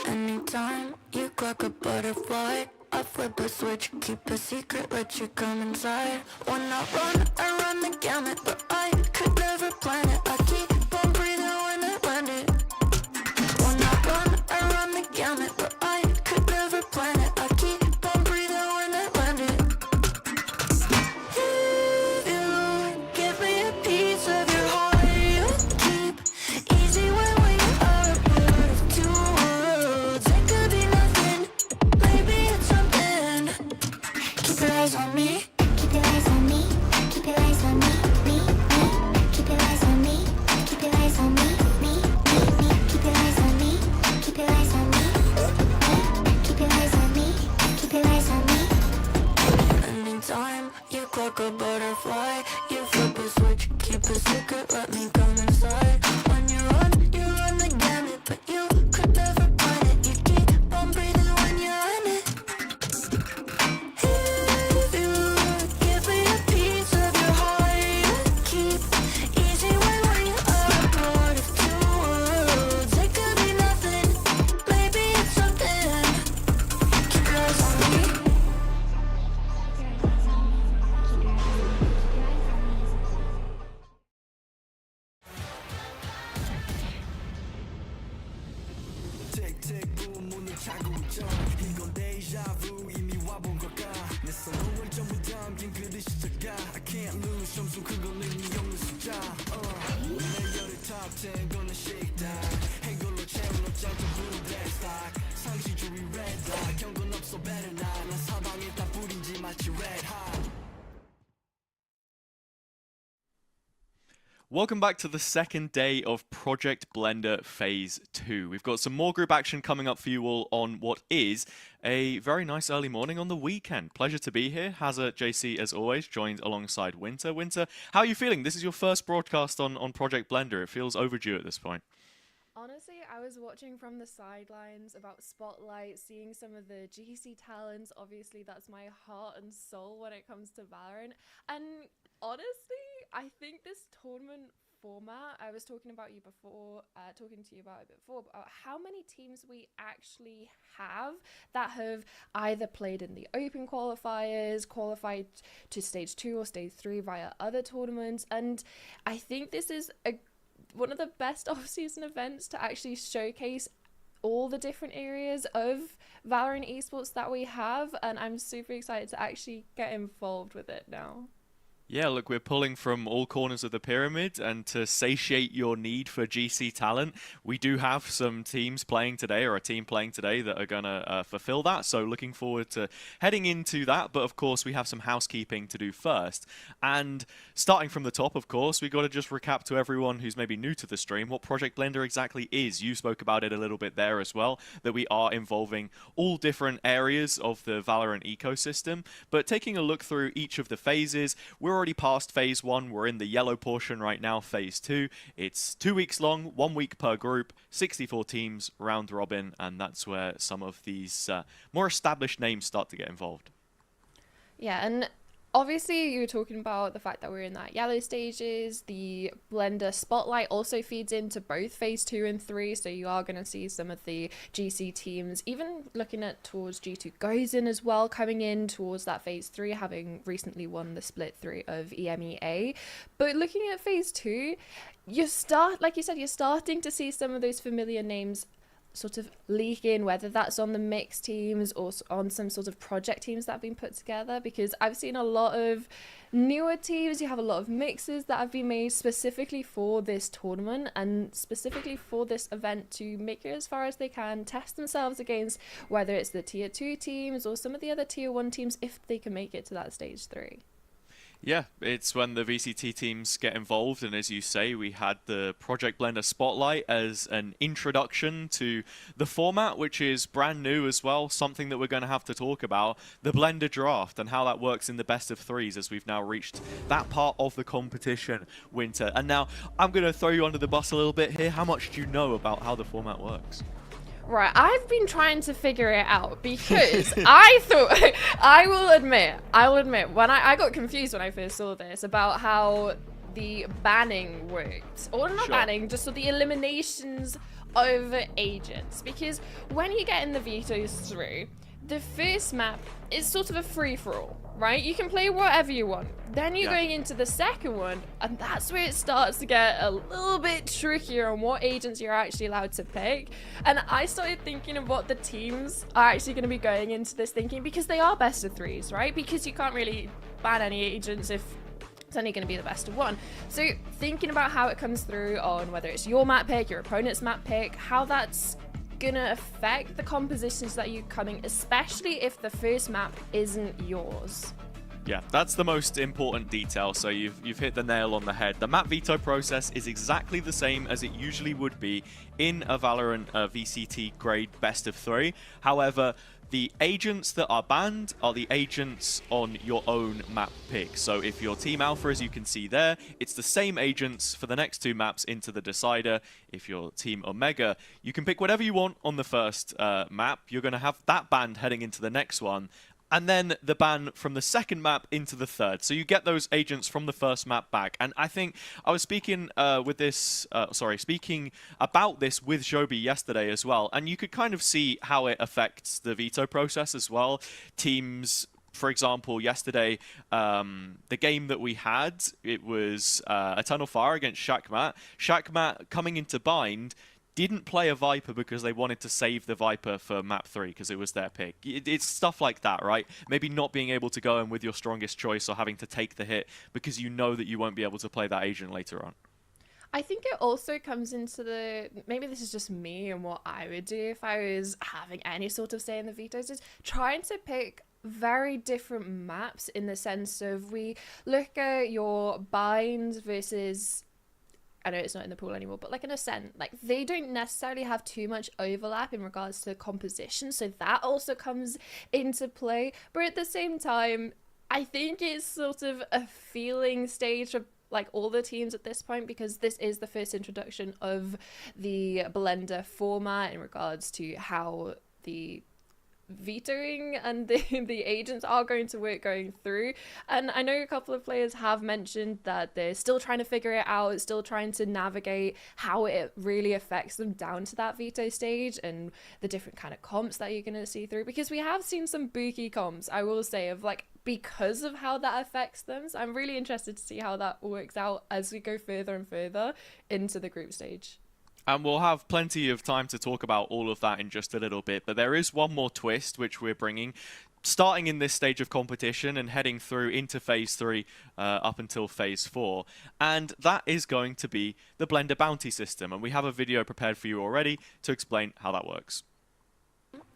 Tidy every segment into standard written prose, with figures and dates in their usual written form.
Anytime you clock a butterfly, I flip a switch, keep a secret, let you come inside. When I run the gamut, but I could never plan it. I keep on breathing when I land it. When I run the gamut, but I could never plan it. I keep on breathing when I land it. If you give me a piece of your heart, you keep easy when you are a part of two worlds. It could be nothing, maybe it's something. Keep your eyes on me. Keep your eyes on me. Keep your eyes on me. Me. Keep your eyes on me. Keep your eyes on me. Me. Keep your eyes on me. Keep your eyes on me. Keep your eyes on me. Keep your eyes on me. Anytime you clock a butterfly, you flip a switch, keep a secret, let me come inside. When you run the gamut, but you could never plan it. You keep on breathing when you're in it. If you give me a piece of your heart, you keep easy when you are a part of two worlds. It could be nothing, maybe it's something. Keep your eyes on me. deja vu 이미 와본 걸까 내 선호를 전부 담긴 그 시작가 I can't lose 점수 그건 의미 없는 숫자 내 열의 top 10 gonna shake down 해골로 채운 옷장 전부 black stock 상시주의 red dot 경고는 없어 better not 난 사방에 다 뿌린지 마치 red hot. Welcome back to the second day of Project Blender Phase 2. We've got some more group action coming up for you all on what is a very nice early morning on the weekend. Pleasure to be here. Hazza JC, as always, joined alongside Winter. Winter, how are you feeling? This is your first broadcast on Project Blender. It feels overdue at this point. Honestly, I was watching from the sidelines about Spotlight, seeing some of the GC talents. Obviously, that's my heart and soul when it comes to Valorant. And honestly, I think this tournament format, I was talking to you about it before, about how many teams we actually have that have either played in the open qualifiers, qualified to stage 2 or stage 3 via other tournaments. And I think this is one of the best off-season events to actually showcase all the different areas of Valorant esports that we have, and I'm super excited to actually get involved with it now. Yeah, look, we're pulling from all corners of the pyramid, and to satiate your need for GC talent, we do have some teams playing today, or a team playing today, that are going to fulfill that. So looking forward to heading into that. But of course, we have some housekeeping to do first. And starting from the top, of course, we've got to just recap to everyone who's maybe new to the stream what Project Blender exactly is. You spoke about it a little bit there as well, that we are involving all different areas of the Valorant ecosystem. But taking a look through each of the phases, we're already past phase 1. We're in the yellow portion right now, phase 2. It's 2 weeks long, 1 week per group, 64 teams, round robin, and that's where some of these more established names start to get involved. Yeah, and obviously you were talking about the fact that we're in that yellow stages. The Blender Spotlight also feeds into both phase 2 and 3, so you are going to see some of the GC teams, even looking at towards G2 goes in as well, coming in towards that phase 3, having recently won the split 3 of EMEA. But looking at phase 2, like you said, you're starting to see some of those familiar names sort of leak in, whether that's on the mixed teams or on some sort of project teams that have been put together, because I've seen a lot of newer teams. You have a lot of mixes that have been made specifically for this tournament and specifically for this event to make it as far as they can, test themselves against whether it's the tier 2 teams or some of the other tier 1 teams if they can make it to that stage 3. Yeah, it's when the VCT teams get involved, and as you say, we had the Project Blender Spotlight as an introduction to the format, which is brand new as well, something that we're going to have to talk about, the Blender Draft, and how that works in the best of 3s as we've now reached that part of the competition, Winter. And now, I'm going to throw you under the bus a little bit here. How much do you know about how the format works? Right, I've been trying to figure it out because I thought, I will admit, when I got confused when I first saw this about how the banning worked. Or not banning, just the eliminations of agents. Because when you get in the vetoes through, the first map is sort of a free-for-all, right? You can play whatever you want. Then you're going into the second one, and that's where it starts to get a little bit trickier on what agents you're actually allowed to pick. And I started thinking of what the teams are actually going to be going into this thinking, because they are best of 3s, right? Because you can't really ban any agents if it's only going to be the best of 1. So thinking about how it comes through on whether it's your map pick, your opponent's map pick, how that's gonna affect the compositions that you're coming, especially if the first map isn't yours. Yeah, that's the most important detail, so you've hit the nail on the head. The map veto process is exactly the same as it usually would be in a Valorant VCT grade best of 3. However, the agents that are banned are the agents on your own map pick. So if you're Team Alpha, as you can see there, it's the same agents for the next 2 maps into the decider. If you're Team Omega, you can pick whatever you want on the first map. You're going to have that banned heading into the next one, and then the ban from the second map into the third. So you get those agents from the first map back. And I think I was speaking speaking about this with Joby yesterday as well, and you could kind of see how it affects the veto process as well. Teams, for example, yesterday, the game that we had, it was Eternal Fire against Shakmat. Shakmat coming into bind, didn't play a Viper because they wanted to save the Viper for map 3 because it was their pick. It's stuff like that, right? Maybe not being able to go in with your strongest choice or having to take the hit because you know that you won't be able to play that agent later on. I think it also comes into the, maybe this is just me and what I would do if I was having any sort of say in the vetoes, is trying to pick very different maps in the sense of, we look at your binds versus, I know it's not in the pool anymore, but like an Ascent, like they don't necessarily have too much overlap in regards to composition, so that also comes into play. But at the same time, I think it's sort of a feeling stage for like all the teams at this point, because this is the first introduction of the blender format in regards to how the vetoing and the agents are going to work going through. And I know a couple of players have mentioned that they're still trying to figure it out, still trying to navigate how it really affects them down to that veto stage and the different kind of comps that you're going to see through, because we have seen some bookie comps, I will say, of like, because of how that affects them. So I'm really interested to see how that works out as we go further and further into the group stage. And we'll have plenty of time to talk about all of that in just a little bit, but there is one more twist which we're bringing, starting in this stage of competition and heading through into Phase 3 up until Phase 4, and that is going to be the Blender Bounty system, and we have a video prepared for you already to explain how that works.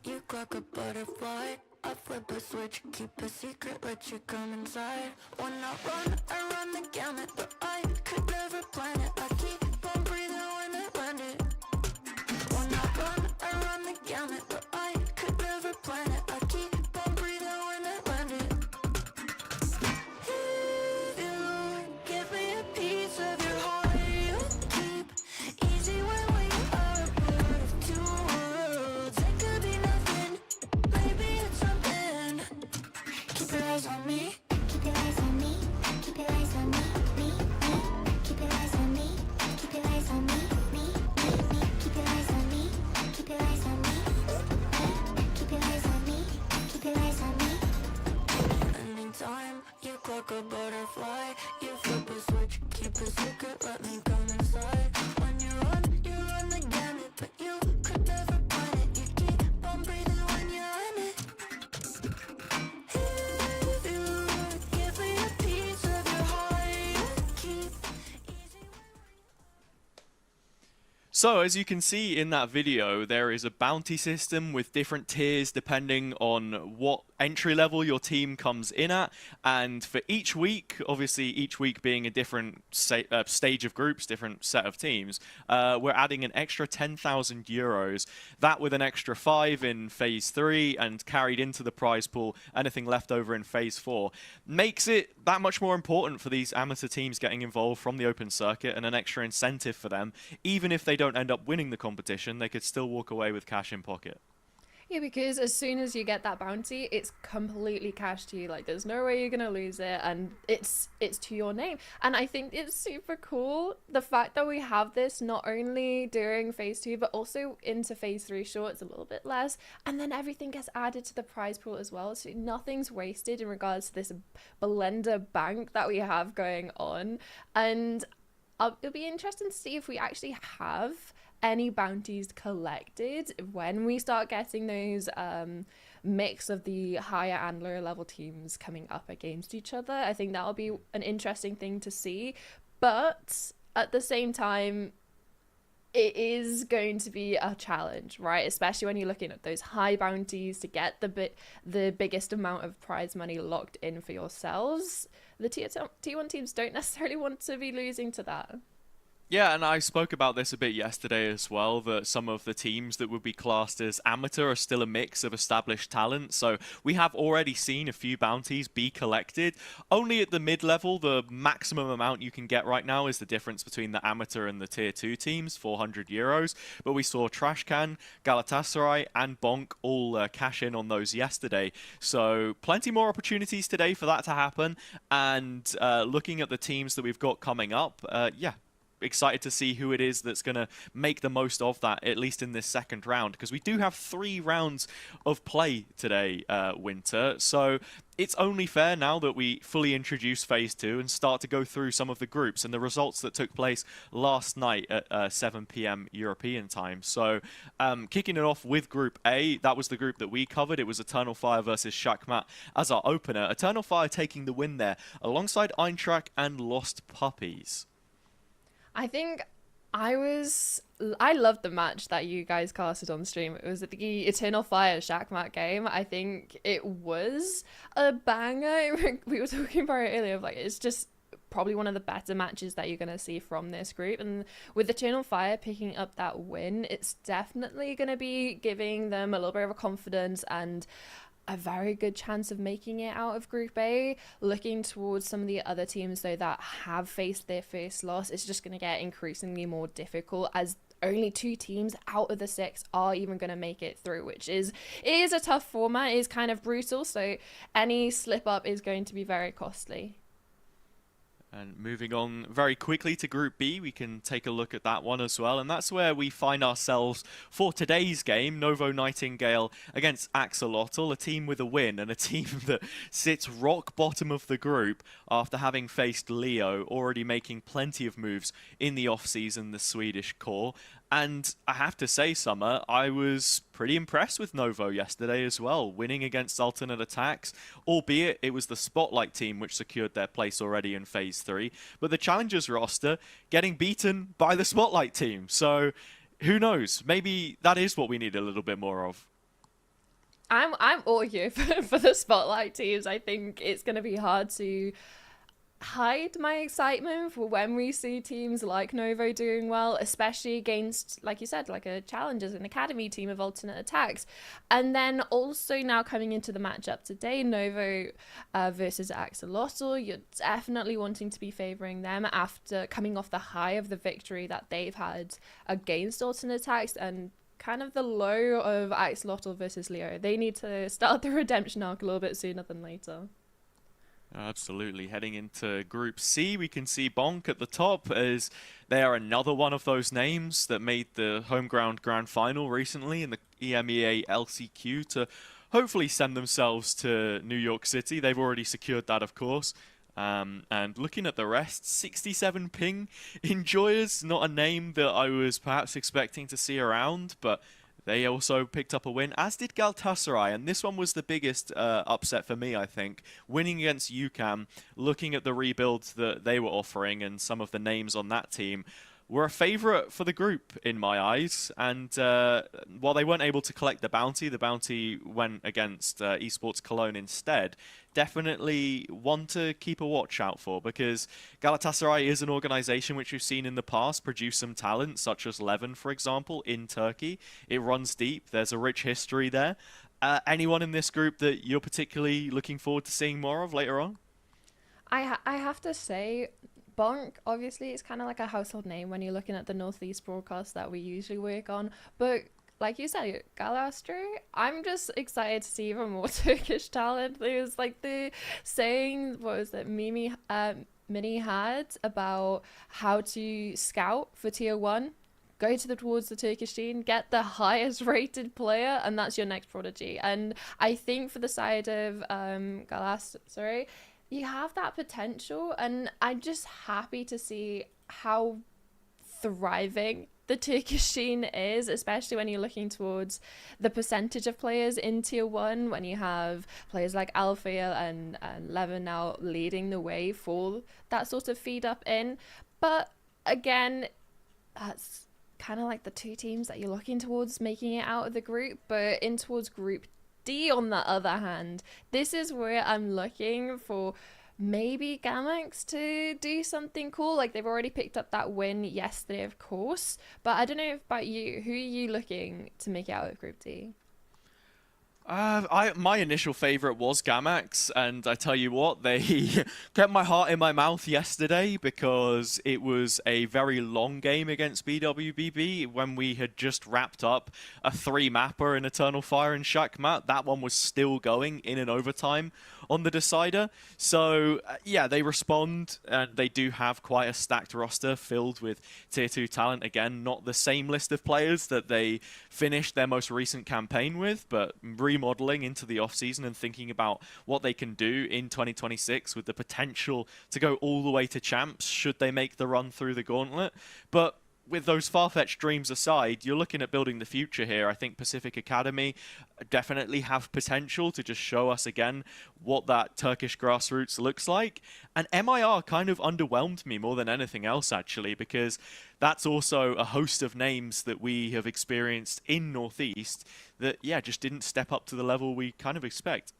You crack a butterfly, I flip a switch, keep a secret, let you come inside. When I run the gamut, but I could never plan it. I keep on breathing when I land it. When I run the gamut, but I could never plan it. I keep on breathing when I land it. If you give me a piece of your heart, you keep easy when we are a part of two worlds. It could be nothing, maybe it's something. Keep your eyes on me. Keep your eyes on me. Keep your eyes on me. Me. Keep your eyes on me. Keep your eyes on me. Me. Keep your eyes on me. Keep your eyes on me. Keep your eyes on me. Keep your eyes on me. Anytime you clock a butterfly, you flip a switch, keep a secret, let me come inside. When you run the gamut, but you could never plan it. You keep on breathing when you're in it. If you give me a piece of your heart, you keep easy. So, as you can see in that video, there is a bounty system with different tiers depending on what entry level your team comes in at, and for each week, obviously each week being a different stage of groups, different set of teams, we're adding an extra 10,000 euros, that with an extra 5 in Phase 3 and carried into the prize pool, anything left over in Phase 4, makes it that much more important for these amateur teams getting involved from the open circuit, and an extra incentive for them. Even if they don't end up winning the competition, they could still walk away with cash in pocket. Yeah, because as soon as you get that bounty, it's completely cash to you. Like, there's no way you're gonna lose it, and it's to your name. And I think it's super cool, the fact that we have this not only during Phase 2, but also into Phase 3 shorts, a little bit less, and then everything gets added to the prize pool as well, so nothing's wasted in regards to this blender bank that we have going on. And it'll be interesting to see if we actually have any bounties collected when we start getting those mix of the higher and lower level teams coming up against each other. I think that'll be an interesting thing to see, but at the same time, it is going to be a challenge, right? Especially when you're looking at those high bounties to get the biggest amount of prize money locked in for yourselves. The T1 teams don't necessarily want to be losing to that. Yeah, and I spoke about this a bit yesterday as well, that some of the teams that would be classed as amateur are still a mix of established talent. So we have already seen a few bounties be collected. Only at the mid-level, the maximum amount you can get right now is the difference between the amateur and the tier 2 teams, 400 euros. But we saw Trashcan, Galatasaray and Bonk all cash in on those yesterday. So plenty more opportunities today for that to happen. And looking at the teams that we've got coming up, yeah, excited to see who it is that's going to make the most of that, at least in this second round, because we do have 3 rounds of play today, Winter. So it's only fair now that we fully introduce Phase 2 and start to go through some of the groups and the results that took place last night at 7 p.m. European time. So kicking it off with Group A, that was the group that we covered. It was Eternal Fire versus Shakmat as our opener. Eternal Fire taking the win there alongside Eintracht and Lost Puppies. I think I loved the match that you guys casted on stream. It was the Eternal Fire Shakmat game. I think it was a banger. We were talking about it earlier. Like, it's just probably one of the better matches that you're going to see from this group. And with Eternal Fire picking up that win, it's definitely going to be giving them a little bit of a confidence and a very good chance of making it out of Group A. Looking towards some of the other teams, though, that have faced their first loss, it's just going to get increasingly more difficult, as only 2 teams out of the 6 are even going to make it through, which is a tough format. It is kind of brutal, so any slip up is going to be very costly. And moving on very quickly to Group B, we can take a look at that one as well. And that's where we find ourselves for today's game, Novo Nightingale against Axolotl, a team with a win and a team that sits rock bottom of the group after having faced Leo, already making plenty of moves in the off-season, the Swedish core. And I have to say, Summer, I was pretty impressed with Novo yesterday as well, winning against Alternate Attacks, albeit it was the Spotlight team which secured their place already in Phase 3, but the Challengers roster getting beaten by the Spotlight team. So who knows? Maybe that is what we need a little bit more of. I'm all here for the Spotlight teams. I think it's going to be hard to hide my excitement for when we see teams like Novo doing well, especially against, like you said, like a Challengers, an Academy team of Alternate Attacks. And then also now coming into the matchup today, Novo versus Axolotl, you're definitely wanting to be favouring them after coming off the high of the victory that they've had against Alternate Attacks and kind of the low of Axolotl versus Leo. They need to start the redemption arc a little bit sooner than later. Absolutely. Heading into Group C, we can see Bonk at the top as they are another one of those names that made the home ground grand final recently in the EMEA LCQ to hopefully send themselves to New York City. They've already secured that, of course. And looking at the rest, 67 ping Enjoyers, not a name that I was perhaps expecting to see around, but they also picked up a win, as did Galatasaray, and this one was the biggest upset for me, I think. Winning against UCAM, looking at the rebuilds that they were offering and some of the names on that team, were a favourite for the group in my eyes. And while they weren't able to collect the bounty went against Esports Cologne instead. Definitely one to keep a watch out for, because Galatasaray is an organisation which we've seen in the past produce some talent, such as Levin, for example, in Turkey. It runs deep. There's a rich history there. Anyone in this group that you're particularly looking forward to seeing more of later on? I have to say, Bonk, obviously, it's kind of like a household name when you're looking at the Northeast broadcast that we usually work on. But like you said, Galatasaray, I'm just excited to see even more Turkish talent. There's like the saying, what was it, Minnie had about how to scout for Tier 1. Go towards the Turkish scene, get the highest rated player, and that's your next prodigy. And I think for the side of Galatasaray, you have that potential, and I'm just happy to see how thriving the Turkish scene is, especially when you're looking towards the percentage of players in Tier 1, when you have players like Alfia and Levin now leading the way for that sort of feed up in. But again, that's kind of like the 2 teams that you're looking towards making it out of the group. But in towards Group D, on the other hand, this is where I'm looking for maybe Gamax to do something cool. Like, they've already picked up that win yesterday, of course, but I don't know about you. Who are you looking to make it out of Group D? My initial favorite was Gamax, and I tell you what, they kept my heart in my mouth yesterday because it was a very long game against BWBB when we had just wrapped up a 3-mapper in Eternal Fire and Shakmat. That one was still going in an overtime on the decider. So, yeah, they respond, and they do have quite a stacked roster filled with Tier 2 talent. Again, not the same list of players that they finished their most recent campaign with, but remodeling into the offseason and thinking about what they can do in 2026 with the potential to go all the way to champs should they make the run through the gauntlet. But with those far-fetched dreams aside, you're looking at building the future here. I think Pacific Academy definitely have potential to just show us again what that Turkish grassroots looks like. And MIR kind of underwhelmed me more than anything else, actually, because that's also a host of names that we have experienced in Northeast that, yeah, just didn't step up to the level we kind of expect.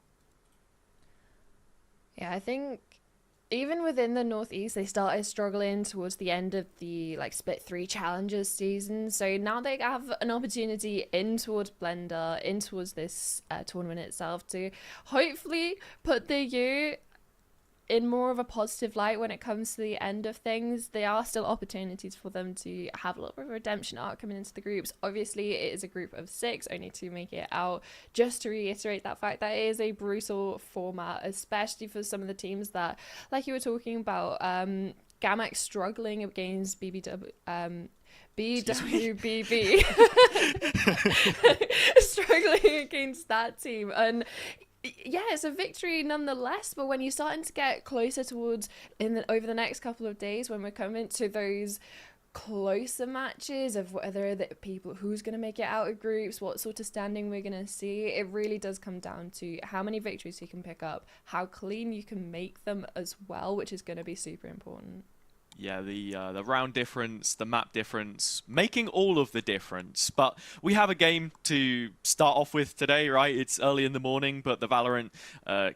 Yeah, I think even within the Northeast, they started struggling towards the end of the Split 3 Challengers season. So now they have an opportunity in towards Blender, in towards this tournament itself to hopefully put the year in more of a positive light when it comes to the end of things. There are still opportunities for them to have a little bit of a redemption arc coming into the groups. Obviously, it is a group of 6, only 2 make it out. Just to reiterate that fact, that is a brutal format, especially for some of the teams that, like you were talking about, Gamax struggling against BWBB. Struggling against that team. And yeah, it's a victory nonetheless, but when you're starting to get closer towards over the next couple of days, when we're coming to those closer matches of whether the people who's going to make it out of groups, what sort of standing we're going to see, it really does come down to how many victories you can pick up, how clean you can make them as well, which is going to be super important. Yeah, the round difference, the map difference, making all of the difference. But we have a game to start off with today, right? It's early in the morning, but the Valorant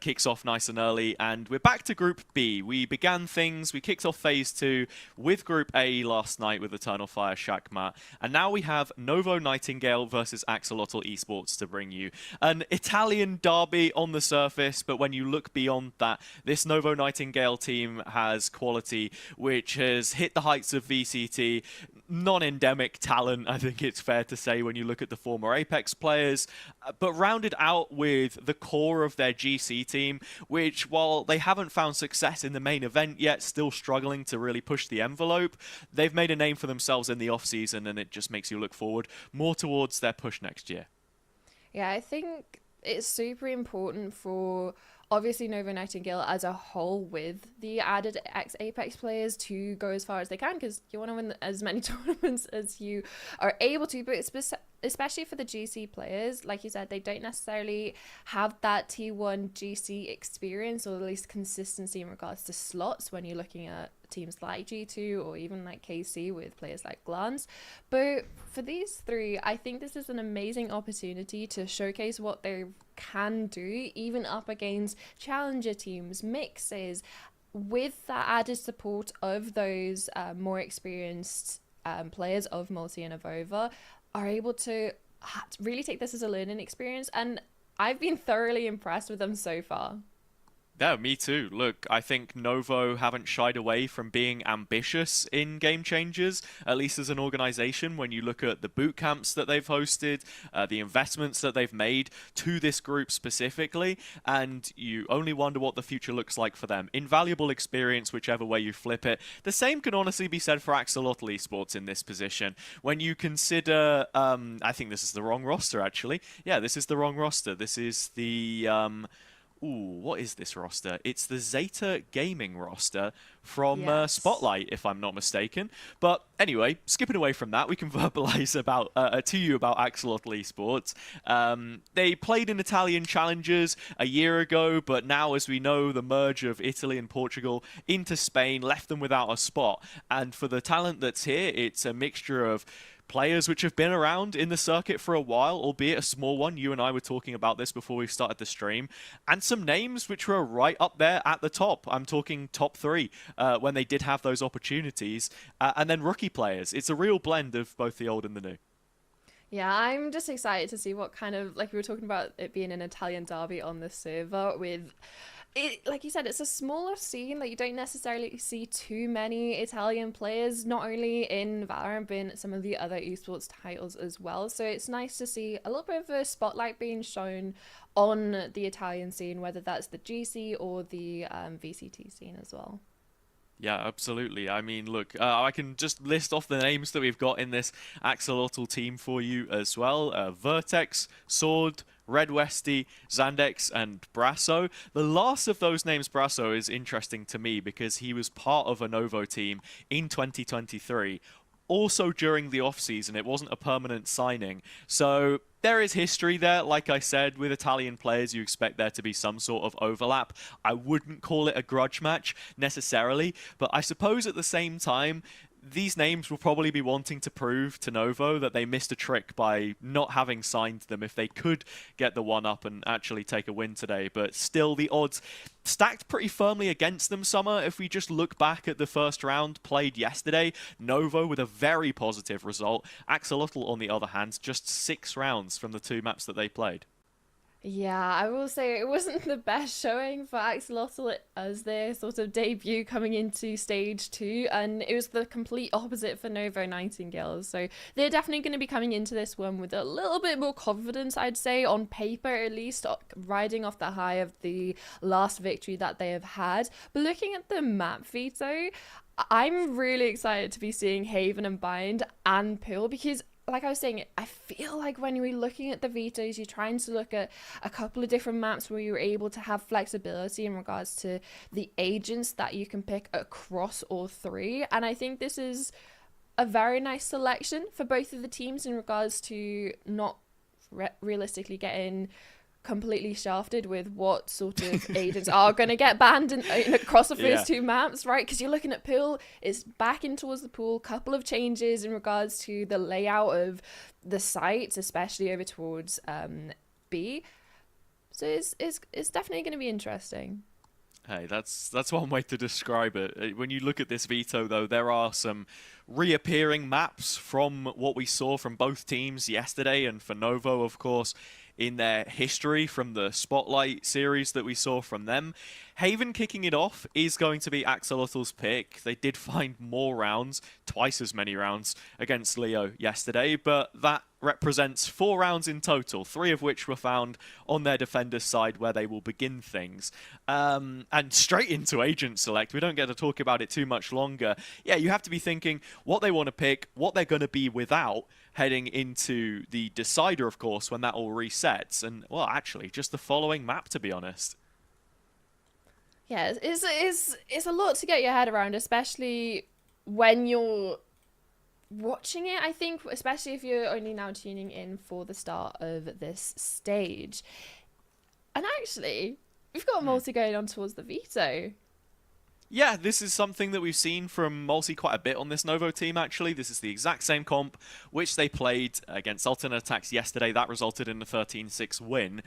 kicks off nice and early. And we're back to Group B. We began things, we kicked off Phase 2 with Group A last night with Eternal Fire Shakmat. And now we have Novo Nightingale versus Axolotl Esports to bring you. An Italian derby on the surface, but when you look beyond that, this Novo Nightingale team has quality which has hit the heights of VCT, non-endemic talent, I think it's fair to say when you look at the former Apex players, but rounded out with the core of their GC team, which, while they haven't found success in the main event yet, still struggling to really push the envelope, they've made a name for themselves in the off-season, and it just makes you look forward more towards their push next year. Yeah, I think it's super important for obviously Novo Nightingale as a whole with the added ex-Apex players to go as far as they can, because you want to win as many tournaments as you are able to, but especially for the GC players, like you said, they don't necessarily have that T1 GC experience, or at least consistency in regards to slots when you're looking at teams like G2 or even like KC with players like Glance. But for these 3, I think this is an amazing opportunity to showcase what they can do, even up against challenger teams, mixes, with that added support of those more experienced players of Multi and Avova, are able to really take this as a learning experience. And I've been thoroughly impressed with them so far. Yeah, me too. Look, I think Novo haven't shied away from being ambitious in Game Changers, at least as an organization. When you look at the boot camps that they've hosted, the investments that they've made to this group specifically, and you only wonder what the future looks like for them. Invaluable experience, whichever way you flip it. The same can honestly be said for Axolotl Esports in this position. When you consider, I think this is the wrong roster, actually. Yeah, this is the wrong roster. This is the... what is this roster? It's the Zeta Gaming roster from Spotlight, if I'm not mistaken. But anyway, skipping away from that, we can verbalize about to you about Axolotl Esports. They played in Italian Challengers a year ago, but now, as we know, the merge of Italy and Portugal into Spain left them without a spot. And for the talent that's here, it's a mixture of players which have been around in the circuit for a while, albeit a small one. You and I were talking about this before we started the stream. And some names which were right up there at the top. I'm talking top 3 when they did have those opportunities. And then rookie players. It's a real blend of both the old and the new. Yeah, I'm just excited to see what kind of, like we were talking about it being an Italian derby on the server with it, like you said, it's a smaller scene that you don't necessarily see too many Italian players, not only in Valorant, but in some of the other esports titles as well. So it's nice to see a little bit of a spotlight being shown on the Italian scene, whether that's the GC or the VCT scene as well. Yeah, absolutely. I mean, look, I can just list off the names that we've got in this Axolotl team for you as well. Vertex, Sword, Red Westy, Zandex, and Brasso. The last of those names, Brasso, is interesting to me because he was part of a Novo team in 2023. Also during the off-season, it wasn't a permanent signing. So there is history there. Like I said, with Italian players, you expect there to be some sort of overlap. I wouldn't call it a grudge match necessarily, but I suppose at the same time, these names will probably be wanting to prove to Novo that they missed a trick by not having signed them if they could get the one up and actually take a win today. But still, the odds stacked pretty firmly against them, Summer. If we just look back at the first round played yesterday, Novo with a very positive result. Axolotl, on the other hand, just 6 rounds from the 2 maps that they played. Yeah, I will say it wasn't the best showing for Axolotl as their sort of debut coming into stage 2, and it was the complete opposite for Novo Nightingales. So they're definitely going to be coming into this one with a little bit more confidence, I'd say, on paper at least, riding off the high of the last victory that they have had. But looking at the map veto, I'm really excited to be seeing Haven and Bind and Pill because, like I was saying, I feel like when you're looking at the vetoes, you're trying to look at a couple of different maps where you're able to have flexibility in regards to the agents that you can pick across all 3. And I think this is a very nice selection for both of the teams in regards to not realistically getting completely shafted with what sort of agents are going to get banned across the first 2 maps, right? Because you're looking at Pill is back in towards the pool, couple of changes in regards to the layout of the sites, especially over towards B. So it's definitely going to be interesting. Hey, that's one way to describe it. When you look at this veto, though, there are some reappearing maps from what we saw from both teams yesterday, and for Novo, of course, in their history from the Spotlight series that we saw from them. Haven kicking it off is going to be Axolotl's pick. They did find more rounds, twice as many rounds, against Leo yesterday, but that represents 4 rounds in total, 3 of which were found on their defender's side where they will begin things. And straight into agent select. We don't get to talk about it too much longer. Yeah, you have to be thinking what they want to pick, what they're going to be without, heading into the decider, of course, when that all resets. And, well, actually, just the following map, to be honest. Yeah, it's a lot to get your head around, especially when you're watching it, I think, especially if you're only now tuning in for the start of this stage. And actually, we've got a multi going on towards the veto. Yeah, this is something that we've seen from Multi quite a bit on this Novo team, actually. This is the exact same comp which they played against Alternate Attacks yesterday. That resulted in a 13-6 win.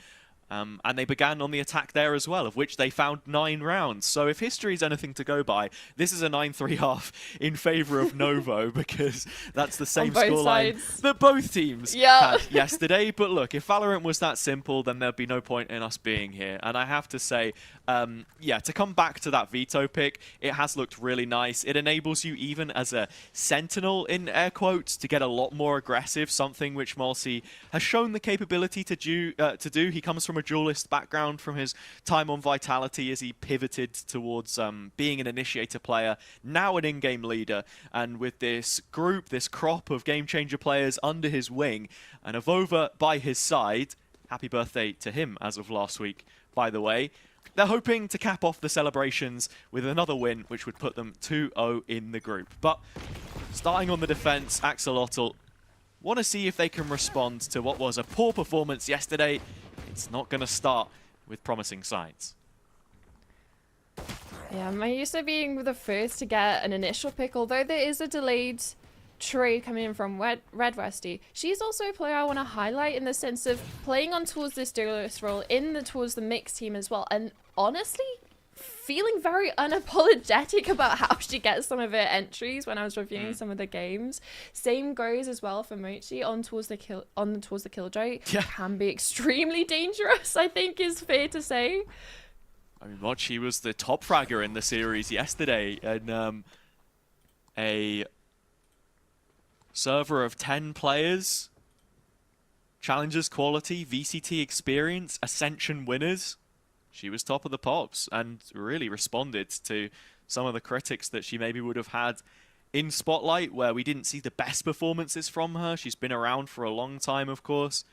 And they began on the attack there as well, of which they found 9 rounds. So if history is anything to go by, this is a 9-3 half in favour of Novo, because that's the same scoreline that both teams had yesterday. But look, if Valorant was that simple, then there'd be no point in us being here. And I have to say, yeah, to come back to that veto pick, it has looked really nice. It enables you, even as a sentinel, in air quotes, to get a lot more aggressive, something which Multi has shown the capability to do. He comes from a duelist background from his time on Vitality as he pivoted towards being an initiator player, now an in-game leader, and with this group, this crop of game changer players under his wing, and Avova by his side, happy birthday to him as of last week, by the way, they're hoping to cap off the celebrations with another win, which would put them 2-0 in the group. But starting on the defense, Axolotl want to see if they can respond to what was a poor performance yesterday. It's not going to start with promising signs. Yeah, I'm used to being the first to get an initial pick, although there is a delayed trade coming in from Red Westy. She's also a player I want to highlight in the sense of playing on towards this duelist role towards the mixed team as well. And honestly, feeling very unapologetic about how she gets some of her entries when I was reviewing some of the games. Same goes as well for Mochi on towards the killjoy. Yeah. Can be extremely dangerous, I think is fair to say. I mean, Mochi was the top fragger in the series yesterday, and a server of 10 players, Challengers quality, VCT experience, Ascension winners. She was top of the pops and really responded to some of the critics that she maybe would have had in Spotlight, where we didn't see the best performances from her. She's been around for a long time, of course.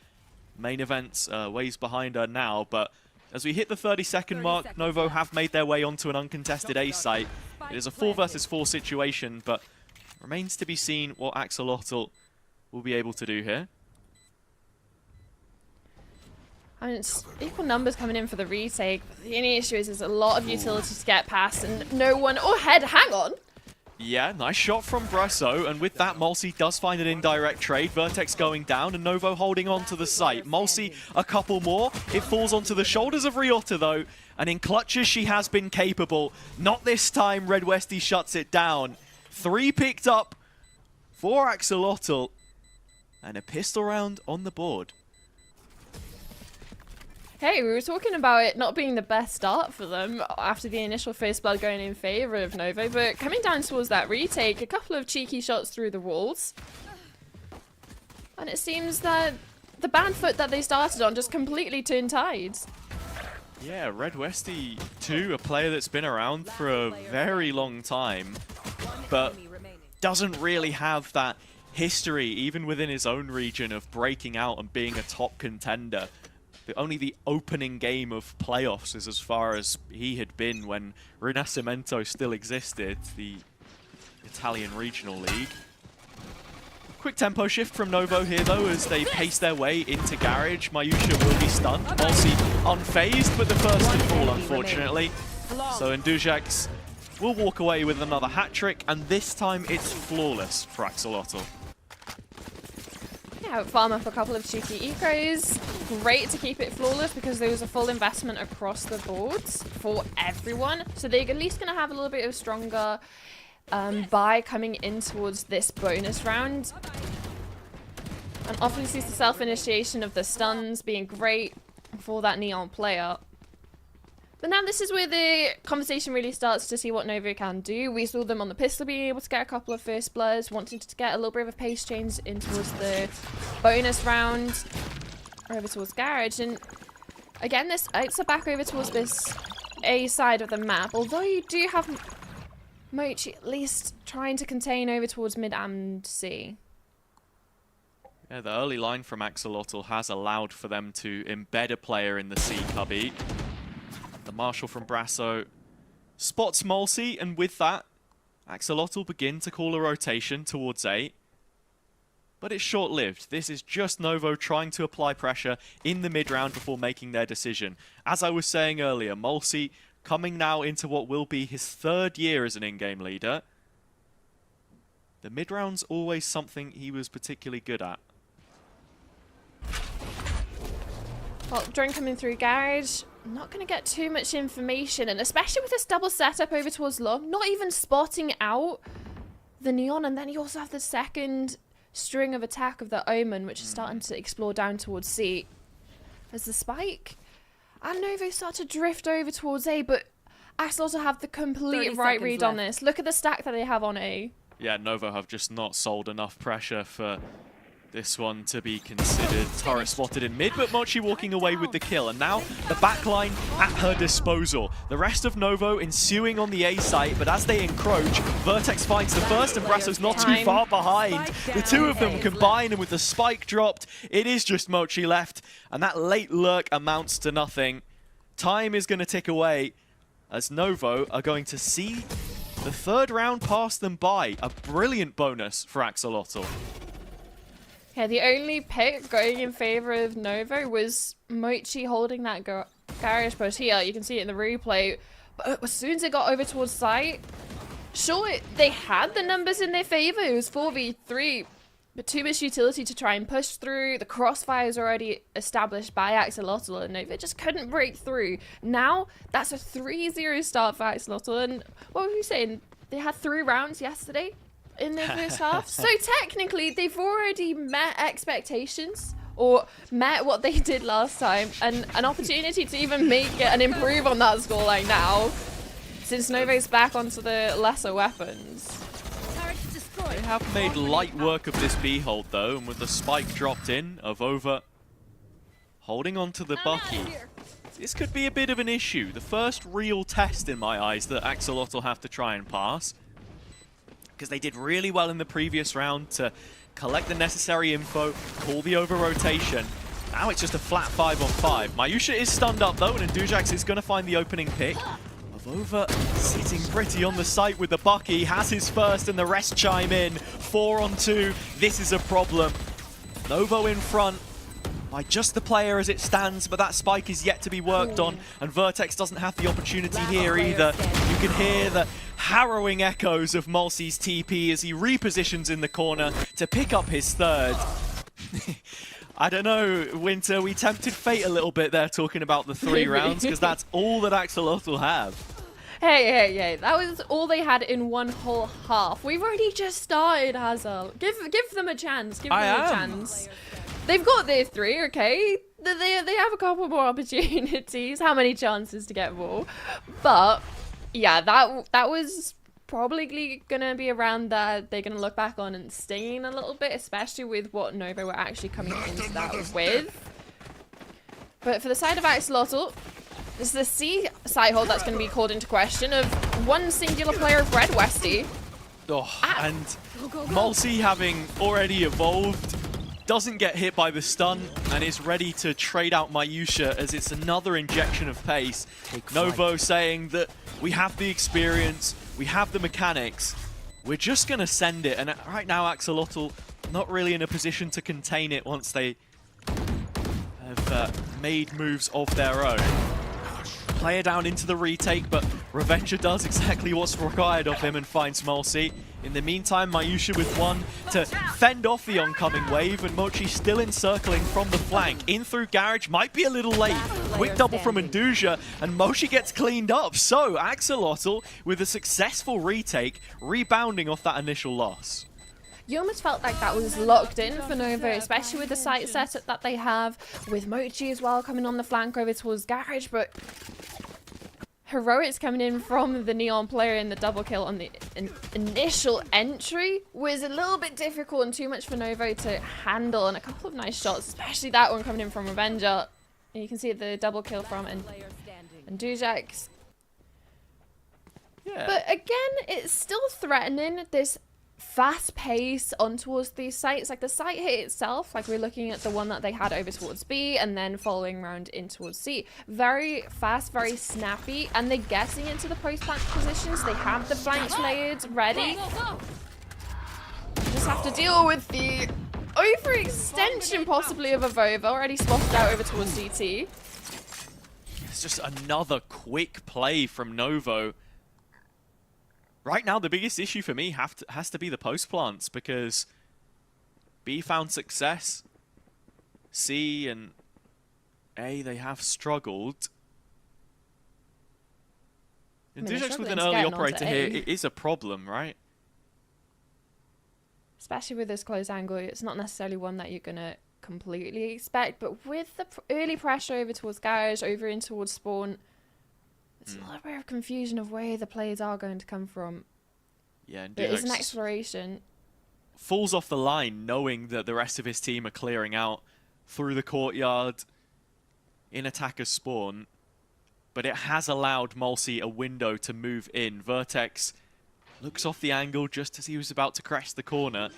Main events ways behind her now, but as we hit the 30-second mark, Novo have made their way onto an uncontested A site. It is a 4 versus 4 situation, but remains to be seen what Axolotl will be able to do here. I mean, it's equal numbers coming in for the retake. The only issue is there's a lot of utility to get past and no one... Oh, head, hang on! Yeah, nice shot from Bresso, and with that, Mulsi does find an indirect trade. Vertex going down, and Novo holding on to the site. Mulsi, a couple more. It falls onto the shoulders of Ryota, though, and in clutches she has been capable. Not this time, Red Westy shuts it down. 3 picked up for Axolotl, and a pistol round on the board. Hey, we were talking about it not being the best start for them after the initial first blood going in favour of Novo, but coming down towards that retake, a couple of cheeky shots through the walls. And it seems that the band foot that they started on just completely turned tides. Yeah, Red Westy too, a player that's been around for a very long time, but doesn't really have that history, even within his own region, of breaking out and being a top contender. Only the opening game of playoffs is as far as he had been when Rinascimento still existed, the Italian regional league. Quick tempo shift from Novo here, though, as they pace their way into Garage. Mayusha will be stunned. Mulsi unfazed, but the first to fall, unfortunately. So Ndujax will walk away with another hat-trick, and this time it's flawless for Axolotl. Yeah, farm up a couple of cheeky ecos. Great to keep it flawless because there was a full investment across the boards for everyone. So they're at least going to have a little bit of stronger buy coming in towards this bonus round. And often sees the self-initiation of the stuns being great for that Neon player. But now this is where the conversation really starts to see what Novo can do. We saw them on the pistol being able to get a couple of first bloods, wanting to get a little bit of a pace change in towards the bonus round, over towards Garage. And again, this it's back over towards this A side of the map. Although you do have Mochi at least trying to contain over towards mid and C. Yeah, the early line from Axolotl has allowed for them to embed a player in the C cubby. The Marshal from Brasso spots Mulsi, and with that, Axolotl begin to call a rotation towards A. But it's short-lived. This is just Novo trying to apply pressure in the mid-round before making their decision. As I was saying earlier, Mulsi coming now into what will be his 3rd year as an in-game leader. The mid-round's always something he was particularly good at. Well, drone coming through Garage. Not going to get too much information, and especially with this double setup over towards Long, not even spotting out the Neon, and then you also have the second string of attack of the Omen, which is starting to explore down towards C. As the Spike and Novo start to drift over towards A, but Axolotl have the complete right read on this. Look at the stack that they have on A. Yeah, Novo have just not sold enough pressure for this one to be considered. Turret spotted in mid, but Mochi walking away with the kill. And now the backline at her disposal. The rest of Novo ensuing on the A site, but as they encroach, Vertex finds the first and Brasso's not too far behind. The two of them combine, and with the spike dropped, it is just Mochi left. And that late lurk amounts to nothing. Time is going to tick away as Novo are going to see the 3rd round pass them by. A brilliant bonus for Axolotl. Yeah, the only pick going in favor of Novo was Mochi holding that Garage push here. You can see it in the replay. But as soon as it got over towards site, sure, they had the numbers in their favor. It was 4v3. But too much utility to try and push through. The crossfire is already established by Axolotl, and Nova just couldn't break through. Now, that's a 3-0 start for Axolotl, and what were we saying? They had 3 rounds yesterday in their first half. So technically, they've already met expectations, or met what they did last time, and an opportunity to even make it and improve on that scoreline now, since Nova's back onto the lesser weapons. They have made light work of this B hold though, and with the spike dropped in of Over holding on to the Bucky, this could be a bit of an issue. The first real test in my eyes that Axolotl will have to try and pass, because they did really well in the previous round to collect the necessary info, call the over rotation. Now it's just a flat 5-on-5. Mayusha is stunned up though, and Dujax is going to find the opening pick. Over sitting pretty on the site with the Bucky, has his first and the rest chime in. 4-on-2, this is a problem. Novo in front by just the player as it stands, but that spike is yet to be worked on, and Vertex doesn't have the opportunity here either. You can hear the harrowing echoes of Mulsey's TP as he repositions in the corner to pick up his third. I don't know, Winter, we tempted fate a little bit there talking about the 3 rounds, because that's all that Axolotl have. Hey, that was all they had in one whole half. We've already just started, Hazel. Give them a chance. Give them a chance. They've got their 3, okay? They have a couple more opportunities. How many chances to get more? But yeah, that was probably gonna be a round that they're gonna look back on and stinging a little bit, especially with what Nova were actually coming into that with. But for the side of Axolotl, this is the C side hold that's going to be called into question of one singular player of Red, Westy. And Mulsey, having already evolved, doesn't get hit by the stun and is ready to trade out Mayusha as it's another injection of pace. Novo saying that we have the experience, we have the mechanics, we're just going to send it. And right now Axolotl not really in a position to contain it once they have made moves of their own. Player down into the retake, but Revenger does exactly what's required of him and finds Mulsey. In the meantime, Mayusha with 1 to fend off the oncoming wave, and Mochi still encircling from the flank. In through Garage, might be a little late. Quick double from Nduja, and Mochi gets cleaned up. So, Axolotl with a successful retake, rebounding off that initial loss. You almost felt like that was locked in for Nova, especially with the site setup that they have, with Mochi as well coming on the flank over towards Garage, but Heroics coming in from the Neon player in the double kill on the initial entry was a little bit difficult and too much for Novo to handle, and a couple of nice shots, especially that one coming in from Revenger. And you can see the double kill from and Dujax. Yeah. But again, it's still threatening this fast pace on towards these sites. Like the site hit itself, like we're looking at the one that they had over towards B and then following round in towards C. Very fast, very snappy, and they're getting into the post-plant positions. They have the flanks layered ready. Just have to deal with the overextension possibly of a Vova, already spotted out over towards DT. It's just another quick play from Novo. Right now, the biggest issue for me has to be the post plants, because B found success. C and A, they have struggled. And Dujax with an early operator here, it is a problem, right? Especially with this close angle, it's not necessarily one that you're going to completely expect, but with the early pressure over towards Garage, over in towards Spawn, it's a little bit of confusion of where the players are going to come from. Yeah, and it is an exploration. Falls off the line knowing that the rest of his team are clearing out through the courtyard in attacker spawn, but it has allowed Mulsey a window to move in. Vertex looks off the angle just as he was about to crest the corner,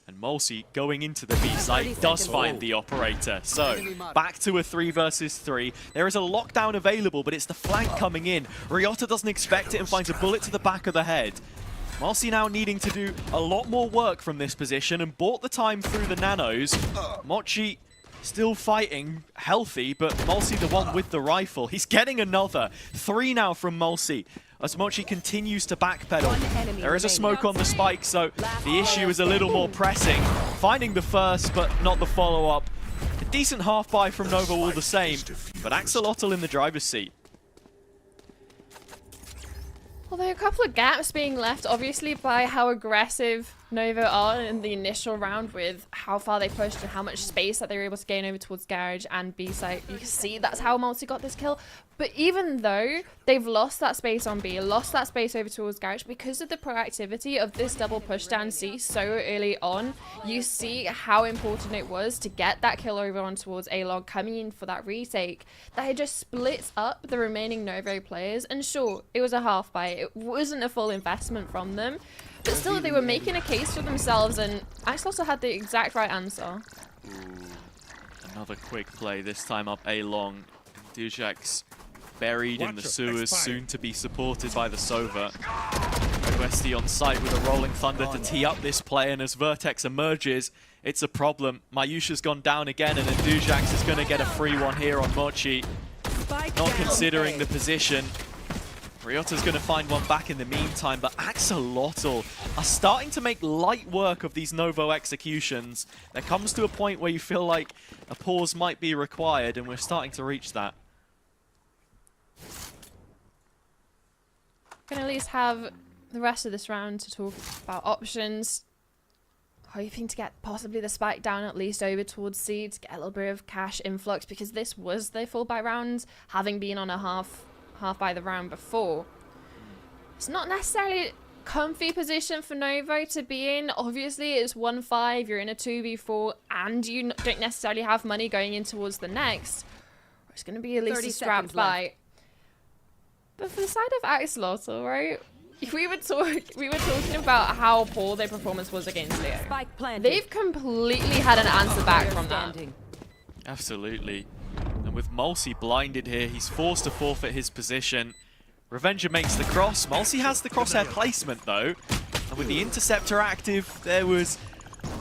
and Mulsey going into the B site does find the operator. So back to a 3 versus 3. There is a lockdown available, but it's the flank coming in. Ryota doesn't expect it and finds a bullet to the back of the head. Mulsey now needing to do a lot more work from this position and bought the time through the nanos. Mochi still fighting, healthy, but Mulsey the one with the rifle. He's getting another. 3 now from Mulsey as Mochi continues to backpedal. There is a smoke on the spike, so the issue is a little more pressing. Finding the first, but not the follow-up. A decent half-buy from Nova all the same, but Axolotl in the driver's seat. Although a couple of gaps being left, obviously, by how aggressive Nova are in the initial round with how far they pushed and how much space that they were able to gain over towards Garage and B site. You can see that's how Multi got this kill. But even though they've lost that space on B, lost that space over towards Garage, because of the proactivity of this double push down C so early on, you see how important it was to get that kill over on towards A-Log, coming in for that retake, that it just splits up the remaining Novo players. And sure, it was a half buy. It wasn't a full investment from them. But still, they were making a case for themselves, and Axolotl had the exact right answer. Ooh, another quick play, this time up A-Long. Dujak's buried in the sewers, soon to be supported by the Sova. Westy on site with a Rolling Thunder to tee up this play, and as Vertex emerges, it's a problem. Mayusha's gone down again, and then Dujax is going to get a free one here on Mochi. Not considering the position. Ryota's going to find one back in the meantime, but Axolotl are starting to make light work of these Novo executions. There comes to a point where you feel like a pause might be required, and we're starting to reach that. Gonna at least have the rest of this round to talk about options. Hoping to get possibly the spike down at least over towards C to get a little bit of cash influx, because this was their full buy round, having been on a half by the round before. It's not necessarily a comfy position for Novo to be in. Obviously, it's 1-5, you're in a 2v4, and you don't necessarily have money going in towards the next. It's going to be at least a scrap fight. But for the side of Axolotl, right? We were talking about how poor their performance was against Leo. They've completely had an answer back from that. Absolutely. And with Mulsey blinded here, he's forced to forfeit his position. Revenger makes the cross. Mulsey has the crosshair placement though. And with the interceptor active, there was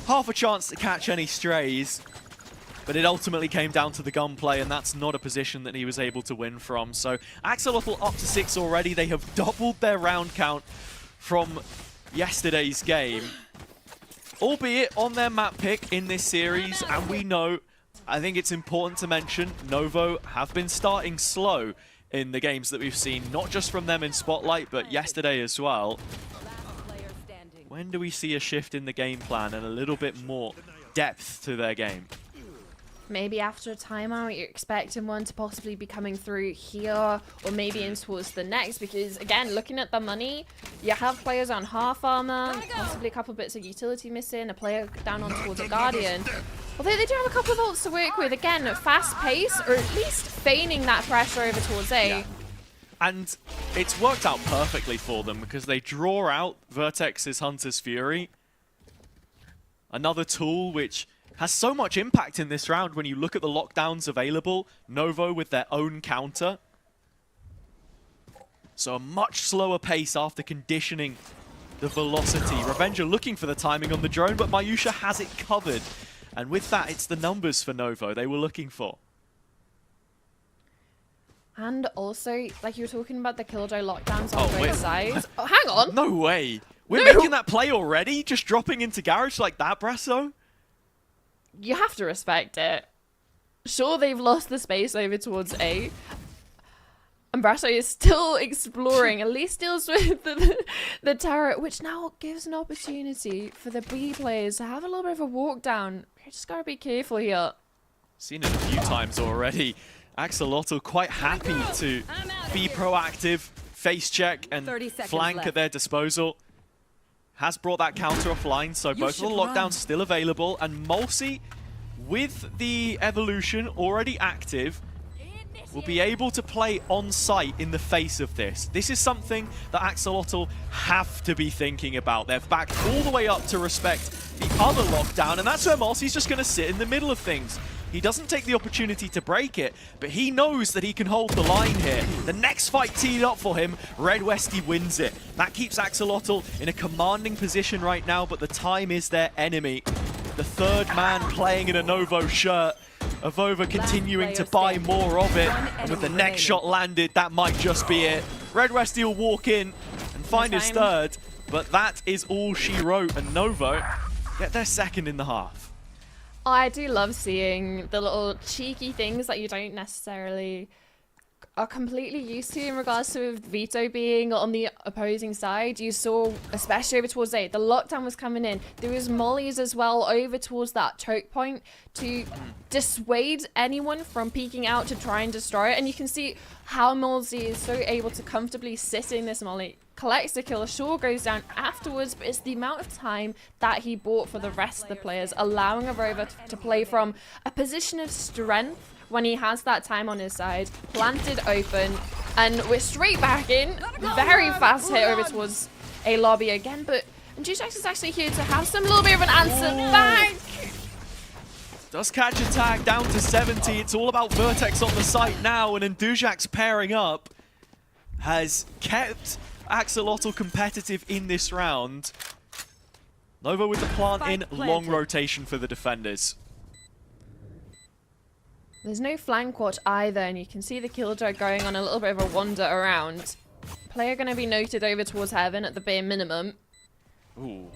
half a chance to catch any strays. But it ultimately came down to the gunplay, and that's not a position that he was able to win from. So Axolotl up to 6 already. They have doubled their round count from yesterday's game. Albeit on their map pick in this series, and we know, I think it's important to mention, Novo have been starting slow in the games that we've seen, not just from them in Spotlight, but yesterday as well. When do we see a shift in the game plan and a little bit more depth to their game? Maybe after a timeout, you're expecting one to possibly be coming through here, or maybe in towards the next, because again, looking at the money, you have players on half armor, possibly a couple bits of utility missing, a player down on towards a Guardian. Although they do have a couple of ults to work with, again, fast pace, or at least feigning that pressure over towards A. Yeah. And it's worked out perfectly for them, because they draw out Vertex's Hunter's Fury. Another tool which has so much impact in this round when you look at the lockdowns available. Novo with their own counter. So a much slower pace after conditioning the velocity. Revenger looking for the timing on the drone, but Mayusha has it covered. And with that, it's the numbers for Novo they were looking for. And also, like you were talking about the Killjoy lockdowns on both sides. Oh, hang on. No way. We're making that play already? Just dropping into Garage like that, Brasso? You have to respect it. Sure, they've lost the space over towards A. And Brasso is still exploring, at least deals with the turret, which now gives an opportunity for the B players to have a little bit of a walk down. You just gotta be careful here. Seen it a few times already. Axolotl quite happy to be proactive, face check, and flank at their disposal. Has brought that counter offline, so both of the lockdowns still available. And Mulsey, with the evolution already active, will be able to play on site in the face of this. This is something that Axolotl have to be thinking about. They've backed all the way up to respect the other lockdown, and that's where Mulsey's just going to sit in the middle of things. He doesn't take the opportunity to break it, but he knows that he can hold the line here. The next fight teed up for him, Red Westy wins it. That keeps Axolotl in a commanding position right now, but the time is their enemy. The third man playing in a Novo shirt Avova continuing to buy more of it. And with the next shot landed, that might just be it. Red Westy will walk in and find his third. But that is all she wrote. And Novo get their second in the half. I do love seeing the little cheeky things that you don't necessarily are completely used to in regards to Vito being on the opposing side. You saw, especially over towards A, the lockdown was coming in. There was mollies as well over towards that choke point to dissuade anyone from peeking out to try and destroy it. And you can see how Molsey is so able to comfortably sit in this molly, collects the kill, Shaw goes down afterwards, but it's the amount of time that he bought for the rest of the players, allowing Avova to play from a position of strength when he has that time on his side, planted open, and we're straight back in. Very fast hit over towards a lobby again, but Jujax is actually here to have some little bit of an answer back. Does catch a tag down to 70. It's all about Vertex on the site now, and Ndujax pairing up has kept Axolotl competitive in this round. Nova with the plant in, long rotation for the defenders. There's no flank watch either, and you can see the Killjoy going on a little bit of a wander around. Player going to be noted over towards Heaven at the bare minimum. Ooh.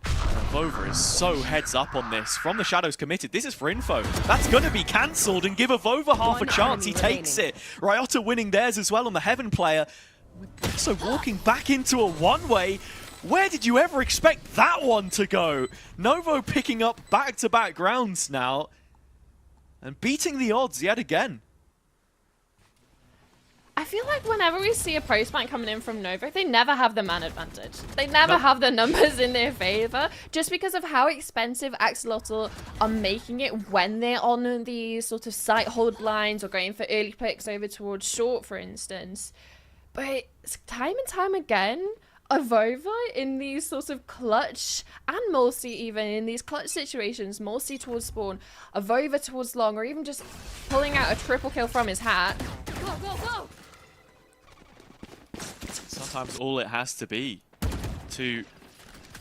Avova is so heads up on this. From the Shadows committed, this is for info. That's going to be cancelled and give Avova half a chance. He takes it. Ryota winning theirs as well on the Heaven player. So walking back into a one-way. Where did you ever expect that one to go? Novo picking up back-to-back rounds now. And beating the odds yet again. I feel like whenever we see a post-plant coming in from Nova, they never have the man advantage. They never have the numbers in their favor, just because of how expensive Axolotl are making it when they're on these sort of site hold lines or going for early picks over towards short, for instance. But time and time again, Avova in these sorts of clutch, and Mulsi even in these clutch situations, Mulsi towards spawn, Avova towards long, or even just pulling out a triple kill from his hat. Go, go, go! Sometimes all it has to be to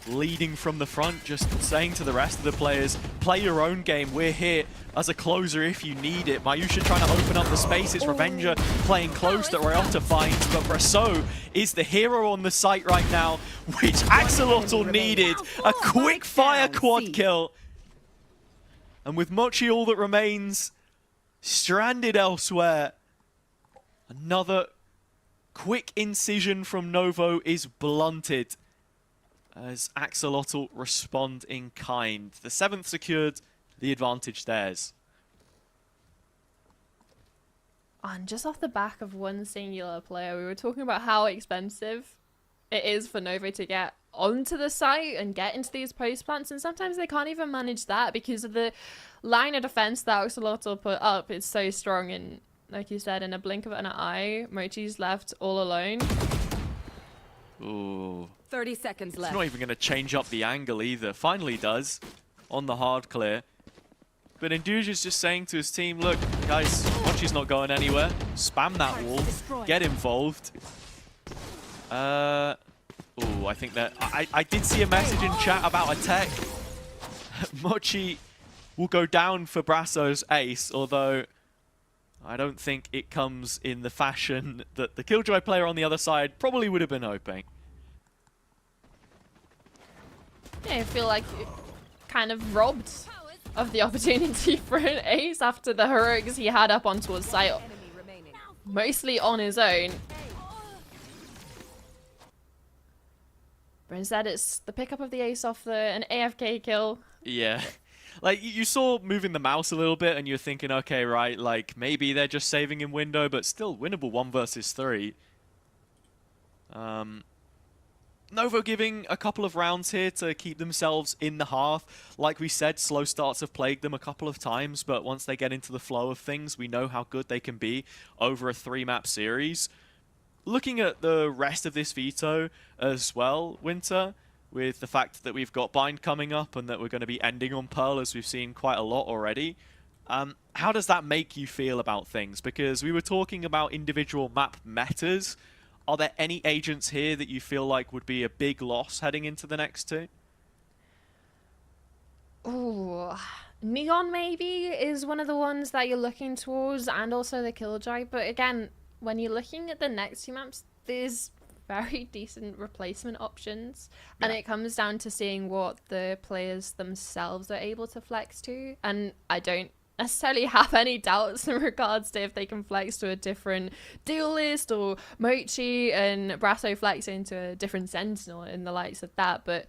leading from the front, just saying to the rest of the players, play your own game, we're here as a closer if you need it. Mayusha trying to open up the space, it's Revenger playing close that Ryota finds, but Brasso is the hero on the site right now, which Axolotl needed. A quick fire quad kill. And with Mochi all that remains stranded elsewhere, another quick incision from Novo is blunted as Axolotl respond in kind. The 7th secured, the advantage theirs. And just off the back of one singular player, we were talking about how expensive it is for Novo to get onto the site and get into these post plants, and sometimes they can't even manage that because of the line of defense that Axolotl put up. It's so strong, and like you said, in a blink of an eye, Mochi's left all alone. Ooh. 30 seconds left. It's not even going to change up the angle either. Finally does on the hard clear. But Induja's just saying to his team, look, guys, Mochi's not going anywhere. Spam that wall. Get involved. Ooh, I think that... I did see a message in chat about a tech. Mochi will go down for Brasso's ace, although I don't think it comes in the fashion that the Killjoy player on the other side probably would have been hoping. Yeah, I feel like it kind of robbed of the opportunity for an ace after the heroics he had up on towards site, mostly on his own. But instead it's the pickup of the ace off an AFK kill. Yeah. Like, you saw moving the mouse a little bit and you're thinking, okay, right, like, maybe they're just saving in window, but still winnable 1 versus 3. Novo giving a couple of rounds here to keep themselves in the half. Like we said, slow starts have plagued them a couple of times, but once they get into the flow of things, we know how good they can be over a 3-map series. Looking at the rest of this veto as well, Winter, with the fact that we've got Bind coming up and that we're going to be ending on Pearl, as we've seen quite a lot already. How does that make you feel about things? Because we were talking about individual map metas. Are there any agents here that you feel like would be a big loss heading into the next 2? Ooh, Neon maybe is one of the ones that you're looking towards, and also the Killjoy. But again, when you're looking at the next two maps, there's very decent replacement options, and it comes down to seeing what the players themselves are able to flex to. And I don't necessarily have any doubts in regards to if they can flex to a different duelist or Mochi and Brasso flex into a different Sentinel and the likes of that. But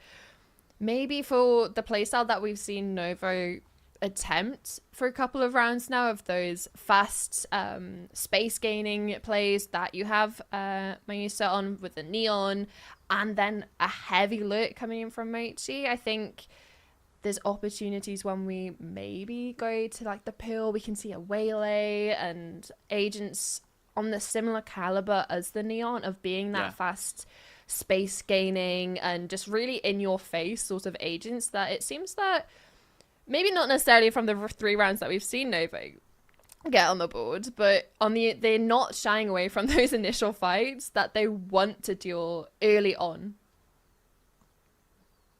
maybe for the playstyle that we've seen Novo attempt for a couple of rounds now, of those fast space gaining plays that you have Mayusa on with the Neon, and then a heavy look coming in from Mochi, I think there's opportunities when we maybe go to like the Pill, we can see a Waylay and agents on the similar caliber as the Neon of being that fast space gaining and just really in your face sort of agents that it seems that maybe not necessarily from the 3 rounds that we've seen Novo get on the board, but they're not shying away from those initial fights that they want to duel early on.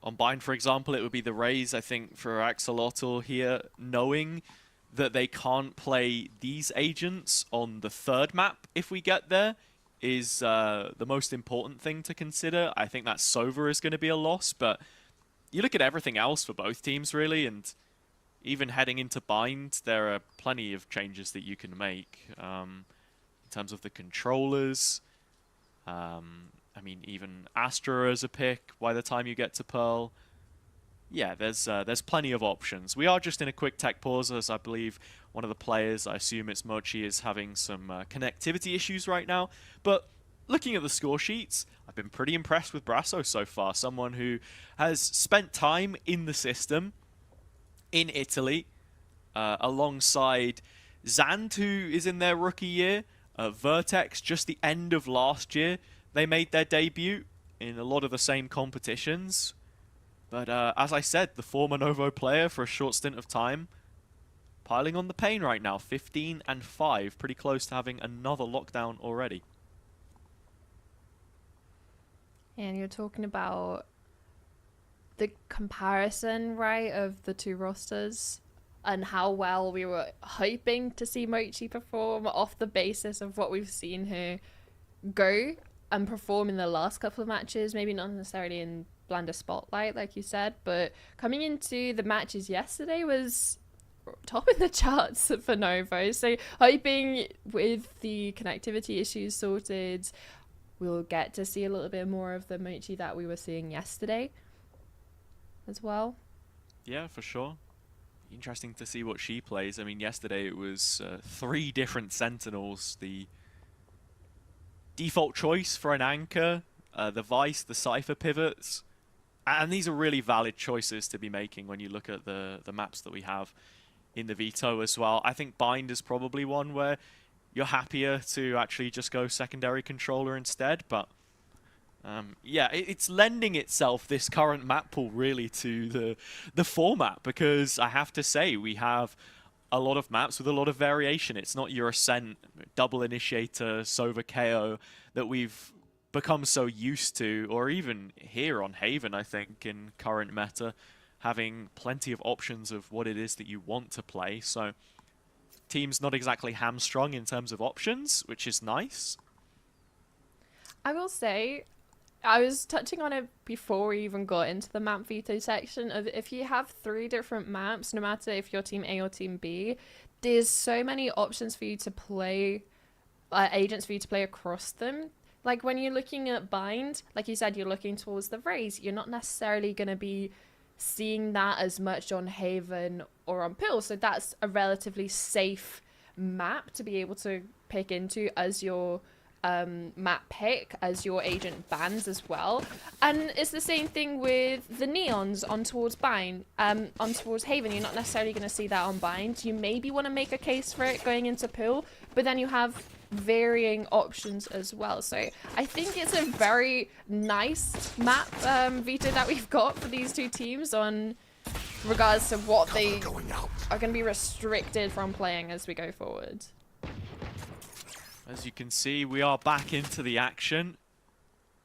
On Bind, for example, it would be the Raze, I think, for Axolotl here, knowing that they can't play these agents on the 3rd map if we get there is the most important thing to consider. I think that Sova is going to be a loss, but you look at everything else for both teams, really, and even heading into Bind, there are plenty of changes that you can make in terms of the controllers. I mean, even Astra as a pick by the time you get to Pearl. Yeah, there's plenty of options. We are just in a quick tech pause, as I believe one of the players, I assume it's Mochi, is having some connectivity issues right now. But looking at the score sheets, I've been pretty impressed with Brasso so far. Someone who has spent time in the system, in Italy, alongside Zand, who is in their rookie year, Vertex, just the end of last year. They made their debut in a lot of the same competitions. But as I said, the former Novo player for a short stint of time, piling on the pain right now, 15-5, pretty close to having another lockdown already. And you're talking about the comparison, right, of the 2 rosters and how well we were hoping to see Mochi perform off the basis of what we've seen her go and perform in the last couple of matches, maybe not necessarily in Blanda Spotlight, like you said, but coming into the matches yesterday was top in the charts for Novo. So hoping with the connectivity issues sorted, we'll get to see a little bit more of the Mochi that we were seeing yesterday as well. Yeah, for sure. Interesting to see what she plays. I mean, yesterday it was 3 different Sentinels. The default choice for an anchor, the Vice, the Cypher pivots. And these are really valid choices to be making when you look at the maps that we have in the Veto as well. I think Bind is probably one where you're happier to actually just go secondary controller instead. But yeah, it's lending itself, this current map pool, really to the format. Because I have to say, we have a lot of maps with a lot of variation. It's not your Ascent, double initiator, Sova KO that we've become so used to, or even here on Haven, I think, in current meta, having plenty of options of what it is that you want to play. So team's not exactly hamstrung in terms of options, which is nice. I will say, I was touching on it before we even got into the map veto section, of if you have 3 different maps, no matter if you're team A or team B, there's so many options for you to play, agents for you to play across them. Like when you're looking at Bind, like you said, you're looking towards the Raze, you're not necessarily going to be seeing that as much on Haven or on Pill, so that's a relatively safe map to be able to pick into as your map pick, as your agent bans as well. And it's the same thing with the Neons on towards Bind, on towards Haven. You're not necessarily going to see that on Bind. You maybe want to make a case for it going into Pill, but then you have varying options as well. So I think it's a very nice map veto that we've got for these 2 teams on regards to what they are going to be restricted from playing as we go forward. As you can see, we are back into the action.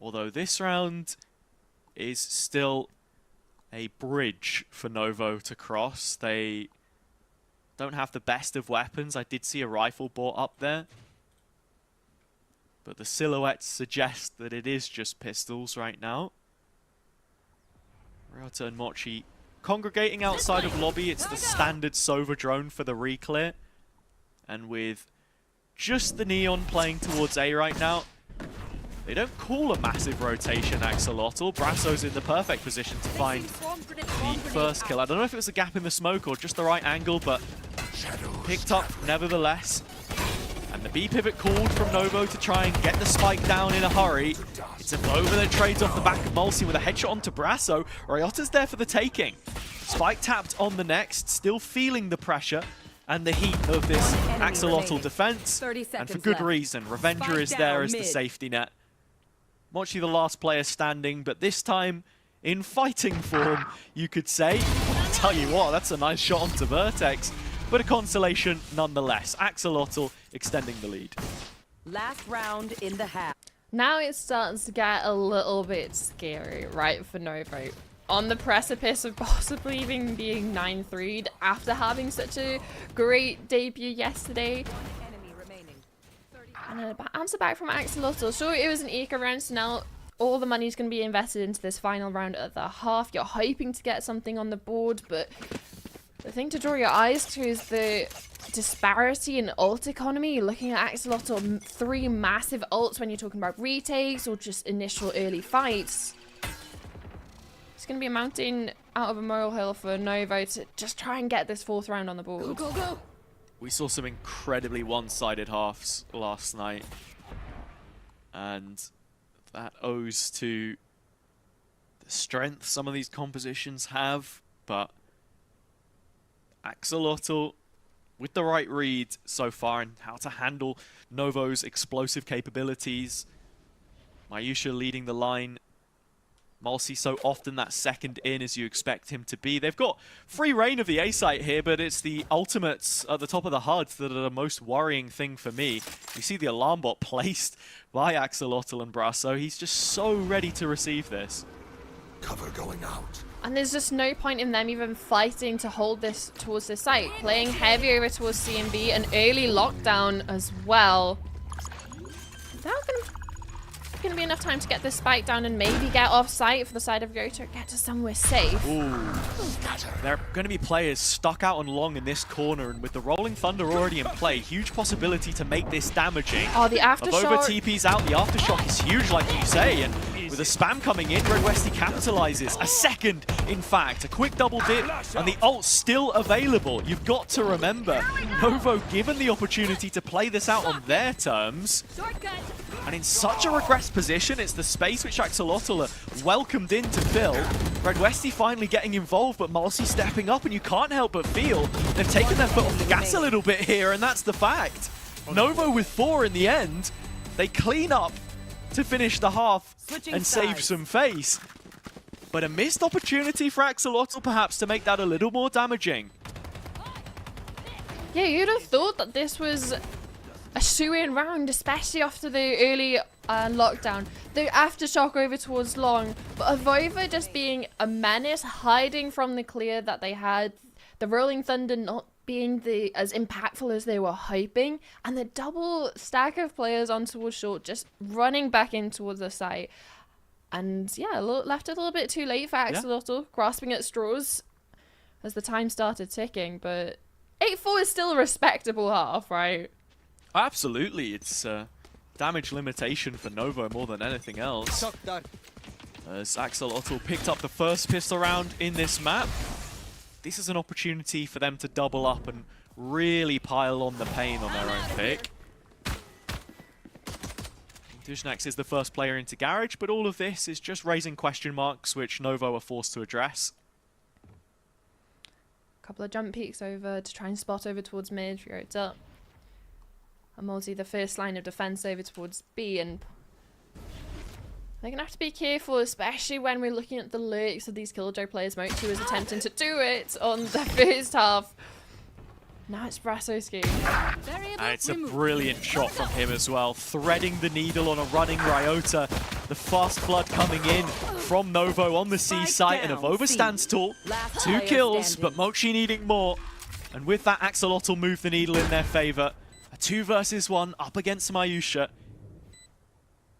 Although this round is still a bridge for Novo to cross. They don't have the best of weapons. I did see a rifle brought up there. But the silhouettes suggest that it is just pistols right now. Ryota and Mochi congregating outside of lobby. It's the standard Sova drone for the re-clear. And with just the Neon playing towards A right now, they don't call a massive rotation, Axolotl. Brasso's in the perfect position to find the first kill. I don't know if it was a gap in the smoke or just the right angle, but picked up nevertheless. And the B pivot called from Novo to try and get the spike down in a hurry. It's a Nova that trades off the back of Mulsi with a headshot onto Brasso. Ryota's there for the taking. Spike tapped on the next, still feeling the pressure and the heat of this Axolotl defense. And for good reason. Revenger is there as the safety net. Mochi the last player standing, but this time in fighting form, you could say. I'll tell you what, that's a nice shot onto Vertex. But a consolation nonetheless. Axolotl extending the lead. Last round in the half. Now it starts to get a little bit scary, right, for Novo. On the precipice of possibly even being 9-3'd after having such a great debut yesterday. And an answer back from Axolotl. Sure, it was an eco round, so now all the money's going to be invested into this final round at the half. You're hoping to get something on the board, but the thing to draw your eyes to is the disparity in ult economy. You're looking at Axolotl 3 massive ults when you're talking about retakes or just initial early fights. It's going to be a mountain out of a molehill for Novo to just try and get this 4th round on the board. Go, go, go. We saw some incredibly one-sided halves last night. And that owes to the strength some of these compositions have, but Axolotl with the right read so far and how to handle Novo's explosive capabilities. Mayusha leading the line. Mulsi so often that second in as you expect him to be. They've got free reign of the A site here, but it's the ultimates at the top of the HUDs that are the most worrying thing for me. You see the alarm bot placed by Axolotl and Brasso. He's just so ready to receive this. Cover going out. And there's just no point in them even fighting to hold this towards this site. Playing heavy over towards C and B, an early lockdown as well. That's going to be enough time to get this spike down and maybe get off site for the side of Yota, get to somewhere safe. Ooh. There are going to be players stuck out on long in this corner, and with the Rolling Thunder already in play, huge possibility to make this damaging. Oh, the aftershock. Avova TP's out, the aftershock is huge like you say, and with the spam coming in, Red Westy capitalizes. A second, in fact, a quick double dip, and the ult's still available. You've got to remember, Novo given the opportunity to play this out on their terms. And in such a regressed position, it's the space which Axolotl are welcomed in to fill. Red Westy finally getting involved, but Mulsi stepping up, and you can't help but feel they've taken their foot off the gas a little bit here, and that's the fact. Novo with 4 in the end. They clean up to finish the half and save some face. But a missed opportunity for Axolotl perhaps to make that a little more damaging. Yeah, you'd have thought that this was a shoe-in round, especially after the early lockdown. The aftershock over towards long, but Avova just being a menace, hiding from the clear that they had. The Rolling Thunder not being as impactful as they were hoping, and the double stack of players on towards short just running back in towards the site. And yeah, left it a little bit too late for Axolotl, grasping at straws as the time started ticking, but 8-4 is still a respectable half, right? Absolutely, it's damage limitation for Novo more than anything else. As Axolotl picked up the first pistol round in this map, this is an opportunity for them to double up and really pile on the pain on their own pick. Duzhnax is the first player into Garage, but all of this is just raising question marks which Novo are forced to address. Couple of jump peeks over to try and spot over towards mid, Ryota. And Multi the first line of defense over towards B, and they're going to have to be careful, especially when we're looking at the lurks of these Killjoy players. Mochi was attempting to do it on the first half. Now it's Brasso's game. And it's a brilliant shot from him as well, threading the needle on a running Ryota. The fast flood coming in from Novo on the C site, and Avova stands tall. 2 kills, but Mochi needing more. And with that, Axolotl move the needle in their favor. A 2 versus 1 up against Mayusha.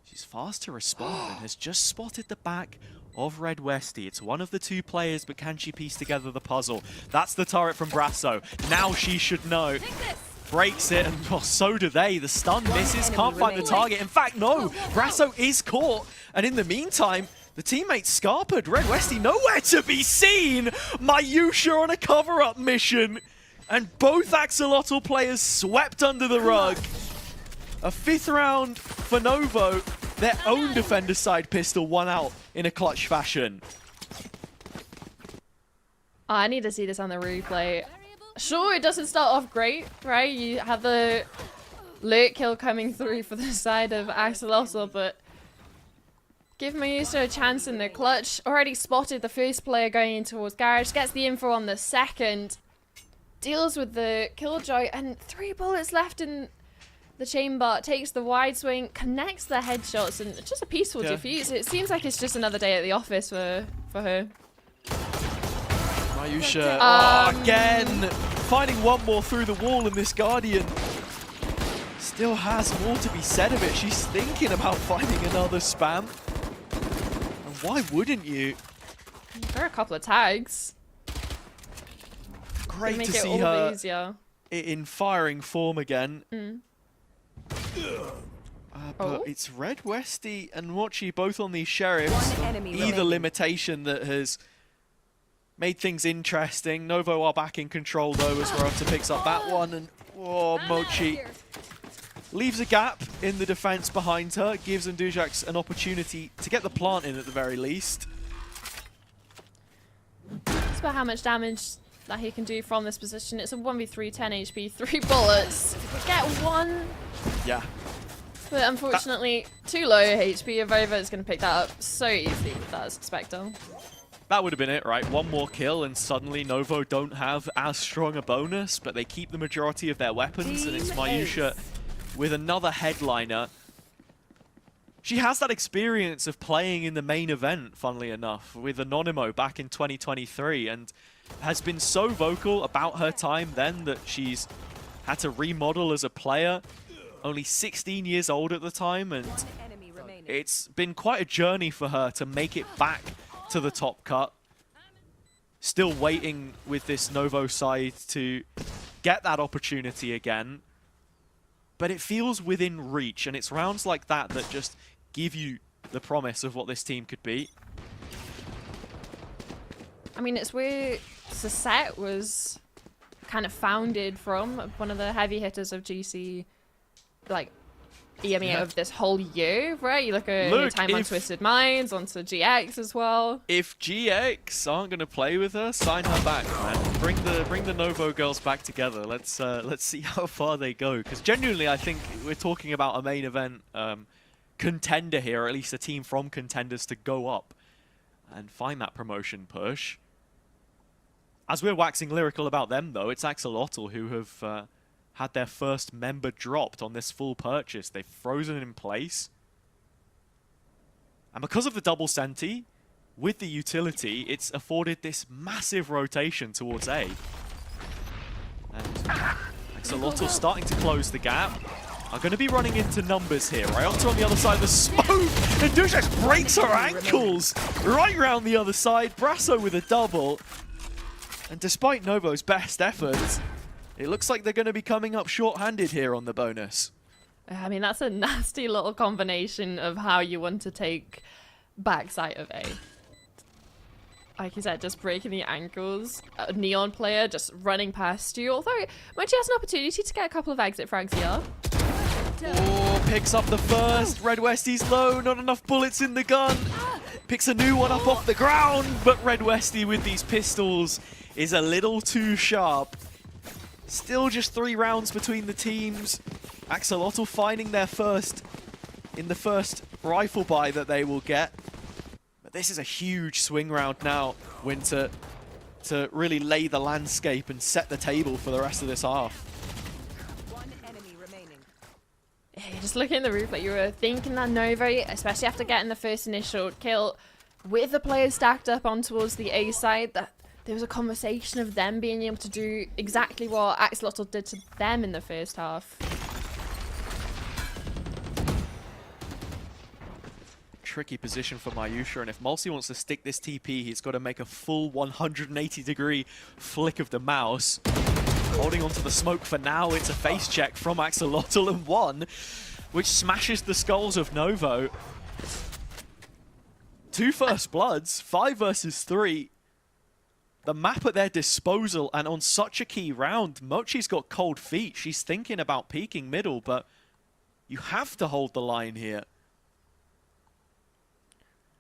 She's fast to respond and has just spotted the back of Red Westy. It's one of the 2 players, but can she piece together the puzzle? That's the turret from Brasso. Now she should know. Breaks it, and well, so do they. The stun misses, can't find the target. In fact, no, Brasso is caught. And in the meantime, the teammates scarpered. Red Westy nowhere to be seen. Mayusha on a cover-up mission. And both Axolotl players swept under the rug. A 5th round for Novo. Their own defender side pistol won out in a clutch fashion. Oh, I need to see this on the replay. Sure, it doesn't start off great, right? You have the lurk kill coming through for the side of Axolotl, but give Mayusha a chance in the clutch. Already spotted the first player going in towards Garage, gets the info on the second, deals with the killjoy, and 3 bullets left in the chamber, takes the wide swing, connects the headshots, and just a peaceful defuse. It seems like it's just another day at the office for her. Mayusha, again, finding one more through the wall, and this Guardian still has more to be said of it. She's thinking about finding another spam. And why wouldn't you? There are a couple of tags. Great make to it see all her easier. in firing form again. But Oh. it's Red Westy and Mochi both on these sheriffs. One enemy Either remaining. limitation that has made things interesting. Novo are back in control though as Rota picks up that one, and Mochi leaves a gap in the defense behind her, gives Ndujax an opportunity to get the plant in at the very least. It's about how much damage that he can do from this position. It's a 1v3, 10 HP, 3 bullets. If we get one, Yeah. but unfortunately, too low HP. Avova is going to pick that up so easily with that Spectre. That would have been it, right? One more kill and suddenly Novo don't have as strong a bonus, but they keep the majority of their weapons, and it's Mayusha with another headliner. She has that experience of playing in the main event, funnily enough, with Anonymo back in 2023, and has been so vocal about her time then that she's had to remodel as a player. Only 16 years old at the time, and Enemy remaining. it's been quite a journey for her to make it back to the top cut. Still waiting with this Novo side to get that opportunity again. But it feels within reach, and it's rounds like that that just give you the promise of what this team could be. I mean, it's where Sasset was kind of founded from, one of the heavy hitters of GC, like, EMEA of this whole year, right? You look at your time on Twisted Minds, onto GX as well. If GX aren't going to play with her, sign her back, man. Bring the Novo girls back together. Let's see how far they go. Because genuinely, I think we're talking about a main event contender here, or at least a team from contenders to go up and find that promotion push. As we're waxing lyrical about them, though, it's Axolotl who have had their first member dropped on this full purchase. They've frozen in place. And because of the double senti, with the utility, it's afforded this massive rotation towards A. And Axolotl starting to close the gap. Are going to be running into numbers here. Ryota on the other side of the smoke. And Dujax breaks her ankles right around the other side. Brasso with a double. And despite Novo's best efforts, it looks like they're going to be coming up short-handed here on the bonus. I mean, that's a nasty little combination of how you want to take backside of A. Like you said, just breaking the ankles. A Neon player just running past you. Although, Mochi has an opportunity to get a couple of exit frags here. Oh, picks up the first. Red Westy's low, not enough bullets in the gun. Picks a new one up off the ground, but Red Westy with these pistols is a little too sharp. Still just 3 rounds between the teams. Axolotl finding their first in the first rifle buy that they will get. But this is a huge swing round now, Winter, to really lay the landscape and set the table for the rest of this half. One enemy remaining. Yeah, you're just looking at the roof like you were thinking that Novo, especially after getting the first initial kill with the players stacked up on towards the A side, that there was a conversation of them being able to do exactly what Axolotl did to them in the first half. Tricky position for Mayusha, and if Mulsi wants to stick this TP, he's got to make a full 180-degree flick of the mouse. Holding onto the smoke for now, it's a face check from Axolotl and one, which smashes the skulls of Novo. 2 first bloods, 5 versus 3. The map at their disposal, and on such a key round, Mochi's got cold feet. She's thinking about peeking middle, but you have to hold the line here.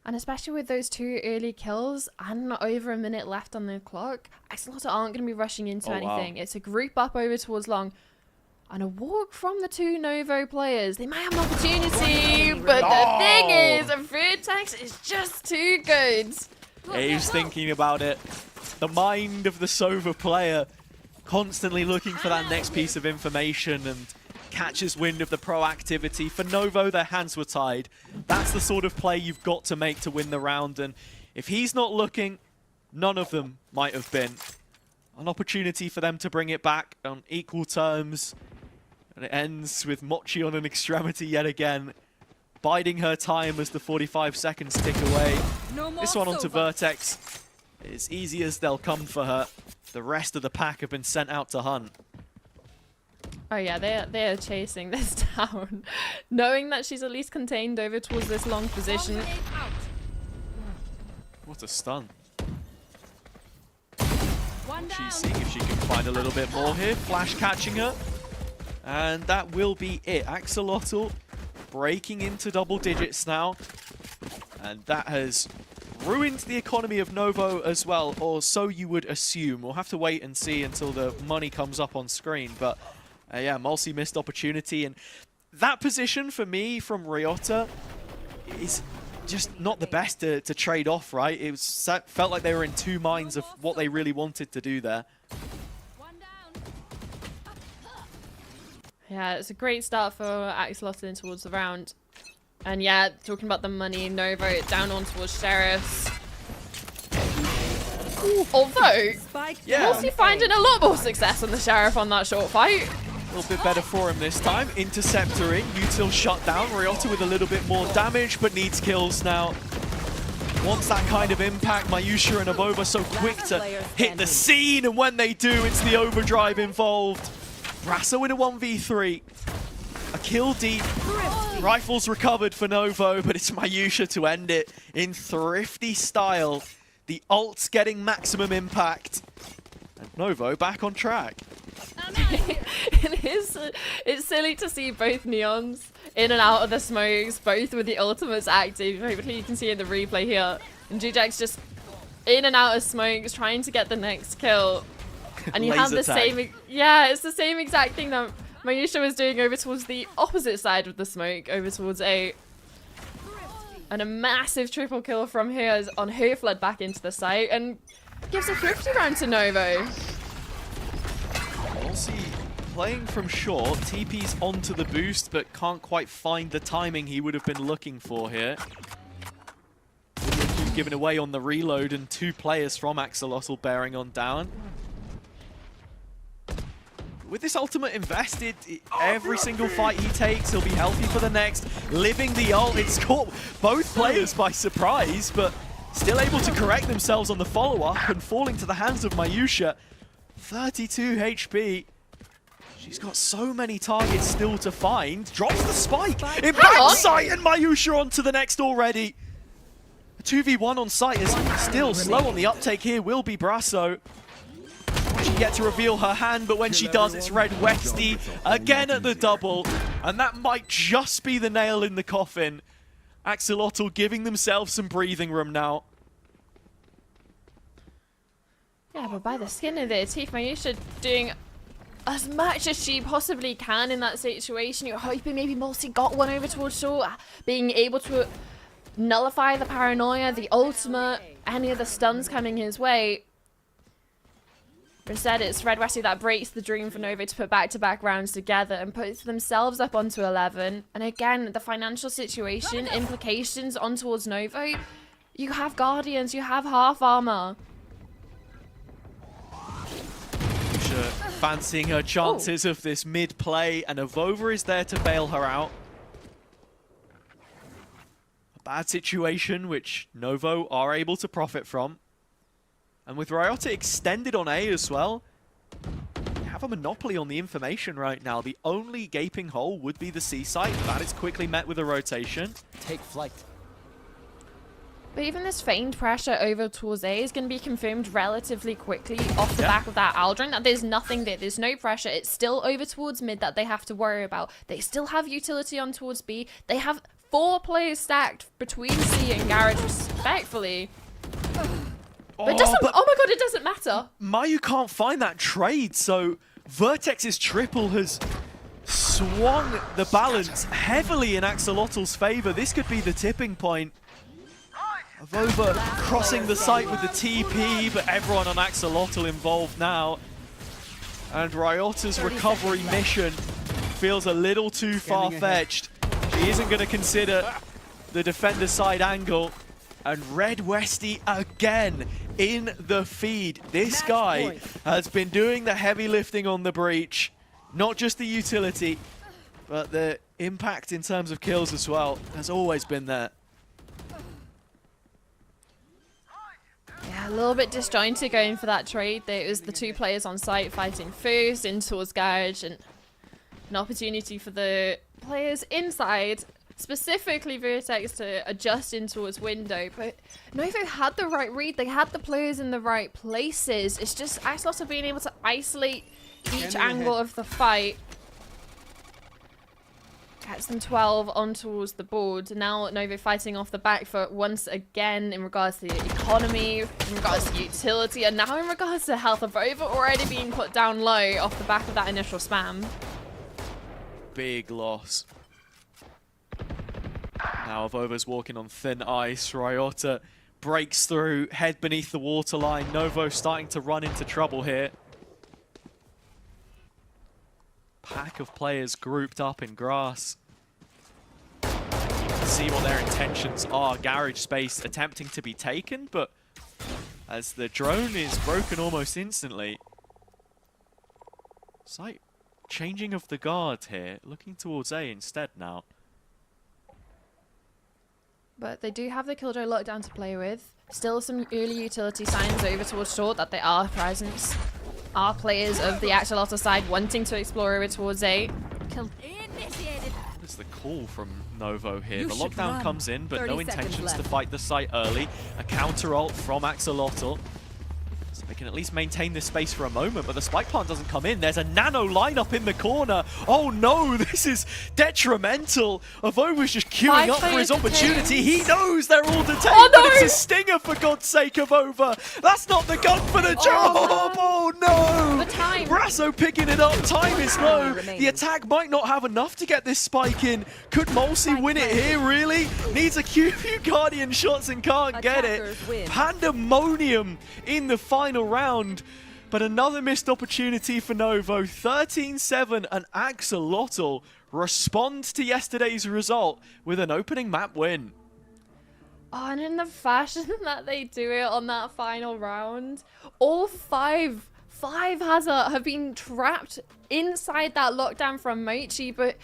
And especially with those 2 early kills and over a minute left on the clock, Axolotl aren't going to be rushing into anything. Wow. It's a group up over towards long. And a walk from the 2 Novo players. They might have an opportunity, but the thing is, Vertex is just too good. He's thinking about it. The mind of the Sova player, constantly looking for that next piece of information, and catches wind of the proactivity. For Novo, their hands were tied. That's the sort of play you've got to make to win the round, and if he's not looking, none of them might have been. An opportunity for them to bring it back on equal terms, and it ends with Mochi on an extremity yet again, biding her time as the 45 seconds tick away. This one onto Vertex. It's easy as they'll come for her. The rest of the pack have been sent out to hunt. Oh yeah, they are chasing this down. Knowing that she's at least contained over towards this long position. What a stun. She's seeing if she can find a little bit more here. Flash catching her. And that will be it. Axolotl breaking into double digits now. And that has ruined the economy of Novo as well, or so you would assume. We'll have to wait and see until the money comes up on screen. But yeah, Mulsi missed opportunity. And that position for me from Ryota is just not the best to trade off, right? It was, felt like they were in 2 minds of what they really wanted to do there. Yeah, it's a great start for Axolotl in towards the round. And yeah, talking about the money, Novo down on towards Sheriffs. Although, Mulsi finding a lot more success on the Sheriff on that short fight. A little bit better for him this time. Interceptoring, Util shut down. Ryota with a little bit more damage, but needs kills now. Wants that kind of impact. Mayusha and Avova so quick to hit the scene, and when they do, it's the overdrive involved. Brassa with a 1v3. A kill deep. Rifles recovered for Novo, but it's Mayusha to end it in thrifty style. The ult's getting maximum impact. And Novo back on track. It's silly to see both Neons in and out of the smokes, both with the ultimates active. Hopefully you can see in the replay here. And Jujak's just in and out of smokes, trying to get the next kill. And you have the same, yeah, it's the same exact thing that Mayusha was doing over towards the opposite side of the smoke, over towards A. And a massive triple kill from her on her flood back into the site, and gives a 50 round to Novo. Mulsi playing from short, TP's onto the boost, but can't quite find the timing he would have been looking for here. Given away on the reload, and 2 players from Axolotl bearing on down. With this ultimate invested, every single fight he takes, he'll be healthy for the next. Living the ult, it's caught both players by surprise, but still able to correct themselves on the follow-up and falling to the hands of Mayusha. 32 HP. She's got so many targets still to find. Drops the spike in backside, and Mayusha onto the next already. A 2v1 on site is still slow on the uptake here, will be Brasso. She yet to reveal her hand, but when she does, it's Red Westy again at the double, and that might just be the nail in the coffin. Axolotl giving themselves some breathing room now. Yeah, but by the skin of their teeth, Mayusha doing as much as she possibly can in that situation. You're hoping maybe Mulsi got one over towards short, being able to nullify the paranoia, the ultimate, any of the stuns coming his way. Instead, it's Red Westy that breaks the dream for Novo to put back-to-back rounds together and puts themselves up onto 11. And again, the financial situation, implications on towards Novo. You have Guardians, you have half armor. fancying her chances of this mid play, and Avova is there to bail her out. A bad situation which Novo are able to profit from. And with Ryota extended on A as well, they have a monopoly on the information right now. The only gaping hole would be the C site. That is quickly met with a rotation. Take flight. But even this feigned pressure over towards A is going to be confirmed relatively quickly off the back of that Aldrin. That there's nothing there. There's no pressure. It's still over towards mid that they have to worry about. They still have utility on towards B. They have 4 players stacked between C and Garage, respectfully. But it doesn't. Oh my god, it doesn't matter. Mayu can't find that trade, so Vertex's triple has swung the balance heavily in Axolotl's favor. This could be the tipping point. Avova crossing the site with the TP, but everyone on Axolotl involved now. And Ryota's recovery mission feels a little too far-fetched. She isn't going to consider the defender side angle. And Red Westy again in the feed. This guy has been doing the heavy lifting on the breach. Not just the utility, but the impact in terms of kills as well has always been there. Yeah, a little bit disjointed going for that trade. There was the 2 players on site fighting first in towards Garage, and an opportunity for the players inside, specifically Vertex, to adjust in towards window. But Novo had the right read. They had the players in the right places. It's just Axolotl being able to isolate each angle of the fight. Gets them 12 on towards the board. Now Novo fighting off the back foot once again in regards to the economy, in regards to utility, and now in regards to health. Avova already being put down low off the back of that initial spam. Big loss. Now Avova's walking on thin ice. Ryota breaks through, head beneath the waterline. Novo starting to run into trouble here. Pack of players grouped up in grass. You can see what their intentions are. Garage space attempting to be taken, but as the drone is broken almost instantly. Slight changing of the guard here, looking towards A instead now. But they do have the Killjoy lockdown to play with. Still some early utility signs over towards short that they are present. Are players of the Axolotl side wanting to explore over towards A. What is the call from Novo here? The lockdown comes in, but no intentions to fight the site early. A counter ult from Axolotl. So they can at least maintain this space for a moment, but the spike plant doesn't come in. There's a nano lineup in the corner. Oh no, this is detrimental. Avova's just queuing up for his opportunity. He knows they're all detained, but it's a stinger for God's sake, Avova. That's not the gun for the job. Oh no. The time. Brasso picking it up. Time is low. The attack might not have enough to get this spike in. Could Molsey win it here, really? Needs a few Guardian shots and can't get it. Pandemonium in the final round, but another missed opportunity for Novo. 13-7, and Axolotl respond to yesterday's result with an opening map win. Oh, and in the fashion that they do it on that final round, all five Hazard have been trapped inside that lockdown from Mochi, but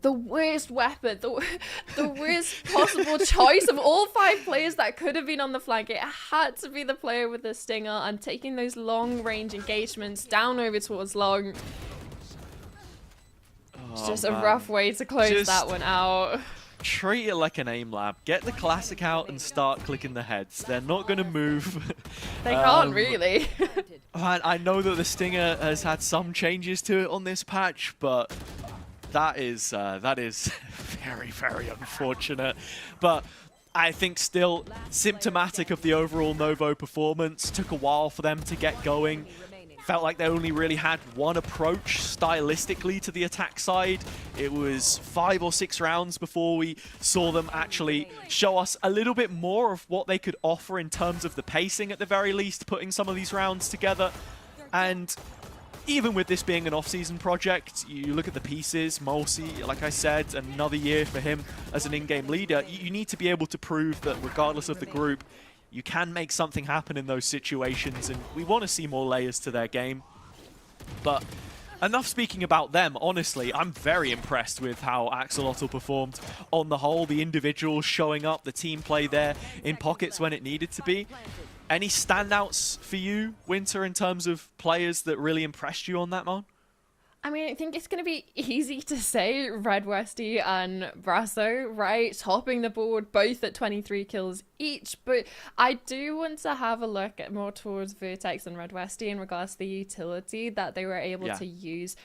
the worst weapon, the worst possible choice of all 5 players that could have been on the flank. It had to be the player with the stinger and taking those long-range engagements down over towards long. It's just a rough way to close that one out. Treat it like an aim lab. Get the classic out and start clicking the heads. They're not going to move. They can't really. Man, I know that the stinger has had some changes to it on this patch, but that is very, very unfortunate. But I think still symptomatic of the overall Novo performance. Took a while for them to get going. Felt like they only really had one approach stylistically to the attack side. It was 5 or 6 rounds before we saw them actually show us a little bit more of what they could offer in terms of the pacing, at the very least, putting some of these rounds together. And even with this being an off-season project, you look at the pieces. Molsey, like I said, another year for him as an in-game leader. You need to be able to prove that regardless of the group, you can make something happen in those situations, and we want to see more layers to their game. But enough speaking about them. Honestly, I'm very impressed with how Axolotl performed on the whole. The individuals showing up, the team play there in pockets when it needed to be. Any standouts for you, Winter, in terms of players that really impressed you on that, Mon? I mean, I think it's going to be easy to say Red Westy and Brasso, right? Topping the board, both at 23 kills each. But I do want to have a look at more towards Vertex and Red Westy in regards to the utility that they were able to use.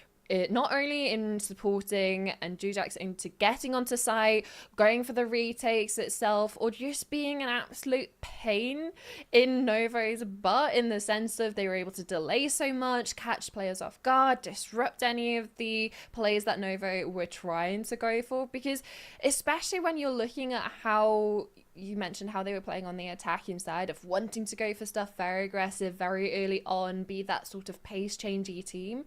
Not only in supporting and Jujax into getting onto site, going for the retakes itself, or just being an absolute pain in Novo's butt in the sense of they were able to delay so much, catch players off guard, disrupt any of the plays that Novo were trying to go for. Because especially when you're looking at how you mentioned how they were playing on the attacking side of wanting to go for stuff very aggressive, very early on, be that sort of pace changey team,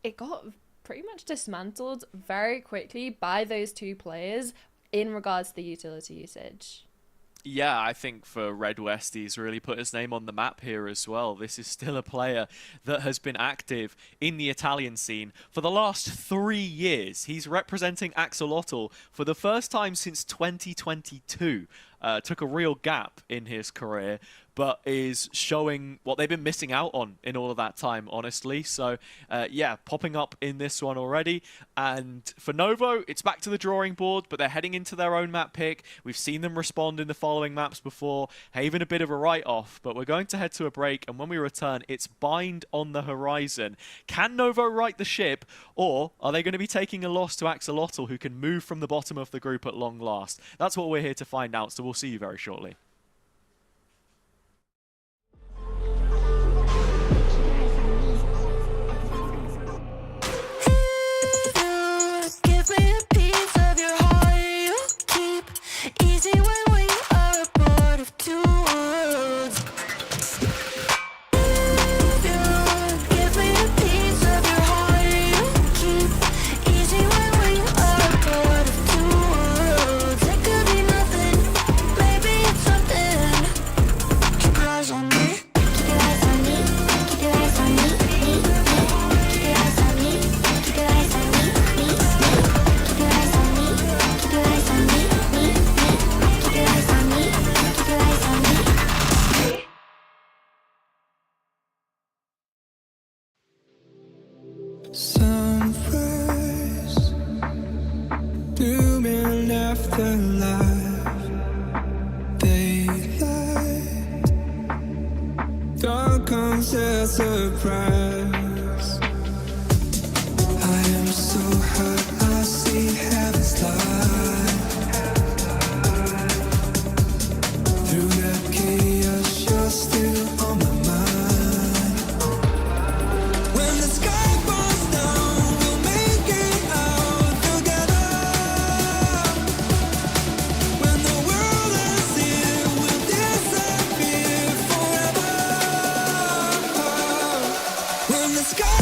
it got pretty much dismantled very quickly by those two players in regards to the utility usage. Yeah, I think for Red West, he's really put his name on the map here as well. This is still a player that has been active in the Italian scene for the last 3 years. He's representing Axolotl for the first time since 2022. Took a real gap in his career, but is showing what they've been missing out on in all of that time, honestly. So, yeah, popping up in this one already. And for Novo, it's back to the drawing board, but they're heading into their own map pick. We've seen them respond in the following maps before. Even a bit of a write-off, but we're going to head to a break, and when we return, it's Bind on the horizon. Can Novo right the ship, or are they going to be taking a loss to Axolotl, who can move from the bottom of the group at long last? That's what we're here to find out, so we'll see you very shortly. Give me a piece of your heart you keep. Easy when we are a part of two worlds. Give me a piece of your heart you keep. Easy when we are a part of two worlds. It could be nothing, maybe it's something. Keep your eyes on me. Keep your eyes on me. Keep your eyes on me. Keep your eyes on me. Keep your eyes on me. Keep your eyes on me. Keep your eyes on me. Keep your eyes on me. Keep your eyes on me. Sunrise, doom and afterlife, daylight, dawn comes as surprise. I am so hurt, I see heaven's light. Through the chaos, you're still on my mind. When the sky falls down, we'll make it out together. When the world ends here, we'll disappear forever. When the sky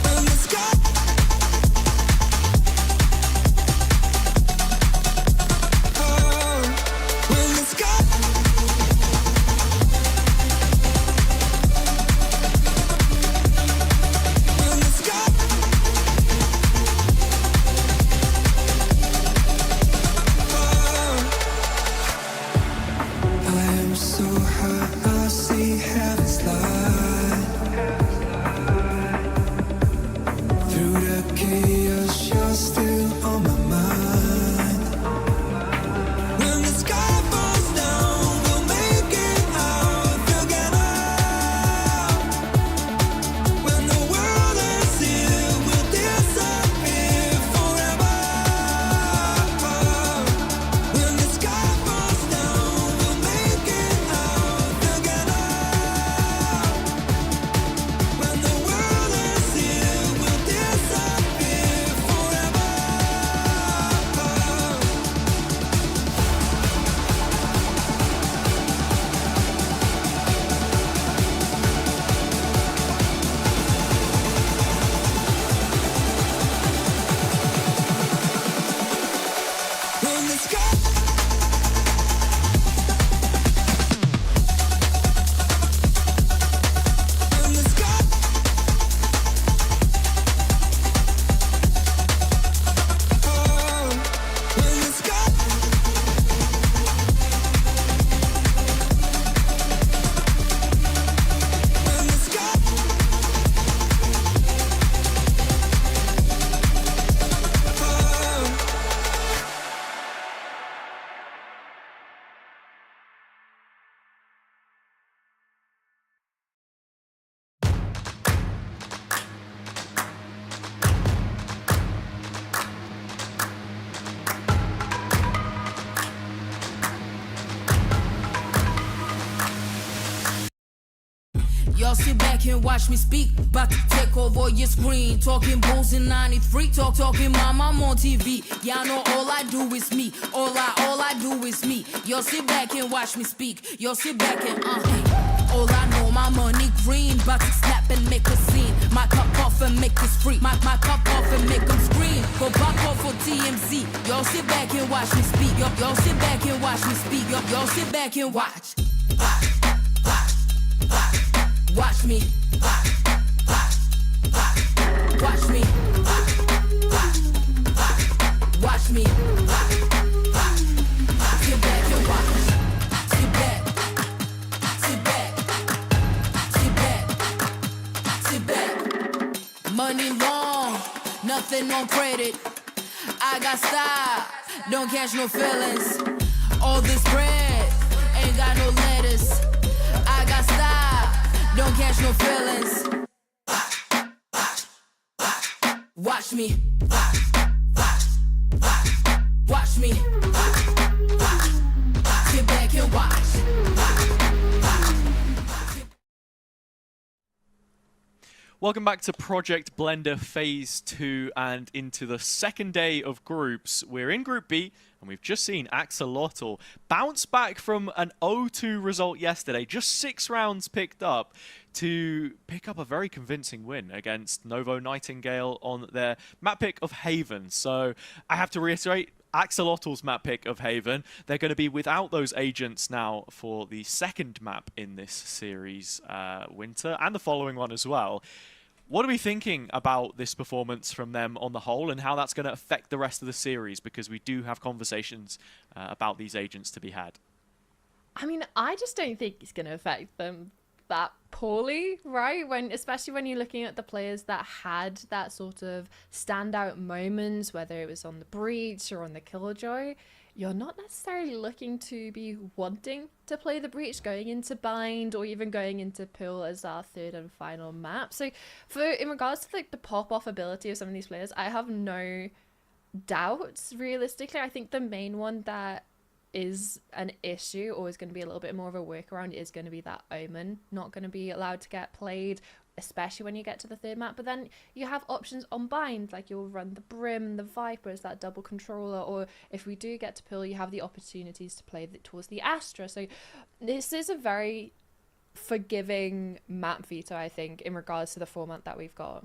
when the sky when the sky when the sky I am so high, I see heaven's light. Through the chaos, you're still on my mind. When the sky falls down, we'll make it out together. When the world ends here, we'll disappear forever. When the sky falls down, we'll make it out Y'all sit back and watch me speak. About to take over your screen. Talking bulls in 93. Talking mom, I'm on TV. Y'all know all I do is me. All I do is me. Y'all sit back and watch me speak. Y'all sit back and all I know, my money green. About to snap and make a scene. My cup off and make this free. My cup off and make them scream. Go back off for TMZ. Y'all sit back and watch me speak. Y'all sit back and watch me speak. Y'all sit back and watch. Watch me. Watch me. Watch me. Sit back and watch. Sit back. Sit back. Sit back. Sit back. Money long, nothing on credit. I got style, don't catch no feelings. All this bread ain't got no lettuce. I got style, don't catch no feelings. Watch me. Watch me. Sit back and watch. Welcome back to Project Blender Phase 2 and into the second day of groups. We're in Group B and we've just seen Axolotl bounce back from an 0-2 result yesterday, just 6 rounds picked up, to pick up a very convincing win against Novo Nightingale on their map pick of Haven. So I have to reiterate, Axolotl's map pick of Haven, they're going to be without those agents now for the second map in this series, Winter, and the following one as well. What are we thinking about this performance from them on the whole, and how that's going to affect the rest of the series? Because we do have conversations about these agents to be had. I mean, I just don't think it's going to affect them that poorly, right? Especially when you're looking at the players that had that sort of standout moments, whether it was on the Breach or on the Killjoy, you're not necessarily looking to be wanting to play the Breach going into Bind or even going into Pool as our third and final map. So in regards to like the pop-off ability of some of these players, I have no doubts realistically. I think the main one that is an issue or is going to be a little bit more of a workaround is going to be that Omen not going to be allowed to get played, especially when you get to the third map. But then you have options on Bind, like you'll run the Brim, the Viper as that double controller, or if we do get to Pool, you have the opportunities to play towards the Astra. So this is a very forgiving map veto, I think, in regards to the format that we've got.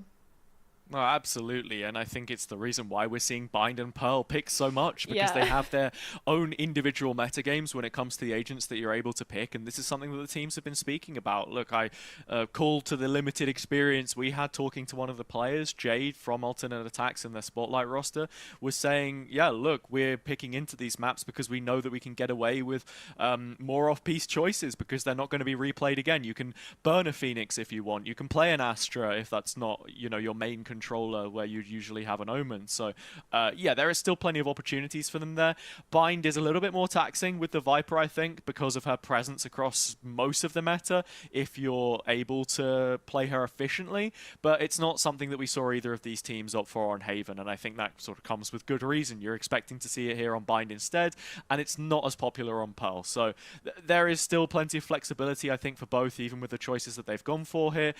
Well, absolutely, and I think it's the reason why we're seeing Bind and Pearl pick so much, because they have their own individual metagames when it comes to the agents that you're able to pick, and this is something that the teams have been speaking about. Look, I call to the limited experience we had talking to one of the players, Jade from Alternate Attacks in their Spotlight roster, was saying, yeah, look, we're picking into these maps because we know that we can get away with more off-piece choices because they're not going to be replayed again. You can burn a Phoenix if you want. You can play an Astra if that's not, you know, your main controller where you'd usually have an Omen. So yeah, there is still plenty of opportunities for them there. Bind is a little bit more taxing with the Viper, I think, because of her presence across most of the meta, if you're able to play her efficiently, but it's not something that we saw either of these teams opt for on Haven, and I think that sort of comes with good reason. You're expecting to see it here on Bind instead, and it's not as popular on Pearl. So there is still plenty of flexibility, I think, for both, even with the choices that they've gone for here.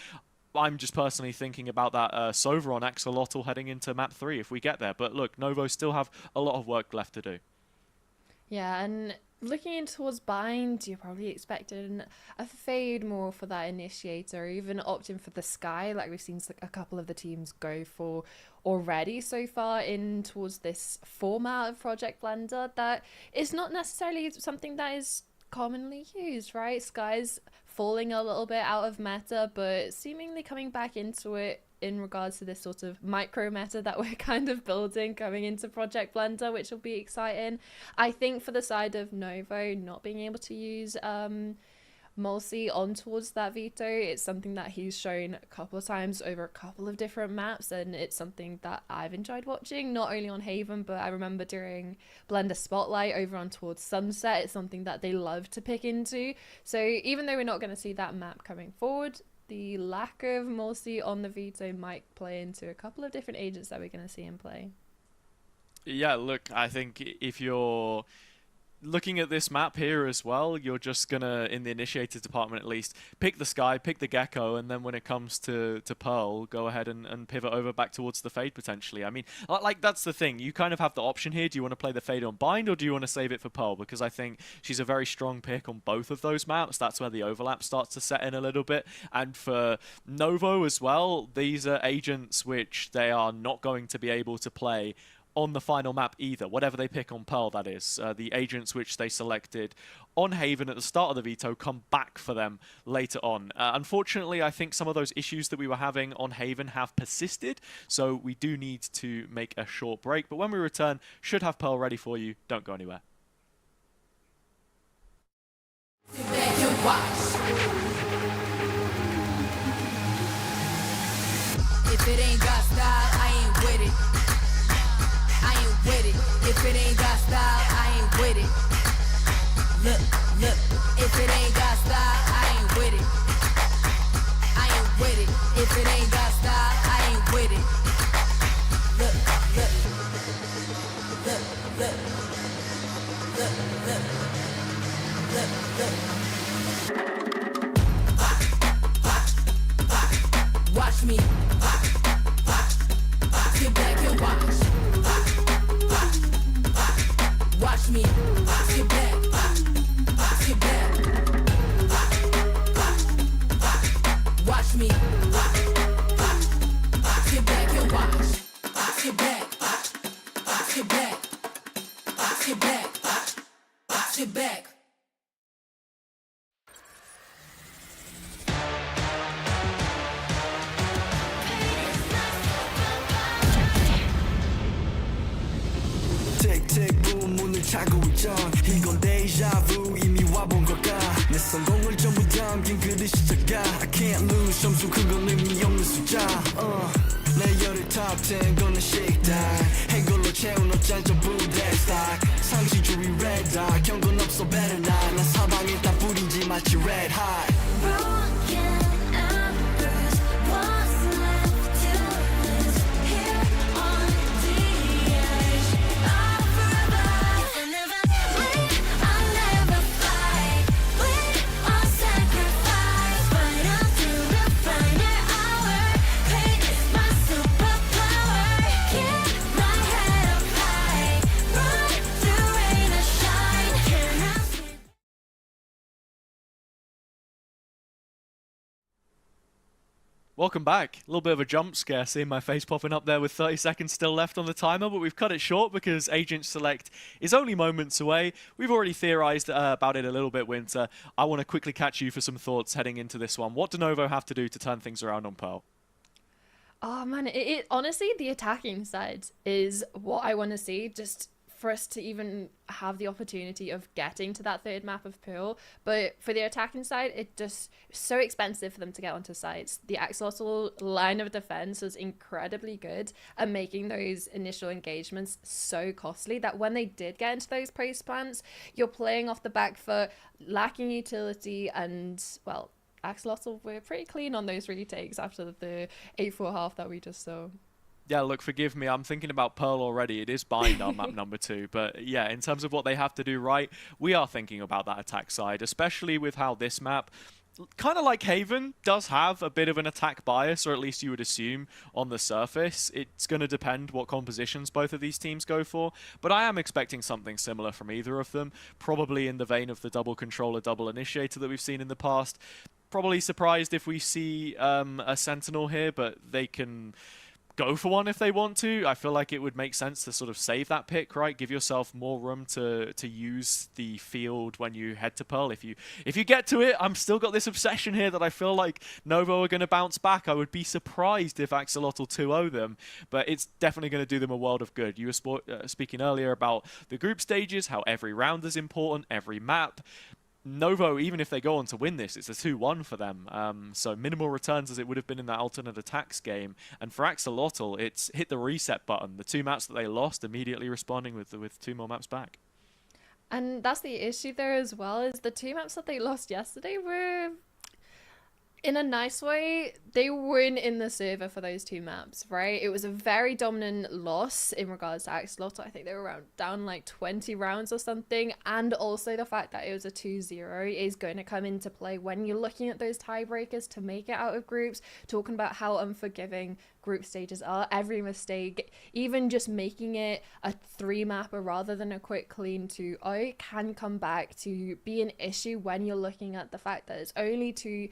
I'm just personally thinking about that Sova on Axolotl heading into map 3 if we get there. But look, Novo still have a lot of work left to do. Yeah, and looking in towards Bind, you're probably expecting a fade more for that initiator, or even opting for the Sky, like we've seen a couple of the teams go for already so far in towards this format of Project Blender. That is not necessarily something that is commonly used, right? Sky's falling a little bit out of meta, but seemingly coming back into it in regards to this sort of micro meta that we're kind of building coming into Project Blender, which will be exciting. I think for the side of Novo not being able to use Mulsi on towards that veto, it's something that he's shown a couple of times over a couple of different maps, and it's something that I've enjoyed watching, not only on Haven, but I remember during Blender Spotlight over on towards Sunset, it's something that they love to pick into. So even though we're not going to see that map coming forward, the lack of Mulsi on the veto might play into a couple of different agents that we're going to see in play. Yeah, look, I think if you're looking at this map here as well, you're just gonna, in the initiators department at least, pick the Sky, pick the Gecko, and then when it comes to Pearl, go ahead and pivot over back towards the Fade potentially. I mean, like, that's the thing. You kind of have the option here. Do you want to play the Fade on Bind, or do you want to save it for Pearl? Because I think she's a very strong pick on both of those maps. That's where the overlap starts to set in a little bit. And for Novo as well, these are agents which they are not going to be able to play on the final map either, whatever they pick on Pearl, that is. The agents which they selected on Haven at the start of the veto come back for them later on. Unfortunately, I think some of those issues that we were having on Haven have persisted, so we do need to make a short break. But when we return, should have Pearl ready for you. Don't go anywhere. Sit back and watch. If it ain't got style, I ain't with it. I ain't with it. If it ain't got style, I ain't with it. Look, look. If it ain't got style, I ain't with it. I ain't with it. If it ain't got style, I ain't with it. Look, look. Look, look. Look, look. Look, look. Watch me. Sit back and watch. Watch me. Sit back. Sit back. Watch me. Sit back and watch. Sit back. Sit back. Sit back. Sit back. 틱틱 문을 차고 있던 이건 데자부 이미 와본 걸까 내 성공을 전부 담긴 그릇이 작아 I can't lose 점수 그건 의미 없는 숫자 내 열의 top 10 gonna shake that 해골로 채운 옷잔 전부 that's like 상시주의 red dot 경고는 없어 better not 난 사방에 다 뿌린지 마치 red hot Broken embers, what's left to lose here on the edge of forever. I never leave, I'll never fight. We all sacrifice, but until the final hour, pain is my superpower. Keep my head up high, run through rain or shine. Can I see? Welcome back. A little bit of a jump scare seeing my face popping up there with 30 seconds still left on the timer, but we've cut it short because Agent Select is only moments away. We've already theorized about it a little bit, Winter. I want to quickly catch you for some thoughts heading into this one. What do Novo have to do to turn things around on Pearl? Oh man, it honestly, the attacking side is what I want to see, just for us to even have the opportunity of getting to that third map of Pearl. But for the attacking side, it just so expensive for them to get onto sites. The axolotl line of defense was incredibly good at making those initial engagements so costly that when they did get into those post plants, you're playing off the back foot, lacking utility, and well, axolotl were pretty clean on those retakes after the 8-4 half that we just saw. Yeah, look, forgive me. I'm thinking about Pearl already. It is Bind on map number 2. But yeah, in terms of what they have to do right, we are thinking about that attack side, especially with how this map, kind of like Haven, does have a bit of an attack bias, or at least you would assume on the surface. It's going to depend what compositions both of these teams go for, but I am expecting something similar from either of them, probably in the vein of the double controller, double initiator that we've seen in the past. Probably surprised if we see a Sentinel here, but they can go for one if they want to. I feel like it would make sense to sort of save that pick, right? Give yourself more room to use the field when you head to Pearl. If you get to it, I'm still got this obsession here that I feel like Novo are going to bounce back. I would be surprised if Axolotl 2-0 them, but it's definitely going to do them a world of good. You were speaking earlier about the group stages, how every round is important, every map. Novo, even if they go on to win this, it's a 2-1 for them. So minimal returns as it would have been in that alternate attacks game. And for Axolotl, it's hit the reset button. The 2 maps that they lost, immediately responding with 2 more maps back. And that's the issue there as well, is the 2 maps that they lost yesterday were In a nice way, they weren't in the server for those two maps, right? It was a very dominant loss in regards to Axolotl. I think they were around down like 20 rounds or something. And also the fact that it was a 2-0 is going to come into play when you're looking at those tiebreakers to make it out of groups, talking about how unforgiving group stages are. Every mistake, even just making it a 3-mapper rather than a quick clean 2-0, can come back to be an issue when you're looking at the fact that it's only 2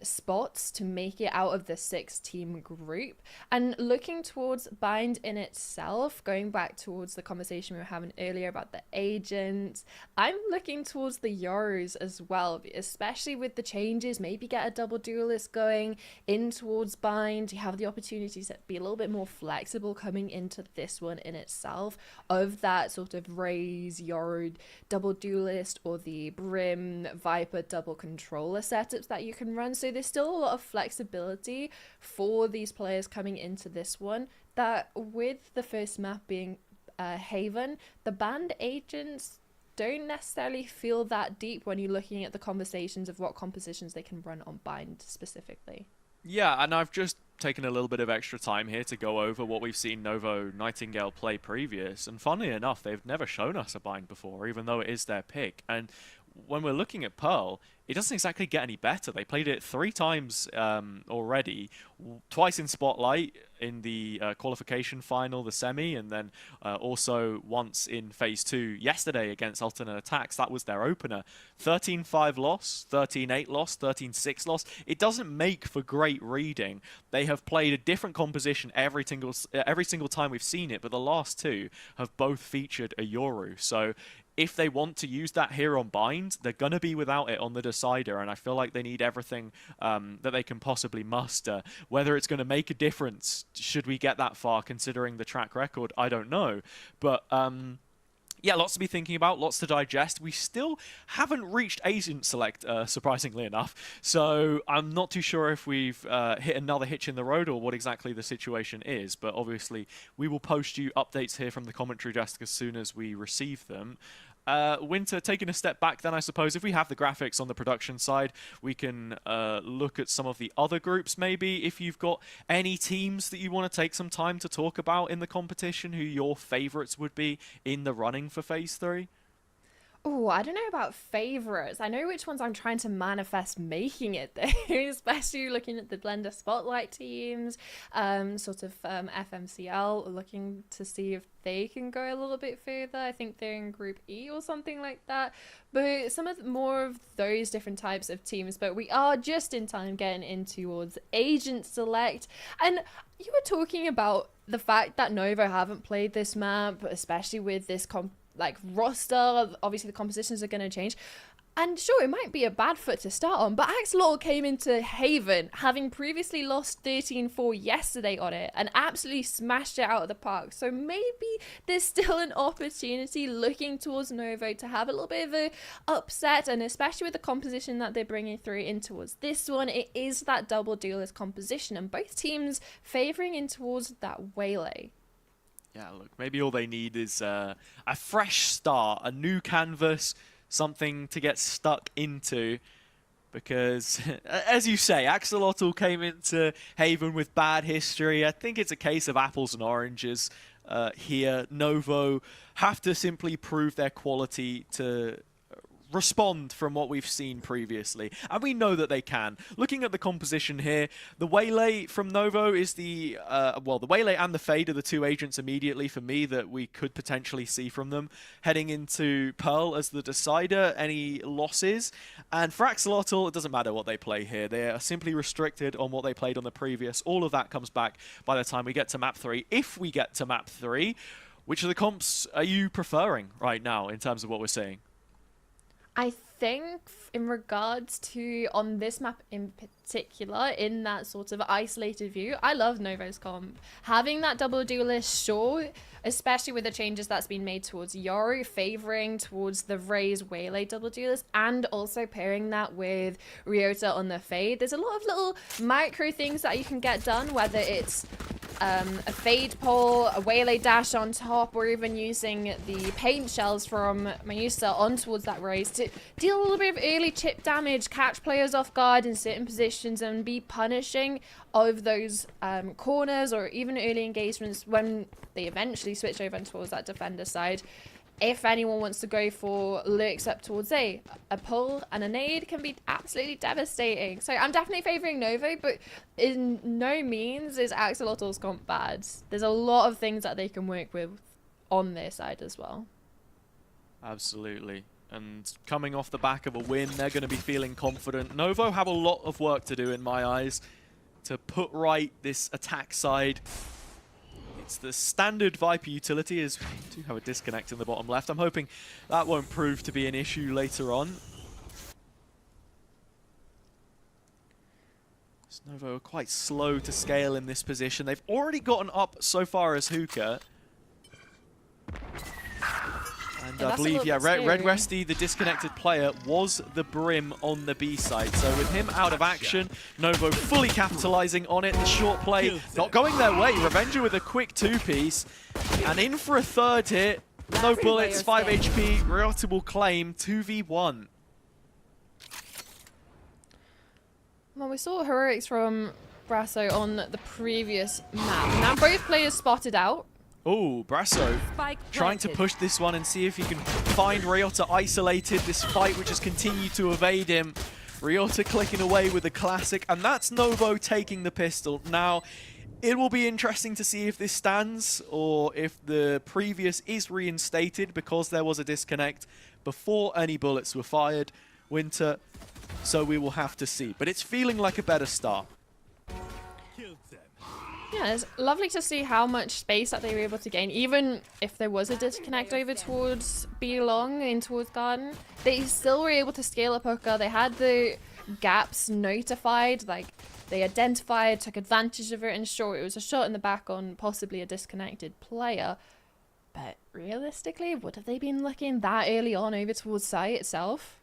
spots to make it out of the 6-team group. And looking towards Bind in itself, going back towards the conversation we were having earlier about the agents, I'm looking towards the Euros as well, especially with the changes. Maybe get a double duelist going in towards Bind. You have the opportunity to be a little bit more flexible coming into this one in itself, of that sort of Raze, Yoro double duelist, or the Brim, Viper double controller setups that you can run. So there's still a lot of flexibility for these players coming into this one, that with the first map being Haven, the banned agents don't necessarily feel that deep when you're looking at the conversations of what compositions they can run on Bind specifically. Yeah, and I've just taken a little bit of extra time here to go over what we've seen Novo Nightingale play previous, and funnily enough, they've never shown us a bind before, even though it is their pick. And when we're looking at Pearl, it doesn't exactly get any better. They played it 3 times already, twice in Spotlight in the qualification final, the semi, and then also once in Phase 2 yesterday against Alternate Attacks. That was their opener. 13-5 loss, 13-8 loss, 13-6 loss. It doesn't make for great reading. They have played a different composition every single time we've seen it, but the last 2 have both featured a Yoru. So if they want to use that here on Bind, they're going to be without it on the decider, and I feel like they need everything that they can possibly muster. Whether it's going to make a difference, should we get that far, considering the track record, I don't know. But yeah, lots to be thinking about, lots to digest. We still haven't reached agent select, surprisingly enough, so I'm not too sure if we've hit another hitch in the road or what exactly the situation is, but obviously we will post you updates here from the commentary desk as soon as we receive them. Winter, taking a step back then, I suppose, if we have the graphics on the production side, we can look at some of the other groups maybe. If you've got any teams that you want to take some time to talk about in the competition, who your favourites would be in the running for Phase 3? Oh, I don't know about favorites. I know which ones I'm trying to manifest making it though, especially looking at the Blender Spotlight teams, sort of FMCL, looking to see if they can go a little bit further. I think they're in Group E or something like that. But some of more of those different types of teams. But we are just in time getting in towards Agent Select. And you were talking about the fact that Novo haven't played this map, especially with this roster. Obviously the compositions are going to change, and sure, it might be a bad foot to start on, but Axolotl came into Haven having previously lost 13-4 yesterday on it and absolutely smashed it out of the park. So maybe there's still an opportunity looking towards Novo to have a little bit of a upset, and especially with the composition that they're bringing through in towards this one, it is that double duelist composition, and both teams favoring in towards that Waylay. Yeah, look, maybe all they need is a fresh start, a new canvas, something to get stuck into. Because, as you say, Axolotl came into Haven with bad history. I think it's a case of apples and oranges here. Novo have to simply prove their quality to respond from what we've seen previously, and we know that they can. Looking at the composition here, the Waylay from Novo is the the Waylay and the Fade are the 2 agents immediately for me that we could potentially see from them heading into Pearl as the decider. Any losses, and for Axolotl, it doesn't matter what they play here. They are simply restricted on what they played on the previous. All of that comes back by the time we get to map 3. If we get to map 3, which of the comps are you preferring right now in terms of what we're seeing? I think in regards to, on this map in particular, in that sort of isolated view, I love Novo's comp. Having that double duelist, sure, especially with the changes that's been made towards Yoru, favouring towards the Raze Waylay double duelist, and also pairing that with Ryota on the Fade. There's a lot of little micro things that you can get done, whether it's a fade pole, a waylay dash on top, or even using the paint shells from Mayusa on towards that race to deal a little bit of early chip damage, catch players off guard in certain positions, and be punishing of those corners or even early engagements when they eventually switch over towards that defender side. If anyone wants to go for lurks up towards A, a pull and a nade can be absolutely devastating. So I'm definitely favouring Novo, but in no means is Axolotls comp bad. There's a lot of things that they can work with on their side as well. Absolutely. And coming off the back of a win, they're going to be feeling confident. Novo have a lot of work to do in my eyes to put right this attack side. It's the standard Viper utility, as we do have a disconnect in the bottom left. I'm hoping that won't prove to be an issue later on. Novo are quite slow to scale in this position. They've already gotten up so far as Hookah. And I believe, yeah, Red Westy, the disconnected player, was the Brim on the B side. So with him out of action, Novo fully capitalizing on it. The short play not going their way. Revenger with a quick two-piece. And in for a third hit. No bullets, 5 HP. Ryota will claim 2v1. Well, we saw heroics from Brasso on the previous map. Now both players spotted out. Oh, Brasso Spike trying to planted. push this one and see if he can find Ryota isolated. This fight which has continued to evade him. Ryota clicking away with a classic, and that's Novo taking the pistol. Now, it will be interesting to see if this stands or if the previous is reinstated because there was a disconnect before any bullets were fired. Winter, so we will have to see. But it's feeling like a better start. Yeah, it's lovely to see how much space that they were able to gain. Even if there was a disconnect over towards B long in towards Garden, they still were able to scale up Hookah. They had the gaps notified, like they identified, took advantage of it, and sure, it was a shot in the back on possibly a disconnected player. But realistically, would have they been looking that early on over towards site itself?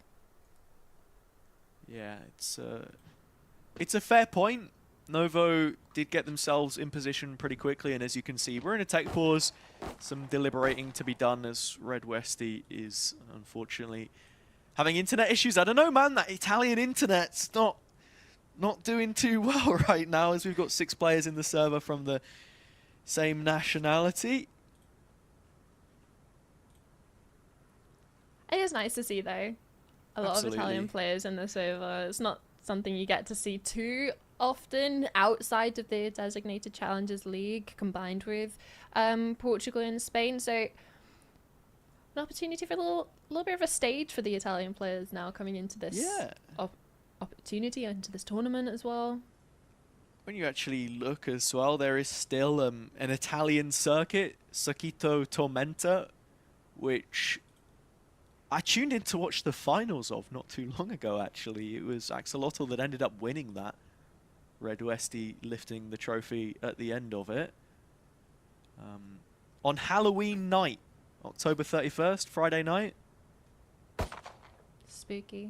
Yeah, it's a fair point. Novo did get themselves in position pretty quickly, and as you can see, we're in a tech pause. Some deliberating to be done as Red Westy is unfortunately having internet issues. I don't know, man, that Italian internet's not doing too well right now, as we've got 6 players in the server from the same nationality. It is nice to see, though, a lot of Italian players in the server. It's not something you get to see too often outside of the designated challenges league combined with Portugal and Spain, so an opportunity for a little bit of a stage for the Italian players now coming into this opportunity, into this tournament as well. When you actually look as well, there is still an Italian circuit, Circuito Tormenta, which I tuned in to watch the finals of not too long ago, actually. It was Axolotl that ended up winning that. Red Westy lifting the trophy at the end of it. On Halloween night, October 31st, Friday night. Spooky.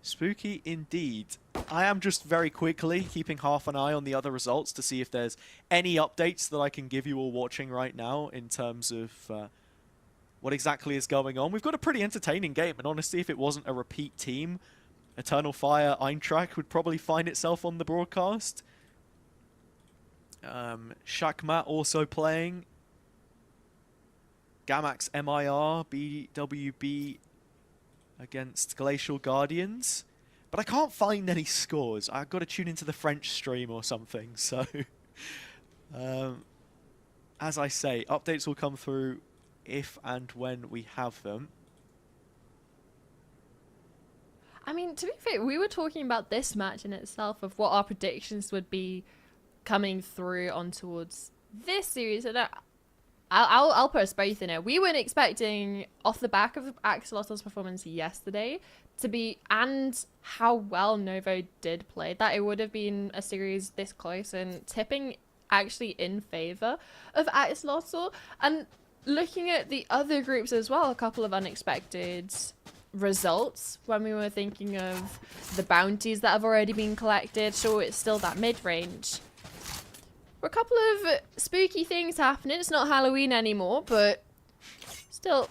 Spooky indeed. I am just very quickly keeping half an eye on the other results to see if there's any updates that I can give you all watching right now in terms of what exactly is going on. We've got a pretty entertaining game, and honestly, if it wasn't a repeat team, Eternal Fire Eintracht would probably find itself on the broadcast. Shakmat also playing. Gamax MIR, BWBB against Glacial Guardians. But I can't find any scores. I've got to tune into the French stream or something. So, as I say, updates will come through if and when we have them. I mean, to be fair, we were talking about this match in itself of what our predictions would be coming through on towards this series, and I'll put us both in it. We weren't expecting, off the back of Axolotl's performance yesterday, to be, and how well Novo did play, that it would have been a series this close and tipping actually in favor of Axolotl. And looking at the other groups as well, a couple of unexpected results when we were thinking of the bounties that have already been collected. Sure, it's still that mid-range, were a couple of spooky things happening. It's not Halloween anymore, but still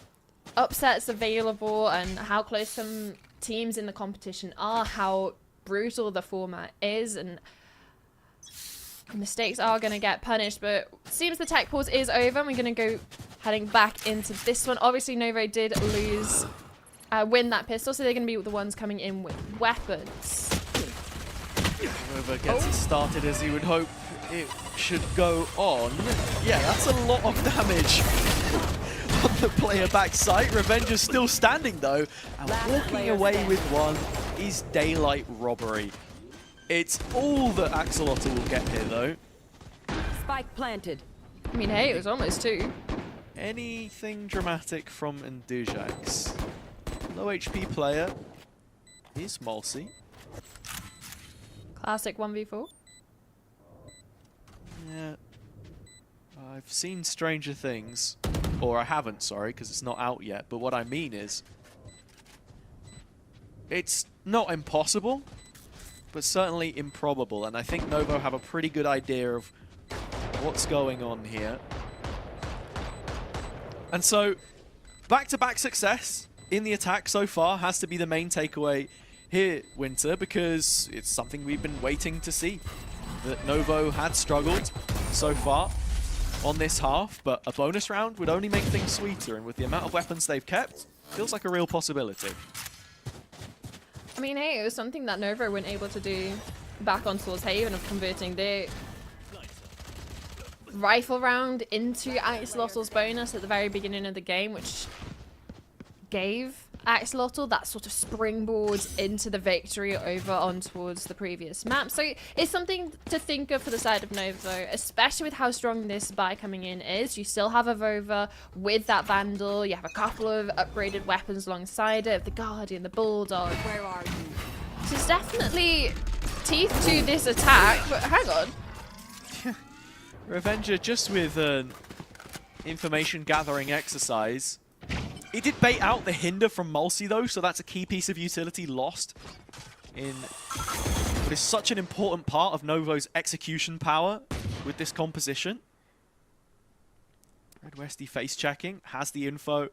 upsets available, and how close some teams in the competition are, how brutal the format is, and mistakes are going to get punished. But seems the tech pause is over, and we're going to go heading back into this one. Obviously, Novo did win that pistol, so they're going to be the ones coming in with weapons. Nova gets it started as you would hope it should go on. Yeah, that's a lot of damage on the player back site. Revenger still standing though, and walking away with one is daylight robbery. It's all that Axolotl will get here though. Spike planted. I mean, hey, it was almost 2. Anything dramatic from Ndujax? Low HP player is Malsi. Classic 1v4. Yeah. I've seen stranger things. Or I haven't, sorry, because it's not out yet. But what I mean is, it's not impossible, but certainly improbable. And I think Novo have a pretty good idea of what's going on here. And so, back-to-back success in the attack so far has to be the main takeaway here, Winter, because it's something we've been waiting to see. That Novo had struggled so far on this half, but a bonus round would only make things sweeter, and with the amount of weapons they've kept, feels like a real possibility. I mean, hey, it was something that Novo weren't able to do back on Soul's Haven, of converting their rifle round into Axolotl's bonus at the very beginning of the game, which gave Axolotl that sort of springboard into the victory over on towards the previous map. So it's something to think of for the side of Novo, especially with how strong this buy coming in is. You still have a Vova with that Vandal, you have a couple of upgraded weapons alongside it, the Guardian, the Bulldog. Where are you? So it's definitely teeth to this attack, but hang on. Revenger just with an information gathering exercise. It did bait out the hinder from Malsi though, so that's a key piece of utility lost in what is such an important part of Novo's execution power with this composition. Red Westy face checking, has the info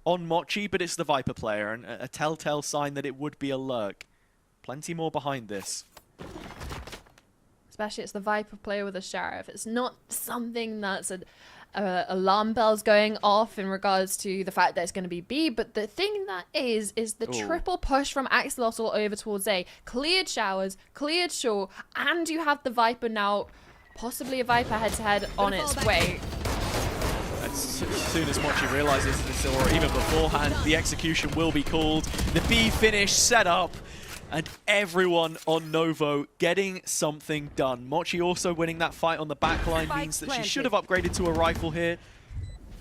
on Mochi, but it's the Viper player, and a telltale sign that it would be a lurk. Plenty more behind this. Especially it's the Viper player with a Sheriff. It's not something that's alarm bells going off in regards to the fact that it's going to be B, but the thing that is the triple push from Axolotl over towards A. Cleared showers, cleared shore, and you have the Viper now, possibly a Viper head-to-head on its way. As soon as Mochi realizes this, or even beforehand, the execution will be called. The B finish set up, and everyone on Novo getting something done. Mochi also winning that fight on the backline means that she should have upgraded to a rifle here.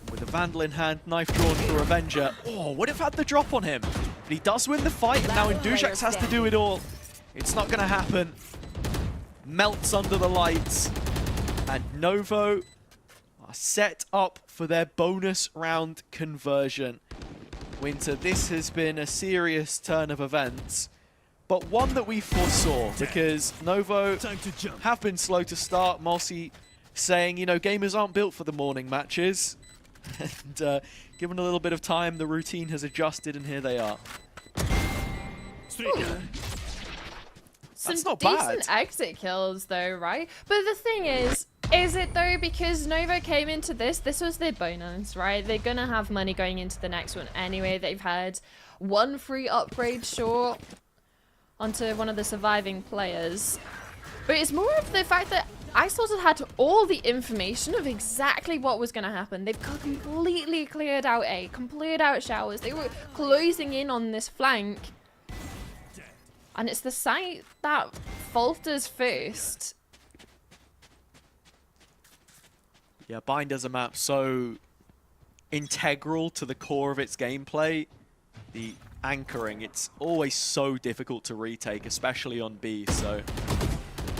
With a Vandal in hand, knife drawn for Revenger. Oh, would have had the drop on him. But he does win the fight, and now Ndujax has to do it all. It's not going to happen. Melts under the lights. And Novo are set up for their bonus round conversion. Winter, this has been a serious turn of events, but one that we foresaw, because Novo have been slow to start. Malsi saying, you know, gamers aren't built for the morning matches. And given a little bit of time, the routine has adjusted, and here they are. Some That's not decent bad. exit kills though, right? But the thing is it though, because Novo came into this was their bonus, right? They're gonna have money going into the next one anyway. They've had one free upgrade, sure, onto one of the surviving players. But it's more of the fact that I sort of had all the information of exactly what was going to happen. They've completely cleared out A, cleared out showers. They were closing in on this flank. And it's the site that falters first. Yeah, Bind as a map so integral to the core of its gameplay. The anchoring, it's always so difficult to retake, especially on B, so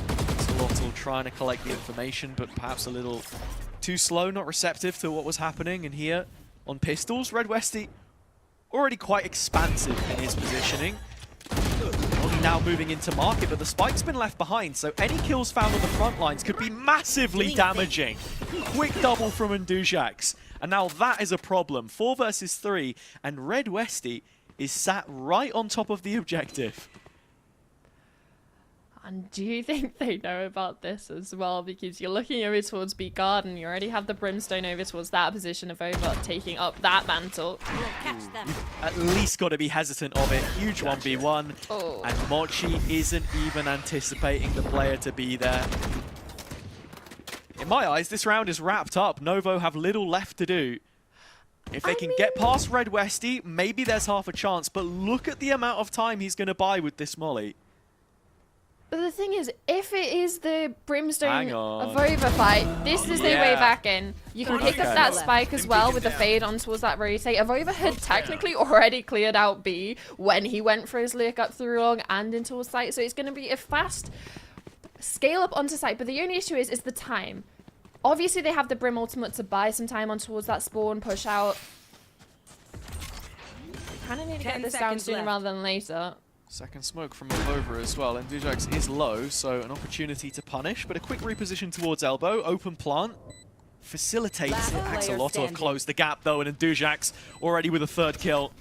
Axolotl trying to collect the information, but perhaps a little too slow, not receptive to what was happening. And here on pistols, Red Westy already quite expansive in his positioning. Only now moving into market, but the spike's been left behind, so any kills found on the front lines could be massively damaging. Quick double from Ndujax, and now that is a problem. 4 versus 3, and Red Westy is sat right on top of the objective. And do you think they know about this as well? Because you're looking over towards B Garden, you already have the Brimstone over towards that position of over, taking up that mantle. We'll catch them. At least got to be hesitant of it. Huge 1v1, Oh. and Mochi isn't even anticipating the player to be there. In my eyes, this round is wrapped up. Novo have little left to do. If they can get past Red Westy, maybe there's half a chance, but look at the amount of time he's going to buy with this molly. But the thing is, if it is the Brimstone Hang on. Avova fight, this is their way Yeah. back in. You can pick Okay. up that spike as well with the fade on towards that rotate. Avova had technically already cleared out B when he went for his lurk up through long and into towards site, so it's going to be a fast scale up onto site. But the only issue is the time. Obviously, they have the Brim ultimate to buy some time on towards that spawn, push out. Kind of need to get 10 this down seconds sooner left. rather than later. Second smoke from Avova as well, and Ndujax is low, so an opportunity to punish, but a quick reposition towards elbow, open plant, facilitates Last it. player Axolotl have standing. closed the gap though, and Ndujax already with a 3rd kill.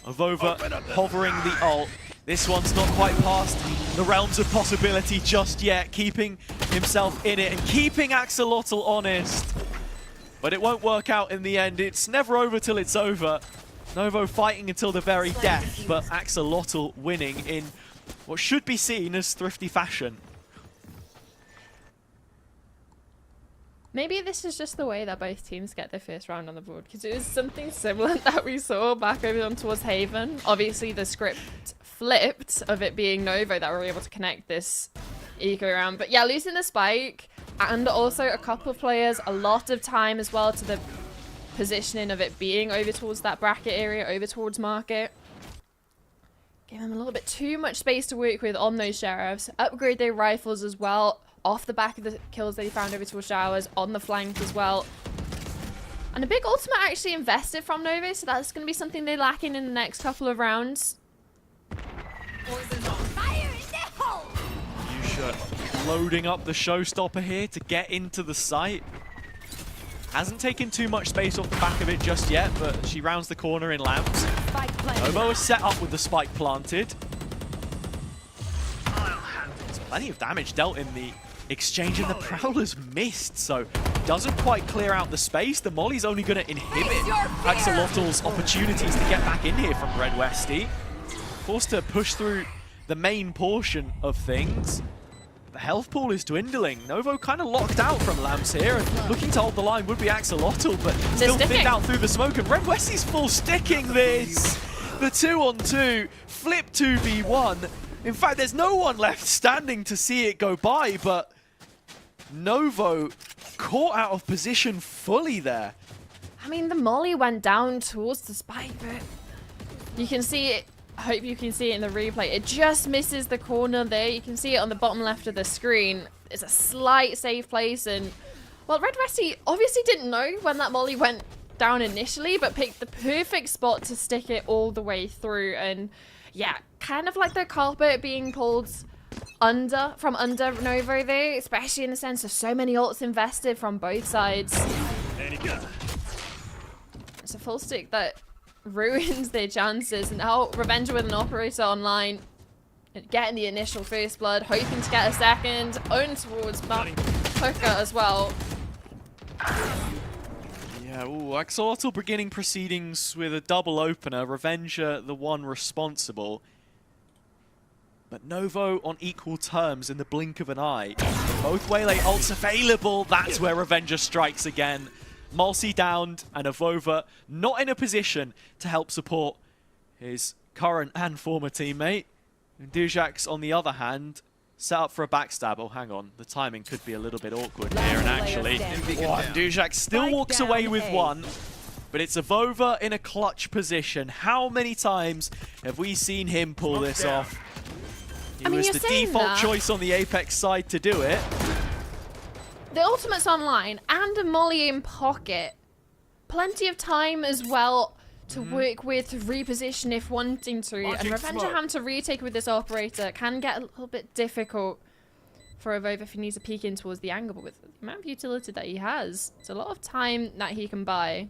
Avova hovering the ult. This one's not quite past the realms of possibility just yet, keeping himself in it and keeping Axolotl honest. But it won't work out in the end. It's never over till it's over. Novo fighting until the very death, but Axolotl winning in what should be seen as thrifty fashion. Maybe this is just the way that both teams get their first round on the board, because it was something similar that we saw back over on towards Haven. Obviously, the script flipped of it being Novo that were able to connect this eco round. But yeah, losing the spike and also a couple of players, a lot of time as well to the positioning of it being over towards that bracket area, over towards market. Give them a little bit too much space to work with on those sheriffs. Upgrade their rifles as well, off the back of the kills they found over towards showers, on the flank as well. And a big ultimate actually invested from Novo, so that's going to be something they're lacking in the next couple of rounds. Yusha loading up the showstopper here to get into the site. Hasn't taken too much space off the back of it just yet, but she rounds the corner in lamps. Spike planted. Novo is set up with the spike planted. There's plenty of damage dealt in the exchange, and the Prowler's missed, so doesn't quite clear out the space. The Molly's only going to inhibit Axolotl's opportunities to get back in here from Red Westy. Forced to push through the main portion of things. The health pool is dwindling. Novo kind of locked out from lamps here, and looking to hold the line would be Axolotl, but still sticking. thinned out through the smoke, and Red Westy's full sticking this. The 2-on-2, flip 2v1. In fact, there's no one left standing to see it go by, but Novo caught out of position fully there. I mean, the molly went down towards the spike, but you can see it. I hope you can see it in the replay. It just misses the corner there. You can see it on the bottom left of the screen. It's a slight safe place, and well, Red Westy obviously didn't know when that molly went down initially, but picked the perfect spot to stick it all the way through. And yeah, kind of like the carpet being pulled from under Novo there, especially in the sense of so many ults invested from both sides. It's a full stick that ruins their chances. Now Revenger with an operator online, getting the initial first blood, hoping to get a second, own towards Hooker as well. Yeah, ooh, Axolotl beginning proceedings with a double opener, Revenger the one responsible. But Novo on equal terms in the blink of an eye. Both Waylay ults available, that's where Revenger strikes again. Mulsi downed, and Avova not in a position to help support his current and former teammate. And Ndujax, on the other hand, set up for a backstab. Oh, hang on. The timing could be a little bit awkward here, and actually, Ndujax still walks away with one. But it's Avova in a clutch position. How many times have we seen him pull this off? He was you're the saying default that. choice on the Apex side to do it. The ultimate's online and a molly in pocket. Plenty of time as well to work with, to reposition if wanting to. And Revenger having to retake with this operator can get a little bit difficult for Avova if he needs to peek in towards the angle. But with the amount of utility that he has, it's a lot of time that he can buy.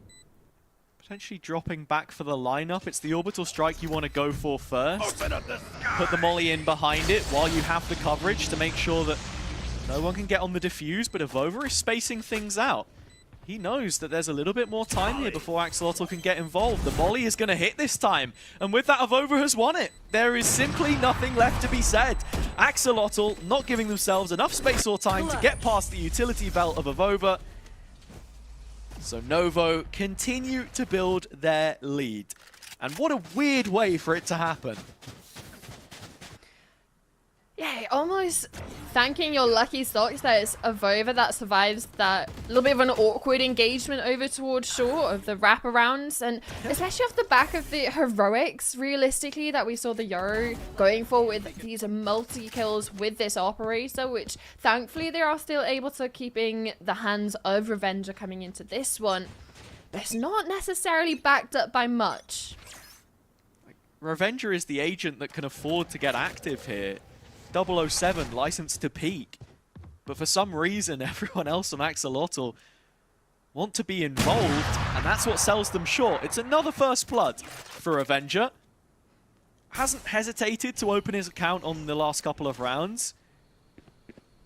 Potentially dropping back for the lineup. It's the orbital strike you want to go for first. Put the molly in behind it while you have the coverage to make sure that no one can get on the defuse, but Avova is spacing things out. He knows that there's a little bit more time here before Axolotl can get involved. The molly is going to hit this time, and with that, Avova has won it. There is simply nothing left to be said. Axolotl not giving themselves enough space or time to get past the utility belt of Avova. So Novo continue to build their lead. And what a weird way for it to happen. Yeah, almost thanking your lucky stocks that it's Avova that survives that little bit of an awkward engagement over towards short of the wraparounds, and especially off the back of the heroics, realistically, that we saw the Euro going for with these multi-kills with this operator, which thankfully they are still able to keeping the hands of Revenger coming into this one. But it's not necessarily backed up by much. Revenger is the agent that can afford to get active here. 007 licensed to peak, but for some reason everyone else on Axolotl want to be involved, and that's what sells them short. It's another first blood for Avenger. Hasn't hesitated to open his account on the last couple of rounds,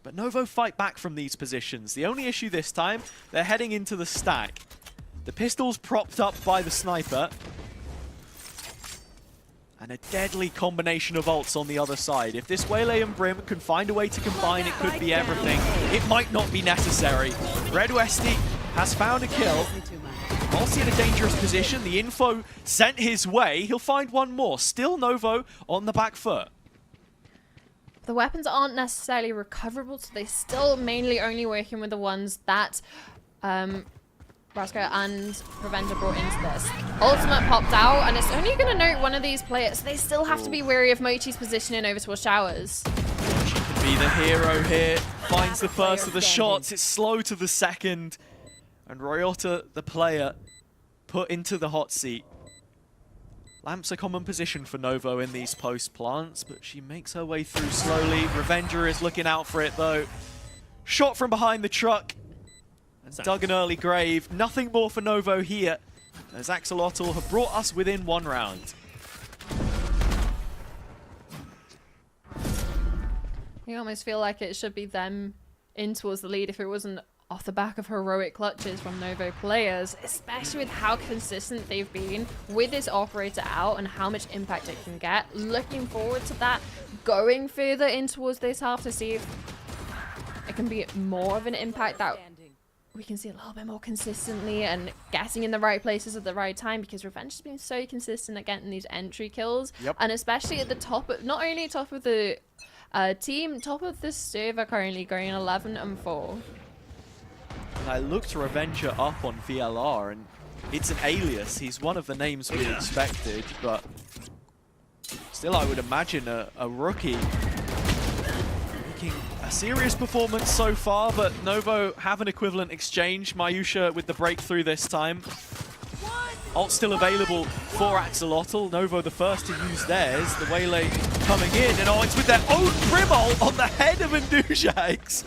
but Novo fight back from these positions. The only issue this time, they're heading into the stack. The pistol's propped up by the sniper, and a deadly combination of ults on the other side. If this Waylay and Brim can find a way to combine, it could be everything. It might not be necessary. Red Westy has found a kill. Multi in a dangerous position. The info sent his way. He'll find one more. Still Novo on the back foot. The weapons aren't necessarily recoverable, so they're still mainly only working with the ones that Brasco and Revenger brought into this. Ultimate popped out, and it's only going to note one of these players. So they still have to be wary of Mochi's positioning over towards Showers. She can be the hero here. Finds the first of the shots. It's slow to the second. And Royota, the player, put into the hot seat. Lamp's a common position for Novo in these post plants, but she makes her way through slowly. Revenger is looking out for it, though. Shot from behind the truck. Dug an early grave. Nothing more for Novo here, as Axolotl have brought us within one round. You almost feel like it should be them in towards the lead if it wasn't off the back of heroic clutches from Novo players, especially with how consistent they've been with this operator out and how much impact it can get. Looking forward to that, going further in towards this half to see if it can be more of an impact that we can see a little bit more consistently and getting in the right places at the right time, because Revenge has been so consistent at getting these entry kills. Yep. And especially at the top, not only top of the team, top of the server currently going 11-4. And I looked Revenger up on VLR, and it's an alias. He's one of the names we expected, but still I would imagine a rookie making a serious performance so far, but Novo have an equivalent exchange. Mayusha with the breakthrough this time. Ult still available for Axolotl. Novo the first to use theirs. The Waylay coming in, and it's with their own Brim ult on the head of Andujax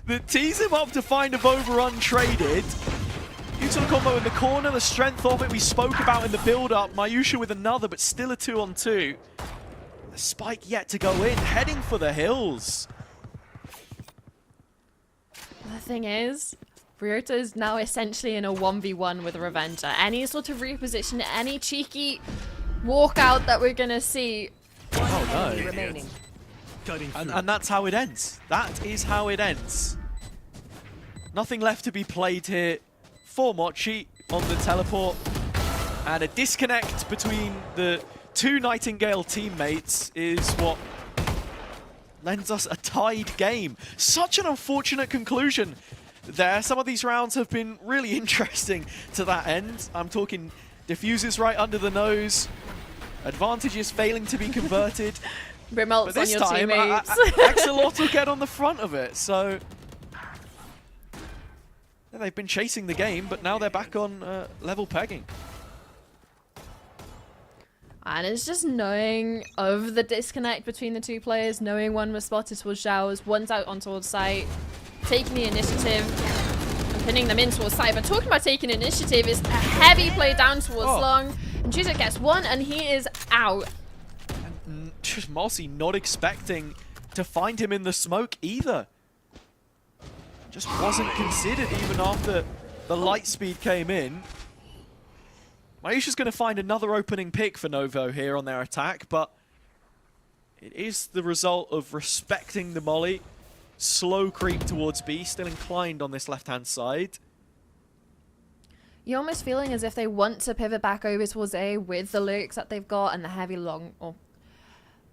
that tees him up to find Avova untraded. Util combo in the corner, the strength of it we spoke about in the build-up. Mayusha with another, but still a 2-on-2. The spike yet to go in, heading for the hills. The thing is, Ryota is now essentially in a 1v1 with Revenger. Any sort of reposition, any cheeky walkout that we're going to see. Oh no. Remaining. And that's how it ends. That is how it ends. Nothing left to be played here for Mochi on the teleport. And a disconnect between the two Nightingale teammates is what lends us a tied game. Such an unfortunate conclusion there. Some of these rounds have been really interesting to that end. I'm talking diffuses right under the nose, advantages failing to be converted. Brim ults But this on your time, teammates. Axolotl get on the front of it, so they've been chasing the game, but now they're back on level pegging. And it's just knowing of the disconnect between the two players, knowing one was spotted towards showers, one's out on towards site, taking the initiative and pinning them in towards site. But talking about taking initiative is a heavy play down towards long. And Juicer gets one and he is out. And just Malsi not expecting to find him in the smoke either. Just wasn't considered even after the light speed came in. Mayusha's going to find another opening pick for Novo here on their attack, but it is the result of respecting the molly. Slow creep towards B, still inclined on this left-hand side. You're almost feeling as if they want to pivot back over towards A with the lurks that they've got and the heavy long, or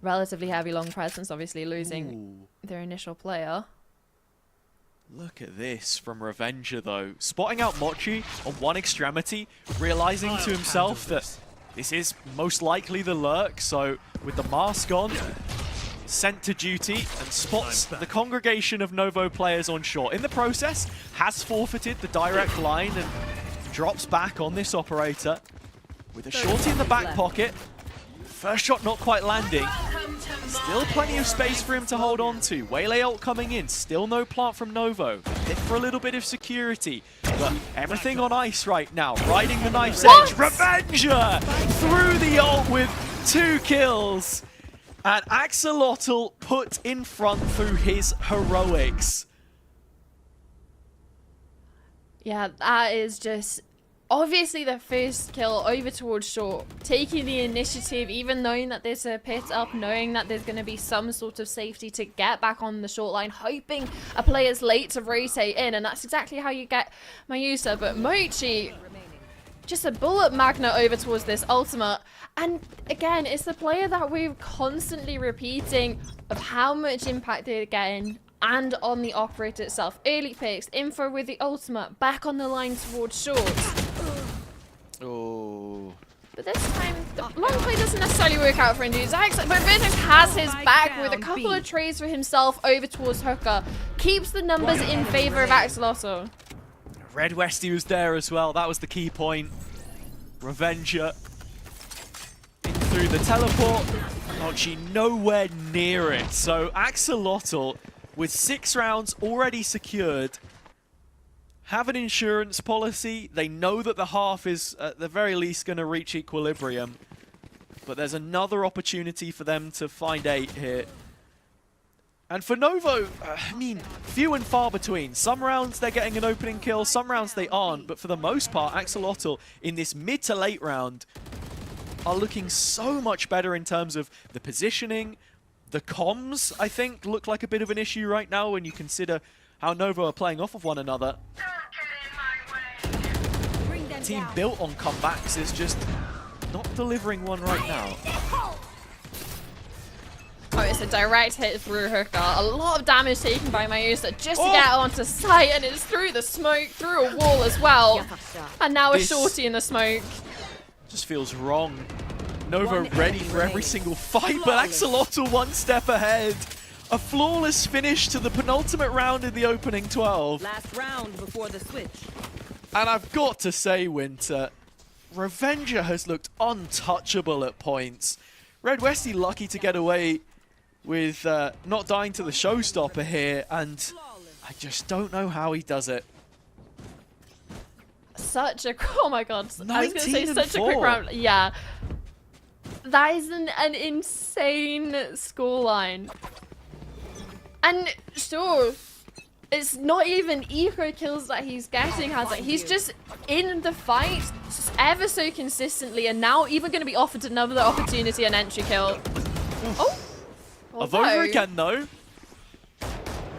relatively heavy long presence, obviously losing their initial player. Look at this from Revenger, though. Spotting out Mochi on one extremity, realizing to himself that this is most likely the lurk, so with the mask on, sent to duty, and spots the congregation of Novo players on shore. In the process, has forfeited the direct line and drops back on this operator with a shorty in the back pocket. First shot not quite landing. Still plenty of space for him to hold on to. Waylay ult coming in. Still no plant from Novo. Hit for a little bit of security. But everything on ice right now. Riding the knife's edge. Revenger through the ult with 2 kills. And Axolotl put in front through his heroics. Yeah, that is just obviously the first kill over towards short, taking the initiative, even knowing that there's a pit up, knowing that there's going to be some sort of safety to get back on the short line, hoping a player's late to rotate in, and that's exactly how you get Mayusa. But Mochi, just a bullet magnet over towards this ultimate. And again, it's the player that we're constantly repeating of how much impact they're getting and on the operator itself. Early picks, info with the ultimate, back on the line towards short. Oh. But this time, the long play doesn't necessarily work out for Induzax, but Vertex has his back with a couple of trades for himself over towards Hooker. Keeps the numbers in favor of Axolotl. Red Westy was there as well. That was the key point. Revenger in through the teleport. Mochi nowhere near it. So Axolotl, with 6 rounds already secured, have an insurance policy. They know that the half is at the very least going to reach equilibrium. But there's another opportunity for them to find 8 here. And for Novo, I mean, few and far between. Some rounds they're getting an opening kill, some rounds they aren't. But for the most part, Axolotl in this mid to late round are looking so much better in terms of the positioning. The comms, I think, look like a bit of an issue right now when you consider how Novo are playing off of one another. Team built on comebacks is just not delivering one right now. Oh, it's a direct hit through Hooker. A lot of damage taken by Mayusa just to get onto site, and it's through the smoke, through a wall as well. And now a shorty in the smoke. Just feels wrong. Novo ready for every single fight, but Axolotl one step ahead. A flawless finish to the penultimate round in the opening 12. Last round before the switch. And I've got to say, Winter, Revenger has looked untouchable at points. Red Westy lucky to get away with not dying to the showstopper here, and I just don't know how he does it. Such a... Oh my god. I was going to say such a 19-4. quick round. Yeah. That is an insane scoreline. And sure, it's not even eco kills that he's getting, he's just in the fight just ever so consistently, and now even going to be offered another opportunity, an entry kill. Oh! Of over again though.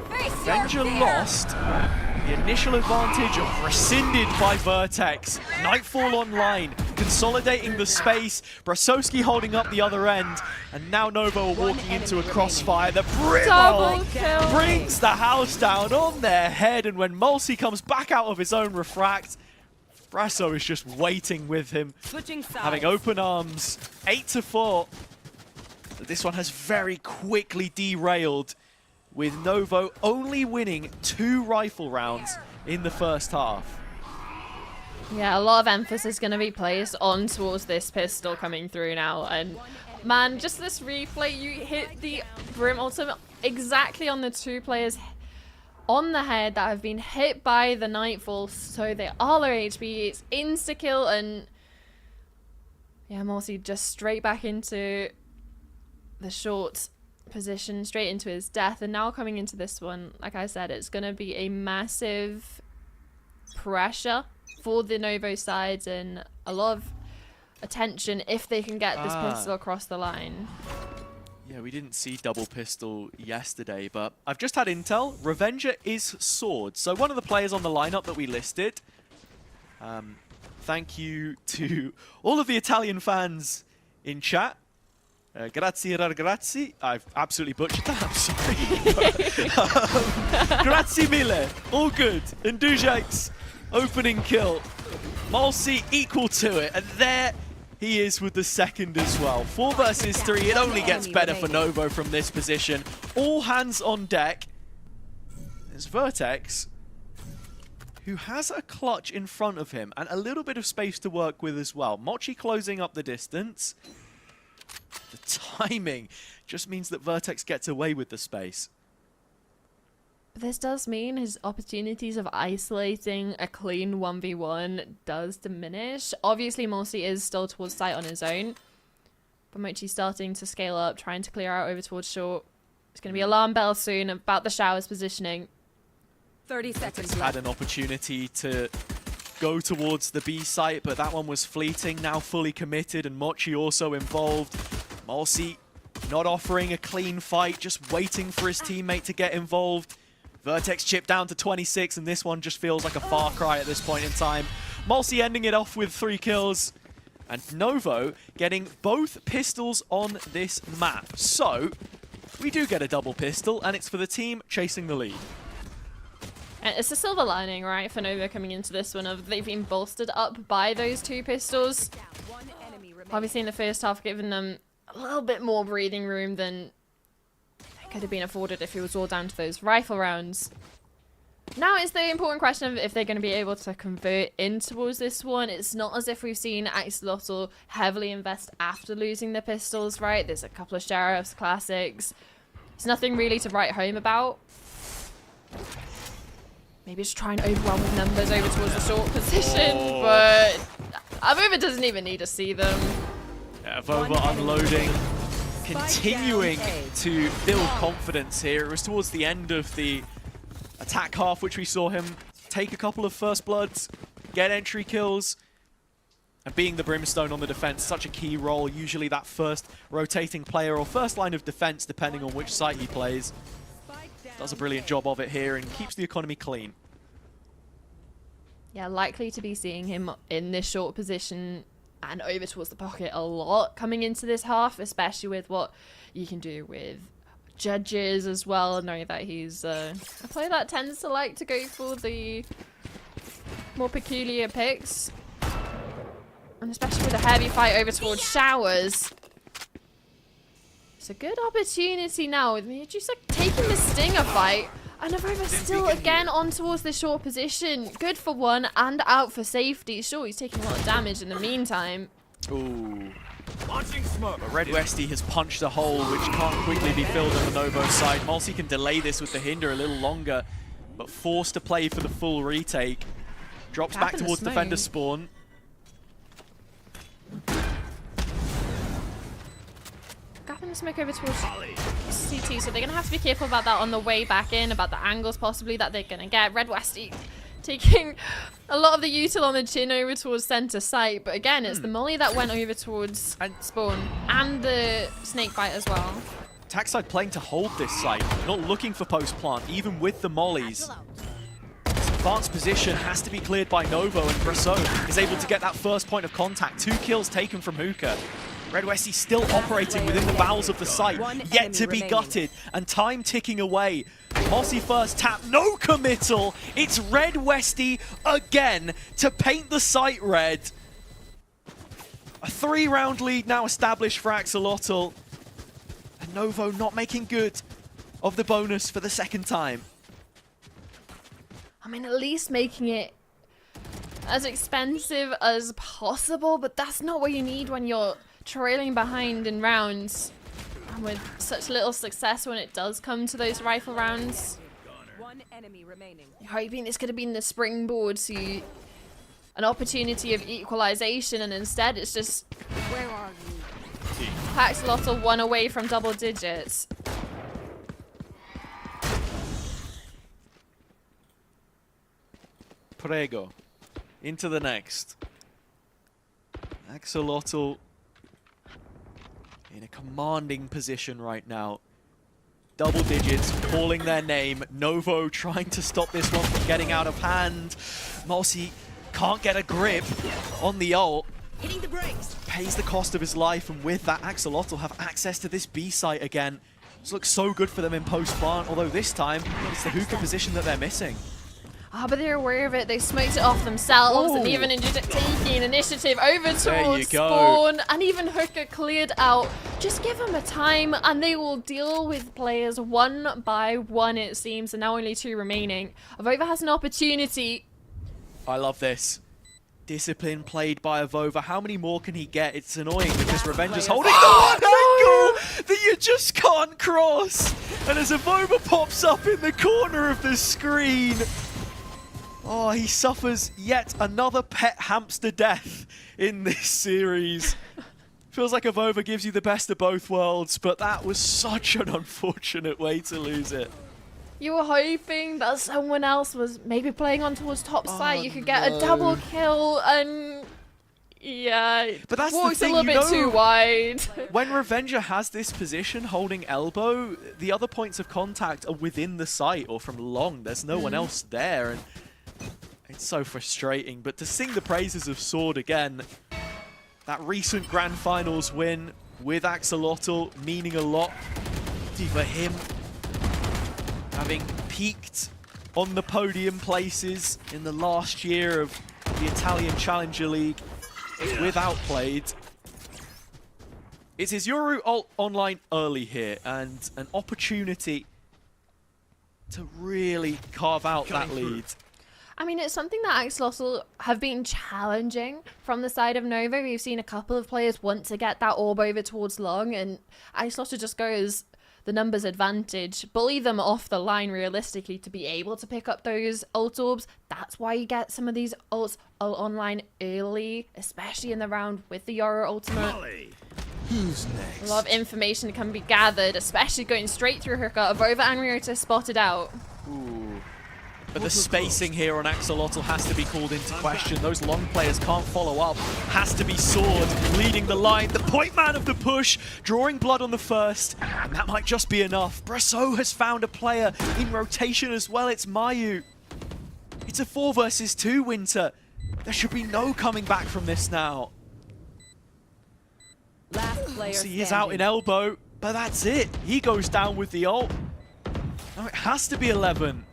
Revenger lost. The initial advantage rescinded by Vertex. Nightfall online, consolidating the space. Brasowski holding up the other end. And now Novo are walking into a crossfire. The Double Brimble kill. brings the house down on their head. And when Mulsi comes back out of his own refract, Brasso is just waiting with him, Switching sides. having open arms. 8-4. This one has very quickly derailed, with Novo only winning 2 rifle rounds in the first half. Yeah, a lot of emphasis is going to be placed on towards this pistol coming through now. And man, just this replay, you hit the Brim ultimate exactly on the 2 players on the head that have been hit by the Nightfall. So they are low HP, it's insta-kill, and yeah, Morsi just straight back into the short position, straight into his death. And now coming into this one, like I said, it's going to be a massive pressure for the Novo sides and a lot of attention if they can get this pistol across the line. Yeah, we didn't see double pistol yesterday, but I've just had intel. Revenger is sword. So one of the players on the lineup that we listed. Thank you to all of the Italian fans in chat. Grazie, ragazzi. I've absolutely butchered that, I'm sorry. Grazie mille. All good. And Dujak's opening kill. Malsi equal to it. And there he is with the second as well. 4 versus 3. It only gets better for Novo from this position. All hands on deck. There's Vertex, who has a clutch in front of him and a little bit of space to work with as well. Mochi closing up the distance. The timing just means that Vertex gets away with the space. This does mean his opportunities of isolating a clean 1v1 does diminish. Obviously, Morsi is still towards site on his own. But Mochi's starting to scale up, trying to clear out over towards short. It's going to be alarm bell soon about the shower's positioning. 30 seconds Had left. an opportunity to go towards the B site, but that one was fleeting, now fully committed, and Mochi also involved. Morsi not offering a clean fight, just waiting for his teammate to get involved. Vertex chipped down to 26, and this one just feels like a far cry at this point in time. Morsi ending it off with 3 kills, and Novo getting both pistols on this map. So, we do get a double pistol, and it's for the team chasing the lead. And it's a silver lining, right, for Novo coming into this one of they've been bolstered up by those 2 pistols. Obviously in the first half, giving them a little bit more breathing room than it could have been afforded if it was all down to those rifle rounds. Now it's the important question of if they're going to be able to convert in towards this one. It's not as if we've seen Axolotl heavily invest after losing the pistols, right? There's a couple of Sheriffs, Classics. There's nothing really to write home about. Maybe just try and overwhelm with numbers over towards the short position, but Avova doesn't even need to see them. Yeah, Avova unloading, continuing to build confidence here. It was towards the end of the attack half which we saw him take a couple of first bloods, get entry kills, and being the Brimstone on the defense, such a key role. Usually that first rotating player or first line of defense, depending on which site he plays. Does a brilliant job of it here and keeps the economy clean. Yeah, likely to be seeing him in this short position and over towards the pocket a lot coming into this half, especially with what you can do with judges as well, knowing that he's a player that tends to like to go for the more peculiar picks. And especially with a heavy fight over towards showers. It's a good opportunity now with me just like taking the Stinger fight. And Avova still again on towards the short position. Good for 1 and out for safety. Sure, he's taking a lot of damage in the meantime. Ooh. But Red Westy has punched a hole which can't quickly be filled on the Novo side. Malsi can delay this with the Hinder a little longer, but forced to play for the full retake. Drops back towards defender spawn. Gap in the smoke over towards CT, so they're going to have to be careful about that on the way back in, about the angles possibly that they're going to get. Red Westy taking a lot of the util on the chin over towards center site, but again, it's the molly that went over towards spawn and the snake bite as well. Tackside playing to hold this site, not looking for post plant, even with the mollies. This advanced position has to be cleared by Novo, and Brasseau is able to get that first point of contact. 2 kills taken from Hookah. Red Westy still operating within the bowels of the site, yet to be gutted, and time ticking away. Mossy first tap, no committal. It's Red Westy again to paint the site red. A 3-round lead now established for Axolotl. And Novo not making good of the bonus for the second time. I mean, at least making it as expensive as possible, but that's not what you need when you're trailing behind in rounds. And with such little success when it does come to those rifle rounds. One enemy remaining. You're hoping this could have been the springboard to an opportunity of equalization, and instead it's just Where are you? Axolotl 1 away from double digits. Prego. Into the next. Axolotl in a commanding position right now. Double digits, calling their name. Novo trying to stop this one from getting out of hand. Mossy can't get a grip on the ult. Hitting the brakes. Pays the cost of his life, and with that, Axolotl have access to this B site again. This looks so good for them in post-plant, although this time, it's the hookah position that they're missing. Ah, but they're aware of it. They smoked it off themselves, and Ooh. even taking initiative over There you towards go. Spawn, and even Hookah cleared out. Just give them a time, and they will deal with players one by one, it seems, and now only 2 remaining. Avova has an opportunity. I love this. Discipline played by Avova. How many more can he get? It's annoying because Revenge is holding the one angle that you just can't cross. And as Avova pops up in the corner of the screen, oh, he suffers yet another pet hamster death in this series. Feels like Avova gives you the best of both worlds, but that was such an unfortunate way to lose it. You were hoping that someone else was maybe playing on towards top site. You could get no. a double kill, and yeah, But that's the walked thing, a little you bit too know- wide. When Revenger has this position holding elbow, the other points of contact are within the site or from long. There's no one else there, and it's so frustrating. But to sing the praises of Sword again, that recent Grand Finals win with Axolotl meaning a lot for him. Having peaked on the podium places in the last year of the Italian Challenger League with Outplayed. It's his Yoru ult online early here, and an opportunity to really carve out that lead. I mean, it's something that Axolotl have been challenging from the side of Nova. We've seen a couple of players want to get that orb over towards long, and Axolotl just goes the numbers advantage, bully them off the line realistically to be able to pick up those ult orbs. That's why you get some of these ults online early, especially in the round with the Yoru ultimate. Who's next? A lot of information can be gathered, especially going straight through Hookah. Avova and Ryota spotted out. Ooh. But the spacing here on Axolotl has to be called into question. Those long players can't follow up. Has to be Sword leading the line. The point man of the push, drawing blood on the first. And that might just be enough. Brasso has found a player in rotation as well. It's Mayu. It's a 4 versus 2, Winter. There should be no coming back from this now. Last player So he is out in elbow, but that's it. He goes down with the ult. Now it has to be 11.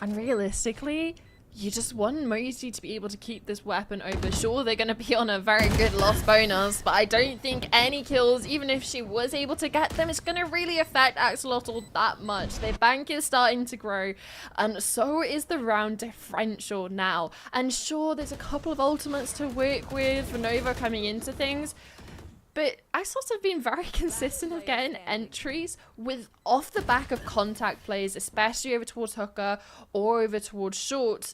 And realistically, you just want Mozy to be able to keep this weapon over. Sure, they're going to be on a very good loss bonus, but I don't think any kills, even if she was able to get them, it's going to really affect Axolotl that much. Their bank is starting to grow, and so is the round differential now. And sure, there's a couple of ultimates to work with for Nova coming into things, but Axolotl have been very consistent of getting entries with off the back of contact plays, especially over towards Hookah or over towards Short.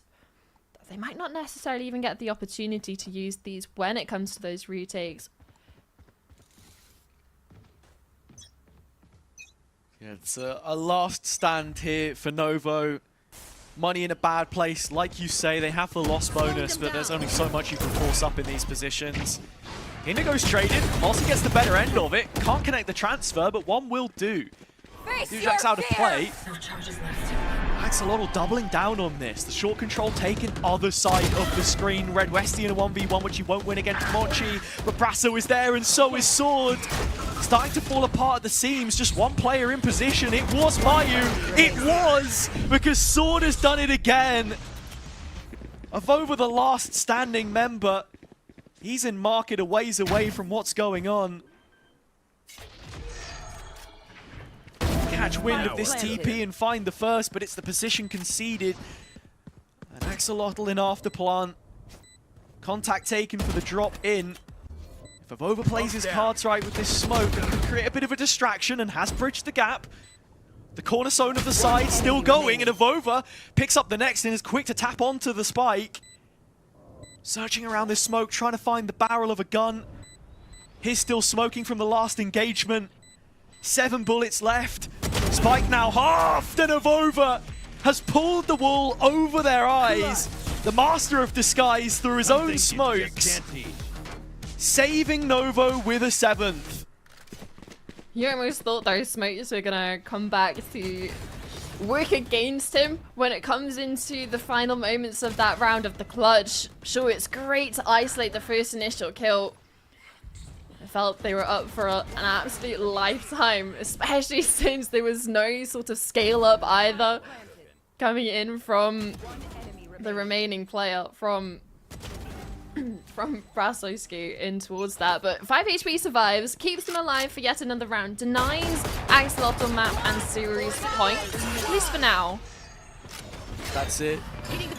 They might not necessarily even get the opportunity to use these when it comes to those retakes. Yeah, it's a last stand here for Novo. Money in a bad place. Like you say, they have the loss bonus, but there's only so much you can force up in these positions. Indigo's traded. Mossy gets the better end of it. Can't connect the transfer, but one will do. Dujak's out of play. Axolotl doubling down on this. The short control taken other side of the screen. Red Westy in a 1v1, which he won't win against Mochi. But Brasso is there, and so is Sword. Starting to fall apart at the seams. Just one player in position. It was Mayu. It was, because Sword has done it again. Avova, the last standing member. He's in market a ways away from what's going on. Catch wind of this TP and find the first, but it's the position conceded. And Axolotl in after plant. Contact taken for the drop in. If Avova plays his cards right with this smoke, it can create a bit of a distraction and has bridged the gap. The cornerstone of the side still going, and Avova picks up the next and is quick to tap onto the spike. Searching around this smoke, trying to find the barrel of a gun. He's still smoking from the last engagement. 7 bullets left. Spike now halved, and Avova has pulled the wool over their eyes. The master of disguise through his own smokes. Saving Novo with a 7th. You almost thought those smokes were gonna come back to work against him when it comes into the final moments of that round of the clutch. Sure, it's great to isolate the first initial kill. I felt they were up for an absolute lifetime, especially since there was no sort of scale up either coming in from the remaining player from Brasowski in towards that. But 5 HP survives, keeps them alive for yet another round, denies Axolotl map and series points, at least for now. That's it.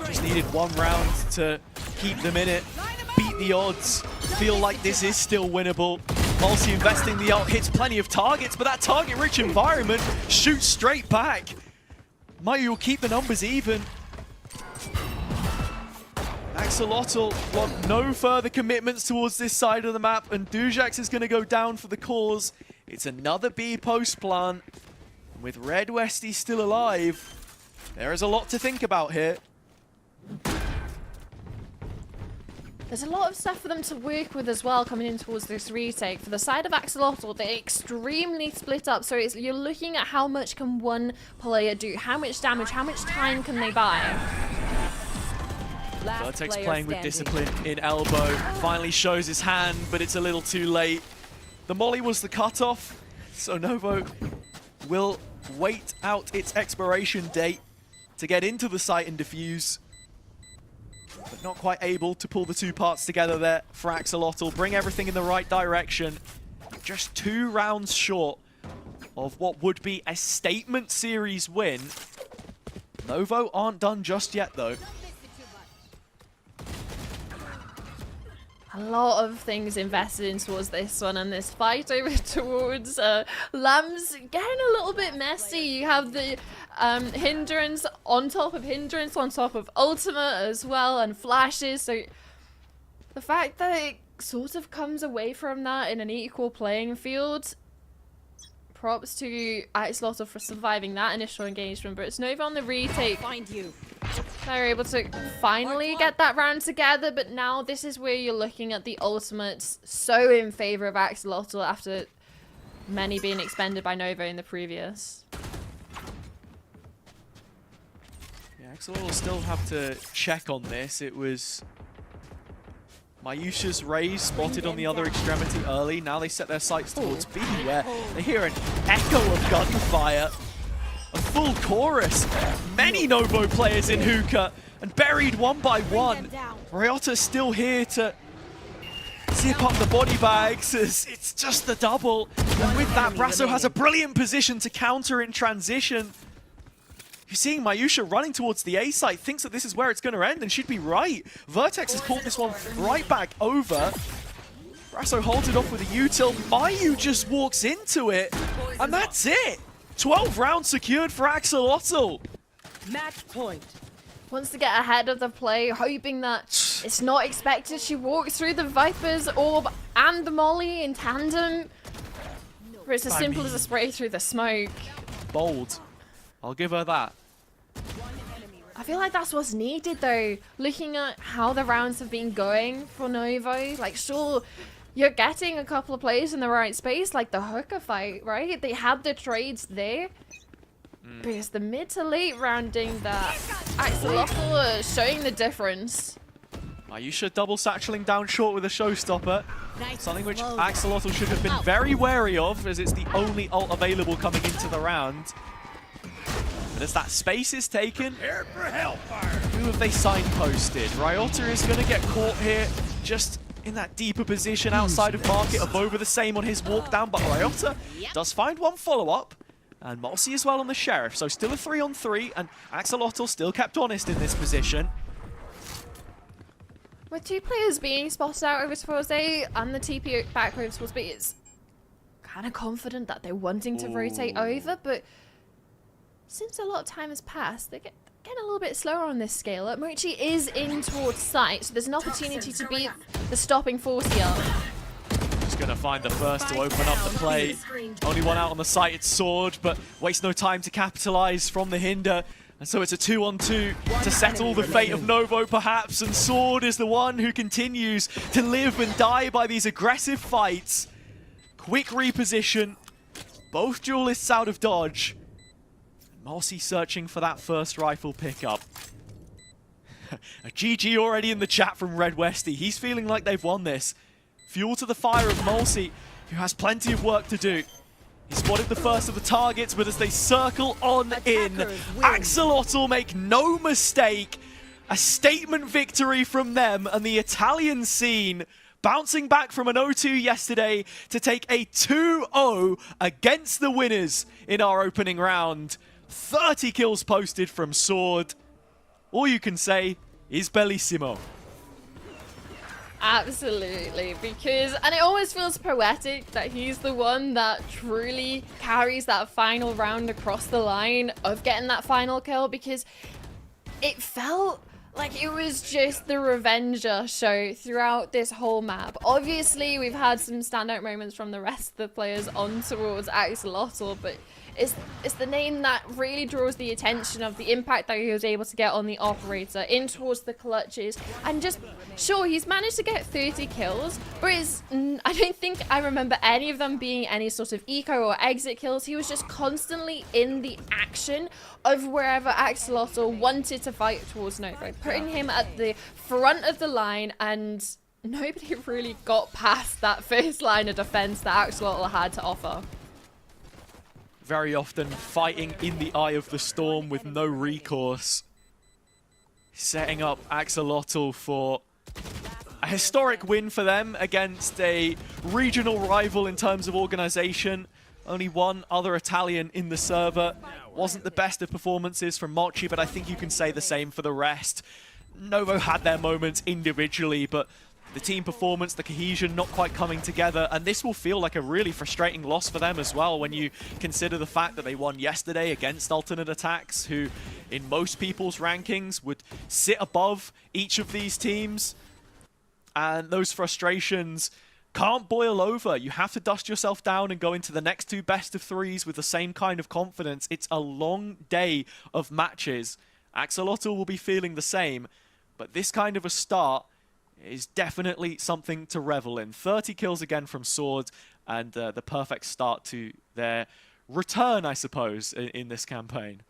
Just needed 1 round to keep them in it, beat the odds, feel like this is still winnable. Multi investing the ult, hits plenty of targets, but that target-rich environment shoots straight back. Mayu will keep the numbers even. Axolotl want no further commitments towards this side of the map, and Dujax is going to go down for the cause. It's another B post plant. With Red Westy still alive, there is a lot to think about here. There's a lot of stuff for them to work with as well coming in towards this retake. For the side of Axolotl, they're extremely split up, so you're looking at how much can one player do, how much damage, how much time can they buy. Vertex playing with discipline in elbow, finally shows his hand, but it's a little too late. The molly was the cutoff, so Novo will wait out its expiration date to get into the site and defuse. But not quite able to pull the 2 parts together there for Axolotl, bring everything in the right direction. Just 2 rounds short of what would be a statement series win. Novo aren't done just yet though. A lot of things invested in towards this one, and this fight over towards Lamb's getting a little bit messy. You have the hindrance on top of hindrance on top of ultimate as well, and flashes. So the fact that it sort of comes away from that in an equal playing field, props to Axolotl for surviving that initial engagement. But it's Nova on the retake. Find you. They're able to finally get that round together, but now this is where you're looking at the ultimates so in favor of Axolotl after many being expended by Nova in the previous. Yeah, Axolotl still have to check on this. It was Mayusha's raise spotted on the other extremity early. Now they set their sights towards B, where they hear an echo of gunfire. A full chorus. Many Novo players in hookah and buried 1 by 1. Ryota still here to zip up the body bags as it's just the double. And with that, Brasso has a brilliant position to counter in transition. You're seeing Mayusha running towards the A site, thinks that this is where it's going to end, and she'd be right. Vertex has pulled this one right back over. Brasso holds it off with a util. Mayu just walks into it, and that's it. 12 rounds secured for Axolotl. Match point. Wants to get ahead of the play, hoping that it's not expected. She walks through the Viper's orb and the Molly in tandem. But it's as simple as a spray through the smoke. Bold. I'll give her that. I feel like that's what's needed though. Looking at how the rounds have been going for Novo, like sure, you're getting a couple of plays in the right space, like the hooker fight, right? They had the trades there. But it's the mid to late rounding that Axolotl are showing the difference. Mayusha double satcheling down short with a showstopper. Something which Axolotl should have been very wary of, as it's the only ult available coming into the round. But as that space is taken, who have they signposted? Ryota is going to get caught here, just in that deeper position outside of market. Avova the same on his walk down, but Ryota does find 1 follow-up. And Mossy as well on the Sheriff, so still a 3-on-3, and Axolotl still kept honest in this position. With 2 players being spotted out over Force A and the TP back over Force B, it's kind of confident that they're wanting to rotate over, but since a lot of time has passed, they're getting a little bit slower on this scale up. Mochi is in towards site, so there's an opportunity to beat the stopping force here. Just going to find the first to open up the play. Only one out on the site, it's Sword, but wastes no time to capitalize from the hinder. And so it's a 2-on-2 to settle the fate of Novo, perhaps. And Sword is the one who continues to live and die by these aggressive fights. Quick reposition. Both duelists out of dodge. Marcy searching for that first rifle pickup. A GG already in the chat from Red Westy. He's feeling like they've won this. Fuel to the fire of Mulsey, who has plenty of work to do. He spotted the first of the targets, but as they circle on in, Axolotl make no mistake. A statement victory from them, and the Italian scene bouncing back from an 0-2 yesterday to take a 2-0 against the winners in our opening round. 30 kills posted from Sword. All you can say is bellissimo. Absolutely, because, and it always feels poetic that he's the one that truly carries that final round across the line of getting that final kill, because it felt like it was just the Revenger show throughout this whole map. Obviously, we've had some standout moments from the rest of the players on towards Axolotl, but it's the name that really draws the attention of the impact that he was able to get on the operator, in towards the clutches, and just, sure, he's managed to get 30 kills, but I don't think I remember any of them being any sort of eco or exit kills. He was just constantly in the action of wherever Axolotl wanted to fight towards Novo, putting him at the front of the line, and nobody really got past that first line of defense that Axolotl had to offer. Very often fighting in the eye of the storm with no recourse. Setting up Axolotl for a historic win for them against a regional rival in terms of organization. Only one other Italian in the server. Wasn't the best of performances from Mochi, but I think you can say the same for the rest. Novo had their moments individually, but the team performance, the cohesion not quite coming together, and this will feel like a really frustrating loss for them as well when you consider the fact that they won yesterday against Alternate Attacks, who in most people's rankings would sit above each of these teams. And those frustrations can't boil over. You have to dust yourself down and go into the next 2 best of 3s with the same kind of confidence. It's a long day of matches. Axolotl will be feeling the same, but this kind of a start is definitely something to revel in. 30 kills again from Sword, and the perfect start to their return, I suppose, in this campaign.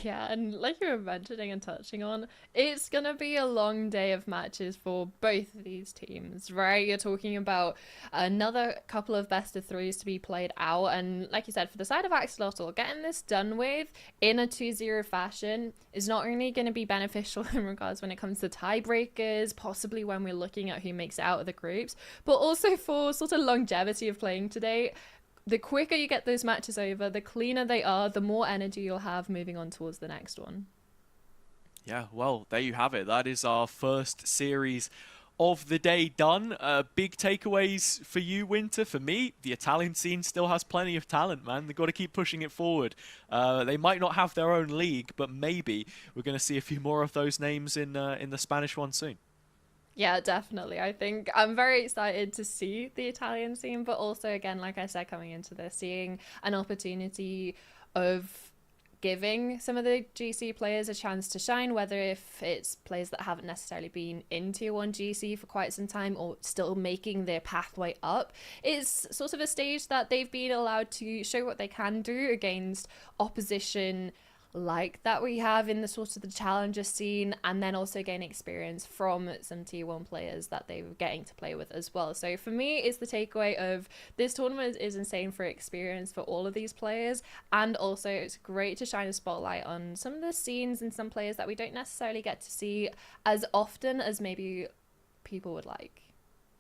Yeah, and like you were mentioning and touching on, it's going to be a long day of matches for both of these teams, right? You're talking about another couple of best of 3s to be played out, and like you said, for the side of Axolotl, getting this done with in a 2-0 fashion is not only going to be beneficial in regards when it comes to tiebreakers, possibly when we're looking at who makes it out of the groups, but also for sort of longevity of playing today. The quicker you get those matches over, the cleaner they are, the more energy you'll have moving on towards the next one. Yeah, well, there you have it. That is our first series of the day done. Big takeaways for you, Winter. For me, the Italian scene still has plenty of talent, man. They've got to keep pushing it forward. They might not have their own league, but maybe we're going to see a few more of those names in the Spanish one soon. Yeah, definitely. I think I'm very excited to see the Italian scene, but also, again, like I said, coming into this, seeing an opportunity of giving some of the GC players a chance to shine, whether if it's players that haven't necessarily been in Tier 1 GC for quite some time or still making their pathway up. It's sort of a stage that they've been allowed to show what they can do against opposition like that we have in the sort of the challenger scene, and then also gain experience from some Tier 1 players that they were getting to play with as well. So for me, it's the takeaway of this tournament is insane for experience for all of these players, and also it's great to shine a spotlight on some of the scenes and some players that we don't necessarily get to see as often as maybe people would like.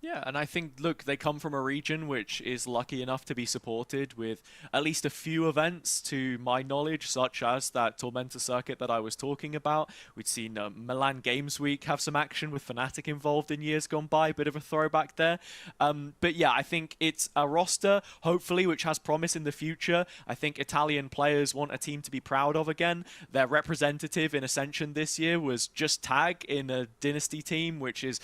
Yeah, and I think, look, they come from a region which is lucky enough to be supported with at least a few events, to my knowledge, such as that Tormenta circuit that I was talking about. We'd seen Milan Games Week have some action with Fnatic involved in years gone by, bit of a throwback there. But yeah, I think it's a roster, hopefully, which has promise in the future. I think Italian players want a team to be proud of again. Their representative in Ascension this year was just Tag in a Dynasty team, which is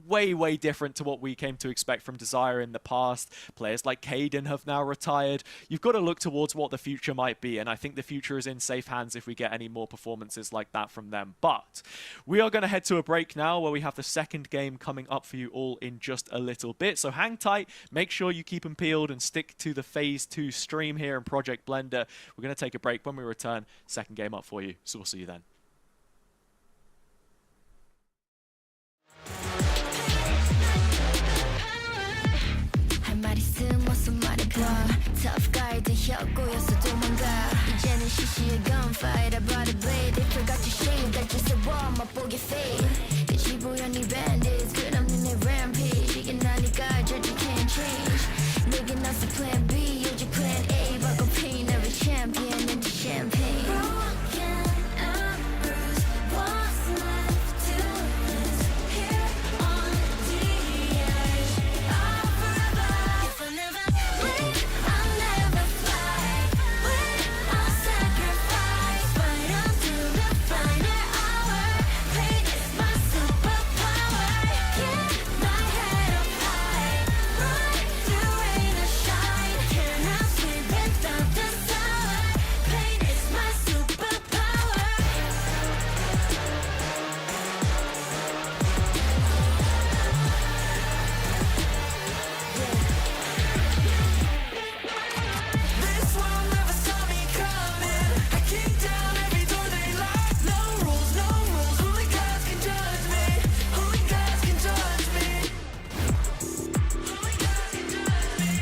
way, way different to what we came to expect from Desire in the past. Players like Caden have now retired. You've got to look towards what the future might be, and I think the future is in safe hands if we get any more performances like that from them. But we are going to head to a break now, where we have the second game coming up for you all in just a little bit. So hang tight, make sure you keep them peeled, and stick to the Phase 2 stream here in Project Blender. We're going to take a break. When we return, second game up for you. So we'll see you then. 말 있음 어서 말해봐 Tough guy 혀꼬여서 도망가 이제는 시시해 gunfight I brought a blade They forgot to shave 날 찢어워 맛보게 fade 빛이 보여 네 bandits 끝없는 내 rampage 이게 나니까 절대 can't change 내게 나서 plan B 요즘 plan A 바꿔 pain every champion into champagne Broken and bruised What's left to lose Here on the edge of forever If I never leave, I'll never fly Wait, I'll sacrifice Fight until the final hour Pain is my superpower Keep my head up high Ride through rain or shine Cannot sleep without the sun Pain is my superpower This world never saw me coming. I kick down every door they lock. No rules, only gods can judge me. Only gods can judge me. Only gods can judge me. Only gods can judge me.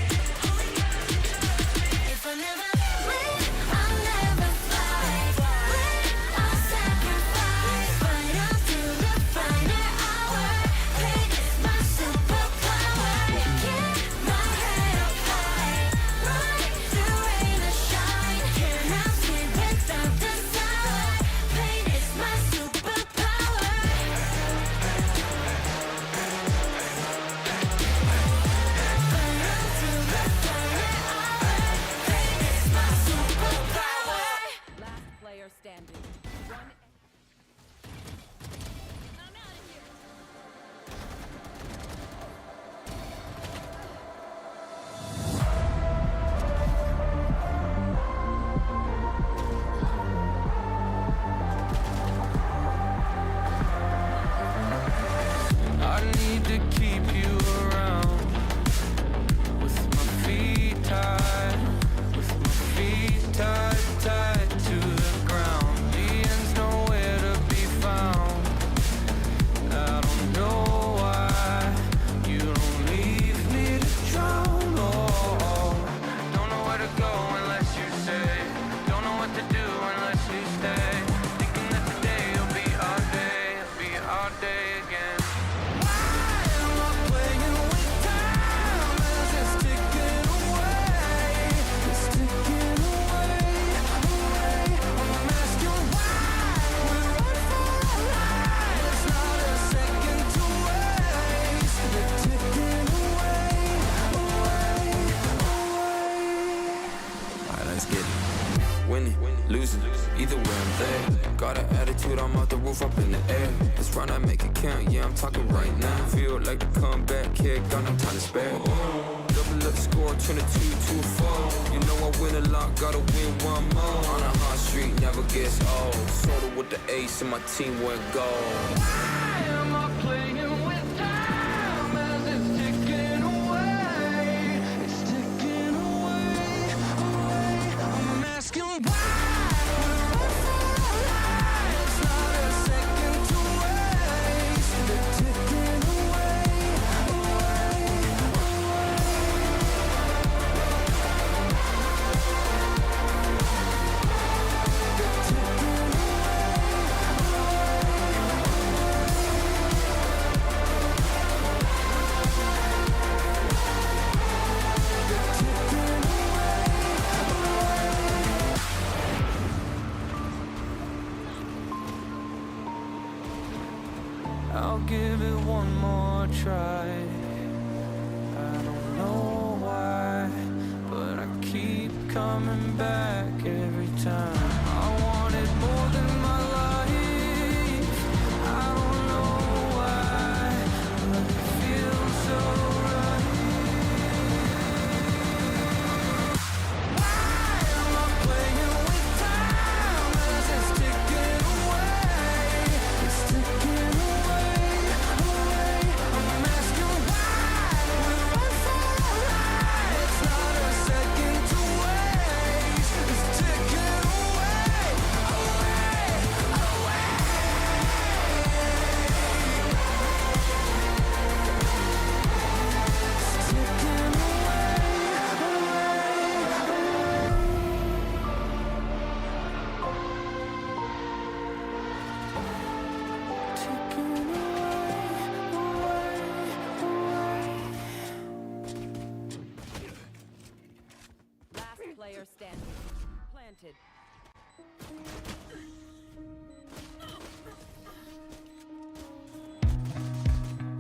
If I never leave, I'll never fly Wait, I'll sacrifice Fight until the final hour Pain is my superpower Keep my head up high Ride through rain or shine Cannot sleep without the sun Pain is my superpower Fight until the final hour Pain is my superpower Last player standing. I need to keep you around with my feet tied, tied to the ground. The end's nowhere to be found. I don't know why you don't leave me to drown. Oh, don't know where to go unless you say. Don't know what to do unless you stay. Thinking that today will be our day again. Why am I playing with time as it's ticking away? It's ticking away. I'm asking why we run for our lives. There's not a second to waste. They're ticking away. Alright, let's get it. Winning, losing, either way I'm there. Got an attitude, I'm out the roof, up in the air. Let's run, I make it count, yeah, I'm talking right now. Feel like the comeback kid, got no time to spare. Double up score, turn it 2-4. You know I win a lot, gotta win one more. On a hot street, never gets old. Soda with the ace and my team went gold. Why am I playing with time as it's ticking away? It's ticking away. I'm asking why we run for our lives. There's not a second to waste. They're ticking away. They're ticking away. I'll give it one more try. I don't know why, but I keep coming back every time. I wanted more than my life. I don't know why, but it feels so right. Why am I playing with time as it's ticking away? It's ticking away, away. I'm asking why we run for our lives. It's not a second to waste. It's ticking away, away, away. It's ticking Last player standing. Planted.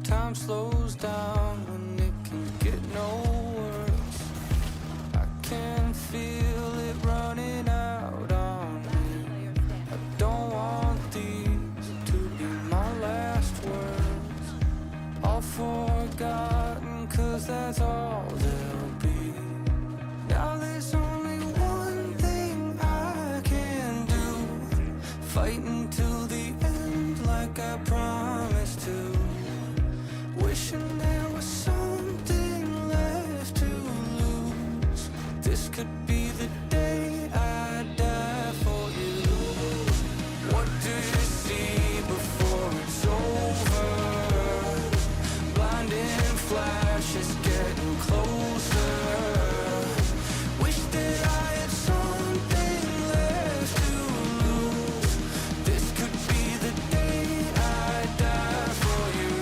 Time slows down when it can get no worse. I can feel it running out on me. I don't want these to be my last words. All forgotten, 'cause that's all they'll be. Now there's only one thing I can do. Fight until the end like I promised to. Wishing there was something left to lose. This could be the day I die for you. What do you see before it's over? Blinding flashes getting closer. Wish that I had something left to lose. This could be the day I die for you.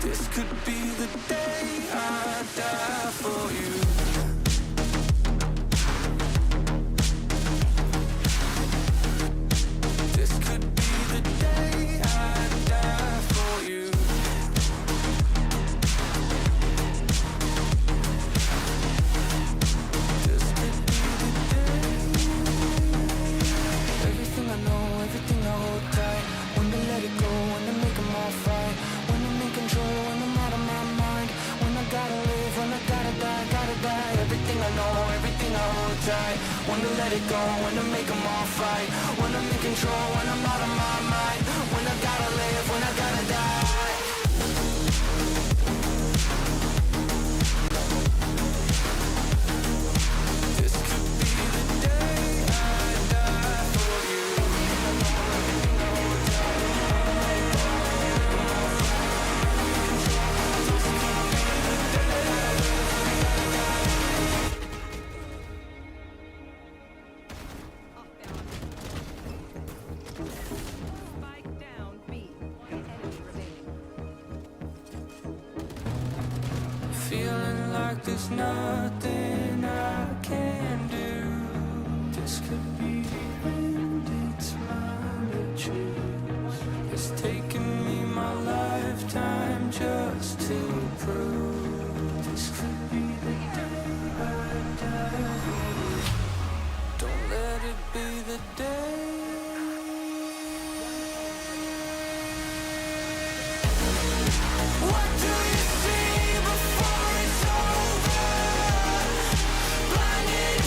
This could be the day I die for you. This could be the day I die for you. This could be the day. Everything I know, everything I hold tight. When to let it go, when to make them all fight. When I'm in control, when I'm out of my mind. When I gotta live, when I gotta die, gotta die. Everything I know, everything I hold tight. When to let it go, when to make them all fight. When I'm in control, when I'm out of my mind. When I gotta live, when I gotta die. This could be the day I die for you. Spike down B. Enemy remaining. Feeling like there's nothing I can do. This could be the end, it's mine to choose. It's taken me my lifetime just to prove. This could be the day I die. Don't let it be the day. What do you see before it's over? Blinded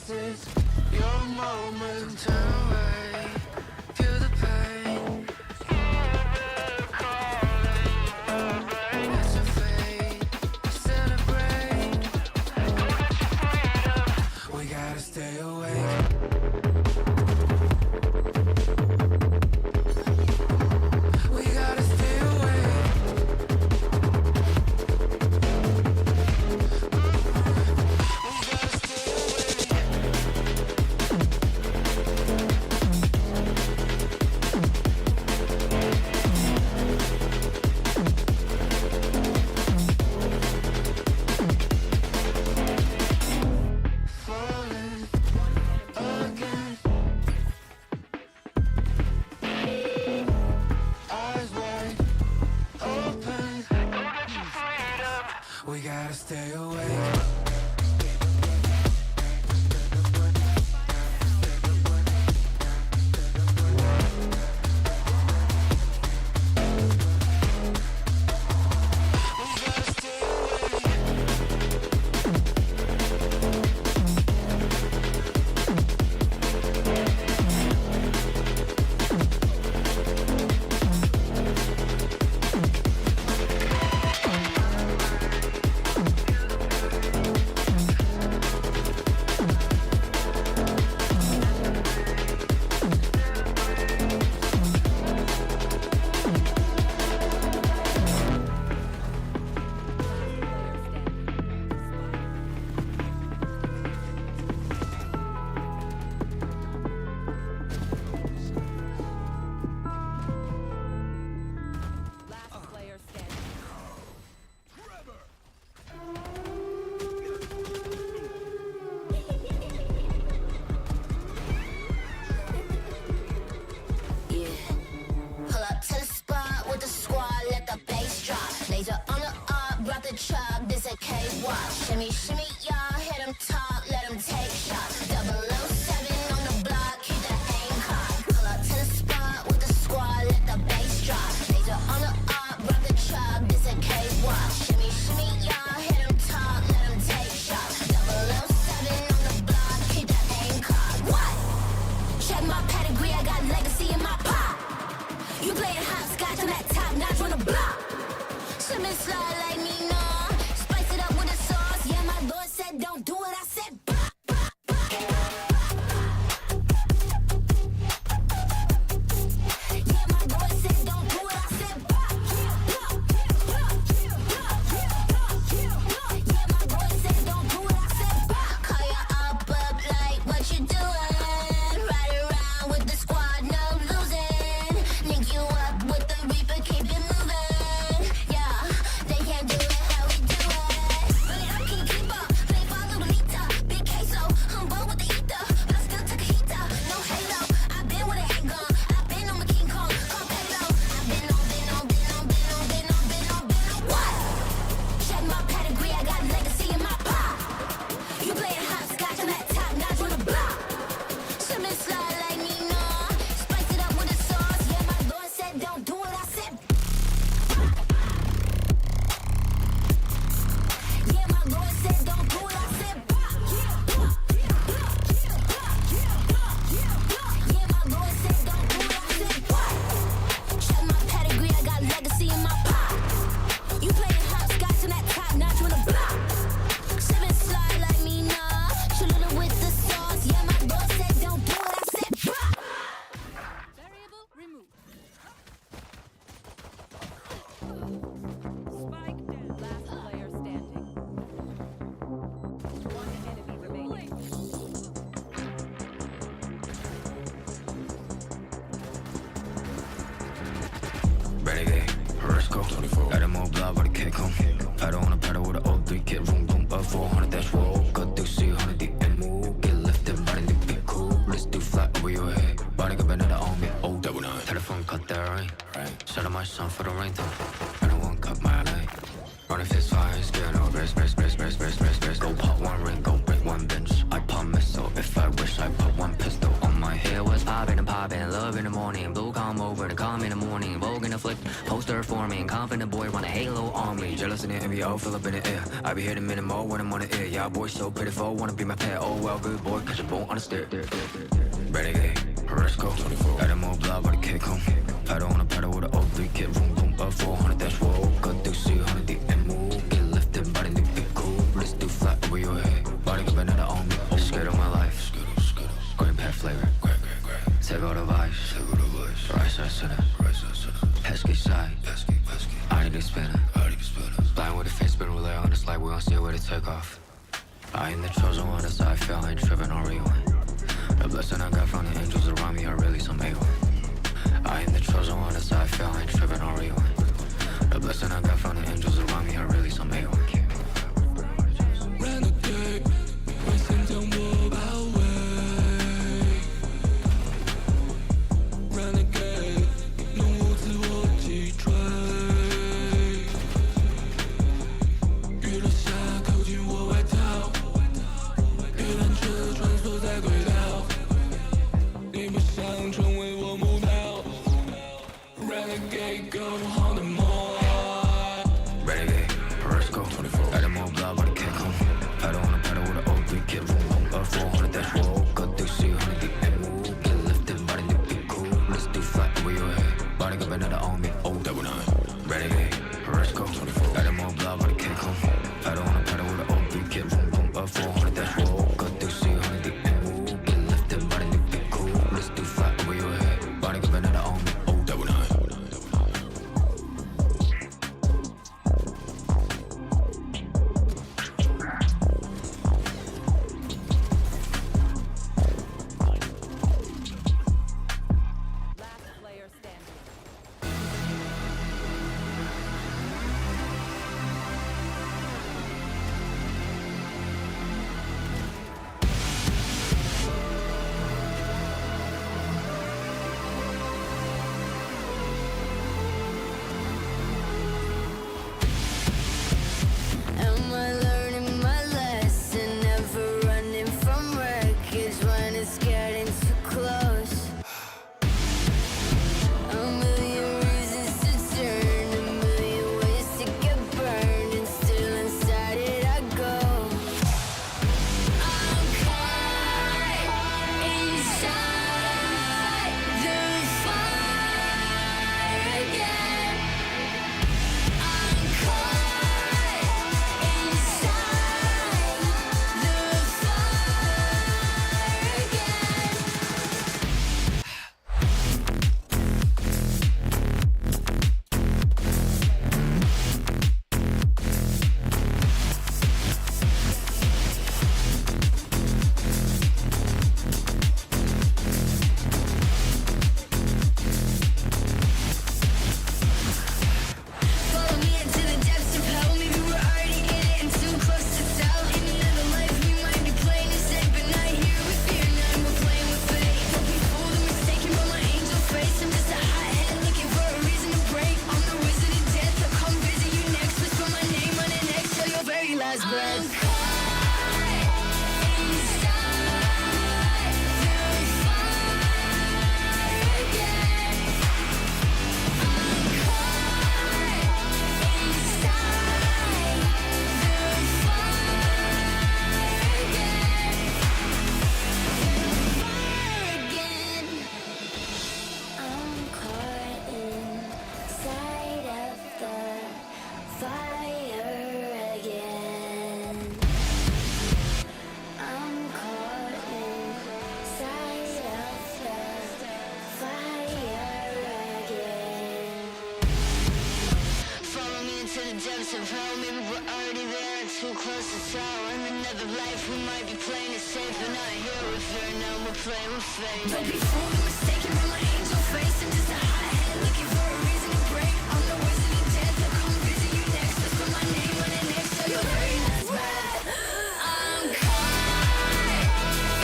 This is your moment. Turn away, feel the pain. It's a fate, celebrate. We gotta stay awake. We gotta stay awake. Falling again. Eyes wide open. We gotta stay awake. Last player standing. Yeah. Pull up to the spot with the squad, let the bass drop. Laser on the up, brought the truck, this a K-Watch. Shimmy, shimmy, y'all, hit them talk, let them take shots. 007 on the block, keep the aim cocked. Pull up to the spot with the squad, let the bass drop. Laser on the up, brought the truck, this a K-Watch. Shimmy, shimmy, y'all, hit them talk, let them take shots. 007 on the block, keep the aim cocked. What? Check my pedigree, I got legacy in my pop. You playing hopscotch on that top notch on the block. Slimming slide like me, no. Spice it up with the sauce. Yeah, my lord said don't do it. I said bah, bah, bah. Yeah, my lord said don't do it. I said bah, bah, bah, bah, yeah, my lord said don't do it. I said bah. Call you up like what you doing? Ride around with the squad, no losing. Link you up with the reaper, keep it moving. Yeah, they can't do it how we do it. But I can keep up, play follow the leader. Big queso, I'm bold with the ether, but I still took a heater. No halo, I've been with a handgun. I've been on my King Kong, call Palo. I've been on. What? Check my pedigree, I got legacy in my pop. You playing hopscotch on that top notch on the block. Slimming slide like me, no. Spice it up with the sauce. Yeah, my lord said don't do it. I said yeah, my lord said don't do it. I said yeah, my lord said don't do it. I said what? Check my pedigree, I got legacy in my pop. You playing hopscotch on that top notch on the block. Slimming slide like me, nah. Chillin' with the sauce. Yeah, my lord said don't do it. I said Variable removed. Spike down. Last player standing. One enemy remaining. Renegade, Risco, 24. Let him all blood with a kick home. Pedal on a pedal with an O3 kit, room, boom, 400 dash roll. Got to see 100 the move. Get lifted, riding the big cool. Let's do flat over your head. Body got another on me. Oh, double nine. Telephone cut that rain. Shout out my son for the rain though. And I won't cut my line. Running fist fire, scared no rest. Go pop one ring, go break one bench. I pop missile if I wish I put one pistol on my head. Was popping and popping, love in the morning. Blue come over to come in the morning. Vogue in the flick, poster forming. Confident boy boy want a halo on me. Jealous in the NBO, feel up in the air. I be hitting minute more when I'm on the air. Y'all boys so pitiful, wanna be my pet. Oh well, good boy, cause you're born on the stair. Renegade, let's go. Got them all blood, but I can't come. I don't wanna pedal with an O3 kid. Boom, boom, up 400, that's roll. Got to see 100 the and move. Get lifted by the new big cool. Let's do flat over your head. Body got another on me. Scared of my life. Green pet flavor. Take all the vibes. Right side center. Pesky side. I need to spinner. Flying with a face spin relay on the slide. We gon' see where to take off. I ain't the chosen one, that's how I feel. I ain't tripping on rewind. The blessing I got from the angels around me are really some A1. I ain't the chosen one, that's how I feel. I ain't tripping on rewind. The blessing I got from the angels around me are really some A1. Renegade, 为心将我包围。Renegade， 弄我自我击坠。雨落下，扣紧我外套，鱼篮车穿梭在轨道。你不想成为我目标 ？Renegade， go on the more。Renegade, let's go. Got them all blood, but I can't come. I don't wanna pedal with an O3 kid. Boom, boom, up 400, that's roll. Got to see 100 the and move. Get lifted by the new big cool. Let's do flat over your head. Body got another on me. Oh, double nine. Renegade, let's go. Got them all blood, but I can't come. I don't wanna pedal with an O3 kid. Boom, boom, up 400, that's roll. Got to see 100 the and move. Get lifted by the new big cool. Let's do flat over your head. Body got another on me. Oh, double nine. Last player standing. Am I learning my lesson? Never running from wreckage when it's getting too close. A million reasons to turn, a million ways to get burned, and still inside it I go. I'm caught inside the fire again. I'm caught inside the Follow me into the depths of hell. Maybe we're already in it and too close to tell. In another life we might be playing it safe, but not here with fear. Now we're playing with fate. Don't be fooled or mistaken by my angel face. I'm just a hothead looking for a reason to break. I'm the wizard of death. I'll come visit you next. Whisper my name on an X till your very last breath. I'm caught inside the fire again. I'm caught inside the fire again. I'm caught inside of the fire again. I'm caught inside of the fire again. Follow me into the depths of hell. Maybe we're already there and too close to tell. In another life we might be playing it safe, but not here with fear. Now we're playing with fate. Don't be fooled or mistaken by my angel face. I'm just a hothead looking for a reason to break. I'm the wizard of death. I'll come visit you next. Whisper my name on an X till your very last breath. I'm caught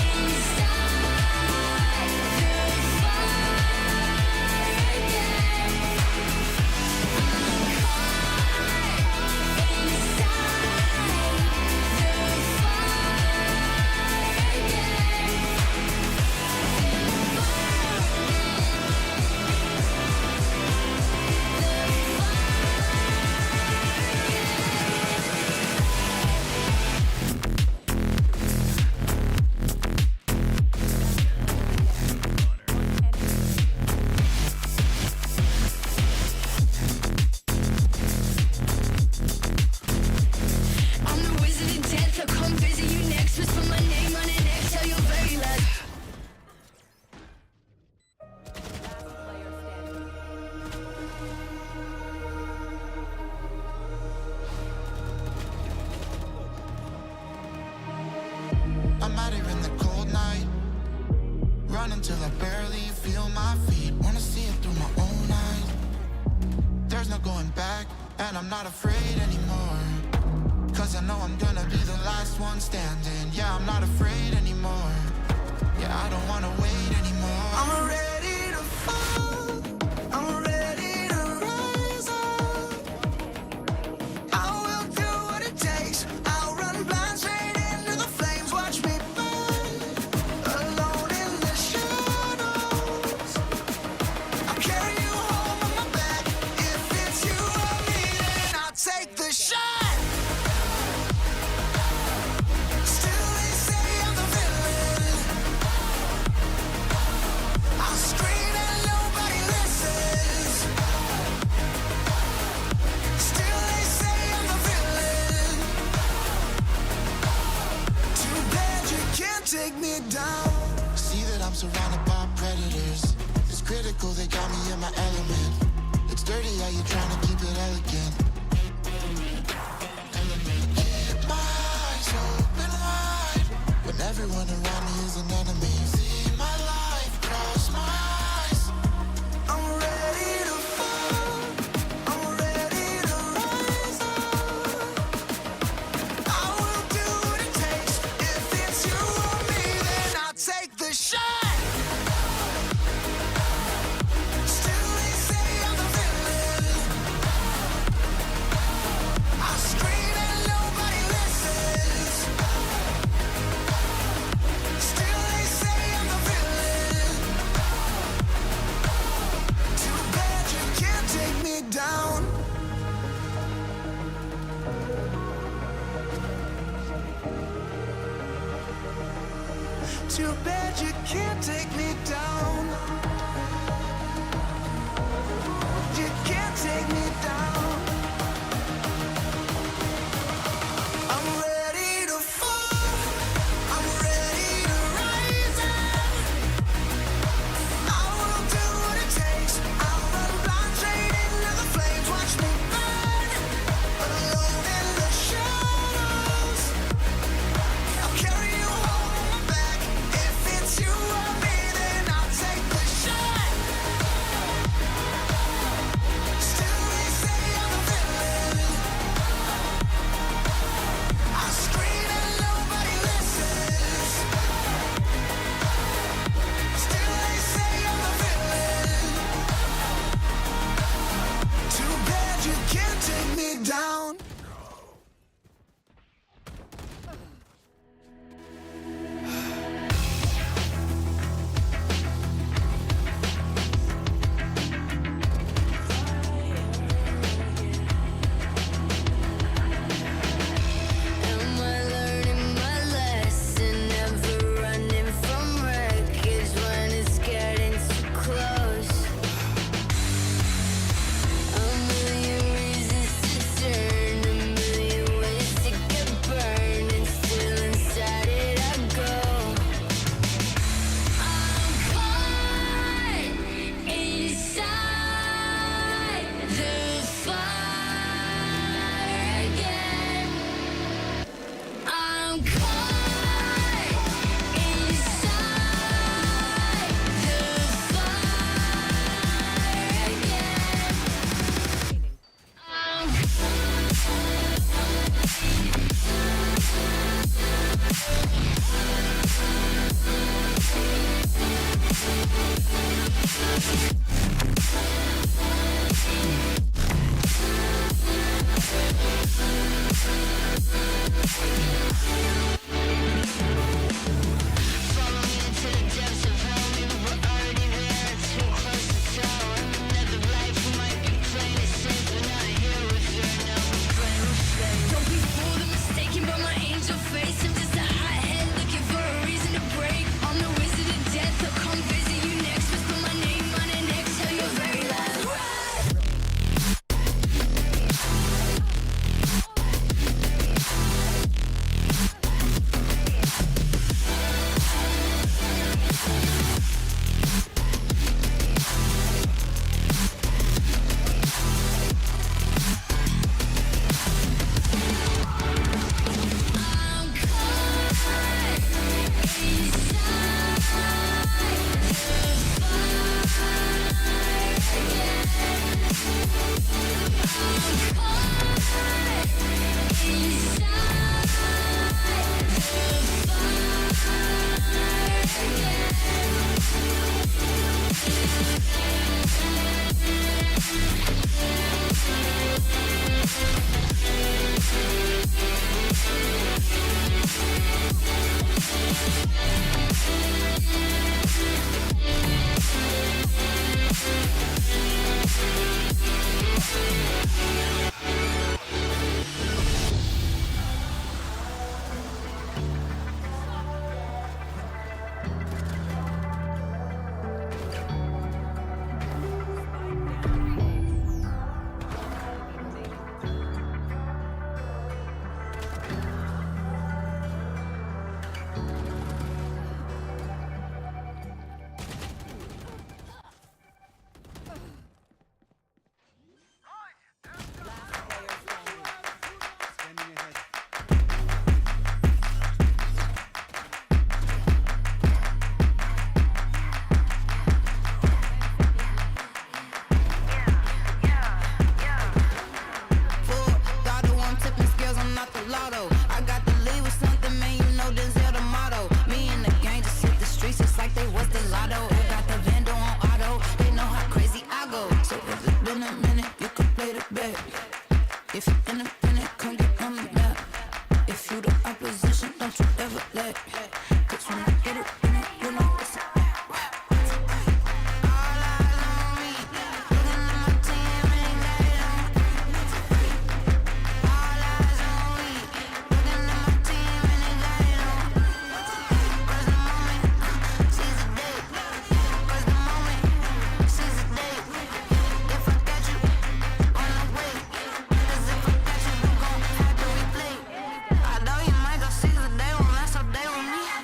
inside the fire again. I'm caught inside the fire again. matter in the cold night. Run until I barely feel my feet. Wanna see it through my own eyes. There's no going back, and I'm not afraid anymore. Cause I know I'm gonna be the last one standing. Yeah, I'm not afraid anymore. Yeah, I don't wanna wait anymore. I'm ready to fall. I'm ready to rise up. I will do what it takes. I'll run blind straight into the flames. Watch me burn, alone in the shadows. I'll carry you home on my back. If it's you or me, then I'll take the shot. Still they say I'm the villain. I'll scream and nobody listens. Still they say I'm the villain. Too bad you can't take me down. See that I'm surrounded by predators. It's critical, they got me in my element. It's dirty how you trying to keep it elegant. Keep my eyes open wide when everyone around me is an enemy. See my life cross my eyes. I'm ready to fall. I'm ready to rise up. I will do what it takes. If it's you or me, then I'll take the shot. Still they say I'm the villain. I'll scream and nobody listens. Still they say I'm the villain. Too bad you can't take me down. Too bad you can't take me down. You can't take me down. I'm ready to fall. I'm ready to rise up. I will do what it takes. I'll run blind straight into the flames. Watch me burn, alone in the shadows. I'll carry you home on my back. If it's you or me, then I'll take the shot. Still they say I'm the villain. I scream and nobody listens. Still they say I'm the villain. Too bad you can't take me down. Am I learning my lesson? Never running from wreckage when it's getting too close. A million reasons to turn, a million ways to get burned, and still inside it I go. I'm caught inside the fire again. I'm caught inside the fire again. Follow me into the depths of hell. We were already there, too close to tell. Another life we might be playing it safe, but not here with her. Now we're playing with fate. Don't be fooled or mistaken by my angel face. I'm just a hothead looking for a reason to break. I'm the wizard of death. I'll come visit you next. Whisper my name on an exhale, your very last breath. lit. Bitch, when I get it, you know it's a I know you might go seize the day, won't last all day with me.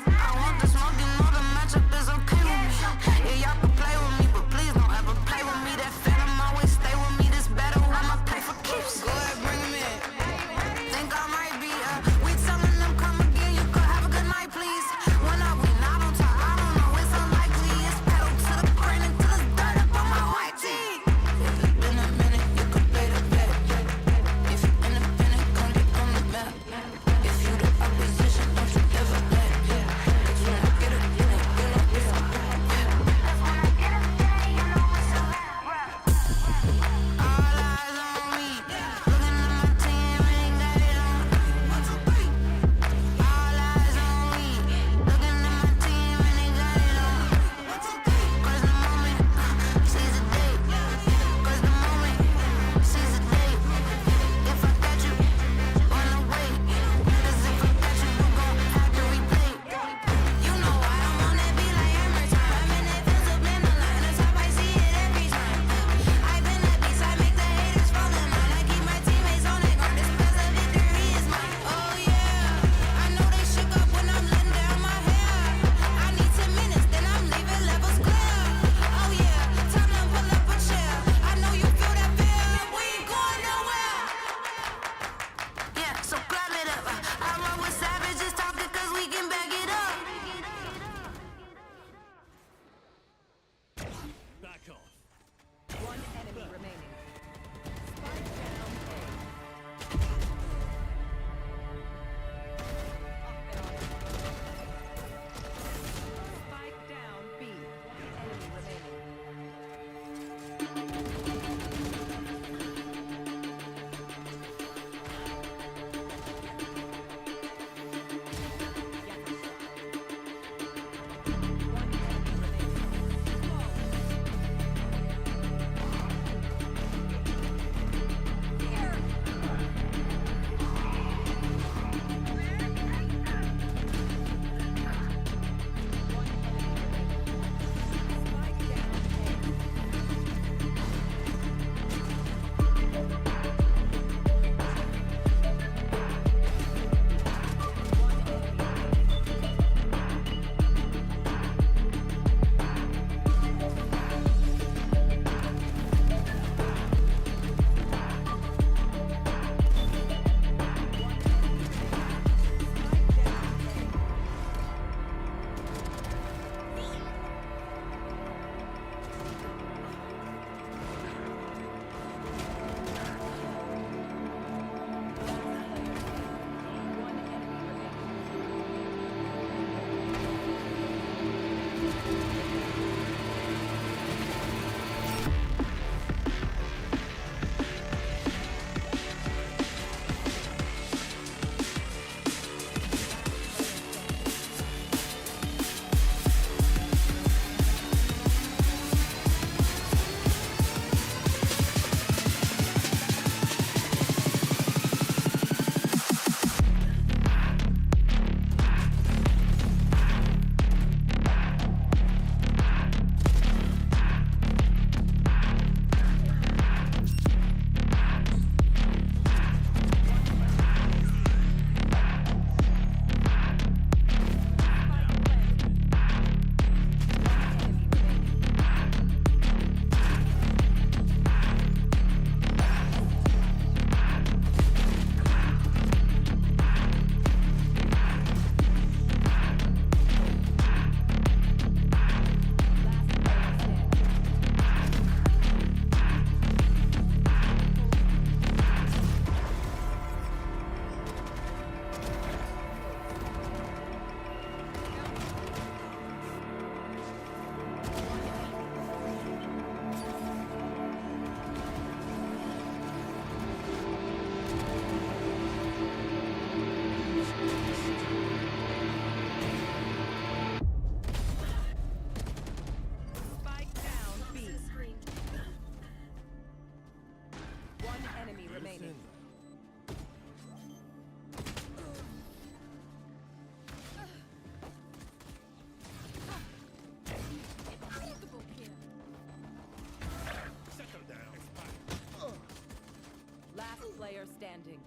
standing.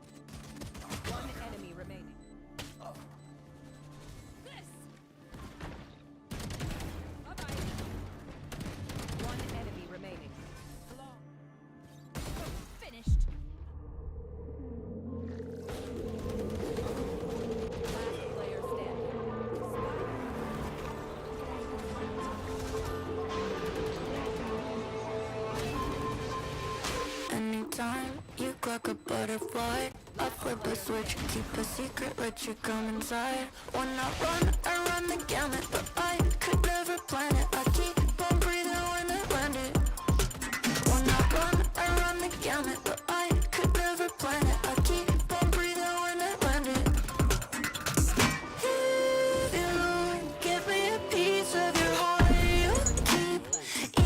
One enemy remaining. This. Bye-bye. One enemy remaining. Finished. Last player standing. Anytime you clock a butterfly, I flip a switch, keep a secret, let you come inside. When I run the gamut, but I could never plan it. I keep on breathing when I land it. When I run the gamut, but I could never plan it. I keep on breathing when I land it. If you give me a piece of your heart, you keep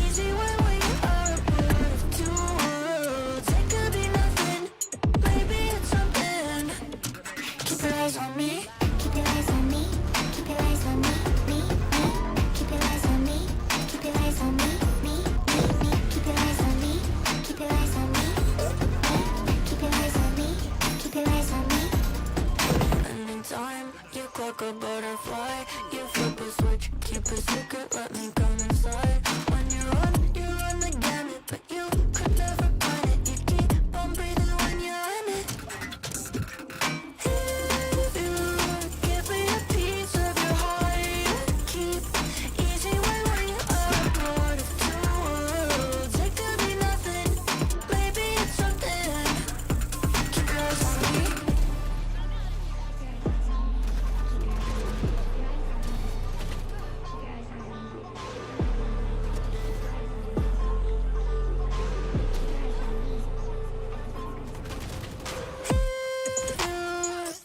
easy when we are a part of two worlds. It could be nothing, maybe it's something. Keep your eyes on me. Keep your eyes on me. Keep your eyes on me. Me. Keep your eyes on me. Keep your eyes on me. Me. Keep your eyes on me. Keep your eyes on me. Keep your eyes on me. Keep your eyes on me. Anytime you clock a butterfly, you flip a switch, keep a secret, let me come inside. When you run the gamut, but you could never find it. You keep on breathing when you're in it. If you give me a piece of your heart, you keep easy when we are a part of two worlds. It could be nothing, maybe it's something. Keep your eyes on me.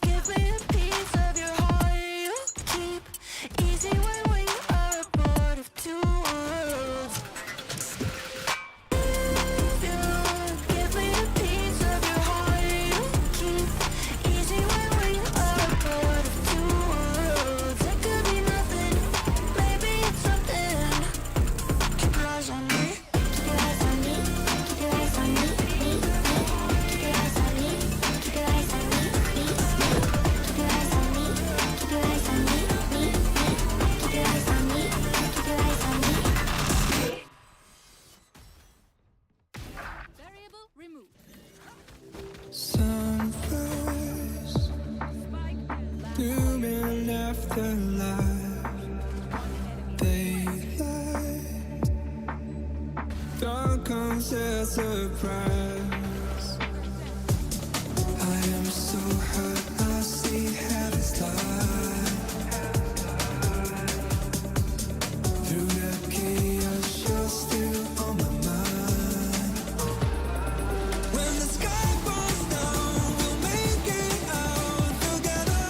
Give me a piece of your heart, you keep easy when we are a part of two worlds. If you give me a piece of your heart, you keep easy when we are a part of two worlds. It could be nothing, maybe it's something. Keep your eyes on me. Keep your eyes on me. Keep your eyes on me. Me. Keep your eyes on me. Keep your eyes on me. Me. Keep your eyes on me. Keep your eyes on me. Me. Keep your eyes on me. Keep your eyes on me. Variable removed. Sunrise, doom and afterlife, daylight, dawn comes as a surprise. I am so hurt, I see heaven's light. Through the chaos, you're still on my mind. When the sky falls down, we'll make it out together.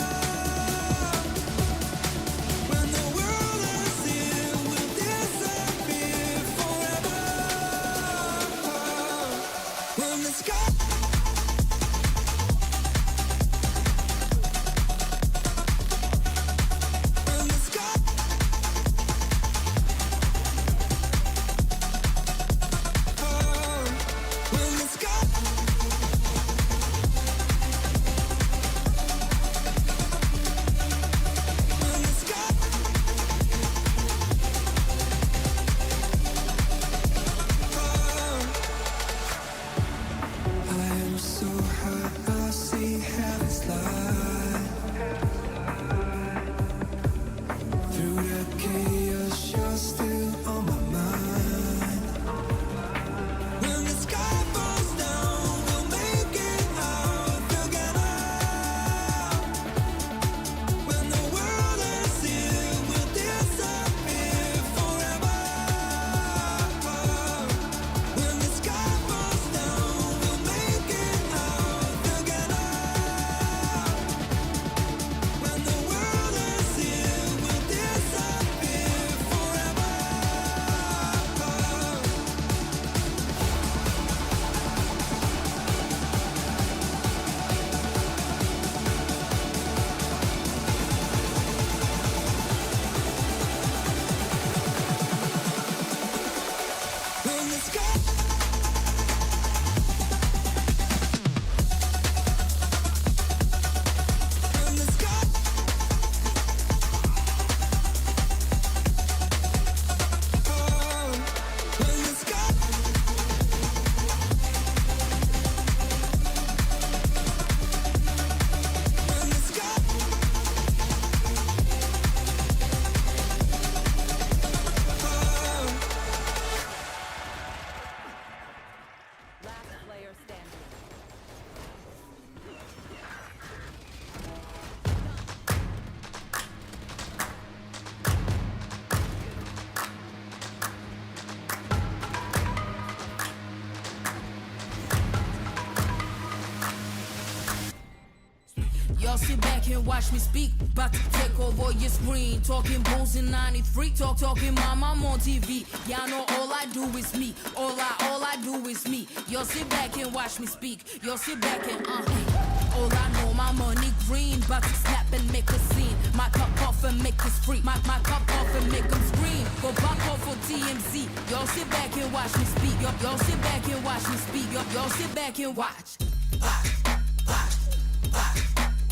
Y'all sit back and watch me speak. About to take over your screen. Talking bulls in 93. Talking mom, I'm on TV. Y'all know all I do is me. All I do is me. Y'all sit back and watch me speak. Y'all sit back and all I know, my money green. About to snap and make a scene. My cup off and make us free. My cup off and make them scream. Go back off for TMZ. Y'all sit back and watch me speak. Y'all sit back and watch me speak. Y'all sit back and watch.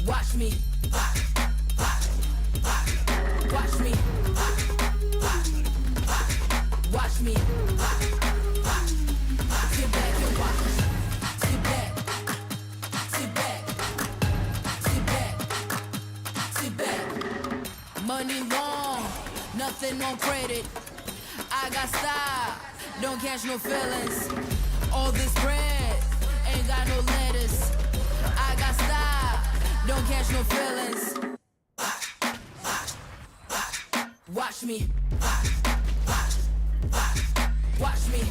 Watch me. Watch me. Watch me. Sit back and watch. Sit back. Sit back. Sit back. Sit back. Money long, nothing on credit. I got style, don't catch no feelings. All this bread ain't got no lettuce. I got style, don't catch no feelings. Watch me. Watch me.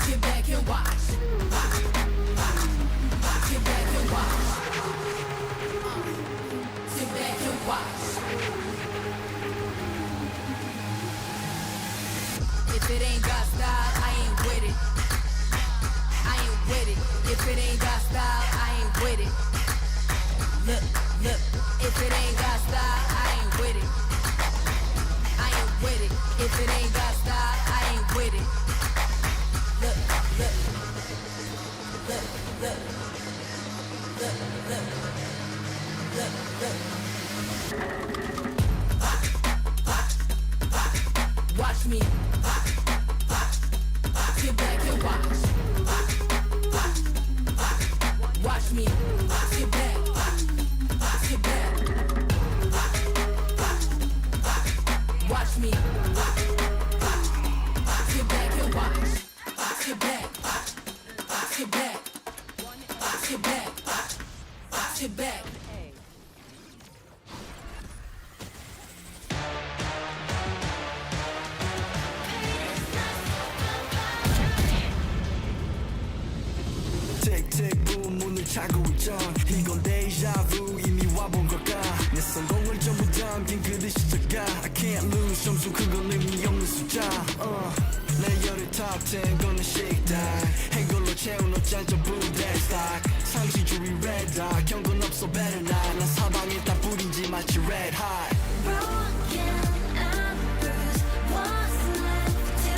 Sit back and watch. Sit back and watch. Sit back and watch. If it ain't got style, I ain't with it. I ain't with it. If it ain't got style, I ain't with it. Look, look. If it ain't got style, I ain't with it. I ain't with it. If it ain't got style, I ain't with it. Look, look. Look, look. Look, look. Look, look. Watch me. Sit back and watch. Watch me. Sit back. Sit back. Watch me. Sit back and watch. Sit back. Sit back. Sit back. Sit back. 틱틱 문을 차고 있던 이건 데자부 이미 와본 걸까 내 성공을 전부 담긴 그릇이 작아 I can't lose 점수 그건 의미 없는 숫자 내 열의 top 10 gonna shake that 해골로 채운 옷장 전부 that stock 상시줄이 red dot 경고는 없어 better not 난 사방에 다 뿌린지 마치 red hot Broken and bruised, what's left to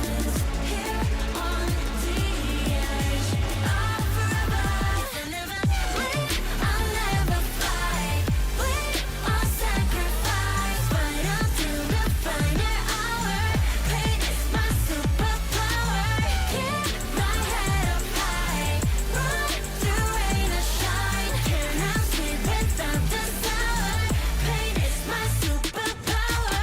lose here on the edge of forever? I'll never wait, I'll never fight. We all sacrifice, fight until the final hour. Pain is my superpower. Keep my head up high, run through rain or shine. Cannot sleep without the sour. Pain is my superpower.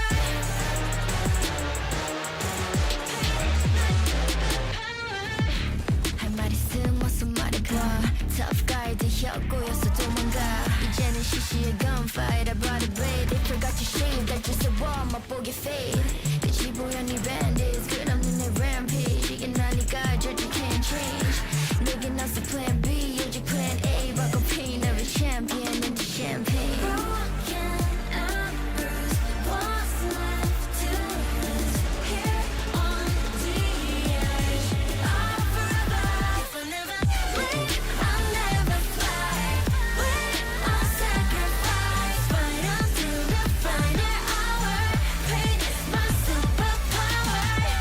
할 말 있음 어서 말해봐. Tough guy 되었고였어 도망가. 이제는 시시해 gunfight. I brought a blade. They forgot to shave. 날 주워와 맛보게 fade. 끝이 보여 네 bandits. 끝없는 내 rampage. 이게 나니까 저지 can't change. 내게 나서 plan B. 요즘 plan A. 바꿔 pain every champion into champagne. Broken and bruised. What's left to lose here on the edge of forever? I'll never wait, I'll never fly. We all sacrifice, fight until the final hour. Pain is my superpower.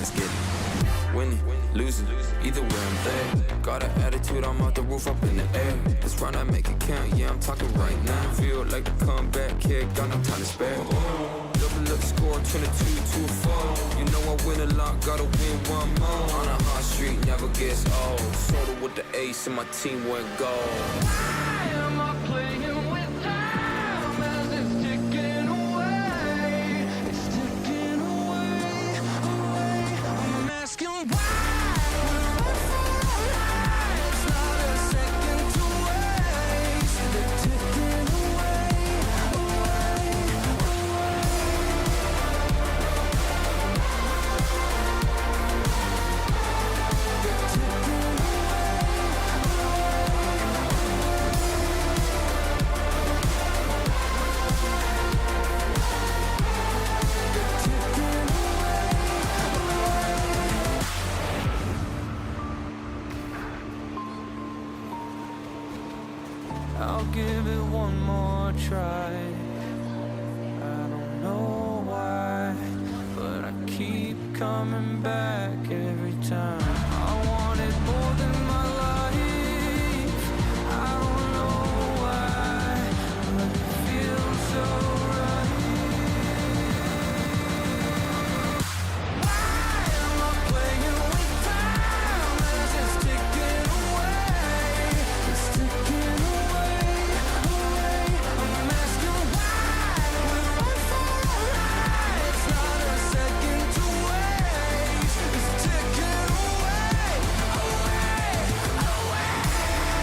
let's get it. Winning, losing, either way I'm there. Got an attitude, I'm off the roof, up in the air. This run I make it count, yeah, I'm talking right now. Feel like a comeback kid, got no time to spare. Double up score, 22-4. You know I win a lot, gotta win one more. On a hot street, never gets old. Soda with the ace and my team went gold. Why am I playing with time as it's ticking away? It's ticking away, away. I'm asking why. I'll give it one more try. I don't know why, but I keep coming back every time. I want it more than my life. I don't know why, but it feels so right. Why am I playing with time as it's ticking away? It's ticking away. I'm asking why we run for our lives, not a second to waste. It's ticking away, away, away. It's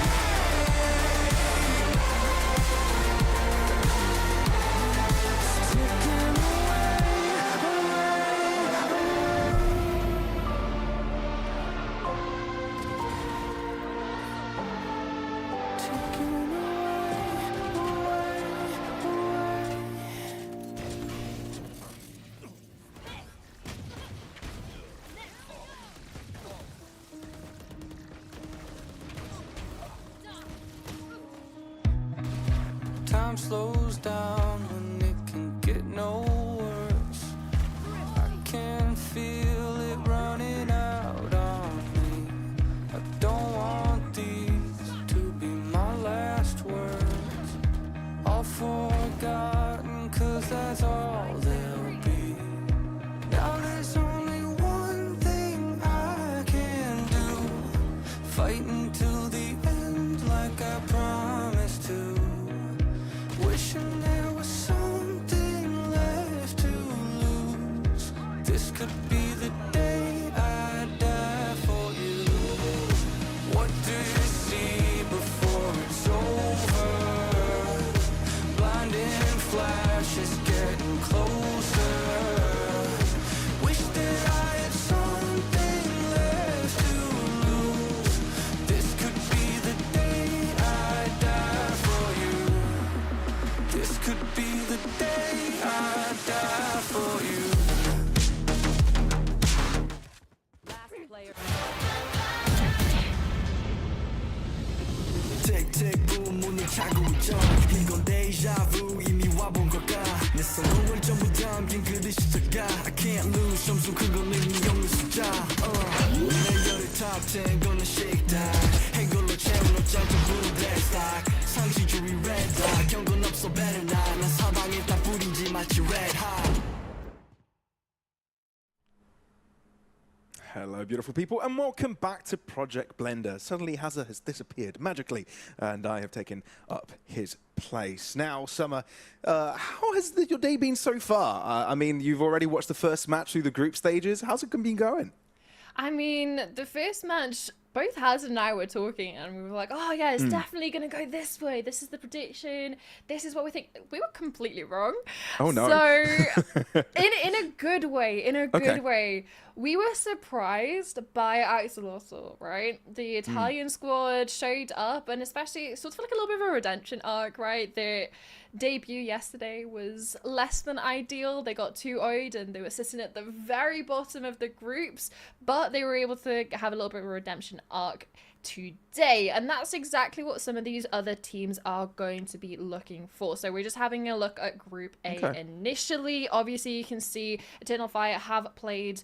ticking time slows down when it can get no worse. I can feel it running out on me. I don't want these to be my last words. All forgotten, 'cause that's all they'll be. Now there's only one thing I can do. Fight until the end like I promised to. Wishing there was something left to lose. This could be the day I die for you. What do you see before it's over? Blinding flashes getting closer. Wish that I had something left to lose. This could be the day I die for you. This could be the day I die for you. Last player. Tick tick boom 문을 차고 있죠. 이건 deja vu 이미 와본 걸까. 내 성공을 전부 담긴 그릇이 작아. I can't lose 점수 그건 이미 없는 숫자. 내 열의 top 10 gonna shake that. 해골로 채운 옷장 전부는 black stock. 상시줄이 red dot. 경고는 없어 better not. 난 사방에 다 뿌린지 마치 red hot. Hello, beautiful people, and welcome back to Project Blender. Suddenly, Hazza has disappeared magically, and I have taken up his place. Now, Summer, how has your day been so far? I mean, you've already watched the first match through the group stages. How's it been going? I mean, the first match, both Haz and I were talking, and we were like, oh yeah, it's definitely going to go this way. This is the prediction. This is what we think. We were completely wrong. Oh, no. So, in a good way, way, we were surprised by Axolotl, right? The Italian squad showed up, and especially sort of like a little bit of a redemption arc, right? Their debut yesterday was less than ideal. They got 2-0'd and they were sitting at the very bottom of the groups, but they were able to have a little bit of a redemption arc today, and that's exactly what some of these other teams are going to be looking for. So we're just having a look at Group A initially. Obviously, you can see Eternal Fire have played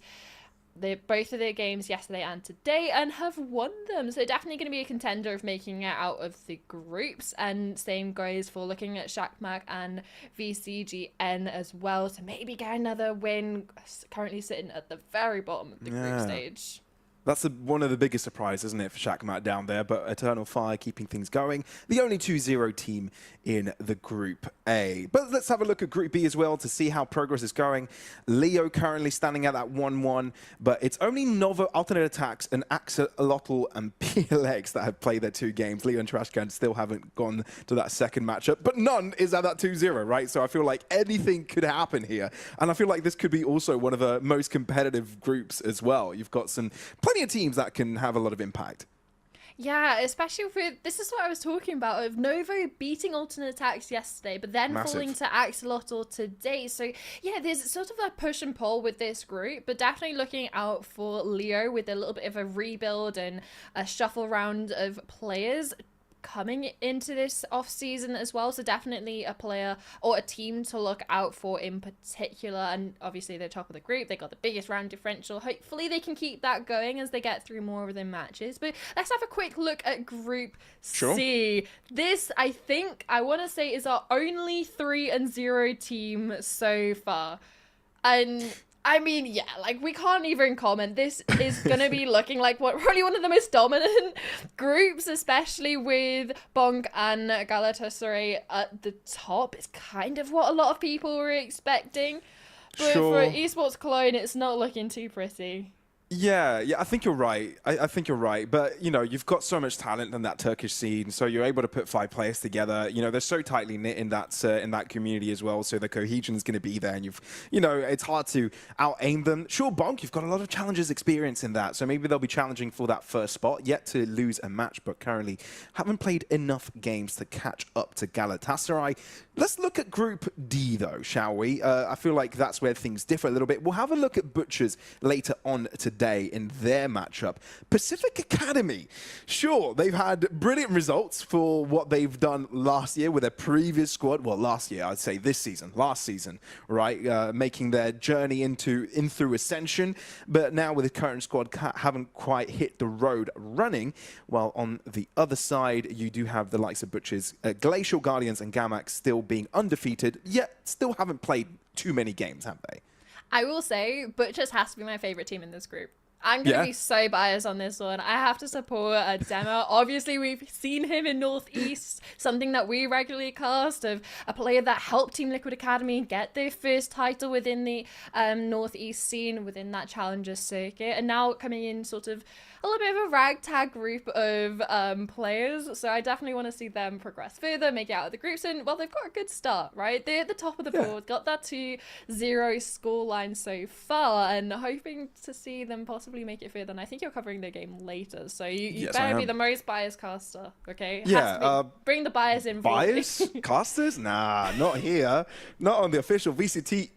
both of their games yesterday and today and have won them. So definitely going to be a contender of making it out of the groups. And same goes for looking at Shakhmat and VCGN as well. So maybe get another win, currently sitting at the very bottom of the group stage. That's one of the biggest surprises, isn't it, for Shakhmat down there? But Eternal Fire keeping things going. The only 2-0 team in the Group A. But let's have a look at Group B as well to see how progress is going. Leo currently standing at that 1-1, but it's only Nova, Alternate Attacks, and Axolotl and PLX that have played their 2 games. Leo and Trashcan still haven't gone to that second matchup, but none is at that 2-0, right? So I feel like anything could happen here. And I feel like this could be also one of the most competitive groups as well. You've got plenty of teams that can have a lot of impact. Yeah, especially with, this is what I was talking about, of Novo beating Alternate Attacks yesterday, but then falling to Axolotl today. So yeah, there's sort of a push and pull with this group, but definitely looking out for Leo with a little bit of a rebuild and a shuffle round of players coming into this off season as well. So definitely a player or a team to look out for in particular. And obviously they're top of the group, they got the biggest round differential. Hopefully they can keep that going as they get through more of their matches. But let's have a quick look at Group C. This, I think, I want to say, is our only 3-0 team so far. And I mean, yeah, like, we can't even comment. This is going to be looking like probably one of the most dominant groups, especially with Bonk and Galatasaray at the top. It's kind of what a lot of people were expecting. But for Esports Cologne, it's not looking too pretty. Yeah, I think you're right. I think you're right. But, you know, you've got so much talent in that Turkish scene, so you're able to put 5 players together. You know, they're so tightly knit in that community as well, so the cohesion is going to be there, and it's hard to out-aim them. Sure, Bonk, you've got a lot of challenges experience in that, so maybe they'll be challenging for that first spot, yet to lose a match, but currently haven't played enough games to catch up to Galatasaray. Let's look at Group D, though, shall we? I feel like that's where things differ a little bit. We'll have a look at Butchers later on today in their matchup. Pacific Academy, sure, they've had brilliant results for what they've done last year with their previous squad. Well, last year, I'd say last season, right? Making their journey in through Ascension, but now with the current squad haven't quite hit the road running. While on the other side, you do have the likes of Butchers, Glacial Guardians and Gamax still being undefeated, yet still haven't played too many games, have they? I will say, Butchers has to be my favorite team in this group. I'm going to be so biased on this one. I have to support Dema. Obviously, we've seen him in Northeast, something that we regularly cast, of a player that helped Team Liquid Academy get their first title within the Northeast scene, within that Challenger circuit, and now coming in sort of a little bit of a ragtag group of players. So I definitely want to see them progress further, make it out of the groups, and, well, they've got a good start, right? They're at the top of the board, got that 2-0 scoreline so far, and hoping to see them possibly make it further. And I think you're covering their game later, so you better be the most biased caster, okay? Bring the bias in. Bias casters? Nah, not here. Not on the official VCT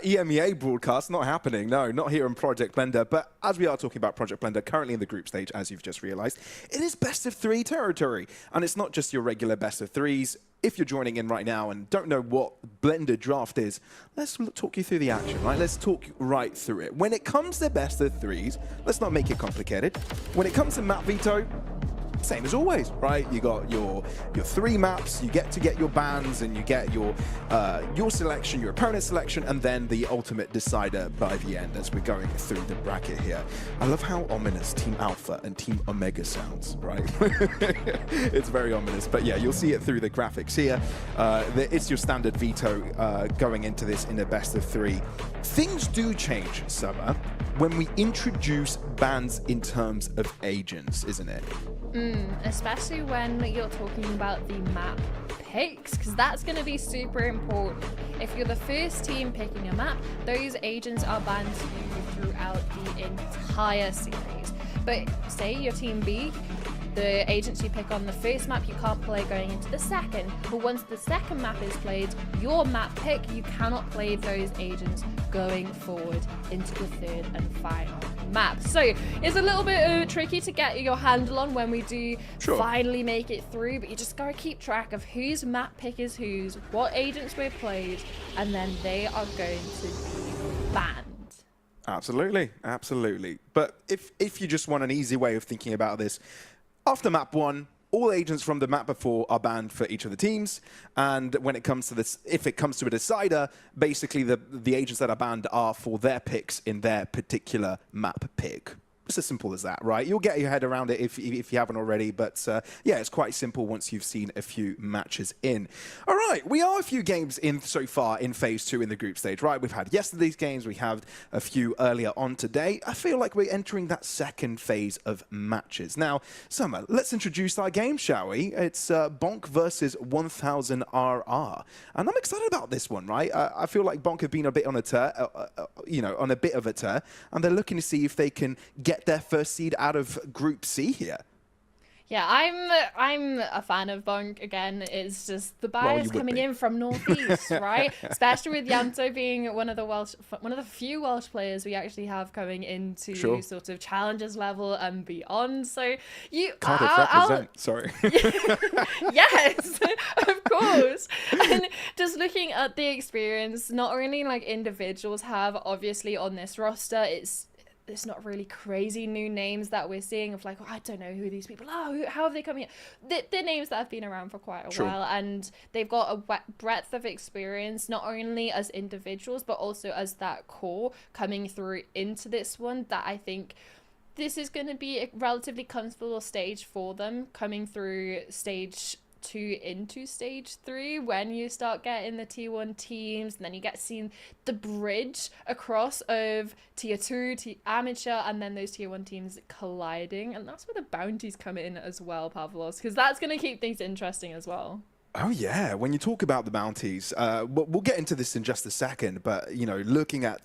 EMEA broadcast. Not happening. No, not here on Project Blender. But as we are talking about Project Blender, currently in the group stage, as you've just realized, it is best of 3 territory, and it's not just your regular best of 3s. If you're joining in right now and don't know what Blender Draft is, let's talk you through the action, right? Let's talk right through it. When it comes to best of 3s, let's not make it complicated. When it comes to map veto, same as always, right? You got your 3 maps, you get to get your bans, and you get your selection, your opponent's selection, and then the ultimate decider by the end as we're going through the bracket here. I love how ominous Team Alpha and Team Omega sounds, right? It's very ominous, but yeah, you'll see it through the graphics here. It's your standard veto going into this in a best of 3. Things do change, Summer, when we introduce bans in terms of agents, isn't it? Especially when you're talking about the map picks, because that's going to be super important. If you're the first team picking a map, those agents are banned to you throughout the entire series. But say you're Team B, the agents you pick on the first map you can't play going into the second, but once the second map is played, your map pick, you cannot play those agents going forward into the third and final map. So it's a little bit tricky to get your handle on when we do finally make it through, but you just gotta keep track of whose map pick is whose, what agents were played, and then they are going to be banned. Absolutely, absolutely. But if you just want an easy way of thinking about this, after map 1, all agents from the map before are banned for each of the teams, and when it comes to this, if it comes to a decider, basically the agents that are banned are for their picks in their particular map pick. It's as simple as that, right? You'll get your head around it if you haven't already, but yeah, it's quite simple once you've seen a few matches in. All right, we are a few games in so far in Phase 2 in the group stage, right? We've had yesterday's games, we have a few earlier on today. I feel like we're entering that second phase of matches. Now, Summer, let's introduce our game, shall we? It's Bonk versus 1000 RR, and I'm excited about this one, right? I feel like Bonk have been a bit on a tear, on a bit of a tear, and they're looking to see if they can get their first seed out of Group C here. Yeah, I'm a fan of Bonk. Again, it's just the bias coming in from Northeast, right? Especially with Yanto being one of the few Welsh players we actually have coming into sort of challengers level and beyond. So Cardiff represent. Sorry. Yes, of course. And just looking at the experience, not only like individuals have obviously on this roster, it's not really crazy new names that we're seeing of like, oh, I don't know who these people are. How have they come here? They're names that have been around for quite a while, and they've got a breadth of experience, not only as individuals, but also as that core coming through into this one, that I think this is going to be a relatively comfortable stage for them coming through stage 2 into stage 3 when you start getting the tier 1 teams, and then you get seen the bridge across of tier 2 to amateur, and then those tier 1 teams colliding, and that's where the bounties come in as well, Pavlos, because that's going to keep things interesting as well. Oh yeah, when you talk about the bounties, we'll get into this in just a second, but looking at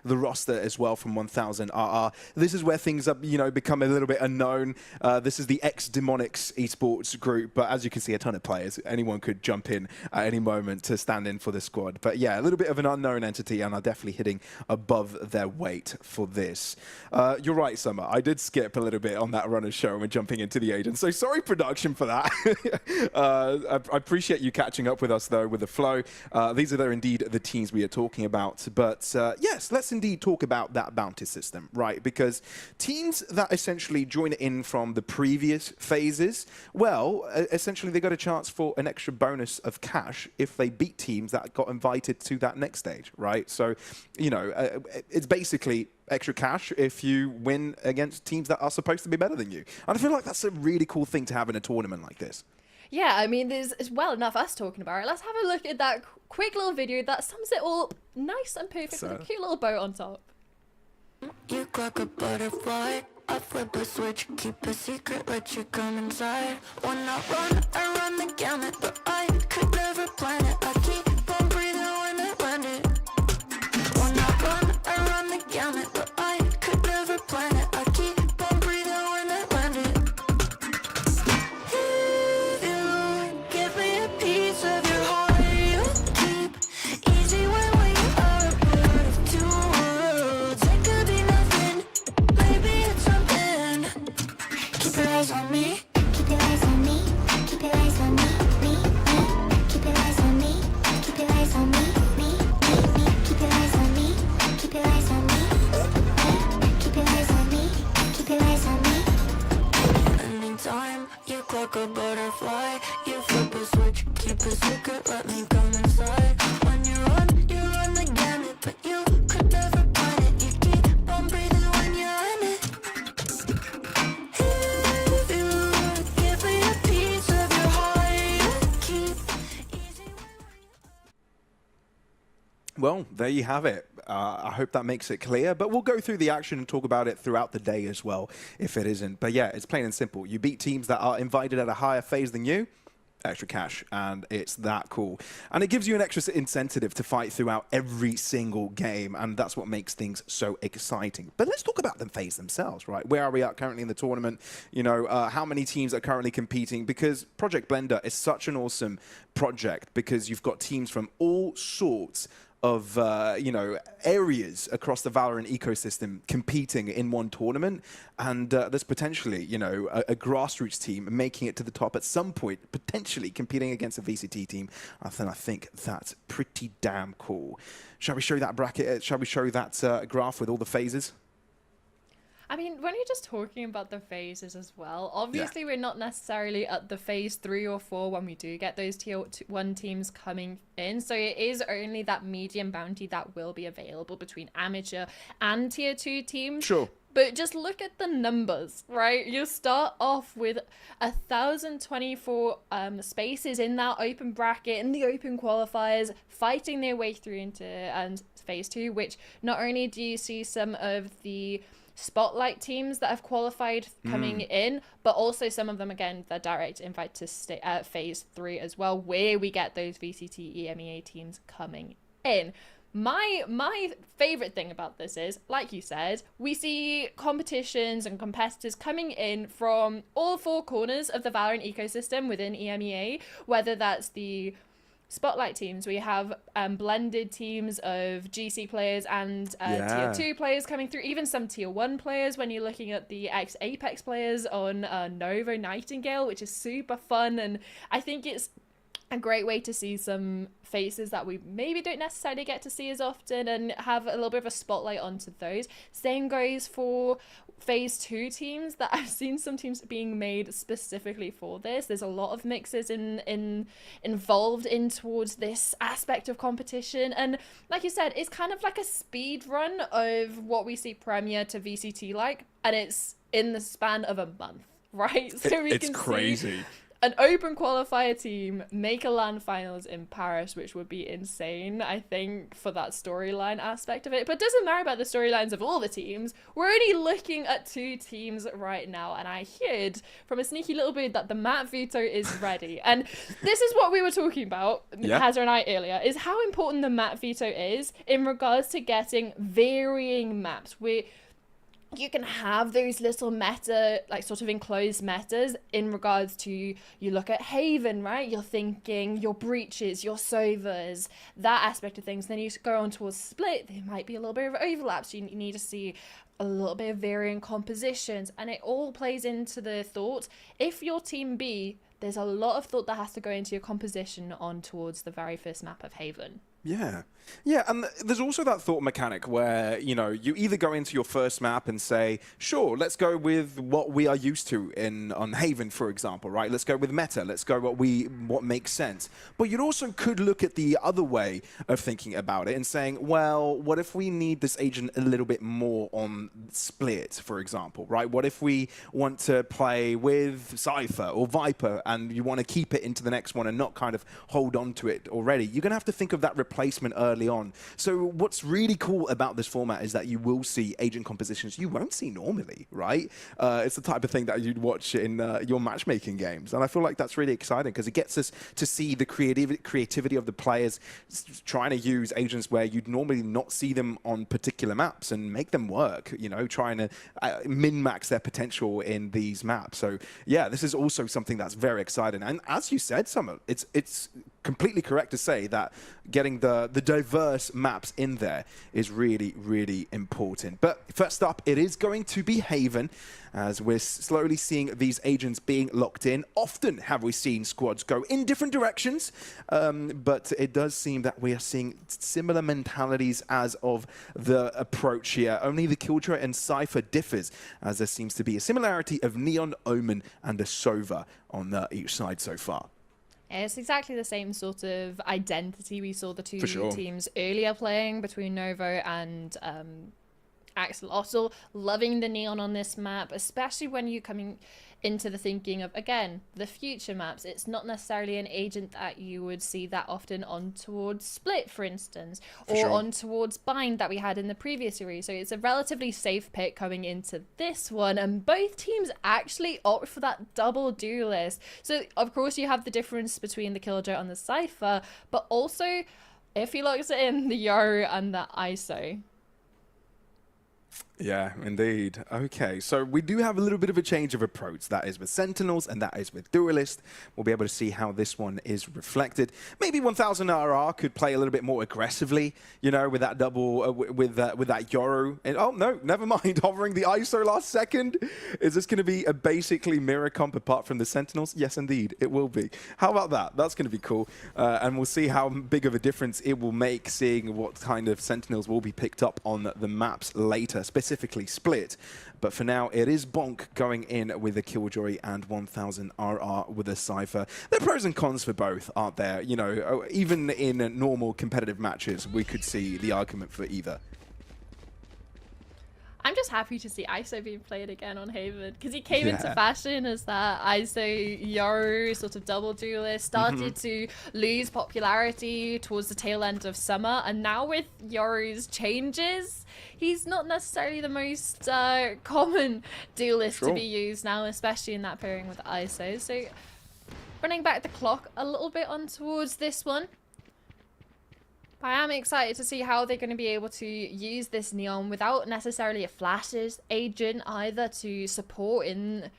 the roster as well from 1000 RR, this is where things are, become a little bit unknown. This is the ex-Demonics esports group, but as you can see, a ton of players. Anyone could jump in at any moment to stand in for the squad. But yeah, a little bit of an unknown entity, and are definitely hitting above their weight for this. You're right, Summer. I did skip a little bit on that runner's show and we're jumping into the agent, so sorry, production, for that. I appreciate you catching up with us, though, with the flow. These are indeed the teams we are talking about. But yes, let's indeed talk about that bounty system, right? Because teams that essentially join in from the previous phases, well, essentially they got a chance for an extra bonus of cash if they beat teams that got invited to that next stage, right? So, it's basically extra cash if you win against teams that are supposed to be better than you. And I feel like that's a really cool thing to have in a tournament like this. Yeah, I mean, there's well enough us talking about it. Let's have a look at that quick little video that sums it all nice and perfect with a cute little bow on top. You clock a butterfly, I flip a switch, keep a secret, let you come inside. When I run the gamut, but I could never plan it. I keep on breathing when I land it. When I run the gamut, but I could never plan it. I keep on breathing when I land it. Give me a piece of your heart, you keep easy when you are a part of two worlds. It could be nothing, maybe it's something. Keep your eyes on me, keep your eyes on me, keep your eyes on me, me. Keep your eyes on me, keep your eyes on me, me. Keep your eyes on me, keep your eyes on me, keep your eyes on me, keep your eyes on me. Anytime you clock a butterfly, you flip a switch, keep a secret, let me come inside. When you run the gamut, but you could never plan it. You keep on breathing when you're in it. If you give me a piece of your heart, you keep easy Well, there you have it. I hope that makes it clear, but we'll go through the action and talk about it throughout the day as well, if it isn't. But yeah, it's plain and simple. You beat teams that are invited at a higher phase than you, extra cash, and it's that cool. And it gives you an extra incentive to fight throughout every single game, and that's what makes things so exciting. But let's talk about the phase themselves, right? Where are we at currently in the tournament? How many teams are currently competing? Because Project Blender is such an awesome project because you've got teams from all sorts of areas across the Valorant ecosystem competing in one tournament, and there's potentially a grassroots team making it to the top at some point, potentially competing against a VCT team. I think that's pretty damn cool. Shall we show that bracket? Shall we show that graph with all the phases? I mean, when you're just talking about the phases as well, obviously we're not necessarily at the phase 3 or 4 when we do get those tier 1 teams coming in. So it is only that medium bounty that will be available between amateur and tier 2 teams. Sure. But just look at the numbers, right? You start off with 1,024 spaces in that open bracket, in the open qualifiers, fighting their way through into phase 2, which not only do you see some of the spotlight teams that have qualified coming in, but also some of them, again, the direct invite to stay at phase 3 as well, where we get those VCT EMEA teams coming in. My favorite thing about this is, like you said, we see competitions and competitors coming in from all 4 corners of the Valorant ecosystem within EMEA, whether that's the spotlight teams. We have blended teams of GC players and tier 2 players coming through, even some tier 1 players when you're looking at the ex-Apex players on Novo Nightingale, which is super fun, and I think it's a great way to see some faces that we maybe don't necessarily get to see as often and have a little bit of a spotlight onto those. Same goes for phase 2 teams that I've seen some teams being made specifically for this. There's a lot of mixers involved in towards this aspect of competition, and like you said, it's kind of like a speed run of what we see Premier to VCT like, and it's in the span of a month, right? So we can crazy. See an open qualifier team make a LAN finals in Paris, which would be insane, I think, for that storyline aspect of it. But it doesn't matter about the storylines of all the teams. We're only looking at 2 teams right now, and I heard from a sneaky little bird that the map veto is ready. And this is what we were talking about, Hazza and I, earlier, is how important the map veto is in regards to getting varying maps. You can have those little meta, like sort of enclosed metas in regards to, you look at Haven, right? You're thinking your breaches, your Sovas, that aspect of things. Then you go on towards Split, there might be a little bit of overlaps. You need to see a little bit of varying compositions, and it all plays into the thought. If you're Team B, there's a lot of thought that has to go into your composition on towards the very first map of Haven. Yeah, and there's also that thought mechanic where, you either go into your first map and say, sure, let's go with what we are used to on Haven, for example, right? Let's go with meta, let's go what makes sense. But you also could look at the other way of thinking about it and saying, well, what if we need this agent a little bit more on Split, for example, right? What if we want to play with Cypher or Viper and you want to keep it into the next one and not kind of hold on to it already? You're going to have to think of that replacement early on. So what's really cool about this format is that you will see agent compositions you won't see normally, right? It's the type of thing that you'd watch in your matchmaking games. And I feel like that's really exciting because it gets us to see the creativity of the players trying to use agents where you'd normally not see them on particular maps and make them work, trying to min-max their potential in these maps. So yeah, this is also something that's very exciting. And as you said, Summer, it's completely correct to say that getting the diverse maps in there is really, really important. But first up, it is going to be Haven, as we're slowly seeing these agents being locked in. Often have we seen squads go in different directions, but it does seem that we are seeing similar mentalities as of the approach here. Only the Killjoy and Cypher differs, as there seems to be a similarity of Neon, Omen, and a Sova on each side so far. It's exactly the same sort of identity we saw the 2 sure. teams earlier playing between Novo and Axolotl. Loving the neon on this map, especially when you're coming into the thinking of, again, the future maps. It's not necessarily an agent that you would see that often on towards Split, for instance, or on towards Bind that we had in the previous series. So it's a relatively safe pick coming into this one, and both teams actually opt for that double duelist. So of course you have the difference between the Killjoy and the Cypher, but also if he locks it in, the Yoru and the ISO. Yeah, indeed. Okay, so we do have a little bit of a change of approach. That is with Sentinels and that is with Duelist. We'll be able to see how this one is reflected. Maybe 1000 RR could play a little bit more aggressively, you know, with that double, with that Yoru. And, oh, no, never mind. Hovering the ISO last second. Is this going to be a basically mirror comp apart from the Sentinels? Yes, indeed, it will be. How about that? That's going to be cool. And we'll see how big of a difference it will make, seeing what kind of Sentinels will be picked up on the maps later, specifically Split. But for now, it is Bonk going in with a Killjoy and 1000 RR with a Cypher. There are pros and cons for both, aren't there? You know, even in normal competitive matches, we could see the argument for either. I'm just happy to see ISO being played again on Haven, because he came into fashion as that ISO Yoru sort of double duelist, started to lose popularity towards the tail end of summer, and now with Yoru's changes, he's not necessarily the most common duelist to be used now, especially in that pairing with ISO. So running back the clock a little bit on towards this one. I am excited to see how they're going to be able to use this Neon without necessarily a flashes agent either to support in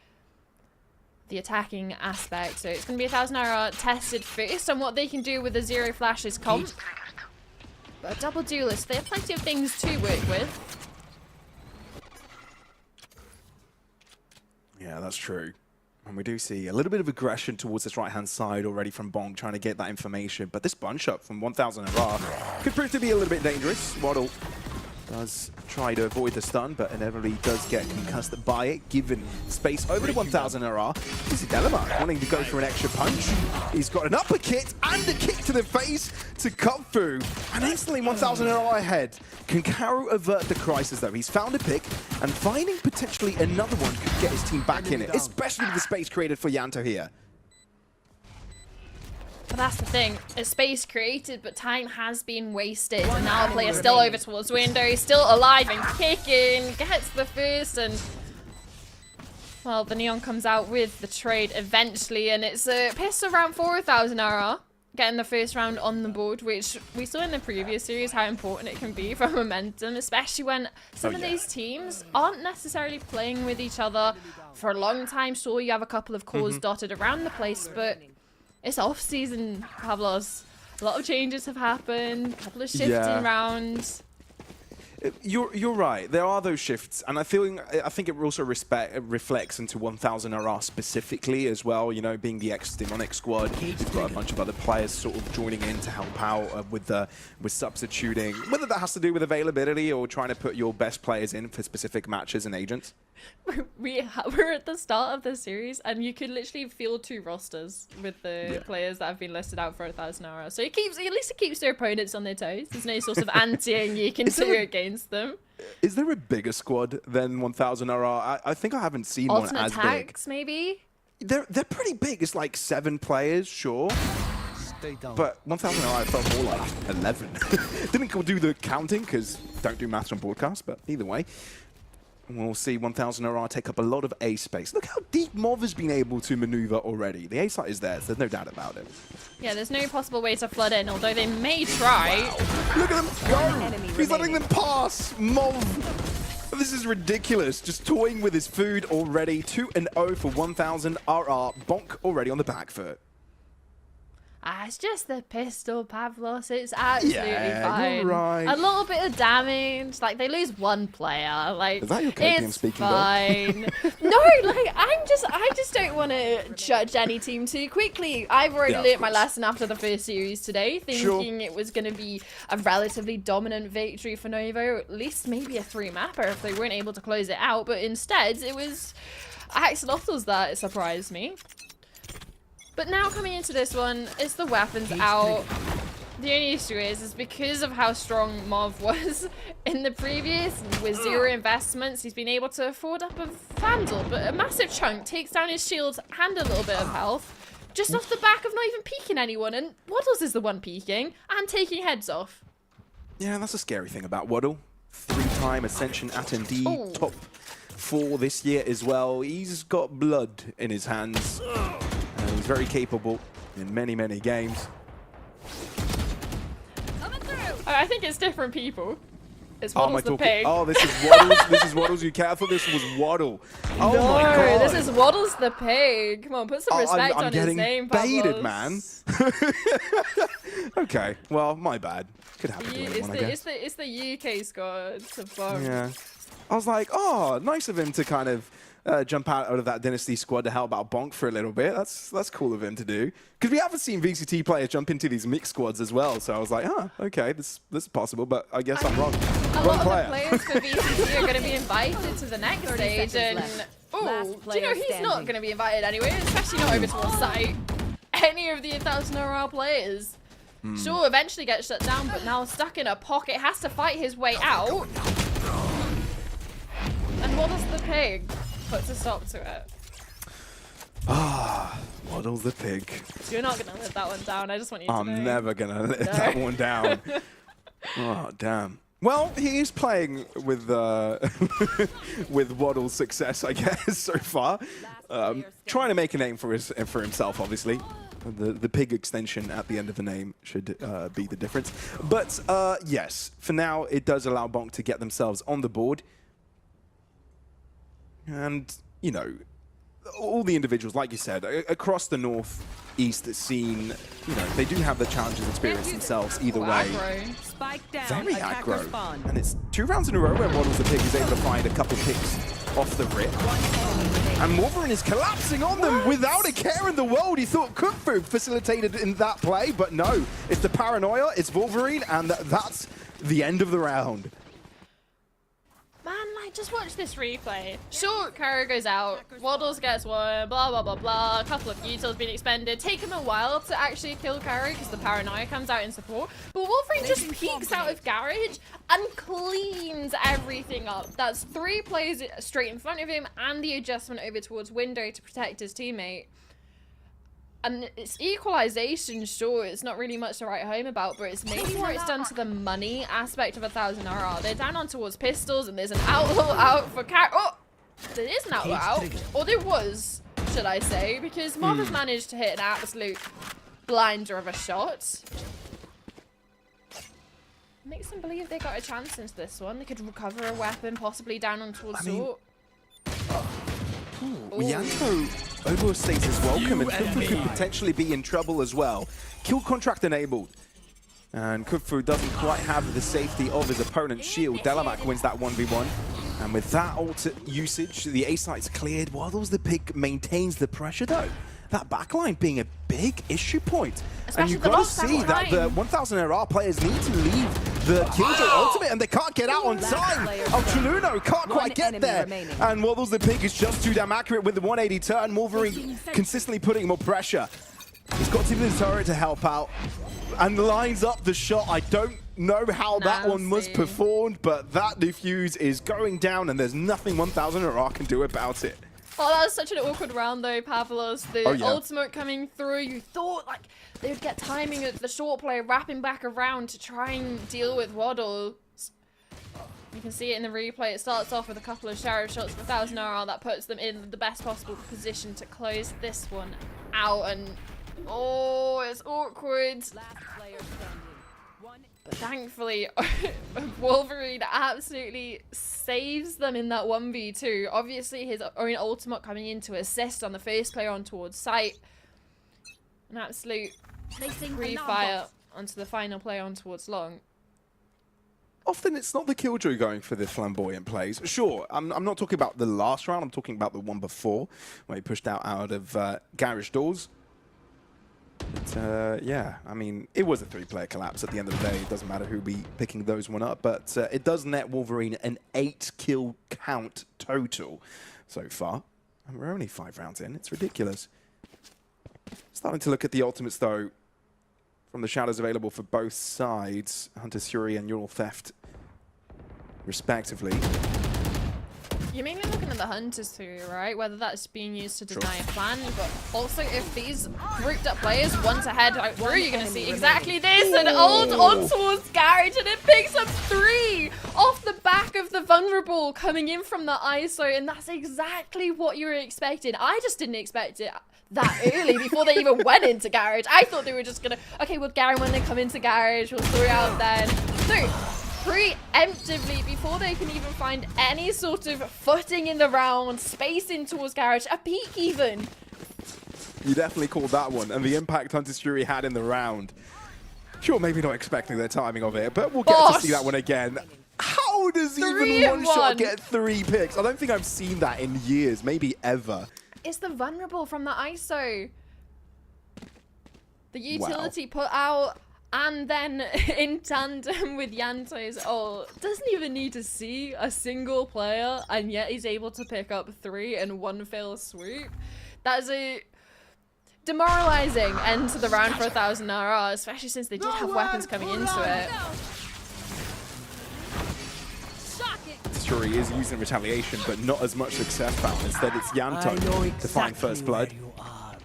the attacking aspect. So it's going to be 1000 RR tested first on what they can do with a zero flashes comp. But a double duelist, they have plenty of things to work with. Yeah, that's true. And we do see a little bit of aggression towards this right-hand side already from Bonk, trying to get that information. But this bunch up from 1000 RR could prove to be a little bit dangerous. Waddle does try to avoid the stun, but inevitably does get concussed by it, given space over to 1000 RR. This is Delamar wanting to go for an extra punch. He's got an upper kick and a kick to the face to cut through. And instantly 1000 RR ahead. Can Karu avert the crisis though? He's found a pick, and finding potentially another one could get his team back in it, especially with the space created for Yanto here. But that's the thing, a space created, but time has been wasted. And now a player still over towards window, still alive and kicking, gets the first, and well, the Neon comes out with the trade eventually, and it's a pistol around 4000 RR, getting the first round on the board, which we saw in the previous series how important it can be for momentum, especially when some of these teams aren't necessarily playing with each other for a long time. Sure, you have a couple of cores dotted around the place, but it's off-season, Pavlos. A lot of changes have happened, a couple of shifting rounds. You're right. There are those shifts, and I think it also reflects into 1000 RR specifically as well. You know, being the ex-Demonic squad, you've got a bunch of other players sort of joining in to help out with substituting. Whether that has to do with availability or trying to put your best players in for specific matches and agents. We're at the start of the series, and you could literally field 2 rosters with the players that have been listed out for 1000 RR. So at least it keeps their opponents on their toes. There's no sort of anti-ing you can do against them. Is there a bigger squad than 1000 RR? I think I haven't seen one as attacks, big. Maybe? They're pretty big. It's like 7 players, sure. But 1000 RR felt more like 11. Didn't do the counting because don't do maths on broadcast, but either way. We'll see 1000 RR take up a lot of A space. Look how deep Mov has been able to maneuver already. The A site is there, so there's no doubt about it. Yeah, there's no possible way to flood in, although they may try. Wow. Look at them go! He's letting them pass! Mov! This is ridiculous. Just toying with his food already. 2-0 for 1000 RR. Bonk already on the back foot. It's just the pistol, Pavlos. It's absolutely fine. You're right. A little bit of damage. Like, they lose one player. Like, is that your KPM speaking? Fine. No, like, I just don't want to judge any team too quickly. I've already learnt my lesson after the first series today, thinking it was going to be a relatively dominant victory for Novo, at least maybe a 3-mapper if they weren't able to close it out. But instead, it was Axolotls that surprised me. But now coming into this one, it's the weapons out. The only issue is because of how strong Mov was in the previous, with 0 investments, he's been able to afford up a Vandal, but a massive chunk takes down his shields and a little bit of health, just off the back of not even peeking anyone, and Waddles is the one peeking and taking heads off. Yeah, that's a scary thing about Waddle. 3-time Ascension attendee, top 4 this year as well. He's got blood in his hands. He's very capable in many, many games. I think it's different people. It's Oh, am I Waddle's the talking? pig. Oh, this is Waddles. This is Waddles. You careful. This was Waddle. Oh no, my god. this is Waddle's the pig. Come on, put some respect I'm on his getting name, baited, Pavlos. man. Okay, well, my bad. Could happen to It's anyone, I the, guess. it's the UK squad. To fuck. Yeah. I was like, oh, nice of him to kind of jump out of that Dynasty squad to help out Bonk for a little bit. That's cool of him to do. Because we haven't seen VCT players jump into these mixed squads as well. So I was like, okay, this is possible, but I guess I'm wrong. A Wrong lot player. of the players for VCT are going to be invited to the next stage, and do you know he's not going to be invited anyway, especially not over towards site. Any of the 1,000 RR players. Sure, eventually get shut down, but now stuck in a pocket, has to fight his way out. And what does the pig puts a stop to it? Waddle the pig. You're not going to let that one down. I just want you to know. I'm never going to let that one down. Oh, damn. Well, he is playing with with Waddle's success, I guess, so far. Trying to make a name for himself, obviously. The pig extension at the end of the name should be the difference. But yes, for now, it does allow Bonk to get themselves on the board. And, you know, all the individuals, like you said, across the northeast scene, you know, they do have the challenges experience themselves either way. Aggro. Spike down. Very Attacker aggro. spawn. And it's 2 rounds in a row where Waddles the pig is able to find a couple picks off the rip. And Wolverine is collapsing on them without a care in the world. He thought Kung Fu facilitated in that play, but no. It's the paranoia, it's Wolverine, and that's the end of the round. Man, like, just watch this replay. Sure, Kara goes out, Waddles gets one, blah, blah, blah, blah. A couple of utils being expended. Take him a while to actually kill Kara because the paranoia comes out in support. But Wolverine just peeks out of garage and cleans everything up. That's 3 plays straight in front of him and the adjustment over towards window to protect his teammate. And it's equalization, sure, it's not really much to write home about, but it's maybe where it's done to the money aspect of 1,000 RR. They're down on towards pistols, and there's an outlaw out for Oh! There is an outlaw out. Or there was, should I say, because Mob has managed to hit an absolute blinder of a shot. Makes them believe they got a chance into this one. They could recover a weapon, possibly down on towards Sort. Yanto overstates his welcome, and Kung Fu could potentially be in trouble as well. Kill contract enabled. And Kung Fu doesn't quite have the safety of his opponent's shield. Delamac wins that 1v1. And with that ult usage, the A site's cleared. Waddles the pig maintains the pressure though. That backline being a big issue point. Especially and you've got to see that the 1,000 RR players need to leave the Killjoy ultimate, and they can't get out on time. Chuluno can't quite get there. And Waddles the pig is just too damn accurate with the 180 turn. Wolverine consistently putting more pressure. He's got to the turret to help out and lines up the shot. I don't know how that one was performed, but that defuse is going down, and there's nothing 1,000 RR can do about it. Oh, that was such an awkward round though, Pavlos. The ultimate coming through, you thought like they would get timing of the short play wrapping back around to try and deal with Waddle. You can see it in the replay. It starts off with a couple of sheriff shots for 1,000 RR that puts them in the best possible position to close this one out. And oh, it's awkward. But thankfully, Wolverine absolutely saves them in that 1v2. Obviously, his own ultimate coming in to assist on the first player on towards site. An absolute refire onto the final player on towards long. Often it's not the Killjoy going for the flamboyant plays. Sure, I'm not talking about the last round. I'm talking about the one before, where he pushed out of garage doors. But, yeah, I mean, it was a 3-player collapse at the end of the day. It doesn't matter who be picking those one up, but it does net Wolverine an 8-kill count total so far. And we're only 5 rounds in. It's ridiculous. Starting to look at the ultimates, though, from the shadows available for both sides, Hunter's Fury and Neural Theft, respectively. You're mainly looking at the Hunter's Fury, right? Whether that's being used to deny a plan, but also if these grouped up players want to head out through, you're going to see exactly this, an ult on towards Garage, and it picks up 3 off the back of the vulnerable coming in from the ISO, and that's exactly what you were expecting. I just didn't expect it that early before they even went into Garage. I thought they were just going to, okay, well, Gary, when they come into Garage, we'll throw out then. So, preemptively, before they can even find any sort of footing in the round, spacing towards Garage, a peek even. You definitely called that one, and the impact Hunter Fury had in the round. Sure, maybe not expecting the timing of it, but we'll get to see that one again. How does even one shot get 3 picks? I don't think I've seen that in years, maybe ever. It's the vulnerable from the ISO. The utility put out, and then in tandem with Yanto's ult. Doesn't even need to see a single player, and yet he's able to pick up 3 in one fell swoop. That is a demoralizing end to the round for 1,000 RR, especially since they did have weapons coming into it. Fury is using retaliation, but not as much success found. Instead, it's Yanto to find first blood.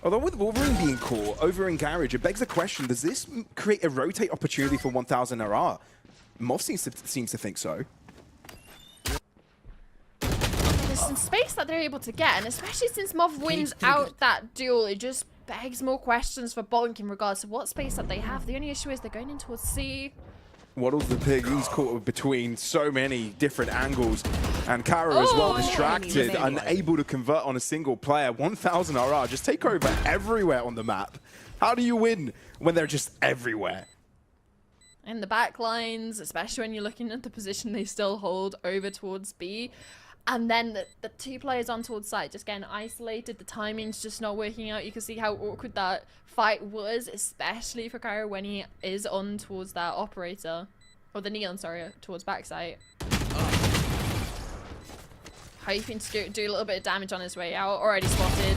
Although with Wolverine being caught over in Garage, it begs the question, does this create a rotate opportunity for 1,000 RR? Moth seems to think so. There's some space that they're able to get, and especially since Moth wins out that duel, it just begs more questions for Bonk in regards to what space that they have. The only issue is they're going in towards C. Waddles the pig, he's caught between so many different angles, and Kara as well distracted, unable to convert on a single player. 1,000 RR, just take over everywhere on the map. How do you win when they're just everywhere? In the back lines, especially when you're looking at the position they still hold over towards B. And then the 2 players on towards side just getting isolated. The timing's just not working out. You can see how awkward that fight was, especially for Kyro when he is on towards that operator. Or the Neon, sorry, towards backside. Hoping to do a little bit of damage on his way out. Already spotted.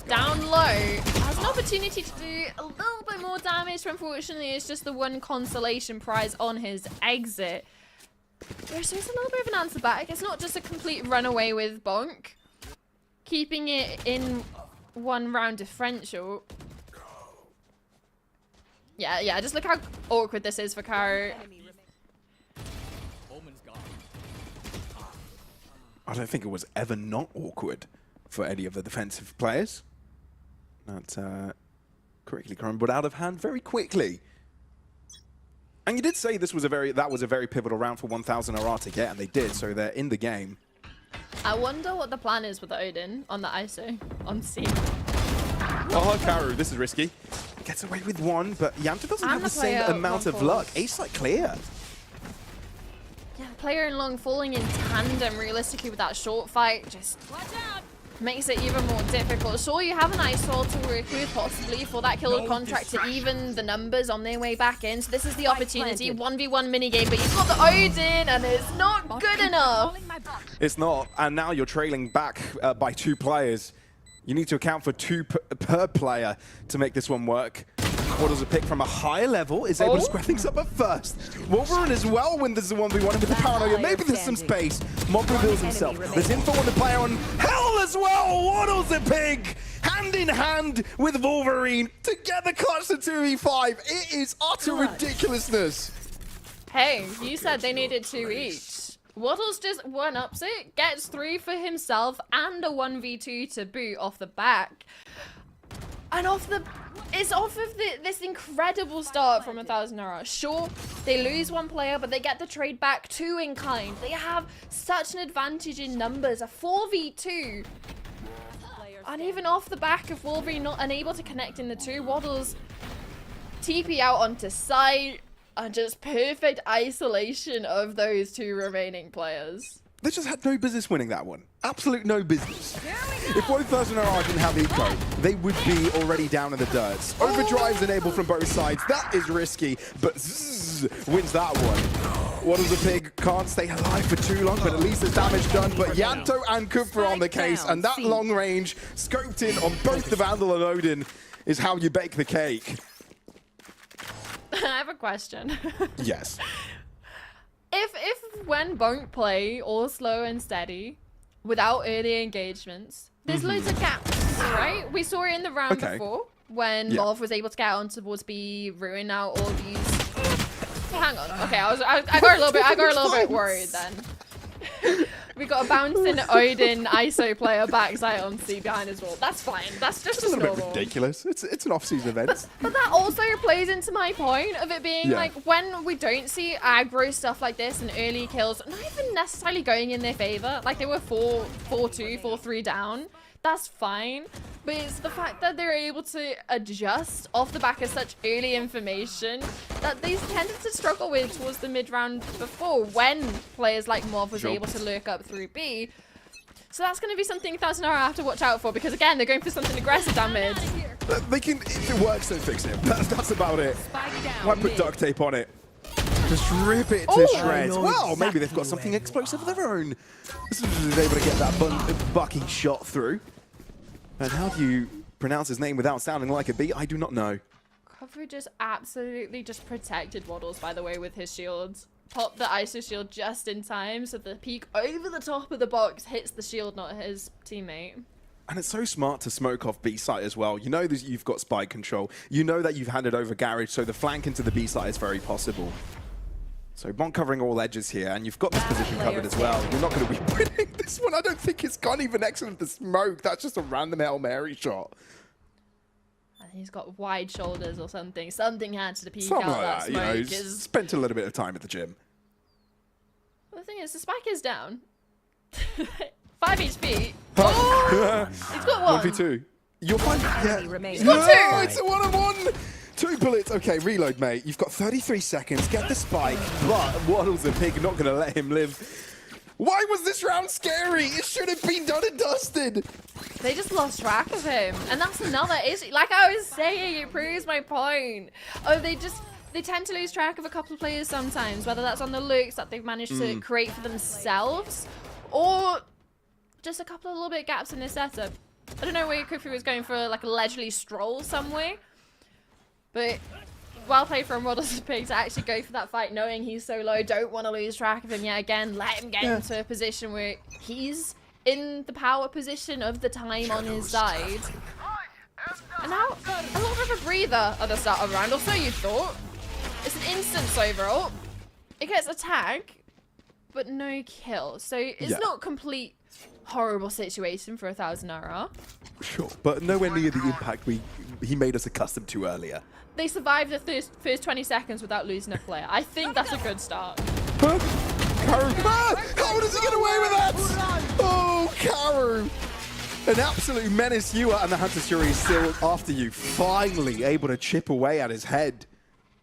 Down low. Has an opportunity to do a little bit more damage, but unfortunately it's just the one consolation prize on his exit. There's just a little bit of an answer back. It's not just a complete runaway with Bonk. Keeping it in 1 round differential. Yeah, just look how awkward this is for Karo. I don't think it was ever not awkward for any of the defensive players. That's correctly crumbled out of hand very quickly. And you did say that was a very pivotal round for 1,000 RR to get, and they did, so they're in the game. I wonder what the plan is with Odin on the ISO on C. Oh, Karu, this is risky. Gets away with 1, but Yanto doesn't have the same amount of luck. Ace like clear. Yeah, the player in long falling in tandem realistically with that short fight just makes it even more difficult. Sure, you have an ice wall to work with possibly for that killer contract to even the numbers on their way back in. So this is the opportunity, 1v1 minigame, but you've got the Odin and it's not good enough. It's not, and now you're trailing back by 2 players. You need to account for 2 per player to make this one work. Waddles a pick from a higher level, is able to square things up at first. Wolverine as well when there's the 1v1 with the paranoia. Maybe there's some space. Mob reveals himself. There's info on the player on Hell as well. Waddles a pig, hand in hand with Wolverine. Together clutch the 2v5. It is utter ridiculousness. Hey, you said they needed 2 each. Waddles just 1-ups it, gets 3 for himself and a 1v2 to boot off the back. And it's off of this incredible start from 1,000 RR. Sure, they lose 1 player, but they get the trade back 2 in kind. They have such an advantage in numbers, a 4v2. And even off the back of Wolverine not unable to connect in the 2, Waddles TP out onto side, and just perfect isolation of those 2 remaining players. They just had no business winning that one. Absolute no business. If 1,000 RR didn't have eco, they would be already down in the dirt. Overdrives enabled from both sides. That is risky, but Zzz wins that one. Waddles the pig can't stay alive for too long, but at least there's damage done. But Yanto and Kupfer on the case, and that long range scoped in on both the Vandal and Odin is how you bake the cake. I have a question. Yes. If when Bonk play all slow and steady, without early engagements, there's loads of gaps, right? We saw it in the round before when Moth was able to get on towards B, ruin out all these. Hang on, okay, I got a little bit worried then. We got a bouncing Odin ISO player backside on C behind his wall. That's fine. That's just It's a little bit normal. ridiculous. It's an off-season event. But that also plays into my point of it being Yeah. like when we don't see aggro stuff like this and early kills, not even necessarily going in their favor. Like they were 4-2, 4-3 down. That's fine. But it's the fact that they're able to adjust off the back of such early information that they tended to struggle with towards the mid-round before when players like Mov was Sure. able to lurk up through B. So that's going to be something 1000 Hour have to watch out for because again, they're going for something aggressive down mid. They can, if it works, they fix it. That's about it. Spike down. Might put mid. duct tape on it. Just rip it to Ooh. shreds. I know Well, maybe they've exactly got something where you explosive of their own. This is able to get that bucking shot through. And how do you pronounce his name without sounding like a B? I do not know. Cover just absolutely just protected Waddles, by the way, with his shields. Popped the ISO shield just in time, so the peek over the top of the box hits the shield, not his teammate. And it's so smart to smoke off B site as well. You know that you've got spy control. You know that you've handed over Garage, so the flank into the B site is very possible. So Bond covering all edges here, and you've got this position covered as well. You're not going to be winning this one. I don't think it's gone even excellent the smoke. That's just a random Hail Mary shot. I think he's got wide shoulders or something. Something had to peek Something out like that that. You smoke. know, he's spent a little bit of time at the gym. Well, the thing is, the spike is down. 5 HP. Oh! He's got 1. 1v2. You're fine. Yeah. remaining. He's got 2! No, it's a 1-on-1. 2 bullets. Okay, reload, mate. You've got 33 seconds. Get the spike. But Waddle's a pig. Not going to let him live. Why was this round scary? It should have been done and dusted. They just lost track of him. And that's another issue. Like I was saying, it proves my point. Oh, they tend to lose track of a couple of players sometimes, whether that's on the looks that they've managed to create for themselves, or just a couple of little bit gaps in their setup. I don't know where Kufu was going for like a leisurely stroll somewhere, but well played from Waddles Pig to actually go for that fight knowing he's so low. Don't want to lose track of him yet again. Let him get into a position where he's in the power position of the time on his side. And now, a little bit of a breather at the start of the round, or so you thought. It's an instance overall. It gets a tag, but no kill. So it's not complete horrible situation for 1000 RR. Sure, but nowhere near the impact he made us accustomed to earlier. They survived the first 20 seconds without losing a player. I think that's a good start. Karu. How does he get away with that? Oh, Karu. An absolute menace. You are, and the Hunter's Fury is still after you. Finally able to chip away at his head.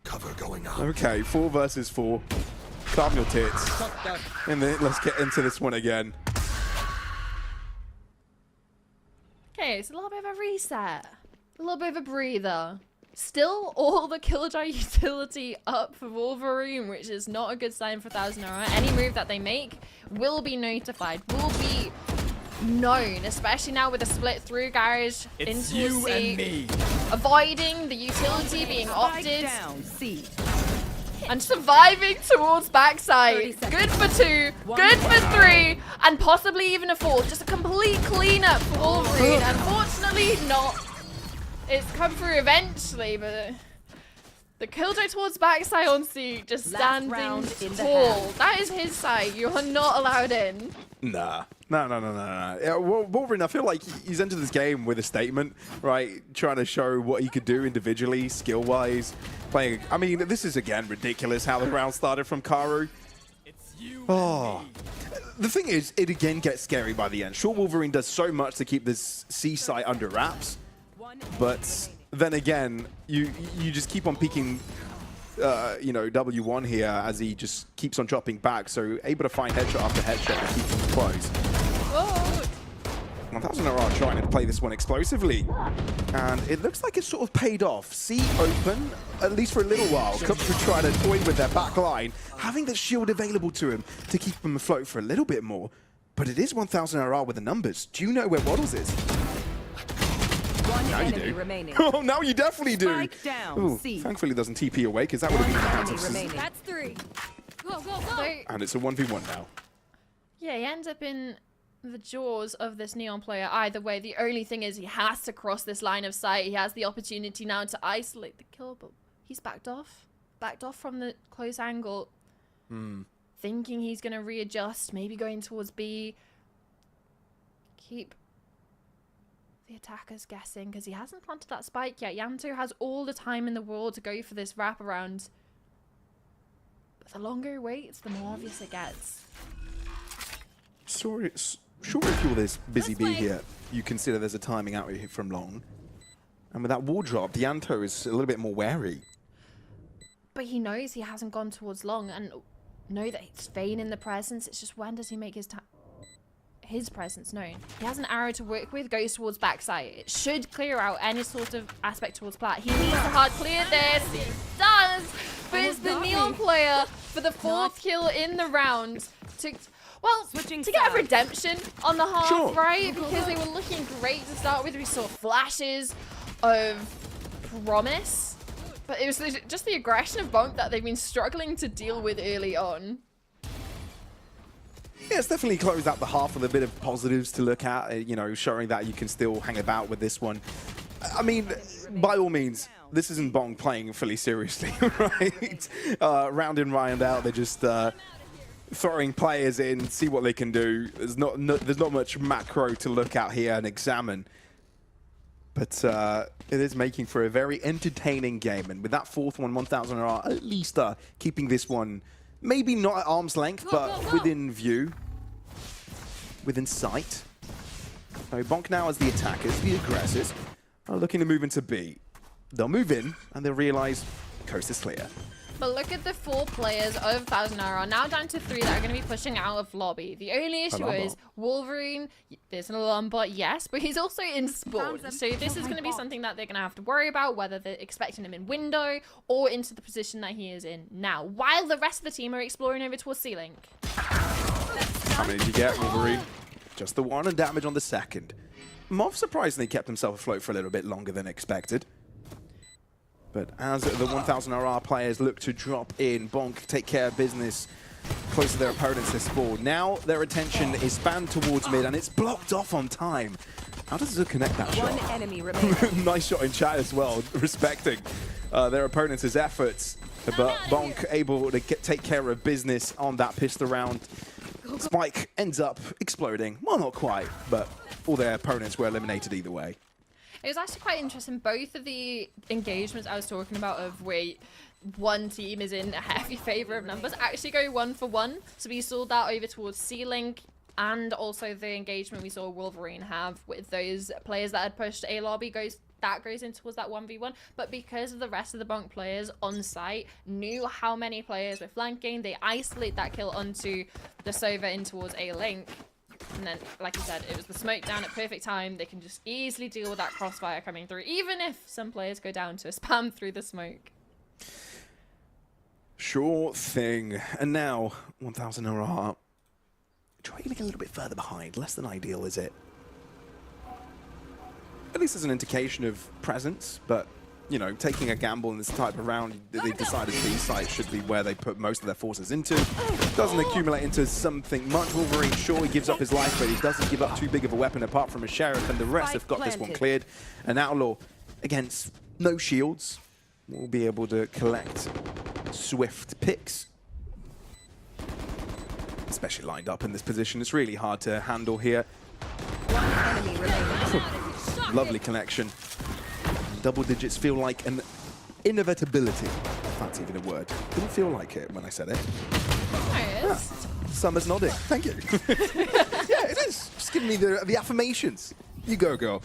Cover going up. Okay, 4 versus 4. Calm your tits. And then let's get into this one again. Okay, it's a little bit of a reset. A little bit of a breather. Still all the Killjoy utility up for Wolverine, which is not a good sign for 1000 RR. Any move that they make will be notified, will be known, especially now with the split through Garage into C, avoiding the utility being opted Down, C. and surviving towards backside. Good for 2, good for 3, and possibly even a 4. Just a complete cleanup for Wolverine. Unfortunately not. It's come through eventually, but the Killjoy towards backside on C just Last standing round in the tall. half. That is his side. You are not allowed in. Nah. No. Yeah, Wolverine, I feel like he's entered this game with a statement, right? Trying to show what he could do individually, skill-wise. Playing. I mean, this is, again, ridiculous how the round started from Karu. Oh. The thing is, it again gets scary by the end. Sure, Wolverine does so much to keep this C site under wraps, but then again, you just keep on peeking, you know, W1 here as he just keeps on dropping back, so able to find headshot after headshot and keep them close. Oh. 1000 are trying to play this one explosively, and it looks like it's sort of paid off. C open, at least for a little while. Kupfer try to toy with their back line, having the shield available to him to keep him afloat for a little bit more. But it is 1000 RR with the numbers. Do you know where Waddles is? One Now you enemy do. remaining. Oh, now you definitely do. Spike down, Ooh, C. thankfully it doesn't TP away, because that would have One been the enemy hands of remaining. That's 3. Go. So, And it's a 1v1 now. yeah, he ends up in the jaws of this Neon player either way. The only thing is he has to cross this line of sight. He has the opportunity now to isolate the kill, but he's backed off from the close angle. thinking he's going to readjust, maybe going towards B. Keep the attackers guessing because he hasn't planted that spike yet. Yanto has all the time in the world to go for this wraparound. But the longer he waits, the more obvious it gets. Sure, if you're this busy bee here, you consider there's a timing out here from long. And with that wall drop, Yanto is a little bit more wary. But he knows he hasn't gone towards long and know that it's feigning the presence. It's just when does he make his presence known? He has an arrow to work with, goes towards backside. It should clear out any sort of aspect towards plat. He needs to hard clear this. He does! But it's the Neon player for the 4th kill in the round to... Well, to get a redemption on the half, right? Because they were looking great to start with. We saw flashes of promise. But it was just the aggression of Bonk that they've been struggling to deal with early on. Yeah, it's definitely closed out the half with a bit of positives to look at, you know, showing that you can still hang about with this one. I mean, by all means, this isn't Bonk playing fully seriously, right? Round in, round out, they're just... throwing players in, see what they can do. There's not much macro to look at here and examine. But it is making for a very entertaining game. And with that 4th one, 1000 RR, at least keeping this one maybe not at arm's length, but within view, within sight. So Bonk now as the attackers, the aggressors, are looking to move into B. They'll move in and they'll realize coast is clear. But look at the 4 players of 1000 RR, now down to 3 that are going to be pushing out of lobby. The only issue is Wolverine, there's an alarm bot, yes, but he's also in spawn. So this is going to be something that they're going to have to worry about, whether they're expecting him in window or into the position that he is in now, while the rest of the team are exploring over towards C-Link. How many did you get, Wolverine? Just the 1 and damage on the 2nd. Mov surprisingly kept himself afloat for a little bit longer than expected. But as the 1000 RR players look to drop in, Bonk take care of business close to their opponents this spawn. Now their attention is spanned towards mid and it's blocked off on time. How does it connect that shot? One enemy remaining. Nice shot in chat as well, respecting their opponents' efforts. But Bonk able to take care of business on that pistol round. Spike ends up exploding. Well, not quite, but all their opponents were eliminated either way. It was actually quite interesting. Both of the engagements I was talking about of where one team is in a heavy favor of numbers actually go 1 for 1. So we saw that over towards C-Link and also the engagement we saw Wolverine have with those players that had pushed A lobby goes in towards that 1v1. But because of the rest of the Bonk players on site knew how many players were flanking, they isolate that kill onto the Sova in towards A Link. And then, like I said, it was the smoke down at perfect time. They can just easily deal with that crossfire coming through, even if some players go down to a spam through the smoke. Sure thing. And now, 1000 RR. Trailing a little bit further behind. Less than ideal, is it? At least as an indication of presence, but, you know, taking a gamble in this type of round, they decided B site should be where they put most of their forces into. Doesn't accumulate into something much. Wolverine surely gives up his life, but he doesn't give up too big of a weapon apart from a Sheriff, and the rest have got this one cleared. An Outlaw against no shields will be able to collect swift picks. Especially lined up in this position. It's really hard to handle here. One enemy remaining. Lovely connection. Double digits feel like an inevitability, if that's even a word. Didn't feel like it when I said it. There it is. Summer's nodding. Thank you. Yeah, it is. Just giving me the affirmations. You go, girl.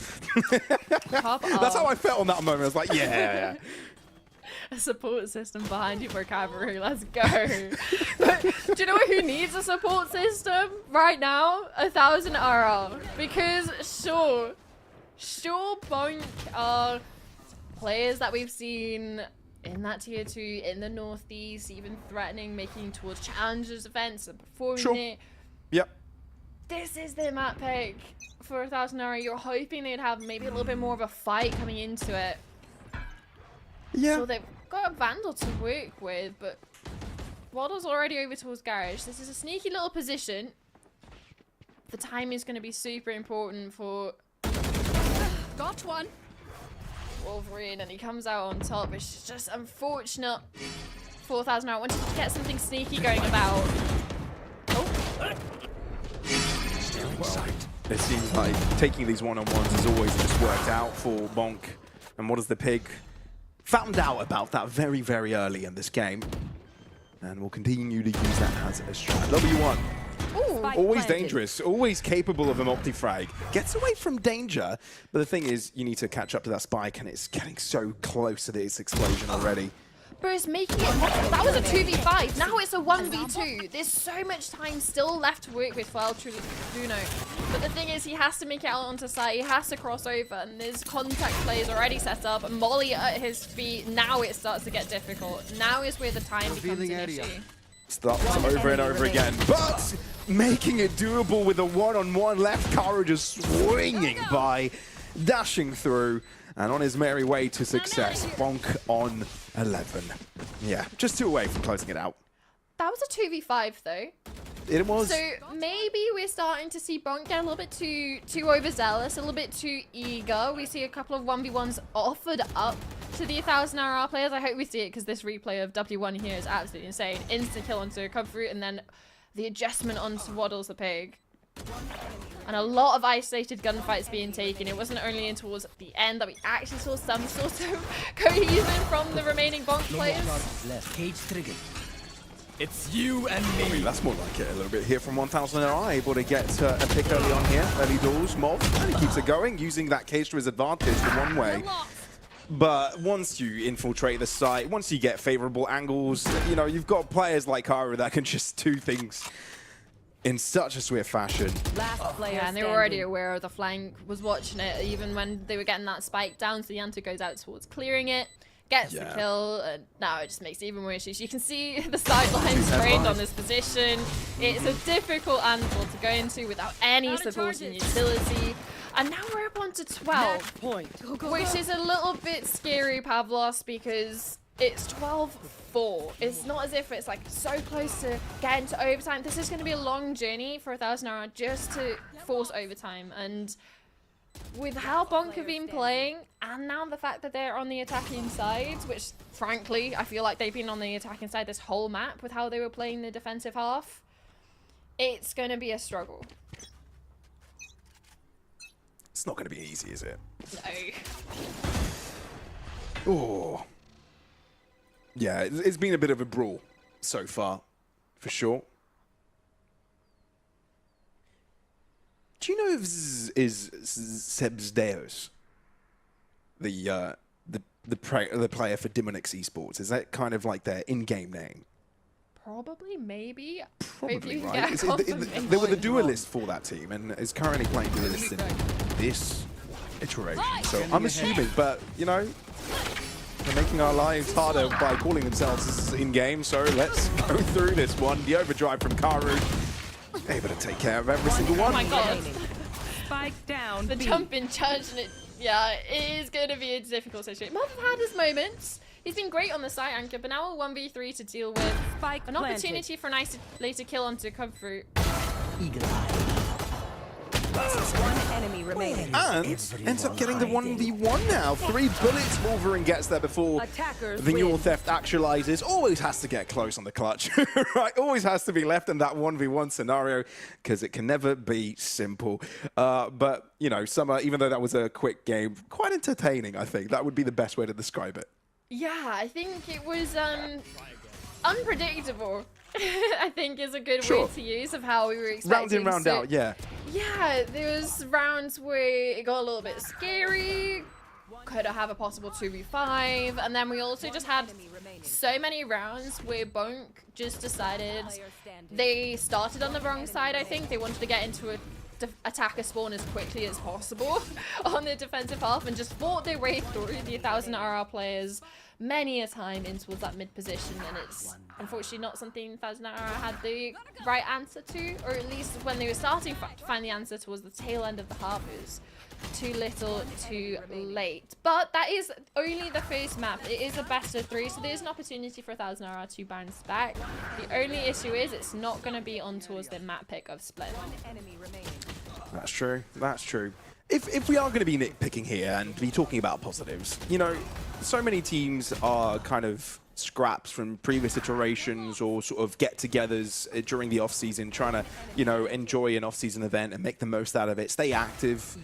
That's how I felt on that moment. I was like, yeah. A support system behind you for cavalry. Let's go. But do you know who needs a support system right now? 1000 RR. Because sure, Bonk are players that we've seen in that tier 2 in the Northeast, even threatening, making towards challengers events and performing it. Yep. This is their map pick for 1000 RR. You're hoping they'd have maybe a little bit more of a fight coming into it. Yeah. So they've got a Vandal to work with, but Waddle's already over towards Garage. This is a sneaky little position. The time is going to be super important for Got one. Wolverine, and he comes out on top, which is just unfortunate. 4000 out. Wanted to get something sneaky going about. Well, it seems like taking these one-on-ones has always just worked out for Bonk. And what does the Pig found out about that very, very early in this game? And will continue to use that as a strat. W1. Ooh. Always dangerous, always capable of a multi-frag. Gets away from danger, but the thing is, you need to catch up to that spike, and it's getting so close to this explosion already. But it's making it possible. That was a 2v5. Now it's a 1v2. There's so much time still left to work with for El Truno. But the thing is, he has to make it out onto site. He has to cross over. And there's contact plays already set up. Molly at his feet. Now it starts to get difficult. Now is where the time becomes an issue. Starts over and over again. But making it doable with a one-on-one left. Kara just swinging by, dashing through. And on his merry way to success, Bonk on 11. Yeah, just 2 away from closing it out. That was a 2v5 though. It was. So maybe we're starting to see Bonk get a little bit too overzealous, a little bit too eager. We see a couple of 1v1s offered up to the 1000 RR players. I hope we see it because this replay of W1 here is absolutely insane. Instant kill onto Cover and then the adjustment onto Waddles the Pig. And a lot of isolated gunfights being taken. It wasn't only in towards the end that we actually saw some sort of cohesion from the remaining Bonk players. It's you and me. I mean, that's more like it a little bit here from 1000 RR, able to get a pick early on here. Early doors, Mob, and he keeps it going, using that cage to his advantage the one way. But once you infiltrate the site, once you get favorable angles, you know, you've got players like Kara that can just do things in such a swift fashion. Yeah, and they were already aware of the flank, was watching it even when they were getting that spike down, so Yanto goes out towards clearing it, gets the kill, and now it just makes it even worse. You can see the sidelines trained on this position. It's a difficult angle to go into without any supporting utility. And now we're up onto 12, which is a little bit scary, Pavlos, because it's 12-4. It's not as if it's like so close to getting to overtime. This is going to be a long journey for 1000 RR just to force overtime. And with how Bonk have been playing, and now the fact that they're on the attacking side, which frankly, I feel like they've been on the attacking side this whole map with how they were playing the defensive half, it's going to be a struggle. It's not going to be easy, is it? No. Oh. Yeah, it's been a bit of a brawl so far, for sure. Do you know if is Sebsdeos the player for Demonix Esports? Is that kind of like their in-game name? Probably, maybe. Probably, maybe right? They were the duelist for that team, and is currently playing duelist in this iteration. So I'm assuming, but you know, they're making our lives harder by calling themselves in-game. So let's go through this one. The overdrive from Karu, able to take care of every single one. Oh my god! Spike down. The jump in charge, and yeah, it is going to be a difficult situation. Mob have had his moments. He's been great on the side anchor, but now a 1v3 to deal with. Spike An opportunity for a nice later kill onto Cub Fruit. Eagle eye. One enemy remaining. And ends up getting the 1v1 now. 3 bullets. Wolverine gets there before the Neural Theft actualizes. Always has to get close on the clutch. Right? Always has to be left in that 1v1 scenario because it can never be simple. But, you know, Summer, even though that was a quick game, quite entertaining, I think. That would be the best way to describe it. Yeah, I think it was unpredictable. I think is a good word to use of how we were expecting. Round in, round out, yeah. Yeah, there was rounds where it got a little bit scary. Could have a possible 2v5, and then we also just had so many rounds where Bonk just decided they started on the wrong side. I think they wanted to get into a attacker spawn as quickly as possible on the defensive half and just fought their way through the 1000 RR players many a time in towards that mid position, and it's unfortunately not something 1000 RR had the right answer to, or at least when they were starting to find the answer towards the tail end of the half, it was too little too late. But that is only the first map. It is a best of 3, so there's an opportunity for 1000 RR to bounce back. The only issue is it's not going to be on towards their map pick of Split. That's true. That's true. If we are going to be nitpicking here and be talking about positives, you know, so many teams are kind of scraps from previous iterations or sort of get-togethers during the off-season, trying to, you know, enjoy an off-season event and make the most out of it, stay active.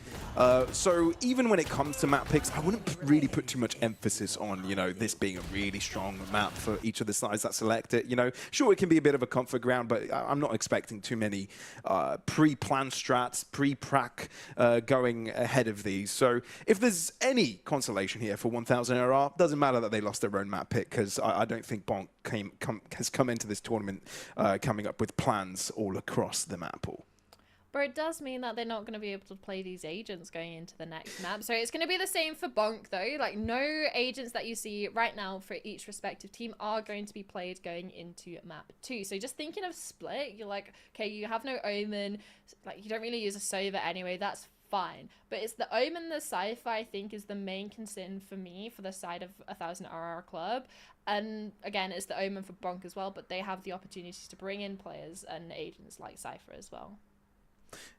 So even when it comes to map picks, I wouldn't really put too much emphasis on, you know, this being a really strong map for each of the sides that select it. You know, sure, it can be a bit of a comfort ground, but I'm not expecting too many pre-planned strats, pre-prac going ahead of these. So if there's any consolation here for 1000 RR, doesn't matter that they lost their own map pick, because I don't think Bonk has come into this tournament coming up with plans all across the map pool. But it does mean that they're not going to be able to play these agents going into the next map. So it's going to be the same for Bonk, though. Like, no agents that you see right now for each respective team are going to be played going into map 2. So just thinking of Split, you're like, okay, you have no Omen. Like, you don't really use a Sova anyway. That's fine. But it's the Omen, the Cypher, I think, is the main concern for me for the side of 1000 RR Club. And again, it's the Omen for Bonk as well, but they have the opportunities to bring in players and agents like Cypher as well.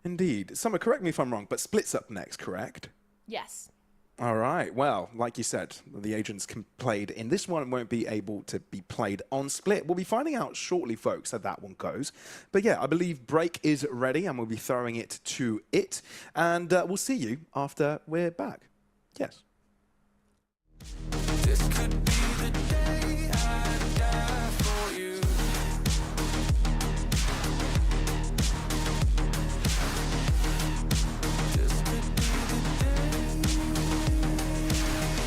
Indeed. Summer, correct me if I'm wrong, but Split's up next, correct? Yes. All right. Well, like you said, the agents played in this one won't be able to be played on Split. We'll be finding out shortly, folks, how that one goes. But yeah, I believe Break is ready, and we'll be throwing it to it. And we'll see you after we're back. Yes. This could be the day I die for you. This could be the day.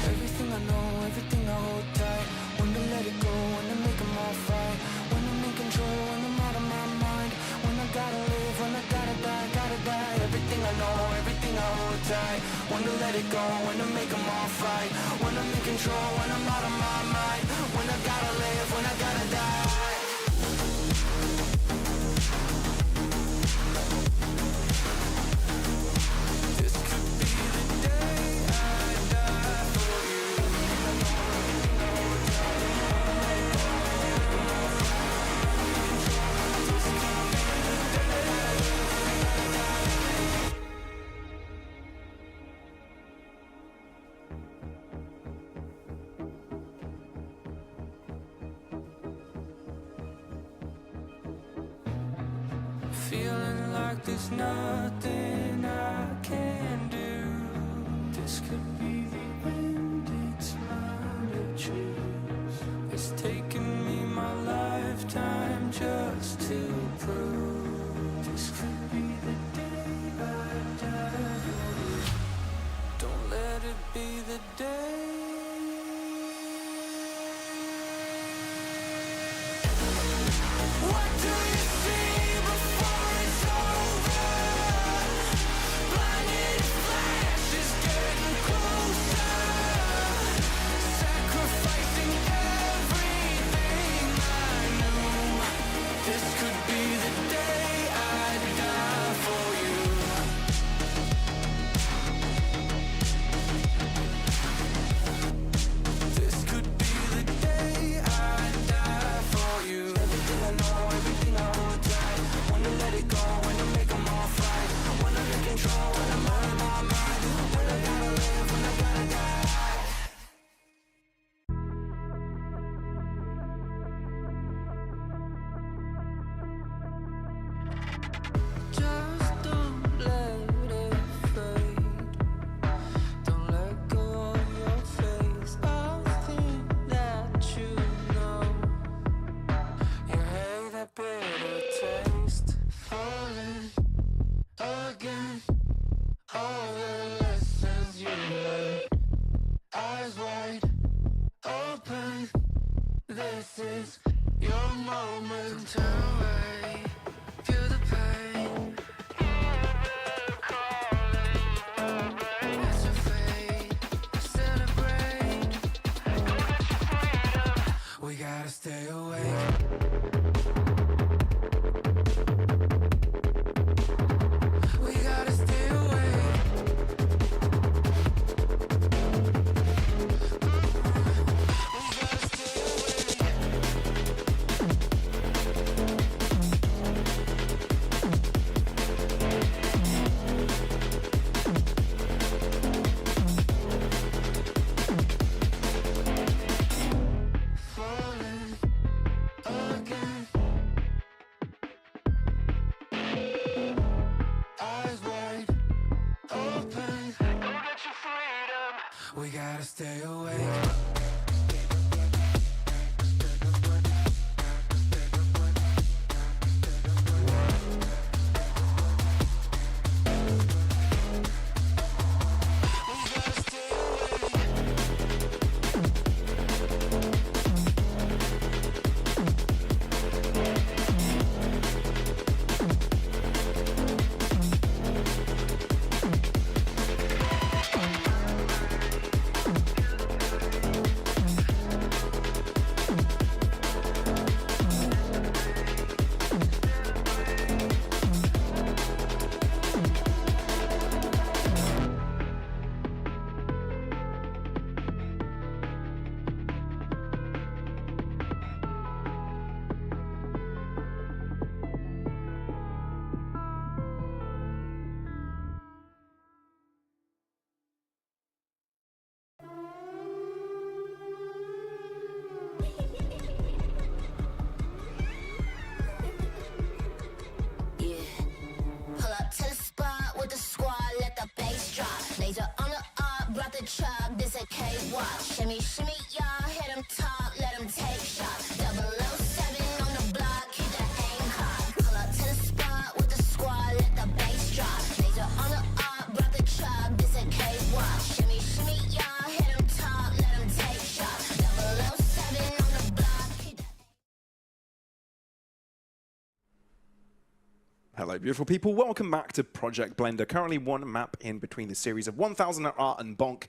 Everything I know, everything I hold tight. When to let it go, when to make them all fight. When I'm in control, when I'm out of my mind. When I gotta live, when I gotta die, gotta die. Everything I know, everything I hold tight. When to let it go, when to make them all fight. When I'm in control, when I'm out of my mind. When I gotta live, when I gotta die. This could be the day I die for you. Feeling like there's nothing I can do. This could be the end, it's mine to choose. It's taken me my lifetime just to prove. This could be the day I die for you. Don't let it be the day. What do you see before it's over? We gotta stay awake. Yeah. Pull up to the spot with the squad, let the bass drop. Laser on the up, brought the truck, this a cakewalk. Shimmy, shimmy, y'all, hit them talk, let them take shots. 007 on the block, keep the aim hot. Pull up to the spot with the squad, let the bass drop. Laser on the up, brought the truck, this a cakewalk. Shimmy, shimmy, y'all, hit them talk, let them take shots. 007 on the block, keep the Hello, beautiful people. Welcome back to Project Blender. Currently one map in between the series of 1000 Art and Bonk.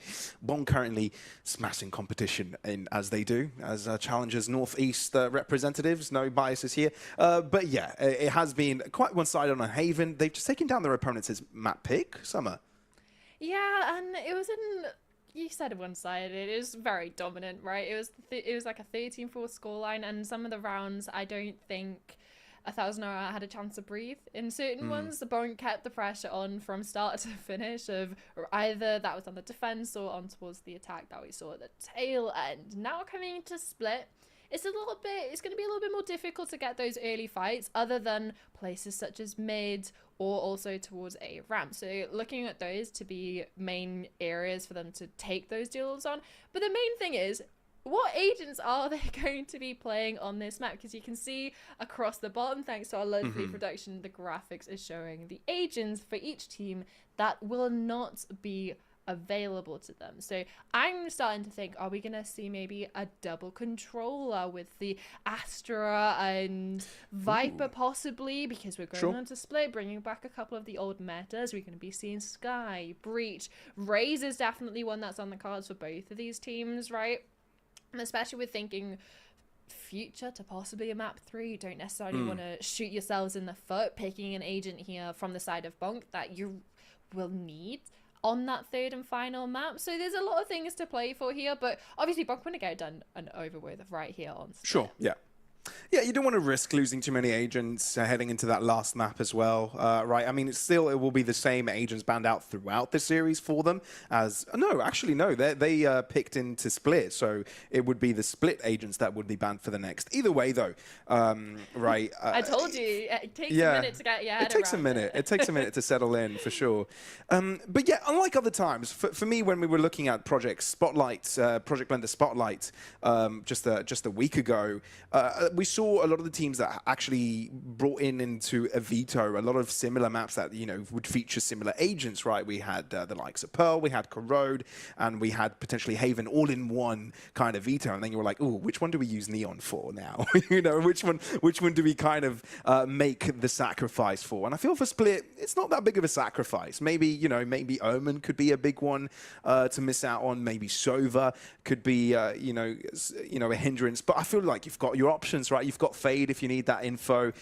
Bonk currently smashing competition in as they do, as challengers Northeast representatives. No biases here. But yeah, it has been quite one-sided on Haven. They've just taken down their opponents' map pick. Summer. Yeah, and it was in. You said one-sided. It was very dominant, right? It was like a 13-4 scoreline, and some of the rounds I don't think 1000 Hour had a chance to breathe. In certain ones, the Bonk kept the pressure on from start to finish of either that was on the defense or on towards the attack that we saw at the tail end. Now coming to Split, it's going to be a little bit more difficult to get those early fights other than places such as mid or also towards a ramp. So looking at those to be main areas for them to take those duels on. But the main thing is, what agents are they going to be playing on this map? Because you can see across the bottom, thanks to our lovely production, the graphics is showing the agents for each team that will not be available to them. So I'm starting to think, are we going to see maybe a double controller with the Astra and Viper possibly? Because we're going on to Split, bringing back a couple of the old metas. We're going to be seeing Sky, Breach, Raze is definitely one that's on the cards for both of these teams, right? And especially with thinking future to possibly a map 3, you don't necessarily want to shoot yourselves in the foot picking an agent here from the side of Bonk that you will need on that third and final map. So there's a lot of things to play for here, but obviously Bonk want to get it done and over with right here on Split. Sure, yeah. Yeah, you don't want to risk losing too many agents heading into that last map as well, right? I mean, it will be the same agents banned out throughout the series for them as... No, actually, no. They picked into Split, so it would be the Split agents that would be banned for the next. Either way, though, right? I told you, it takes a minute to get your head It takes a minute. It takes a minute to settle in, for sure. But yeah, unlike other times, for me, when we were looking at Project Blender Spotlight just a week ago, we saw a lot of the teams that actually brought into a veto a lot of similar maps that, you know, would feature similar agents, right? We had the likes of Pearl, we had Corrode, and we had potentially Haven all in one kind of veto. And then you were like, oh, which one do we use Neon for now? You know, which one do we kind of make the sacrifice for? And I feel for Split, it's not that big of a sacrifice. Maybe, you know, maybe Omen could be a big one to miss out on. Maybe Sova could be, you know, a hindrance. But I feel like you've got your options, right? You've got Fade if you need that info.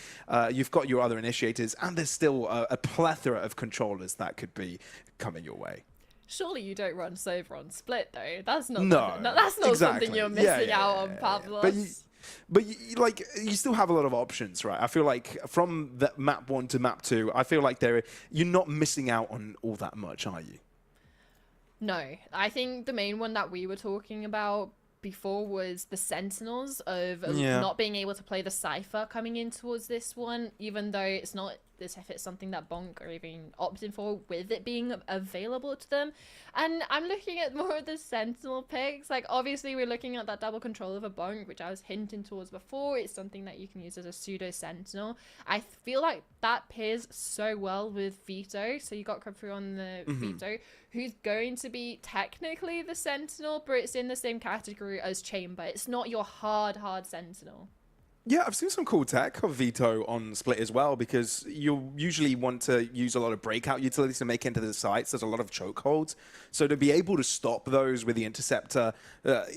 You've got your other initiators, and there's still a plethora of controllers that could be coming your way. Surely you don't run Sova on Split though. That's not exactly. something you're missing out on, Pavlos. But you still have a lot of options, right? I feel like from the map 1 to map 2, I feel like you're not missing out on all that much, are you? No, I think the main one that we were talking about before was the Sentinels of not being able to play the Cypher coming in towards this one, even though it's not this if it's something that Bonk are even opting for with it being available to them. And I'm looking at more of the Sentinel picks. Like, obviously we're looking at that double control of a Bonk, which I was hinting towards before. It's something that you can use as a pseudo Sentinel. I feel like that pairs so well with Vito. So you got Crabtree on the Vito, who's going to be technically the Sentinel, but it's in the same category as Chamber. It's not your hard Sentinel. Yeah, I've seen some cool tech of Vito on Split as well, because you usually want to use a lot of breakout utilities to make into the sites. There's a lot of chokeholds. So to be able to stop those with the Interceptor,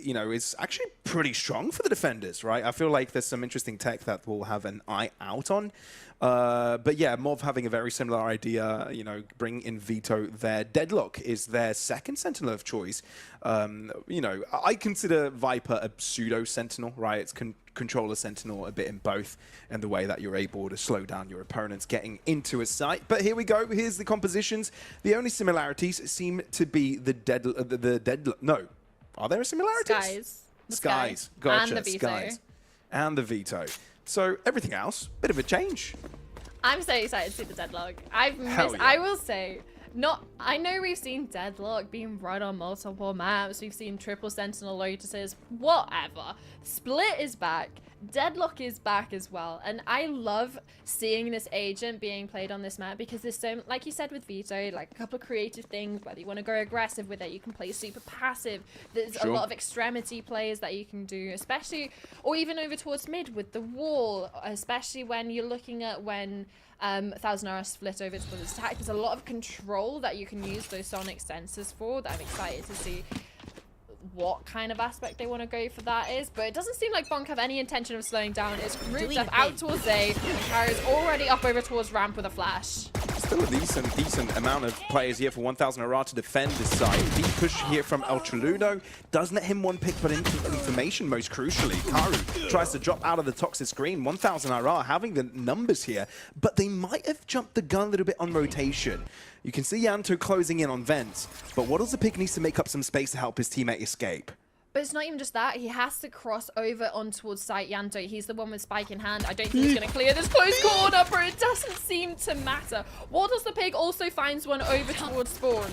you know, is actually pretty strong for the defenders, right? I feel like there's some interesting tech that we'll have an eye out on. But yeah, Mov having a very similar idea, you know, bring in Vito there. Deadlock is their second Sentinel of choice. You know, I consider Viper a pseudo Sentinel, right? It's controller Sentinel a bit in both, and the way that you're able to slow down your opponents getting into a site. But here we go. Here's the compositions. The only similarities seem to be the Deadlock. No. Are there similarities? Skies. Gotcha. And the Vito. Skies. And the Vito. So everything else, bit of a change. I'm so excited to see the Deadlock. Yeah. I will say, I know we've seen Deadlock being run on multiple maps. We've seen triple Sentinel Lotuses, whatever. Split is back. Deadlock is back as well. And I love seeing this agent being played on this map, because there's so, like you said with Vito, like a couple of creative things, whether you want to go aggressive with it, you can play super passive. There's a lot of extremity plays that you can do, especially, or even over towards mid with the wall, especially when you're looking at when 1000R split over towards attack. There's a lot of control that you can use those sonic sensors for that I'm excited to see what kind of aspect they want to go for that is, but it doesn't seem like Bonk have any intention of slowing down. It's grouped up out towards A, and Kara's already up over towards ramp with a flash. Still a decent amount of players here for 1000 Ara to defend this side. Deep push here from Ultraludo. Does net him one pick, but into information most crucially. Karu tries to drop out of the toxic screen. 1000 Ara having the numbers here, but they might have jumped the gun a little bit on rotation. You can see Yanto closing in on vents, but Waddles the Pig needs to make up some space to help his teammate escape. But it's not even just that. He has to cross over on towards site Yanto. He's the one with spike in hand. I don't think he's going to clear this close corner, but it doesn't seem to matter. Waddles the Pig also finds one over towards spawn.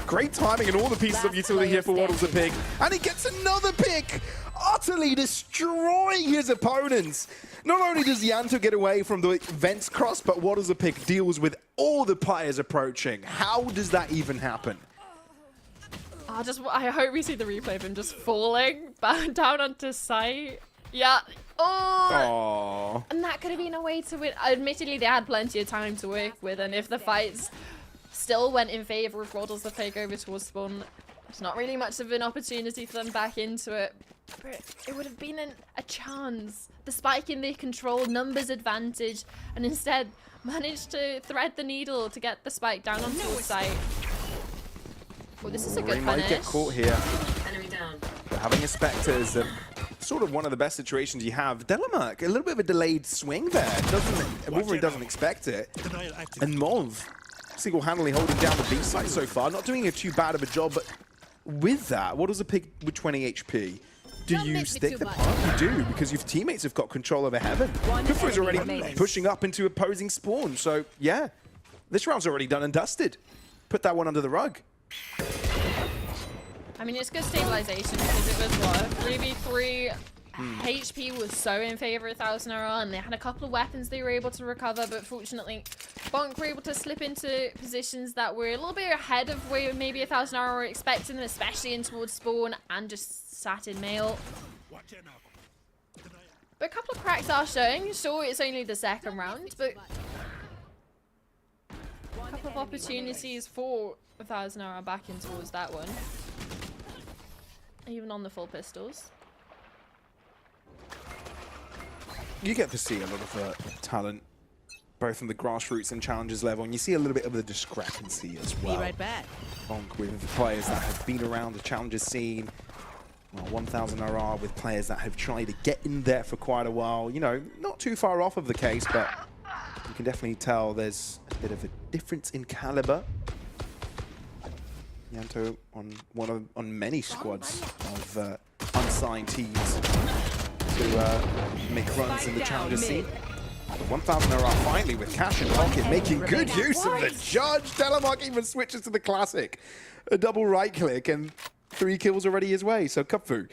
Great timing and all the pieces of utility here for Waddles the Pig. And he gets another pick, utterly destroying his opponents. Not only does Yanto get away from the vents cross, but Waddles the Pig deals with all the players approaching. How does that even happen? I hope we see the replay of him just falling down onto site. Yeah. Oh. And that could have been a way to win. Admittedly, they had plenty of time to work with, and if the fights still went in favor of Waddles the Pig over towards spawn, it's not really much of an opportunity for them back into it. But it would have been a chance. The spike in their control, numbers advantage, and instead managed to thread the needle to get the spike down onto the site. Well, this is a good He punish. might get caught here. Enemy down. But having a Spectre is sort of one of the best situations you have. Delamark, a little bit of a delayed swing there. Wolverine doesn't expect it. And Mauve, single-handedly holding down the B side so far. Not doing too bad of a job, but with that, what does a pick with 20 HP? Do you stick the park? You do, because your teammates have got control over Heaven. Kufu's already pushing up into opposing spawn. So, yeah, this round's already done and dusted. Put that one under the rug. I mean, it's good stabilization because it was what, 3v3. HP was so in favor of 1000 RR, and they had a couple of weapons they were able to recover, but fortunately Bonk were able to slip into positions that were a little bit ahead of where maybe 1000 RR were expecting, especially in towards spawn, and just sat in mail. But a couple of cracks are showing. Sure, it's only the second round, but a couple of opportunities for 1000 RR back in towards that one. Even on the full pistols. You get to see a lot of talent, both from the grassroots and challengers level, and you see a little bit of the discrepancy as well. Be right back. Bonk with players that have been around the challenger scene. Well, 1000 RR with players that have tried to get in there for quite a while. You know, not too far off of the case, but you can definitely tell there's a bit of a difference in caliber. Yanto on many squads of unsigned teams to make runs in the challenger scene. 1,000 are finally with cash in pocket, making good use of the judge. Telemark even switches to the classic. A double right click and 3 kills already his way. So Kupfu,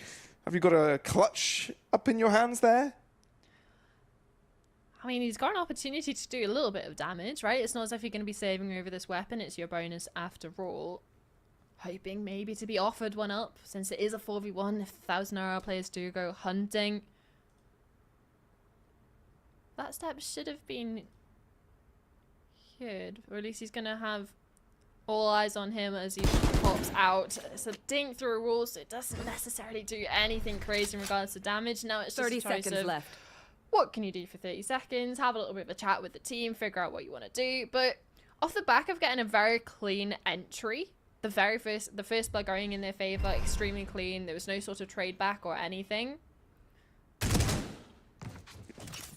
have you got a clutch up in your hands there? I mean, he's got an opportunity to do a little bit of damage, right? It's not as if you're going to be saving over this weapon. It's your bonus after all. Hoping maybe to be offered one up, since it is a 4v1 if 1,000 RR players do go hunting. That step should have been good, or at least he's going to have all eyes on him as he pops out. It's a dink through a wall, so it doesn't necessarily do anything crazy in regards to damage. Now it's just 30 a choice seconds of left. what can you do for 30 seconds, have a little bit of a chat with the team, figure out what you want to do. But off the back of getting a very clean entry, the first blood going in their favor, extremely clean. There was no sort of trade back or anything.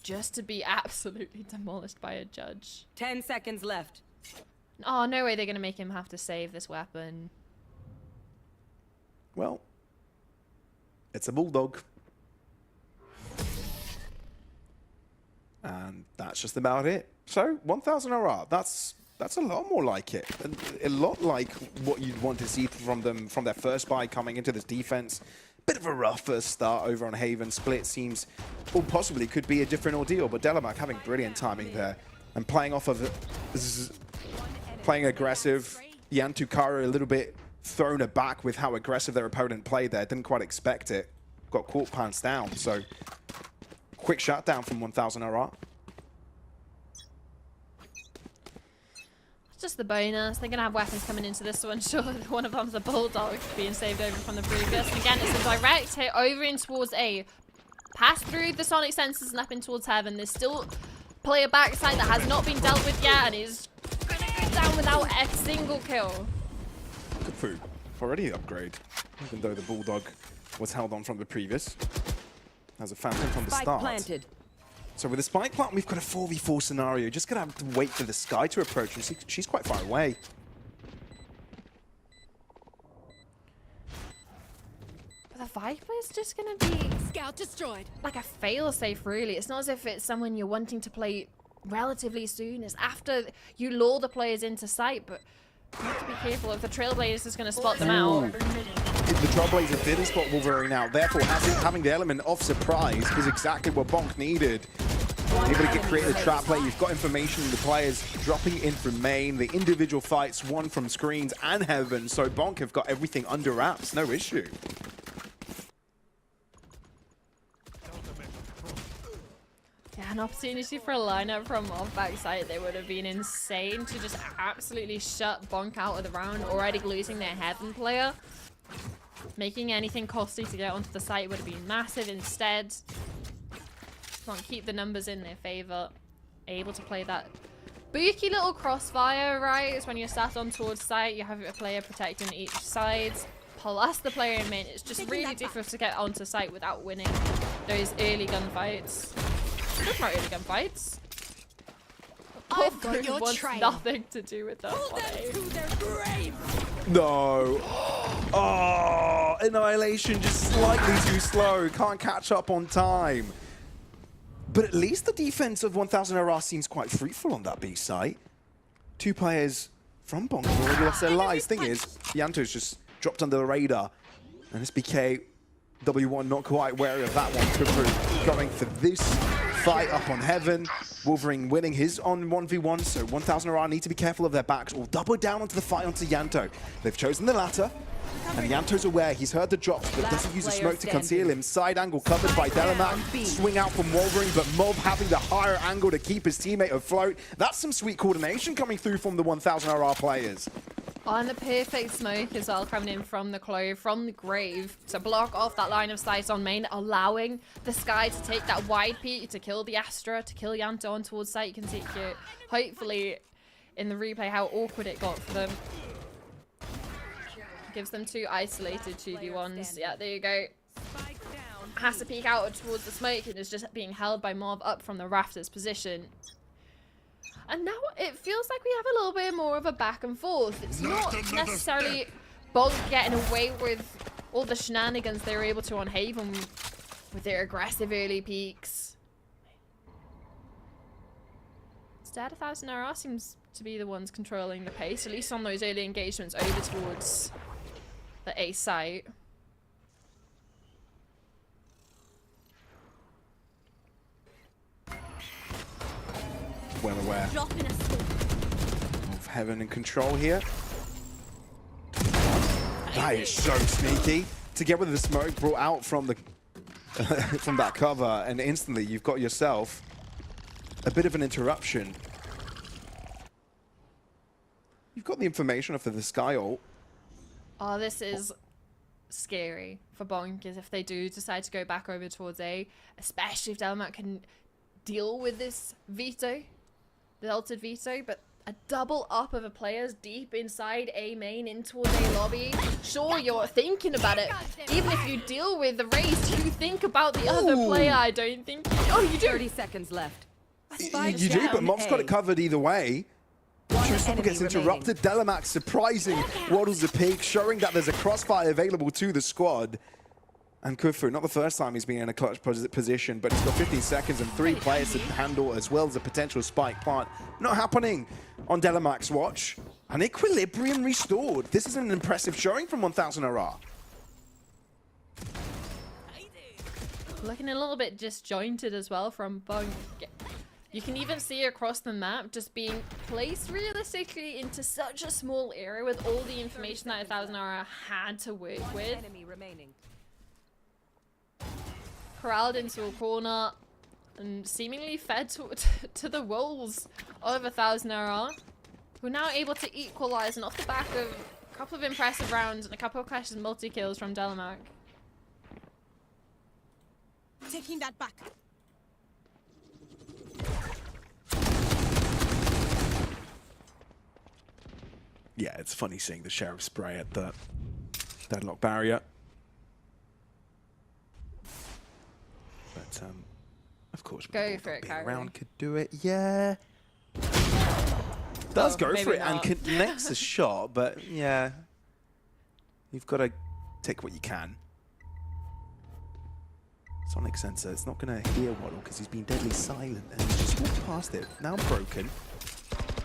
Just to be absolutely demolished by a judge. 10 seconds left. Oh, no way they're going to make him have to save this weapon. Well, it's a bulldog. And that's just about it. So 1,000 RR, that's a lot more like it. A lot like what you'd want to see from them from their first buy coming into this defense. Bit of a rougher start over on Haven. Split seems, or possibly could be a different ordeal, but Delamark having brilliant timing there and playing off of playing aggressive. Yantu Kara a little bit thrown aback with how aggressive their opponent played there. Didn't quite expect it. Got caught pants down, so quick shutdown from 1,000 RR. Just the bonus. They're going to have weapons coming into this one. Sure, one of them's a bulldog being saved over from the previous. And again, it's a direct hit over in towards A. Pass through the sonic sensors and up in towards heaven. There's still player backside that has not been dealt with yet and is going to go down without a single kill. Good food. Already upgrade, even though the bulldog was held on from the previous. As a phantom from the start. Planted. So with the spike plant, we've got a 4v4 scenario. Just gonna have to wait for the Sky to approach, and she's quite far away. But the Viper is just gonna be Scout destroyed. like a fail-safe, really. It's not as if it's someone you're wanting to play relatively soon. It's after you lure the players into sight, but you have to be careful if the Trailblazer is gonna spot them out. The Trailblazer didn't spot Wolverine out, therefore having the element of surprise is exactly what Bonk needed. Able to create a trap play. You've got information on the players dropping in from main. The individual fights, one from screens and heaven. So Bonk have got everything under wraps. No issue. Yeah, an opportunity for a lineup from off backside. They would have been insane to just absolutely shut Bonk out of the round, already losing their heaven player. Making anything costly to get onto the site would have been massive. Instead, can't keep the numbers in their favor. Able to play that booky little crossfire, right? It's when you're sat on towards site, you have a player protecting each side. Plus the player in main. It's just really difficult to get onto site without winning those early gunfights. Good for early gunfights. I've got your wants trail. nothing to do with that. Pull them to their grave. No. Oh, Annihilation just slightly too slow. Can't catch up on time. But at least the defense of 1,000 RR seems quite fruitful on that B site. 2 players from Bonk have already lost their lives. Thing is, Yanto's just dropped under the radar. And SBK, W1 not quite wary of that one. Kufu going for this fight up on heaven. Wolverine winning his on 1v1, so 1,000 RR need to be careful of their backs or double down onto the fight onto Yanto. They've chosen the latter. And Yanto's aware, he's heard the drops, but doesn't use the smoke to conceal him. Side angle covered by Delamark. Swing out from Wolverine, but Mob having the higher angle to keep his teammate afloat. That's some sweet coordination coming through from the 1,000 RR players. On the perfect smoke as well, coming in from the Clove, from the Grave, to block off that line of sight on main, allowing the Sky to take that wide peek, to kill the Astra, to kill Yanto on towards site. You can see it here, hopefully, in the replay, how awkward it got for them. Gives them 2 isolated 2v1s. Yeah, there you go. Has to peek out towards the smoke and is just being held by Mob up from the rafters position. And now it feels like we have a little bit more of a back and forth. It's not necessarily Bonk getting away with all the shenanigans they were able to on Haven with their aggressive early peaks. Instead, 1000 RR seems to be the ones controlling the pace, at least on those early engagements over towards the A site. Well aware of Heaven in control here. That is so sneaky. To get rid of the smoke brought out from the from that cover, and instantly you've got yourself a bit of an interruption. You've got the information off of the Sky ult. Oh, this is scary for Bonkers if they do decide to go back over towards A, especially if Delmat can deal with this veto, the ulted veto, but a double up of a players deep inside A main in towards A lobby. Sure, you're thinking about it. Even if you deal with the race, you think about the other player. I don't think. Oh, you do. 30 seconds left. You do, but Mob's got it covered either way. Showstopper gets interrupted. Delamax surprising waddles the pig, showing that there's a crossfire available to the squad. And Kufu, not the first time he's been in a clutch position, but he's got 15 seconds and 3 players to handle, as well as a potential spike plant. Not happening on Delamax's watch. An equilibrium restored. This is an impressive showing from 1000 RR. Looking a little bit disjointed as well from Bonk. You can even see across the map just being placed realistically into such a small area with all the information that 1000 RR had to work with. Enemy remaining. Corralled into a corner and seemingly fed to the walls of 1000 RR, who are now able to equalize, and off the back of a couple of impressive rounds and a couple of clashes multi-kills from Delamac. Taking that back. Yeah, it's funny seeing the Sheriff spray at the deadlock barrier. But, of course, go for it, Kyrie. Round could do it. Yeah. Does go for it not. and connects the shot, but yeah. You've got to take what you can. Sonic Sensor, it's not going to hear Waddle because he's been deadly silent and he's just walked past it. Now broken.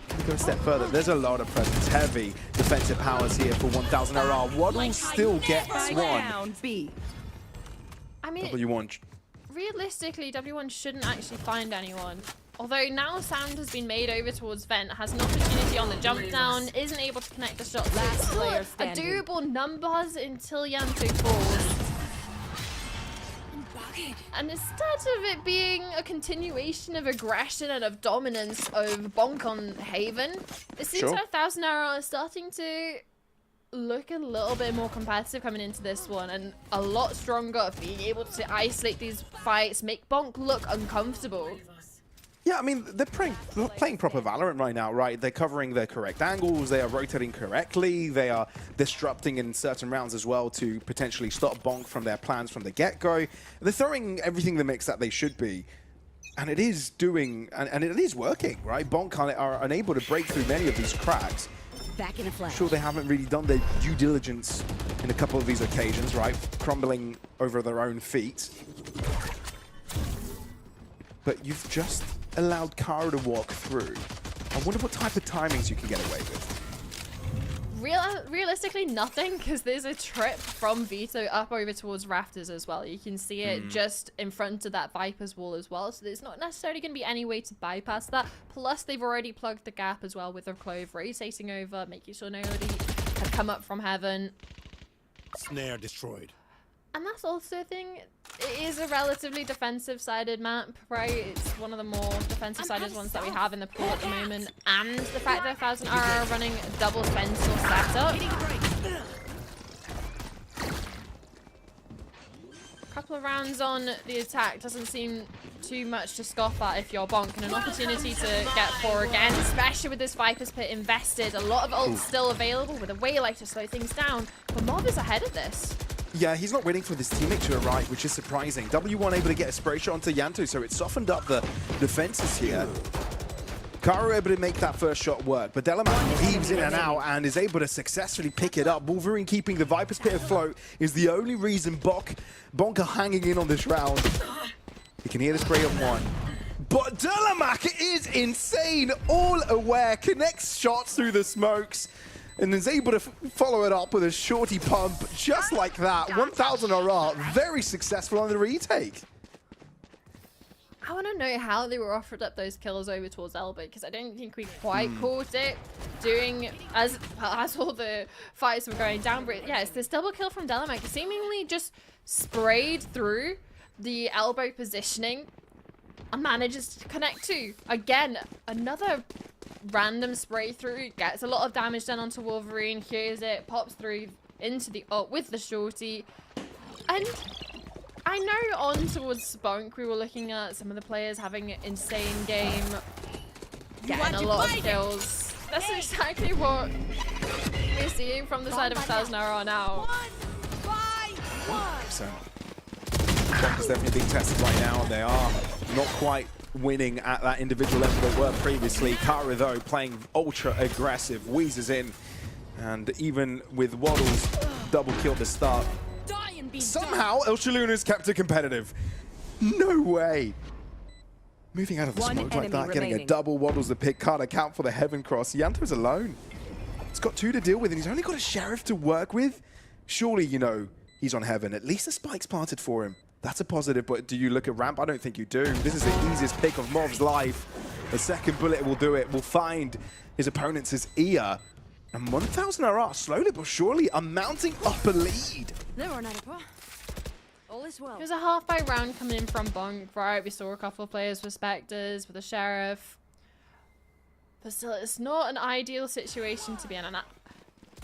Gonna go a step further. There's a lot of presence. Heavy defensive powers here for 1000 RR. Waddle still gets Spike one. down, B. I mean, W1. realistically, W1 shouldn't actually find anyone. Although now sound has been made over towards Vent, has an opportunity on the jump down, isn't able to connect the shot. Last Still player a standing. doable numbers until Yanto falls. And instead of it being a continuation of aggression and of dominance of Bonk on Haven, it seems Sure. like 1000 RR is starting to look a little bit more competitive coming into this one, and a lot stronger of being able to isolate these fights, make Bonk look uncomfortable. Yeah, I mean, they're playing proper Valorant right now, right? They're covering the correct angles, they are rotating correctly, they are disrupting in certain rounds as well to potentially stop Bonk from their plans from the get-go. They're throwing everything in the mix that they should be. And it is doing, and it is working, right? Bonk are unable to break through many of these cracks. Back in a flash. Sure, they haven't really done their due diligence in a couple of these occasions, right? Crumbling over their own feet. But you've just allowed Kara to walk through. I wonder what type of timings you can get away with. Realistically, nothing, because there's a trip from Vito up over towards Rafters as well. You can see it just in front of that Viper's wall as well, so there's not necessarily going to be any way to bypass that. Plus, they've already plugged the gap as well with their Clove rotating over, making sure nobody had come up from Heaven. Snare destroyed. And that's also a thing. It is a relatively defensive-sided map, right? It's one of the more defensive-sided ones that we have in the pool at the moment. And the fact that 1000 are running a double Fencer setup. A couple of rounds on the attack doesn't seem too much to scoff at if you're Bonk, and an opportunity to get 4 again, especially with this Viper's Pit invested. A lot of ults still available with a Waylay to slow things down, but Mob is ahead of this. Yeah, he's not waiting for this teammate to arrive, which is surprising. W1 able to get a spray shot onto Yanto, so it softened up the defenses here. Kara able to make that first shot work, but Delamac weaves in and out and is able to successfully pick it up. Wolverine keeping the Viper's Pit afloat is the only reason Bonk are hanging in on this round. You can hear the spray of 1. But Delamak is insane, all aware, connects shots through the smokes, and is able to follow it up with a shorty pump just like that. 1000 RR, very successful on the retake. I want to know how they were offered up those kills over towards Elbow, because I don't think we quite caught it doing as all the fights were going down. But yeah, it's this double kill from Delamak, seemingly just sprayed through the Elbow positioning and manages to connect to. Again, another random spray through, gets a lot of damage done onto Wolverine, hears it, pops through into the ult with the shorty. And I know on towards Bonk, we were looking at some of the players having an insane game, getting a lot of kills. That's exactly what we're seeing from the side of 1000 RR now. 100%. Bonk is definitely being tested right now, and they are not quite winning at that individual level they were previously. Kara, though, playing ultra aggressive, wheezes in, and even with Waddles double kill at the start, somehow El Shaluna's kept it competitive. No way. Moving out of the smoke like that, getting a double. Waddles the pick, can't account for the Heaven Cross. Yanto's alone. He's got 2 to deal with, and he's only got a Sheriff to work with. Surely, you know, he's on Heaven. At least the spike's planted for him. That's a positive, but do you look at ramp? I don't think you do. This is the easiest pick of Mov's life. A second bullet will do it. Will find his opponent's ear. And 1000 RR, slowly but surely, are mounting up a lead. All is well. It was a half-fight round coming in from Bonk, right? We saw a couple of players with Spectres, with a Sheriff. But still, it's not an ideal situation to be in. And I'm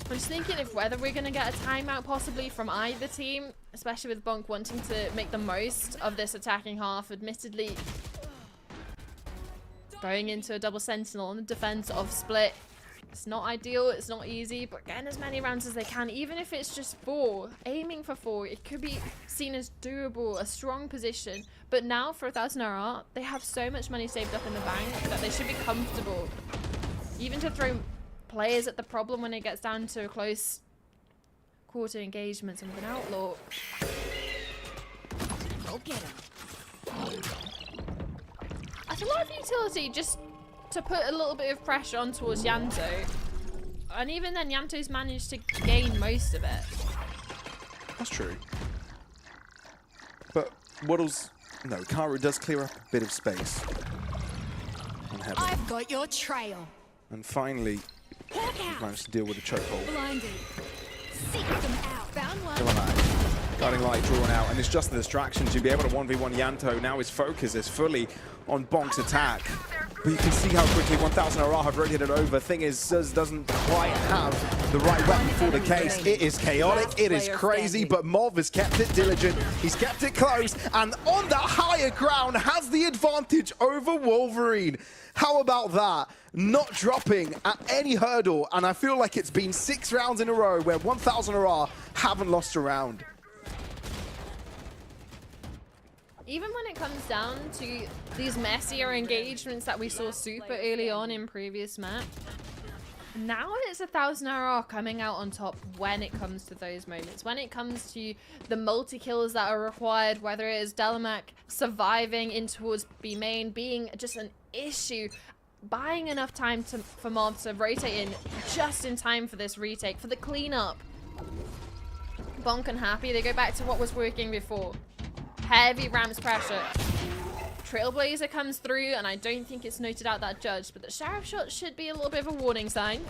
just thinking of whether we're going to get a timeout possibly from either team, especially with Bonk wanting to make the most of this attacking half. Admittedly, going into a double sentinel on the defense of Split. It's not ideal, it's not easy, but getting as many rounds as they can, even if it's just 4, aiming for 4, it could be seen as doable, a strong position. But now for 1000 RR, they have so much money saved up in the bank that they should be comfortable. Even to throw players at the problem when it gets down to a close quarter engagement and with an outlaw. Go get him. That's a lot of utility just to put a little bit of pressure on towards Yanto. And even then, Yanto's managed to gain most of it. That's true. But Waddles, no, Kara does clear up a bit of space on Heaven. I've got your trail. And finally, managed to deal with the chokehold. Blinded. Seek them out. Found one. Delamak, guiding light drawn out, and it's just the distraction to be able to 1v1 Yanto. Now his focus is fully on Bonk's attack. But you can see how quickly 1000 RR have rotated over. Thing is, Zuz doesn't quite have the right weapon for the case. It is chaotic, it is crazy, but Mov has kept it diligent. He's kept it close, and on the higher ground has the advantage over Wolverine. How about that? Not dropping at any hurdle, and I feel like it's been 6 rounds in a row where 1000 RR haven't lost a round. Even when it comes down to these messier engagements that we saw super early on in previous map, now it's 1000 RR coming out on top when it comes to those moments. When it comes to the multi-kills that are required, whether it is Delamak surviving in towards B main, being just an issue, buying enough time for Mob to rotate in just in time for this retake, for the cleanup. Bonk and Happy, they go back to what was working before. Heavy ramps pressure. Trailblazer comes through, and I don't think it's noted out that judge, but the Sheriff shot should be a little bit of a warning sign.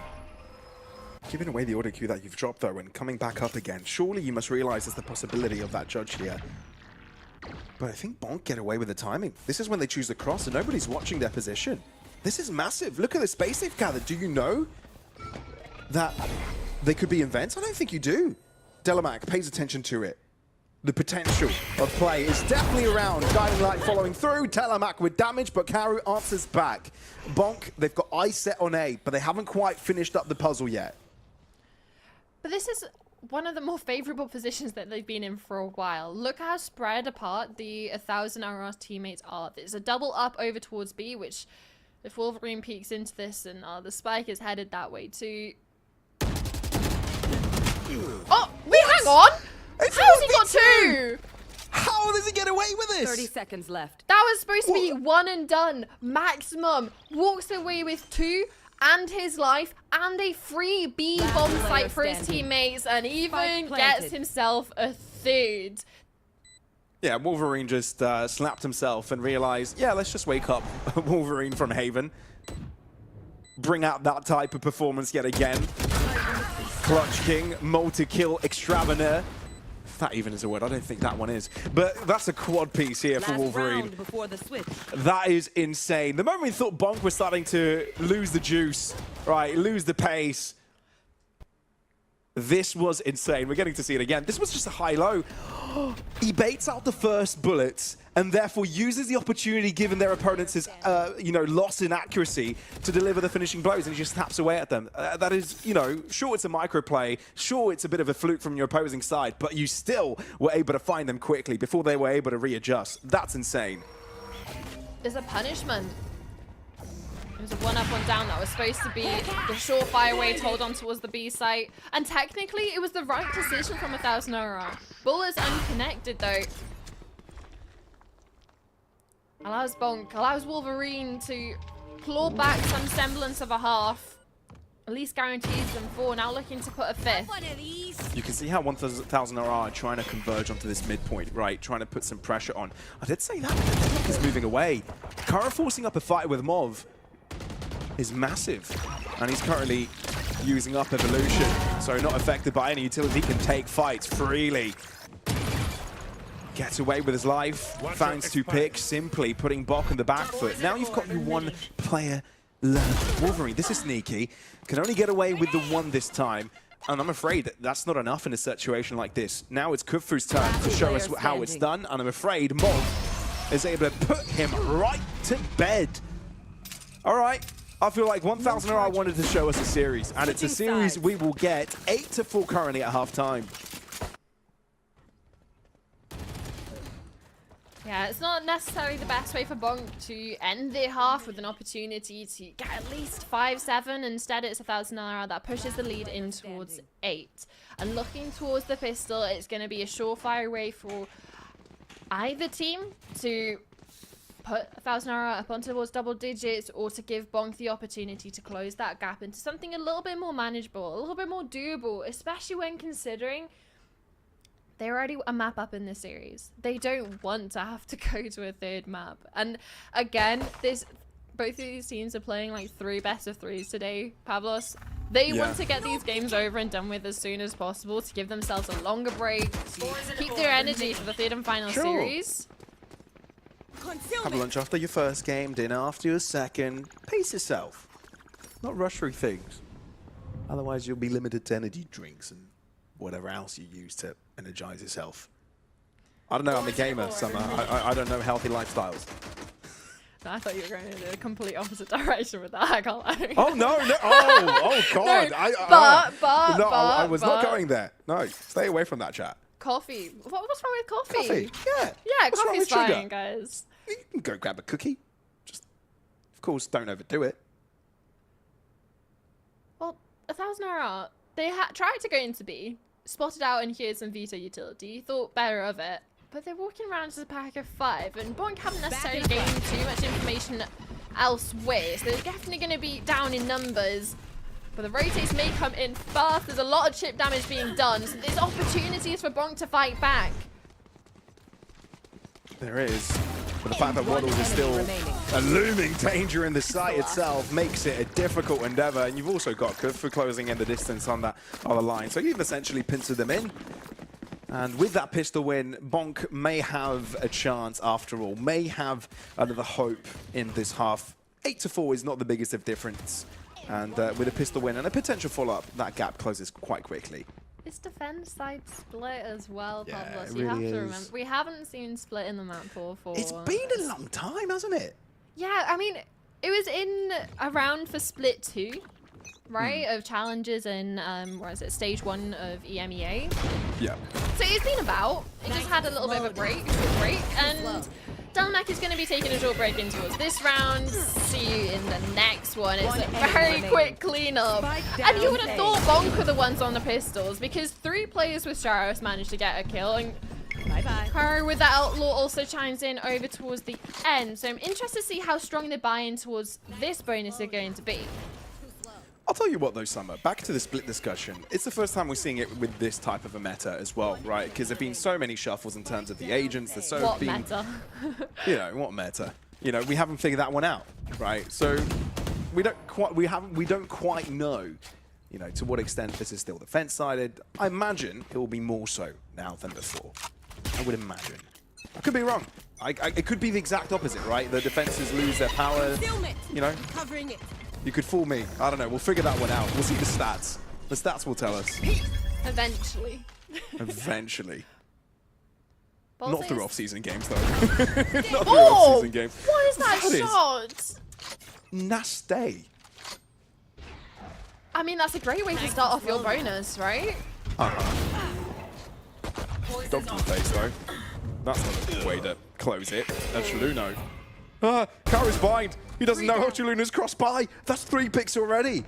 Giving away the auto queue that you've dropped, though, and coming back up again, surely you must realize there's the possibility of that judge here. But I think Bonk get away with the timing. This is when they choose the cross, and nobody's watching their position. This is massive. Look at the space they've gathered. Do you know that they could be in vents? I don't think you do. Delamak pays attention to it. The potential of play is definitely around. Guiding light following through. Delamak with damage, but Karu answers back. Bonk, they've got eyes set on A, but they haven't quite finished up the puzzle yet. But this is one of the more favorable positions that they've been in for a while. Look how spread apart the 1000 RR teammates are. There's a double up over towards B, which if Wolverine peeks into this and the spike is headed that way too. Oh, wait, hang on! How's he got 2? How How does he get away with this? 30 seconds left. That was supposed to be one and done. Maximum walks away with 2 and his life and a free B bomb site for his teammates and even gets himself a 3rd. Yeah, Wolverine just slapped himself and realized, yeah, let's just wake up Wolverine from Haven. Bring out that type of performance yet again. Clutch King, multi-kill extraordinaire. If that even is a word, I don't think that one is. But that's a quad piece here for Wolverine. Before the switch. That is insane. The moment we thought Bonk was starting to lose the juice, right, lose the pace, this was insane. We're getting to see it again. This was just a high-low. He baits out the first bullets and therefore uses the opportunity given their opponents' loss in accuracy to deliver the finishing blows, and he just taps away at them. That is, sure it's a microplay, sure it's a bit of a fluke from your opposing side, but you still were able to find them quickly before they were able to readjust. That's insane. There's a punishment. It was a 1-up, 1-down that was supposed to be the surefire way to hold on towards the B site. And technically, it was the right decision from 1000 Aura. Bullets unconnected, though. Allows Bonk, allows Wolverine to claw back some semblance of a half. At least guarantees them 4. Now looking to put a 5th. You can see how 1000 RR are trying to converge onto this midpoint, right? Trying to put some pressure on. I did say that, but the clock is moving away. Kara forcing up a fight with Mauve is massive, and he's currently using up Evolution, so not affected by any utility. He can take fights freely. Gets away with his life, finds 2 picks, simply putting Bok on the back foot. Now you've got your 1 player left. Wolverine, this is sneaky, can only get away with the 1 this time, and I'm afraid that that's not enough in a situation like this. Now it's Khufu's turn to show us how it's done, and I'm afraid Mauve is able to put him right to bed. All right. I feel like 1000 RR wanted to show us a series, and it's a series we will get 8-4 currently at halftime. Yeah, it's not necessarily the best way for Bonk to end their half with an opportunity to get at least 5-7. Instead, it's 1000 RR that pushes the lead in towards 8. And looking towards the pistol, it's going to be a surefire way for either team to put 1000 RR up onto towards double digits, or to give Bonk the opportunity to close that gap into something a little bit more manageable, a little bit more doable, especially when considering they're already a map up in this series. They don't want to have to go to a 3rd map. And again, both of these teams are playing like 3 best-of-3s today, Pavlos. They want to get these games over and done with as soon as possible to give themselves a longer break, to keep their energy for the 3rd and final series. Have lunch after your first game, dinner after your second. Pace yourself. Not rush through things. Otherwise, you'll be limited to energy drinks and whatever else you use to energize yourself. I don't know, I'm a gamer, Summer. I don't know healthy lifestyles. I thought you were going in the complete opposite direction with that. I can't lie. Oh, no. Oh, God. No, I was not going there. No, stay away from that chat. Coffee. What's wrong with coffee? Coffee, yeah. Yeah, What's wrong coffee's with sugar? fine, guys. You can go grab a cookie. Just, of course, don't overdo it. Well, 1000 RR, they tried to go into B, spotted out and here's some veto utility, thought better of it, but they're walking around as a pack of 5, and Bonk haven't necessarily gained too much information elsewhere, so they're definitely going to be down in numbers. But the rotates may come in fast. There's a lot of chip damage being done, so there's opportunities for Bonk to fight back. There is. But the fact that Waddles is still a looming danger in the site itself makes it a difficult endeavor. And you've also got Khufu closing in the distance on that other line. So you've essentially pincered them in. And with that pistol win, Bonk may have a chance after all, may have another hope in this half. 8-4 is not the biggest of difference. And with a pistol win and a potential follow-up, that gap closes quite quickly. It's defense side split as well, Yeah, Pablos. it You have really to is. remember. We haven't seen split in the map before. It's been a long time, hasn't it? Yeah, I mean, it was in around for split 2, right? Of challenges in, what is it, stage 1 of EMEA. Yeah. So it's been about. It just had a little bit of a break, short break, and Delmac is going to be taking a short break in towards this round. See you in the next one. It's a very quick cleanup. And you would have thought Bonk were the ones on the pistols, because 3 players with Sharos managed to get a kill, and Bye-bye. Karo with that Outlaw also chimes in over towards the end. So I'm interested to see how strong the buy-in towards this bonus are going to be. I'll tell you what though, Summer, back to the split discussion. It's the first time we're seeing it with this type of a meta as well, right? Because there have been so many shuffles in terms of the agents. There's so What been, meta? you know, what meta? You know, we haven't figured that one out, right? So we don't quite know, you know, to what extent this is still defense-sided. I imagine it will be more so now than before. I would imagine. I could be wrong. It could be the exact opposite, right? The defenses lose their power, you know? Covering it. You could fool me. I don't know. We'll figure that one out. We'll see the stats. The stats will tell us. Eventually. Eventually. Balls Not is- through off-season games, though. Not through Oh! off-season games. What is that That is shot? nasty. I mean, that's a great way to start off your bonus, right? Dog to the face, though. That's not the way to close it. That's Choluno. Karo's bind. He doesn't know how Choluno's crossed by. That's 3 picks already.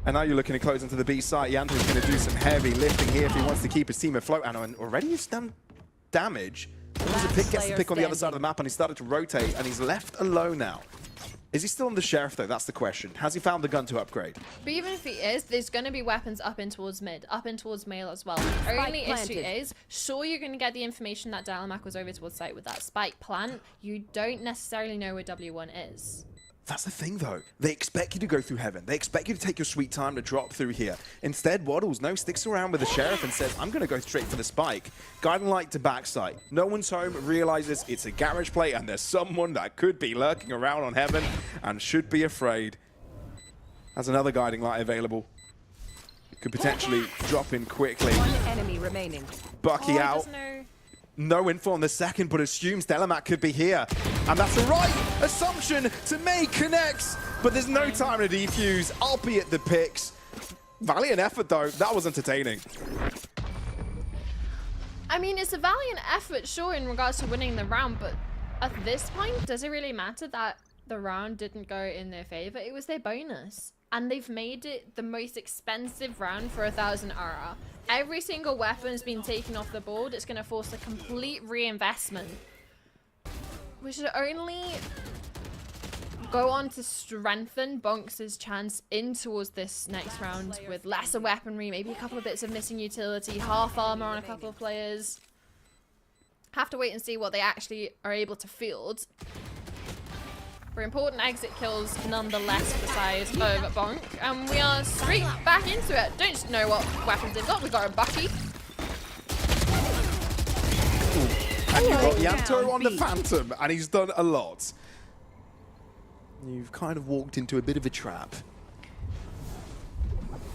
And now you're looking to close into the B site. Yanto's going to do some heavy lifting here if he wants to keep his team afloat. And already he's done damage. There's a pick, gets the pick on the other side of the map, and he started to rotate, and he's left alone now. Is he still on the Sheriff, though? That's the question. Has he found the gun to upgrade? But even if he is, there's going to be weapons up in towards mid, up in towards male as well. The only issue is, sure, you're going to get the information that Dalamak was over towards site with that spike plant. You don't necessarily know where W1 is. That's the thing, though. They expect you to go through heaven. They expect you to take your sweet time to drop through here. Instead, Waddles, sticks around with the Sheriff and says, I'm going to go straight for the spike. Guiding light to backside. No one's home, realizes it's a garage play, and there's someone that could be lurking around on heaven and should be afraid. Has another guiding light available. Could potentially drop in quickly. One enemy remaining. Bucky out. Doesn't know. No info on the second, but assumes Delamat could be here. And that's the right assumption to make. Connects, but there's no time to defuse, albeit the picks. Valiant effort, though. That was entertaining. I mean, it's a valiant effort, sure, in regards to winning the round, but at this point, does it really matter that the round didn't go in their favor? It was their bonus. And they've made it the most expensive round for 1,000 aura. Every single weapon's been taken off the board. It's going to force a complete reinvestment, which should only go on to strengthen Bonks' chance in towards this next round with lesser weaponry, maybe a couple of bits of missing utility, half armor on a couple of players. Have to wait and see what they actually are able to field. For important exit kills, nonetheless, for the side of Bonk. And we are straight back into it. Don't know what weapons they've got. We've got a Bucky. And you've got Yanto on the Phantom, and he's done a lot. You've kind of walked into a bit of a trap.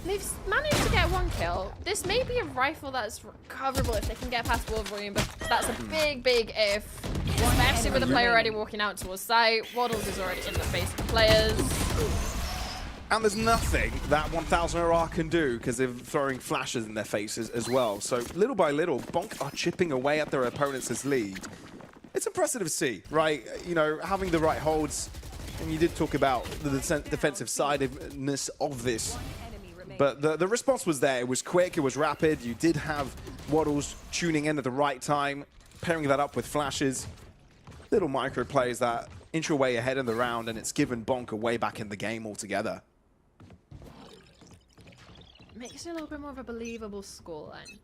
They've managed to get 1 kill. This may be a rifle that's recoverable if they can get past Wolverine, but that's a big, big if. Especially with the player already walking out towards site. Waddles is already in the face of the players. And there's nothing that 1,000 AR can do because they're throwing flashes in their faces as well. So little by little, Bonk are chipping away at their opponents' lead. It's impressive to see, right? You know, having the right holds. And you did talk about the defensive sidedness of this. But the response was there. It was quick, it was rapid. You did have Waddles tuning in at the right time, pairing that up with flashes. Little micro plays that inch your way ahead in the round, and it's given Bonk a way back in the game altogether. Makes it a little bit more of a believable scoreline.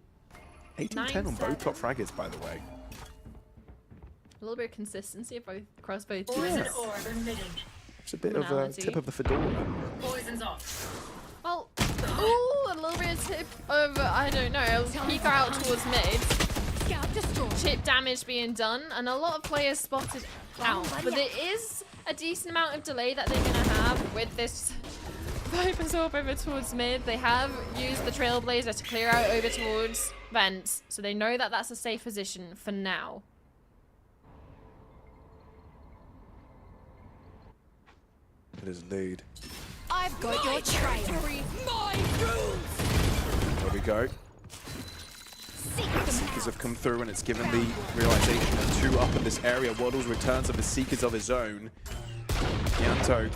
18-10 on both top fraggers, by the way. A little bit of consistency across both teams. It's a bit of a tip of the fedora. Well, ooh, a little bit of tip of, I don't know, peek out towards mid. Chip damage being done, and a lot of players spotted out. But there is a decent amount of delay that they're going to have with this Viper's Orb over towards mid. They have used the Trailblazer to clear out over towards vents, so they know that that's a safe position for now. It is lead. I've got your trail. There we go. Seekers have come through, and it's given the realization of 2 up in this area. Waddles returns of the Seekers of his own. Yanto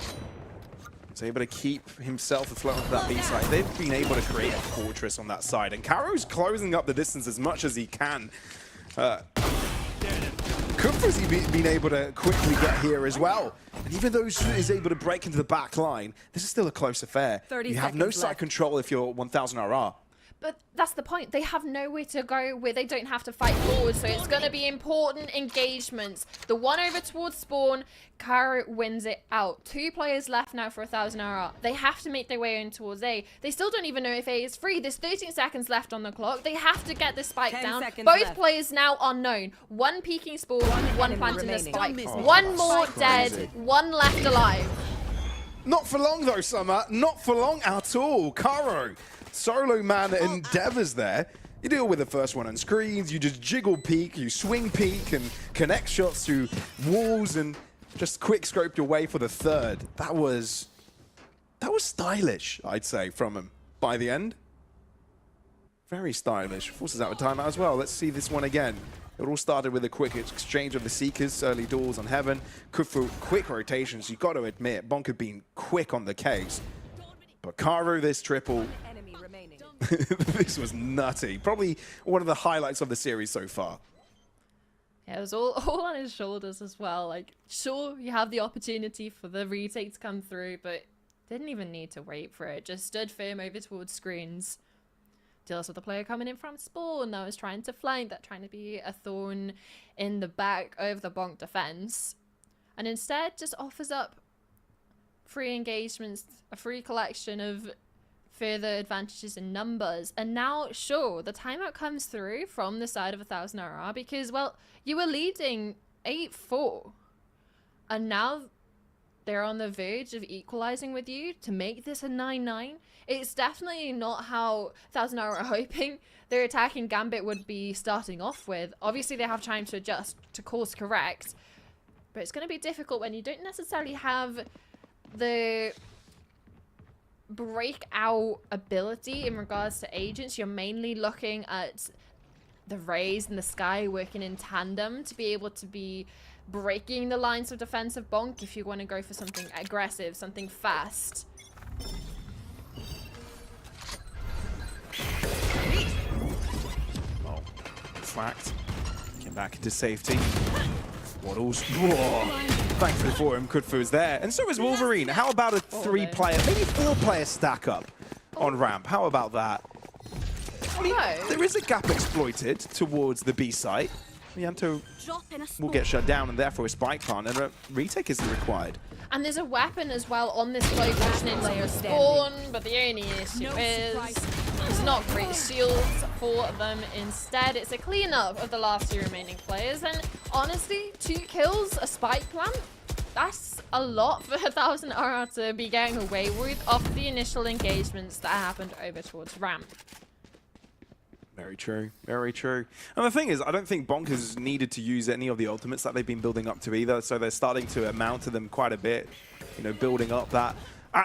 is able to keep himself afloat onto that B side. They've been able to create a fortress on that side, and Karo's closing up the distance as much as he can. Kupfer's been able to quickly get here as well. And even though he's able to break into the back line, this is still a close affair. 30 you have no seconds side left. control if you're 1000 RR. But that's the point. They have nowhere to go where they don't have to fight forward. So it's going to be important engagements. The one over towards spawn, Karo wins it out. 2 players left now for 1000 RR. They have to make their way in towards A. They still don't even know if A is free. There's 13 seconds left on the clock. They have to get the spike 10 down. seconds Both left. players now unknown. One peeking spawn, one enemy planting the remaining. spike. Don't miss me. One more Crazy. dead, one left alive. Not for long though, Summer. Not for long at all. Karo, solo man endeavors there. You deal with the first one on screens, you just jiggle peek, you swing peek and connect shots through walls and just quick scope your way for the third. That was stylish, I'd say, from him by the end. Very stylish. Forces out a timeout as well. Let's see this one again. It all started with a quick exchange of the Seekers, early doors on Heaven. Kufu, quick rotations. You've got to admit, Bonk had been quick on the case. But Karo, this triple, Enemy remaining. this was nutty. Probably one of the highlights of the series so far. Yeah, it was all on his shoulders as well. Like, sure, you have the opportunity for the retake to come through, but didn't even need to wait for it. Just stood firm over towards screens. Deals with the player coming in from spawn that was trying to flank, that trying to be a thorn in the back of the Bonk defense. And instead just offers up free engagements, a free collection of further advantages in numbers. And now, sure, the timeout comes through from the side of 1000 RR because, well, you were leading 8-4. And now they're on the verge of equalizing with you to make this a 9-9. It's definitely not how 1000 RR are hoping their attacking gambit would be starting off with. Obviously, they have time to adjust to course correct, but it's going to be difficult when you don't necessarily have the breakout ability in regards to agents. You're mainly looking at the Rays and the Sky working in tandem to be able to be breaking the lines of defense of Bonk if you want to go for something aggressive, something fast. Oh, flacked. Came back into safety. Waddles. Whoa. Thankfully for him, Kudfu is there. And so is Wolverine. How about a 3-player, maybe 4-player stack up on ramp? How about that? I mean, there is a gap exploited towards the B site. Yanto will get shut down and therefore a spike plant and a retake isn't required. And there's a weapon as well on this low positioning layer spawn, but the only issue is it's not great shields for them. Instead, it's a cleanup of the last 2 remaining players. And honestly, 2 kills, a spike plant, that's a lot for 1000 RR to be getting away with off the initial engagements that happened over towards ramp. Very true, very true. And the thing is, I don't think Bonk has needed to use any of the ultimates that they've been building up to either, so they're starting to amount to them quite a bit, you know, building up that.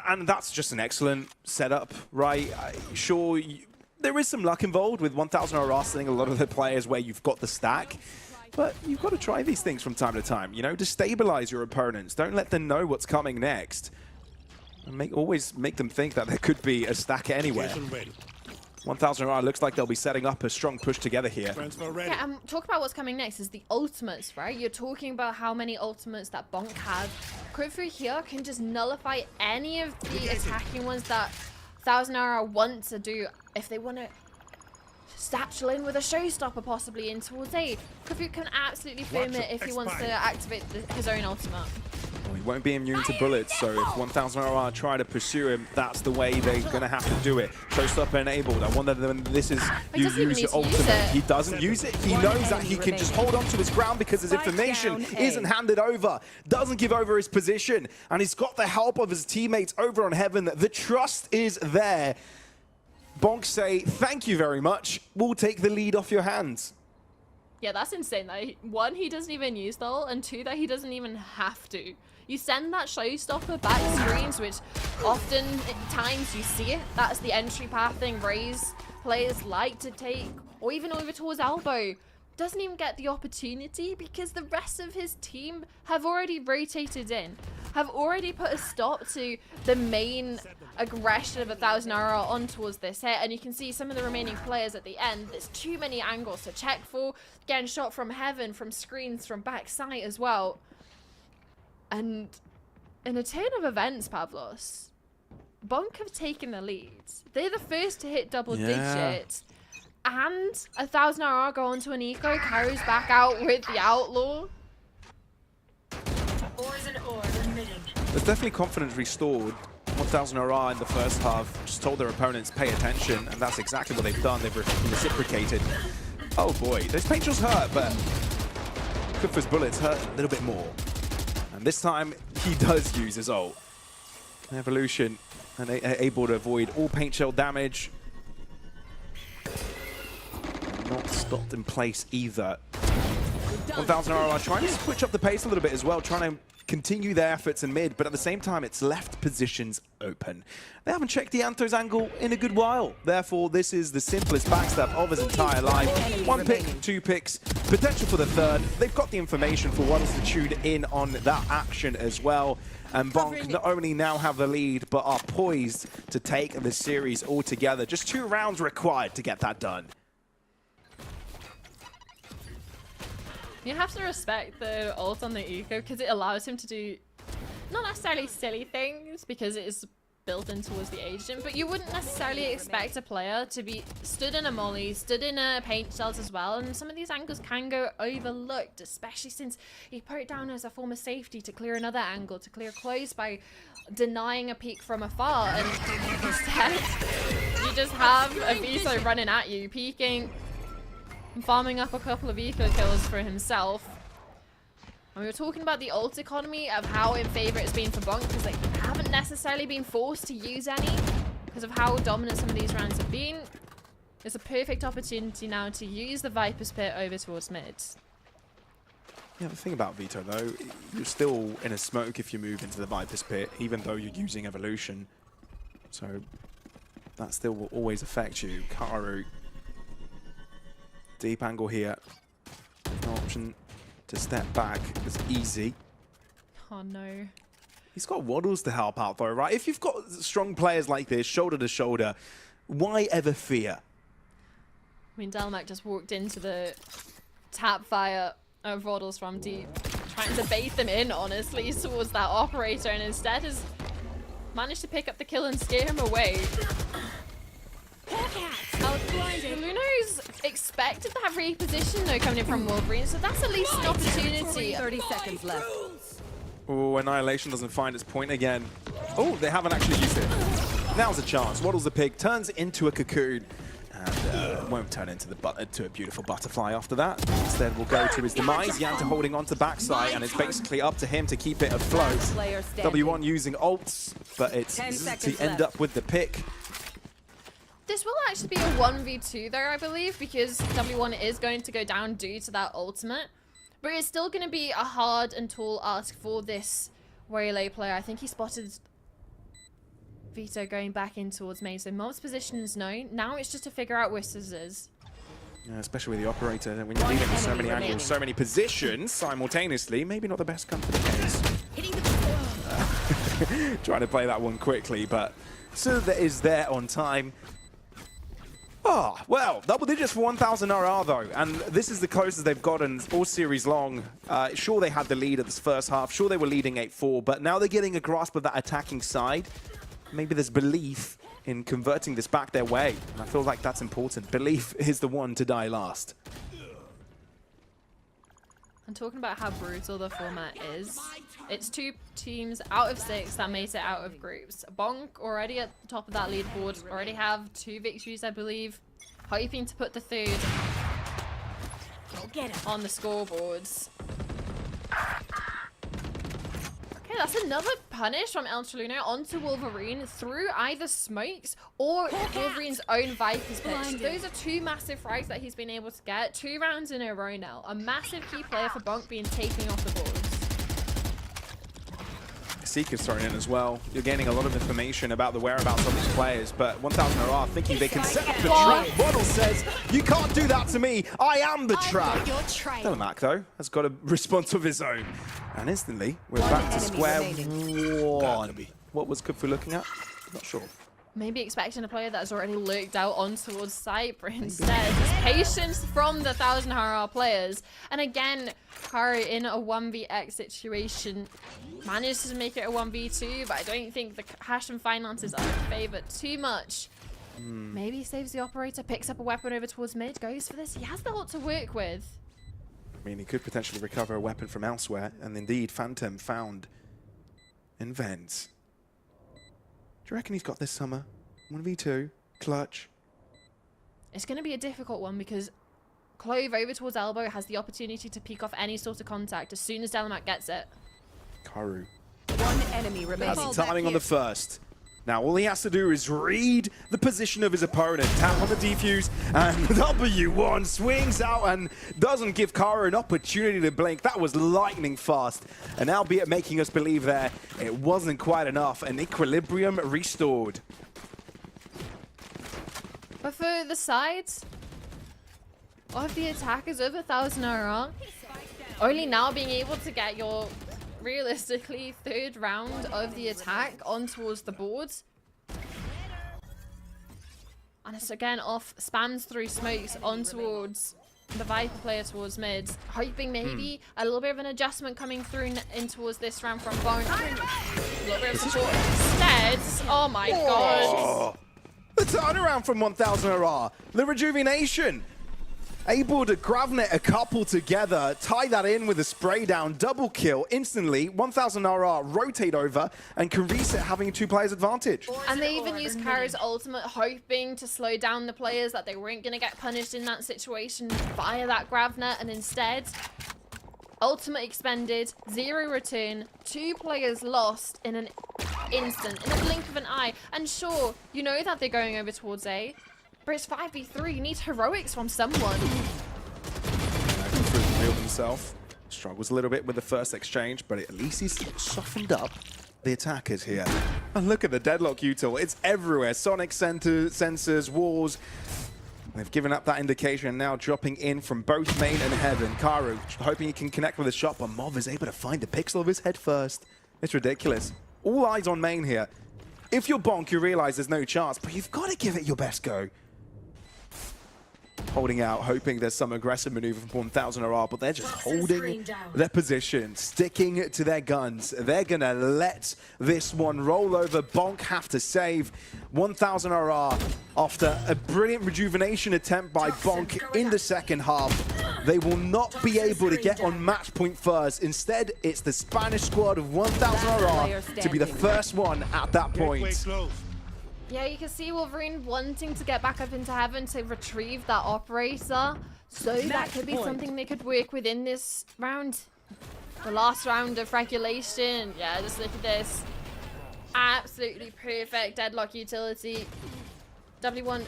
And that's just an excellent setup, right? Sure, there is some luck involved with 1000 RR sitting a lot of the players where you've got the stack, but you've got to try these things from time to time, you know, to stabilize your opponents. Don't let them know what's coming next. And always make them think that there could be a stack anywhere. 1000 RR looks like they'll be setting up a strong push together here. Yeah, talk about what's coming next is the ultimates, right? You're talking about how many ultimates that Bonk has. Kudfu here can just nullify any of the attacking ones that 1000 RR want to do. If they want to satchel in with a showstopper possibly in towards A, Kudfu can absolutely firm it if he wants to activate his own ultimate. Well, he won't be immune to bullets, so if 1000 RR try to pursue him, that's the way they're going to have to do it. Showstopper enabled. I wonder when this is, you use your ultimate. He doesn't use it. He knows that he can just hold on to his ground because his information isn't handed over. Doesn't give over his position. And he's got the help of his teammates over on Heaven. The trust is there. Bonk say, thank you very much. We'll take the lead off your hands. Yeah, that's insane. That one, he doesn't even use the ult, and 2, that he doesn't even have to. You send that showstopper back screens, which often at times you see it. That's the entry path thing Raze players like to take, or even over towards elbow. doesn't even get the opportunity because the rest of his team have already rotated in, have already put a stop to the main aggression of 1000 RR on towards this hit. And you can see some of the remaining players at the end. There's too many angles to check for, getting shot from heaven, from screens, from backside as well. And in a turn of events, Pavlos, Bonk have taken the lead. They're the first to hit double digits. And 1000 RR go onto an eco, carries back out with the Outlaw. There's definitely confidence restored. 1000 RR in the first half just told their opponents pay attention, and that's exactly what they've done. They've reciprocated. Oh boy, those paint shots hurt, but Kufa's bullets hurt a little bit more. And this time he does use his ult. Evolution and able to avoid all paint shell damage. Not stopped in place either. 1000 RR trying to switch up the pace a little bit as well, trying to continue their efforts in mid, but at the same time it's left positions open. They haven't checked the Anto's angle in a good while. Therefore, this is the simplest backstab of his entire life. 1 pick, 2 picks, potential for the third. They've got the information for Waddles to tune in on that action as well. And Bonk not only now have the lead, but are poised to take the series altogether. Just 2 rounds required to get that done. You have to respect the ult on the eco because it allows him to do not necessarily silly things because it is built in towards the agent, but you wouldn't necessarily expect a player to be stood in a molly, stood in a paint shells as well, and some of these angles can go overlooked, especially since he put it down as a form of safety to clear another angle, to clear close by denying a peek from afar, and instead you just have a Vito running at you, peeking, farming up a couple of eco kills for himself. And we were talking about the ult economy of how in favor it's been for Bonk because they haven't necessarily been forced to use any because of how dominant some of these rounds have been. It's a perfect opportunity now to use the Viper's Pit over towards mid. Yeah, the thing about Vito though, you're still in a smoke if you move into the Viper's Pit, even though you're using Evolution. So that still will always affect you. Karu. Deep angle here. No option to step back is easy. Oh no. He's got Waddles to help out though, right? If you've got strong players like this, shoulder to shoulder, why ever fear? I mean, Delmac just walked into the tap fire of Waddles from deep, trying to bait them in, honestly, towards that operator, and instead has managed to pick up the kill and scare him away. Luno's expected to have reposition though coming in from Wolverine, so that's at least an opportunity. 30 seconds left. Oh, Annihilation doesn't find its point again. Oh, they haven't actually used it. Now's a chance. Waddles the pig, turns into a cocoon, and won't turn into a beautiful butterfly after that. Instead, will go to his demise. Yanta holding on to backside, and it's basically up to him to keep it afloat. W1 using ults, but it's to end up with the pick. This will actually be a 1v2 though, I believe, because W1 is going to go down due to that ultimate. But it's still going to be a hard and tall ask for this Waylay player. I think he spotted Vito going back in towards main, so Mob's position is known. Now it's just to figure out where Scissors is. Yeah, especially with the operator, when you're dealing with so many angles, so many positions simultaneously, maybe not the best come for the case. Trying to play that one quickly, but Scissors is there on time. Oh, well, double digits for 1000 RR though, and this is the closest they've gotten all series long. Sure, they had the lead at this first half, sure they were leading 8-4, but now they're getting a grasp of that attacking side. Maybe there's belief in converting this back their way, and I feel like that's important. Belief is the one to die last. And talking about how brutal the format is, it's 2 teams out of 6 that made it out of groups. Bonk already at the top of that leaderboard, already have 2 victories, I believe, hoping to put the 3rd on the scoreboards. Okay, that's another punish from El Choluno onto Wolverine through either smokes or Wolverine's own Viper's Pit. So those are 2 massive frags that he's been able to get 2 rounds in a row now. A massive key player for Bonk being taken off the boards. Seekers thrown in as well. You're gaining a lot of information about the whereabouts of these players, but 1000 are thinking they can set up the trap. Waddle says, you can't do that to me. I am the trap. Delamak, though, has got a response of his own. And instantly, we're back to square one. What was Khufu looking at? Not sure. Maybe expecting a player that has already lurked out on towards site, but instead, just patience from the 1000 Hara players. And again, Kari in a 1vx situation managed to make it a 1v2, but I don't think the hash and finances are in favor too much. Maybe he saves the operator, picks up a weapon over towards mid, goes for this. He has the ult to work with. I mean, he could potentially recover a weapon from elsewhere, and indeed, Phantom found in Vents. Do you reckon he's got this Summer? 1v2, clutch. It's going to be a difficult one because Clove over towards Elbow has the opportunity to peek off any sort of contact as soon as Delamak gets it. Karu One enemy has remaining. the timing on the first. Now all he has to do is read the position of his opponent, tap on the defuse, and W1 swings out and doesn't give Kara an opportunity to blink. That was lightning fast. And albeit making us believe there, it wasn't quite enough. An equilibrium restored. But for the sides of the attackers of 1000 Hara, only now being able to get your realistically third round of the attack on towards the board. And it's again off, spams through smokes on towards the Viper player towards mid, hoping maybe a little bit of an adjustment coming through in towards this round from Bonk. A little bit of support instead. Oh my god. The turnaround from 1000 Hara, the rejuvenation. Able to Gravnet a couple together, tie that in with a spray down, double kill instantly. 1000 Hara rotate over and can reset, having 2 players advantage. And they even used Kara's ultimate, hoping to slow down the players, that they weren't going to get punished in that situation via that Gravnet, and instead, ultimate expended, 0 return, 2 players lost in an instant, in a blink of an eye. And sure, you know that they're going over towards A, but it's 5v3, you need heroics from someone. Revealed himself. Struggles a little bit with the first exchange, but at least he's softened up the attackers here. And look at the deadlock util. It's everywhere. Sonic sensors, walls. They've given up that indication, now dropping in from both main and heaven. Karu hoping he can connect with a shot, but Mov is able to find the pixel of his head first. It's ridiculous. All eyes on main here. If you're Bonk, you realize there's no chance, but you've got to give it your best go. Holding out, hoping there's some aggressive maneuver from 1000 Hara, but they're just holding their position, sticking to their guns. They're going to let this one roll over. Bonk have to save 1000 Hara after a brilliant rejuvenation attempt by Bonk in the second half. They will not be able to get on match point first. Instead, it's the Spanish squad of 1000 Hara to be the first one at that point. Yeah, you can see Wolverine wanting to get back up into heaven to retrieve that operator. So that could be something they could work with in this round. The last round of regulation. Yeah, just look at this. Absolutely perfect deadlock utility. W1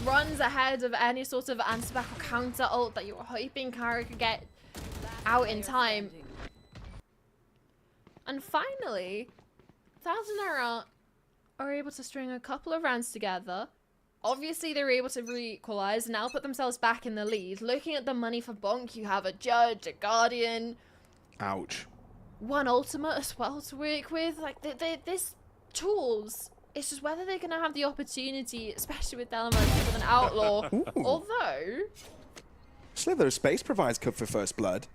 runs ahead of any sort of anti-back or counter ult that you were hoping Kara could get out in time. And finally, 1000 Hara are able to string a couple of rounds together. Obviously, they were able to re-equalize and now put themselves back in the lead. Looking at the money for Bonk, you have a Judge, a Guardian. Ouch. One ultimate as well to work with. Like, this tools. It's just whether they're going to have the opportunity, especially with Delamak with an outlaw. Although, Slither of Space provides cover for First Blood.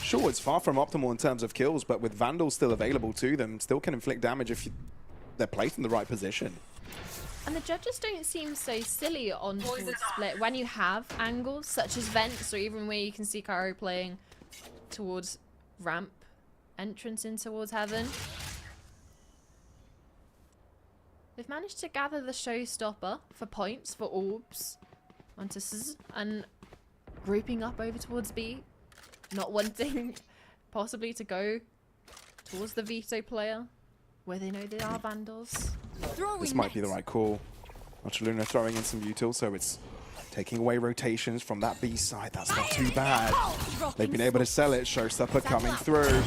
Sure, it's far from optimal in terms of kills, but with Vandal still available to them, still can inflict damage if they're placed in the right position. and the judges don't seem so silly on towards split when you have angles such as vents, or even where you can see Karo playing towards ramp entrance in towards heaven. They've managed to gather the showstopper for points for orbs onto S, and grouping up over towards B, not wanting possibly to go towards the veto player where they know they are vandals. This might be the right call. Luna throwing in some util, so it's taking away rotations from that B side. That's not too bad. They've been able to sell it. Showstopper coming through.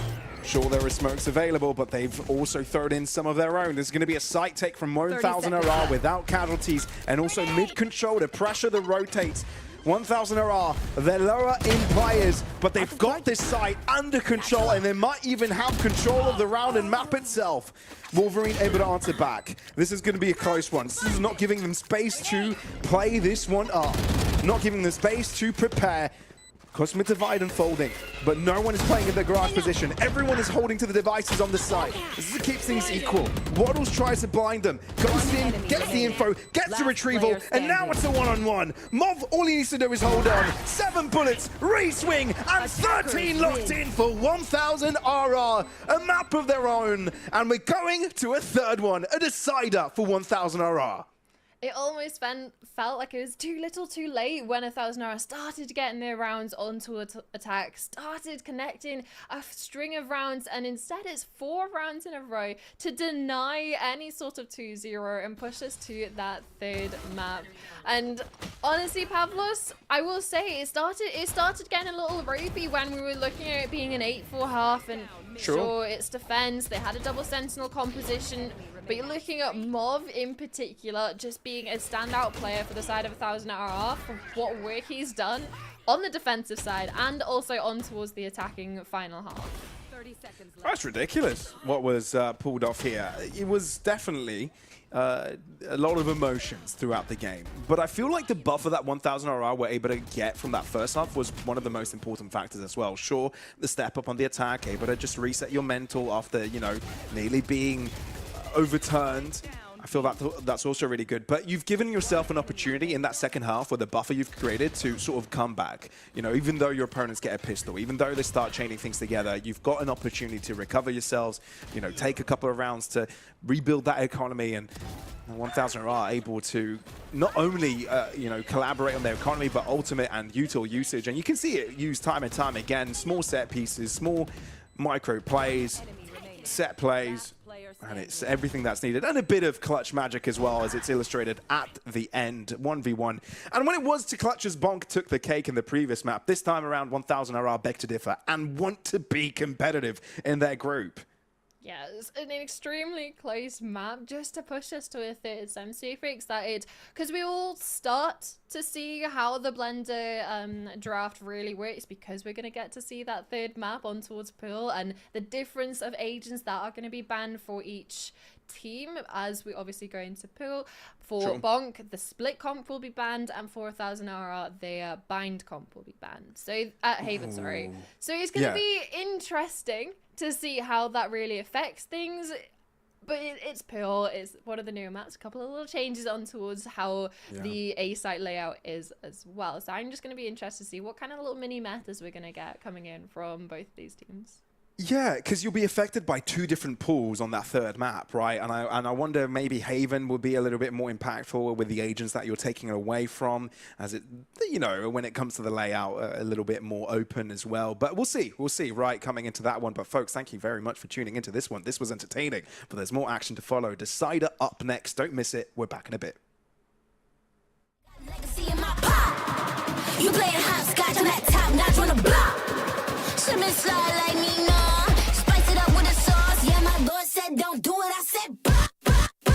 Sure, there are smokes available, but they've also thrown in some of their own. There's going to be a site take from 1000 RR without casualties, and also mid-control to pressure the rotates. 1000 RR, they're lower in players, but they've got this site under control, and they might even have control of the round and map itself. Wolverine able to answer back. This is going to be a close one. This is not giving them space to play this one up. Not giving them space to prepare. Cosmic Divide unfolding, but no one is playing in their garage position. Everyone is holding to the devices on the side. This is to keep things equal. Waddles tries to blind them, goes in, gets the info, gets the retrieval, and now it's a one-on-one. Mov, all he needs to do is hold on. 7 bullets, re-swing, and 13 locked in for 1000 RR. A map of their own, and we're going to a third one, a decider for 1000 RR. It almost felt like it was too little too late when 1000 RR started getting their rounds onto attack, started connecting a string of rounds, and instead it's 4 rounds in a row to deny any sort of 2-0 and push us to that third map. And honestly, Pavlos, I will say it started getting a little ropey when we were looking at it being an 8-4 half, and sure, it's defense, they had a double sentinel composition. But you're looking at Mov in particular just being a standout player for the side of 1000 RR for what work he's done on the defensive side and also on towards the attacking final half. 30 seconds left. That's ridiculous what was pulled off here. It was definitely a lot of emotions throughout the game. But I feel like the buffer that 1000 RR were able to get from that first half was one of the most important factors as well. Sure, the step up on the attack, able to just reset your mental after, you know, nearly being overturned. I feel that's also really good. But you've given yourself an opportunity in that second half with the buffer you've created to sort of come back. You know, even though your opponents get a pistol, even though they start chaining things together, you've got an opportunity to recover yourselves, you know, take a couple of rounds to rebuild that economy. And 1000 are able to not only, you know, collaborate on their economy, but ultimate and util usage. And you can see it used time and time again. Small set pieces, small micro plays, set plays, and it's everything that's needed, and a bit of clutch magic as well, as it's illustrated at the end. 1v1, and when it was to clutch as Bonk took the cake in the previous map, this time around 1000 RR beg to differ and want to be competitive in their group. Yeah, it's an extremely close map just to push us to a third. So I'm super excited because we all start to see how the Blender draft really works, because we're going to get to see that third map on towards Pearl and the difference of agents that are going to be banned for each team as we obviously go into Pearl. For Bonk, the split comp will be banned, and for 1000 RR, the bind comp will be banned. So, Haven, sorry. So it's going to be interesting to see how that really affects things. But it's Pearl, it's one of the newer maps, a couple of little changes on towards how the A site layout is as well. So I'm just going to be interested to see what kind of little mini metas we're going to get coming in from both these teams. Yeah, because you'll be affected by 2 different pools on that third map, right? And I wonder maybe Haven will be a little bit more impactful with the agents that you're taking away from, as it, you know, when it comes to the layout, a little bit more open as well. But we'll see, right, coming into that one. But folks, thank you very much for tuning into this one. This was entertaining, but there's more action to follow. Decider up next. Don't miss it. We're back in a bit. Legacy in my pop. You playing hopscotch on that top notch on the block. Slipping slide like me, no. Spice it up with a sauce. Yeah, my Lord said don't do it. I said bah, bah, bah.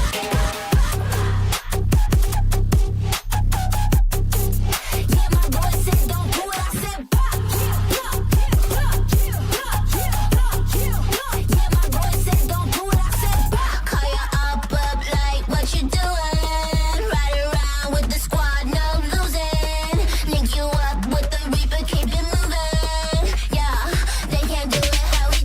Yeah, my Lord said don't do it. I said bah. Yeah, my Lord said don't do it. I said bah. Call you up like what you doing? Ride around with the squad, no losing. Link you up with the Reaper, keep it moving. Yeah, they can't do it how we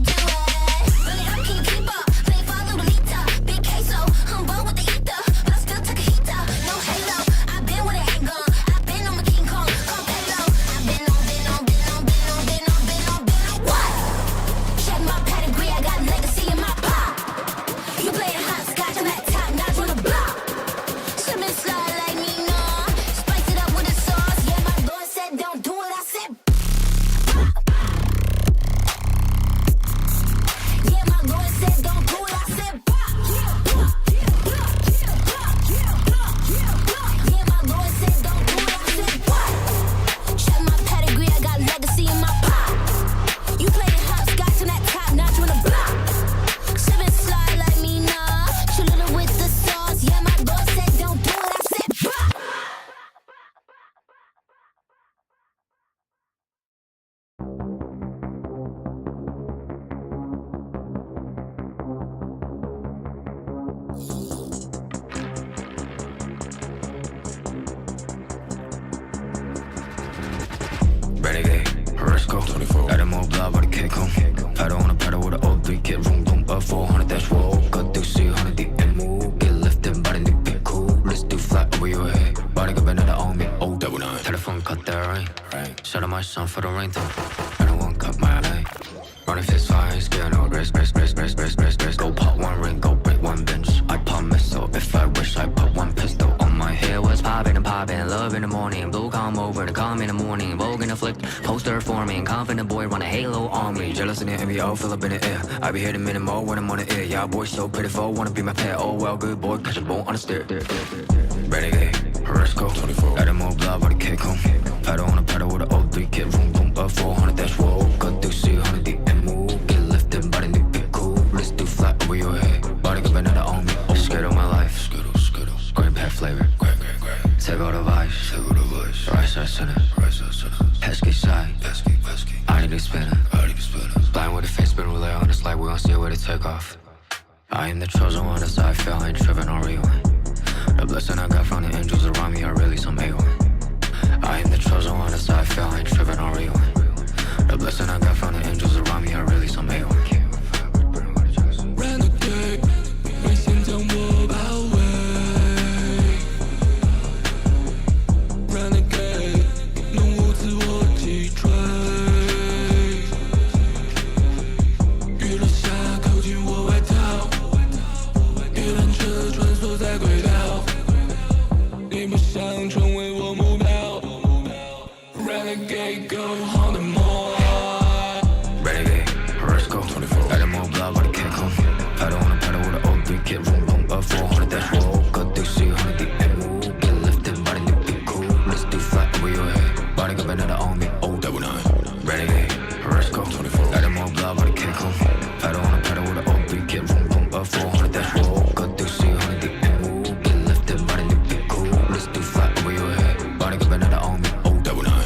go. 24. Let him move blood, but it can't come. I don't wanna pedal with an O3, get room, boom, up 400, that's roll. Got to see 100 the move. Get lifted, body need be cool. Let's do flat over your head. Body got another on me, oh, double nine. Telephone cut that rain. Shout out my son for the rain, though. I don't want cut my leg. Running fist fire, scare no rest. Go pop one ring, go break one bench. I pop missile, if I wish I put one pistol on my head. Was popping and popping, love in the morning. Blue come over to come in the morning. Vogue in the flick, poster forming. Confident boy run a halo on me. Jealous in the NBA, fill up in the air. I be hitting minimal when I'm on the air. Yeah, boy so pitiful, wanna be my pet. Oh well, good boy, catch a bone on the stair. Renegade, let's go. 24. Let him move blood, but it can't come. I don't wanna pedal with an O3, get room, boom, up 400, that's roll. Got to see 100 the move. Get lifted, body need be cool. Let's do flat over your head. Body got another on me. Skittle my life. Skittle. Grape head flavor. Grape. Take all the vibes. Right side center. Pesky side. I need to spin it. Blind with a face, spin relay on this light. We gon' see where to take off. I am the chosen one, that's how I feel. I ain't tripping on rewind. The blessing I got from the angels around me are really some A1. I am the chosen one, that's how I feel. I ain't tripping on rewind. The blessing I got from the angels around me are really some A1. Renegade, 为心将我包围。Renegade， 弄我自我击坠。雨落下，扣紧我外套。一辆车穿梭在轨道，你不想成为我目标。Renegade go on the more. Renegade, let's go. 24. Let him move blood, but it can't come. I don't wanna pedal with an O3, get room, boom, up 400, that's roll. Got to see 100 the move. Get lifted, body need be cool. Let's do flat over your head. Body got another on me, oh, double nine. Renegade, let's go. 24. Let him move blood, but it can't come. I don't wanna pedal with an O3, get room, boom, up 400, that's roll. Got to see 100 the move. Get lifted, body need be cool. Let's do flat over your head. Body got another on me, oh, double nine.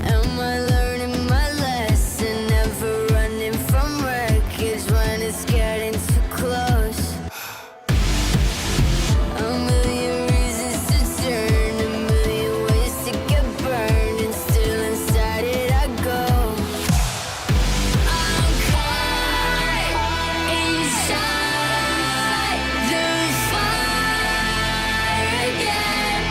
Am I learning my lesson? Never running from wreckage when it's getting too close. A million reasons to turn, a million ways to get burned, and still inside it I go. I'm caught inside the fire again.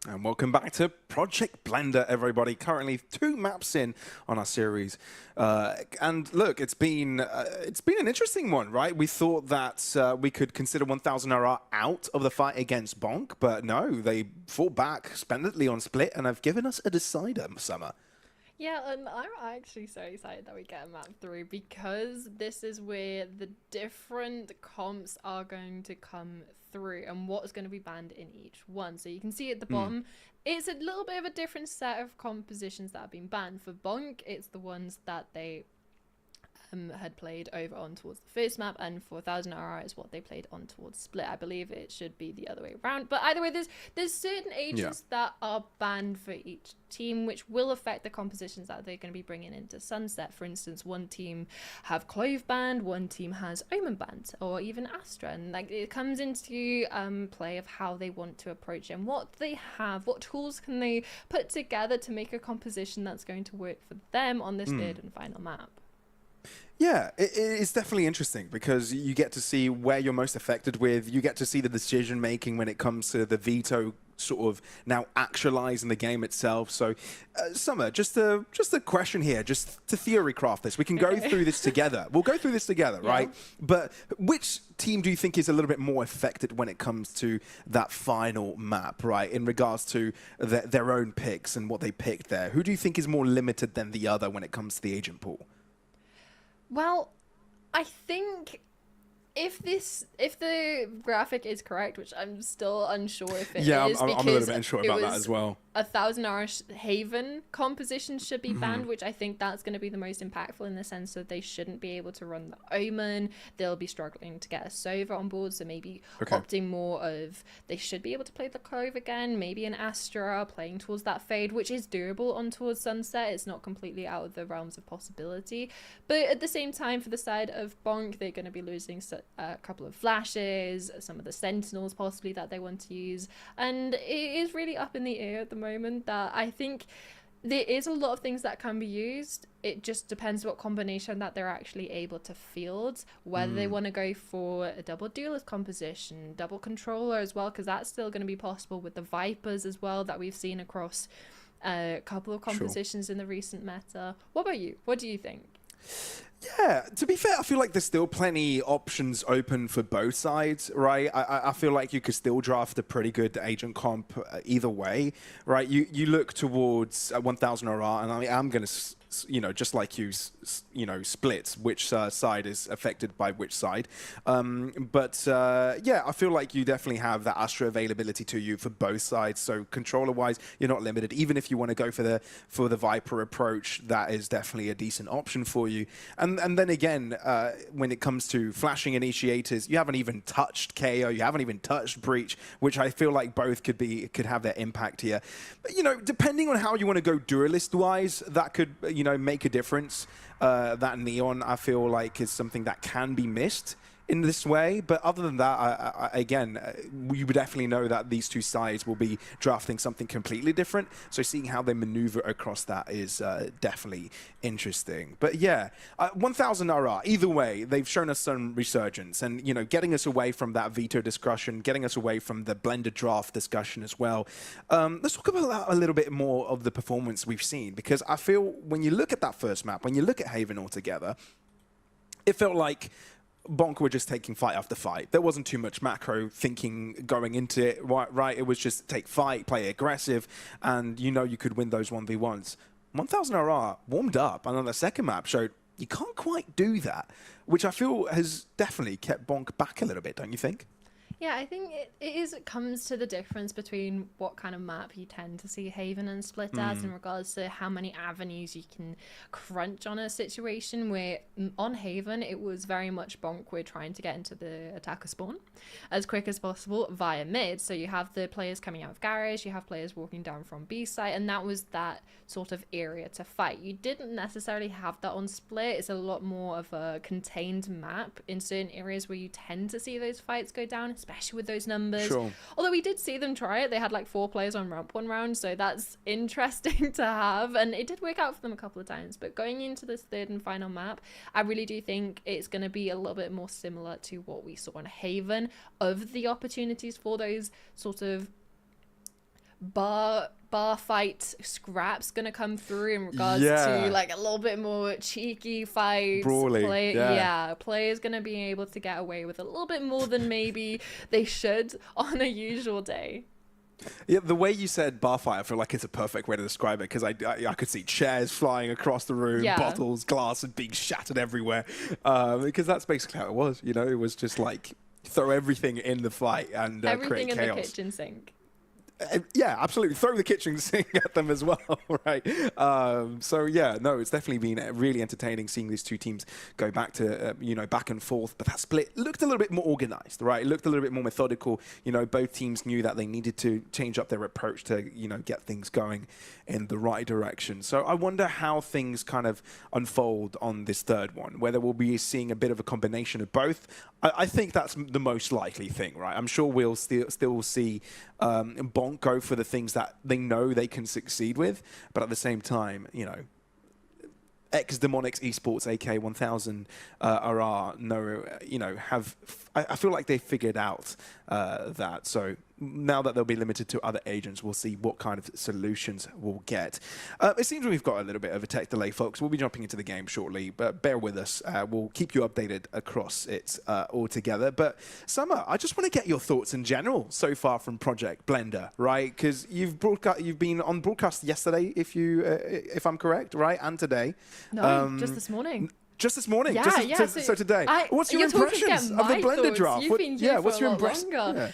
And welcome back to Project Blender, everybody. Currently 2 maps in on our series, and look, it's been an interesting one, right? We thought that we could consider 1000 RR out of the fight against Bonk, but no, they fought back splendidly on Split, and have given us a decider, Summer. Yeah, and I'm actually so excited that we get a map through, because this is where the different comps are going to come through and what's going to be banned in each one. So you can see at the bottom, it's a little bit of a different set of compositions that have been banned. For Bonk, it's the ones that they had played over on towards the first map, and for 1000 RR is what they played on towards Split. I believe it should be the other way around, but either way, there's certain agents that are banned for each team, which will affect the compositions that they're going to be bringing into Sunset. For instance, one team have Clove banned, one team has Omen banned, or even Astra, and like it comes into play of how they want to approach it and what they have, what tools can they put together to make a composition that's going to work for them on this third and final map. Yeah, it's definitely interesting because you get to see where you're most affected with. You get to see the decision making when it comes to the veto sort of now actualizing the game itself. So, Summer, just a question here, just to theory craft this. We can go through this together. We'll go through this together, right? But which team do you think is a little bit more affected when it comes to that final map, right? In regards to their own picks and what they picked there. Who do you think is more limited than the other when it comes to the agent pool? Well, I think if the graphic is correct, which I'm still unsure if it Yeah, is, I'm a little because bit unsure it about that was as well. 1,000 Irish Haven composition should be banned, which I think that's going to be the most impactful in the sense that they shouldn't be able to run the Omen. They'll be struggling to get a Sova on board, so maybe opting more of they should be able to play the Cove again, maybe an Astra playing towards that Fade, which is doable on towards Sunset. It's not completely out of the realms of possibility. But at the same time, for the side of Bonk, they're going to be losing a couple of flashes, some of the Sentinels possibly that they want to use, and it is really up in the air at the moment. That I think there is a lot of things that can be used. It just depends what combination that they're actually able to field, whether they want to go for a double duelist composition, double controller as well, because that's still going to be possible with the Vipers as well that we've seen across a couple of compositions in the recent meta. What about you? What do you think? Yeah, to be fair, I feel like there's still plenty options open for both sides, right? I feel like you could still draft a pretty good agent comp either way, right? You look towards 1,000 RR, and I'm going to, just like you, split which side is affected by which side. Yeah, I feel like you definitely have that Astra availability to you for both sides. So controller-wise, you're not limited. Even if you want to go for the Viper approach, that is definitely a decent option for you. And then again, when it comes to flashing initiators, you haven't even touched KO, you haven't even touched Breach, which I feel like both could have their impact here. But, depending on how you want to go duelist-wise, that could, make a difference. That Neon, I feel like, is something that can be missed in this way. But other than that, we would definitely know that these two sides will be drafting something completely different. So seeing how they maneuver across that is definitely interesting. But yeah, 1,000 RR, either way, they've shown us some resurgence and, getting us away from that veto discussion, getting us away from the blended draft discussion as well. Let's talk about that a little bit more of the performance we've seen, because I feel when you look at that first map, when you look at Haven altogether, it felt like Bonk were just taking fight after fight. There wasn't too much macro thinking going into it, right? It was just take fight, play aggressive, and you could win those 1v1s. 1,000 RR warmed up, and on the second map showed you can't quite do that, which I feel has definitely kept Bonk back a little bit, don't you think? Yeah, I think it comes to the difference between what kind of map you tend to see Haven and Split as in regards to how many avenues you can crunch on a situation where on Haven it was very much Bonk we're trying to get into the attacker spawn as quick as possible via mid. So you have the players coming out of garage, you have players walking down from B site, and that was that sort of area to fight. You didn't necessarily have that on Split. It's a lot more of a contained map in certain areas where you tend to see those fights go down, especially with those numbers. Sure. Although we did see them try it. They had like 4 players on ramp one round, so that's interesting to have, and it did work out for them a couple of times. But going into this third and final map, I really do think it's going to be a little bit more similar to what we saw in Haven, of the opportunities for those sort of bar fight scraps gonna come through in regards to like a little bit more cheeky fights. Brawly, Players gonna be able to get away with a little bit more than maybe they should on a usual day. Yeah, the way you said bar fight, I feel like it's a perfect way to describe it, because I could see chairs flying across the room, bottles, glass, and being shattered everywhere, because that's basically how it was. It was just like throw everything in the fight and everything create chaos. in the kitchen sink. Yeah, absolutely. Throw the kitchen sink at them as well, right? So yeah, no, it's definitely been really entertaining seeing these two teams go back to, back and forth. But that split looked a little bit more organized, right? It looked a little bit more methodical. Both teams knew that they needed to change up their approach to, get things going in the right direction. So I wonder how things kind of unfold on this third one, whether we'll be seeing a bit of a combination of both. I think that's the most likely thing, right? I'm sure we'll still see Bonk go for the things that they know they can succeed with, but at the same time, ex-Demonics Esports, aka 1000 RR, I feel like they figured out that. So now that they'll be limited to other agents, we'll see what kind of solutions we'll get. It seems we've got a little bit of a tech delay, folks. We'll be jumping into the game shortly, but bear with us. We'll keep you updated across it all together. But Summer, I just want to get your thoughts in general so far from Project Blender, right? Because you've been on broadcast yesterday, if I'm correct, right, and today. No, just this morning. just this morning. Yeah, just yeah. so today. What's your you're talking impressions about of the my Blender thoughts. draft? You've been here what's for your a lot impression? longer. Yeah.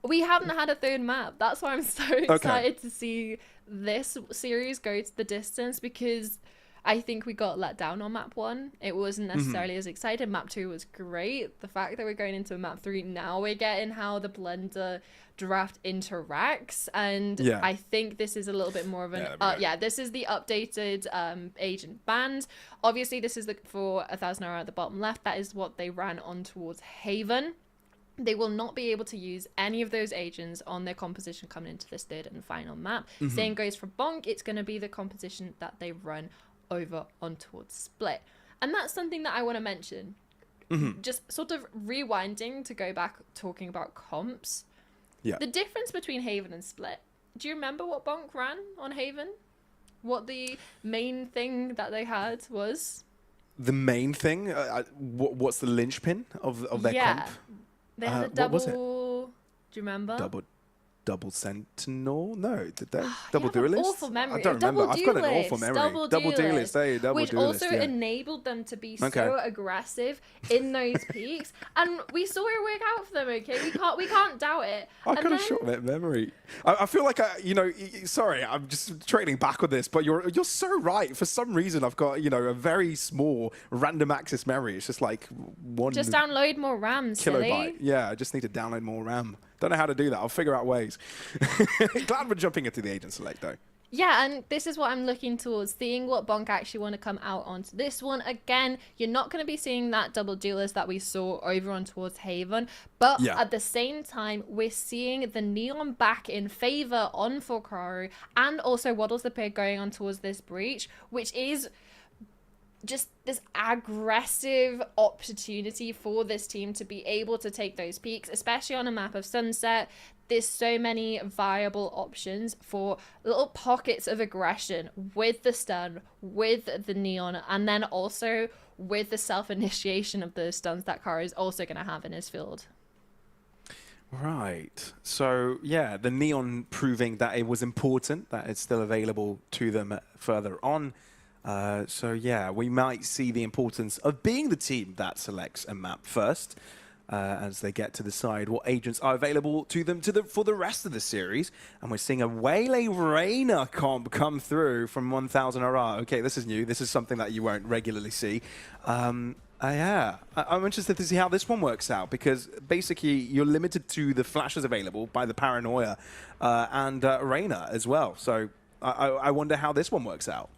We haven't had a third map. That's why I'm so excited to see this series go to the distance, because I think we got let down on map 1. It wasn't necessarily as exciting. Map 2 was great. The fact that we're going into map 3 now, we're getting how the Blender draft interacts, and I think this is a little bit more of an this is the updated agent band. Obviously this is for 1,000 hour at the bottom left. That is what they ran on towards Haven. They will not be able to use any of those agents on their composition coming into this third and final map. Same goes for Bonk. It's going to be the composition that they run over on towards Split. And that's something that I want to mention. Just sort of rewinding to go back talking about comps. Yeah. The difference between Haven and Split. Do you remember what Bonk ran on Haven? What the main thing that they had was? The main thing? What's the linchpin of their comp? They had a double. Do you remember? Double Sentinel? No, did they? Double Duelist? Awful memory. I don't remember. I've got an awful memory. Double Duelist. Which also enabled them to be so aggressive in those peaks, and we saw it work out for them. Okay, we can't doubt it. I've got a short memory. I feel like sorry, I'm just trailing back on this, but you're so right. For some reason, I've got a very small random access memory. It's just like one. Just download more RAM, silly. Kilobyte. Yeah, I just need to download more RAM. Don't know how to do that. I'll figure out ways. Glad we're jumping into the agent select, though. Yeah, and this is what I'm looking towards, seeing what Bonk actually want to come out onto this one. Again, you're not going to be seeing that double duelist that we saw over on towards Haven, but at the same time, we're seeing the Neon back in favor on Forcaru, and also Waddles the Pig going on towards this breach, which is just this aggressive opportunity for this team to be able to take those peaks, especially on a map of Sunset. There's so many viable options for little pockets of aggression with the stun, with the Neon, and then also with the self-initiation of the stuns that Kara is also going to have in his field. Right. So, yeah, the Neon proving that it was important, that it's still available to them further on. So yeah, we might see the importance of being the team that selects a map first, as they get to decide what agents are available to them for the rest of the series. And we're seeing a Waylay Reyna comp come through from 1000 RR. Okay, this is new. This is something that you won't regularly see. Yeah, I'm interested to see how this one works out, because basically you're limited to the flashes available by the Paranoia and Reyna as well. So I wonder how this one works out.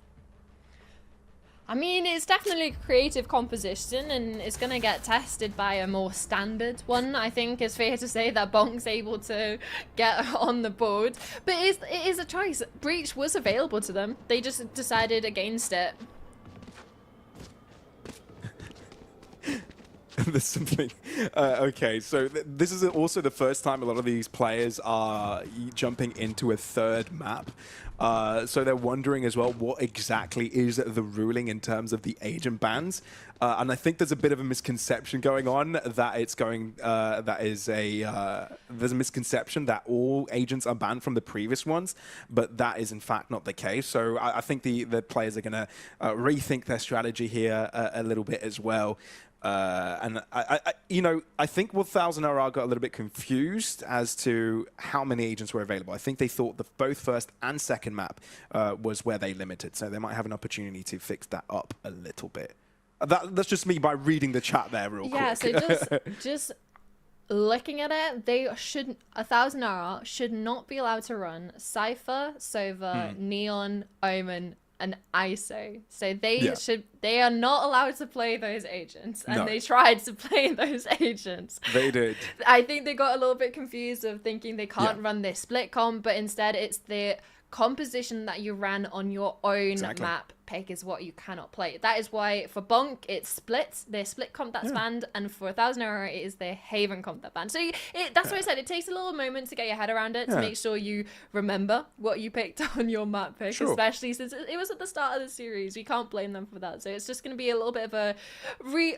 I mean, it's definitely a creative composition, and it's going to get tested by a more standard one. I think it's fair to say that Bonk's able to get on the board. But it is a choice. Breach was available to them. They just decided against it. There's something. Okay, so this is also the first time a lot of these players are jumping into a third map. So they're wondering as well, what exactly is the ruling in terms of the agent bans? And I think there's a bit of a misconception going on that it's going. There's a misconception that all agents are banned from the previous ones, but that is in fact not the case. So I think the players are going to rethink their strategy here a little bit as well. And I think 1000 RR got a little bit confused as to how many agents were available. I think they thought both first and second map was where they limited, so they might have an opportunity to fix that up a little bit. That's just me by reading the chat there real quick. Yeah, so just looking at it, 1000 RR should not be allowed to run Cypher, Sova, Neon, Omen, and ISO. So they are not allowed to play those agents, and they tried to play those agents. They did. I think they got a little bit confused of thinking they can't run this split comp, but instead it's the composition that you ran on your own map pick is what you cannot play. That is why for Bonk it's split, their split comp that's banned, and for 1000 RR it is their Haven comp that's banned. So that's why I said it takes a little moment to get your head around it, to make sure you remember what you picked on your map pick, especially since it was at the start of the series. We can't blame them for that. So it's just going to be a little bit of a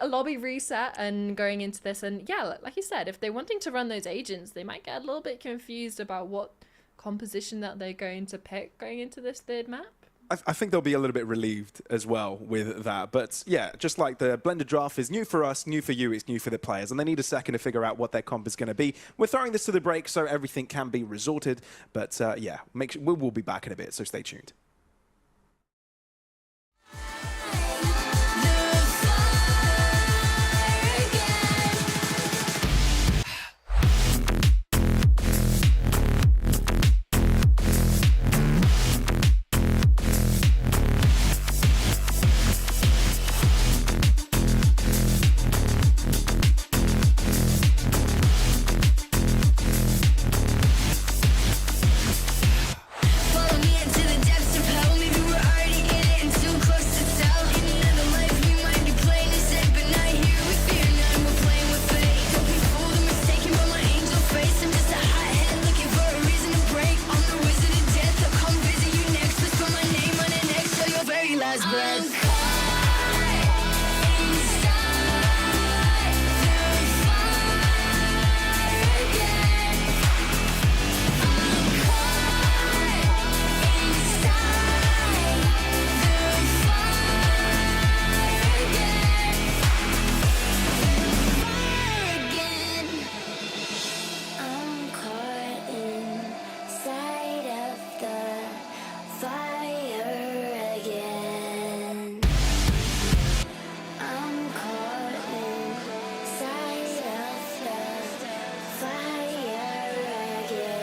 lobby reset and going into this. And yeah, like you said, if they're wanting to run those agents, they might get a little bit confused about what composition that they're going to pick going into this third map. I think they'll be a little bit relieved as well with that. But yeah, just like the blended draft is new for us, new for you, it's new for the players. And they need a second to figure out what their comp is going to be. We're throwing this to the break so everything can be resorted. But yeah, we will be back in a bit, so stay tuned. Follow me into the depths of hell. Maybe we're already in it and too close to tell. In another life we might be playing it safe, but not here with fear none. We're playing with fate. Don't be fooled or mistaken by my angel face. I'm just a hothead looking for a reason to break. I'm the wizard of death. I'll come visit you next. Whisper my name on an X till your very last breath. I'm caught inside the fire again. I'm caught inside the fire again. I'm caught inside of the fire again. I'm caught inside of the fire again.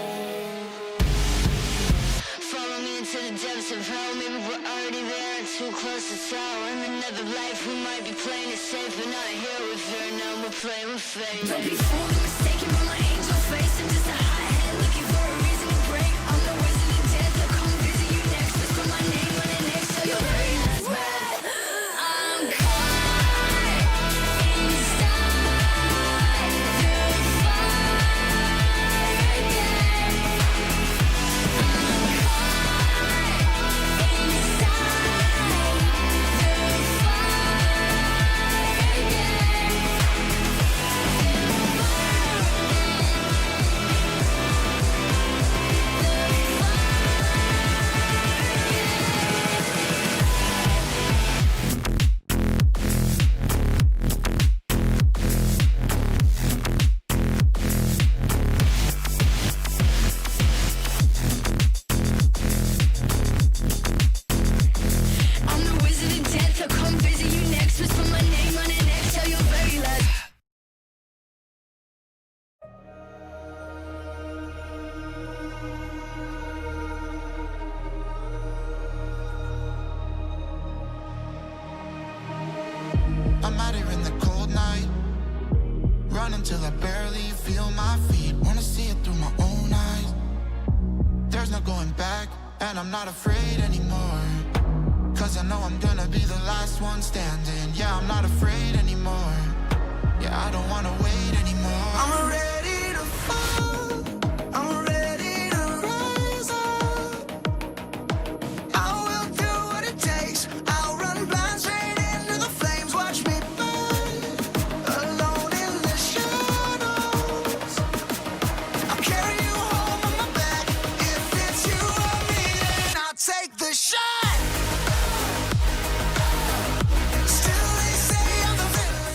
Follow me into the depths of hell. Maybe we're already there and too close to tell. In another life we might be playing it safe, but not here with fear. Now we're playing with fate. Don't be fooled or mistaken by my angel face. I'm just a hothead looking for a reason to break. I'm the wizard of death. I'll come visit you next. Whisper my name on an X till your very last breath. I'm caught inside the fire again. I'm caught inside the fire I'm the wizard of death. I'll come visit you next. Whisper my name on an X till your very last. I'm out here in the cold night, running till I barely feel my feet. Wanna see it through my own eyes. There's no going back, and I'm not afraid anymore. Cause I know I'm gonna be the last one standing. Yeah, I'm not afraid anymore. Yeah, I don't wanna wait anymore. I'm ready to fall. I'm ready to rise up. I will do what it takes. I'll run blind straight into the flames. Watch me burn, alone in the shadows. I'll carry you home on my back. If it's you or me, then I'll take the shot. Still they say I'm the villain.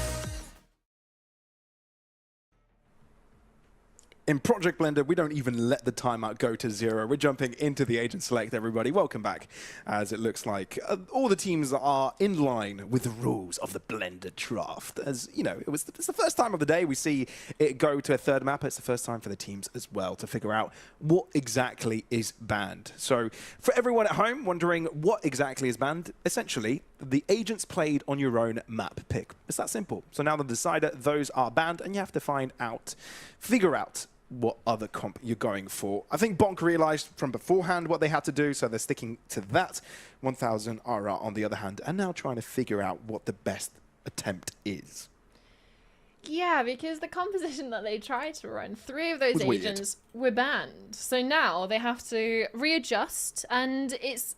In Project Blender, we don't even let the timeout go to 0. We're jumping into the Agent Select, everybody. Welcome back, as it looks like all the teams are in line with the rules of the Blender draft. As you know, it's the first time of the day we see it go to a third map. It's the first time for the teams as well to figure out what exactly is banned. So for everyone at home wondering what exactly is banned, essentially, the agents played on your own map pick. It's that simple. So now the decider, those are banned, and you have to figure out what other comp you're going for. I think Bonk realized from beforehand what they had to do, so they're sticking to that. 1000 RR on the other hand, and now trying to figure out what the best attempt is. Yeah, because the composition that they tried to run, 3 of those Was weird. agents were banned. So now they have to readjust, and it's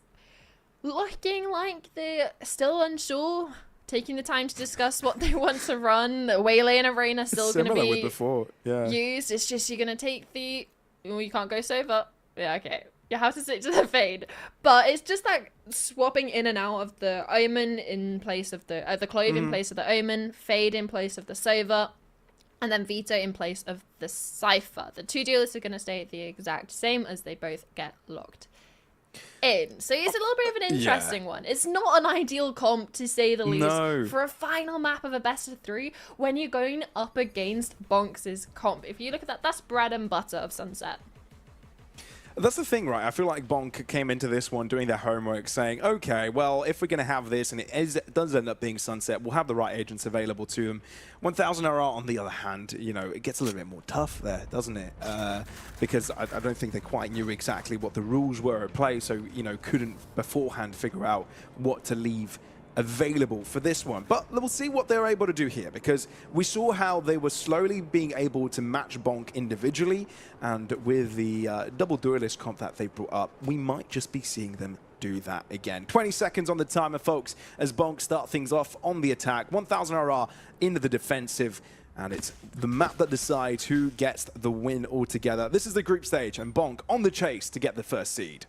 looking like they're still unsure, taking the time to discuss what they want to run. The Waylay and Arena still going to Similar with be before, yeah. used. It's just you're going to take the... Oh, you can't go Sova. Yeah, okay. You have to stick to the Fade. But it's just like swapping in and out of the Omen in place of the Clove in place of the Omen, Fade in place of the Sova, and then Veto in place of the Cypher. The two duelists are going to stay the exact same as they both get locked in. So it's a little bit of an interesting one. It's not an ideal comp, to say the least, for a final map of a best of 3 when you're going up against Bonks' comp. If you look at that, that's bread and butter of Sunset. That's the thing, right? I feel like Bonk came into this one doing their homework, saying, okay, well, if we're going to have this and it does end up being Sunset, we'll have the right agents available to them. 1000 RR, on the other hand, you know, it gets a little bit more tough there, doesn't it? Because I don't think they quite knew exactly what the rules were at play, so, you know, couldn't beforehand figure out what to leave available for this one. But we'll see what they're able to do here, because we saw how they were slowly being able to match Bonk individually, and with the double duelist comp that they brought up, we might just be seeing them do that again. 20 seconds on the timer, folks, as Bonk start things off on the attack. 1000 RR into the defensive, and it's the map that decides who gets the win altogether. This is the group stage, and Bonk on the chase to get the first seed.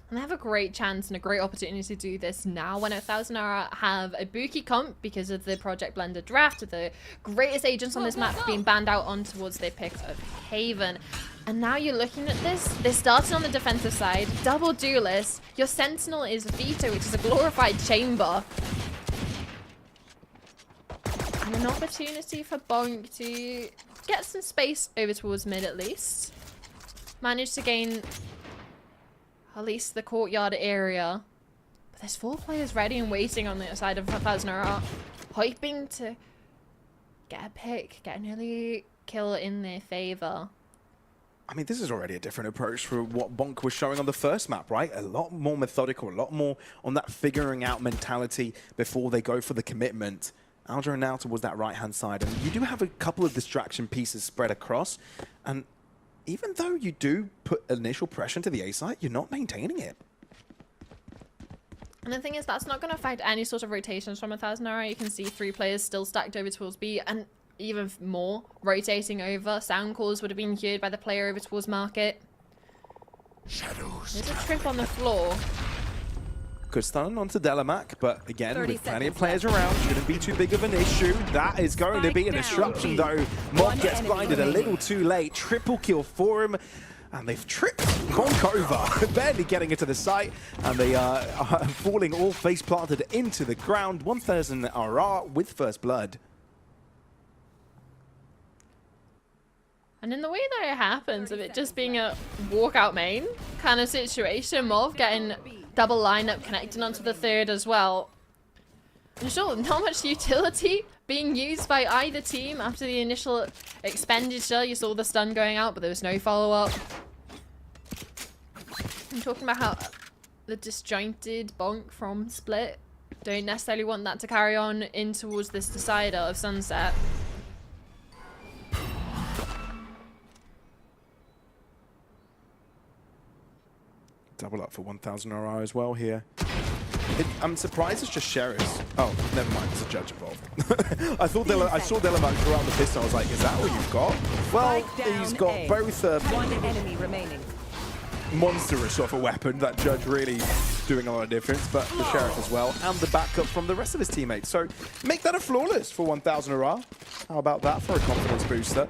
And they have a great chance and a great opportunity to do this now when 1000 RR have a Buki comp because of the Project Blender draft, the greatest agents on this map being banned out on towards their pick of Haven. And now you're looking at this. They're starting on the defensive side, double duelist. Your Sentinel is Veto, which is a glorified chamber. And an opportunity for Bonk to get some space over towards mid at least. Manage to gain at least the courtyard area. But there's 4 players ready and waiting on the side of 1000 RR, hoping to get a pick, get an early kill in their favor. I mean, this is already a different approach for what Bonk was showing on the first map, right? A lot more methodical, a lot more on that figuring out mentality before they go for the commitment. Alger now towards that right-hand side, and you do have a couple of distraction pieces spread across, and even though you do put initial pressure into the A site, you're not maintaining it. And the thing is, that's not going to affect any sort of rotations from 1000 RR. You can see 3 players still stacked over towards B, and even more rotating over. Sound calls would have been cured by the player over towards Market. There's a trip on the floor. Good stun onto Delamac, but again, with plenty of players around, shouldn't be too big of an issue. That is going to be a disruption, though. Mob gets blinded a little too late. Triple kill for him, and they've tripped Bonk over, barely getting into the site, and they are falling all face planted into the ground. 1000 RR with first blood. And in the way that it happens, of it just being a walkout main kind of situation, Mov getting double lineup connecting onto the third as well. And sure, not much utility being used by either team after the initial expenditure. You saw the stun going out, but there was no follow-up. I'm talking about how the disjointed Bonk from Split. Don't necessarily want that to carry on in towards this decider of Sunset. Double up for 1000 RR as well here. I'm surprised it's just Sheriffs. Oh, never mind, there's a judge involved. I saw Delamac throw out the pistol. I was like, is that what you've got? Well, he's got both One enemy remaining. monstrous of a weapon. That judge really doing a lot of difference, but the Sheriff as well, and the backup from the rest of his teammates. So make that a flawless for 1000 RR. How about that for a confidence booster?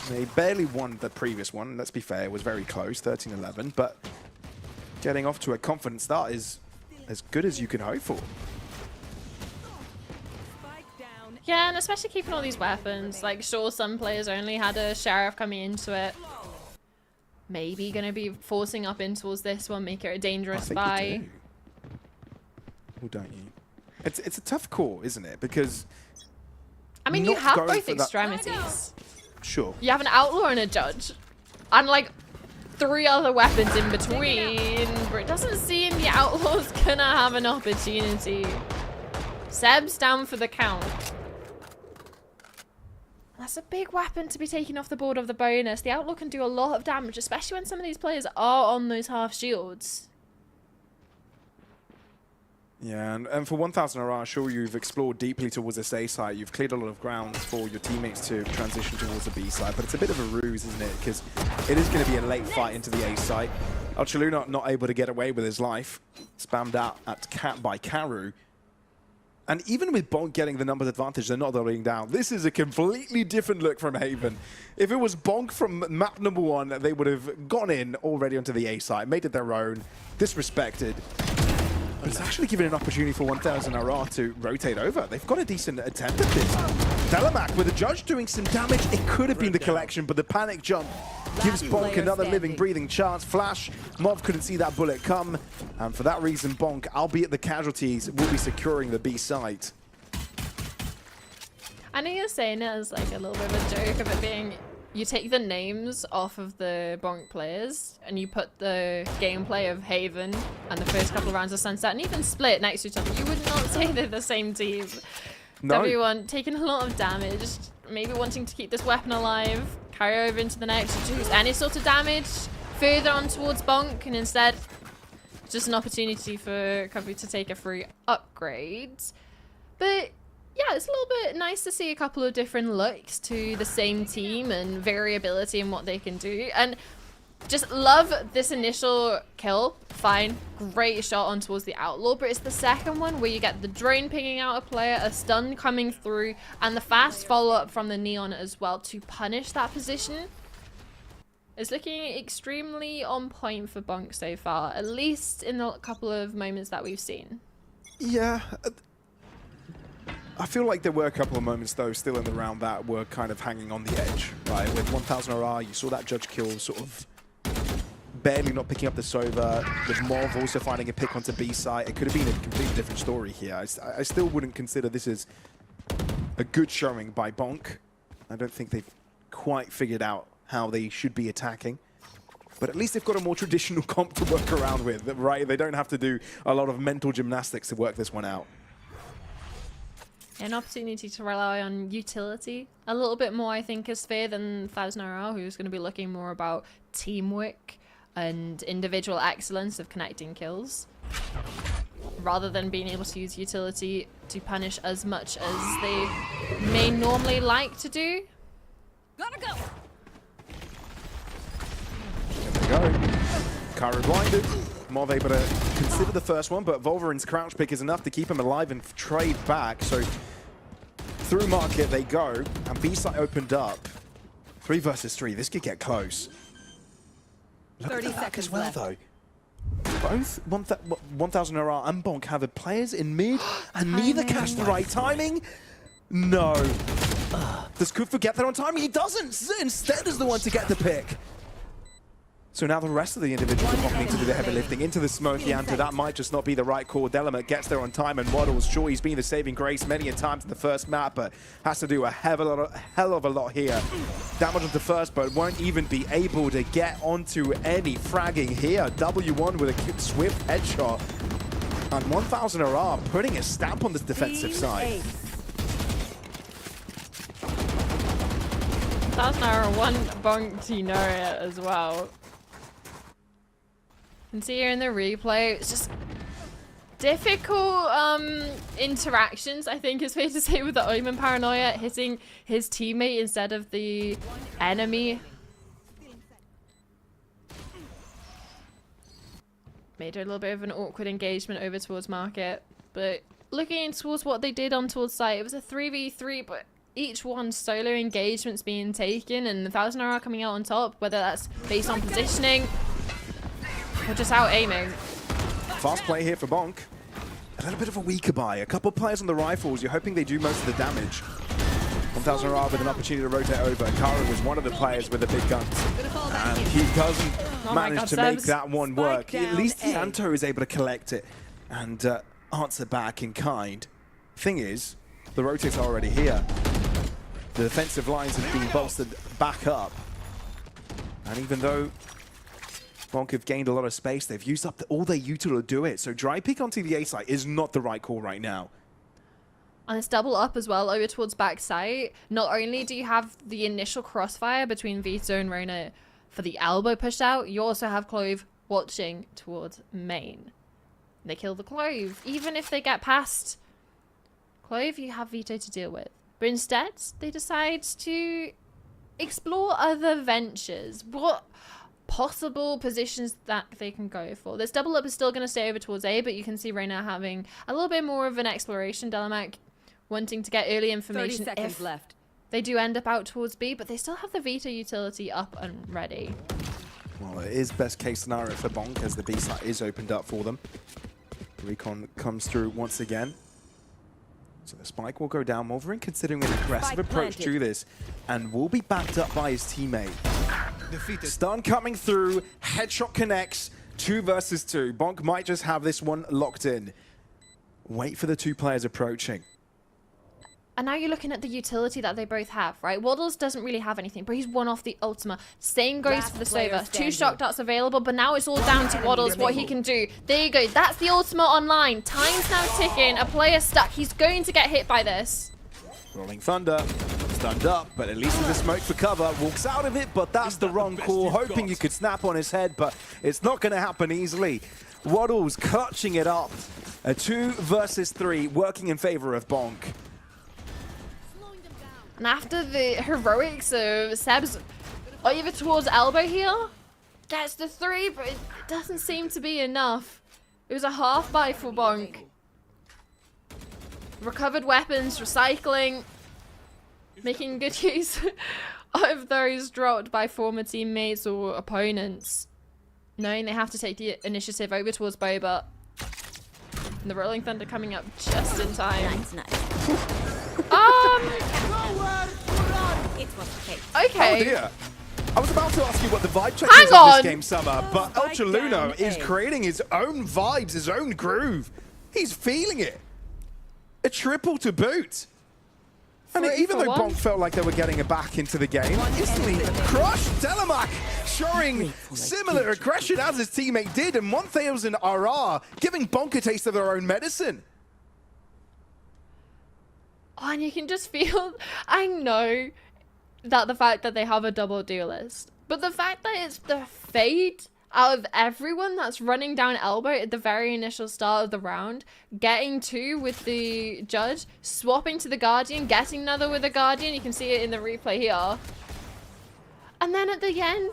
They barely won the previous one. Let's be fair, it was very close, 13-11, but getting off to a confident start is as good as you can hope for. Yeah, and especially keeping all these weapons. Like, sure, some players only had a Sheriff coming into it. Maybe going to be forcing up in towards this one, make it a dangerous buy. You do. Or don't you? It's a tough call, isn't it? Because I mean, you have both extremities. Sure. You have an Outlaw and a Judge. And, like, 3 other weapons in between, but it doesn't seem the Outlaw's gonna have an opportunity. Seb's down for the count. That's a big weapon to be taken off the board of the bonus. The Outlaw can do a lot of damage, especially when some of these players are on those half shields. Yeah, and for 1000 RR, sure, you've explored deeply towards this A side. You've cleared a lot of ground for your teammates to transition towards the B side, but it's a bit of a ruse, isn't it? Because it is going to be a late fight into the A side. Alchaluna not able to get away with his life. Spammed out by Karu. And even with Bonk getting the numbers advantage, they're not doubling down. This is a completely different look from Haven. If it was Bonk from map number 1, they would have gone in already onto the A side, made it their own, disrespected. But it's actually given an opportunity for 1000 RR to rotate over. They've got a decent attempt at this. Delamac with the judge doing some damage. It could have been the collection, but the panic jump gives Bonk another living, breathing chance. Flash, Mov couldn't see that bullet come. And for that reason, Bonk, albeit the casualties, will be securing the B site. I know you're saying it as like a little bit of a joke of it being, you take the names off of the Bonk players and you put the gameplay of Haven and the first couple of rounds of Sunset and even Split next to each other. You would not say they're the same team. No. W1 taking a lot of damage, maybe wanting to keep this weapon alive, carry over into the next, choose any sort of damage further on towards Bonk, and instead just an opportunity for Covey to take a free upgrade. But yeah, it's a little bit nice to see a couple of different looks to the same team and variability in what they can do. And just love this initial kill. Fine, great shot on towards the Outlaw, but it's the second one where you get the drone pinging out a player, a stun coming through, and the fast follow-up from the Neon as well to punish that position. It's looking extremely on point for Bonk so far, at least in the couple of moments that we've seen. Yeah. I feel like there were a couple of moments, though, still in the round that were kind of hanging on the edge, right? With 1000 RR, you saw that judge kill sort of barely not picking up the Sova, with Mov also finding a pick onto B site. It could have been a completely different story here. I still wouldn't consider this as a good showing by Bonk. I don't think they've quite figured out how they should be attacking. But at least they've got a more traditional comp to work around with, right? They don't have to do a lot of mental gymnastics to work this one out. An opportunity to rely on utility a little bit more, I think, is fair than 1000 RR, who's going to be looking more about teamwork and individual excellence of connecting kills, rather than being able to use utility to punish as much as they may normally like to do. Gotta go. There we go. Karu blinded. Mov able to consider the first one, but Wolverine's crouch pick is enough to keep him alive and trade back. So through market they go, and B site opened up. 3 versus 3. This could get close. Look 30 at the back as well, seconds though. Both 1000 RR and Bonk have players in mid, and neither catch the right timing. No. Does Kufa get there on time? He doesn't. Instead is the one to get the pick. So now the rest of the individuals are popping to do the heavy lifting into the smoky Anta. That might just not be the right call. Delamet gets there on time and waddles. Sure, he's been the saving grace many a times in the first map, but has to do a hell of a lot here. Damage onto first, but won't even be able to get onto any fragging here. W1 with a swift headshot. And 1000 RR putting a stamp on this defensive side. 1000 RR, one Bonk to know it as well. You can see here in the replay, it's just difficult interactions, I think is fair to say, with the Omen Paranoia hitting his teammate instead of the enemy. Made a little bit of an awkward engagement over towards market, but looking towards what they did on towards site, it was a 3v3, but each one solo engagements being taken and the 1000 RR coming out on top, whether that's based on positioning or just out aiming. Fast play here for Bonk. A little bit of a weaker buy. A couple players on the rifles. You're hoping they do most of the damage. 1000 RR with an opportunity to rotate over. Karu was one of the players with the big guns. And he doesn't manage to make that one work. At least the Anto is able to collect it and answer back in kind. Thing is, the rotates are already here. The defensive lines have been bolstered back up. And even though Bonk have gained a lot of space, they've used up all their util to do it. So dry pick onto the A site is not the right call right now. And it's double up as well over towards backside. Not only do you have the initial crossfire between Vito and Rona for the elbow push out, you also have Clove watching towards main. They kill the Clove. Even if they get past Clove, you have Veto to deal with. But instead, they decide to explore other ventures. What possible positions that they can go for. This double up is still going to stay over towards A, but you can see Reyna having a little bit more of an exploration. Delamak wanting to get early 30 information seconds if left. they do end up out towards B, but they still have the Veto utility up and ready. Well, it is best case scenario for Bonk as the B site is opened up for them. Recon comes through once again. So the spike will go down. Wolverine considering an aggressive Spike approach planted. to this and will be backed up by his teammate. Stun coming through. Headshot connects. 2 versus 2. Bonk might just have this one locked in. Wait for the 2 players approaching. And now you're looking at the utility that they both have, right? Waddles doesn't really have anything, but he's one off the Ultima. Same goes Last for the player Sova. 2 standing. shock darts available, but now it's all down to Waddles, what he can do. There you go. That's the Ultima online. Time's now ticking. A player stuck. He's going to get hit by this. Rolling Thunder. Stunned up, but at least with the smoke for cover. Walks out of it, but that's the wrong call. Hoping you could snap on his head, but it's not going to happen easily. Waddles clutching it up. A 2 versus 3 working in favor of Bonk. And after the heroics of Seb's over towards elbow here, gets the 3, but it doesn't seem to be enough. It was a half buy for Bonk. Recovered weapons, recycling, making good use of those dropped by former teammates or opponents. Knowing they have to take the initiative over towards Boba. And the Rolling Thunder coming up just in time. Okay. Oh dear. I was about to ask you what the vibe check Hang is of on. this game, Summer, but Ultra Luno is creating his own vibes, his own groove. He's feeling it. A triple to boot. And Three even for though one. Bonk felt like they were getting it back into the game, instantly crushed Delamak, showing similar aggression as his teammate did, and 1000 RR, giving Bonk a taste of their own medicine. Oh, and you can just feel, I know that the fact that they have a double duelist, but the fact that it's the Fade out of everyone that's running down elbow at the very initial start of the round, getting 2 with the Judge, swapping to the Guardian, getting another with the Guardian, you can see it in the replay here. And then at the end,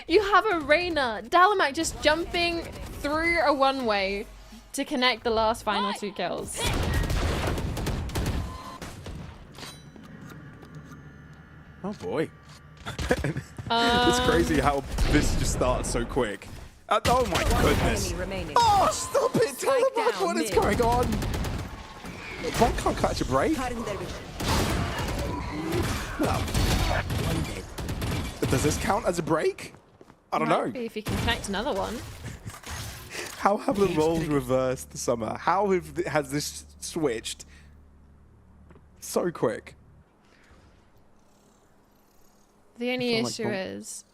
you have a Reyna, Dalamak just jumping through a one-way to connect the last final 2 kills. Oh boy. It's crazy how this just starts so quick. Oh my goodness. Enemy remaining. Oh, stop it! Delamak, down what is mid. going on? Bonk can't catch a break. Does this count as a break? I don't know. Maybe if you can connect another one. How have the roles reversed, Summer? How has this switched so quick? The only feel like issue Bonk- is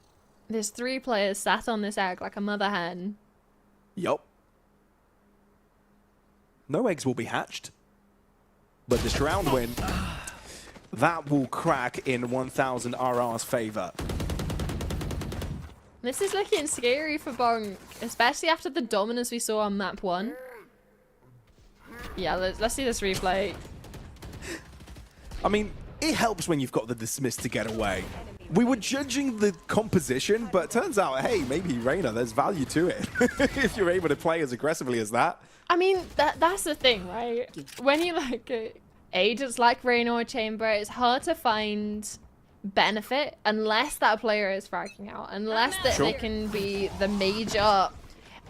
there's 3 players sat on this egg like a mother hen. Yup. No eggs will be hatched. But this round win, that will crack in 1000 RR's favor. This is looking scary for Bonk, especially after the dominance we saw on map 1. Yeah, let's see this replay. I mean, it helps when you've got the dismiss to get away. We were judging the composition, but it turns out, hey, maybe Reyna, there's value to it. If you're able to play as aggressively as that. I mean, that's the thing, right? When you look at agents like Reyna or Chamber, it's hard to find benefit unless that player is fragging out, unless that they can be the major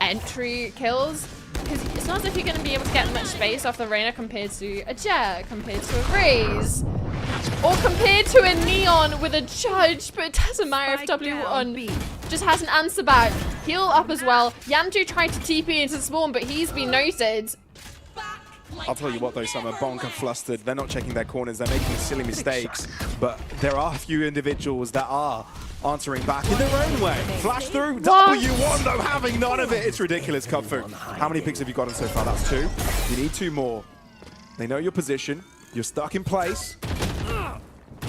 entry kills. Because it's not as if you're going to be able to get much space off the Reyna compared to a Jet, compared to a Raze, or compared to a Neon with a Judge, but it doesn't matter if W1 just has an answer back. Heal up as well. Yamju tried to TP into spawn, but he's been noted. I'll tell you what though, Summer, Bonk are flustered. They're not checking their corners. They're making silly mistakes. But there are a few individuals that are answering back in their own way. Flash through. What? W1 though, having none of it. It's ridiculous, Cutfoot. How many picks have you gotten so far? That's 2. You need 2 more. They know your position. You're stuck in place.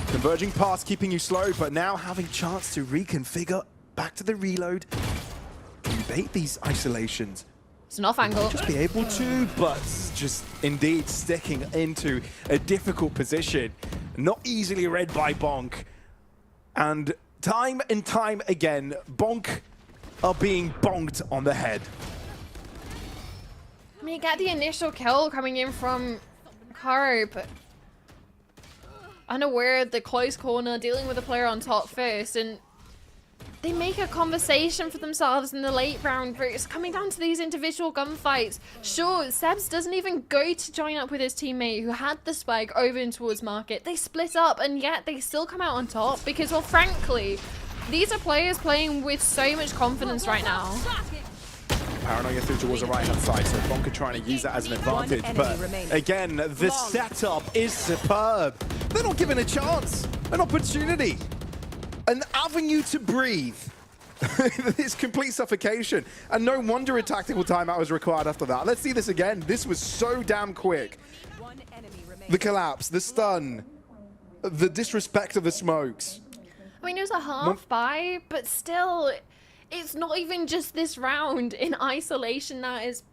Converging past, keeping you slow, but now having chance to reconfigure back to the reload. Can you bait these isolations? It's an off angle. Just be able to, but just indeed sticking into a difficult position. Not easily read by Bonk. And time again, Bonk are being bonked on the head. I mean, you get the initial kill coming in from Karo, but unaware of the close corner, dealing with the player on top first, and they make a conversation for themselves in the late round where it's coming down to these individual gunfights. Sure, Sebs doesn't even go to join up with his teammate who had the spike over in towards Market. They split up, and yet they still come out on top because, well, frankly, these are players playing with so much confidence right now. Paranoia through towards the right-hand side, so Bonka trying to use that as an advantage. But again, the setup is superb. They're not given a chance, an opportunity, an avenue to breathe. It's complete suffocation. And no wonder a tactical timeout was required after that. Let's see this again. This was so damn quick. The collapse, the stun, the disrespect of the smokes. I mean, it was a half buy, but still, it's not even just this round in isolation that is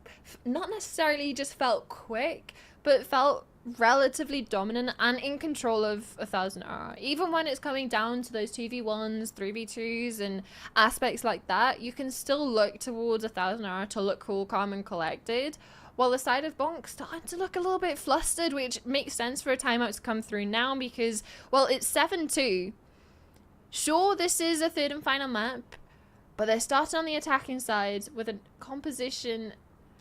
not necessarily just felt quick, but felt relatively dominant and in control of 1000R. Even when it's coming down to those 2v1s, 3v2s, and aspects like that, you can still look towards 1000R to look cool, calm, and collected. While the side of Bonk starting to look a little bit flustered, which makes sense for a timeout to come through now because, well, it's 7-2. Sure, this is a third and final map, but they're starting on the attacking side with a composition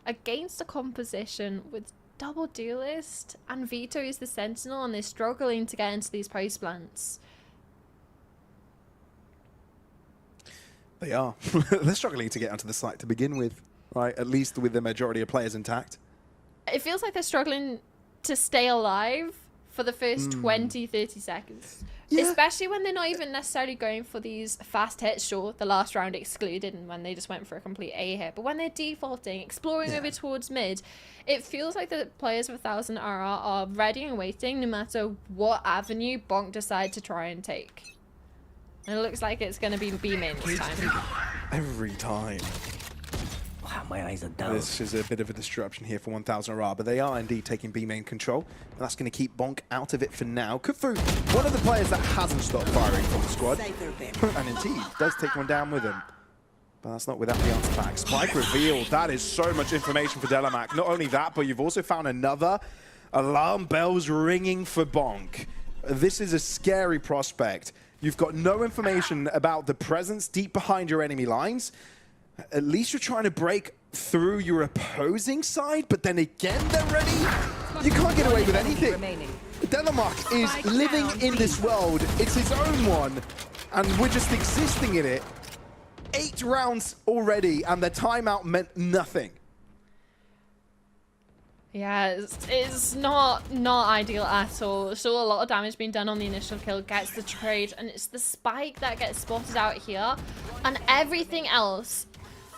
against a composition with double duelist, and Vito is the sentinel, and they're struggling to get into these post plants. They are. They're struggling to get onto the site to begin with, right? At least with the majority of players intact. It feels like they're struggling to stay alive for the first 20-30 seconds. Yeah. Especially when they're not even necessarily going for these fast hits. Sure, the last round excluded and when they just went for a complete A hit. But when they're defaulting, exploring over towards mid, it feels like the players of 1000R are ready and waiting no matter what avenue Bonk decide to try and take. And it looks like it's going to be B-main this time. Every time. Wow, my eyes are down. This is a bit of a disruption here for 1000R, but they are indeed taking B-main control. And that's going to keep Bonk out of it for now. Kufu, one of the players that hasn't stopped firing from the squad. And indeed, does take one down with him. But that's not without the answer back. Spike revealed. That is so much information for Delamac. Not only that, but you've also found another alarm bells ringing for Bonk. This is a scary prospect. You've got no information about the presence deep behind your enemy lines. At least you're trying to break through your opposing side, but then again, they're ready. You can't get away with anything. Delamark is living in this world. It's his own one, and we're just existing in it. 8 rounds already, and the timeout meant nothing. Yeah, it's not ideal at all. Still a lot of damage being done on the initial kill, gets the trade, and it's the spike that gets spotted out here, and everything else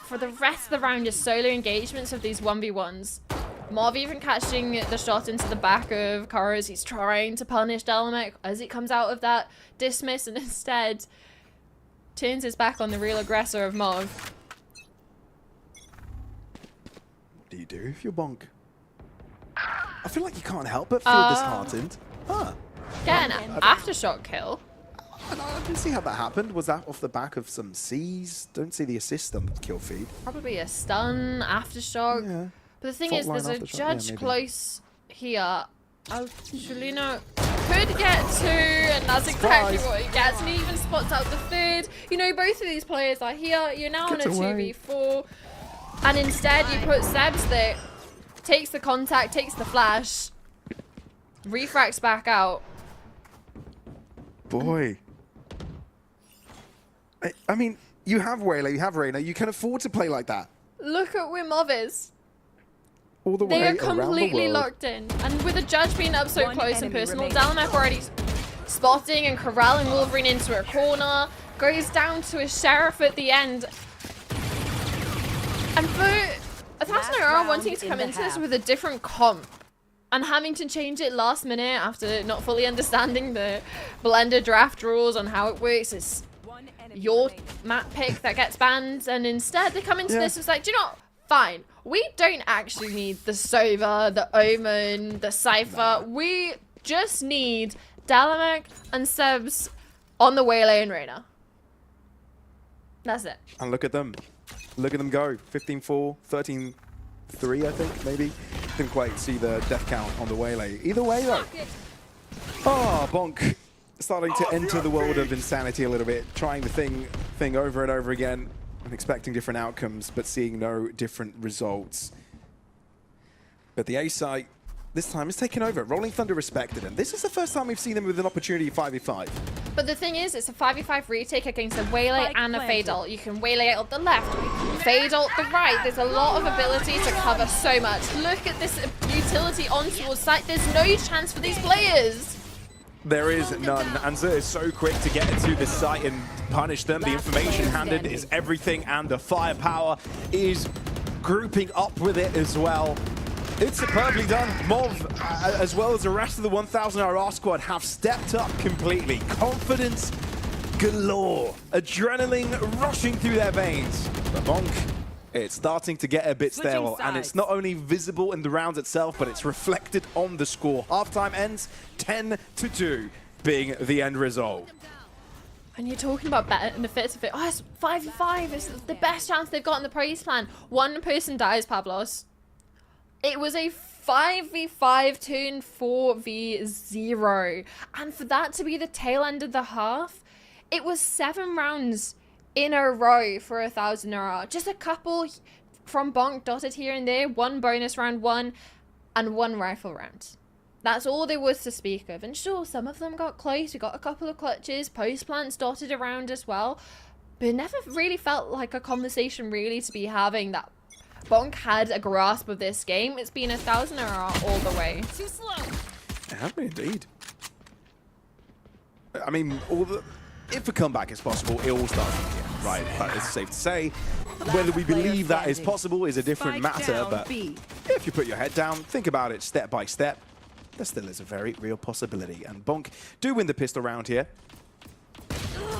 for the rest of the round is solo engagements of these 1v1s. Marv even catching the shot into the back of Karo as he's trying to punish Delamek as he comes out of that dismiss and instead turns his back on the real aggressor of Marv. What do you do if you're Bonk? I feel like you can't help but feel disheartened. Huh. Get an aftershock kill. I didn't see how that happened. Was that off the back of some C's? Don't see the assist on the kill feed. Probably a stun, aftershock. Yeah. But the thing is, there's a judge close here. Alcholino could get 2, and that's exactly what he gets. And he even spots out the 3rd. You know, both of these players are here. You're now on a 2v4. And instead, you put Sebs there. Takes the contact, takes the flash. Refracts back out. Boy. I mean, you have Wayla, you have Reyna. You can afford to play like that. Look at where Mov is. All the way they are around completely the world. locked in. And with the judge being up so close and personal, Dalamak already spotting and corralling Wolverine into a corner. Goes down to a sheriff at the end. And for 1000R wanting to come into this with a different comp and having to change it last minute after not fully understanding the blender draft rules on how it works, is your map pick that gets banned, and instead they come into this, it's like, do you know what? fine. We don't actually need the Sova, the Omen, the Cypher. We just need Dalamek and Sebs on the Waylay and Reyna. That's it. And look at them. Look at them go. 15-4, 13-3, I think, maybe. Didn't quite see the death count on the Waylay. Either way, though. Oh, Bonk starting to enter the world of insanity a little bit, trying the thing over and over again, and expecting different outcomes, but seeing no different results. But the A site this time is taken over. Rolling Thunder respected him. This is the first time we've seen them with an opportunity 5v5. But the thing is, it's a 5v5 retake against a Waylay and a Fade ult. You can Waylay ult the left, Fade ult the right. There's a lot of ability to cover so much. Look at this utility on towards site. There's no chance for these players. There is none. Anza is so quick to get into the site and punish them. The information handed is everything, and the firepower is grouping up with it as well. It's superbly done. Mov, as well as the rest of the 1,000 RR squad, have stepped up completely. Confidence galore. Adrenaline rushing through their veins. But Bonk, it's starting to get a bit stale, and it's not only visible in the rounds itself, but it's reflected on the score. Halftime ends 10-2, being the end result. And you're talking about benefits of it. Oh, it's 5v5. It's the best chance they've got in the praise plan. One person dies, Pablos. It was a 5v5 turn 4v0. And for that to be the tail end of the half, it was 7 rounds in a row for 1,000 RR. Just a couple from Bonk dotted here and there. One bonus round 1 and 1 rifle round. That's all there was to speak of. And sure, some of them got close. We got a couple of clutches, post plants dotted around as well. But it never really felt like a conversation really to be having that Bonk had a grasp of this game. It's been 1,000 RR all the way. Too slow. It has been indeed. I mean, if a comeback is possible, it all starts from here, right? But it's safe to say. Whether we believe that is possible is a different matter, but if you put your head down, think about it step by step, there still is a very real possibility. And Bonk do win the pistol round here.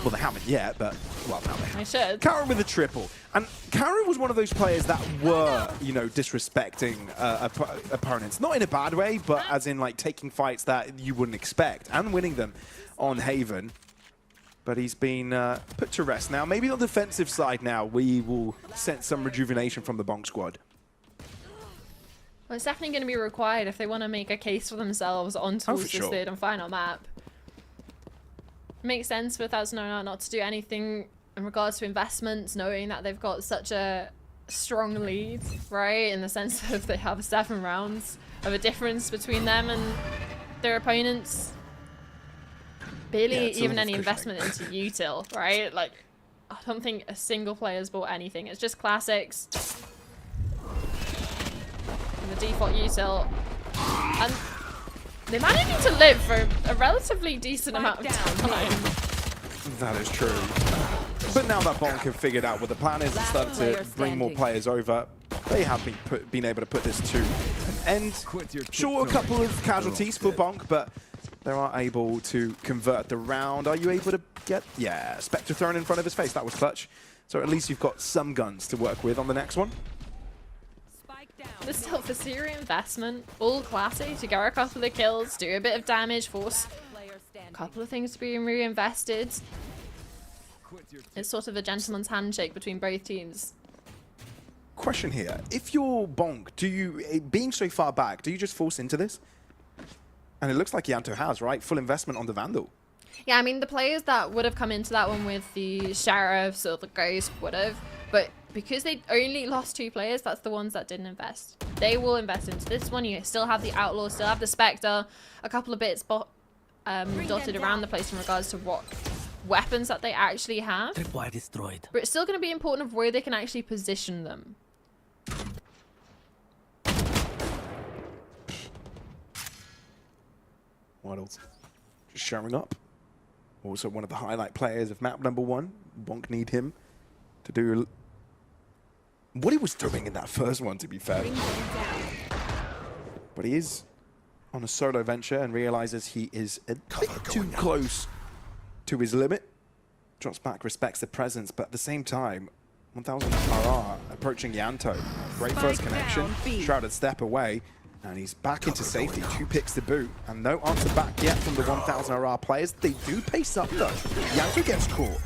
Well, they haven't yet, but, well, now they have. I should. Kara with a triple. And Kara was one of those players that were, you know, disrespecting opponents. Not in a bad way, but as in, like, taking fights that you wouldn't expect and winning them on Haven. But he's been put to rest now. Maybe on the defensive side now, we will sense some rejuvenation from the Bonk squad. Well, it's definitely going to be required if they want to make a case for themselves on towards this third and final map. Makes sense for 1,000 RR not to do anything in regards to investments, knowing that they've got such a strong lead, right? In the sense of they have 7 rounds of a difference between them and their opponents. Barely even any investment into util, right? Like, I don't think a single player's bought anything. It's just classics. And the default util. And they managed to live for a relatively decent amount of time. That is true. But now that Bonk have figured out what the plan is and started to bring more players over, they have been able to put this to an end. Sure, a couple of casualties for Bonk, but they are able to convert the round. Are you able to get... Yeah, Spectre thrown in front of his face. That was clutch. So at least you've got some guns to work with on the next one. This still for serious investment, all classy, to get a couple of kills, do a bit of damage, force a couple of things to be reinvested. It's sort of a gentleman's handshake between both teams. Question here. If you're Bonk, do you, being so far back, do you just force into this? And it looks like Yanto has, right? Full investment on the Vandal. Yeah, I mean, the players that would have come into that one with the Sheriffs or the Ghost would have, but because they only lost 2 players, that's the ones that didn't invest. They will invest into this one. You still have the Outlaw, still have the Spectre, a couple of bits dotted around the place in regards to what weapons that they actually have. Tripwire destroyed. But it's still going to be important of where they can actually position them. Waddles just showing up. Also one of the highlight players of map number 1. Bonk need him to do what he was doing in that first one, to be fair. But he is on a solo venture and realizes he is a bit too close to his limit. Drops back, respects the presence, but at the same time, 1000 RR approaching Yanto. Great first connection. Shrouded step away. And he's back into safety. 2 picks to boot. And no answer back yet from the 1000 RR players. They do pace up though. Yanto gets caught.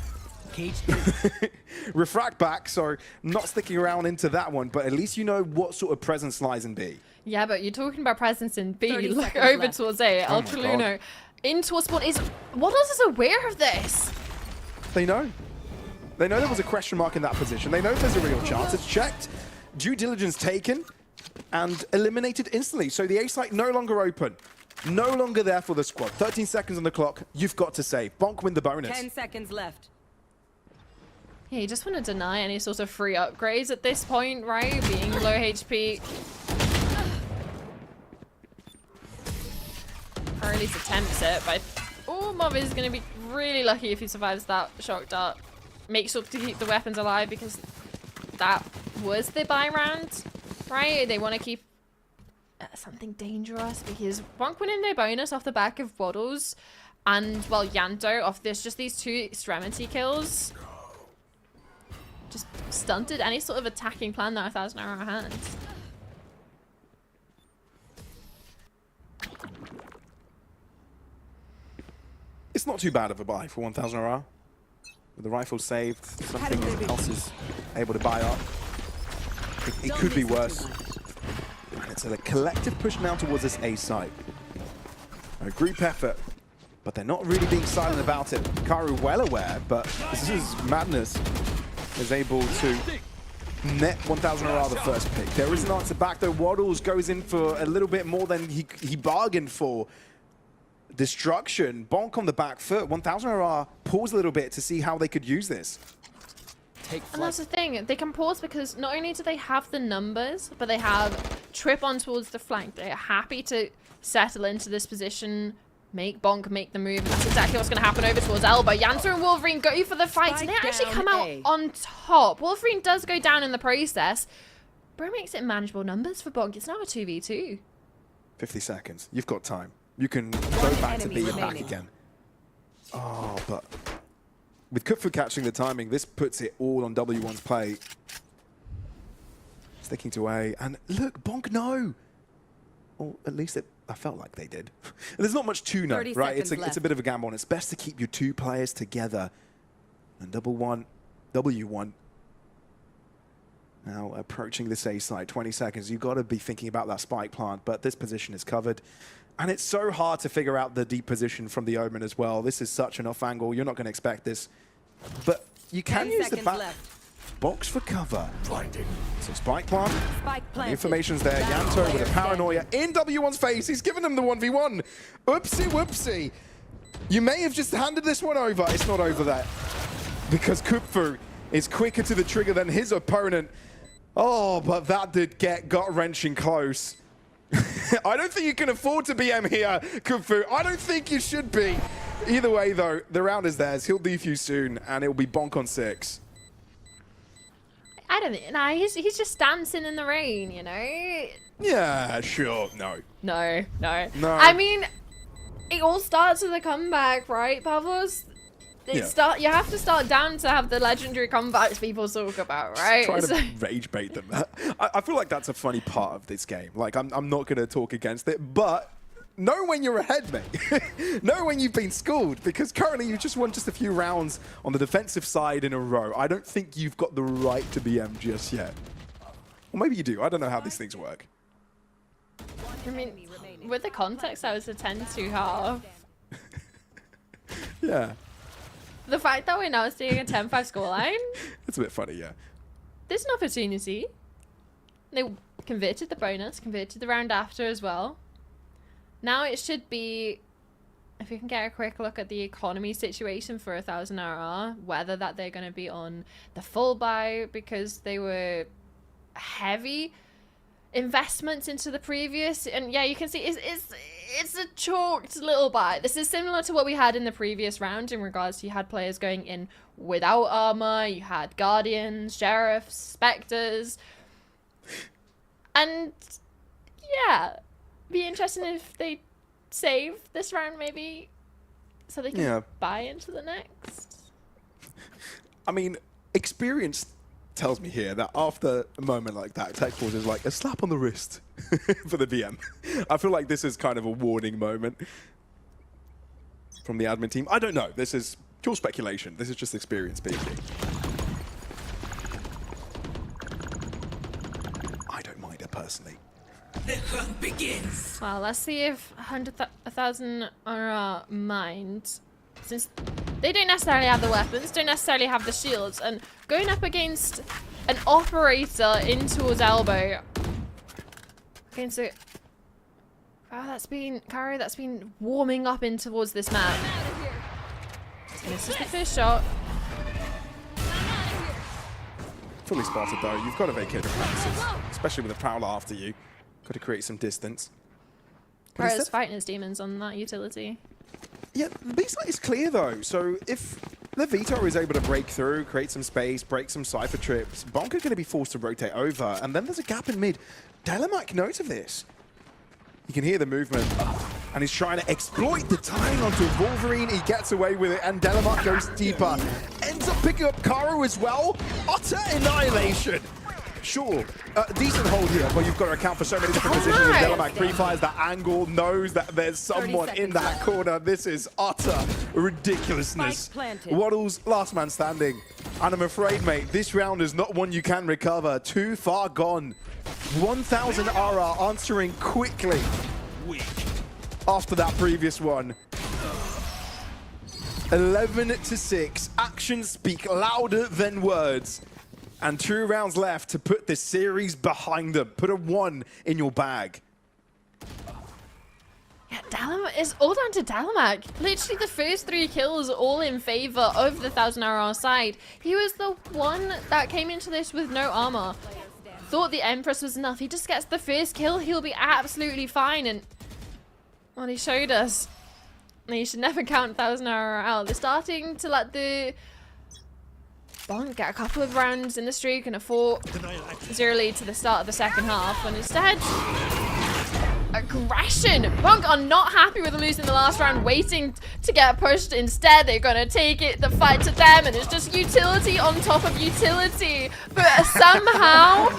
Refract back, so not sticking around into that one, but at least you know what sort of presence lies in B. Yeah, but you're talking about presence in B. 30 Look seconds over left. towards A. Oh El my Caluno God. in towards spawn. Waddles is aware of this. They know. They know there was a question mark in that position. They know there's a real chance. It's checked, due diligence taken, and eliminated instantly. So the A site no longer open. No longer there for the squad. 13 seconds on the clock. You've got to save. Bonk win the bonus. 10 seconds left. Yeah, you just want to deny any sort of free upgrades at this point, right? Being low HP. Or at least attempts it, but Mov is going to be really lucky if he survives that shock dart. Make sure to keep the weapons alive because that was the buy round, right? They want to keep something dangerous because Bonk winning their bonus off the back of Waddles and, well, Yanto off this, just these 2 extremity kills. Just stunted any sort of attacking plan that 1000 RR has. It's not too bad of a buy for 1000 RR. With the rifle saved, something else is able to buy up. It could be worse. And it's a collective push now towards this A site. A group effort, but they're not really being silent about it. Karu well aware, but this is Madness is able to net 1000 RR the first pick. There is an answer back though. Waddles goes in for a little bit more than he bargained for. Destruction, Bonk on the back foot. 1000 RR pause a little bit to see how they could use this. And that's the thing, they can pause because not only do they have the numbers, but they have trip on towards the flank. They're happy to settle into this position, make Bonk make the move. And that's exactly what's going to happen over towards Elba. Yanto and Wolverine go for the fight, and they actually come out on top. Wolverine does go down in the process. Bro makes it manageable numbers for Bonk. It's now a 2v2. 50 seconds. You've got time. You can go back to B and back again. Oh, but with Kutfu catching the timing, this puts it all on W1's plate. Sticking to A. And look, Bonk, no! Or at least I felt like they did. There's not much to know, right? It's a bit of a gamble, and it's best to keep your 2 players together. And W1 now approaching this A site, 20 seconds. You've got to be thinking about that spike plant, but this position is covered. And it's so hard to figure out the deep position from the Omen as well. This is such an off angle. You're not going to expect this. But you can use the back box for cover. So spike plant. The information's there. Yanto with a paranoia in W1's face. He's given him the 1v1. Oopsie whoopsie. You may have just handed this one over. It's not over there. Because Kutfu is quicker to the trigger than his opponent. Oh, but that did get gut-wrenching close. I don't think you can afford to BM here, Kutfu. I don't think you should be. Either way, though, the round is theirs. He'll defuse soon, and it'll be Bonk on 6. I don't think. Nah, he's just dancing in the rain, you know? Yeah, sure. No. No. No. I mean, it all starts with a comeback, right, Pavlos? You have to start down to have the legendary comebacks people talk about, right? Trying to rage bait them. I feel like that's a funny part of this game. Like, I'm not going to talk against it, but know when you're ahead, mate. Know when you've been schooled, because currently you just won just a few rounds on the defensive side in a row. I don't think you've got the right to BM just yet. Or maybe you do. I don't know how these things work. I mean, with the context, that was a 10-2 Yeah. The fact that we're now seeing a 10-5 scoreline, It's a bit funny, yeah. there's an opportunity. They converted the bonus, converted the round after as well. Now it should be, if we can get a quick look at the economy situation for 1000 RR, whether that they're going to be on the full buy because they were heavy investments into the previous, and yeah, you can see it's a chalked little buy. This is similar to what we had in the previous round in regards to you had players going in without armor, you had guardians, sheriffs, specters, and yeah, be interesting if they save this round maybe so they can buy into the next. I mean, experience tells me here that after a moment like that, Tech Force is like a slap on the wrist for the VM. I feel like this is kind of a warning moment from the admin team. I don't know. This is pure speculation. This is just experience speaking. I don't mind it personally. The hunt begins. Well, let's see if 1,000 are mind. Since they don't necessarily have the weapons, don't necessarily have the shields, and going up against an operator in towards elbow against a that's been warming up in towards this map. This is the first shot. Fully spotted though. You've got to vacate the premises, especially with a prowler after you. Got to create some distance. Whereas fighting his demons on that utility. Yeah, the B site is clear though, so if the Vito is able to break through, create some space, break some Cypher trips, Bonk is going to be forced to rotate over, and then there's a gap in mid. Delamak knows of this. You can hear the movement, and he's trying to exploit the timing onto Wolverine. He gets away with it, and Delamak goes deeper. Ends up picking up Karu as well. Utter annihilation. Sure, decent hold here, but you've got to account for so many different positions. Delamak pre-fires that angle, knows that there's someone in that corner. This is utter ridiculousness. Waddle's last man standing. And I'm afraid, mate, this round is not one you can recover. Too far gone. 1,000 RR answering quickly. After that previous one. 11-6. Actions speak louder than words. And 2 rounds left to put this series behind them. Put a 1 in your bag. Yeah, Dalamak is all down to Dalamak. Literally the first 3 kills all in favor of the 1,000 RR side. He was the one that came into this with no armor. Thought the Empress was enough. He just gets the first kill. He'll be absolutely fine. And well, he showed us. You should never count 1,000 RR out. They're starting to let the Bonk get a couple of rounds in the streak and a 4-0 lead to the start of the second half, and instead aggression. Bonk are not happy with losing the last round, waiting to get pushed. Instead, they're gonna take it, the fight to them, and it's just utility on top of utility. But somehow,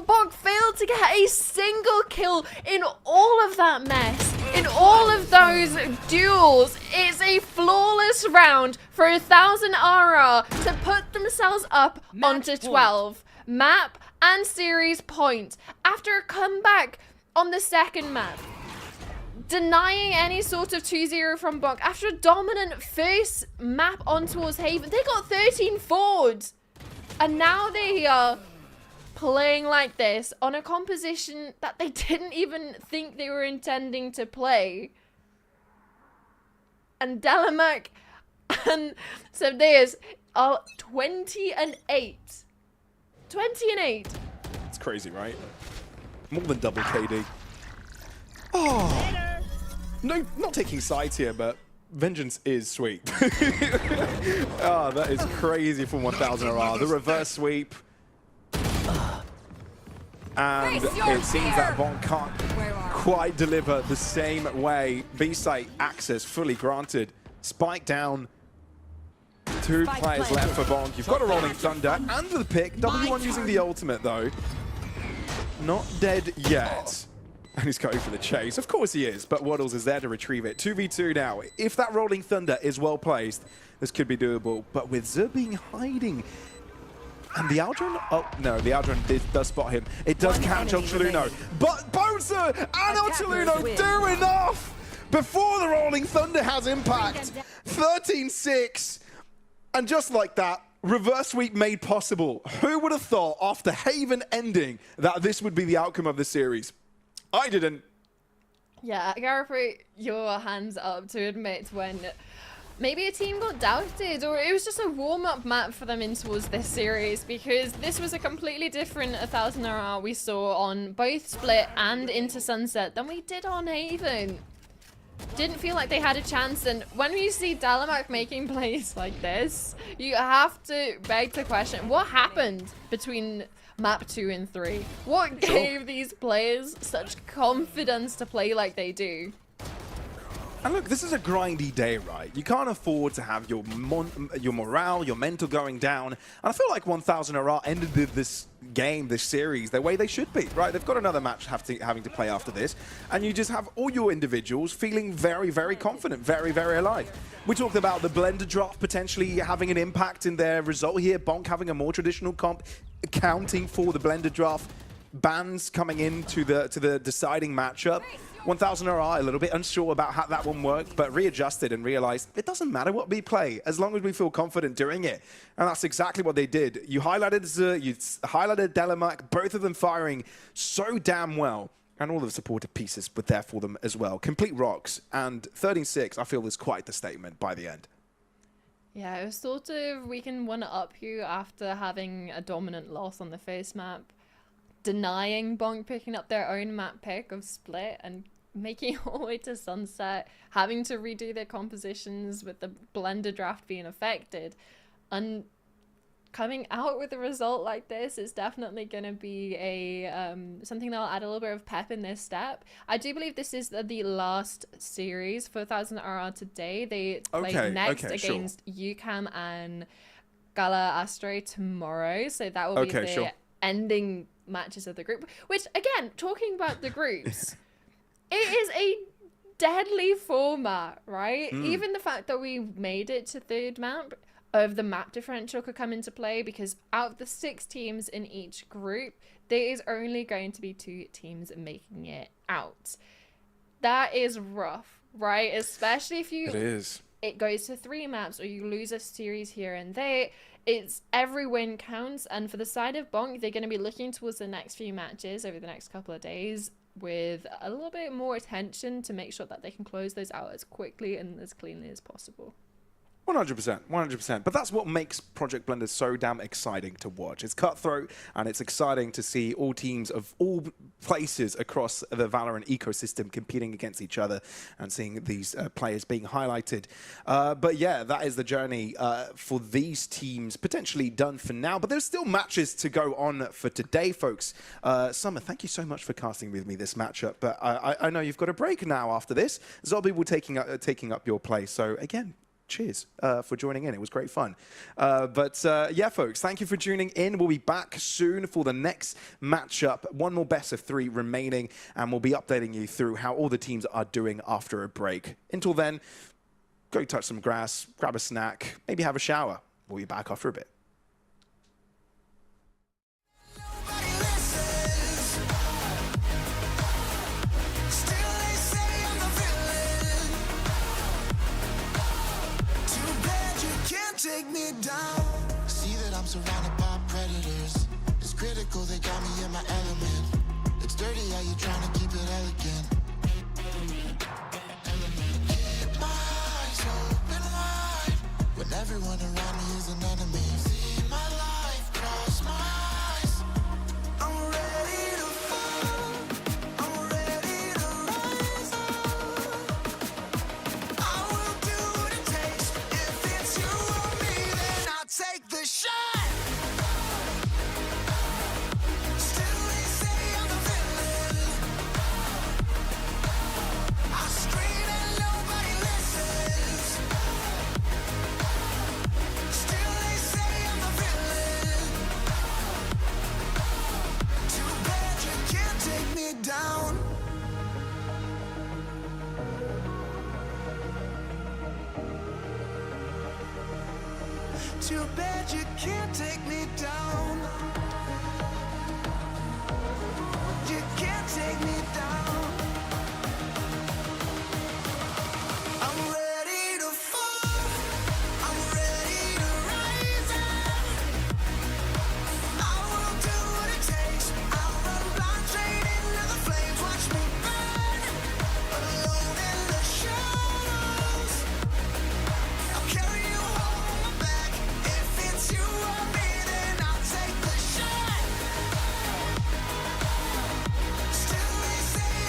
Bonk failed to get a single kill in all of that mess. In all of those duels, it's a flawless round for 1,000 RR to put themselves up onto 12. Map and series point. After a comeback on the second map, denying any sort of 2-0 from Bonk, after a dominant first map on towards Haven, they got 13 forwards. And now they are playing like this on a composition that they didn't even think they were intending to play. And Dalamak and Sebdeus are 20-8. 20-8. It's crazy, right? More than double KD. Oh, no, not taking sides here, but vengeance is sweet. Oh, that is crazy from 1,000 RR. The reverse sweep. And it seems that Bonk can't quite deliver the same way. B-site access fully granted. Spike down. 2 players left for Bonk. You've got a Rolling Thunder and the pick. W1 using the ultimate though. Not dead yet. And he's going for the chase. Of course he is, but Waddles is there to retrieve it. 2v2 now. If that Rolling Thunder is well placed, this could be doable. But with Zubing hiding, and the Aldrin, oh no, the Aldrin does spot him. It does catch Ultraluno. But Bosa and Ultraluno do enough before the Rolling Thunder has impact. 13-6. And just like that, reverse sweep made possible. Who would have thought after Haven ending that this would be the outcome of the series? I didn't. Yeah, I gotta put your hands up to admit when maybe a team got doubted, or it was just a warm-up map for them in towards this series, because this was a completely different 1,000 RR we saw on both Split and into Sunset than we did on Haven. Didn't feel like they had a chance, and when we see Dalamak making plays like this, you have to beg the question, what happened between map 2 and 3? What gave these players such confidence to play like they do? And look, this is a grindy day, right? You can't afford to have your morale, your mental going down. And I feel like 1000 RR ended this game, this series, the way they should be, right? They've got another match having to play after this. And you just have all your individuals feeling very, very confident, very, very alive. We talked about the blender draft potentially having an impact in their result here. Bonk having a more traditional comp, accounting for the blender draft. Bans coming into the deciding matchup. 1000 RR a little bit unsure about how that one worked, but readjusted and realized it doesn't matter what we play as long as we feel confident doing it. And that's exactly what they did. You highlighted you highlighted Delamark, both of them firing so damn well. And all the supportive pieces were there for them as well. Complete rocks. And 13-6, I feel, is quite the statement by the end. Yeah, it was sort of, we can one-up you after having a dominant loss on the face map, denying Bonk picking up their own map pick of Split and making it all the way to Sunset, having to redo their compositions with the blender draft being affected, and coming out with a result like this is definitely going to be a something that'll add a little bit of pep in their step. I do believe this is the last series for 1000 RR today. They play next against UCAM and Gala Astro tomorrow, so that will be the ending matches of the group. Which, again, talking about the groups, it is a deadly format, right? Even the fact that we made it to third map of the map differential could come into play, because out of the 6 teams in each group, there is only going to be 2 teams making it out. That is rough, right? Especially if it goes to 3 maps or you lose a series here and there. It's every win counts, and for the side of Bonk, they're going to be looking towards the next few matches over the next couple of days with a little bit more attention to make sure that they can close those out as quickly and as cleanly as possible. 100%, 100%. But that's what makes Project Blender so damn exciting to watch. It's cutthroat, and it's exciting to see all teams of all places across the Valorant ecosystem competing against each other and seeing these players being highlighted. But yeah, that is the journey for these teams, potentially done for now. But there's still matches to go on for today, folks. Summer, thank you so much for casting with me this matchup. But I know you've got a break now after this. Zombie will taking up your place. So again, cheers for joining in. It was great fun. Yeah, folks, thank you for tuning in. We'll be back soon for the next matchup. One more best of 3 remaining, and we'll be updating you through how all the teams are doing after a break. Until then, go touch some grass, grab a snack, maybe have a shower. We'll be back after a bit. Take me down. See that I'm surrounded by predators. It's critical, they got me in my element. It's dirty how you trying to keep it elegant. Keep my eyes open wide when everyone around me is an enemy. See my life cross my eyes. I'm ready to fall. I'm ready to rise up. I will do what it takes. If it's you, take the shot. Still they say I'm the villain. I scream and nobody listens. Still they say I'm the villain. Too bad you can't take me down. Too bad you can't take me down. You can't take me down. I'm ready to fall. I'm ready to rise up. I will do what it takes. I'll run blind straight into the flames. Watch me burn, alone in the shadows. I'll carry you home on my back. If it's you or me, then I'll take the shot. Still they say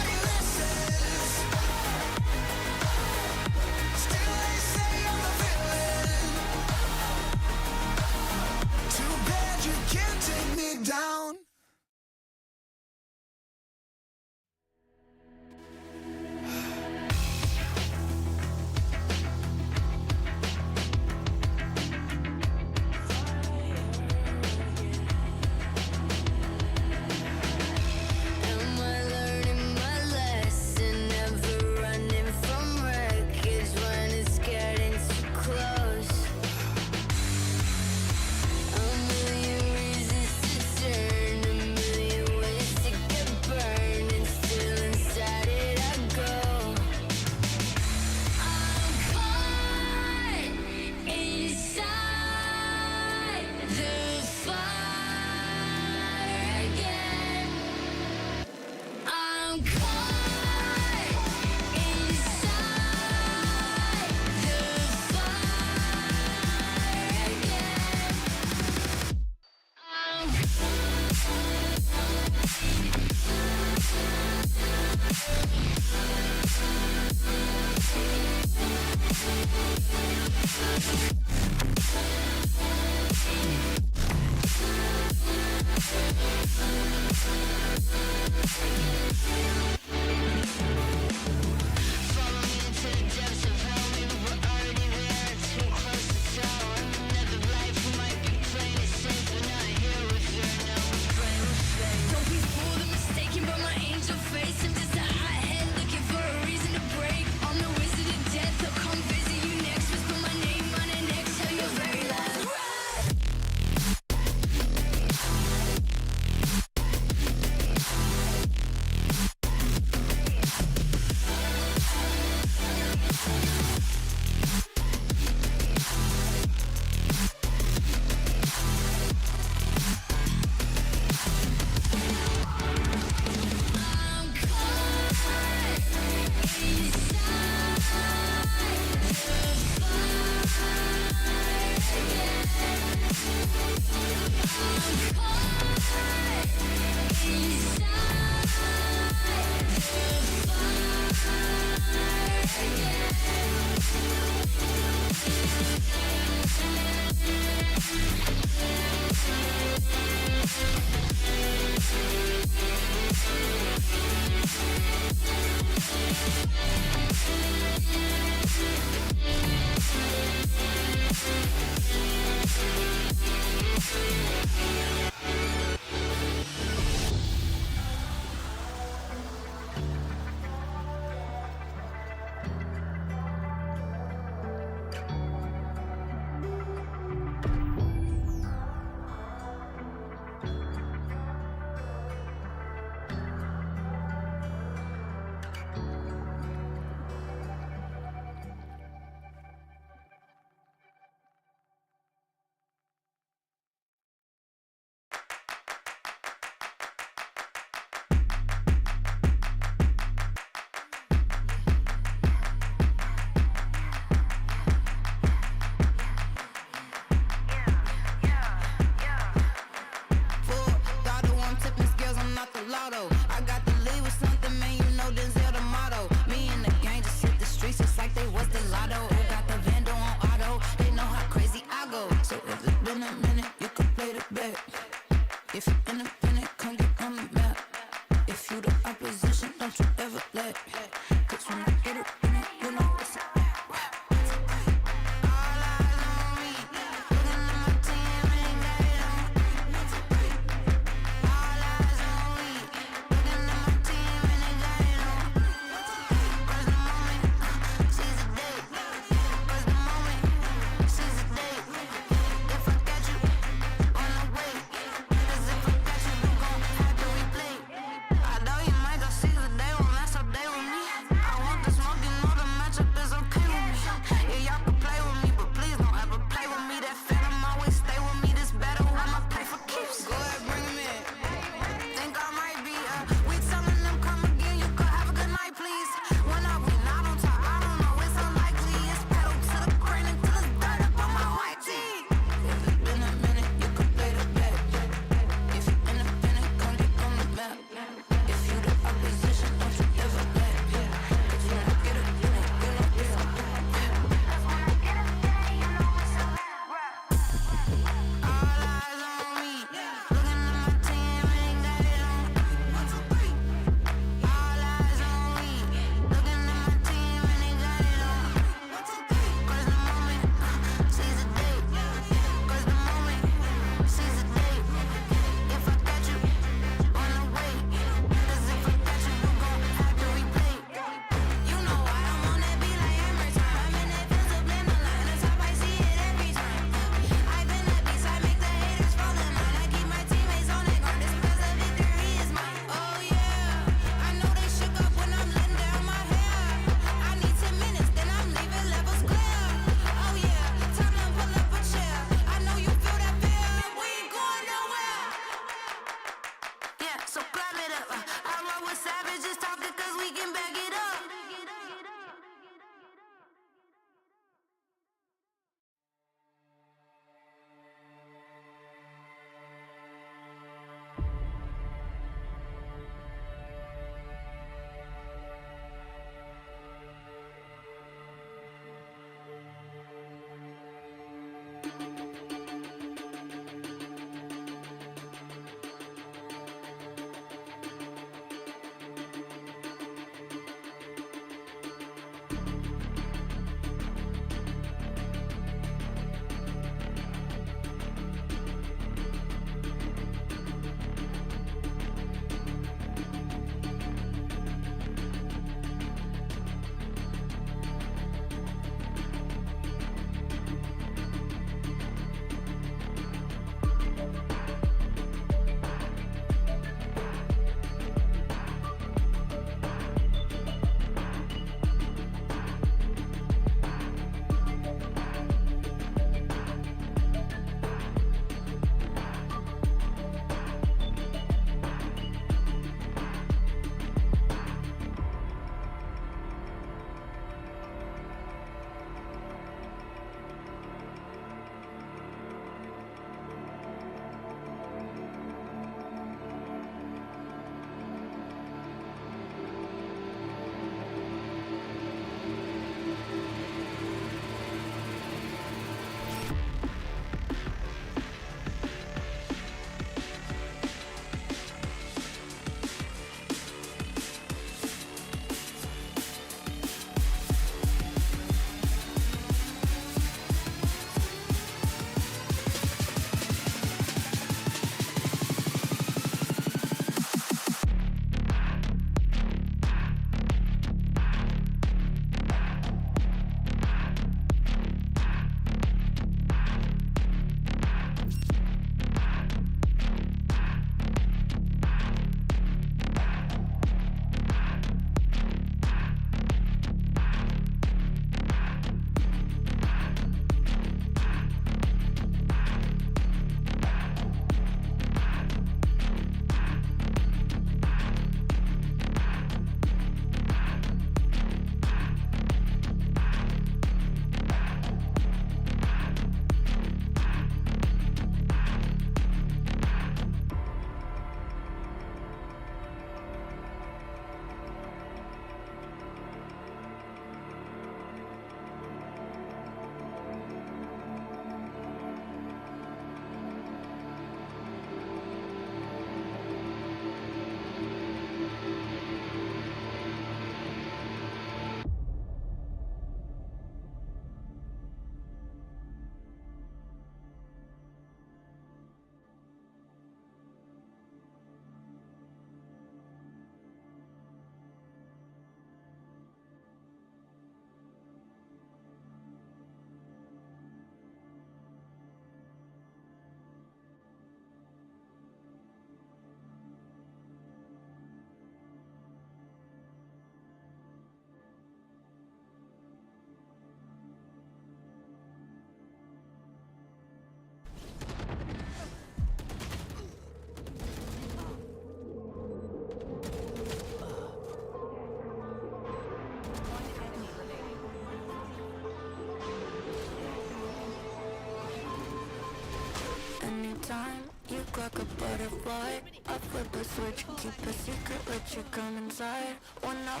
butterfly. I flip a switch, keep a secret, let you come inside. When I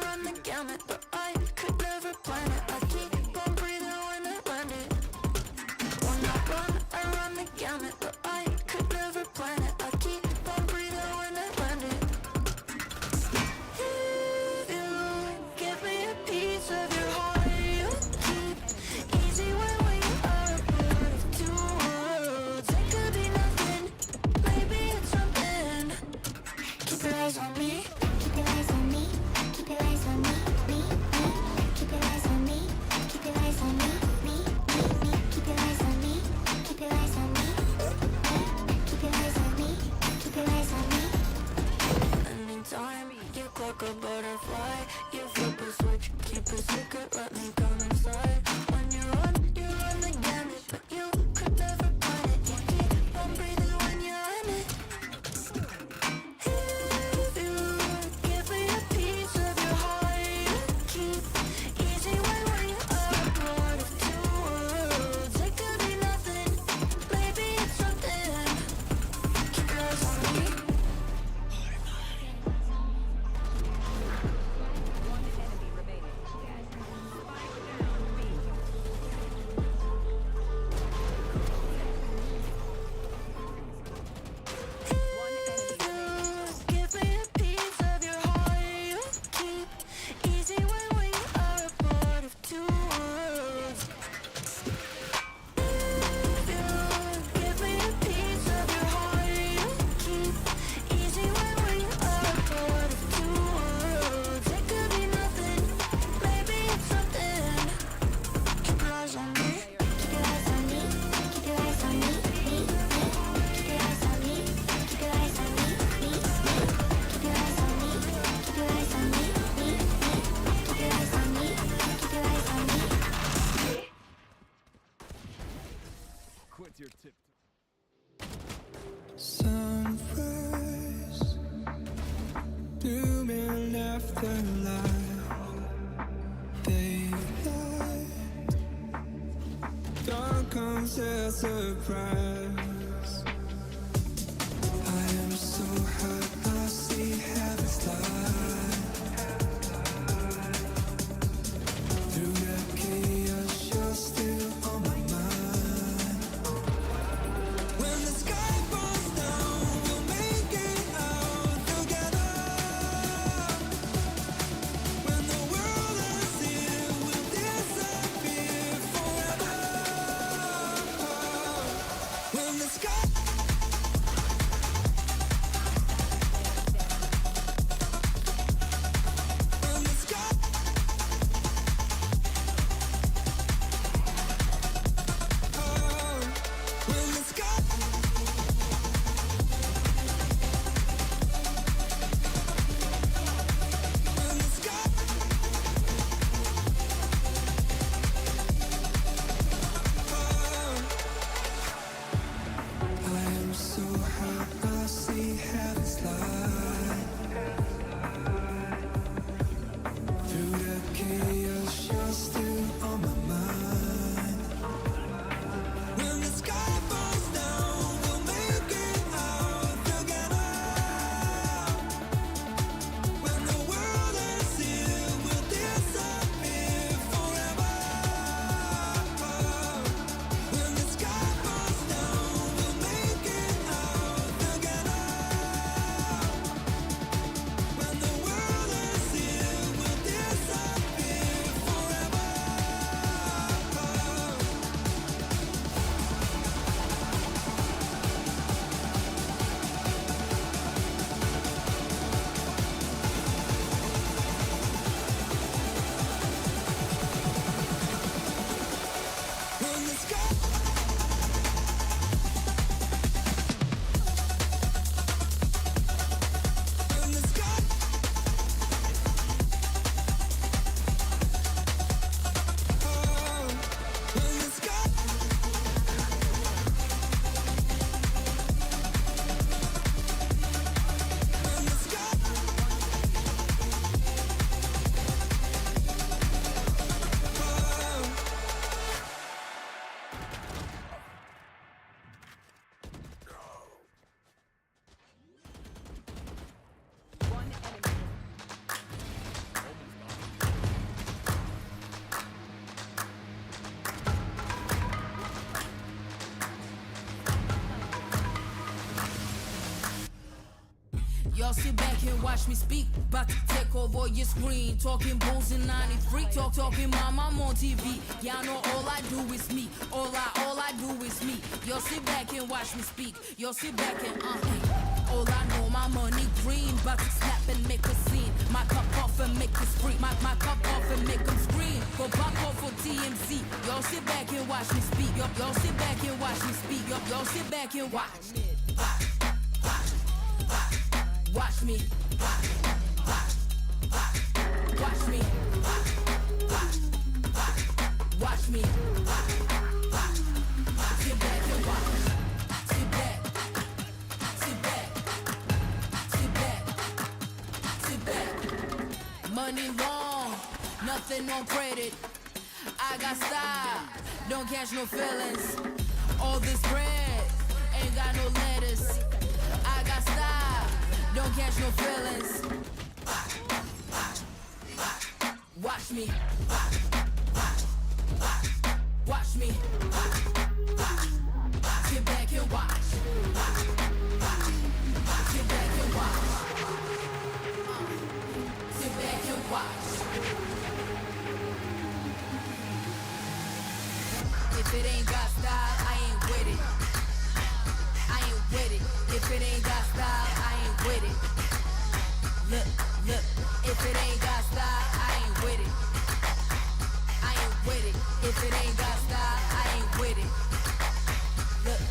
run the gamut, but I could never plan it. I keep on breathing when I land it. When I run the gamut, but I could never plan it. I keep on breathing when I land it. If you give me a piece of your heart, you keep easy when you are a part of two worlds. It could be nothing, maybe it's something. Keep your eyes on me. Keep your eyes on me. Keep your eyes on me. Me. Keep your eyes on me. Keep your eyes on me. Me. Keep your eyes on me. Keep your eyes on me. Keep your eyes on me. Keep your eyes on me. Anytime you clock a butterfly, you flip a switch, keep a secret, let me come inside. When you run the gamut, but you could never plan it. You keep on breathing when you're in it. If you give me a piece of your heart, you keep easy when you are a part of two worlds. It could be nothing, maybe it's something. Keep your eyes on me. Give me a piece of your heart, you keep easy when you are a part of two worlds. Give me a piece of your heart, you keep easy when you are a part of two worlds. It could be nothing, maybe it's something. Keep your eyes on me. Keep your eyes on me. Keep your eyes on me. Me. Keep your eyes on me. Keep your eyes on me. Me. Keep your eyes on me. Keep your eyes on me. Me. Keep your eyes on me. Keep your eyes on me. Quit your tip. Sunrise, blooming after light, daylight, dawn comes as surprise. I am so hot, I see heaven's light. Through the chaos, you're still on my mind. When the sky falls down, we'll make it out together. When the world ends here, we'll disappear forever. When Y'all sit back and watch me speak. About to take over your screen. Talking bulls in 93. Talking mom, I'm on TV. Y'all know all I do is me. All I do is me. Y'all sit back and watch me speak. Y'all sit back and all I know, my money green. About to snap and make a scene. My cup off and make it spree. My cup off and make them scream. Go back off for TMZ. Y'all sit back and watch me speak. Y'all sit back and watch me speak. Y'all sit back and watch. Watch me. Watch me. Watch me. Sit back and watch. Sit back. Sit back. Sit back. Sit back. Money long, nothing on credit. I got style, don't catch no feelings. All this bread ain't got no lettuce. I got style, don't catch no feelings. Watch me. Watch me. Sit back and watch. Sit back and watch. Sit back and watch. If it ain't got style, I ain't with it. I ain't with it. If it ain't got style, I ain't with it. Look. If it ain't got style, I ain't with it. I ain't with it. If it ain't got style, I ain't with it. Look.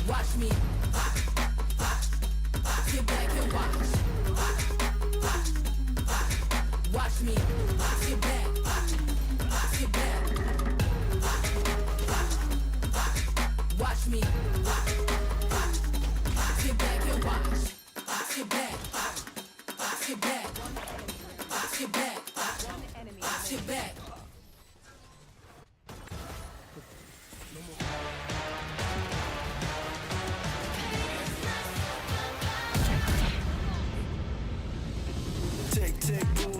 Watch me. Sit back and watch. Watch me. Sit back. Sit back. Watch me. Sit back and watch. Sit back. Sit back. Sit back. Sit back. 틱틱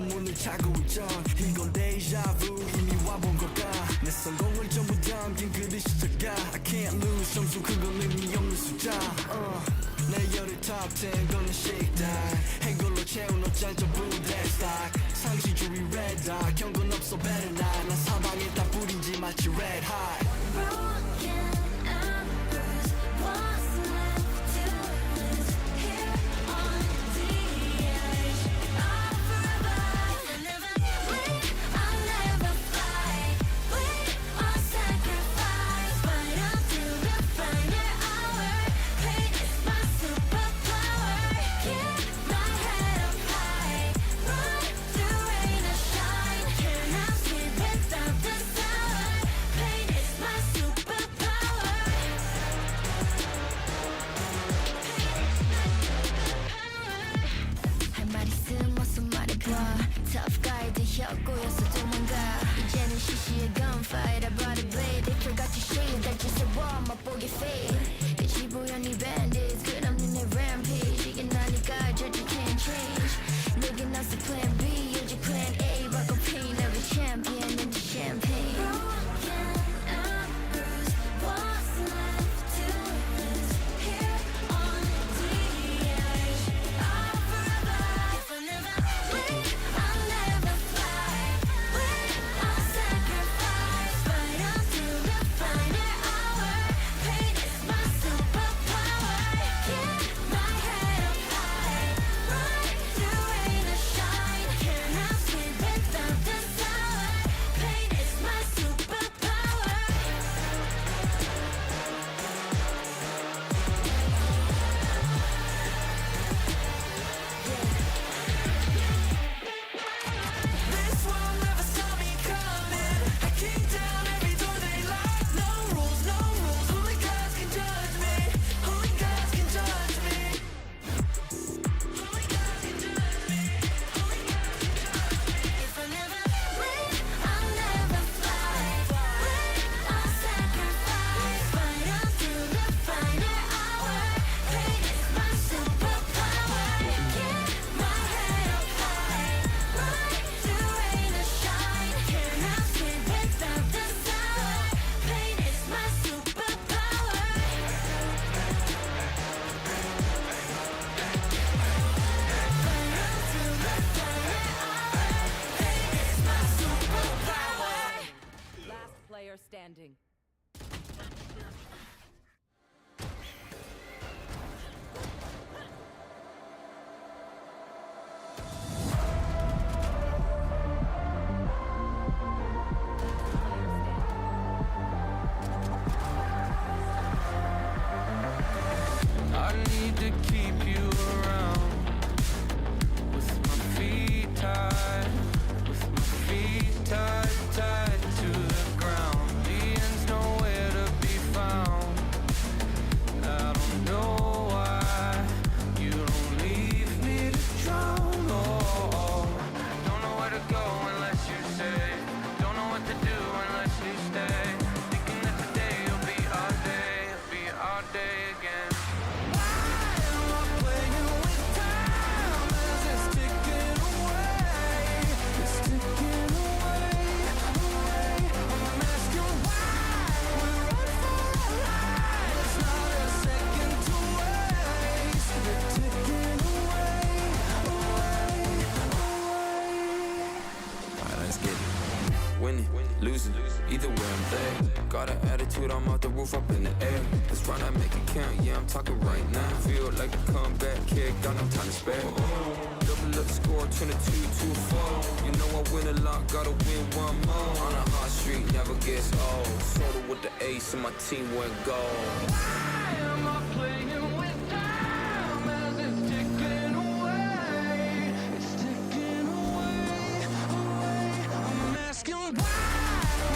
문을 차고 있죠. 이건 데자부 이미 와본 걸까. 내 성공을 전부 담긴 그 리스트가 I can't lose 점수 그건 의미 없는 숫자. 내 열의 top 10 거는 shake that. 해골로 채운 옷장 전부 that stock. 상시주의 red dot 경고는 없어 better not. 난 사방에 다 뿌린지 마치 red hot. Broken embers, what's left to lose here on the edge of forever? I'll never wait, I'll never fight. Wait or sacrifice, fight until the final hour. Pain is my superpower. Yeah. to keep you around. With my feet tied, tied to the ground. The end's nowhere to be found. I don't know why you don't leave me to drown. Oh, don't know where to go unless you say. Don't know what to do unless you stay. Thinking that today will be our day, it'll be our day again. Why am I playing with time as it's ticking away? It's ticking away, away. I'm asking why we run for our lives. Not a second to waste. They're ticking away, away, away. Alright, let's get it. Winning, losing, either way I'm there. Got an attitude, I'm off the roof, up in the air. Let's run, I make it count, yeah, I'm talking right now. Feel like a comeback kid, got no time to spare. Double up score, 22-4. You know I win a lot, gotta win one more. On a hot street, never gets old. Soda with the ace and my team went gold. Why am I playing with time as it's ticking away? It's ticking away, away. I'm asking why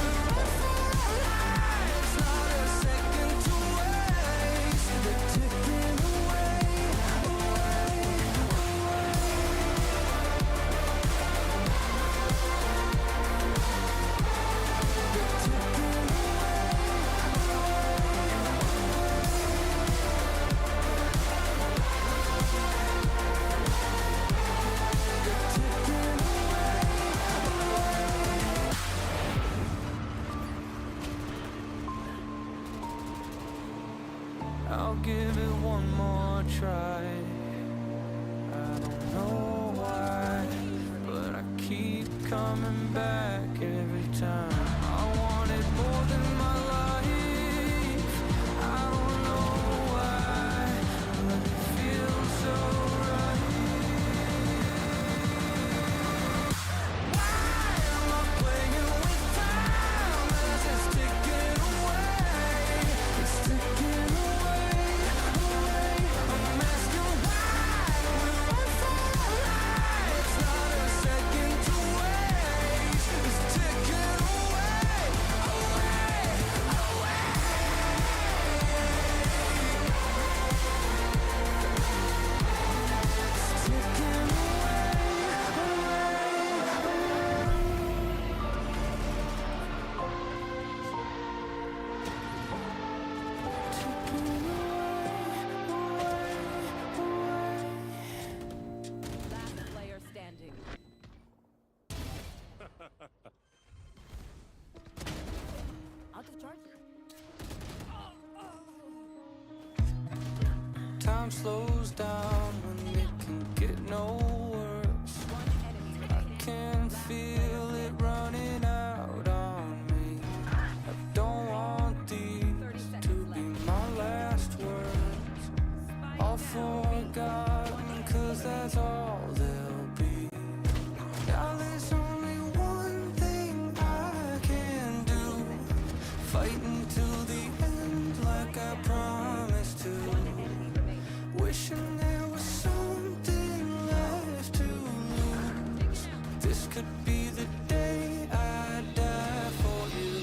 we run for our lives. Not a second to waste. They're ticking away, away, away. They're ticking I'll give it one more try. I don't know why, but I keep coming back every time. I want it more than my life. I don't know why, but it feels so right. Why am I playing with time as it's ticking away? It's ticking away, away. I'm asking why we run for our lives. Not a second to waste. It's ticking away, away, away. It's ticking Last player standing. Out of charge. Time slows down when it can get no worse. I can feel it running out on me. I don't want these to be my last words. All forgotten, 'cause that's all they'll be. Now there's only one thing I can do. Fight until the end like I promised to. Wishing there was something left to lose. This could be the day I die for you.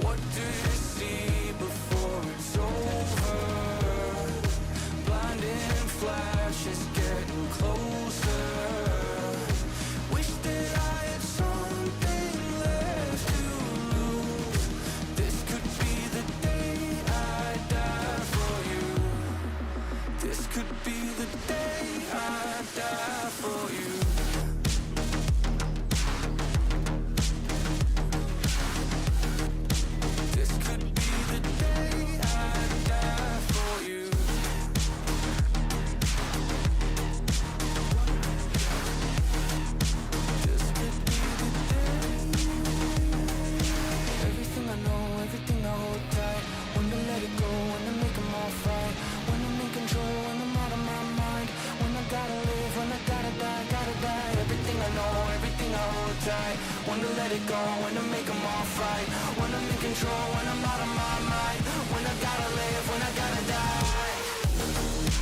What do you see before it's over? Blinding flashes getting closer. Wish that I had something left to lose. This could be the day I die for you. This could be the day I die for you. This could be the day I die for you. This could be the day. Everything I know, everything I hold tight. When to let it go, when to make them all fight. When I'm in control, when I'm out of my mind. When I gotta live, when I gotta die, gotta die. Everything I know, everything I hold tight. When to let it go, when to make them all fight. When I'm in control, when I'm out of my mind. When I gotta live, when I gotta die.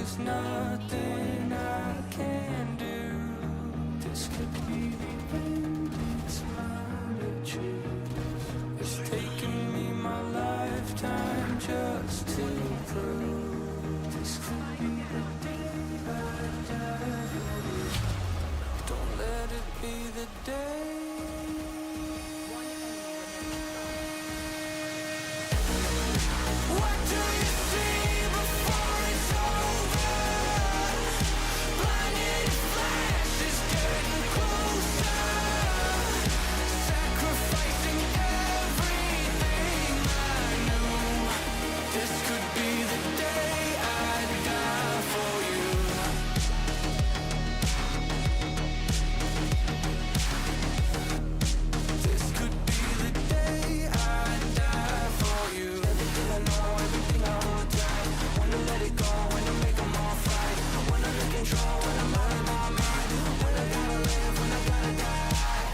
there's nothing I can do. This could be the end, it's mine to choose. It's taken me my lifetime just to prove this could be the day I die. Don't let it be the day. What do you see before it's over? Blinded flashes getting closer, sacrificing everything I knew. This could be the day I die for you. This could be the day I die for you. Everything I know, everything I hold tight. When to let it go, when to make them all fight. When to lose control, when I'm out of my mind. When I gotta live, when I gotta die.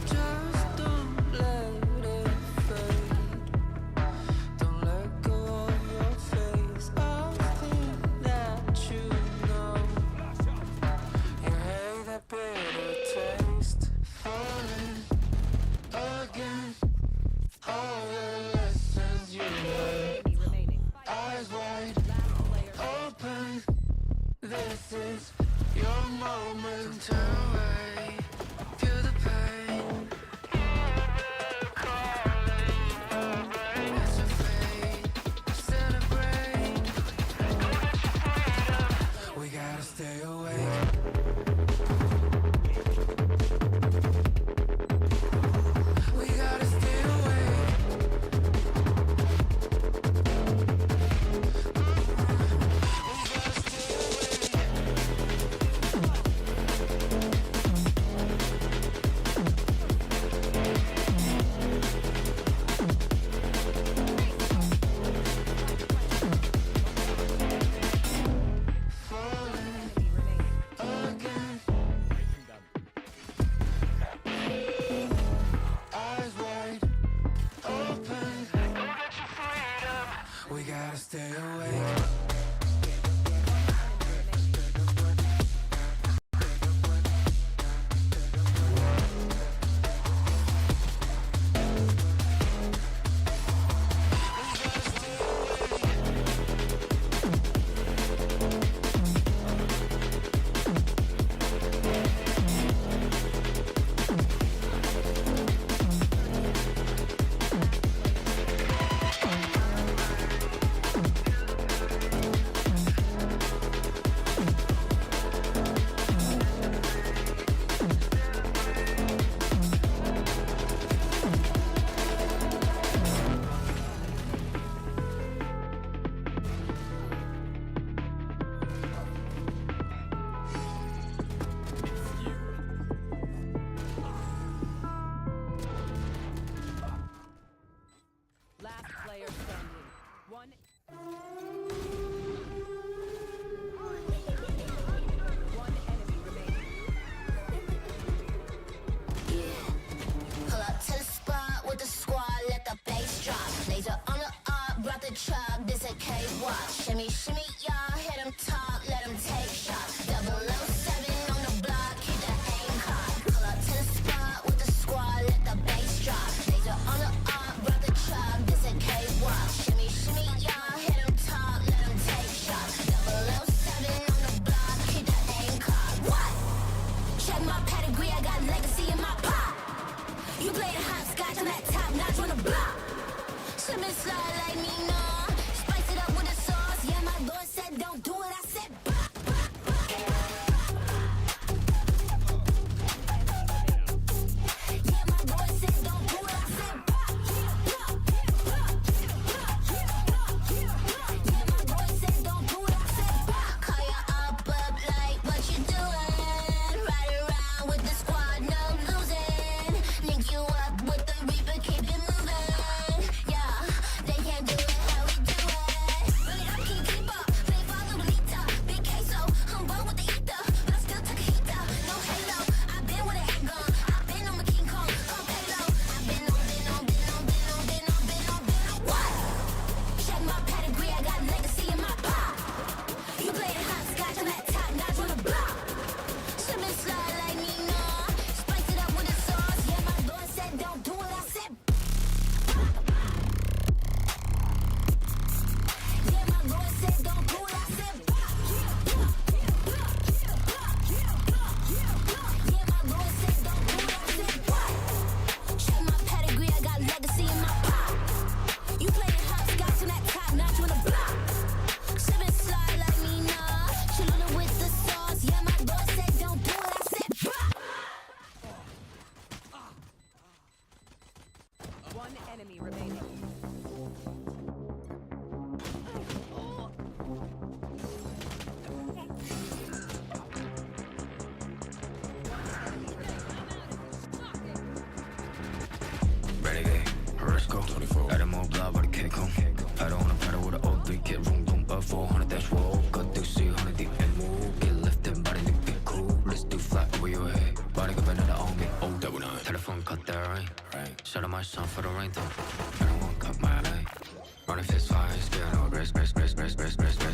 Just don't let it fade. Don't let go of your face. I think that you know. You hate that bitter taste. Falling again. All the lessons you learned. Remaining. Eyes wide Last player. open. This is your moment. Turn away. Feel the pain. It's your fate. Celebrate. We gotta stay awake. We gotta stay awake. We gotta stay awake. more blood, but I can't come. I don't wanna pedal with an old 3 kid, room, boom, up 400, that's roll. Got to see 100 deep and move. Get lifted, body look bit cool. Let's do fly over your head. Body got another on me. Oh, double nine. Telephone cut that rain. Shut up my son for the rain though. I don't want cut my lane. Running fist fire, scared no rest.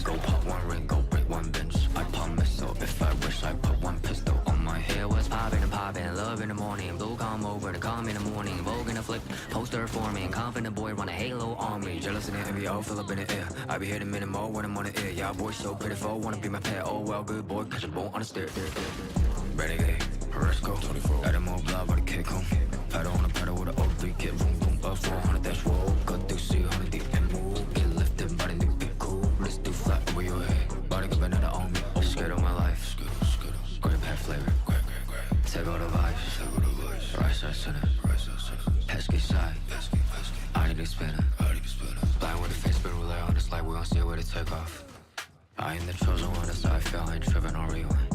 Go pop one ring, go break one bench. I promise so if I wish I put one pistol on my head. Was popping and popping, love in the morning. Blue come over to come in the morning. Vogue in the flick, poster forming. Confident boy run a halo on me. Jealous in the envy, all fill up in the air. I be hitting minute more when I'm on the air. Y'all boys so pitiful, wanna be my pet. Oh well, good boy, catch a bone on the stair. Renegade, let's go. 24. Adding more blood, but I can't come. I don't wanna pedal with an old 3 kid, boom, boom, up 400, that's roll. Got to see 100 deep and move. Get lifted, body look bit cool. Let's do fly over your head. Body got another on me. Oh, scared of my life. Grape hat flavor. Take all the vibes. Right side center. Pesky side. I need to spinner. Flying with a face, but relay on this light. We gon' see where to take off. I ain't the chosen one, that's how I feel. I ain't tripping on rewind.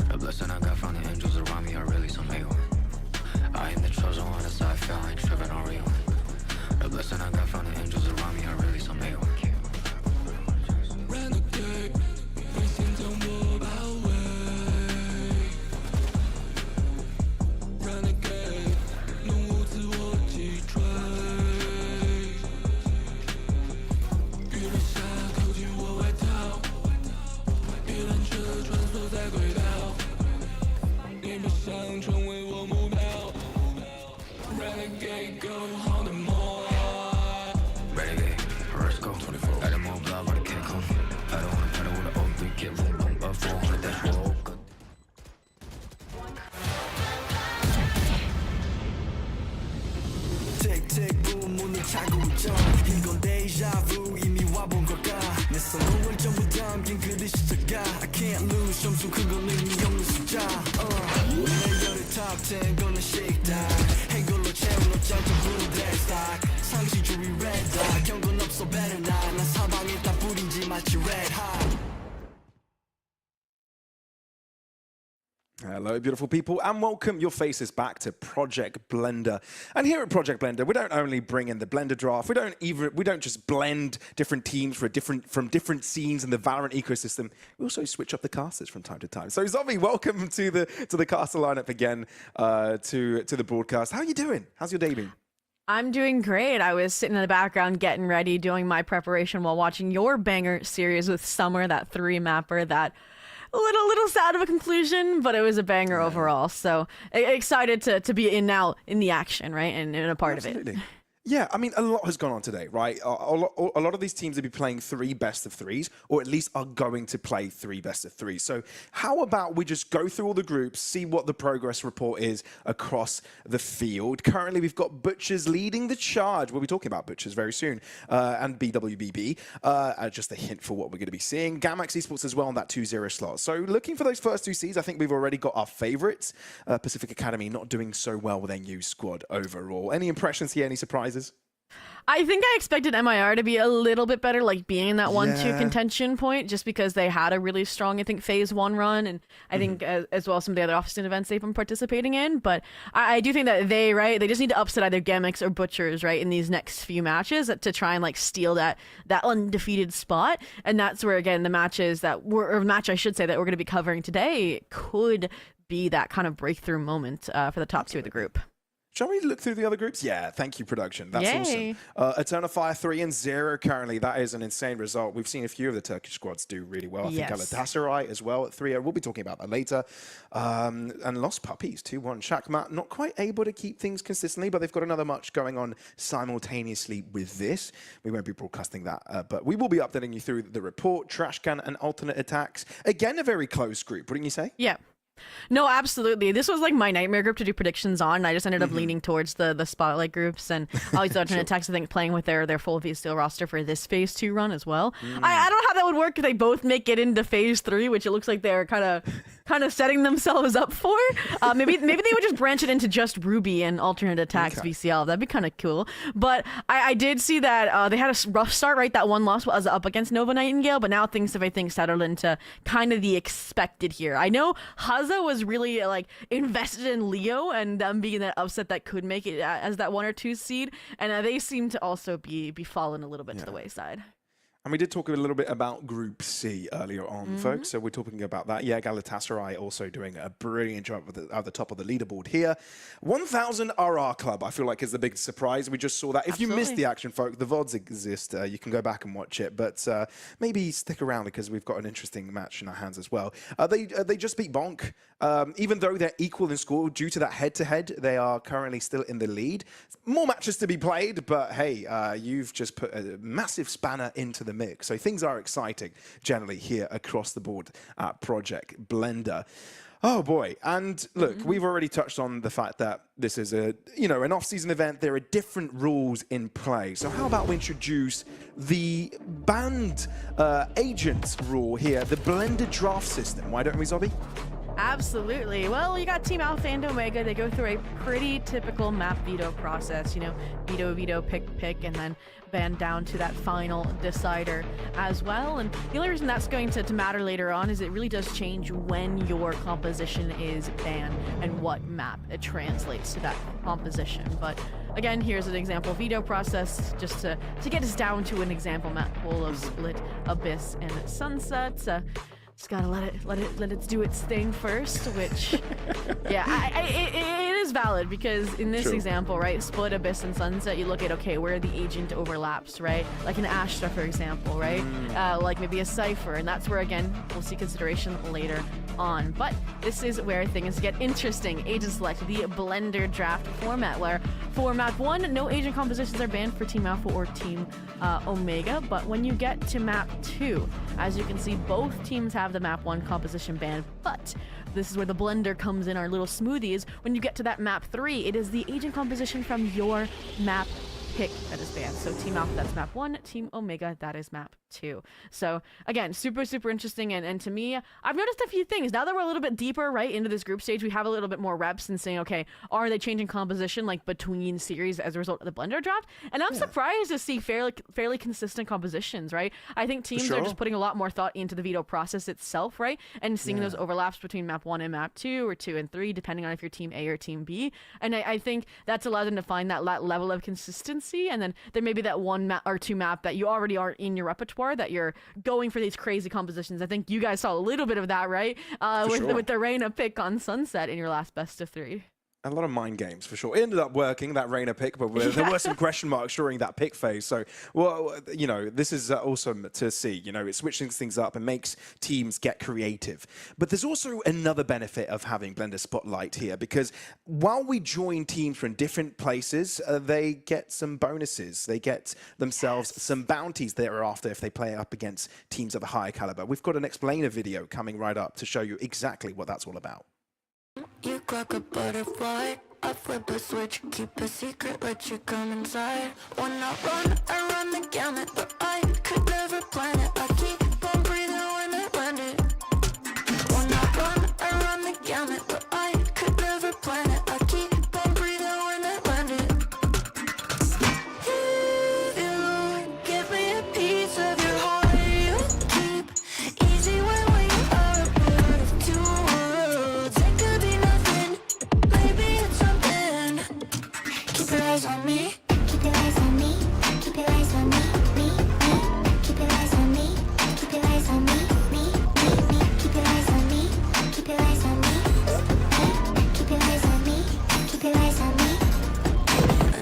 The blessing I got from the angels around me are really some A1. I ain't the chosen one, that's how I feel. I ain't tripping on rewind. The blessing I got from the angels around me are really some A1. Renegade, 会心将我包围。Renegade， 弄我自我击坠。雨落下，扣紧我外套，一辆车穿梭在轨道。你不想成为我目标 Renegade go hold them all Renegade, let's go. 24. Adding more blood, but I can't come. I don't wanna pedal with an old 3 kid, room, boom, up 400, that's roll. Tick tick boom 문을 차고 있죠 이건 deja vu 이미 와본 걸까 내 선호를 전부 담긴 그리 시작가 I can't lose 점수 그건 의미 없는 숫자 내 열의 top 10 gonna shake that 해골로 채운 어쩌죠 blue black stock 상시주의 red dot 경고는 없어 better not 난 사방에 다 뿌린지 마치 red hot Hello, beautiful people, and welcome your faces back to Project Blender. And here at Project Blender, we don't only bring in the Blender draft. We don't just blend different teams from different scenes in the Valorant ecosystem. We also switch up the casters from time to time. So, Zombie, welcome to the caster lineup again, to the broadcast. How are you doing? How's your day been? I'm doing great. I was sitting in the background getting ready, doing my preparation while watching your banger series with Summer, that 3-mapper that. A little sad of a conclusion, but it was a banger overall. So excited to be in the action, right, and a part of it. Yeah, I mean, a lot has gone on today, right? A lot of these teams will be playing 3 best-of-3s, or at least are going to play 3 best-of-3s. So how about we just go through all the groups, see what the progress report is across the field. Currently, we've got Butchers leading the charge. We'll be talking about Butchers very soon, and BWBB. Just a hint for what we're going to be seeing. Gamax Esports as well on that 2-0 slot. So looking for those first 2 seeds, I think we've already got our favorites. Pacific Academy not doing so well with their new squad overall. Any impressions here? Any surprises? I think I expected MIR to be a little bit better, like being in that 1-2 contention point, just because they had a really strong, I think, phase 1 run, and I think as well as some of the other off-season events they've been participating in. But I do think that they just need to upset either Gamax or Butchers, right, in these next few matches to try and like steal that undefeated spot. And that's where, again, the matches that we're going to be covering today could be that kind of breakthrough moment for the top 2 of the group. Shall we look through the other groups? Yeah, thank you, production. That's awesome. Eternal Fire 3-0 currently. That is an insane result. We've seen a few of the Turkish squads do really well. I think Galatasaray as well at 3-0. We'll be talking about that later. And Lost Puppies 2-1. Shakmat not quite able to keep things consistently, but they've got another match going on simultaneously with this. We won't be broadcasting that, but we will be updating you through the report, Trashcan, and alternate attacks. Again, a very close group, wouldn't you say? Yeah. No, absolutely. This was like my nightmare group to do predictions on. And I just ended up leaning towards the spotlight groups and all these alternate attacks, I think, playing with their full V-Steel roster for this phase 2 run as well. I don't know how that would work if they both make it into phase 3, which it looks like they're kind of kind of setting themselves up for. Maybe they would just branch it into just Ruby and alternate attacks VCL. That'd be kind of cool. But I did see that they had a rough start, right? That one loss was up against Nova Nightingale, but now things have, I think, settled into kind of the expected here. I know Haza was really like invested in Leo and them being that upset that could make it as that 1 or 2 seed, and they seem to also be fallen a little bit to the wayside. And we did talk a little bit about Group C earlier on, folks. So we're talking about that. Yeah, Galatasaray also doing a brilliant job at the top of the leaderboard here. 1000 RR Club, I feel like, is the big surprise. We just saw that. If you missed the action, folks, the VODs exist. You can go back and watch it. But maybe stick around because we've got an interesting match in our hands as well. They just beat Bonk. Even though they're equal in score, due to that head-to-head, they are currently still in the lead. More matches to be played, but hey, you've just put a massive spanner into the mix. So things are exciting generally here across the board at Project Blender. Oh boy. And look, we've already touched on the fact that this is an off-season event. There are different rules in play. So how about we introduce the banned agent rule here, the Blender draft system. Why don't we, Zobby? Absolutely. Well, you got Team Alpha and Omega. They go through a pretty typical map veto process. Veto, veto, pick, and then ban down to that final decider as well. And the only reason that's going to matter later on is it really does change when your composition is banned and what map it translates to that composition. But again, here's an example veto process just to get us down to an example map pool of Split, Abyss, and Sunset. Just gotta let it do its thing first, which, yeah, it is valid because in this example, right, Split, Abyss, and Sunset, you look at, okay, where the agent overlaps, right? Like an Astra, for example, right? Like maybe a Cypher, and that's where, again, we'll see consideration later on. But this is where things get interesting. Agent select, the Blender draft format, where for map 1, no agent compositions are banned for Team Alpha or Team Omega, but when you get to map 2, as you can see, both teams have the map 1 composition banned, but this is where the Blender comes in, our little smoothies. When you get to that map 3, it is the agent composition from your map pick that is banned. So Team Alpha, that's map 1, Team Omega, that is map 2. So again, super interesting, and to me, I've noticed a few things. Now that we're a little bit deeper right into this group stage, we have a little bit more reps and saying, okay, are they changing composition like between series as a result of the Blender draft? And I'm surprised to see fairly consistent compositions, right? I think teams are just putting a lot more thought into the veto process itself, right? And seeing those overlaps between map 1 and map 2, or 2 and 3, depending on if you're Team A or Team B. And I think that's allowed them to find that level of consistency. And then there may be that 1 map or 2 map that you already are in your repertoire that you're going for these crazy compositions. I think you guys saw a little bit of that, right? With the Reina pick on Sunset in your last best of 3. A lot of mind games, for sure. It ended up working, that Reina pick, but there were some question marks during that pick phase. So, well, this is awesome to see. It switches things up and makes teams get creative. But there's also another benefit of having Blender Spotlight here, because while we join teams from different places, they get some bonuses. They get themselves some bounties thereafter if they play up against teams of a higher caliber. We've got an explainer video coming right up to show you exactly what that's all about. You crack a butterfly, I flip a switch, keep a secret, let you come inside. When I run the gamut, but I could never plan it. I keep on breathing when I land it. When I run the gamut, but I could never plan it. I keep on breathing when I land it. If you give me a piece of your heart, you keep easy when you are a part of 2 worlds. It could be nothing, maybe it's something. Keep your eyes on me. Keep your eyes on me. Keep your eyes on me. Me. Keep your eyes on me. Keep your eyes on me. Me. Keep your eyes on me. Keep your eyes on me. Keep your eyes on me. Keep your eyes on me.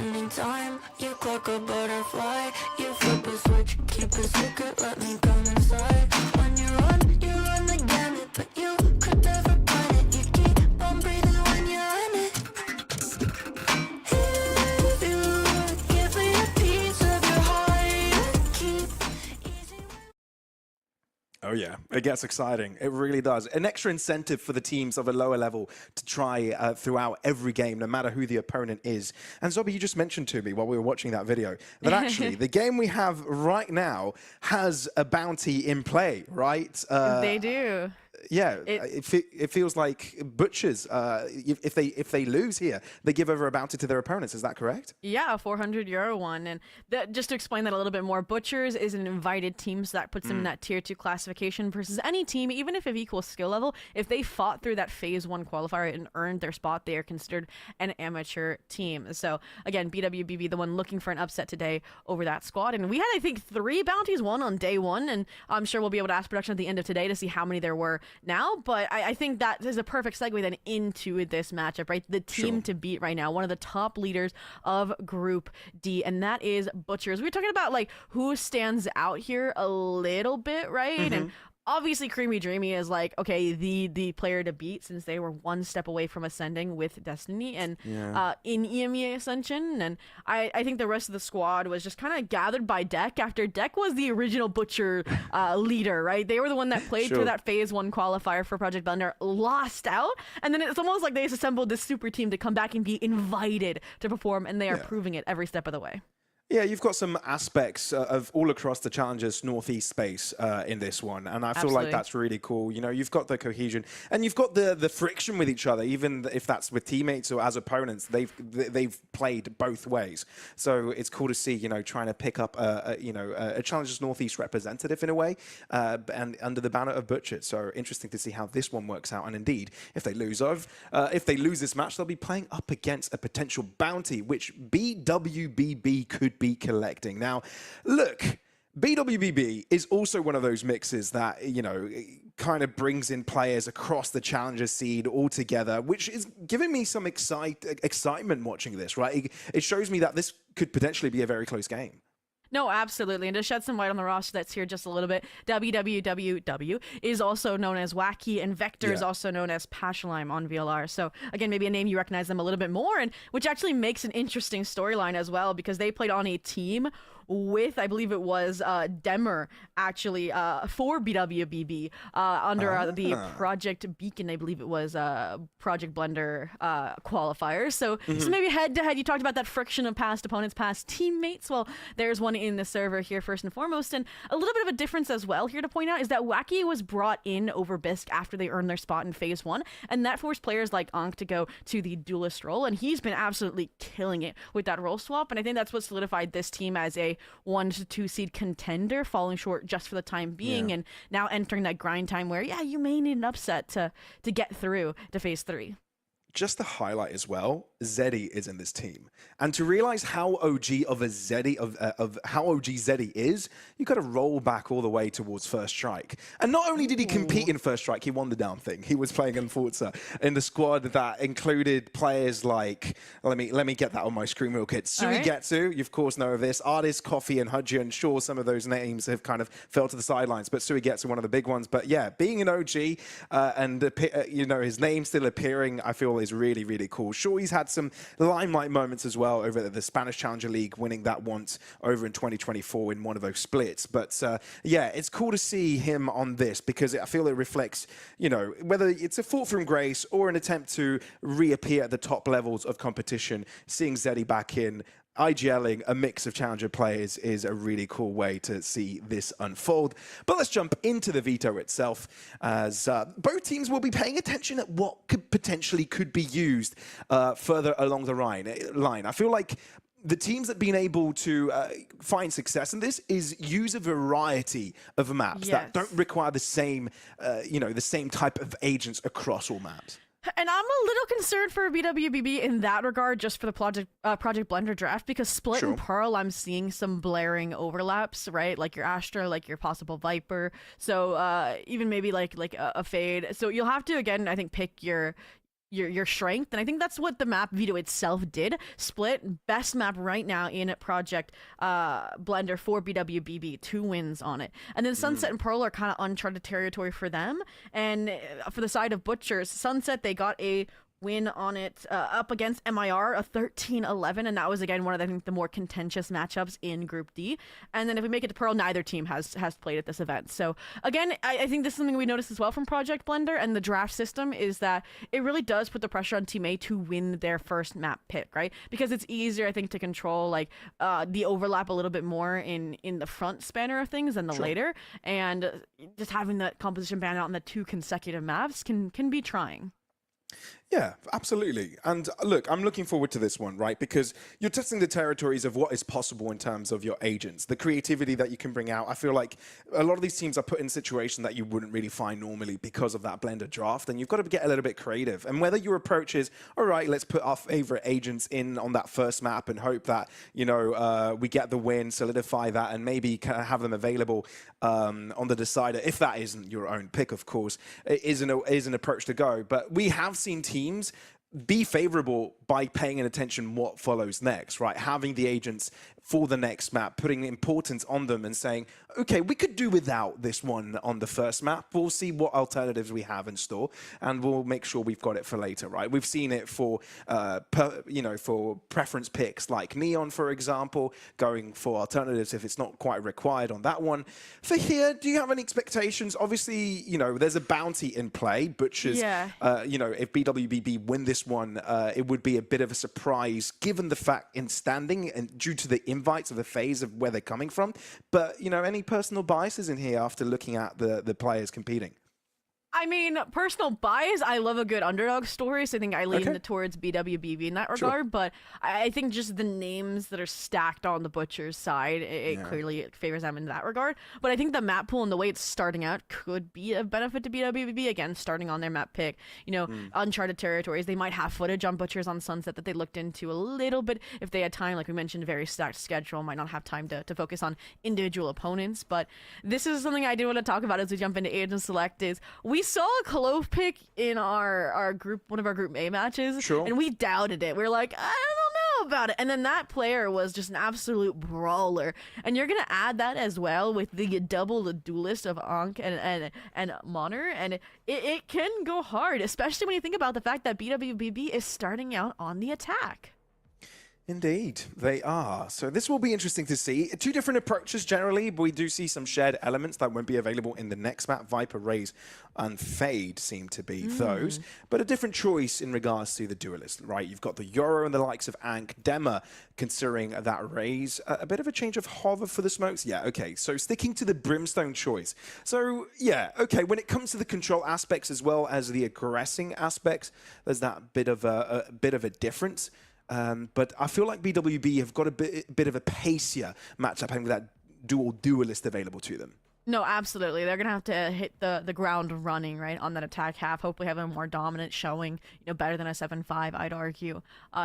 Anytime you clock a butterfly, you flip a switch, keep a secret, let me come inside. When you run the gamut, but you could never plan it. You keep on breathing when you're in it. If you give me a piece of your heart, you keep easy. Oh yeah, it gets exciting. It really does. An extra incentive for the teams of a lower level to try throughout every game, no matter who the opponent is. And Zobby, you just mentioned to me while we were watching that video that actually the game we have right now has a bounty in play, right? They do. Yeah, it feels like Butchers, if they lose here, they give over a bounty to their opponents. Is that correct? Yeah, a 400 euro one. And just to explain that a little bit more, Butchers is an invited team, so that puts them in that tier 2 classification versus any team, even if of equal skill level. If they fought through that phase 1 qualifier and earned their spot, they are considered an amateur team. So again, BWBB, the one looking for an upset today over that squad. And we had, I think, 3 bounties, one on day 1, and I'm sure we'll be able to ask production at the end of today to see how many there were now. But I think that is a perfect segue then into this matchup, right? The team to beat right now, one of the top leaders of Group D, and that is Butchers. We were talking about like who stands out here a little bit, right? And obviously Creamy Dreamy is like, okay, the player to beat, since they were one step away from ascending with Destiny and in EMEA Ascension. And I think the rest of the squad was just kind of gathered by Deck after Deck was the original Butcher leader, right? They were the one that played through that phase 1 qualifier for Project Blender, lost out, and then it's almost like they just assembled this super team to come back and be invited to perform, and they are proving it every step of the way. Yeah, you've got some aspects of all across the Challengers Northeast space in this one, and I feel like that's really cool. You know, you've got the cohesion, and you've got the friction with each other, even if that's with teammates or as opponents. They've played both ways, so it's cool to see, you know, trying to pick up a Challengers Northeast representative in a way, and under the banner of Butcher. So interesting to see how this one works out. And indeed, if they lose this match, they'll be playing up against a potential bounty, which BWBB could be collecting. Now, look, BWBB is also one of those mixes that, you know, kind of brings in players across the Challenger seed all together, which is giving me some excitement watching this, right? It shows me that this could potentially be a very close game. No, absolutely. And to shed some light on the roster that's here just a little bit, WWWW is also known as Wacky, and Vector is also known as Pashalime on VLR. So again, maybe a name you recognize them a little bit more, and which actually makes an interesting storyline as well, because they played on a team with, I believe it was Demer, actually, for BWBB under the Project Beacon, I believe it was Project Blender qualifiers. So, so maybe head-to-head, you talked about that friction of past opponents, past teammates. Well, there's one in the server here first and foremost. And a little bit of a difference as well here to point out is that Wacky was brought in over Bisque after they earned their spot in phase 1. And that forced players like Ankh to go to the duelist role. And he's been absolutely killing it with that role swap. And I think that's what solidified this team as a 1 to 2 seed contender, falling short just for the time being, and now entering that grind time where, yeah, you may need an upset to get through to phase 3. Just to highlight as well, Zeddy is in this team, and to realize how OG of a Zeddy of how OG Zeddy is, you got to roll back all the way towards First Strike. And not only did he compete in First Strike, he won the damn thing. He was playing in Forza in the squad that included players like, let me get that on my screen real quick. Suigetsu, you of course know of this. Artist, Coffee, and Hudgy, and sure, some of those names have kind of fell to the sidelines, but Suigetsu, one of the big ones. But yeah, being an OG and you know, his name still appearing, I feel is really, really cool. Sure, he's had some limelight moments as well over the Spanish Challenger League, winning that once over in 2024 in one of those splits. But yeah, it's cool to see him on this, because I feel it reflects, you know, whether it's a fall from grace or an attempt to reappear at the top levels of competition, seeing Zeddy back in, IGLing a mix of Challenger players is a really cool way to see this unfold. But let's jump into the veto itself, as both teams will be paying attention at what could be used further along the line. I feel like the teams that have been able to find success in this is use a variety of maps that don't require the same, you know, the same type of agents across all maps. And I'm a little concerned for BWBB in that regard, just for the Project Blender draft, because Split and Pearl, I'm seeing some blaring overlaps, right? Like your Astra, like your possible Viper. So even maybe like a Fade. So you'll have to, again, I think, pick your strength, and I think that's what the map veto itself did. Split, best map right now in Project Blender for BWBB, 2 wins on it. And then Sunset and Pearl are kind of uncharted territory for them. And for the side of Butchers, Sunset, they got a win on it up against MIR, a 13-11, and that was again one of I think the more contentious matchups in Group D. And then if we make it to Pearl, neither team has played at this event. So again, I think this is something we noticed as well from Project Blender and the draft system is that it really does put the pressure on Team A to win their first map pick, right? Because it's easier, I think, to control like the overlap a little bit more in the front spanner of things than the later, and just having that composition ban out on the 2 consecutive maps can be trying. Yeah, absolutely. And look, I'm looking forward to this one, right? Because you're testing the territories of what is possible in terms of your agents, the creativity that you can bring out. I feel like a lot of these teams are put in a situation that you wouldn't really find normally because of that Blender draft, and you've got to get a little bit creative. And whether your approach is, all right, let's put our favorite agents in on that first map and hope that, you know, we get the win, solidify that, and maybe have them available on the decider, if that isn't your own pick, of course, is an approach to go. But we have seen teams be favorable by paying attention what follows next, right? Having the agents for the next map, putting importance on them and saying, okay, we could do without this one on the first map. We'll see what alternatives we have in store, and we'll make sure we've got it for later, right? We've seen it for, for preference picks like Neon, for example, going for alternatives if it's not quite required on that one. For here, do you have any expectations? Obviously, you know, there's a bounty in play, Butchers. Yeah. You know, if BWBB win this one, it would be a bit of a surprise given the fact in standing and due to the invites of the phase of where they're coming from. But, you know, any personal biases in here after looking at the players competing? I mean, personal bias, I love a good underdog story, so I think I lean towards BWBB in that regard, but I think just the names that are stacked on the Butcher's side, it clearly favors them in that regard. But I think the map pool and the way it's starting out could be a benefit to BWBB, again, starting on their map pick. You know, uncharted territories, they might have footage on Butchers on Sunset that they looked into a little bit if they had time. Like we mentioned, a very stacked schedule, might not have time to focus on individual opponents. But this is something I do want to talk about as we jump into Agent Select is we saw a Clove pick in our group, one of our Group A matches, and we doubted it. We were like, I don't know about it. And then that player was just an absolute brawler. And you're gonna add that as well with the double duelist of Ankh and Moner, and it can go hard, especially when you think about the fact that BWBB is starting out on the attack. Indeed, they are. So this will be interesting to see. 2 different approaches generally, but we do see some shared elements that won't be available in the next map. Viper, Raze, and Fade seem to be those. But a different choice in regards to the duelist, right? You've got the Euro and the likes of Ankh, Dema, considering that Raze. A bit of a change of hover for the smokes. Yeah, okay. So sticking to the Brimstone choice. So, yeah, okay. When it comes to the control aspects as well as the aggressing aspects, there's that bit of a difference. But I feel like BWB have got a bit of a pacier matchup having that dual duelist available to them. No, absolutely. They're going to have to hit the ground running, right, on that attack half. Hopefully have a more dominant showing, you know, better than a 7-5, I'd argue,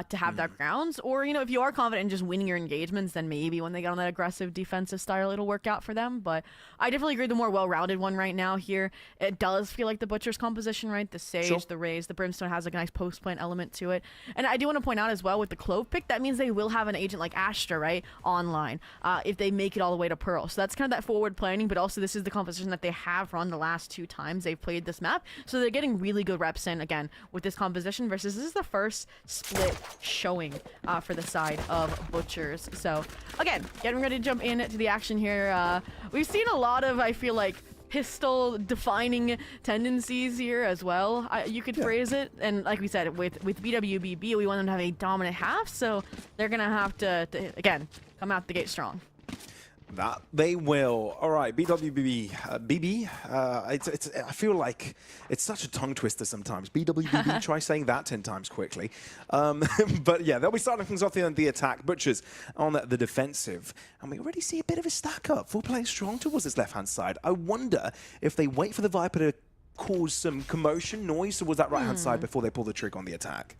to have that grounds. Or, you know, if you are confident in just winning your engagements, then maybe when they get on that aggressive defensive style, it'll work out for them. But I definitely agree the more well-rounded one right now here. It does feel like the Butcher's composition, right? The Sage, the Raze, the Brimstone has a nice post-plant element to it. And I do want to point out as well with the Clove pick, that means they will have an agent like Astra, right, online, if they make it all the way to Pearl. So that's kind of that forward planning, but also this is the composition that they have run the last 2 times they've played this map, so they're getting really good reps in again with this composition versus this is the first split showing for the side of Butchers. So again, getting ready to jump into the action here. We've seen a lot of, I feel like, pistol defining tendencies here as well, you could phrase it. And like we said, with BWBB, we want them to have a dominant half, so they're gonna have to again come out the gate strong. That they will. All right, BWBB, BB. I feel like it's such a tongue twister sometimes. BWBB. Try saying that 10 times quickly. But yeah, they'll be starting things off on the attack. Butchers on the defensive, and we already see a bit of a stack up. 4 players strong towards this left-hand side. I wonder if they wait for the Viper to cause some commotion, noise towards that right-hand side before they pull the trigger on the attack.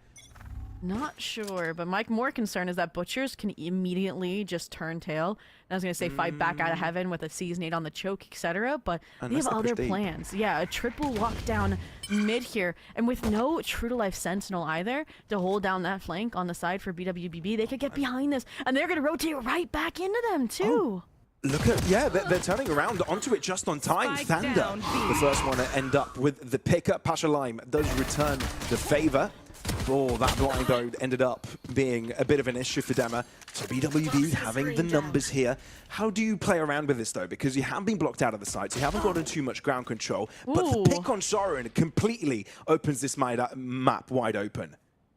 Not sure, but my more concern is that Butchers can immediately just turn tail. And I was going to say fight back out of heaven with a Seize Nade on the choke, etc. But they have other plans. Yeah, a triple lockdown mid here. And with no true to life Sentinel either to hold down that flank on the side for BWBB, they could get behind this. And they're going to rotate right back into them too. Look at, yeah, they're turning around onto it just on time. Thunder, the first one to end up with the pickup. Pasha Lime does return the favor. Oh, that blind though ended up being a bit of an issue for Dema. So BWB having the numbers here. How do you play around with this though? Because you have been blocked out of the sites, you haven't gotten too much ground control, but the pick on Soren completely opens this map wide open.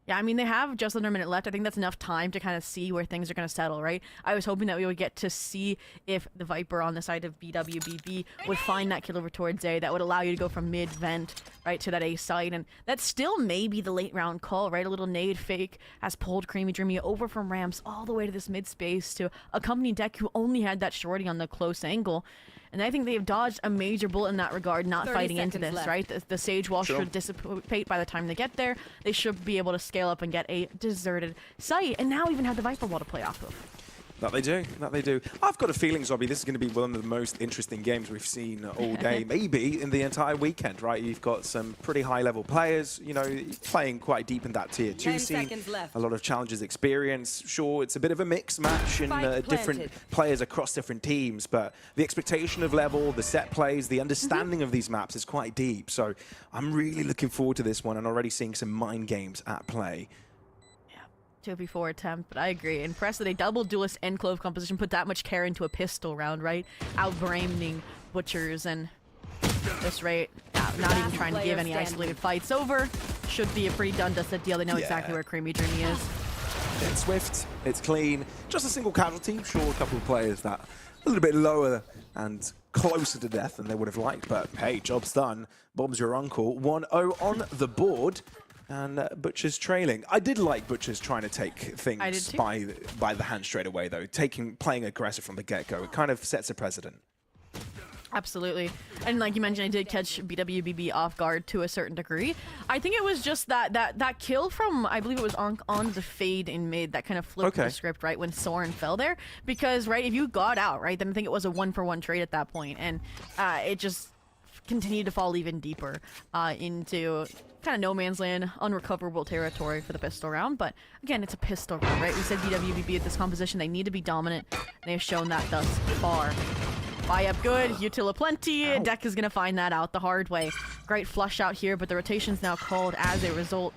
Yeah, I mean, they have just under a minute left. I think that's enough time to kind of see where things are going to settle, right? I was hoping that we would get to see if the Viper on the side of BWBB would find that kill over towards A that would allow you to go from mid-vent, right, to that A side. And that still may be the late round call, right? A little nade fake has pulled Creamy Dreamy over from ramps all the way to this mid-space to accompany Deck, who only had that shorty on the close angle. And I think they've dodged a major bullet in that regard, not fighting into this, left. right? The Sage Wall should dissipate by the time they get there. They should be able to scale up and get a deserted site, and now even have the Viper Wall to play off of. That they do, that they do. I've got a feeling, Zobby, this is going to be one of the most interesting games we've seen all day, maybe in the entire weekend, right? You've got some pretty high-level players, you know, playing quite deep in that tier 2 scene. A lot of challenges experience. Sure, it's a bit of a mixed match in different players across different teams, but the expectation of level, the set plays, the understanding of these maps is quite deep. So I'm really looking forward to this one and already seeing some mind games at play. 2v4 attempt, but I agree. Impressed that a double duelist and clove composition put that much care into a pistol round, right? Outbraining Butchers, and this rate, not even trying to give any isolated fights over. Should be a pretty done dusted deal. They know exactly where Creamy Dreamy is. It's swift, it's clean, just a single casualty. Sure, a couple of players that a little bit lower and closer to death than they would have liked, but hey, job's done. Bob's your uncle. 1-0 on the board. And Butcher's trailing. I did like Butcher's trying to take things by the hand straight away, though. Playing aggressive from the get-go. It kind of sets a precedent. Absolutely. And like you mentioned, I did catch BWBB off guard to a certain degree. I think it was just that kill from, I believe it was on the fade in mid that kind of flipped the script, right, when Soren fell there. Because, right, if you got out, right, then I think it was a 1-for-1 trade at that point. And it just continued to fall even deeper into kind of no man's land, unrecoverable territory for the pistol round. But again, it's a pistol round, right? We said BWBB at this composition, they need to be dominant. They have shown that thus far. Buy up good, util plenty. Deck is going to find that out the hard way. Great flush out here, but the rotation's now called as a result.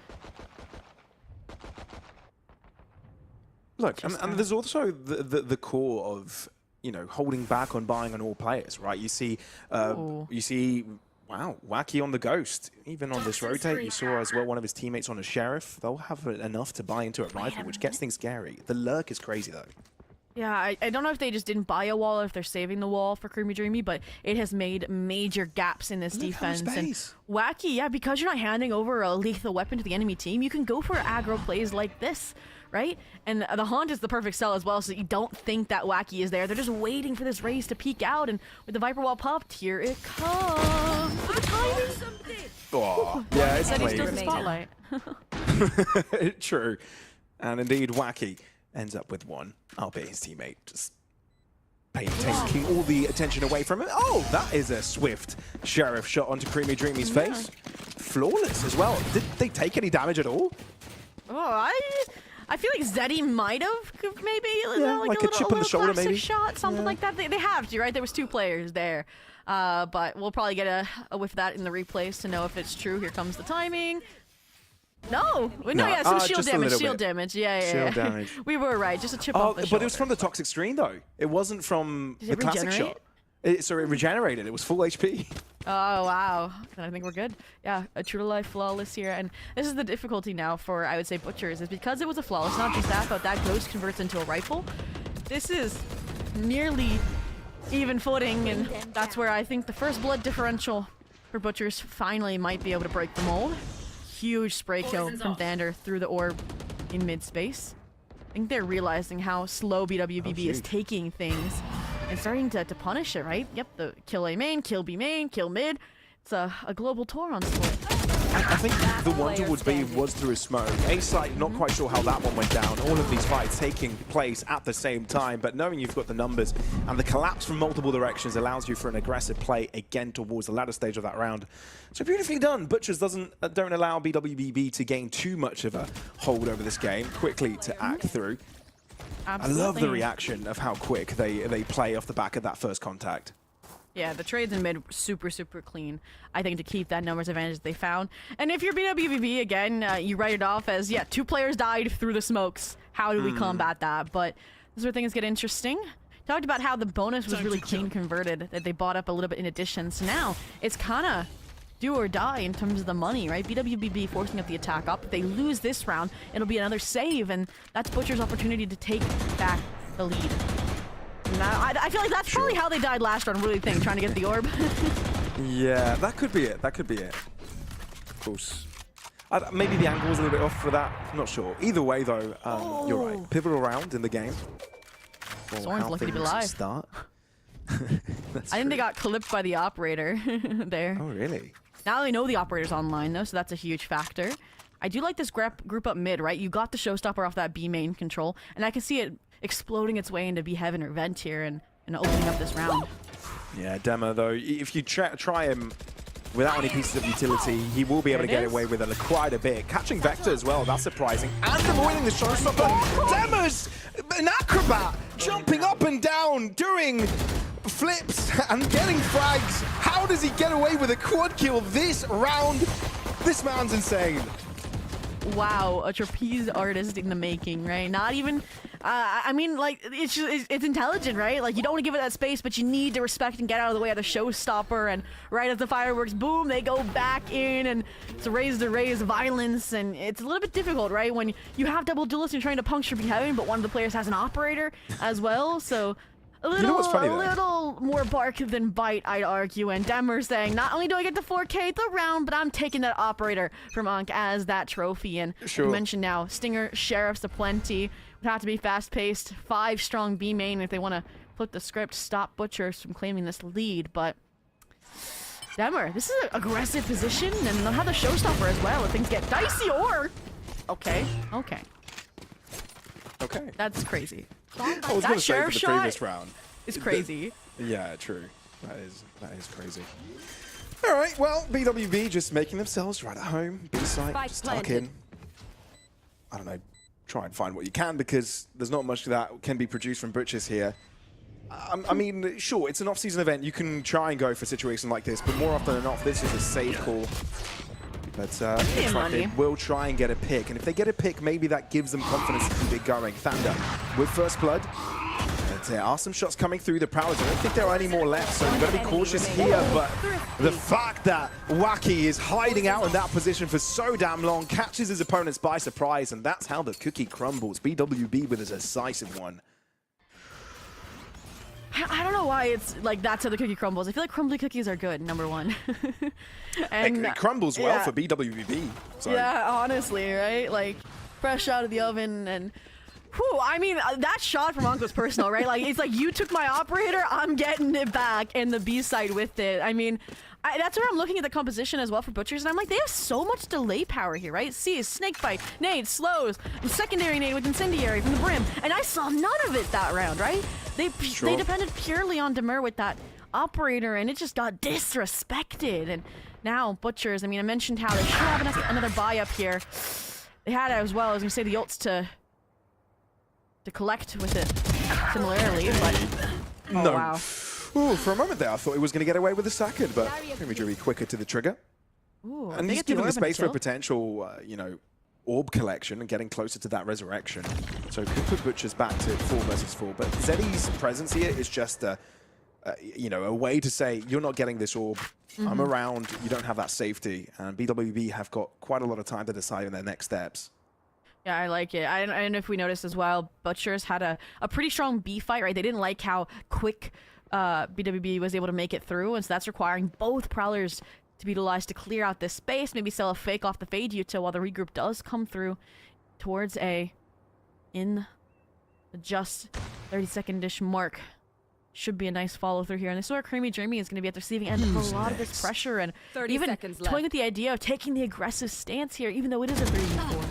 Look, and there's also the core of, you know, holding back on buying on all players, right? You see, wow, Wacky on the Ghost. Even on this rotate, you saw as well one of his teammates on a Sheriff. They'll have enough to buy into a rifle, which gets things scary. The lurk is crazy, though. Yeah, I don't know if they just didn't buy a wall or if they're saving the wall for Creamy Dreamy, but it has made major gaps in this defense. And Wacky, yeah, because you're not handing over a lethal weapon to the enemy team, you can go for aggro plays like this, right? And the Haunt is the perfect sell as well, so you don't think that Wacky is there. They're just waiting for this race to peek out, and with the Viper Wall popped, here it comes. Oh, yeah, it's He's still the spotlight. True. And indeed, Wacky ends up with one, albeit his teammate just taking all the attention away from him. Oh, that is a swift Sheriff shot onto Creamy Dreamy's face. Flawless as well. Did they take any damage at all? Oh, I feel like Zeddy might have maybe like a chip on the shoulder, maybe shot, something like that. They have to, right? There was 2 players there, but we'll probably get a whiff of that in the replays to know if it's true. Here comes the timing. No, yeah, some shield damage. Shield damage, yeah. Shield damage. We were right, just a chip off the shoulder. But it was from the toxic screen, though. It wasn't from the classic shot. So it regenerated. It was full HP. Oh, wow. I think we're good. Yeah, a true to life flawless here. And this is the difficulty now for, I would say, Butchers, is because it was a flawless, not just that, but that ghost converts into a rifle. This is nearly even footing, and that's where I think the first blood differential for Butchers finally might be able to break the mold. Huge spray kill from Thunder through the orb in mid-space. I think they're realizing how slow BWBB is taking things and starting to punish it, right? Yep, the kill A main, kill B main, kill mid. It's a global tour on split. I think the wonder would be was through a smoke. A site, not quite sure how that one went down. All of these fights taking place at the same time, but knowing you've got the numbers and the collapse from multiple directions allows you for an aggressive play again towards the latter stage of that round. So beautifully done. Butchers don't allow BWBB to gain too much of a hold over this game. Quickly to act through. Absolutely. I love the reaction of how quick they play off the back of that first contact. Yeah, the trades in mid super clean. I think to keep that numbers advantage they found. And if you're BWBB again, you write it off as 2 players died through the smokes. How do we combat that? But this is where things get interesting. Talked about how the bonus was really clean converted, that they bought up a little bit in addition. So now it's kind of do or die in terms of the money, right? BWBB forcing up the attack up. If they lose this round, it'll be another save, and that's Butcher's opportunity to take back the lead. I feel like that's probably how they died last round, really think, trying to get the orb. Yeah, that could be it. That could be it. Of course. Maybe the angle was a little bit off for that. I'm not sure. Either way, though, you're right. Pivotal round in the game. Well, Someone's lucky to be alive. Start. I think they got clipped by the operator there. Oh, really? Now they know the operator's online, though, so that's a huge factor. I do like this group up mid, right? You got the showstopper off that B main control, and I can see it exploding its way into B heaven or vent here and opening up this round. Yeah, Demo, though, if you try him without any pieces of utility, he will be able to get away with it quite a bit. Catching Vector as well, that's surprising. And avoiding the showstopper. Demo's an acrobat, jumping up and down, doing flips and getting frags. How does he get away with a quad kill this round? This man's insane. Wow, a trapeze artist in the making, right? Not even, I mean, like, it's intelligent, right? Like, you don't want to give it that space, but you need to respect and get out of the way of the showstopper, and right as the fireworks, boom, they go back in, and it's a raise violence, and it's a little bit difficult, right? When you have double duelists, you're trying to puncture behind, but one of the players has an operator as well, so a little more bark than bite, I'd argue. And Demmer saying, not only do I get the 4K the round, but I'm taking that operator from Ankh as that trophy. And you mentioned now, Stinger, Sheriffs aplenty. Would have to be fast-paced, 5 strong B main if they want to flip the script, stop Butchers from claiming this lead. But Demmer, this is an aggressive position, and they'll have the showstopper as well if things get dicey. Or okay. That's crazy. I was going to say for the previous round. It's crazy. Yeah, true. That is crazy. All right, well, BWB just making themselves right at home. B-site, stuck in. I don't know, try and find what you can, because there's not much that can be produced from Butchers here. I mean, sure, it's an off-season event. You can try and go for a situation like this, but more often than not, this is a safe call. But they will try and get a pick. And if they get a pick, maybe that gives them confidence to keep it going. Thunder with first blood. And there are some shots coming through the Prowlers. I don't think there are any more left, so you've got to be cautious here. But the fact that Wacky is hiding out in that position for so damn long catches his opponents by surprise, and that's how the cookie crumbles. BWB with a decisive one. I don't know why it's like that's how the cookie crumbles. I feel like crumbly cookies are good, number one. And it crumbles well for BWBB. So. Yeah, honestly, right? Like, fresh out of the oven and... Whew, I mean, that shot from Ankh was personal, right? Like, it's like, you took my operator, I'm getting it back, and the B side with it. I mean, that's where I'm looking at the composition as well for Butchers, and I'm like, they have so much delay power here, right? See, snake bite, nade, slows, and secondary nade with incendiary from the brim, and I saw none of it that round, right? They depended purely on Demir with that operator, and it just got disrespected. And now Butchers, I mean, I mentioned how they should have another buy up here. They had it as well. I was gonna say the ults to collect with it similarly, but no. Wow. Ooh, for a moment there, I thought he was going to get away with the second, but maybe to be quicker to the trigger. Ooh, and he's giving the space for a potential, you know, orb collection and getting closer to that resurrection. So could put Butchers back to 4 versus 4. But Zeddy's presence here is just you know, a way to say, you're not getting this orb. I'm around, you don't have that safety. And BWB have got quite a lot of time to decide on their next steps. Yeah, I like it. I don't know if we noticed as well, Butchers had a pretty strong B fight, right? They didn't like how quick BWB was able to make it through, and so that's requiring both Prowlers to be utilized to clear out this space, maybe sell a fake off the Fade Util while the regroup does come through towards in the just 30-second-ish mark. Should be a nice follow through here, and this is where Creamy Dreamy is going to be at the receiving end of a lot of this pressure, and even toying with the idea of taking the aggressive stance here, even though it is a 3v4.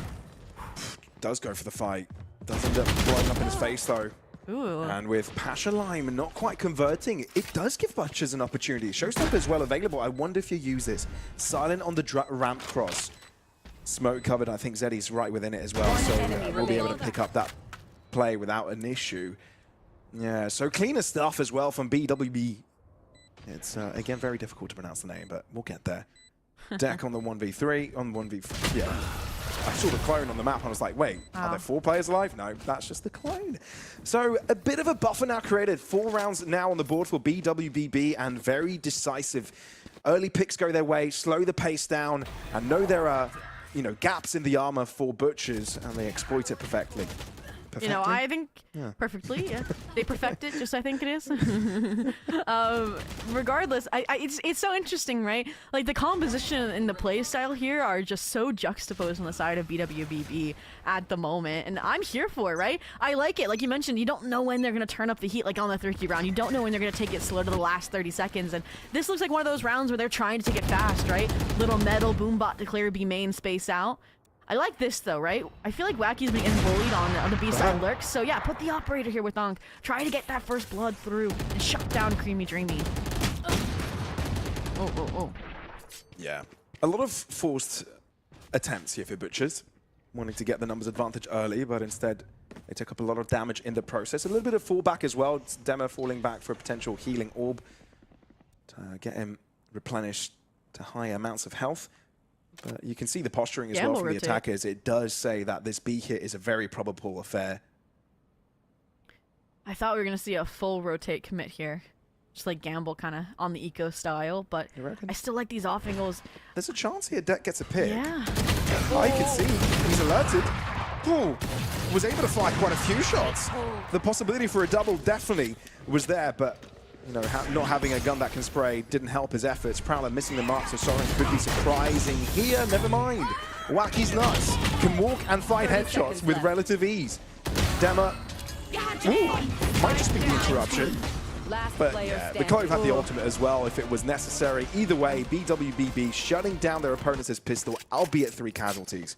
Does go for the fight. Does end up blowing up in his face though. Ooh. And with Pasha Lime not quite converting, it does give Butchers an opportunity. Showstopper is well available. I wonder if you use this. Silent on the ramp cross. Smoke covered. I think Zeddy's right within it as well, so we'll be able to pick up that play without an issue. Yeah, so cleaner stuff as well from BWB. It's, again, very difficult to pronounce the name, but we'll get there. Deck on the 1v3, on 1v4. Yeah. I saw the clone on the map and I was like, wait, are there 4 players alive? No, that's just the clone. So a bit of a buffer now created. 4 rounds now on the board for BWBB and very decisive. Early picks go their way, slow the pace down, and know there are, you know, gaps in the armor for Butchers, and they exploit it perfectly. You know, I think perfectly, yeah. They perfect it, just I think it is. Regardless, it's so interesting, right? Like the composition and the play style here are just so juxtaposed on the side of BWBB at the moment, and I'm here for it, right? I like it. Like you mentioned, you don't know when they're gonna turn up the heat, like on the 30 round. You don't know when they're gonna take it slow to the last 30 seconds, and this looks like one of those rounds where they're trying to take it fast, right? Little metal boombot declare B main space out. I like this though, right? I feel like Wacky's being bullied on the B side lurks. So yeah, put the operator here with Onk. Try to get that first blood through and shut down Creamy Dreamy. Oh. Yeah. A lot of forced attempts here for Butchers, wanting to get the numbers advantage early, but instead they took up a lot of damage in the process. A little bit of fallback as well. It's Demo falling back for a potential healing orb to get him replenished to high amounts of health. But you can see the posturing as well from the attackers. It does say that this B hit is a very probable affair. I thought we were going to see a full rotate commit here. Just like gamble kind of on the eco style, but I still like these off angles. There's a chance here Deck gets a pick. Yeah. I can see he's alerted. Ooh, was able to fire quite a few shots. The possibility for a double definitely was there, but you know, not having a gun that can spray didn't help his efforts. Prowler missing the mark, so Soren could be surprising here. Never mind. Wacky's nuts. Can walk and fight headshots with relative ease. Dema, might just be the interruption. But yeah, the Clove had the ultimate as well if it was necessary. Either way, BWBB shutting down their opponents as pistol, albeit 3 casualties.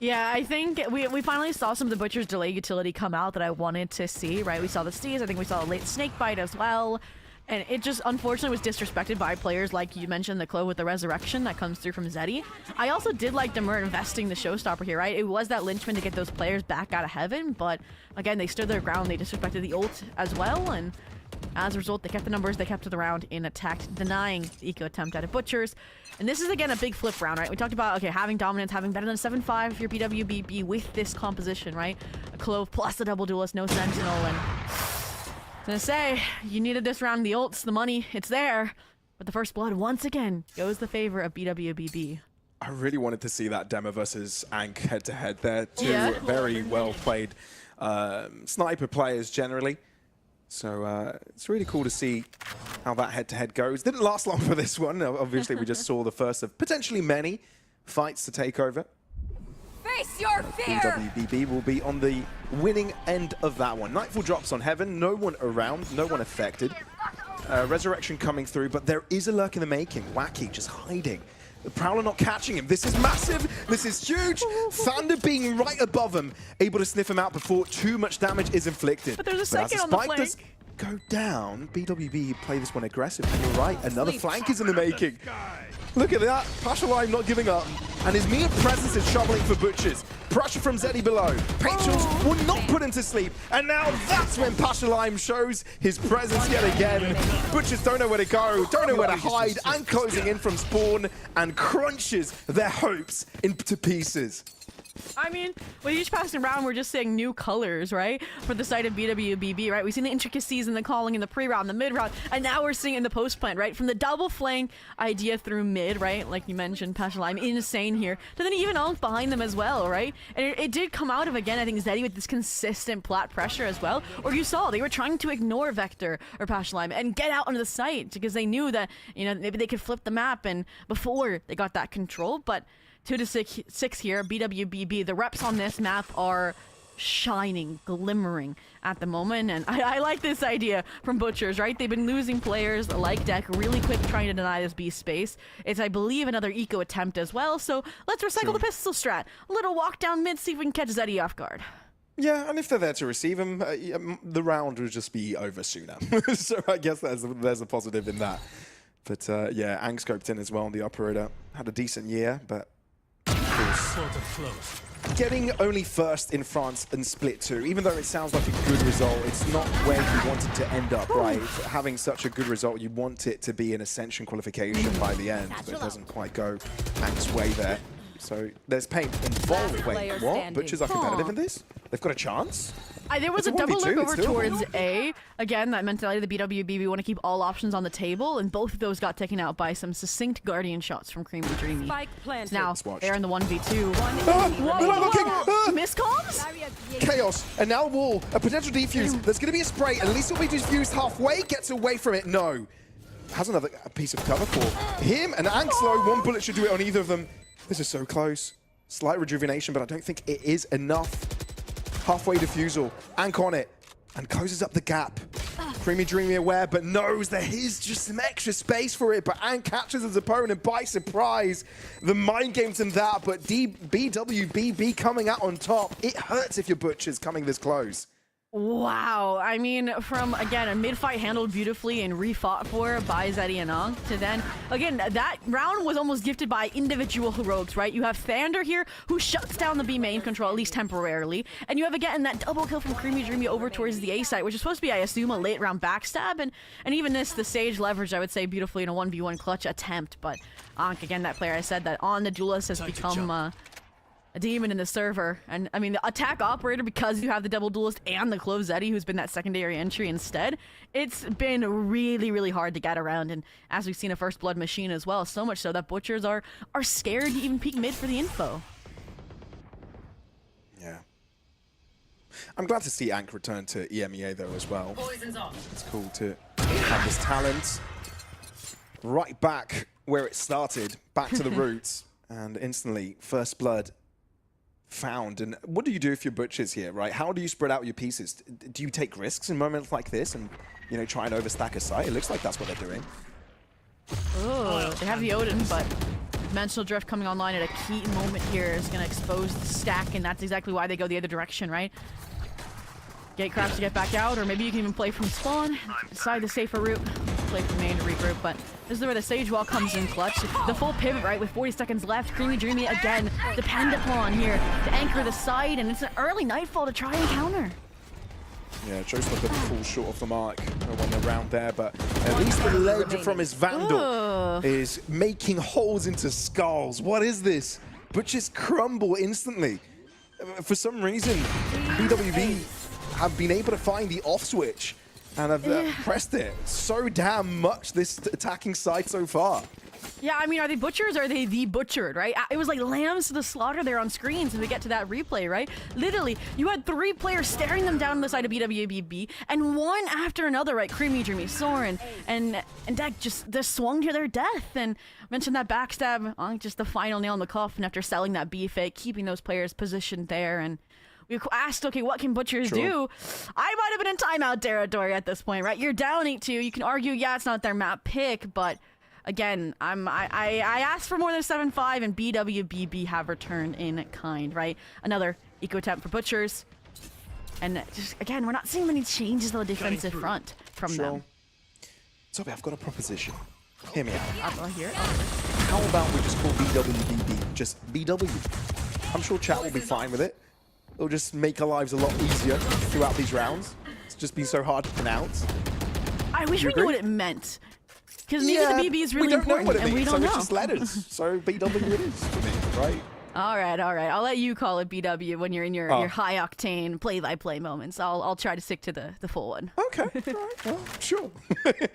Yeah, I think we finally saw some of the Butcher's delay utility come out that I wanted to see, right? We saw the Steez, I think we saw a late snake bite as well. And it just unfortunately was disrespected by players like you mentioned, the Clove with the resurrection that comes through from Zeddy. I also did like Demur investing the showstopper here, right? It was that linchpin to get those players back out of heaven, but again, they stood their ground, they disrespected the ult as well, and as a result, they kept the numbers, they kept to the round in attack, denying the eco attempt at a Butchers. And this is, again, a big flip round, right? We talked about, okay, having dominance, having better than 7-5 for your BWBB with this composition, right? A Clove plus a double duelist, no Sentinel, and I was gonna say, you needed this round, the ults, the money, it's there. But the first blood, once again, goes the favor of BWBB. I really wanted to see that Demo versus Ank head-to-head. They're two very well-played sniper players generally. So it's really cool to see how that head-to-head goes. Didn't last long for this one. Obviously, we just saw the first of potentially many fights to take over. Face your fear! BWBB will be on the winning end of that one. Nightfall drops on Heaven. No one around, no one affected. Resurrection coming through, but there is a lurk in the making. Wacky just hiding. The Prowler not catching him. This is massive. This is huge. Thunder being right above him, able to sniff him out before too much damage is inflicted. But there's a second on the flank. Go down. BWB play this one aggressive. And you're right, another flank is in the making. Look at that. Pashalime not giving up. And his mere presence is troubling for Butchers. Pressure from Zeddy below. Patience will not put him to sleep. And now that's when Pashalime shows his presence yet again. Butchers don't know where to go, don't know where to hide, and closing in from spawn and crunches their hopes into pieces. I mean, with each passing round, we're just seeing new colors, right? For the side of BWBB, right? We've seen the intricacies in the calling in the pre-round, the mid-round, and now we're seeing it in the post-plant, right? From the double flank idea through mid, right? Like you mentioned, Pashalime, insane here. To then even Onk behind them as well, right? And it did come out of, again, I think Zeddy with this consistent plat pressure as well. Or you saw, they were trying to ignore Vector or Pashalime and get out onto the site because they knew that, you know, maybe they could flip the map and before they got that control, but 2-6 here, BWBB. The reps on this map are shining, glimmering at the moment, and I like this idea from Butchers, right? They've been losing players like Deck really quick trying to deny this B space. It's, I believe, another eco attempt as well, so let's recycle the pistol strat. A little walk down mid, see if we can catch Zeddy off guard. Yeah, and if they're there to receive him, the round would just be over sooner. So I guess there's a positive in that. But yeah, Ang scoped in as well on the operator. Had a decent year, but of course, getting only first in France in Split 2, even though it sounds like a good result, it's not where you wanted to end up, right? Having such a good result, you want it to be an Ascension qualification by the end, but it doesn't quite go Hank's way there. So there's pain involved. Wait, what? Butchers are competitive in this? They've got a chance? There was a double look over towards A. Again, that mentality of the BWBB, we want to keep all options on the table, and both of those got taken out by some succinct Guardian shots from Creamy Dreamy. Now, they're in the 1v2. They're not looking! Miscoms? Chaos, and now wall, a potential defuse. There's going to be a spray, at least it'll be defused halfway, gets away from it. No. Has another piece of cover for him, and Anxlo, one bullet should do it on either of them. This is so close. Slight rejuvenation, but I don't think it is enough. Halfway defusal, Ank on it, and closes up the gap. Creamy Dreamy aware, but knows there is just some extra space for it, but Ank catches his opponent by surprise. The mind games in that, but BWBB coming out on top. It hurts if your Butcher's coming this close. Wow, I mean, from, again, a mid-fight handled beautifully and refought for by Zeddy and Ong, to then, again, that round was almost gifted by individual heroics, right? You have Thander here, who shuts down the B main control, at least temporarily, and you have, again, that double kill from Creamy Dreamy over towards the A site, which is supposed to be, I assume, a late round backstab, and even this, the Sage leverage, I would say, beautifully in a 1v1 clutch attempt, but Ankh, again, that player I said that on the duelist has become, a demon in the server. And I mean, the attack operator, because you have the double duelist and the Clove Zeddy, who's been that secondary entry instead, it's been really, really hard to get around. And as we've seen, a First Blood machine as well, so much so that Butchers are scared to even peek mid for the info. Yeah. I'm glad to see Ank return to EMEA though as well. It's cool to have this talent right back where it started, back to the roots, and instantly First Blood found. And what do you do if you're Butchers here, right? How do you spread out your pieces? Do you take risks in moments like this and, you know, try and overstack a site? It looks like that's what they're doing. Oh, they have the Odin, but Dimensional Drift coming online at a key moment here is going to expose the stack, and that's exactly why they go the other direction, right? Gatecraft to get back out, or maybe you can even play from spawn, decide the safer route, play from main to regroup, but this is where the Sage Wall comes in clutch. The full pivot, right, with 40 seconds left. Creamy Dreamy again, depend upon here to anchor the side, and it's an early Nightfall to try and counter. Yeah, Joseph falls short of the mark when they're around there, but at least the ledge from his Vandal is making holes into skulls. What is this? Butchers crumble instantly. For some reason, BWB have been able to find the off switch and have pressed it so damn much this attacking side so far. Yeah, I mean, are they Butchers or are they the Butchered, right? It was like lambs to the slaughter there on screens when we get to that replay, right? Literally, you had 3 players staring them down on the side of BWBB, and one after another, right? Creamy, Dreamy, Soren, and Deck just swung to their death. And mentioned that backstab on just the final nail in the coffin after selling that B fake, keeping those players positioned there. And we asked, okay, what can Butchers do? I might have been in timeout territory at this point, right? You're down 8-2. You can argue, yeah, it's not their map pick, but again, I asked for more than 7-5, and BWBB have returned in kind, right? Another eco attempt for Butchers. And just, again, we're not seeing many changes on the defensive front from them. Toby, I've got a proposition. Hear me out. I'll hear it. How about we just call BWBB just BW? I'm sure chat will be fine with it. It'll just make our lives a lot easier throughout these rounds. It's just been so hard to pronounce. I wish we knew what it meant. Because maybe the BB is really important, and we don't know. So it's just letters. So BW it is to me, right? All right. I'll let you call it BW when you're in your high octane play-by-play moments. I'll try to stick to the full one. Okay. All right. Well, sure.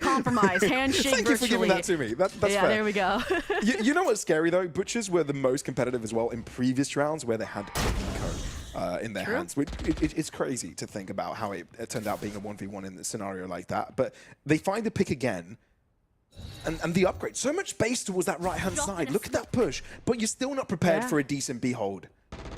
Compromise, handshake. Thank you for giving that to me. That's yeah, fair. There we go. you know what's scary though? Butchers were the most competitive as well in previous rounds where they had eco in their hands. It's crazy to think about how it turned out being a 1v1 in a scenario like that. But they find the pick again. And the upgrade, so much space towards that right-hand side. Look at that push, but you're still not prepared for a decent behold.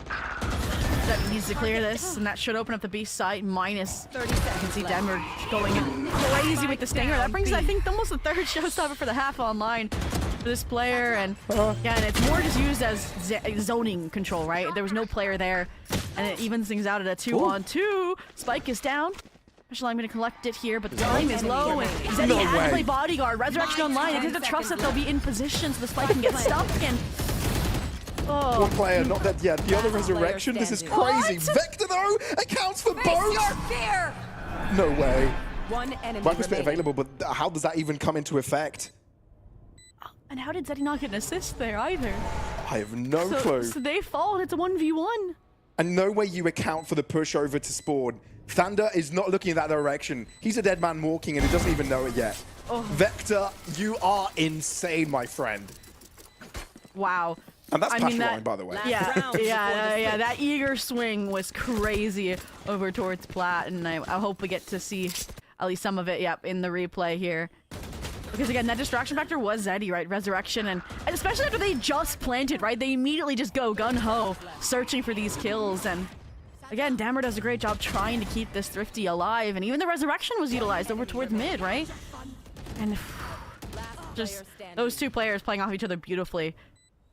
That needs to clear this, and that should open up the B side. Minus 30 seconds. You can see Denver going crazy with the stinger. That brings, I think, almost the 3rd showstopper for the half online for this player. And again, it's more just used as zoning control, right? There was no player there, and it evens things out at a 2-on-2. Spike is down. Actually, I'm going to collect it here, but the time is low, and Zeddy has to play bodyguard. Resurrection online. It is a trust that they'll be in position so the spike can get stuck, and One player not dead yet. The other resurrection. This is crazy. Vector though accounts for Face both. your fear! No way. One enemy Viper Spit remaining. available, but how does that even come into effect? And how did Zeddy not get an assist there either? I have no clue. So they fall. It's a 1v1. And no way you account for the push over to spawn. Thunder is not looking in that direction. He's a dead man walking and he doesn't even know it yet. Vector, you are insane, my friend. Wow. And that's I Pash mean, Ryan, by the way. Yeah. That eager swing was crazy over towards Plat, and I hope we get to see at least some of it, in the replay here. Because again, that distraction factor was Zeddy, right? Resurrection, and especially after they just planted, right? They immediately just go gun-ho, searching for these kills, and again, Dammer does a great job trying to keep this Thrifty alive, and even the Resurrection was utilized over towards mid, right? And just those two players playing off each other beautifully.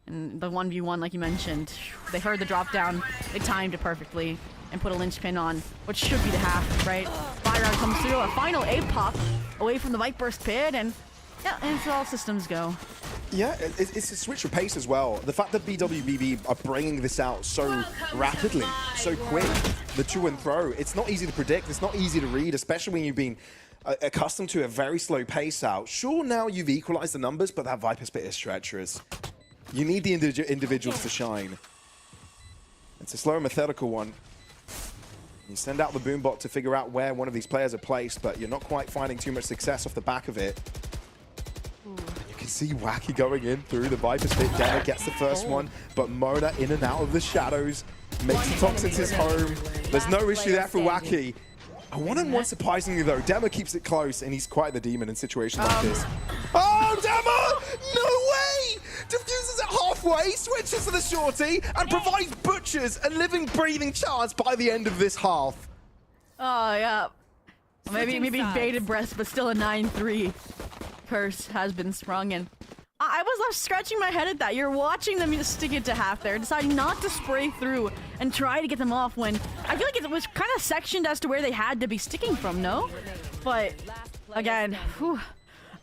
And the 1v1, like you mentioned, they heard the drop down, they timed it perfectly, and put a linchpin on what should be the half, right? Fire round comes through, a final A-pop away from the White Burst pit, and it's all systems go. Yeah, it's a switch of pace as well. The fact that BWBB are bringing this out so rapidly, so quick, the to and fro, it's not easy to predict, it's not easy to read, especially when you've been accustomed to a very slow pace out. Sure, now you've equalized the numbers, but that Viper Spit is treacherous. You need the individuals to shine. It's a slow and methodical one. You send out the boombot to figure out where one of these players are placed, but you're not quite finding too much success off the back of it. You can see Wacky going in through the Viper Spit. Demmer gets the first one, but Mona in and out of the shadows. Makes the Toxins his home. There's no issue there for Wacky. A one-on-one, surprisingly though, Demmer keeps it close, and he's quite the demon in situations like this. Oh, Demmer! No way! Diffuses it halfway, switches to the shorty, and provides Butchers a living, breathing chance by the end of this half. Oh, yeah. Maybe bated breath, but still a 9-3 curse has been sprung, and I was left scratching my head at that. You're watching them stick it to half there, deciding not to spray through and try to get them off when I feel like it was kind of sectioned as to where they had to be sticking from, no? But again,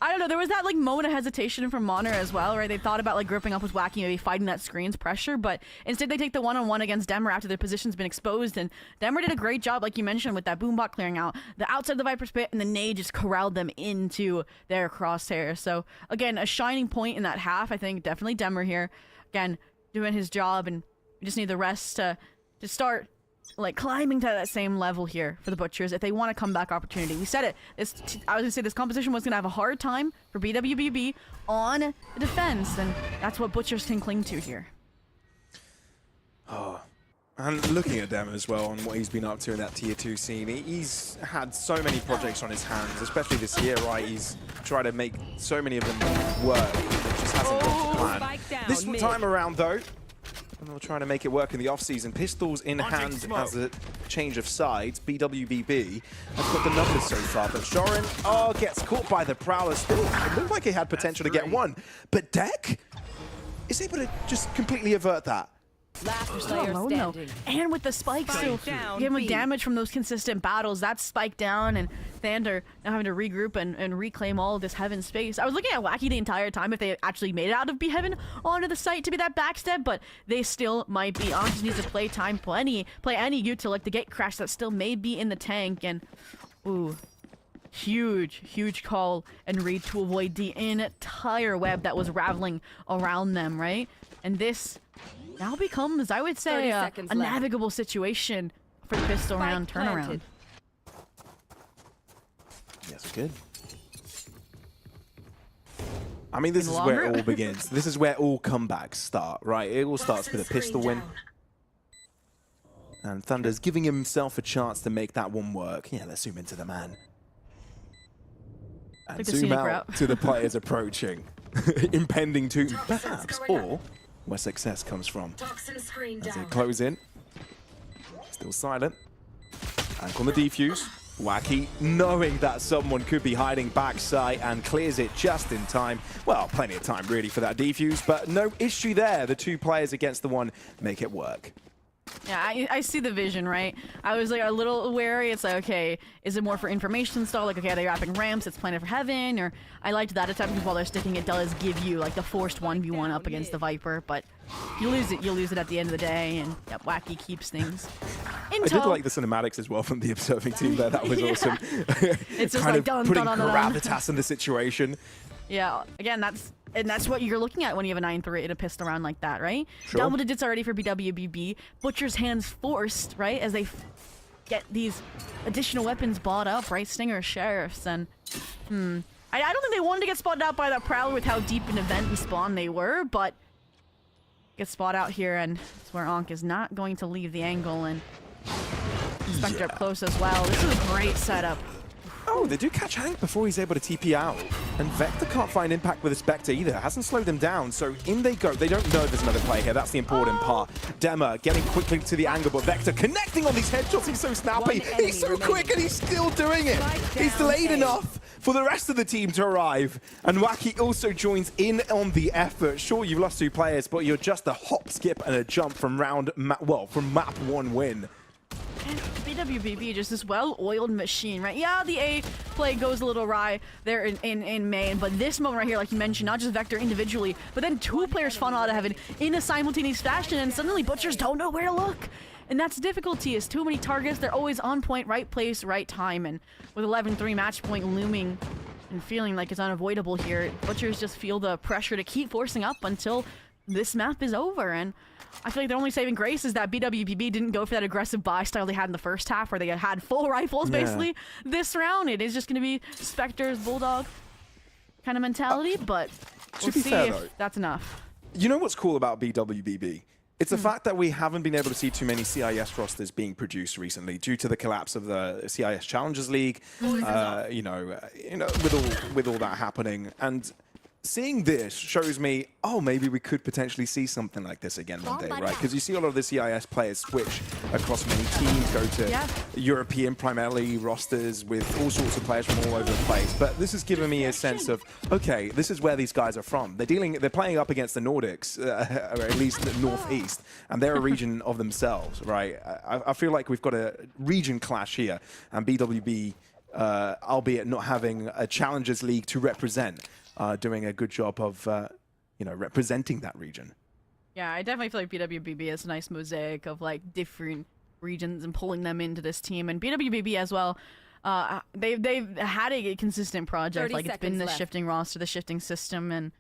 I don't know, there was that like moment of hesitation from Moner as well, right? They thought about like gripping up with Wacky, maybe fighting that screen's pressure, but instead they take the one-on-one against Demmer after their position's been exposed, and Demmer did a great job, like you mentioned, with that boombot clearing out the outside of the Viper Spit, and the nade just corralled them into their crosshair. So again, a shining point in that half, I think definitely Demmer here, again, doing his job, and we just need the rest to start like climbing to that same level here for the Butchers if they want a comeback opportunity. We said it. I was gonna say this composition was gonna have a hard time for BWBB on the defense, and that's what Butchers can cling to here. Oh, and looking at them as well and what he's been up to in that tier 2 scene, he's had so many projects on his hands, especially this year, right? He's tried to make so many of them work. It just hasn't gone to plan. This time around, though, and they'll try to make it work in the offseason. Pistols in hand as a change of sides. BWBB has got the numbers so far, but Shorin, gets caught by the Prowler still. It looked like he had potential to get one, but Deck is able to just completely avert that. Last player standing. And with the spikes too, give him damage from those consistent battles. That's spiked down, and Thander now having to regroup and reclaim all of this heaven space. I was looking at Wacky the entire time if they actually made it out of B Heaven onto the site to be that backstep, but they still might be. On just needs to play time, play any util like the gate crash that still may be in the tank, and ooh. Huge call and read to avoid the entire web that was raveling around them, right? And this now becomes, I would say, a navigable situation for the pistol round turnaround. Yes, good. I mean, this is where it all begins. This is where all comebacks start, right? It all starts with a pistol win. And Thunder's giving himself a chance to make that one work. Yeah, let's zoom into the man. And zoom out to the players approaching. Impending to perhaps, or where success comes from. As they close in. Still silent. Ank on the defuse. Wacky, knowing that someone could be hiding backside, and clears it just in time. Well, plenty of time really for that defuse, but no issue there. The two players against the one make it work. Yeah, I see the vision, right? I was like a little wary. It's like, okay, is it more for information style? Like, okay, are they wrapping ramps? It's Planet for Heaven? Or I liked that attempt because while they're sticking, it does give you like the forced 1v1 up against the Viper. But you lose it at the end of the day. And yep, Wacky keeps things in I tow. did like the cinematics as well from the observing team there. That was awesome. It's just kind like of dun, putting dun, dun, dun, dun. gravitas in the situation. Yeah, again, that's what you're looking at when you have a 9-3 in a pistol round like that, right? Sure. Double digits already for BWBB. Butcher's hands forced, right? As they get these additional weapons bought up, right? Stinger, Sheriffs, and I don't think they wanted to get spotted out by that Prowler with how deep an event and spawn they were, but get spot out here, and it's where Ankh is not going to leave the angle, and Spectre up close as well. This is a great setup. Oh, they do catch Hank before he's able to TP out. And Vector can't find impact with a Spectre either. Hasn't slowed them down, so in they go. They don't know there's another play here. That's the important part. Dema getting quickly to the angle, but Vector connecting on these headshots. He's so snappy. He's so quick, and he's still doing it. He's delayed enough for the rest of the team to arrive. And Wacky also joins in on the effort. Sure, you've lost 2 players, but you're just a hop, skip, and a jump from from map 1 win. And BWBB, just this well-oiled machine, right? Yeah, the A play goes a little awry there in main, but this moment right here, like you mentioned, not just Vector individually, but then 2 players funnel out of heaven in a simultaneous fashion, and suddenly Butchers don't know where to look. And that's the difficulty, is too many targets, they're always on point, right place, right time, and with 11-3 match point looming and feeling like it's unavoidable here, Butchers just feel the pressure to keep forcing up until this map is over, and I feel like their only saving grace is that BWBB didn't go for that aggressive buy style they had in the first half where they had full rifles basically. This round, it is just going to be Spectre's Bulldog kind of mentality, but we'll see if that's enough. You know what's cool about BWBB? It's the fact that we haven't been able to see too many CIS rosters being produced recently due to the collapse of the CIS Challengers League, with all that happening. And seeing this shows me, oh, maybe we could potentially see something like this again one day, right? Because you see a lot of the CIS players switch across many teams, go to European primarily rosters with all sorts of players from all over the place. But this has given me a sense of, okay, this is where these guys are from. They're playing up against the Nordics, or at least the Northeast, and they're a region of themselves, right? I feel like we've got a region clash here, and BWB, albeit not having a Challengers League to represent, doing a good job of, representing that region. Yeah, I definitely feel like BWBB is a nice mosaic of like different regions and pulling them into this team. And BWBB as well, they've had a consistent project. Like it's been this shifting roster, the shifting system, and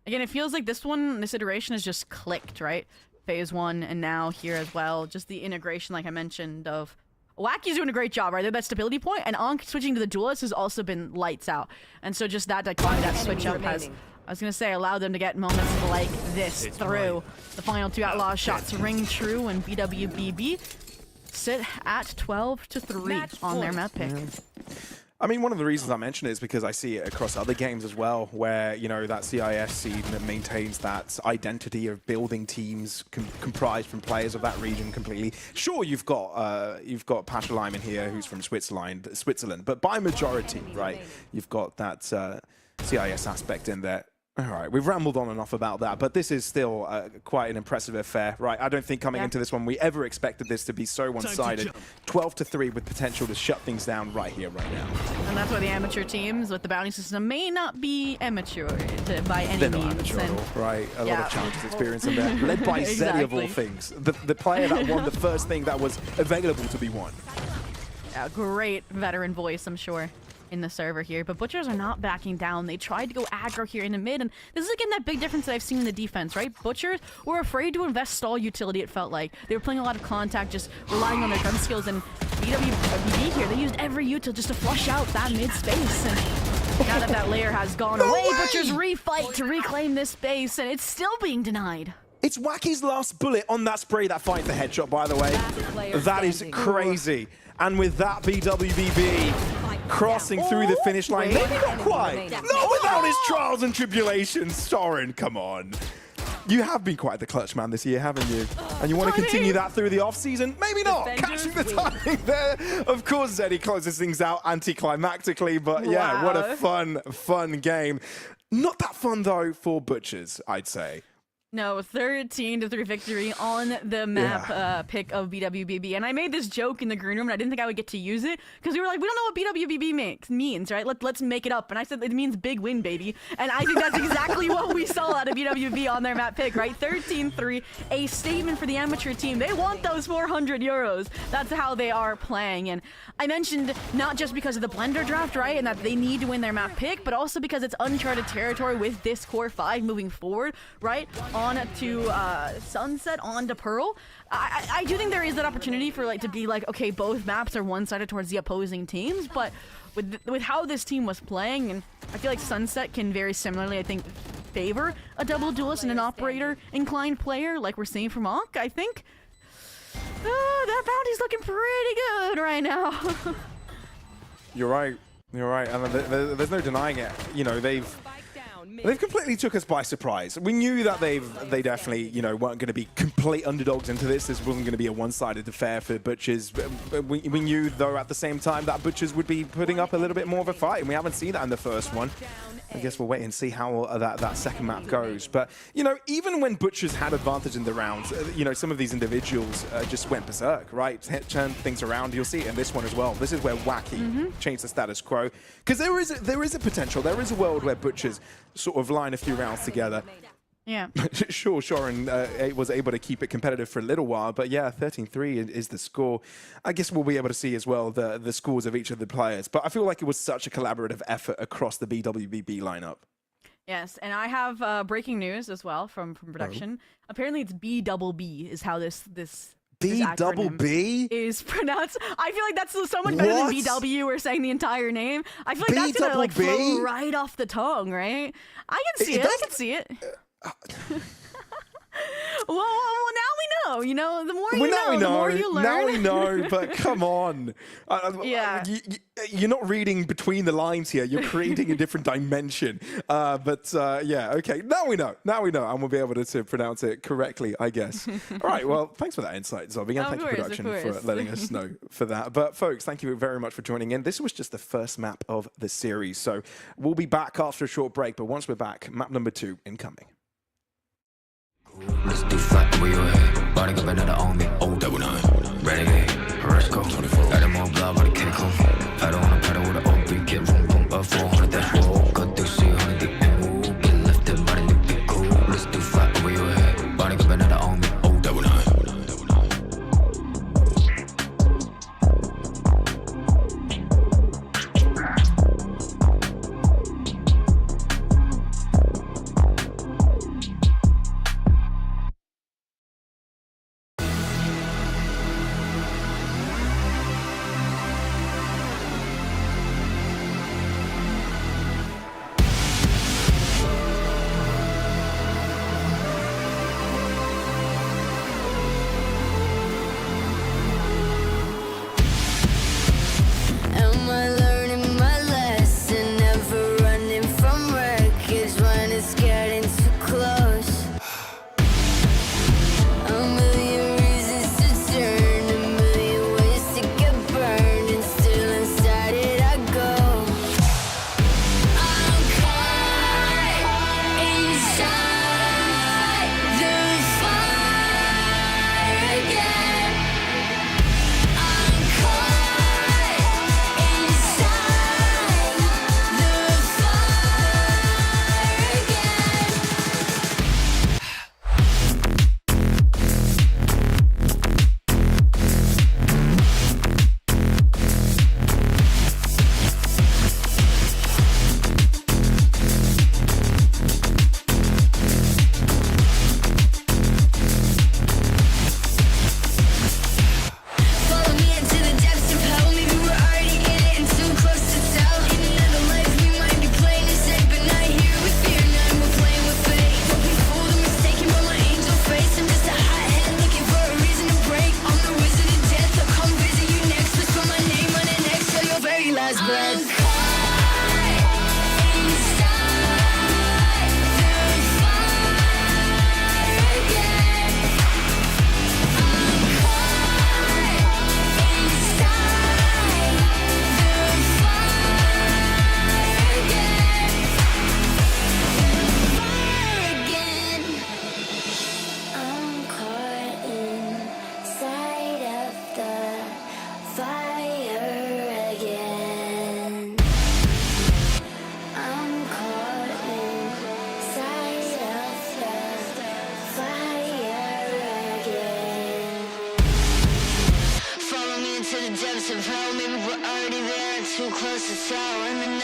again, it feels like this iteration has just clicked, right? Phase 1 and now here as well. Just the integration, like I mentioned, of Wacky's doing a great job, right? They're that stability point, and Ankh switching to the duelist has also been lights out. And so just that dichotomy, that switch up has, I was going to say, allowed them to get moments like this through. The final 2 Outlaw shots ring true, and BWBB sit at 12-3 on their map pick. I mean, one of the reasons I mention it is because I see it across other games as well, where, that CIS scene that maintains that identity of building teams comprised from players of that region completely. Sure, you've got Pasha Lyman here, who's from Switzerland, but by majority, right, you've got that CIS aspect in there. All right, we've rambled on and off about that, but this is still quite an impressive affair, right? I don't think coming into this one we ever expected this to be so one-sided. 12-3 with potential to shut things down right here, right now. And that's why the amateur teams with the bounty system may not be amateur by any They're means. not amateur at all, right? A lot of challenges experience in there. Led by Zeddy of all things. The player that won the first thing that was available to be won. Yeah, great veteran voice, I'm sure, in the server here, but Butchers are not backing down. They tried to go aggro here in the mid, and this is again that big difference that I've seen in the defense, right? Butchers were afraid to invest stall utility, it felt like. They were playing a lot of contact, just relying on their gun skills, and BWBB here, they used every util just to flush out that mid space, and now that that layer has gone away, Butchers refight to reclaim this space, and it's still being denied. It's Wacky's last bullet on that spray that finds the headshot, by the way. That is crazy. And with that, BWBB crossing through the finish line. Maybe not quite. Not without his trials and tribulations. Soren, come on. You have been quite the clutch man this year, haven't you? And you want to continue that through the off-season? Maybe not. Catching the timing there. Of course, Zeddy closes things out anticlimactically, but yeah, what a fun game. Not that fun, though, for Butchers, I'd say. No, 13-3 victory on the map pick of BWBB. And I made this joke in the green room, and I didn't think I would get to use it because we were like, we don't know what BWBB means, right? Let's make it up. And I said it means big win, baby. And I think that's exactly what we saw out of BWBB on their map pick, right? 13-3, a statement for the amateur team. They want those 400 euros. That's how they are playing. And I mentioned not just because of the Blender draft, right? And that they need to win their map pick, but also because it's uncharted territory with this core 5 moving forward, right? On to Sunset, on to Pearl. I do think there is that opportunity for to be like, okay, both maps are one-sided towards the opposing teams, but with how this team was playing, and I feel like Sunset can very similarly, I think, favor a double duelist and an operator inclined player like we're seeing from Onk, I think. That bounty's looking pretty good right now. You're right. You're right. And there's no denying it. You know, they've completely took us by surprise. We knew that they definitely, weren't going to be complete underdogs into this. This wasn't going to be a one-sided affair for Butchers. We knew, though, at the same time that Butchers would be putting up a little bit more of a fight, and we haven't seen that in the first one. I guess we'll wait and see how that second map goes. But, even when Butchers had advantage in the rounds, some of these individuals just went berserk, right? Turned things around. You'll see it in this one as well. This is where Wacky changed the status quo. Because there is a potential. There is a world where Butchers sort of line a few rounds together. Yeah. Sure, Shorin was able to keep it competitive for a little while, but yeah, 13-3 is the score. I guess we'll be able to see as well the scores of each of the players, but I feel like it was such a collaborative effort across the BWBB lineup. Yes, and I have breaking news as well from production. Apparently it's BWBB is how this BWBB is pronounced. I feel like that's so much better than BW or saying the entire name. I feel like that's gonna flow right off the tongue, right? I can see it. I can see it. Well, now we know. The more you know, the more you learn. Now we know, but come on. You're not reading between the lines here. You're creating a different dimension. Yeah, okay. Now we know, and we'll be able to pronounce it correctly, I guess. All right, well, thanks for that insight, Zobby, and thank you, production, for letting us know for that. But, folks, thank you very much for joining in. This was just the first map of the series, so we'll be back after a short break, but once we're back, map number 2 incoming. Let's do flat where you at. Body up another on me. Oh, double nine. Renegade. Let's go. 24. Got them all blood, but I can't come. I don't wanna pedal with an OB. Get room, boom, up 400. That's roll. Got to see 100 deep and move. Get lifted, body new be cool. Let's do flat where you at. Body up another on me. Oh, double nine.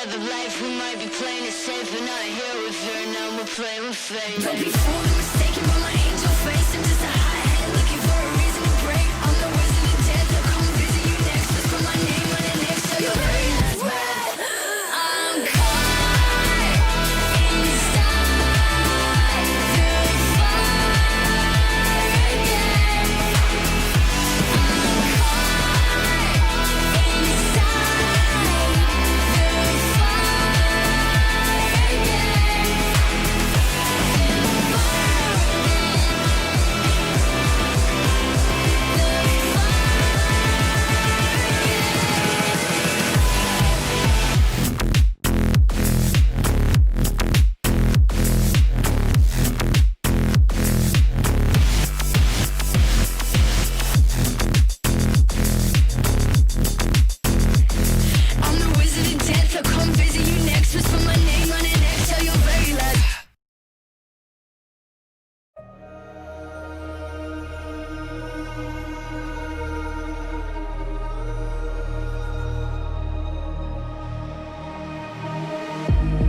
another life. We might be playing it safe, but not here with fear. Now we're playing with fate. Don't be fooled or mistaken by my angel face. I'm just a high head looking for a reason to break. I'm the wizard of death. I'll come visit you next. Just put my name on it next to your very last breath. I'm caught inside the fire again. I'm caught inside the fire again. I'm the wizard of death. I'll come visit you next. Just put my name on it next till your very last.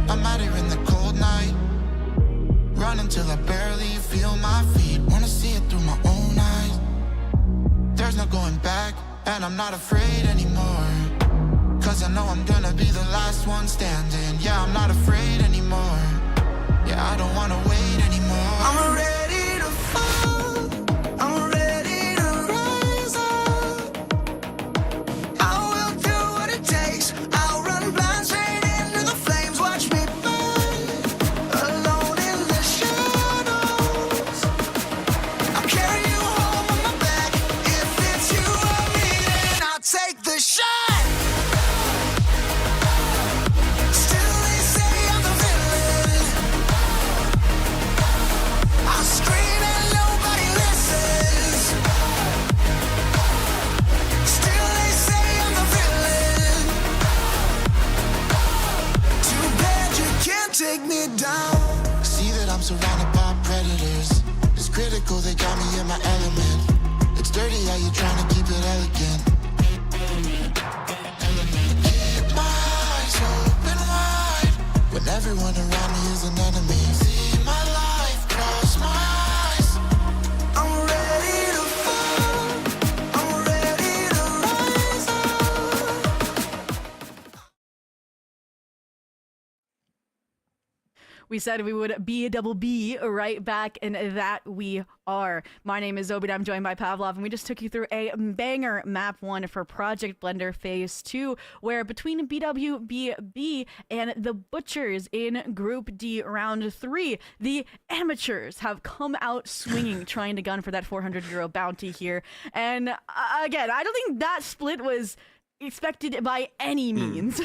I'm out here in the cold night, running till I barely feel my feet. Wanna see it through my own eyes. There's no going back, and I'm not afraid anymore. Cause I know I'm gonna be the last one standing. Yeah, I'm not afraid anymore. Yeah, I don't wanna wait anymore. I'm ready to fall. I'm ready to rise up. I will do what it takes. I'll run blind straight into the flames. Watch me burn, alone in the shadows. I'll carry you home on my back. If it's you or me, then I'll take the shot. Still they say I'm the villain. I scream and nobody listens. Still they say I'm the villain. Too bad you can't take me down. See that I'm surrounded by predators. It's critical, they got me in my element. It's dirty how you trying to keep it elegant. Keep my eyes open wide when everyone around me is an enemy. See my life cross my eyes. I'm ready to fall. I'm ready to rise up. We said we would be a double B right back, and that we are. My name is Obed. I'm joined by Pavlov, and we just took you through a banger map 1 for Project Blender Phase 2, where between BWBB and the Butchers in Group D Round 3, the amateurs have come out swinging, trying to gun for that 400 euro bounty here. And again, I don't think that split was expected by any means.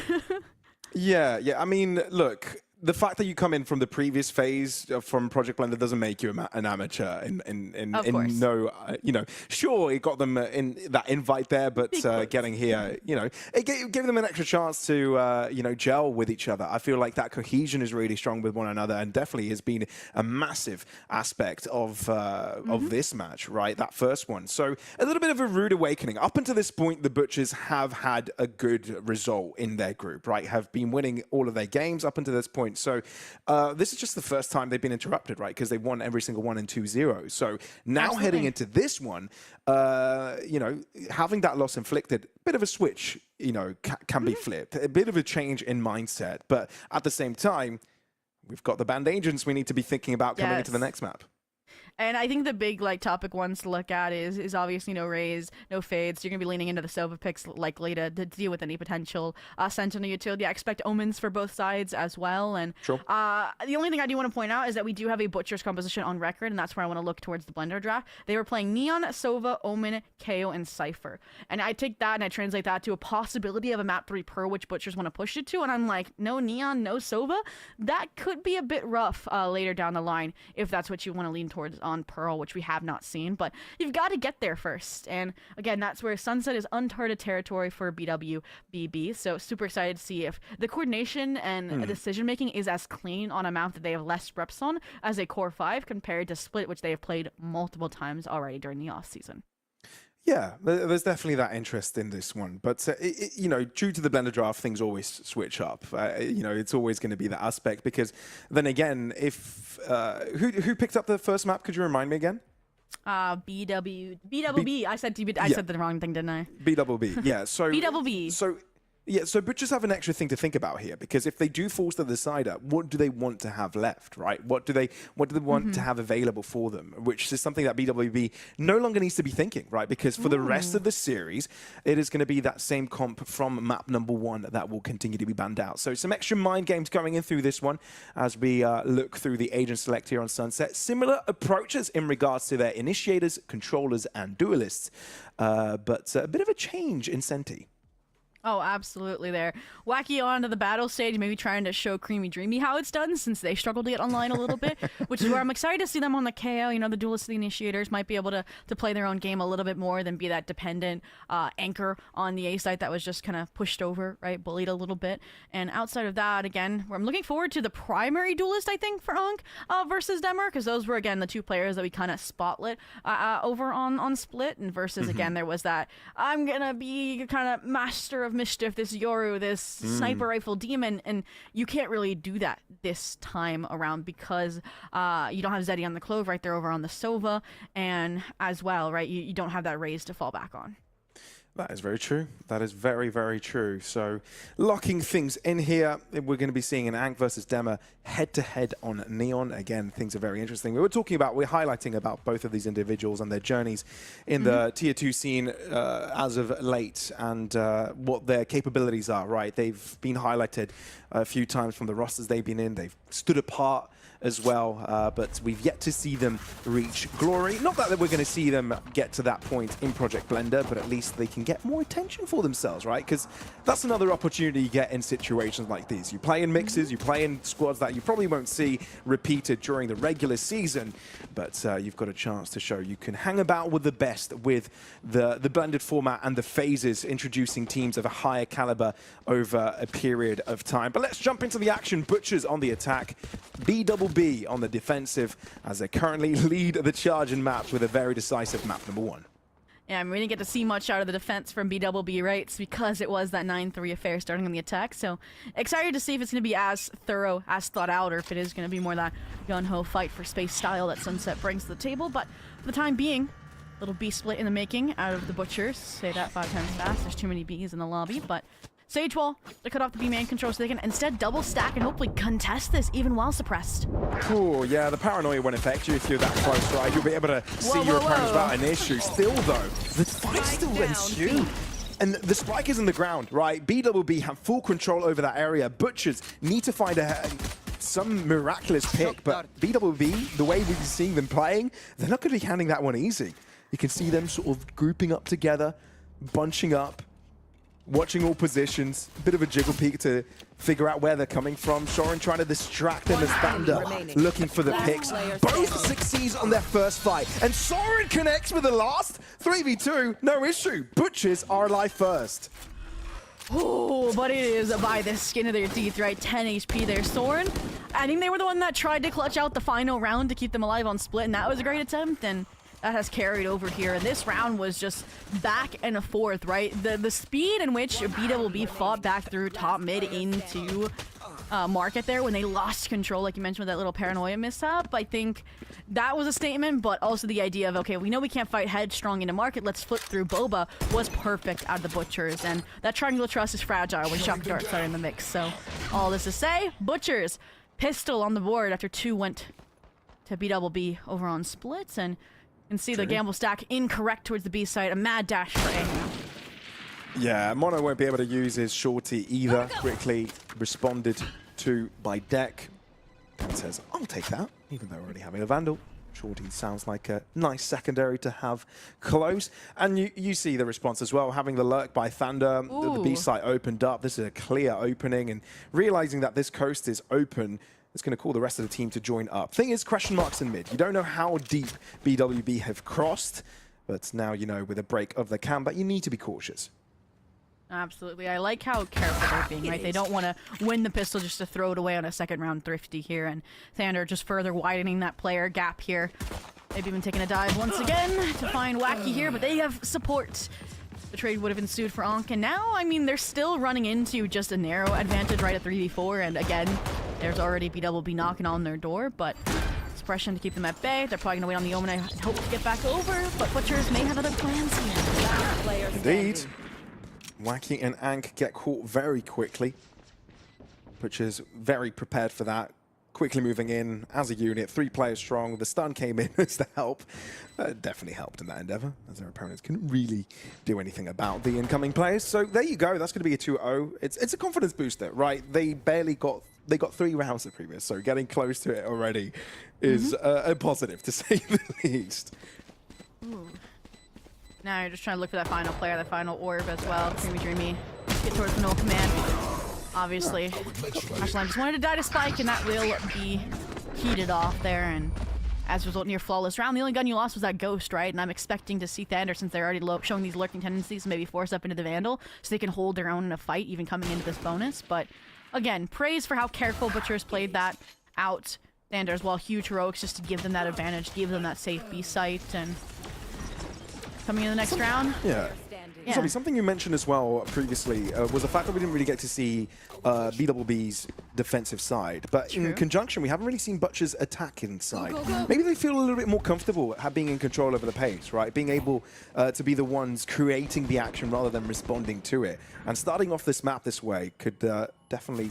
Yeah. I mean, look, the fact that you come in from the previous phase from Project Blender doesn't make you an amateur. Of course. No, sure, it got them in that invite there, but getting here, it gave them an extra chance to, gel with each other. I feel like that cohesion is really strong with one another, and definitely has been a massive aspect of this match, right? That first one. So a little bit of a rude awakening. Up until this point, the Butchers have had a good result in their group, right? Have been winning all of their games up until this point. So this is just the first time they've been interrupted, right? Because they won every single one in 2-0. So now heading into this one, having that loss inflicted, a bit of a switch, can be flipped. A bit of a change in mindset. But at the same time, we've got the banned agents we need to be thinking about coming into the next map. And I think the big topic ones to look at is obviously no Rays, no Fades. So you're gonna be leaning into the Sova picks likely to deal with any potential Sentinel utility. I expect Omens for both sides as well. And sure. The only thing I do want to point out is that we do have a Butcher's composition on record, and that's where I want to look towards the Blender draft. They were playing Neon, Sova, Omen, KO, and Cypher. And I take that and I translate that to a possibility of a map 3 Pearl, which Butchers want to push it to. And I'm like, no Neon, no Sova. That could be a bit rough later down the line if that's what you want to lean towards on Pearl, which we have not seen, but you've got to get there first. And again, that's where Sunset is uncharted territory for BWBB. So super excited to see if the coordination and decision making is as clean on a map that they have less reps on as a Core 5 compared to Split, which they have played multiple times already during the off season. Yeah, there's definitely that interest in this one, but you know, due to the blender draft, things always switch up. You know, it's always going to be that aspect because then again, if who picked up the first map? Could you remind me again? BWBB. I said I said the wrong thing, didn't I? BWBB. Yeah. So BWB. So butchers have an extra thing to think about here because if they do force the decider, what do they want to have left, right? What do they want to have available for them? Which is something that BWB no longer needs to be thinking, right? Because for the rest of the series, it is going to be that same comp from map number 1 that will continue to be banned out. So some extra mind games going in through this one as we look through the agent select here on Sunset. Similar approaches in regards to their initiators, controllers, and duelists, but a bit of a change in Senti. Oh, absolutely there. Wacky onto the battle stage, maybe trying to show Creamy Dreamy how it's done since they struggled to get online a little bit, which is where I'm excited to see them on the KO. You know, the duelists, the initiators might be able to play their own game a little bit more than be that dependent anchor on the A site that was just kind of pushed over, right, bullied a little bit. And outside of that, again, I'm looking forward to the primary duelist, I think, for Unk versus Demer, because those were, again, the two players that we kind of spotlit over on Split, and versus, again, there was that, I'm going to be kind of master of mischief, this Yoru, this sniper rifle demon, and you can't really do that this time around because you don't have Zeddy on the Clove right there over on the Sova, and as well, right, you don't have that raise to fall back on. That is very true. That is very, very true. So locking things in here, we're going to be seeing an Ankh versus Demer head-to-head on Neon. Again, things are very interesting. We're highlighting about both of these individuals and their journeys in the Tier 2 scene as of late and what their capabilities are, right? They've been highlighted a few times from the rosters they've been in. They've stood apart as well, but we've yet to see them reach glory. Not that we're going to see them get to that point in Project Blender, but at least they can get more attention for themselves, right? Because that's another opportunity you get in situations like these. You play in mixes, you play in squads that you probably won't see repeated during the regular season, but you've got a chance to show you can hang about with the best with the blended format and the phases, introducing teams of a higher caliber over a period of time. But let's jump into the action. Butchers on the attack, BWBB on the defensive, as they currently lead the charge in maps with a very decisive map number 1. Yeah, we didn't get to see much out of the defense from BWB, right? It's because it was that 9-3 affair starting on the attack. So excited to see if it's going to be as thorough, as thought out, or if it is going to be more that gun-ho fight for space style that Sunset brings to the table. But for the time being, little B split in the making out of the Butchers. Say that 5 times fast. There's too many Bs in the lobby, but Sage Wall to cut off the B-man control so they can instead double stack and hopefully contest this even while suppressed. Cool, yeah, the paranoia won't affect you if you're that close, right? You'll be able to see your opponents without an issue. Still, though, the fight still ensues. And the spike is in the ground, right? BWB have full control over that area. Butchers need to find some miraculous pick, but BWB, the way we've been seeing them playing, they're not going to be handing that one easy. You can see them sort of grouping up together, bunching up, watching all positions, a bit of a jiggle peek to figure out where they're coming from. Soren trying to distract them as Thunder looking for the picks. Both succeeds on their first fight, and Soren connects with the last. 3v2, no issue. Butchers are alive first. Oh, but it is by the skin of their teeth, right? 10 HP there. Soren, I think they were the one that tried to clutch out the final round to keep them alive on Split, and that was a great attempt, and that has carried over here. And this round was just back and forth, right? The speed in which BWB fought back through top mid into market there when they lost control, like you mentioned with that little paranoia mishap, I think that was a statement, but also the idea of, okay, we know we can't fight headstrong into market, let's flip through Boba, was perfect out of the Butchers. And that triangle trust is fragile when shock darts are in the mix. So all this to say, Butchers, pistol on the board after 2 went to BWB over on splits, and you can see the gamble stack incorrect towards the B side. A mad dash for A. Yeah, Mono won't be able to use his shorty either. Quickly responded to by Deck and says, I'll take that, even though we're already having a Vandal. Shorty sounds like a nice secondary to have close. And you see the response as well, having the lurk by Thunder. The B site opened up. This is a clear opening, and realizing that this coast is open, it's going to call the rest of the team to join up. Thing is, question marks in mid. You don't know how deep BWB have crossed, but now you know with a break of the cam, but you need to be cautious. Absolutely. I like how careful they're being, right? They don't want to win the pistol just to throw it away on a second round thrifty here, and Thunder just further widening that player gap here. They've even taken a dive once again to find Wacky here, but they have support. The trade would have ensued for Ankh, and now, I mean, they're still running into just a narrow advantage right at 3v4, and again, there's already BWB knocking on their door, but suppression to keep them at bay. They're probably going to wait on the Omen and hope to get back over, but Butchers may have other plans here. Indeed. Wacky and Ankh get caught very quickly. Butchers very prepared for that. Quickly moving in as a unit, 3 players strong. The stun came in as the help. Definitely helped in that endeavor, as their opponents couldn't really do anything about the incoming players. So there you go. That's going to be a 2-0. It's a confidence booster, right? They got 3 rounds of previous, so getting close to it already is a positive, to say the least. Ooh. Now you're just trying to look for that final player, that final orb as well. Dreamy. Get towards no command. Obviously, Ashline just wanted to die to Spike, and that will be heated off there. And as a result, near flawless round. The only gun you lost was that Ghost, right? And I'm expecting to see Thunder, since they're already showing these lurking tendencies, maybe force up into the Vandal, so they can hold their own in a fight, even coming into this bonus. But again, praise for how careful Butchers played that out. Thunder as well, huge heroics just to give them that advantage, give them that safe B site, and coming in the next round. Yeah. Sorry, something you mentioned as well previously was the fact that we didn't really get to see BWB's defensive side. But in conjunction, we haven't really seen Butchers attack inside. Maybe they feel a little bit more comfortable being in control over the pace, right? Being able to be the ones creating the action rather than responding to it. And starting off this map this way could definitely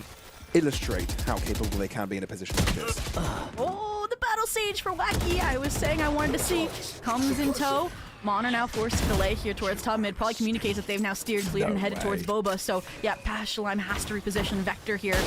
illustrate how capable they can be in a position like this. Oh, the Battle Sage for Wacky, I was saying I wanted to see, comes in tow. Mon are now forced to delay here towards top mid. Probably communicates that they've now steered clear and headed towards Boba. So, yeah, Pashalime has to reposition Vector here.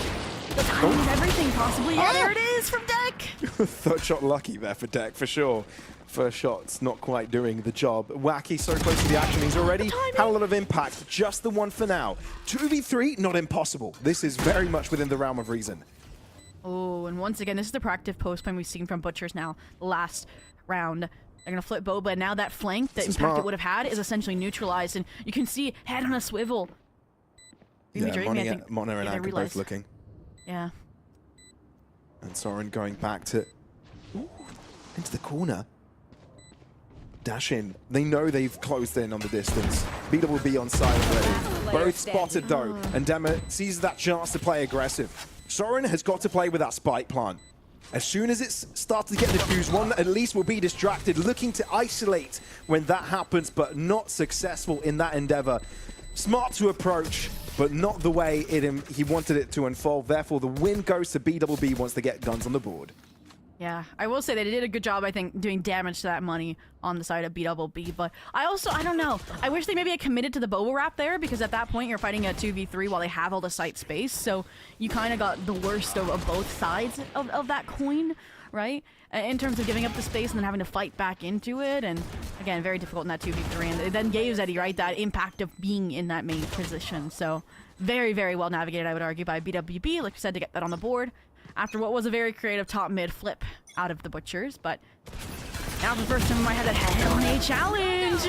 The timing of everything, possibly. Yeah, there it is from Deck. Third shot lucky there for Deck, for sure. First shot's not quite doing the job. Wacky so close to the action. He's already had a lot of impact. Just the one for now. 2v3, not impossible. This is very much within the realm of reason. Oh, and once again, this is the proactive post plan we've seen from Butchers now. Last round. They're going to flip Boba, and now that flank, the impact it would have had, is essentially neutralized, and you can see head on a swivel. Yeah, Mona and Ank are both looking. Yeah. And Soren going back to... Ooh, into the corner. Dash in. They know they've closed in on the distance. BWB on side already. Both spotted, though, and Dema sees that chance to play aggressive. Soren has got to play with that spike plant. As soon as it starts to get diffused, one at least will be distracted, looking to isolate when that happens, but not successful in that endeavor. Smart to approach, but not the way he wanted it to unfold. Therefore, the win goes to BWB once they get guns on the board. Yeah, I will say they did a good job, I think, doing damage to that money on the side of BWB, but I don't know. I wish they maybe had committed to the Boba wrap there, because at that point you're fighting a 2v3 while they have all the site space, so you kind of got the worst of both sides of that coin, right? In terms of giving up the space and then having to fight back into it, and again, very difficult in that 2v3, and it then gave Zeddy, right, that impact of being in that main position, so very, very well navigated, I would argue, by BWB, like I said, to get that on the board. After what was a very creative top mid flip out of the Butchers, but now the first time I had a Hell A challenge.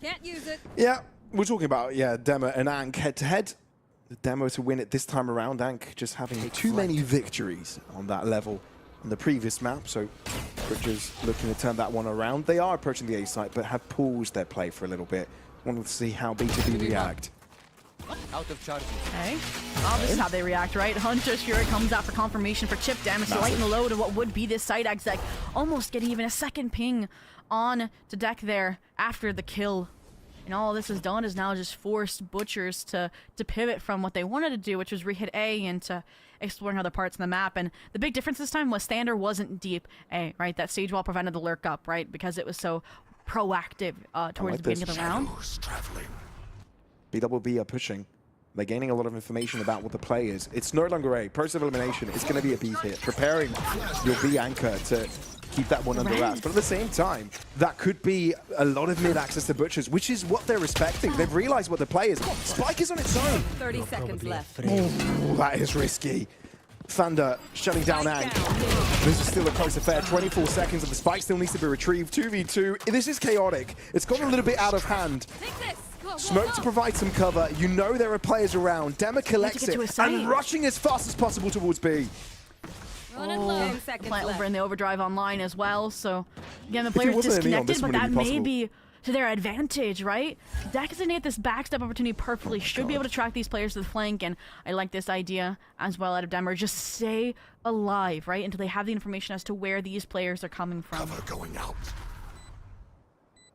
Can't use it. Yeah, we're talking about, Dema and Ankh head to head. The Demo to win it this time around. Ankh just having too many victories on that level on the previous map, so Butchers looking to turn that one around. They are approaching the A site, but have paused their play for a little bit. Wanting to see how BTB react. Out of charge. Okay. Well, this is how they react, right? Hunter Fury comes out for confirmation for chip damage to lighten the load of what would be this site exec. Almost getting even a second ping on to Deck there after the kill. And all this has done is now just forced Butchers to pivot from what they wanted to do, which was re-hit A into exploring other parts of the map. And the big difference this time was Stander wasn't deep A, right? That stage wall prevented the lurk up, right? Because it was so proactive towards the beginning of the round. BWB are pushing. They're gaining a lot of information about what the play is. It's no longer A. Process of elimination. It's going to be a B hit. Preparing your B anchor to keep that one under wraps. But at the same time, that could be a lot of mid access to Butchers, which is what they're respecting. They've realized what the play is. Spike is on its own. 30 seconds left. Oh, that is risky. Thunder shutting down Ankh. This is still a close affair. 24 seconds and the spike still needs to be retrieved. 2v2. This is chaotic. It's gone a little bit out of hand. Smoke to provide some cover. You know there are players around. Dema collects it and rushing as fast as possible towards B. Oh, 10 seconds plant left. over in the overdrive online as well. So again, the If he player's wasn't in Neon, this disconnected, but wouldn't that be may possible. be to their advantage, right? Designate this backstep opportunity perfectly. Should be able to track these players to the flank, and I like this idea as well out of Denver. Just stay alive, right, until they have the information as to where these players are coming from. Cover going out.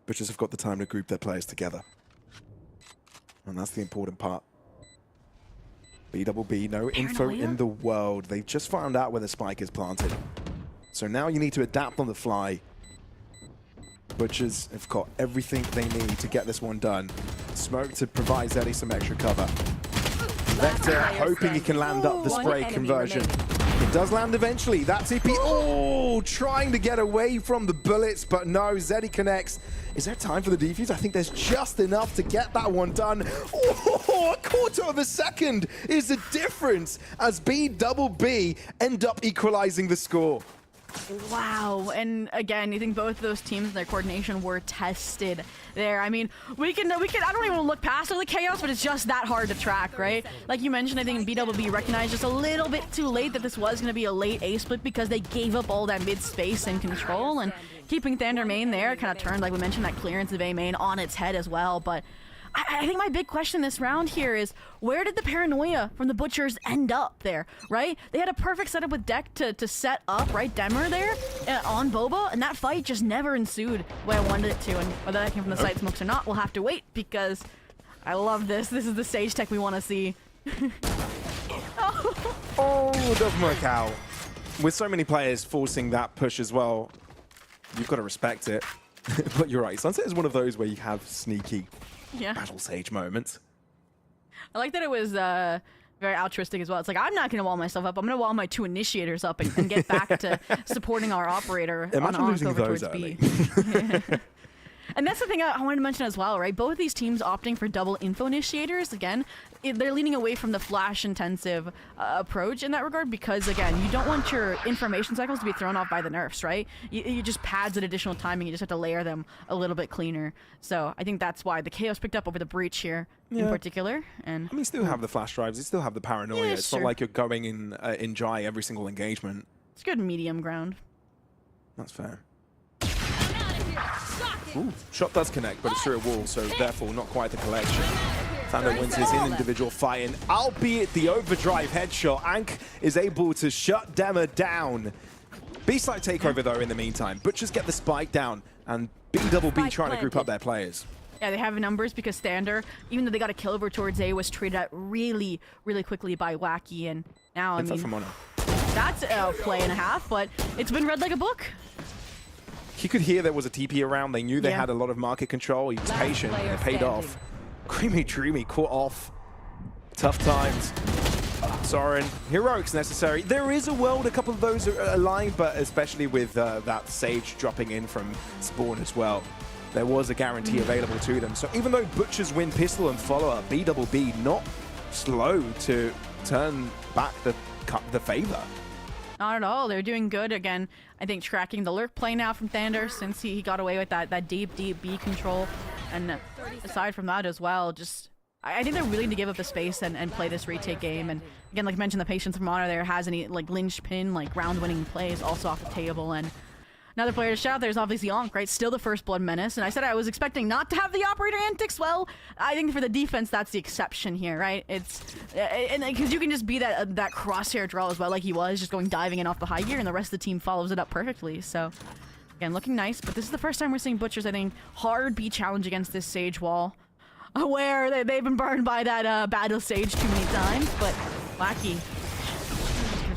Butchers have got the time to group their players together. And that's the important part. BWB, no info in the world. They've just found out where the spike is planted. So now you need to adapt on the fly. Butchers have got everything they need to get this one done. Smoke to provide Zeddy some extra cover. Vector hoping he can land up the spray conversion. It does land eventually. That's TP. Oh, trying to get away from the bullets, but no, Zeddy connects. Is there time for the defuse? I think there's just enough to get that one done. Oh, a quarter of a second is the difference as BWB end up equalizing the score. Wow, and again, you think both of those teams, their coordination were tested there. I mean, we can. I don't even look past all the chaos, but it's just that hard to track, right? Like you mentioned, I think BWB recognized just a little bit too late that this was going to be a late A split because they gave up all that mid space and control, and keeping Thunder main there kind of turned, like we mentioned, that clearance of A main on its head as well. But I think my big question this round here is, where did the paranoia from the Butchers end up there, right? They had a perfect setup with Deck to set up, right, Demer there on Boba, and that fight just never ensued the way I wanted it to. And whether that came from the side smokes or not, we'll have to wait, because I love this. This is the Sage tech we want to see. Oh, it doesn't work out. With so many players forcing that push as well, you've got to respect it. But you're right, Sunset is one of those where you have sneaky Battle Sage moments. I like that it was very altruistic as well. It's like, I'm not going to wall myself up. I'm going to wall my 2 initiators up and get back to supporting our operator. Imagine losing those early. And that's the thing I wanted to mention as well, right? Both of these teams opting for double info initiators. Again, they're leaning away from the flash-intensive approach in that regard because, again, you don't want your information cycles to be thrown off by the nerfs, right? You just pads an additional timing. You just have to layer them a little bit cleaner. So I think that's why the Chaos picked up over the Breach here in particular. And I mean, you still have the flash drives. You still have the paranoia. It's not like you're going in dry every single engagement. It's good medium ground. That's fair. Ooh, shot does connect, but it's through a wall, so therefore not quite the collection. Thunder wins his individual fight, and albeit the overdrive headshot, Ank is able to shut Demer down. B-side takeover though in the meantime. Butchers get the spike down, and BWB trying to group up their players. Yeah, they have numbers because Thunder, even though they got a kill over towards A, was treated out really, really quickly by Wacky, and now, I mean, that's a play and a half, but it's been read like a book. He could hear there was a TP around. They knew they had a lot of market control. He was patient, and it paid off. Creamy Dreamy caught off. Tough times. Soren, heroics necessary. There is a world a couple of those are aligned, but especially with that Sage dropping in from Spawn as well. There was a guarantee available to them. So even though Butchers win pistol and follow-up, BWB not slow to turn back the favor. Not at all. They're doing good. Again, I think tracking the lurk play now from Thunder since he got away with that deep B control. And aside from that as well, just I think they're willing to give up the space and play this retake game. And again, like I mentioned, the patience from Honor there has any like linchpin, like round-winning plays also off the table. And another player to shout out there is obviously Onk, right? Still the first blood menace. And I said I was expecting not to have the operator antics. Well, I think for the defense, that's the exception here, right? It's and because you can just be that crosshair draw as well, like he was, just going diving in off the high gear, and the rest of the team follows it up perfectly. So again, looking nice. But this is the first time we're seeing Butchers, I think, hard B challenge against this Sage wall, where they've been burned by that Battle Sage too many times. But Wacky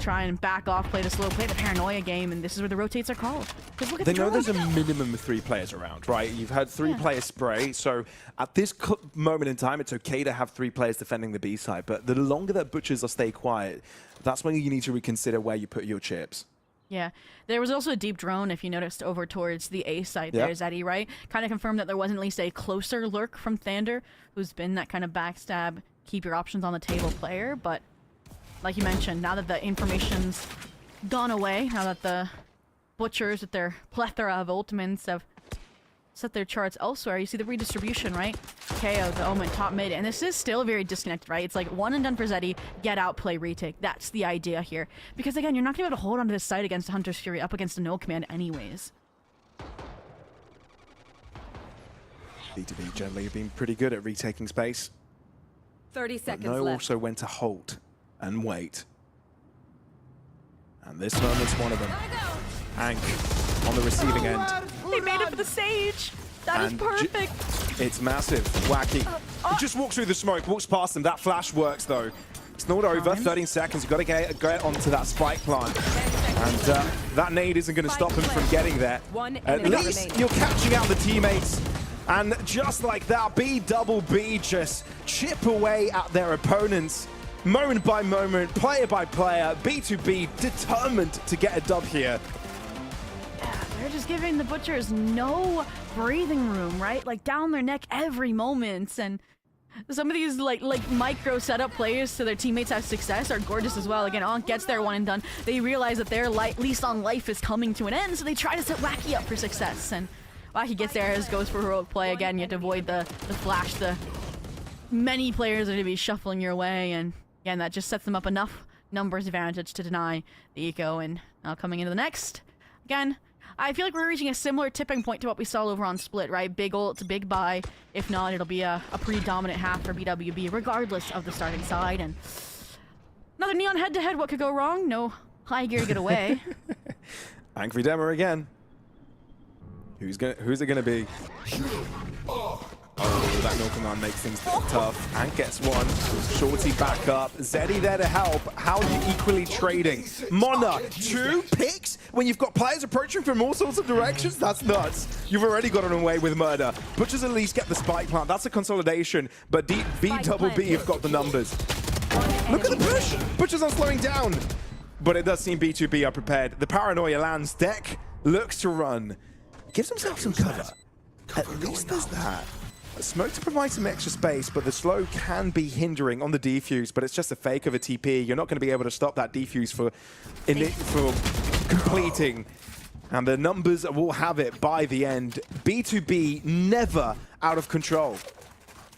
try and back off, play the slow, play the paranoia game, and this is where the rotates are called. Look at they know there's a minimum of 3 players around, right? You've had 3 players spray, so at this moment in time, it's okay to have 3 players defending the B side, but the longer that Butchers are stay quiet, that's when you need to reconsider where you put your chips. Yeah, there was also a deep drone, if you noticed, over towards the A side there, Zeddy, right? Kind of confirmed that there wasn't at least a closer lurk from Thunder, who's been that kind of backstab, keep your options on the table player, but like you mentioned, now that the information's gone away, now that the Butchers with their plethora of ultimates have set their charts elsewhere, you see the redistribution, right? KO the Omen top mid, and this is still very disconnected, right? It's like one and done for Zeddy, get out, play, retake. That's the idea here. Because again, you're not gonna be able to hold on to this site against Hunter's Fury up against a no command anyways. BWBB generally have been pretty good at retaking space. 30 seconds know left. also when to halt and wait. And this moment's one of them. Hank on the receiving end. They made it for the Sage! That is And perfect! It's massive. Wacky. He just walks through the smoke, walks past them. That flash works though. It's not over. 13 seconds. You've got to get onto that spike plant. And that nade isn't going to stop him from getting there. At least you're catching out the teammates. And just like that, BWBB just chip away at their opponents. Moment by moment, player by player, B2B determined to get a dub here. Yeah, they're just giving the Butchers no breathing room, right? Like down their neck every moment. And some of these like micro setup plays so their teammates have success are gorgeous as well. Again, Onk gets their one and done. They realize that their lease on life is coming to an end, so they try to set Wacky up for success. And Wacky gets there, goes for heroic play. Again, you have to avoid the flash. The many players are going to be shuffling your way, and again, that just sets them up enough numbers advantage to deny the eco. And now coming into the next, again, I feel like we're reaching a similar tipping point to what we saw over on Split, right? Big ult, big buy. If not, it'll be a pretty dominant half for BWBB, regardless of the starting side. And another Neon head-to-head, what could go wrong? No high gear to get away. Angry Demo again. Who's it gonna be? Oh, that no command makes things tough. Ant gets one. Shorty back up. Zeddy there to help. How are you equally trading? Mona, 2 picks when you've got players approaching from all sorts of directions? That's nuts. You've already got an away with murder. Butchers at least get the spike plant. That's a consolidation. But BWBB have got the numbers. Look at the push. Butchers aren't slowing down. But it does seem B2B are prepared. The paranoia lands. Deck looks to run. Gives himself some cover. At least there's that. Smoke to provide some extra space, but the slow can be hindering on the defuse, but it's just a fake of a TP. You're not going to be able to stop that defuse for completing. And the numbers will have it by the end. B2B never out of control.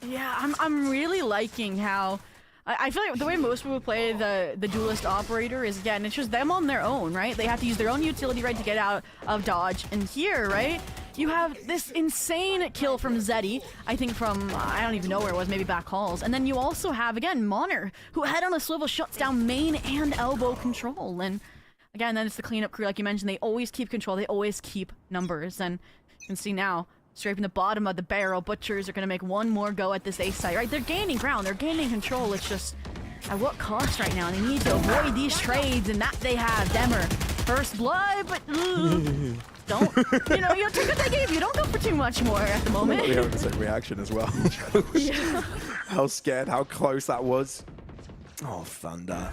Yeah, I'm really liking how I feel like the way most people play the duelist operator is, again, it's just them on their own, right? They have to use their own utility, right, to get out of dodge. And here, right, you have this insane kill from Zeddy, I think from, I don't even know where it was, maybe back halls. And then you also have, again, Moner, who head on a swivel shuts down main and elbow control. And again, then it's the cleanup crew, like you mentioned. They always keep control. They always keep numbers. And you can see now, scraping the bottom of the barrel, Butchers are going to make one more go at this A site, right? They're gaining ground. They're gaining control. It's just at what cost right now? They need to avoid these trades, and that they have. Demer, first blood, but don't, you take what they gave you. Don't go for too much more at the moment. We have the same reaction as well. Yeah. How scared, how close that was. Oh, Thunder.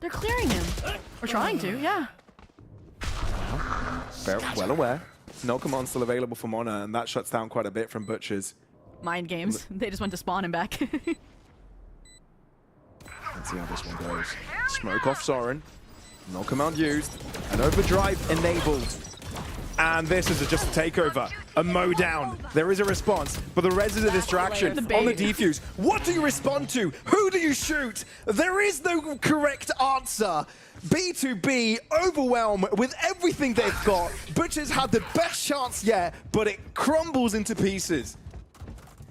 They're clearing him. Or trying to, yeah. Very well aware. No command still available for Mona, and that shuts down quite a bit from Butchers. Mind games. They just went to spawn him back. Let's see how this one goes. Smoke off Soren. No command used. An overdrive enabled. And this is just a takeover. A mow down. There is a response, but the res is a distraction on the defuse. What do you respond to? Who do you shoot? There is no correct answer. B2B overwhelm with everything they've got. Butchers had the best chance yet, but it crumbles into pieces.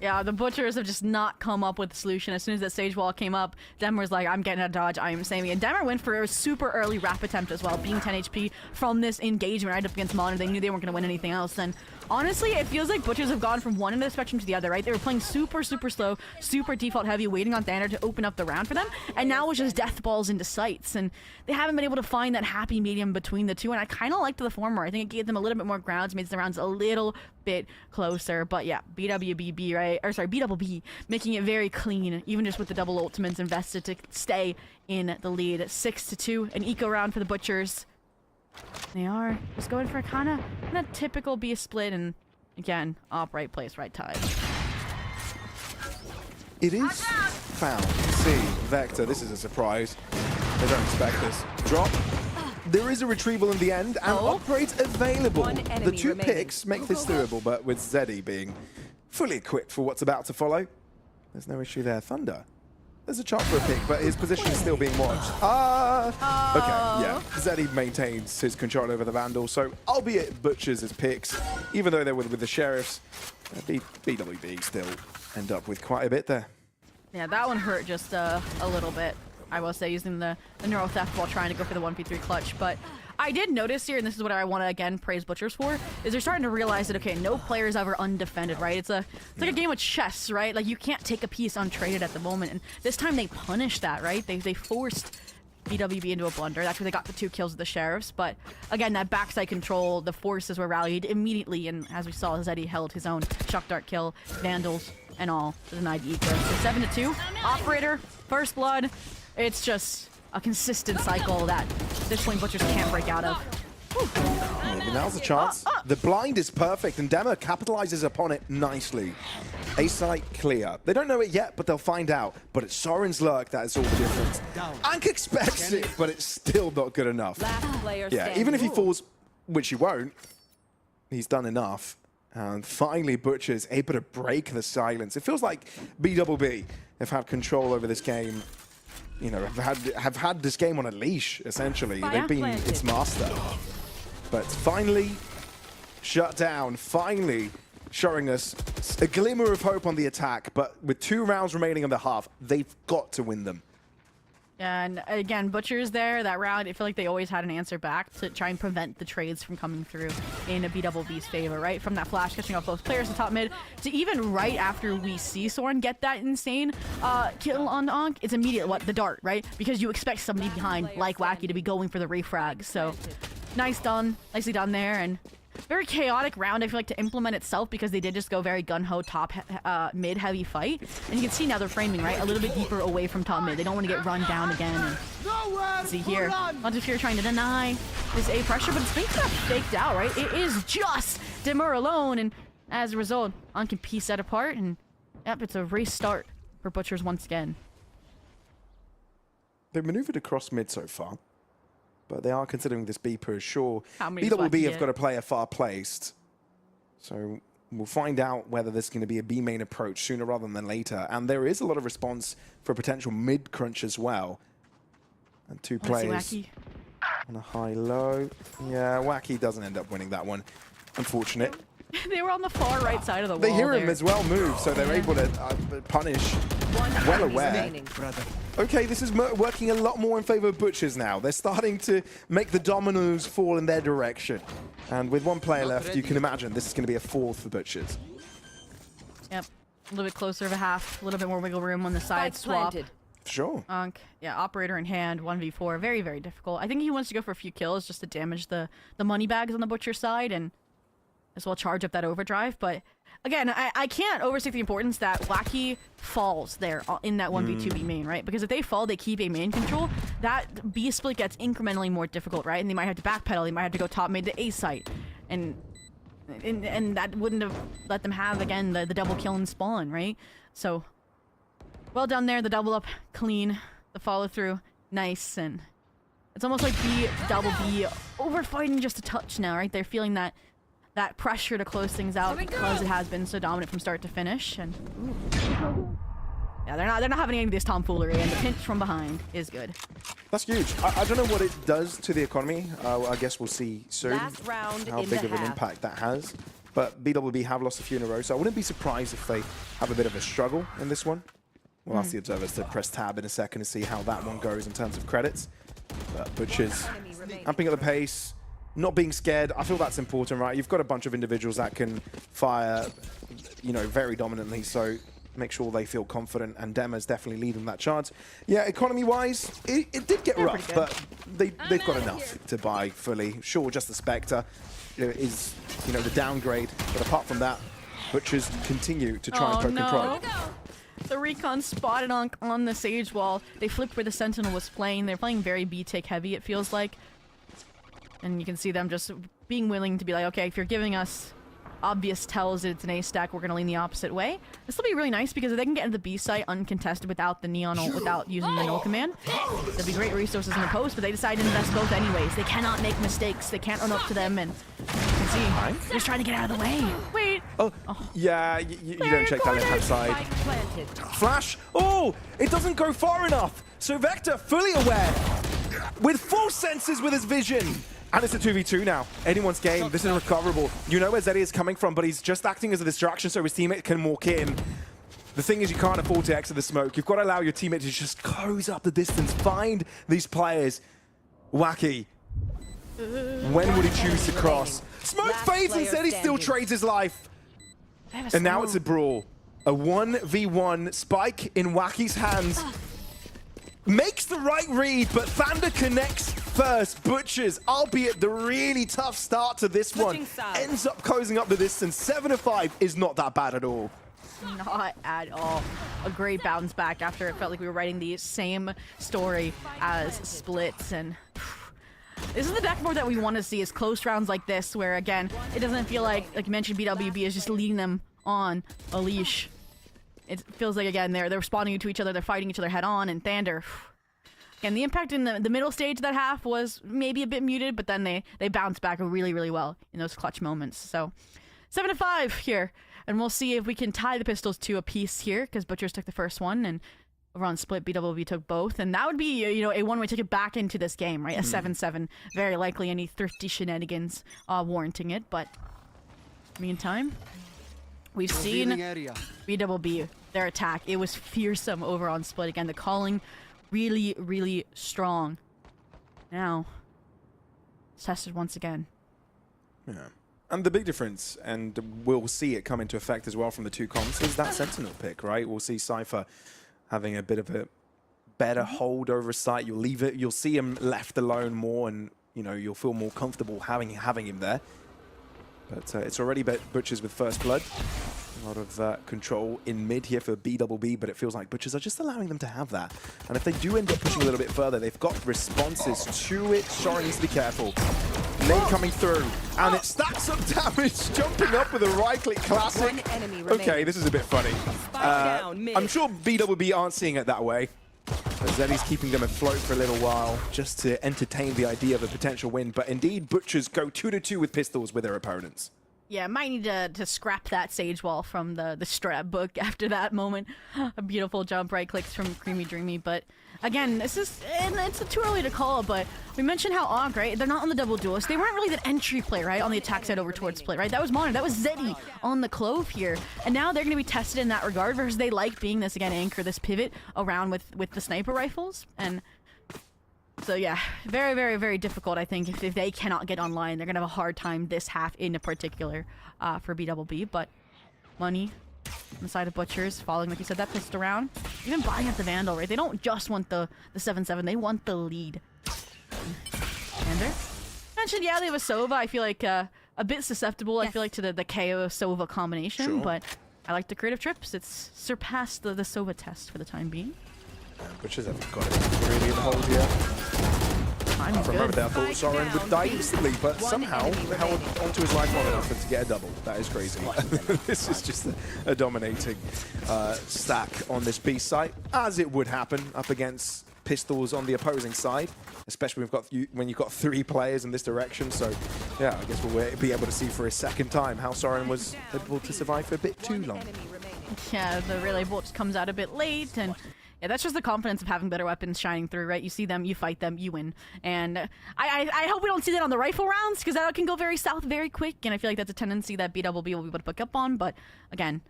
Yeah, the Butchers have just not come up with a solution. As soon as that stage wall came up, Demer's like, I'm getting out of dodge, I am saving it. And Demer went for a super early wrap attempt as well, being 10 HP from this engagement right up against Modern. They knew they weren't going to win anything else. And honestly, it feels like Butchers have gone from one end of the spectrum to the other, right? They were playing super slow, super default heavy, waiting on Thunder to open up the round for them. And now it's just death balls into sights. And they haven't been able to find that happy medium between the two. And I kind of liked the former. I think it gave them a little bit more grounds, made the rounds a little bit closer. But yeah, BWBB, right? Or sorry, BWBB making it very clean, even just with the double ultimates invested to stay in the lead. 6-2, an eco round for the Butchers. They are just going for a kind of typical B split, and again, op right place, right time. It is found. See, Vector, this is a surprise. They don't expect this. Drop. There is a retrieval in the end, and upgrades available. The 2 picks make this doable, but with Zeddy being fully equipped for what's about to follow. There's no issue there. Thunder. There's a chance for a pick, but his position is still being watched. Okay, yeah. Zeddy maintains his control over the Vandal, so albeit butchers his picks, even though they're with the Sheriffs, BWB still end up with quite a bit there. Yeah, that one hurt just a little bit, I will say, using the Neuro Theft while trying to go for the 1v3 clutch. But I did notice here, and this is what I want to, again, praise Butchers for, is they're starting to realize that, okay, no player is ever undefended, right? It's like a game of chess, right? Like, you can't take a piece untraded at the moment. And this time they punished that, right? They forced BWB into a blunder. That's where they got the 2 kills of the Sheriffs. But, again, that backside control, the forces were rallied immediately. And as we saw, Zeddy held his own Shock Dart kill, Vandals, and all denied Eco. So 7-2, Operator, first blood. It's just a consistent cycle that this point Butchers can't break out of. Maybe now's the chance. The blind is perfect, and Dema capitalizes upon it nicely. A-site clear. They don't know it yet, but they'll find out. But it's Soren's lurk that is all the difference. Ank expects it, but it's still not good enough. Yeah, even if he falls, which he won't, he's done enough. And finally, Butchers able to break the silence. It feels like BWB have had control over this game. You know, have had this game on a leash, essentially. They've been its master. But finally shut down, finally showing us a glimmer of hope on the attack. But with 2 rounds remaining on the half, they've got to win them. And again, Butchers there, that round, I feel like they always had an answer back to try and prevent the trades from coming through in a BWB's favor, right? From that flash catching off both players to top mid, to even right after we see Soren get that insane kill on Ankh, it's immediate, the dart, right? Because you expect somebody behind, like Wacky, to be going for the refrag. So, nicely done there, and very chaotic round, I feel like, to implement itself, because they did just go very gun-ho top mid heavy fight. And you can see now they're framing, right, a little bit deeper away from top mid. They don't want to get run down again. And see here, Lots of Fear trying to deny this A pressure, but it's being kind of faked out, right? It is just Dimmer alone, and as a result, On can piece that apart, and yep, it's a race start for Butchers once again. They've maneuvered across mid so far, but they are considering this B push. Sure, BWB have got a player far placed, so we'll find out whether there's going to be a B main approach sooner rather than later. And there is a lot of response for a potential mid crunch as well. And 2 players on a high-low. Yeah, Wacky doesn't end up winning that one. Unfortunate. They were on the far right side of the wall. They hear him there. as well move, so they're able to punish. Well aware. Okay, this is working a lot more in favor of Butchers now. They're starting to make the dominoes fall in their direction. And with 1 player left, you can imagine this is going to be a 4th for Butchers. Yep, a little bit closer of a half, a little bit more wiggle room on the side swap. Sure. Yeah, Operator in hand, 1v4, very, very difficult. I think he wants to go for a few kills just to damage the money bags on the Butcher side and as well charge up that overdrive. But again, I can't overstate the importance that Wacky falls there in that 1v2B main, right? Because if they fall, they keep A main control. That B split gets incrementally more difficult, right? And they might have to backpedal, they might have to go top mid to A site. And that wouldn't have let them have, again, the double kill and spawn, right? So, well done there, the double up clean, the follow through nice, and it's almost like BWB overfighting just a touch now, right? They're feeling that pressure to close things out because it has been so dominant from start to finish, and yeah, they're not having any of this tomfoolery, and the pinch from behind is good. That's huge. I don't know what it does to the economy. I guess we'll see soon how big of an impact that has. But BWB have lost a few in a row, so I wouldn't be surprised if they have a bit of a struggle in this one. We'll ask the observers to press tab in a second to see how that one goes in terms of credits. But Butchers amping up the pace, not being scared. I feel that's important, right? You've got a bunch of individuals that can fire, you know, very dominantly, so make sure they feel confident, and Dema's definitely leading that charge. Yeah, economy-wise, it did get rough, but they've got enough to buy fully. Sure, just the Spectre is, you know, the downgrade, but apart from that, Butchers continue to try and poke control. The recon spotted on the Sage wall. They flipped where the Sentinel was playing. They're playing very B-take heavy, it feels like. And you can see them just being willing to be like, okay, if you're giving us obvious tells that it's an A stack, we're going to lean the opposite way. This will be really nice because if they can get into the B site uncontested without the Neon ult, without using the null command, there'd be great resources in the post, but they decide to invest both anyways. They cannot make mistakes. They can't run up to them, and you can see they're just trying to get out of the way. Wait, Oh, yeah, you don't check that left-hand side. Flash. Oh, it doesn't go far enough. So Vector, fully aware, with full senses with his vision. And it's a 2v2 now. Anyone's game. This is recoverable. You know where Zeddy is coming from, but he's just acting as a distraction so his teammate can walk in. The thing is, you can't afford to exit the smoke. You've got to allow your teammate to just close up the distance. Find these players. Wacky. When would he choose to cross? Smoke fades and Zeddy still trades his life. And now it's a brawl. A 1v1 spike in Wacky's hands. Makes the right read, but Thunder connects first. Butchers, albeit the really tough start to this one, ends up closing up the distance. 7-5 is not that bad at all. Not at all. A great bounce back after it felt like we were writing the same story as Splits. And this is the deck board that we want to see, is close rounds like this, where again, it doesn't feel like you mentioned, BWB is just leading them on a leash. It feels like, again, they're responding to each other, they're fighting each other head on, and Thunder. And the impact in the middle stage of that half was maybe a bit muted, but then they bounced back really, really well in those clutch moments. So 7-5 here, and we'll see if we can tie the pistols to a piece here, because Butchers took the first one, and over on Split, BWB took both, and that would be, a one-way ticket back into this game, right? A 7-7, very likely any thrifty shenanigans warranting it, but meantime, we've seen BWB, their attack. It was fearsome over on Split. Again, the calling really, really strong. Now, it's tested once again. Yeah. And the big difference, and we'll see it come into effect as well from the two comps, is that Sentinel pick, right? We'll see Cypher having a bit of a better hold over site. You'll see him left alone more, and you'll feel more comfortable having him there. But it's already Butchers with first blood. A lot of control in mid here for BWB, but it feels like Butchers are just allowing them to have that. And if they do end up pushing a little bit further, they've got responses to it. Shorin needs to be careful. Nade coming through, and it stacks up damage, jumping up with a right-click classic. Okay, this is a bit funny. I'm sure BWB aren't seeing it that way. Zeddy's keeping them afloat for a little while, just to entertain the idea of a potential win. But indeed, Butchers go 2-2 with pistols with their opponents. Yeah, might need to scrap that Sage Wall from the strap book after that moment. A beautiful jump, right clicks from Creamy Dreamy. But again, it's too early to call, but we mentioned how Og, right? They're not on the double duelist. They weren't really the entry play, right? On the attack side over towards Split, right? That was Modern. That was Zeddy on the Clove here. And now they're going to be tested in that regard, versus they like being this, again, anchor, this pivot around with the sniper rifles. And so yeah, very, very, very difficult, I think. If they cannot get online, they're going to have a hard time this half in particular for BWB. But money on the side of Butchers, following, like you said, that pistol round. Even buying up the Vandal, right? They don't just want the 7-7, they want the lead. Ander? Mentioned, yeah, they have a Sova. I feel like a bit susceptible, I feel like, to the KO Sova combination, but I like the creative trips. It's surpassed the Sova test for the time being. Butchers haven't got it really in the hold here. I remember that I thought Soren would die instantly, but somehow held onto his life long enough to get a double. That is crazy. This is just a dominating stack on this B site, as it would happen up against pistols on the opposing side, especially when you've got 3 players in this direction. So yeah, I guess we'll be able to see for a second time how Soren was able to survive for a bit too long. Yeah, the relay bolt just comes out a bit late, and yeah, that's just the confidence of having better weapons shining through, right? You see them, you fight them, you win. And I hope we don't see that on the rifle rounds, because that can go very south very quick, and I feel like that's a tendency that BWB will be able to pick up on. But again,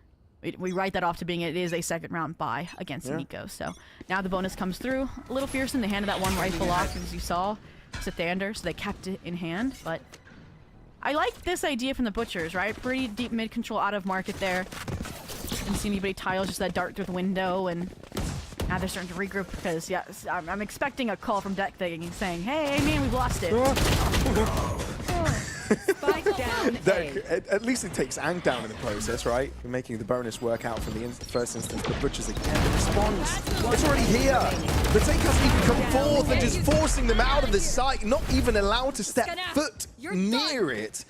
we write that off to being it is a second round bye against Nico. So now the bonus comes through. A little fearsome. They handed that one rifle off, as you saw, to Thunder, so they kept it in hand. But I like this idea from the Butchers, right? Pretty deep mid control out of market there. Didn't see anybody tiles, just that dart through the window, and now they're starting to regroup because, yeah, I'm expecting a call from deck saying, hey, man, we've lost it. Spike down. At least it takes Ang down in the process, right? You're making the bonus work out from the first instance, but Butchers again, the response. It's already here. The take hasn't even come forth and just forcing them out of the site, not even allowed to step foot near it.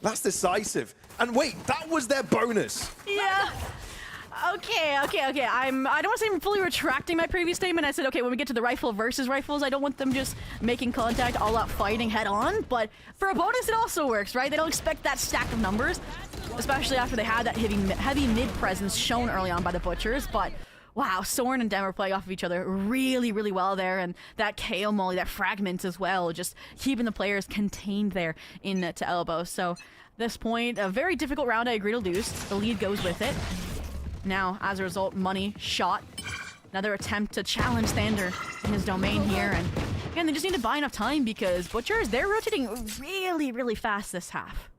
That's decisive. And wait, that was their bonus. Yeah. Okay. I don't want to say I'm fully retracting my previous statement. I said, okay, when we get to the rifle versus rifles, I don't want them just making contact, all out fighting head on. But for opponents, it also works, right? They don't expect that stack of numbers, especially after they had that heavy mid presence shown early on by the Butchers. But wow, Soren and Dem are playing off of each other really, really well there. And that KO molly, that fragment as well, just keeping the players contained there into elbow. So this point, a very difficult round I agree to lose. The lead goes with it. Now, as a result, Money shot. Another attempt to challenge Thander in his domain here. And again, they just need to buy enough time because Butchers, they're rotating really, really fast this half.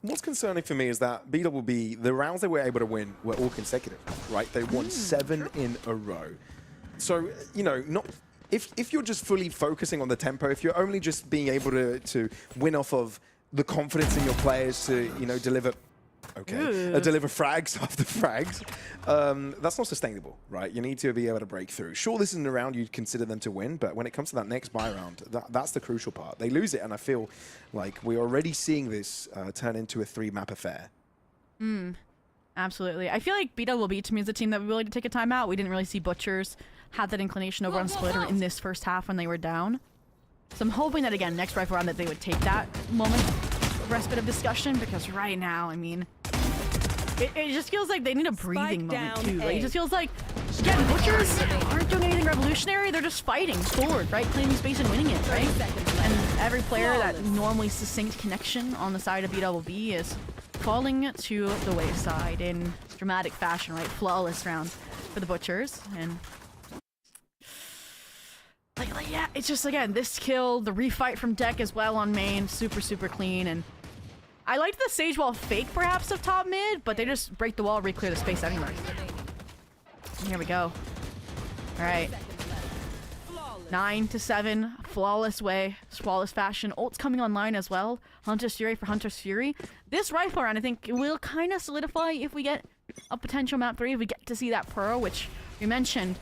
What's concerning for me is that BWB, the rounds they were able to win were all consecutive, right? They won 7 in a row. So, you know, if you're just fully focusing on the tempo, if you're only just being able to win off of the confidence in your players to, you know, deliver frags after frags, that's not sustainable, right? You need to be able to break through. Sure, this isn't a round you'd consider them to win, but when it comes to that next buy round, that's the crucial part. They lose it, and I feel like we're already seeing this turn into a 3-map affair. Absolutely. I feel like BWB to me is a team that would be willing to take a timeout. We didn't really see Butchers have that inclination over on Splitter in this first half when they were down. So I'm hoping that, again, next rifle round that they would take that moment of respite of discussion, because right now, I mean, it just feels like they need a breathing moment too. Like, it just feels like, again, Butchers aren't doing anything revolutionary. They're just fighting forward, right? Claiming space and winning it, right? And every player that normally succinct connection on the side of BWB is falling to the wayside in dramatic fashion, right? Flawless round for the Butchers. And like, yeah, it's just, again, this kill, the refight from Deck as well on main, super, super clean. And I liked the Sage Wall fake, perhaps, of top mid, but they just break the wall, re-clear the space anyway. And here we go. All right. 9-7, flawless way, flawless fashion. Ult's coming online as well. Hunter's Fury for Hunter's Fury. This rifle round, I think, will kind of solidify if we get a potential map 3, if we get to see that Pearl, which we mentioned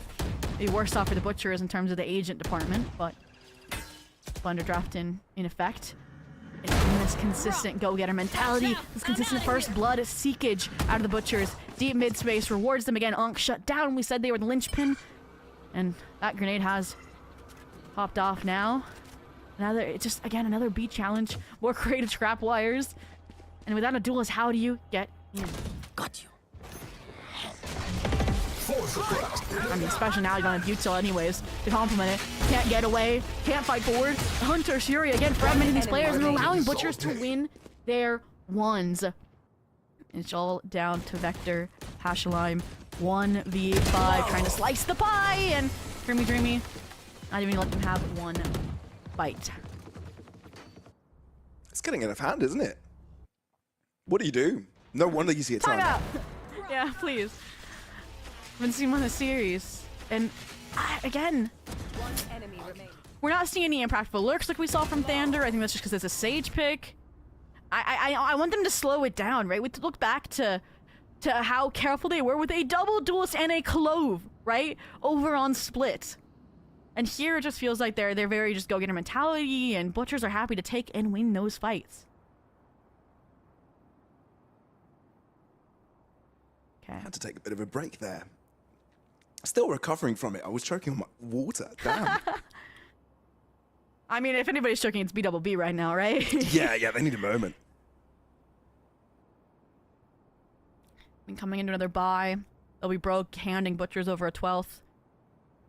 be worse off for the Butchers in terms of the agent department, but Blunder draft in effect. It's this consistent go-getter mentality, this consistent first blood seekage out of the Butchers. Deep mid-space rewards them again. Onk shut down. We said they were the linchpin, and that grenade has popped off now. Another beat challenge. More creative trap wires. And without a duelist, how do you get in? Got you. I mean, especially now you're on a Butzel anyways to complement it. Can't get away, can't fight forward. Hunter's Fury again fragmenting these players and allowing Butchers to win their ones. It's all down to Vector, Pashalime, 1v5, trying to slice the pie, and Dreamy, not even let them have one bite. It's getting out of hand, isn't it? What do you do? No wonder you see a time out. Yeah, please. Haven't seen one in the series. And again, we're not seeing any impractical lurks like we saw from Thander. I think that's just because it's a Sage pick. I want them to slow it down, right? We look back to how careful they were with a double duelist and a clove, right? Over on Split. And here it just feels like they're very just go-getter mentality, and Butchers are happy to take and win those fights. Okay. Had to take a bit of a break there. Still recovering from it. I was choking on my water. Damn. I mean, if anybody's choking, it's BWB right now, right? yeah, they need a moment. I mean, coming into another bye, they'll be broke, handing Butchers over a 12th.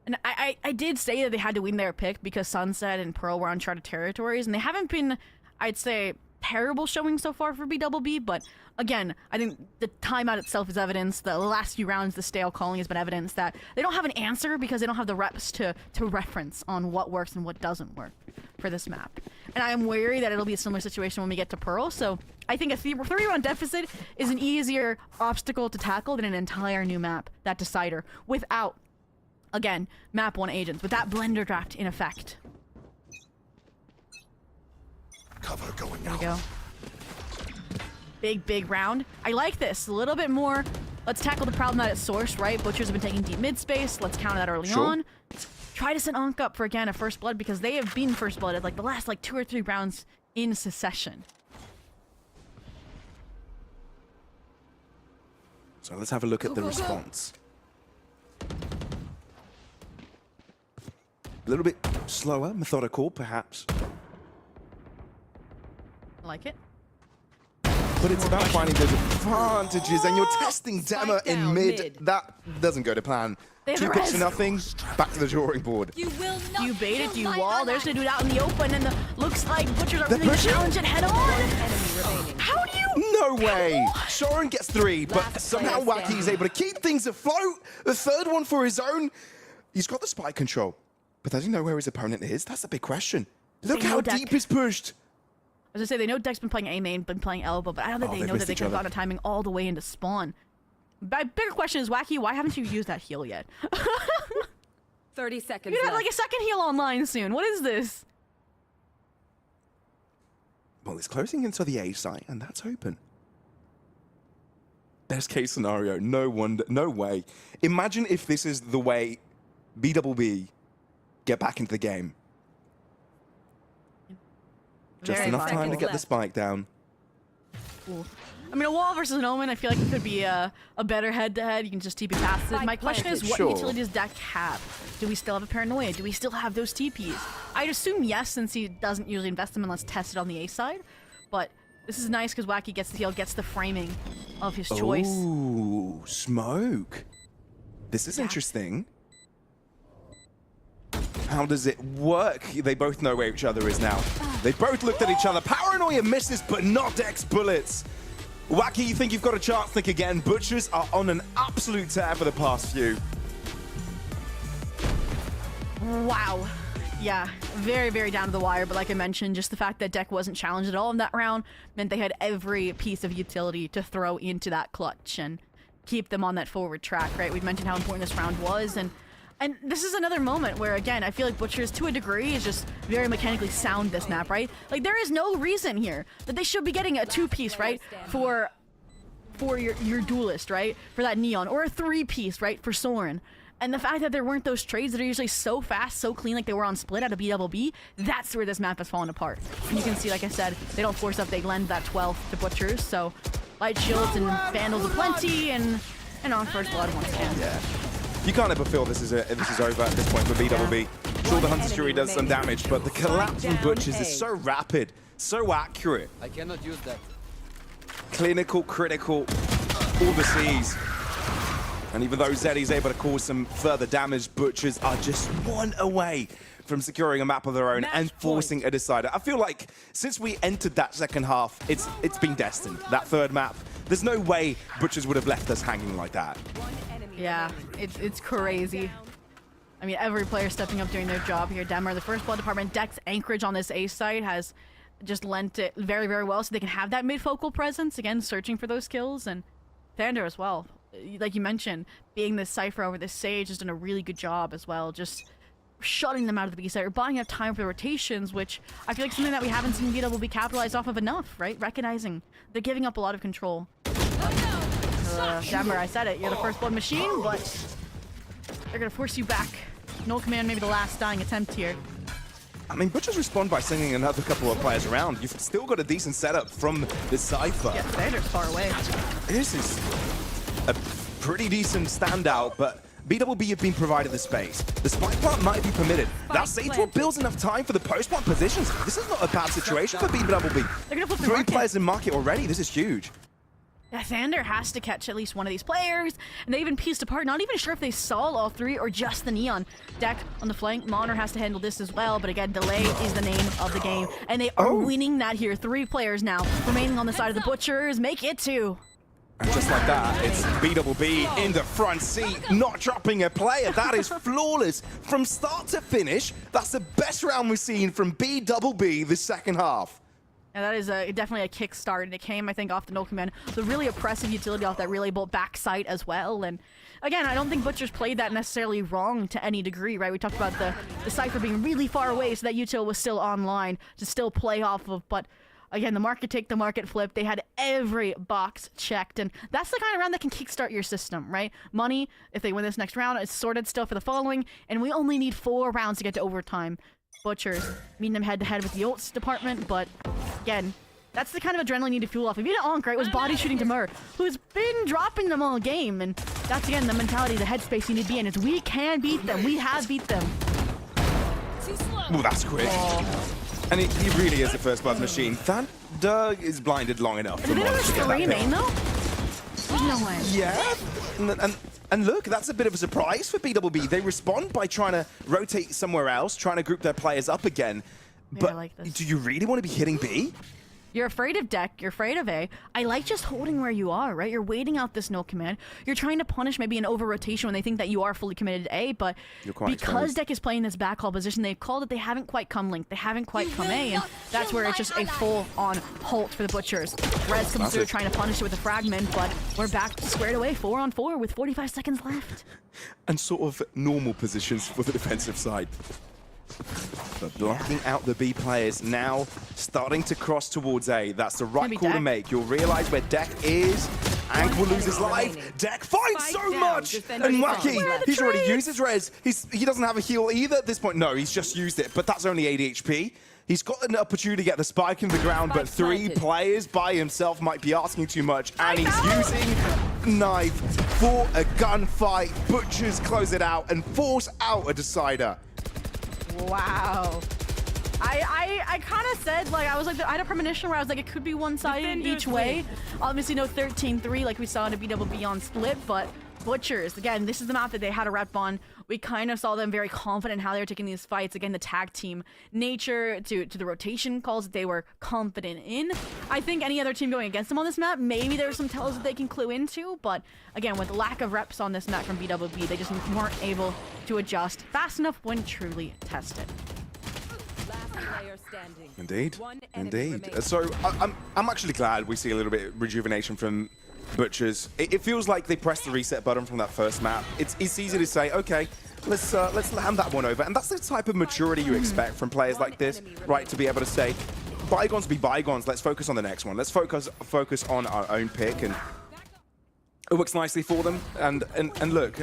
And I did say that they had to win their pick because Sunset and Pearl were uncharted territories, and they haven't been, I'd say, terrible showing so far for BWB, but again, I think the timeout itself is evidence. The last few rounds, the stale calling has been evidence that they don't have an answer because they don't have the reps to reference on what works and what doesn't work for this map. And I am wary that it'll be a similar situation when we get to Pearl, so I think a 3-round deficit is an easier obstacle to tackle than an entire new map, that Decider, without, again, map 1 agents, with that blender draft in effect. Cover going There we go. Big round. I like this. A little bit more. Let's tackle the problem at its source, right? Butchers have been taking deep mid space. Let's counter that early on. Try to send Onk up for, again, a first blood, because they have been first blooded like the last 2 or 3 rounds in succession. So let's have a look at the response. A little bit slower, methodical, perhaps. I like it. But it's about finding those advantages, and you're testing Dema in mid. That doesn't go to plan. They have 2 the picks to res. nothing. Back to the drawing board. You will not. Do you bait it? Do you kill my wall? They're ally. just gonna do it out in the open, and looks like Butchers are They're going to pushing. challenge it head on. Enemy remaining. How do you? No way! Shorin gets 3, but Last somehow player Wacky is able to keep things afloat. The third one for his own. He's got the spike control, but does he know where his opponent is? That's the big question. Look They know how Deck. deep he's pushed. As I say, they know Deck's been playing A main, been playing elbow, but I don't think Oh, they they've know that missed they each could have other. gotten a timing all the way into spawn. My bigger question is, Wacky, why haven't you used that heal yet? 30 seconds You're gonna have left. like a second heal online soon. What is this? Well, it's closing into the A site, and that's open. Best case scenario, no way. Imagine if this is the way BWB get back into the game. Just Very enough time to seconds get the left. spike down. Cool. I mean, a wall versus an omen, I feel like it could be a better head-to-head. You can just TP past it. My question is, what Sure. utility does Deck have? Do we still have a paranoia? Do we still have those TPs? I'd assume yes, since he doesn't usually invest them unless tested on the A side. But this is nice because Wacky gets the heal, gets the framing of his choice. Ooh, smoke. This is interesting. How does it work? They both know where each other is now. They both looked at each other. Paranoia misses, but not Dex bullets. Wacky, you think you've got a chance? Think again. Butchers are on an absolute tear for the past few. Wow. Yeah, very, very down to the wire, but like I mentioned, just the fact that Deck wasn't challenged at all in that round meant they had every piece of utility to throw into that clutch and keep them on that forward track, right? We've mentioned how important this round was, and this is another moment where, again, I feel like Butchers, to a degree, is just very mechanically sound this map, right? Like, there is no reason here that they should be getting a 2-piece, right, for your duelist, right, for that Neon, or a 3-piece, right, for Soren. And the fact that there weren't those trades that are usually so fast, so clean, like they were on Split out of BWB, that's where this map has fallen apart. And you can see, like I said, they don't force up, they lend that 12 to Butchers, so light shields and vandals aplenty, and on first blood once again. Yeah. You can't ever feel this is over at this point for BWB. Sure, the Hunter's Fury does some damage, but the collapse from Butchers is so rapid, so accurate. I cannot use that. Clinical, critical, all the C's. And even though Zeddy's able to cause some further damage, Butchers are just one away from securing a map of their own and forcing a decider. I feel like since we entered that second half, it's been destined. That third map, there's no way Butchers would have left us hanging like that. Yeah, it's crazy. I mean, every player stepping up doing their job here. Denmark, the first blood department, Deck's anchorage on this A site has just lent it very, very well so they can have that mid-focal presence, again, searching for those kills, and Thunder as well. Like you mentioned, being this Cypher over this Sage has done a really good job as well, just shutting them out of the B site or buying up time for the rotations, which I feel like something that we haven't seen BWB capitalize off of enough, right? Recognizing they're giving up a lot of control. Denver, I said it, you're the first blood machine, but they're gonna force you back. No command, maybe the last dying attempt here. I mean, Butchers respond by sending another couple of players around. You've still got a decent setup from the Cypher. Yeah, Thunder's far away. This is a pretty decent standout, but BWB have been provided the space. The spike plant might be permitted. That Sage Wall builds enough time for the post-plant positions. This is not a bad situation for BWB. They're gonna flip the 3 market. players in market already. This is huge. Yeah, Thunder has to catch at least one of these players, and they even pieced apart. Not even sure if they saw all 3 or just the Neon. Deck on the flank. Monner has to handle this as well, but again, delay is the name of the game, and they are winning that here. 3 players now remaining on the side of the Butchers. Make it 2. And just like that, it's BWB in the front seat, not dropping a player. That is flawless from start to finish. That's the best round we've seen from BWB this second half. And that is definitely a kickstart, and it came, I think, off the no command. The really oppressive utility off that relay bolt backside as well. And again, I don't think Butchers played that necessarily wrong to any degree, right? We talked about the Cypher being really far away, so that util was still online to still play off of. But again, the market take, the market flip. They had every box checked, and that's the kind of round that can kickstart your system, right? Money, if they win this next round, is sorted still for the following, and we only need 4 rounds to get to overtime. Butchers meeting them head-to-head with the ults department, but again, That's the kind of adrenaline you need to fuel off. If you did Onk, right, it was body shooting Demur, who's been dropping them all game. And that's, again, the mentality, the headspace you need to be in is we can beat them. We have beat them. Oh, that's quick. And he really is a first blood machine. That Doug is blinded long enough for Monster to get that main, pick. though? There's no way. Yeah. And look, that's a bit of a surprise for BWB. They respond by trying to rotate somewhere else, trying to group their players up again. But I like this. Do you really want to be hitting B? You're afraid of deck, you're afraid of A. I like just holding where you are, right? You're waiting out this no command. You're trying to punish maybe an over-rotation when they think that you are fully committed to A, but because exposed. deck is playing this backhaul position, they've called it, they haven't quite come link, they haven't quite come A, and that's where it's just a full-on halt for the Butchers. Rez comes through trying to punish it with a fragment, but we're back squared away, 4-on-4 with 45 seconds left. And sort of normal positions for the defensive side. But blocking out the B players now, starting to cross towards A. That's the right call to make. You'll realize where Deck is. Ank will lose his life. Deck finds so much! And Wacky, he's already used his res. He doesn't have a heal either at this point. No, he's just used it, but that's only 80 HP. He's got an opportunity to get the spike in the ground, but 3 players by himself might be asking too much. And he's using knife for a gunfight. Butchers close it out and force out a decider. Wow. I kind of said, like, I was like, I had a premonition where I was like, it could be one-sided each way. Obviously, no 13-3 like we saw in a BWB on split, but Butchers, again, this is the map that they had a rep on. We kind of saw them very confident in how they were taking these fights. Again, the tag team nature to the rotation calls that they were confident in. I think any other team going against them on this map, maybe there are some tells that they can clue into, but again, with lack of reps on this map from BWB, they just weren't able to adjust fast enough when truly tested. Indeed, indeed. So I'm actually glad we see a little bit of rejuvenation from Butchers. It feels like they pressed the reset button from that first map. It's easy to say, okay, let's hand that one over, and that's the type of maturity you expect from players like this, right? To be able to say, bygones be bygones. Let's focus on the next one. Let's focus on our own pick, and it works nicely for them. And look,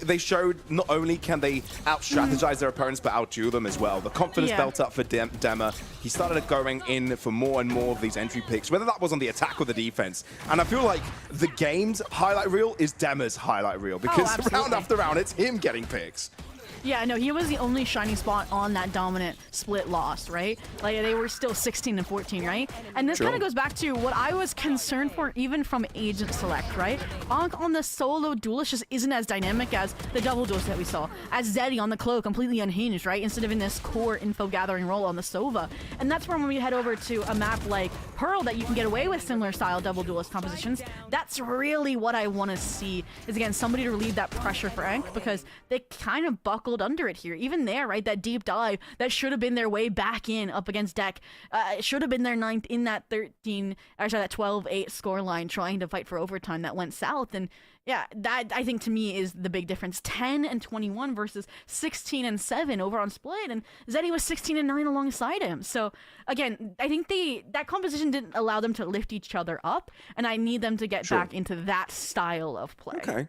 they showed not only can they out-strategize their opponents, but out-duel them as well. The confidence built up for Dema. He started going in for more and more of these entry picks, whether that was on the attack or the defense. And I feel like the game's highlight reel is Dema's highlight reel, because round after round, it's him getting picks. Yeah, no, he was the only shining spot on that dominant split loss, right? Like, they were still 16 and 14, right? And this kind of goes back to what I was concerned for even from Agent Select, right? Onk on the solo duelist just isn't as dynamic as the double duelist that we saw. As Zeddy on the Clo, completely unhinged, right? Instead of in this core info gathering role on the Sova. And that's where when we head over to a map like Pearl that you can get away with similar style double duelist compositions, that's really what I want to see, is again, somebody to relieve that pressure for Ank, because they kind of buckled under it here. Even there, right, that deep dive that should have been their way back in up against Deck. It should have been their 9th in that 12-8 scoreline, trying to fight for overtime that went south. And yeah, that I think to me is the big difference. 10 and 21 versus 16 and 7 over on split, and Zeddy was 16 and 9 alongside him. So again, I think that composition didn't allow them to lift each other up, and I need them to get back into that style of play.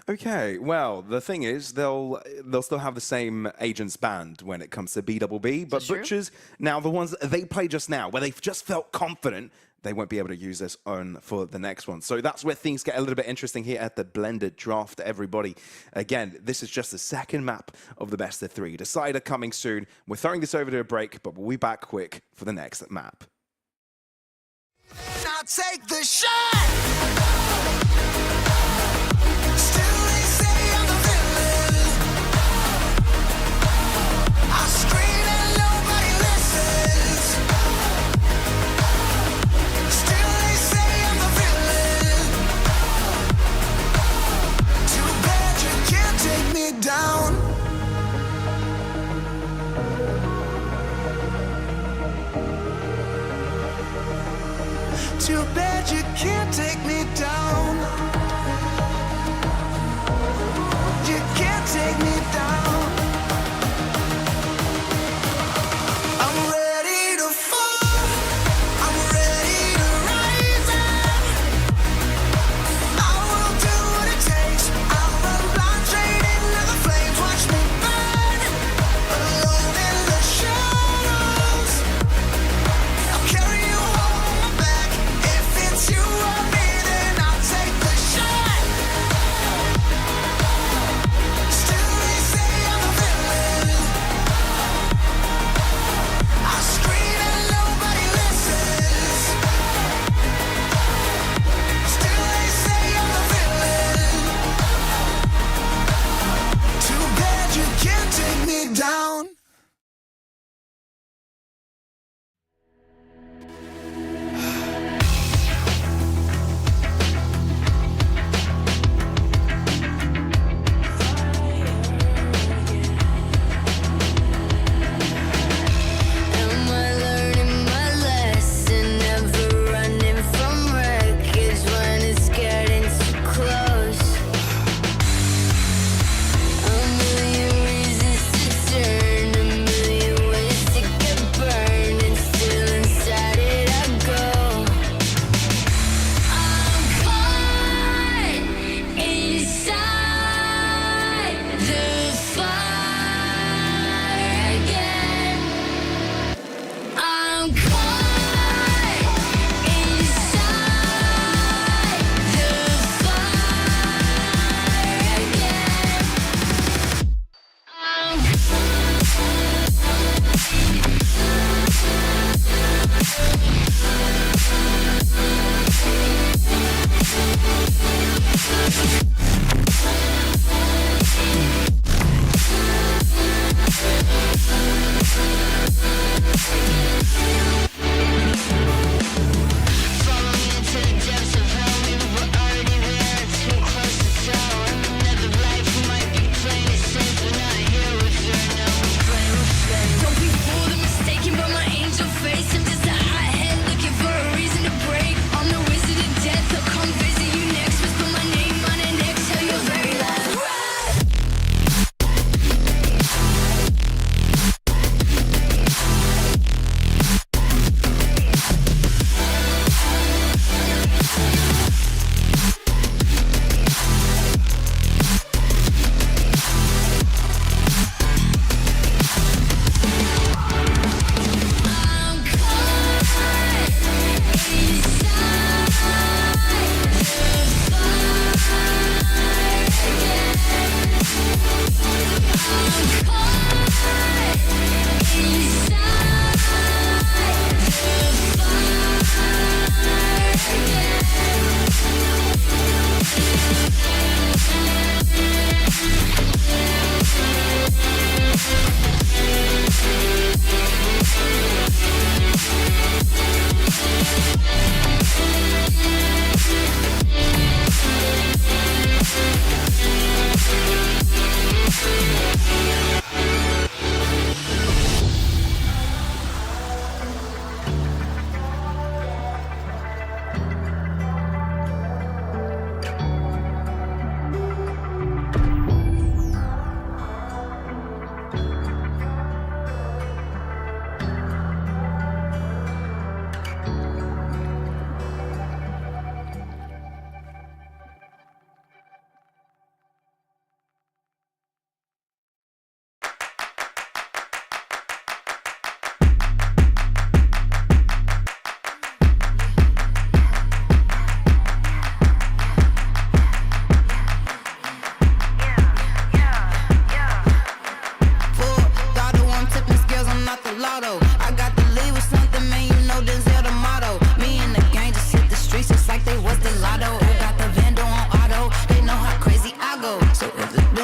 Okay, well, the thing is, they'll still have the same agents band when it comes to BWB, but Butchers, now the ones they play just now, where they've just felt confident, they won't be able to use this on for the next one. So that's where things get a little bit interesting here at the blended draft, everybody. Again, this is just the second map of the best of 3. Decider coming soon. We're throwing this over to a break, but we'll be back quick for the next map. Now take the shot! Down. Too bad you can't take me down. You can't take me down. I'm ready to fall. I'm ready to rise up. I will do what it takes. I'll run blind straight into the flames. Watch me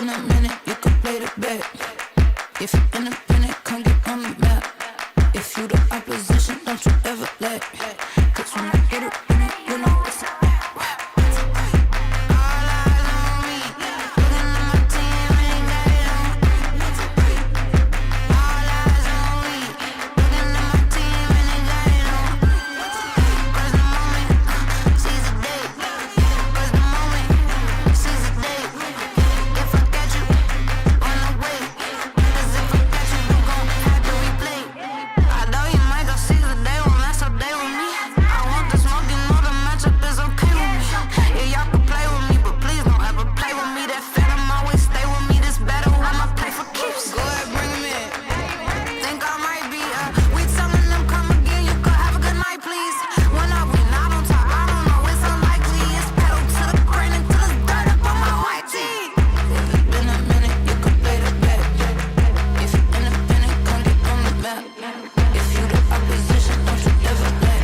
been a minute, you could play the bet. If you're independent, come get on the map. If you the opposition, don't you ever let. Cause when I get it, you know it's a rap. All eyes on me, looking at my team, ain't got it on. All eyes on me, looking at my team, and they got it on. Cause the moment, seize the day. Cause the moment, seize the day. If I catch you on the way, cause if I catch you, you gon' have to replay. I know you might go seize the day, won't last all day with me. I want the smoke, you know the matchup is okay with me. Yeah, y'all can play with me, but please don't ever play with me. That phantom always stay with me. This battle, I'ma play for keeps. Go ahead, bring him in. Think I might be we telling them come again. You could have a good night, please. When I win, I don't talk. I don't know. It's unlikely. It's pedal to the brain until it's dirt up on my white tee. Been a minute, you could play the bet. If you're independent, come get on the map. If you the opposition, don't you ever let.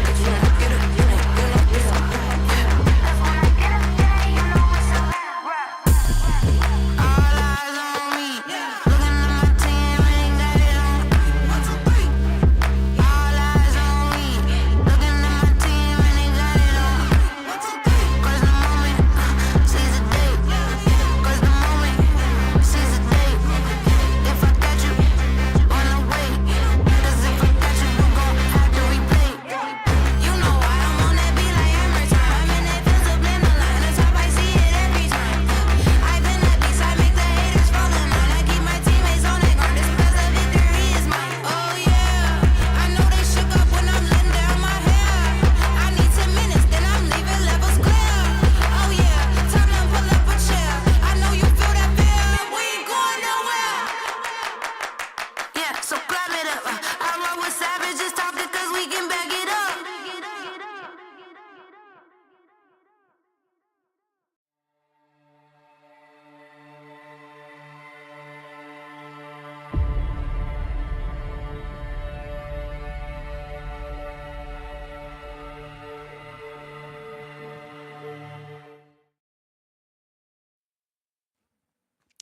Cause when I get up, you know it's a rap. All eyes on me, looking at my team, ain't got it on. All eyes on me, looking at my team, and they got it on. Cause the moment, seize the day. Cause the moment, seize the day. If I catch you on the way, cause if I catch you, you gon' have to replay. You know why I'm on that beat like every time. I'm in that physical blend, the line is top, I see it every time. I've been that beast, I make the haters fall in line. I keep my teammates on their guard, this because the victory is mine. Oh yeah, I know they shook up when I'm letting down my hair. I need 10 minutes, then I'm leaving levels clear. Oh yeah, time to pull up a chair. I know you feel that fear, we ain't going nowhere. Yeah, so clap it up. I roll with savages, talking cause we can back it up.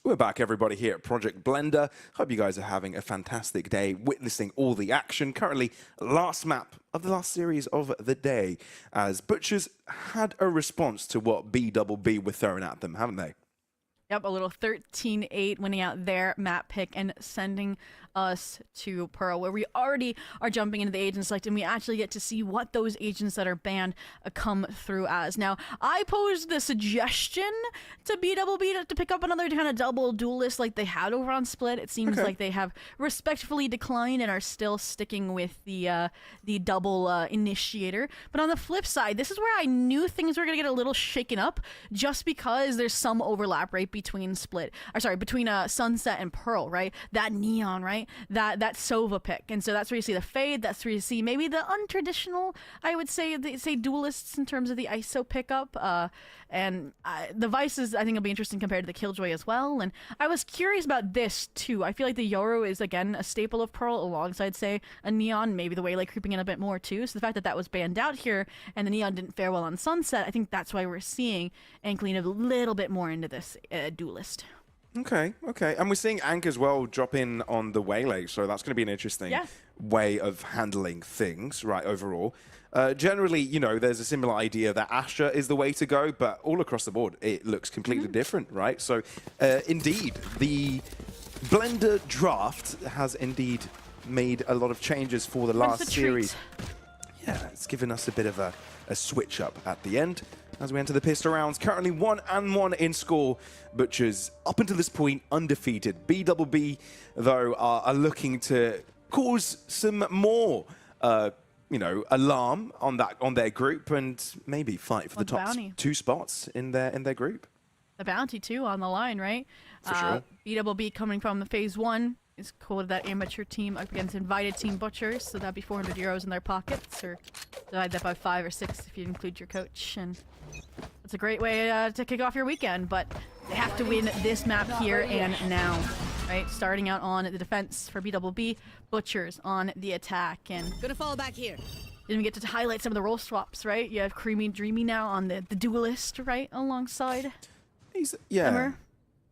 We're back, everybody, here at Project Blender. Hope you guys are having a fantastic day, witnessing all the action. Currently, last map of the last series of the day, as Butchers had a response to what BWBB were throwing at them, haven't they? Yep, a little 13-8 winning out their map pick and sending us to Pearl, where we already are jumping into the agent select, and we actually get to see what those agents that are banned come through as. Now, I posed the suggestion to BWB to pick up another kind of double duelist like they had over on Split. It seems like they have respectfully declined and are still sticking with the double initiator. But on the flip side, this is where I knew things were going to get a little shaken up, just because there's some overlap, right, between Sunset and Pearl, right? That Neon, right? That Sova pick. And so that's where you see the Fade, that's where you see maybe the untraditional, I would say duelists in terms of the ISO pickup. And the Vices, I think, will be interesting compared to the Killjoy as well. And I was curious about this, too. I feel like the Yoru is, again, a staple of Pearl alongside, say, a Neon, maybe the Waylay creeping in a bit more, too. So the fact that that was banned out here and the Neon didn't fare well on Sunset, I think that's why we're seeing Ank lean a little bit more into this duelist. Okay. And we're seeing Ank as well drop in on the Waylay, so that's going to be an interesting way of handling things, right, overall. Generally, you know, there's a similar idea that Astra is the way to go, but all across the board, it looks completely different, right? So, indeed, the Blender draft has indeed made a lot of changes for the last series. Yeah, it's given us a bit of a switch up at the end as we enter the pistol rounds. Currently 1-1 in score. Butchers, up until this point, undefeated. BWB, though, are looking to cause some more, alarm on their group and maybe fight for the top two spots in their group. The bounty, too, on the line, right? For sure. BWB coming from the Phase 1 is quoted that amateur team up against invited team Butchers, so that'd be 400 euros in their pockets, or divide that by 5 or 6 if you include your coach. And it's a great way to kick off your weekend, but they have to win this map here and now, right? Starting out on the defense for BWB, Butchers on the attack, and Gonna fall back here. didn't get to highlight some of the role swaps, right? You have Creamy Dreamy now on the duelist, right, alongside Simmer.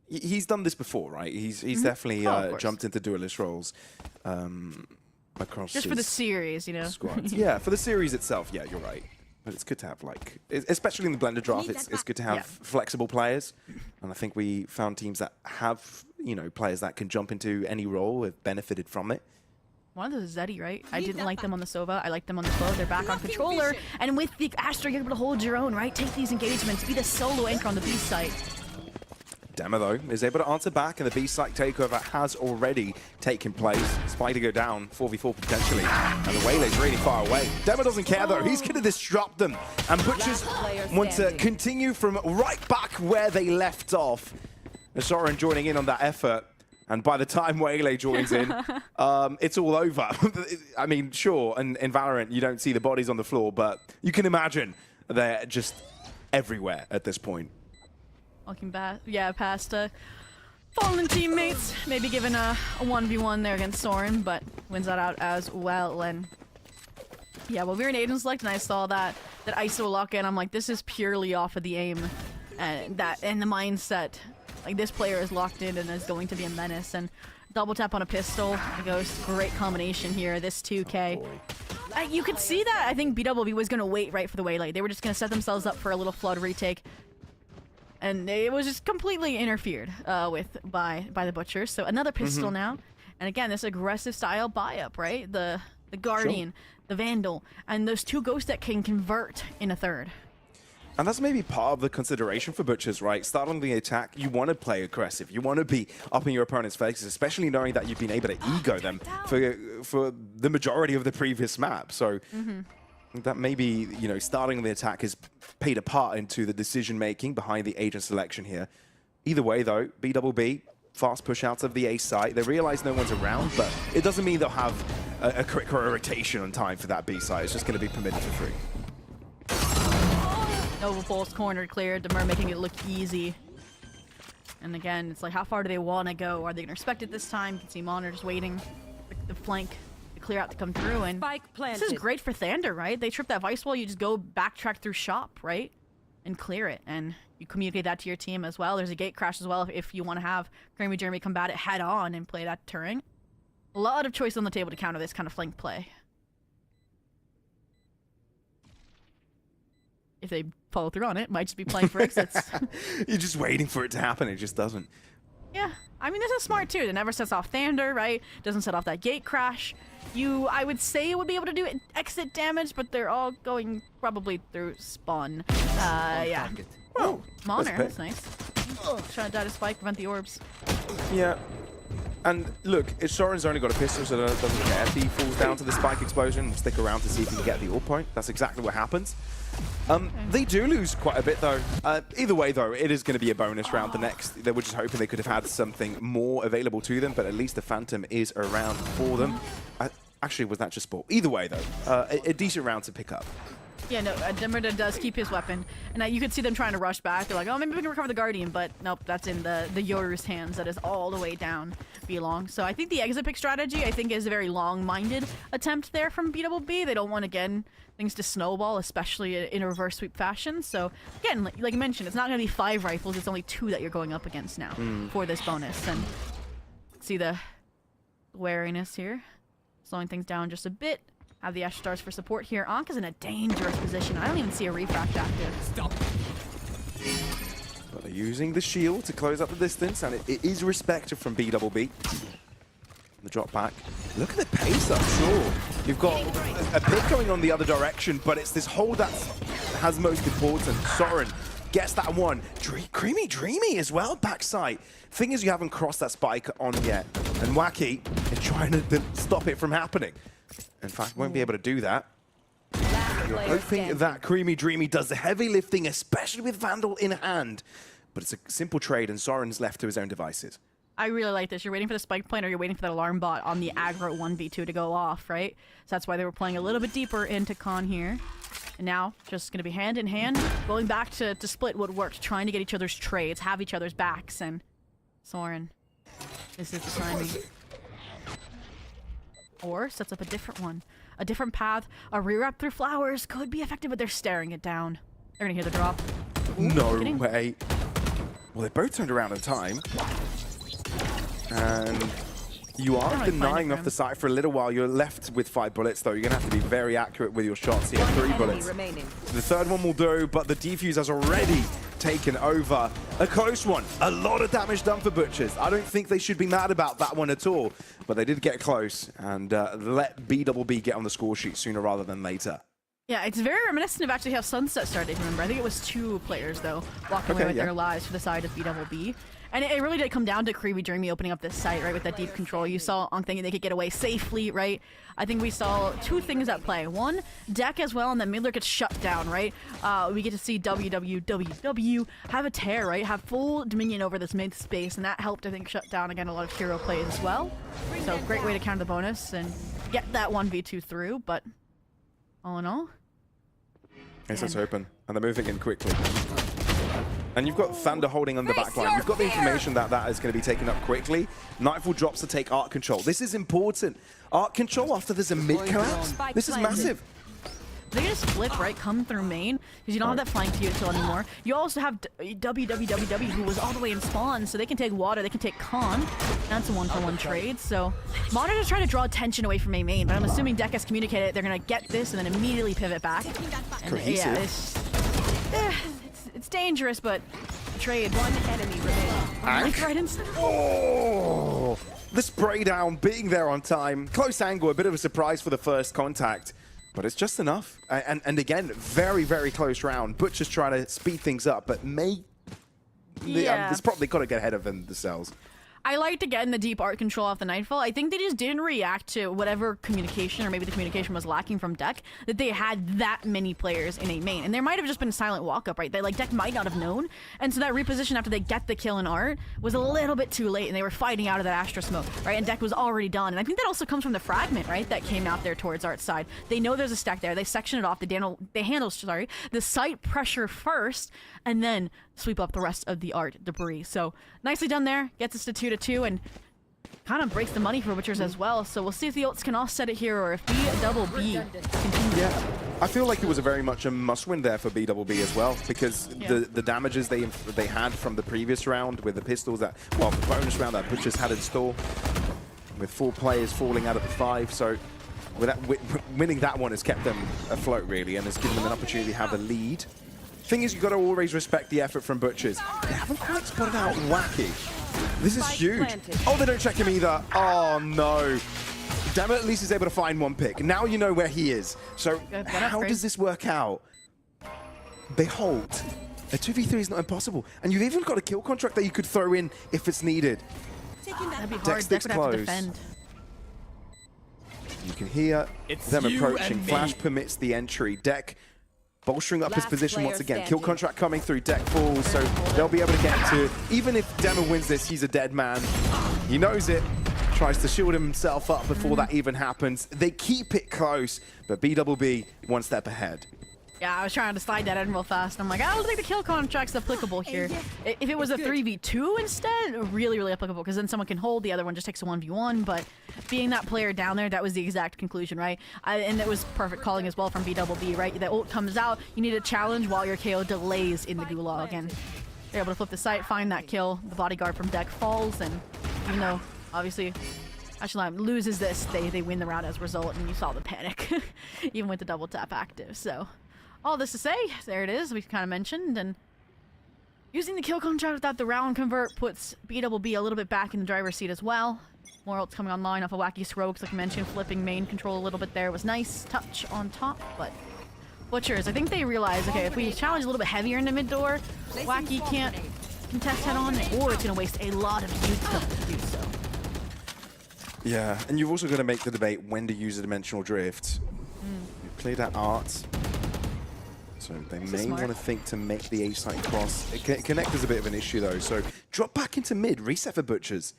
he's done this before, right? He's definitely jumped into duelist roles across just for the series, you know. Squads. Yeah, for the series itself. Yeah, you're right. But it's good to have, like, especially in the blender draft, it's good to have flexible players. And I think we found teams that have, you know, players that can jump into any role, have benefited from it. One of those is Zeddy, right? I didn't like them on the Sova. I like them on the Bow. They're back on controller. And with the Astra, you're able to hold your own, right? Take these engagements. Be the solo anchor on the B site. Demo, though, is able to answer back, and the B-site takeover has already taken place. Spider go down, 4v4 potentially, and the Waylay's really far away. Demo doesn't care, though. He's going to disrupt them, and Butchers want to continue from right back where they left off. Soren joining in on that effort, and by the time Waylay joins in, it's all over. I mean, sure, in Valorant, you don't see the bodies on the floor, but you can imagine they're just everywhere at this point. Looking back, past fallen teammates. Maybe given a 1v1 there against Soren, but wins that out as well. And yeah, well, we were in Agent Select, and I saw that ISO lock in. I'm like, this is purely off of the aim and the mindset. Like, this player is locked in and is going to be a menace. And double tap on a pistol, it goes great combination here. This 2K. You could see that. I think BWB was going to wait right for the Waylay. They were just going to set themselves up for a little flood retake. And it was just completely interfered with by the Butchers. So another pistol now. And again, this aggressive style buy-up, right? The Guardian, the Vandal, and those two Ghosts that can convert in a third. And that's maybe part of the consideration for Butchers, right? Start on the attack, you want to play aggressive. You want to be up in your opponent's faces, especially knowing that you've been able to ego them for the majority of the previous map. So that maybe, you know, starting the attack has played a part into the decision-making behind the agent selection here. Either way, though, BWB, fast push out of the A site. They realize no one's around, but it doesn't mean they'll have a quicker rotation on time for that B site. It's just going to be permitted for free. Nova Pulse corner cleared, Demur making it look easy. And again, it's like, how far do they want to go? Are they going to respect it this time? You can see monitors waiting, the flank to clear out to come through. And this is great for Thander, right? They trip that Vice wall, you just go backtrack through shop, right? And clear it. And you communicate that to your team as well. There's a gate crash as well if you want to have Grammy Jeremy combat it head on and play that turret. A lot of choice on the table to counter this kind of flank play. If they follow through on it, might just be playing for exits. You're just waiting for it to happen. It just doesn't. Yeah, I mean, this is smart too. It never sets off Thander, right? Doesn't set off that gate crash. I would say it would be able to do exit damage, but they're all going probably through spawn. Yeah. Oh, Moner, that's nice. Trying to die to spike, prevent the orbs. Yeah. And look, Soren's only got a pistol, so it doesn't care if he falls down to the spike explosion. Stick around to see if he can get the orb point. That's exactly what happens. They do lose quite a bit, though. Either way, though, it is going to be a bonus round. The next, they were just hoping they could have had something more available to them, but at least the Phantom is around for them. Actually, was that just sport? Either way, though, a decent round to pick up. Yeah, no, Demerda does keep his weapon. And you could see them trying to rush back. They're like, oh, maybe we can recover the Guardian, but nope, that's in the Yoru's hands. That is all the way down B-Long. So I think the exit pick strategy, I think, is a very long-minded attempt there from BWB. They don't want, again, things to snowball, especially in a reverse sweep fashion. So, again, like you mentioned, it's not going to be 5 rifles. It's only 2 that you're going up against now for this bonus. And see the wariness here. Slowing things down just a bit. Have the Ash Stars for support here. Ankh is in a dangerous position. I don't even see a refract active. Stop. But they're using the shield to close up the distance, and it is respected from BWB. The drop back. Look at the pace up, sure. You've got a pick going on the other direction, but it's this hold that has most important. Soren gets that one. Creamy Dreamy as well, backside. Thing is, you haven't crossed that spike on yet, and Wacky is trying to stop it from happening. In fact, won't be able to do that. You're hoping that Creamy Dreamy does the heavy lifting, especially with Vandal in hand. But it's a simple trade, and Soren's left to his own devices. I really like this. You're waiting for the spike point, or you're waiting for that alarm bot on the aggro 1v2 to go off, right? So that's why they were playing a little bit deeper into Con here. And now, just going to be hand in hand, going back to split what worked, trying to get each other's trades, have each other's backs, and Soren, this is the timing. Or sets up a different one. A different path. A re-wrap through flowers could be effective, but they're staring it down. They're gonna hear the drop. Ooh, no way. Well, they both turned around in time. And you are denying off the site for a little while. You're left with 5 bullets, though. You're going to have to be very accurate with your shots here. 3 bullets. Remaining. The third one will do, but the defuse has already taken over. A close one. A lot of damage done for Butchers. I don't think they should be mad about that one at all. But they did get close and let BWB get on the score sheet sooner rather than later. Yeah, it's very reminiscent of actually how Sunset started, remember. I think it was 2 players, though, walking away with their lives for the side of BWB. And it really did come down to Creepy Dreamy opening up this site, right, with that deep control. You saw on thinking they could get away safely, right? I think we saw 2 things at play. One, Deck as well, and then Midler gets shut down, right? We get to see WWBB have a tear, right? Have full dominion over this mid space, and that helped, I think, shut down, again, a lot of hero plays as well. So great way to counter the bonus and get that 1v2 through, but all in all... It's open, and they're moving in quickly. And you've got Thunder holding on the backline. You've got the information that that is going to be taken up quickly. Nightfall drops to take Arc Control. This is important. Arc Control after there's a mid collapse. This is massive. They just flip, right? Come through main, because you don't have that flank util anymore. You also have WWBB, who was all the way in spawn, so they can take water, they can take con. That's a 1-for-1 trade, so... Monitors are trying to draw attention away from main, but I'm assuming Deck has communicated they're going to get this and then immediately pivot back. And yeah, it's dangerous, but trade. 1 enemy remaining. Right inside. Oh! The spray down, being there on time. Close angle, a bit of a surprise for the first contact. But it's just enough. And again, very, very close round. Butcher's trying to speed things up, but it's probably got to get ahead of them themselves. I liked, again, the deep art control off the Nightfall. I think they just didn't react to whatever communication, or maybe the communication was lacking from Deck, that they had that many players in a main. And there might have just been a silent walk-up, right? Deck might not have known. And so that reposition after they get the kill in art was a little bit too late, and they were fighting out of that Astra smoke, right? And Deck was already done. And I think that also comes from the fragment, right, that came out there towards Art's side. They know there's a stack there. They section it off. They handle the site pressure first, and then sweep up the rest of the Art debris. So nicely done there. Gets us to 2-2 and kind of breaks the money for Butchers as well. So we'll see if the ults can offset it here or if BWB continues. Yeah, I feel like it was very much a must-win there for BWB as well, because the damages they had from the previous round with the pistols the bonus round that Butchers had in store, with 4 players falling out of the 5. So winning that one has kept them afloat really, and has given them an opportunity to have a lead. Thing is, you've got to always respect the effort from Butchers. They haven't quite spotted out Wacky. This is huge. Oh, they don't check him either. Oh, no. Damn it, at least he's able to find 1 pick. Now you know where he is. So how does this work out? They hold. A 2v3 is not impossible. And you've even got a kill contract that you could throw in if it's needed. That'd be hard. Deck would have to defend. You can hear them approaching. Flash permits the entry. Deck bolstering up his position once again. Kill contract coming through. Deck falls, so they'll be able to get to... Even if Demo wins this, he's a dead man. He knows it. Tries to shield himself up before that even happens. They keep it close, but BWB 1 step ahead. Yeah, I was trying to slide that in real fast. I'm like, I don't think the kill contract's applicable here. If it was a 3v2 instead, really, really applicable, because then someone can hold, the other one just takes a 1v1, but being that player down there, that was the exact conclusion, right? And it was perfect calling as well from BWB, right? The ult comes out, you need a challenge while your KO delays in the gulag, and they're able to flip the site, find that kill. The bodyguard from Deck falls, and even though, obviously, Ashlime loses this, they win the round as a result, and you saw the panic, even with the double tap active, so... All this to say, there it is, we kind of mentioned, and using the kill contract without the round convert puts BWB a little bit back in the driver's seat as well. More ults coming online off of Wacky Strokes, like I mentioned, flipping main control a little bit there was nice. Touch on top, but Butchers, I think they realize, okay, if we challenge a little bit heavier into mid door, Wacky can't contest head on, or it's going to waste a lot of util to do so. Yeah, and you've also got to make the debate when to use a dimensional drift. You cleared out Art. So they may want to think to make the A site cross. Connect is a bit of an issue though, so drop back into mid, reset for Butchers.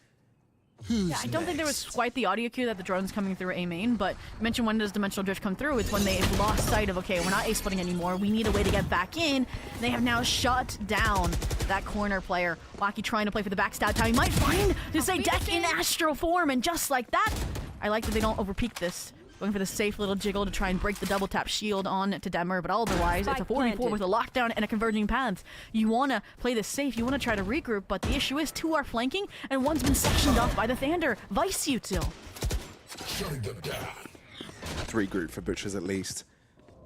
Yeah, I don't think there was quite the audio cue that the drone's coming through A main, but you mentioned when does Dimensional Drift come through? It's when they've lost sight of, okay, we're not A splitting anymore, we need a way to get back in. They have now shut down that corner player. Wacky trying to play for the backstab time. He might find to say Deck in Astro form, and just like that, I like that they don't overpeak this. Going for the safe little jiggle to try and break the double tap shield on to Demer, but otherwise it's a 4v4 with a lockdown and a converging paths. You want to play this safe, you want to try to regroup, but the issue is 2 are flanking and 1's been sectioned off by the Thunder. Vice util. 3 group for Butchers at least.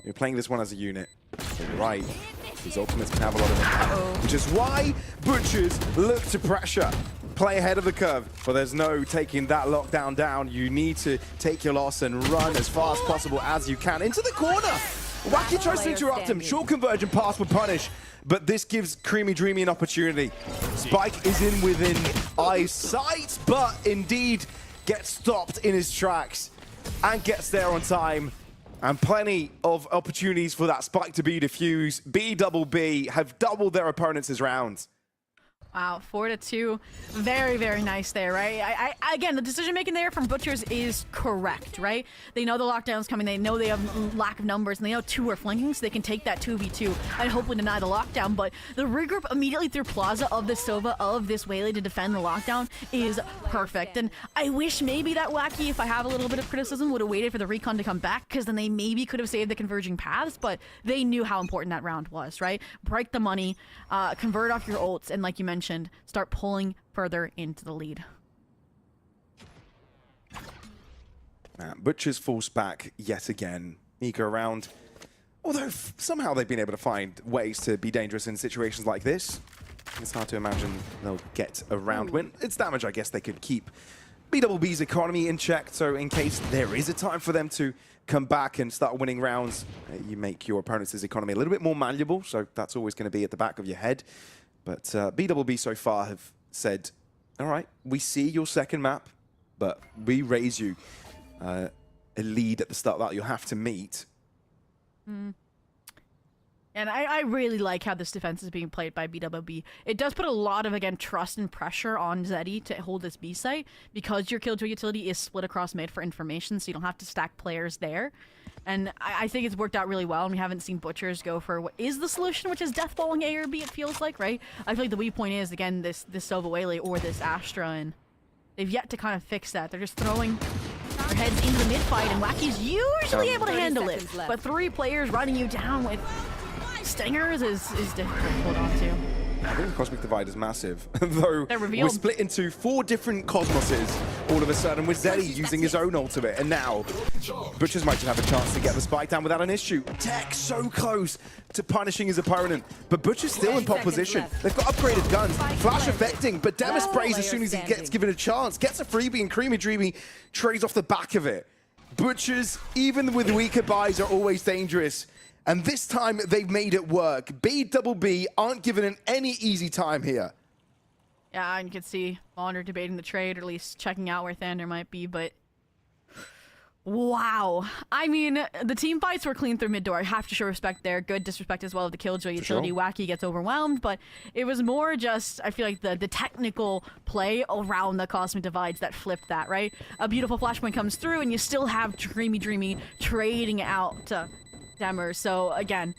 You're playing this one as a unit. So you're right. These ultimates can have a lot of impact, which is why Butchers look to pressure. Play ahead of the curve, but there's no taking that lockdown down. You need to take your loss and run as fast as possible as you can. Into the corner! Wacky tries to interrupt him. Short conversion pass will punish, but this gives Creamy Dreamy an opportunity. Spike is in within eyesight, but indeed gets stopped in his tracks and gets there on time. And plenty of opportunities for that Spike to be defused. BWBB have doubled their opponents' rounds. Wow, 4-2. Very, very nice there, right? Again, the decision-making there from Butchers is correct, right? They know the lockdown's coming. They know they have lack of numbers, and they know 2 are flanking, so they can take that 2v2 and hopefully deny the lockdown. But the regroup immediately through Plaza of the Sova, of this Waylay to defend the lockdown is perfect. And I wish maybe that Wacky, if I have a little bit of criticism, would have waited for the recon to come back, because then they maybe could have saved the converging paths, but they knew how important that round was, right? Break the money, convert off your ults, and like you mentioned, start pulling further into the lead. Butchers falls back yet again. Eager around. Although somehow they've been able to find ways to be dangerous in situations like this. It's hard to imagine they'll get around. When it's damage, I guess they could keep BWB's economy in check. So in case there is a time for them to come back and start winning rounds, you make your opponent's economy a little bit more malleable. So that's always going to be at the back of your head. But BWB so far have said, all right, we see your second map, but we raise you a lead at the start that you'll have to meet. And I really like how this defense is being played by BWB. It does put a lot of, again, trust and pressure on Zeddy to hold this B site, because your Killjoy utility is split across mid for information, so you don't have to stack players there. And I think it's worked out really well, and we haven't seen Butchers go for what is the solution, which is deathballing A or B, it feels like, right? I feel like the weak point is, again, this Sova Waylay or this Astra, and they've yet to kind of fix that. They're just throwing their heads into the mid-fight, and Wacky's usually able to handle it. But 3 players running you down with stingers is difficult to hold on to. I think the Cosmic Divide is massive, though we're split into 4 different Cosmoses all of a sudden, with Zeddy using his own ultimate, and now Butchers might just have a chance to get the Spike down without an issue. Tech so close to punishing his opponent, but Butcher's still in pole position. They've got upgraded guns, flash affecting, but Demer sprays as soon as he gets given a chance, gets a freebie, and Creamy Dreamy trades off the back of it. Butchers, even with weaker buys, are always dangerous. And this time, they've made it work. BWB aren't given an any easy time here. Yeah, and you can see Wander debating the trade, or at least checking out where Thunder might be, but... Wow. I mean, the team fights were clean through mid door. I have to show respect there. Good disrespect as well of the Killjoy utility. Sure. Wacky gets overwhelmed, but it was more just, I feel like, the technical play around the Cosmic Divides that flipped that, right? A beautiful flashpoint comes through, and you still have Creamy Dreamy trading out Demer. So again,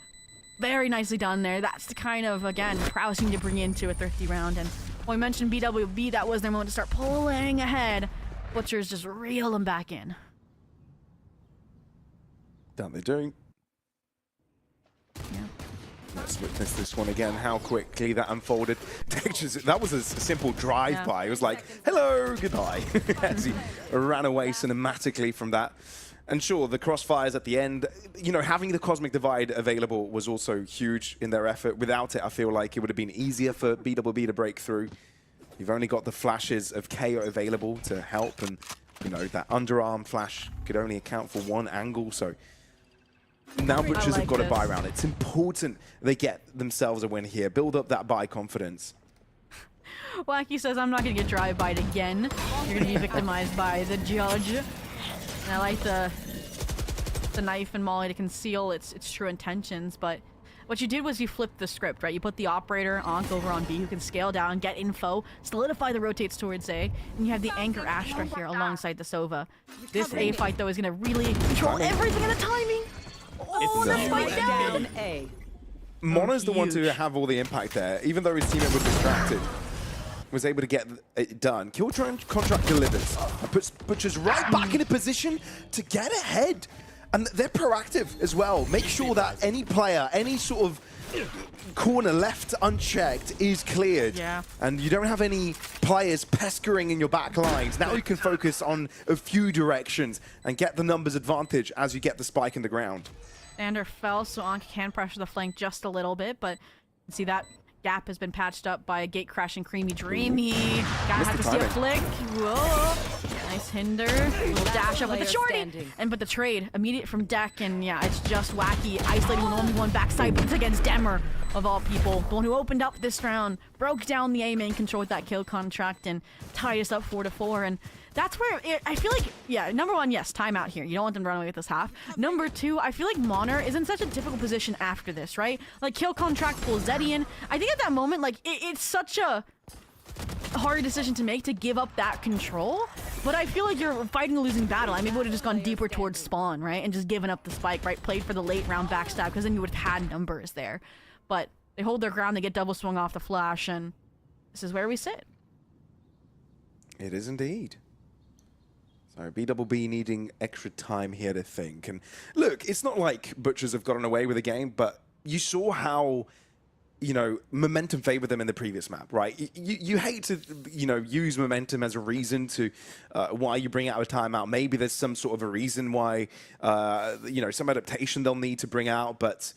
very nicely done there. That's the kind of, again, prowess you need to bring into a thrifty round. And when we mentioned BWB, that was their moment to start pulling ahead. Butchers just reel them back in. Down they're doing. Yeah. Let's witness this one again, how quickly that unfolded. That was a simple drive-by. It was like, hello, goodbye, as he ran away cinematically from that. And sure, the crossfires at the end, you know, having the Cosmic Divide available was also huge in their effort. Without it, I feel like it would have been easier for BWB to break through. You've only got the flashes of KO available to help, and, you know, that underarm flash could only account for 1 angle, so now Butchers have got a buy round. It's important they get themselves a win here, build up that buy confidence. Wacky says, I'm not going to get drive-by'd again. You're going to be victimized by the judge. And I like the knife and Molly to conceal its true intentions, but what you did was you flipped the script, right? You put the operator Ankh over on B, who can scale down, get info, solidify the rotates towards A, and you have the Anchor Astra here alongside the Sova. This A fight, though, is going to really control everything in the timing. Oh, that's fight down. A. Mono's the one to have all the impact there, even though his teammate was distracted. was able to get it done. Kill contract delivers. And puts Butchers right back in a position to get ahead. And they're proactive as well. Make sure that any player, any sort of corner left unchecked is cleared. Yeah. And you don't have any players pestering in your back lines. Now you can focus on a few directions and get the numbers advantage as you get the spike in the ground. Sander fell, so Ankh can pressure the flank just a little bit, but you see that gap has been patched up by a gate crash and Creamy Dreamy. Gotta have to see a flick. Whoa. Nice hinder. Little dash up with the shorty. And but the trade, immediate from deck, and yeah, it's just Wacky isolating with only one backside blitz against Demmer, of all people. The one who opened up this round, broke down the A main control with that kill contract, and tied us up 4-4. And that's where I feel like, yeah, number one, yes, timeout here. You don't want them to run away with this half. Number two, I feel like Moner is in such a difficult position after this, right? Like, kill contract pulls Zeddy in. I think at that moment, like, it's such a hard decision to make to give up that control, but I feel like you're fighting a losing battle. I maybe would have just gone deeper towards spawn, right? And just given up the spike, right? Played for the late round backstab, because then you would have had numbers there. But they hold their ground, they get double swung off the flash, and this is where we sit. It is indeed. So BWBB needing extra time here to think. And look, it's not like Butchers have gotten away with the game, but you saw how, you know, momentum favored them in the previous map, right? You hate to, you know, use momentum as a reason to why you bring out a timeout. Maybe there's some sort of a reason why, you know, some adaptation they'll need to bring out, but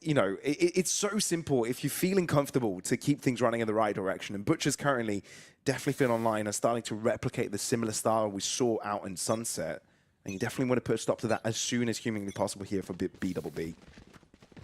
you know, it's so simple if you're feeling comfortable to keep things running in the right direction. And Butchers currently definitely feel online are starting to replicate the similar style we saw out in Sunset. And you definitely want to put a stop to that as soon as humanly possible here for BWBB.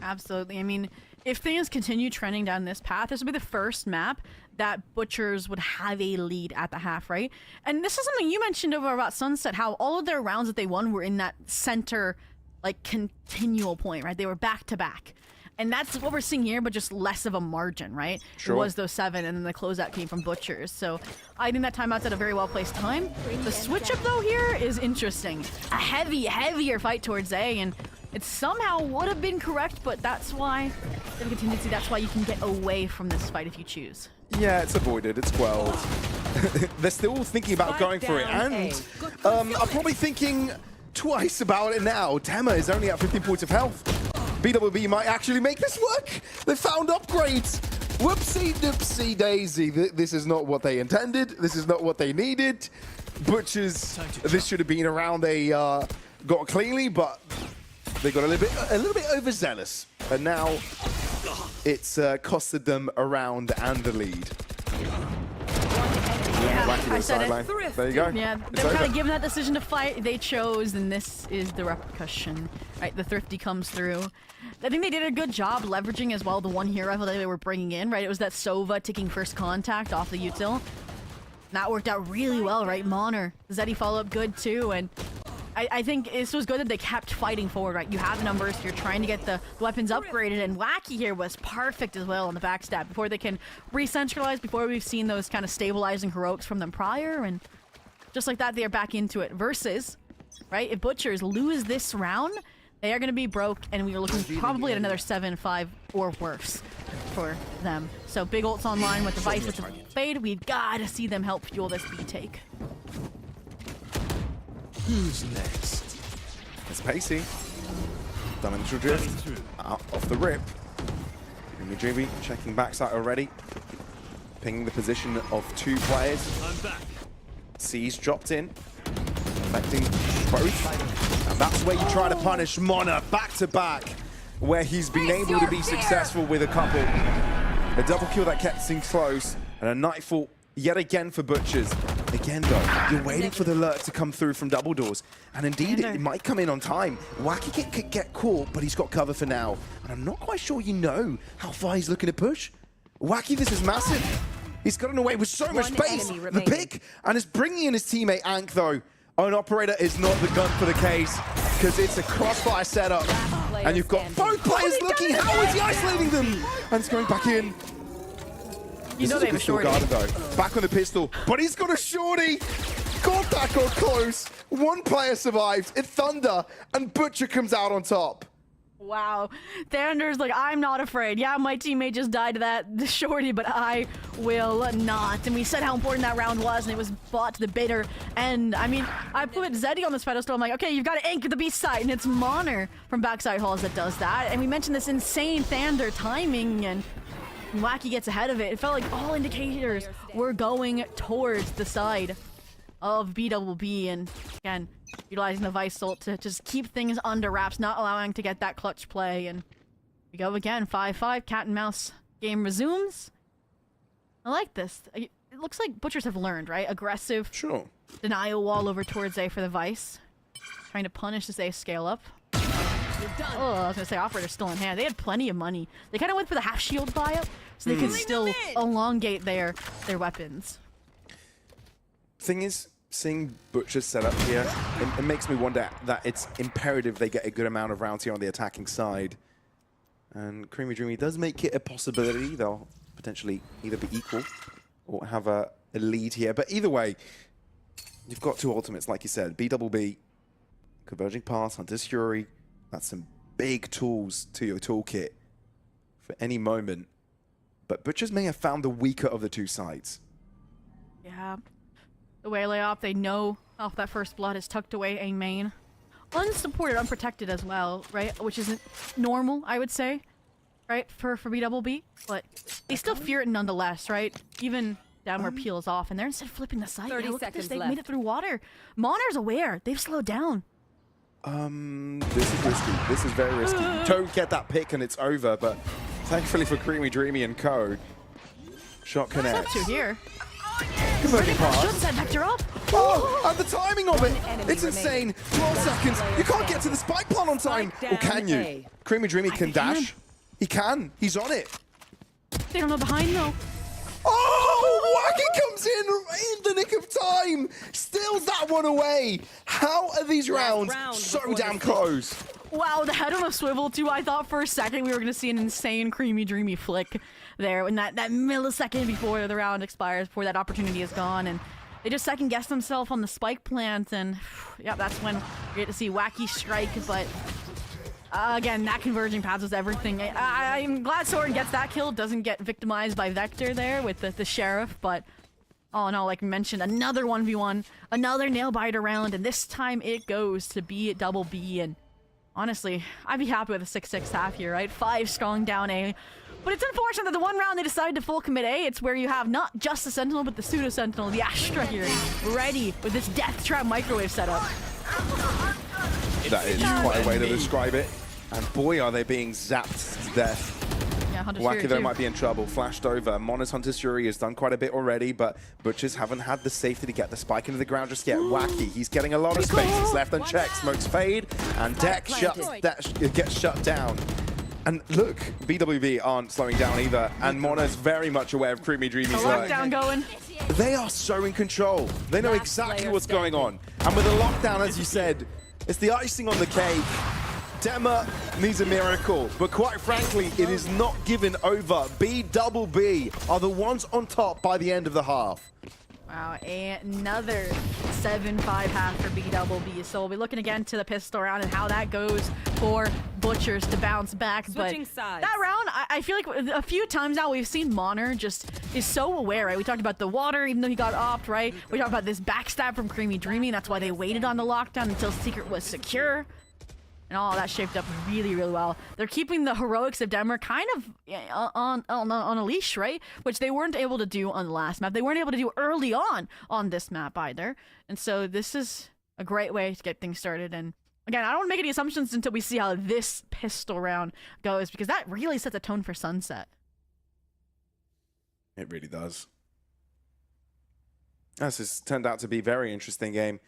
Absolutely. I mean, if things continue trending down this path, this will be the first map that Butchers would have a lead at the half, right? And this is something you mentioned over about Sunset, how all of their rounds that they won were in that center, like, continual point, right? They were back to back. And that's what we're seeing here, but just less of a margin, right? Sure. It was those 7, and then the closeout came from Butchers. So I think that timeout's at a very well-placed time. The switch-up, though, here is interesting. A heavier fight towards A, and it somehow would have been correct, but that's why, the contingency, that's why you can get away from this fight if you choose. Yeah, it's avoided, it's quelled. They're still thinking about going for it, and I'm probably thinking twice about it now. Tema is only at 15 points of health. BWBB might actually make this work. They found upgrades. Whoopsie doopsie daisy. This is not what they intended. This is not what they needed. Butchers, this should have been around they got cleanly, but they got a little bit overzealous. And now it's costed them a round and the lead. Yeah, I said it. There you go. Yeah, they were kind of given that decision to fight. They chose, and this is the repercussion. Right, the Thrifty comes through. I think they did a good job leveraging as well the one hero rifle that they were bringing in, right? It was that Sova taking first contact off the util. That worked out really well, right? Moner, Zeddy follow up good too, and I think this was good that they kept fighting forward, right? You have the numbers, you're trying to get the weapons upgraded, and Wacky here was perfect as well on the backstab before they can re-centralize, before we've seen those kind of stabilizing heroics from them prior, and just like that, they are back into it. Versus, right, if Butchers lose this round, they are going to be broke, and we are looking probably at another 7-5 or worse for them. So big ults online with the Vice with the Fade. We've got to see them help fuel this B take. Who's next? It's Pacey. Dimensional Drift. Off the rip. Mijubi checking backside already. Pinging the position of 2 players. I'm back. C's dropped in. Affecting both. And that's where you try to punish Mona back to back, where he's been able to be successful with a couple. A double kill that kept things close, and a nightfall yet again for Butchers. Again though, you're waiting for the alert to come through from double doors, and indeed it might come in on time. Wacky could get caught, but he's got cover for now. And I'm not quite sure you know how far he's looking to push. Wacky, this is massive. He's gotten away with so much space. The pick, and is bringing in his teammate Ankh though. Own Operator is not the gun for the case, because it's a crossfire setup. And you've got both players looking. How is he isolating them? And it's going back in. You know they have a shorty. Though. Back on the pistol, but he's got a shorty. God, that got close. One player survived. It Thunder, and Butcher comes out on top. Wow. Thander's like, I'm not afraid. Yeah, my teammate just died to that shorty, but I will not. And we said how important that round was, and it was fought to the bitter end. I mean, I put Zeddy on this pedestal. I'm like, okay, you've got to anchor the beast side, and it's Moner from Backside Halls that does that. And we mentioned this insane Thander timing, and Wacky gets ahead of it. It felt like all indicators were going towards the side of BWB, and again, utilizing the Vice Ult to just keep things under wraps, not allowing to get that clutch play. And we go again, 5-5, cat and mouse game resumes. I like this. It looks like Butchers have learned, right? Aggressive. Sure. Denial wall over towards A for the Vice. Trying to punish this A scale up. Oh, I was gonna say Operator's still in hand. They had plenty of money. They kind of went for the half shield buy-up, so they could still elongate their weapons. Thing is, seeing Butcher's set up here, it makes me wonder that it's imperative they get a good amount of rounds here on the attacking side. And Creamy Dreamy does make it a possibility. They'll potentially either be equal or have a lead here. But either way, you've got two ultimates, like you said. BWB, Converging Pass, Hunter's Fury. That's some big tools to your toolkit for any moment. But Butchers may have found the weaker of the two sides. Yeah. The Waylay op, they know off that first blood is tucked away A main. Unsupported, unprotected as well, right? Which isn't normal, I would say, right? For BWB. But they still fear it nonetheless, right? Even downward peels off, and they're instead flipping the site. 30 Look at this, seconds they've left. made it through water. Moner's aware. They've slowed down. This is risky. This is very risky. Don't get that pick and it's over, but thankfully for Creamy Dreamy and co, shot connects. Two here. Converging pass. Should set Vector up. Oh, and the timing of it. enemy It's insane. 12 seconds. You can't get to the spike plant on time. Spike Or can down you? A. Creamy Dreamy can think he can. dash. He can. He's on it. They don't know behind though. Oh, Wacky comes in the nick of time. Steals that one away. How are these rounds round so before damn the close? Wow, the head on a swivel too. I thought for a second we were gonna see an insane Creamy Dreamy flick there in that millisecond before the round expires, before that opportunity is gone, and they just second guessed themselves on the spike plant, and yeah, that's when we get to see Wacky strike. But again, that converging paths was everything. I'm glad Soren gets that kill, doesn't get victimized by Vector there with the sheriff, but all in all, like mentioned, another 1v1, another nail biter round, and this time it goes to BWB. And honestly, I'd be happy with a 6-6 half here, right? 5 strong down A. But it's unfortunate that the one round they decided to full commit A, it's where you have not just the Sentinel, but the Pseudo Sentinel, the Astra here, ready with this Death Trap microwave setup. That is quite a way to describe it. And boy, are they being zapped to death. Yeah, Hunter's Wacky, Fury though, too. might be in trouble. Flashed over. Mona's Hunter's Fury has done quite a bit already, but Butchers haven't had the safety to get the spike into the ground just yet. Wacky, he's getting a lot of space. He's left unchecked. Smokes fade, and Deck gets shut down. And look, BWB aren't slowing down either, and Mona's very much aware of Creamy Dreamy's lurk. Lockdown going. They are so in control. They know Last exactly player what's going on. And with the lockdown, as you said, it's the icing on the cake. Dema needs a miracle, but quite frankly, it is not given over. BWB are the ones on top by the end of the half. Wow, another 7-5 half for BWB. So we'll be looking again to the pistol round and how that goes for Butchers to bounce back. Switching but sides. that round, I feel like a few times now we've seen Moner just is so aware, right? We talked about the water, even though he got opt, right? We talked about this backstab from Creamy Dreamy. That's why they waited on the lockdown until Secret was secure. And all that shaped up really, really well. They're keeping the heroics of Denmark kind of on a leash, right? Which they weren't able to do on the last map. They weren't able to do early on this map either. And so this is a great way to get things started. And again, I don't want to make any assumptions until we see how this pistol round goes, because that really sets a tone for Sunset. It really does. This has turned out to be a very interesting game.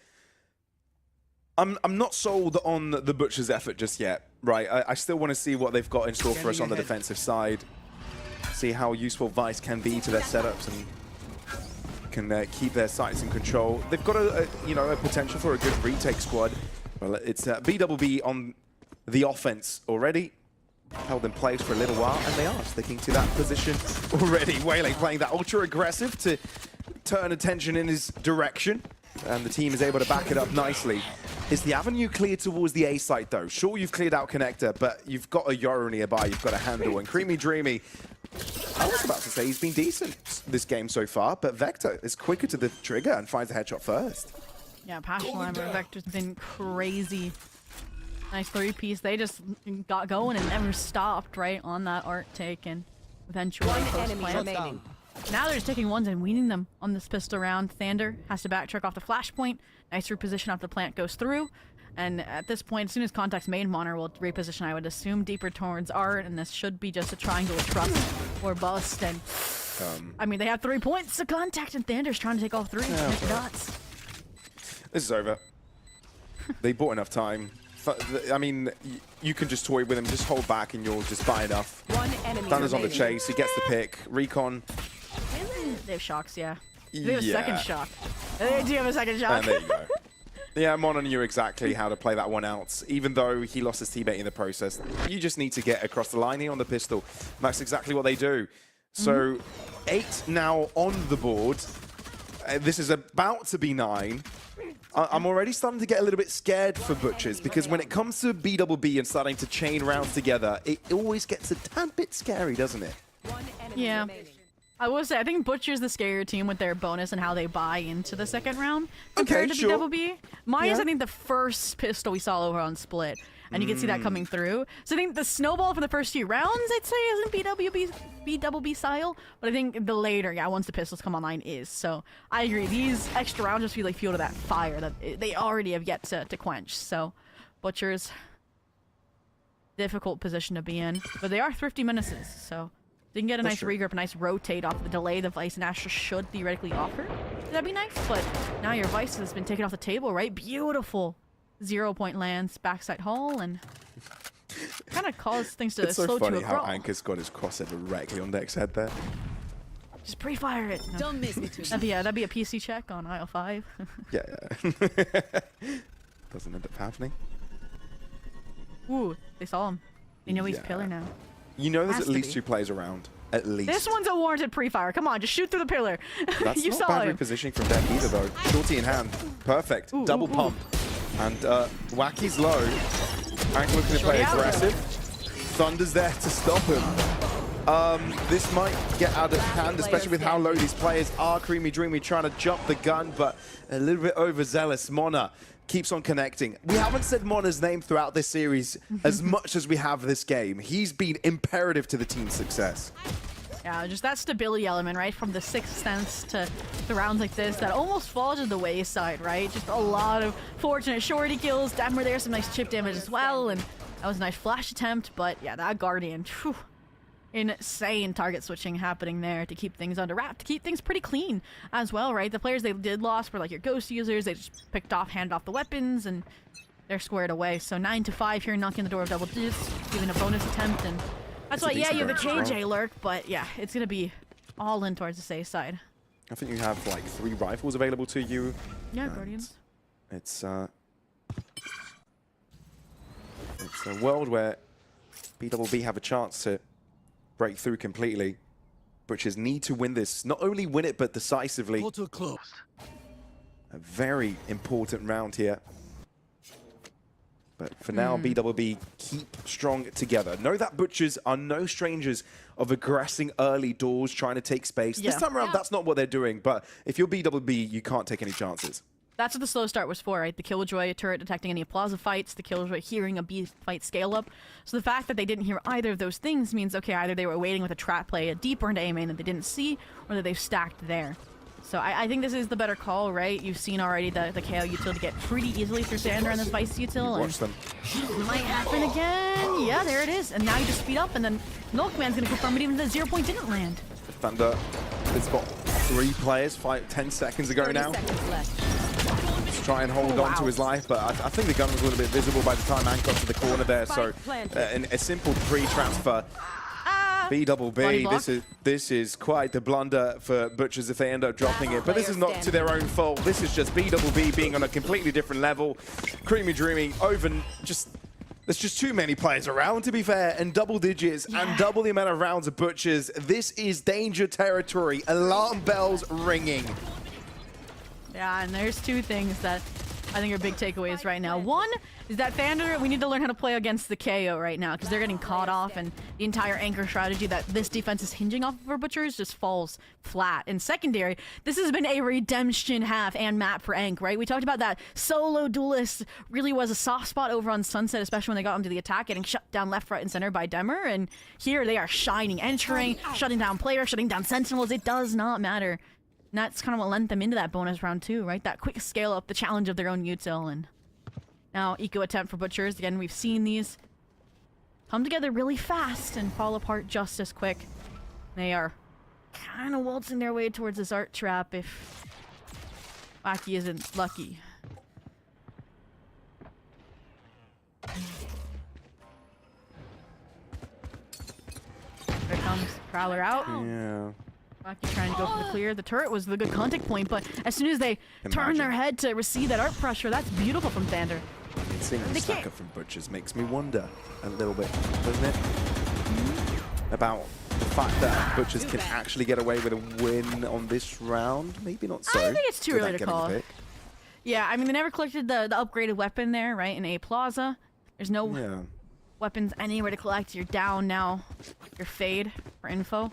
I'm not sold on the Butcher's effort just yet, right? I still want to see what they've got in store for us on the defensive side. See how useful Vice can be to their setups and can keep their sights in control. They've got a potential for a good retake squad. Well, it's BWB on the offense already. Held in place for a little while, and they are sticking to that position already. Waylay playing that ultra aggressive to turn attention in his direction, and the team is able to back it up nicely. Is the avenue cleared towards the A site, though? Sure, you've cleared out Connector, but you've got a Yoru nearby you've got to handle. And Creamy Dreamy, I was about to say he's been decent this game so far, but Vector is quicker to the trigger and finds the headshot first. Yeah, Passion Lamber, Vector's been crazy. Nice 3-piece. They just got going and never stopped, right, on that art take, and eventually remaining. Now they're just taking ones and weaning them on this pistol round. Thander has to backtrack off the flashpoint. Nice reposition after the plant goes through. And at this point, as soon as contact's made, Moner will reposition, I would assume, deeper towards art, and this should be just a triangle of trust or bust. And I mean, they have 3 points to contact, and Thander's trying to take all 3. Connect the dots. This is over. They bought enough time. I mean, you can just toy with him, just hold back, and you'll just buy enough. Thunder's on the chase. He gets the pick. Recon. They have shocks, yeah. They have a second shock. They do have a second shock. And there you go. Yeah, Mono knew exactly how to play that one out. Even though he lost his teammate in the process, you just need to get across the line here on the pistol. That's exactly what they do. So 8 now on the board. This is about to be 9. I'm already starting to get a little bit scared for Butchers, because when it comes to BWB and starting to chain rounds together, it always gets a tad bit scary, doesn't it? Yeah. I will say, I think Butcher's the scarier team with their bonus and how they buy into the second round compared to BWB. Mine is, I think, the first pistol we saw over on Split, and you can see that coming through. So I think the snowball for the first few rounds, I'd say, isn't BWB style, but I think the later, once the pistols come online, is. So I agree. These extra rounds just feel like fuel to that fire that they already have yet to quench. So Butcher's difficult position to be in, but they are thrifty menaces, so they can get a nice regrip, a nice rotate off the delay the Vice and Astra should theoretically offer. That'd be nice, but now your Vice has been taken off the table, right? Beautiful 0-point lands, backside haul, and kind of cause things to slow to a It's so funny how crawl. Anchor's got his crosser directly on Deck's head there. Just pre-fire it. No. Don't miss me too. That'd be a PC check on aisle 5. Yeah. Doesn't end up happening. Ooh, they saw him. They know he's pillar now. You know there's Has at to least be. 2 players around. At least. This one's a warranted pre-fire. Come on, just shoot through the pillar. That's You not saw bad him. repositioning from Deck either, though. Shorty in hand. Perfect. Double pump. And Wacky's low. Anchor looking to play aggressive. Thunder's there to stop him. This might get out of hand, especially with how low these players are. Creamy Dreamy trying to jump the gun, but a little bit overzealous. Mona keeps on connecting. We haven't said Mona's name throughout this series as much as we have this game. He's been imperative to the team's success. Yeah, just that stability element, right? From the Sixth Sense to the rounds like this that almost fall to the wayside, right? Just a lot of fortunate shorty kills. Dammer there, some nice chip damage as well, and that was a nice flash attempt, but yeah, that Guardian, phew. Insane target switching happening there to keep things under wrap, to keep things pretty clean as well, right? The players they did lost were like your ghost users. They just handed off the weapons, and they're squared away. So 9-5 here, knocking the door of double digits, giving a bonus attempt, and that's why, yeah, you have the KJ lurk, but yeah, it's gonna be all in towards the safe side. I think you have like 3 rifles available to you. Yeah, Guardians. It's a world where BWB have a chance to break through completely. Butchers need to win this. Not only win it, but decisively. Portal closed. A very important round here. But for now, BWB keep strong together. Know that Butchers are no strangers of aggressing early doors, trying to take space. This time around, that's not what they're doing. But if you're BWB, you can't take any chances. That's what the slow start was for, right? The Killjoy turret detecting any Plaza fights, the Killjoy hearing a B fight scale up. So the fact that they didn't hear either of those things means, okay, either they were waiting with a trap play, a deeper into A main that they didn't see, or that they've stacked there. So I think this is the better call, right? You've seen already the KO utility get pretty easily through Sander and this Vice util. Watch them. Might happen again. Yeah, there it is. And now you just speed up, and then Milkman's going to confirm it even if the 0 point didn't land. Thunder has got 3 players, 10 seconds ago now. Try and hold on to his life, but I think the gun was a little bit visible by the time Ank got to the corner there, so a simple pre-transfer. BWB, this is quite the blunder for Butchers if they end up dropping it, but this is not to their own fault. This is just BWB being on a completely different level. Creamy Dreamy over there's just too many players around, to be fair, and double digits and double the amount of rounds of Butchers. This is danger territory. Alarm bells ringing. Yeah, and there's 2 things that I think are big takeaways right now. One is that Thunder, we need to learn how to play against the KO right now because they're getting caught off, and the entire anchor strategy that this defense is hinging off of for Butchers just falls flat. And secondary, this has been a redemption half and map for Ank, right? We talked about that solo duelist really was a soft spot over on Sunset, especially when they got into the attack, getting shut down left, right, and center by Demer. And here they are shining, entering, shutting down players, shutting down sentinels. It does not matter. And that's kind of what lent them into that bonus round too, right? That quick scale up, the challenge of their own util. And now eco attempt for Butchers. Again, we've seen these come together really fast and fall apart just as quick. They are kind of waltzing their way towards this art trap if Wacky isn't lucky. There comes Prowler out. Yeah. Wacky trying to go for the clear. The turret was the good contact point, but as soon as they turn their head to receive that art pressure, that's beautiful from Thunder. Seeing the stack up from Butchers makes me wonder a little bit, doesn't it? About the fact that Butchers can actually get away with a win on this round. Maybe not so. I think it's too early to call. Yeah, I mean, they never collected the upgraded weapon there, right, in A Plaza. There's no weapons anywhere to collect. You're down now. You're fade for info.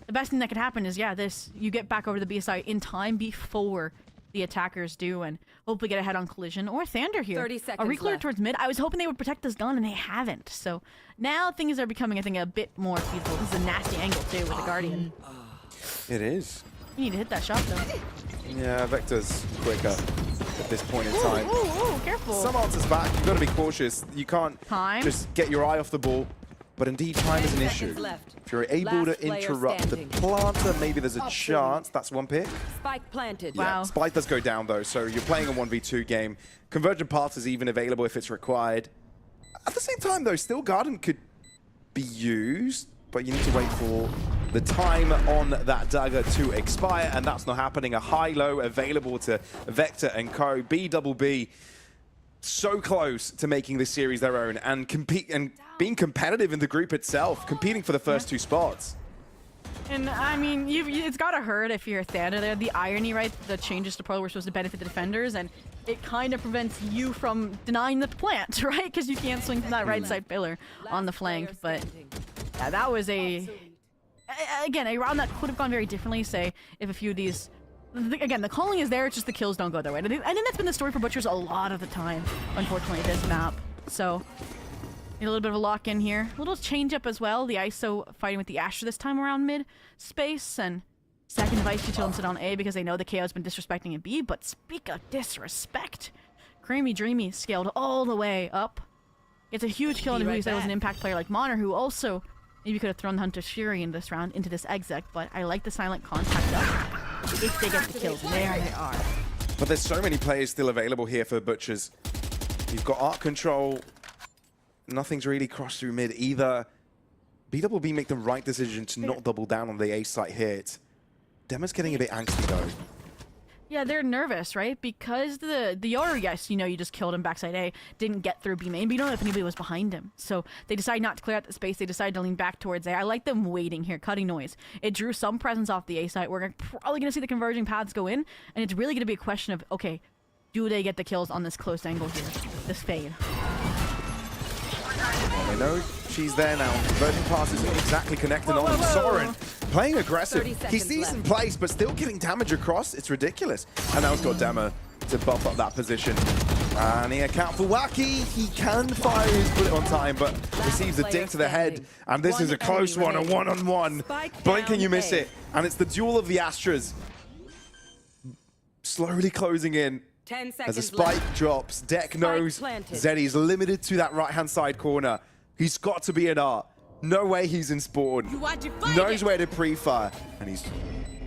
The best thing that could happen is, you get back over to the BSI in time before the attackers do, and hopefully get ahead on collision or Thunder here. 30 seconds a reclear left. towards mid. I was hoping they would protect this gun, and they haven't. So now things are becoming, I think, a bit more feasible. This is a nasty angle too with the Guardian. It is. You need to hit that shot though. Yeah, Vector's quicker at this point in time. Ooh, careful. Some answers back. You've got to be cautious. You can't just get your eye off the ball. But indeed, time is an issue. If you're able to interrupt the planter, maybe there's a chance. That's one pick. Spike planted. Yeah, Spike does go down though, so you're playing a 1v2 game. Convergent path is even available if it's required. At the same time though, still Garden could be used, but you need to wait for the time on that dagger to expire, and that's not happening. A high-low available to Vector and co. BWBB so close to making this series their own and being competitive in the group itself, competing for the first 2 spots. And I mean, it's gotta hurt if you're Thunder there. The irony, right? The changes to Pro were supposed to benefit the defenders, and it kind of prevents you from denying the plant, right? Because you can't swing from that right side pillar on the flank. But yeah, that was again, a round that could have gone very differently, say, if a few of these... Again, the calling is there, it's just the kills don't go their way. I think that's been the story for Butchers a lot of the time, unfortunately, this map. So, need a little bit of a lock-in here. A little change-up as well. The ISO fighting with the Astra this time around mid-space, and second device util and sit on A because they know the KO has been disrespecting in B, but speak of disrespect. Creamy Dreamy scaled all the way up. Gets a huge kill on who he said was an impact player like Moner, who also maybe could have thrown the Hunter Fury in this round into this exec, but I like the silent contact up. If they get the kills, there they are. But there's so many players still available here for Butchers. You've got Art Control. Nothing's really crossed through mid either. BWB make the right decision to not double down on the A site here. Demer's getting a bit angsty though. Yeah, they're nervous, right? Because the Yoru, yes, you just killed him backside A, didn't get through B main, but you don't know if anybody was behind him. So they decide not to clear out the space. They decide to lean back towards A. I like them waiting here, cutting noise. It drew some presence off the A site. We're probably going to see the converging paths go in, and it's really going to be a question of, okay, do they get the kills on this close angle here? This fade. Well, they know she's there now. Converging pass isn't exactly connected on Soren. Playing aggressive. He's decent place, but still getting damage across. It's ridiculous. And now he's got Demer to buff up that position. And he account for Wacky. He can fire his bullet on time, but receives a ding to the head. And this is a close one, a one-on-one. Blink and you miss it. And it's the duel of the Astras. Slowly closing in. 10 seconds as a spike drops. Deck knows Zeddy's limited to that right-hand side corner. He's got to be an Art. No way he's in spawn. Knows where to pre-fire. And he's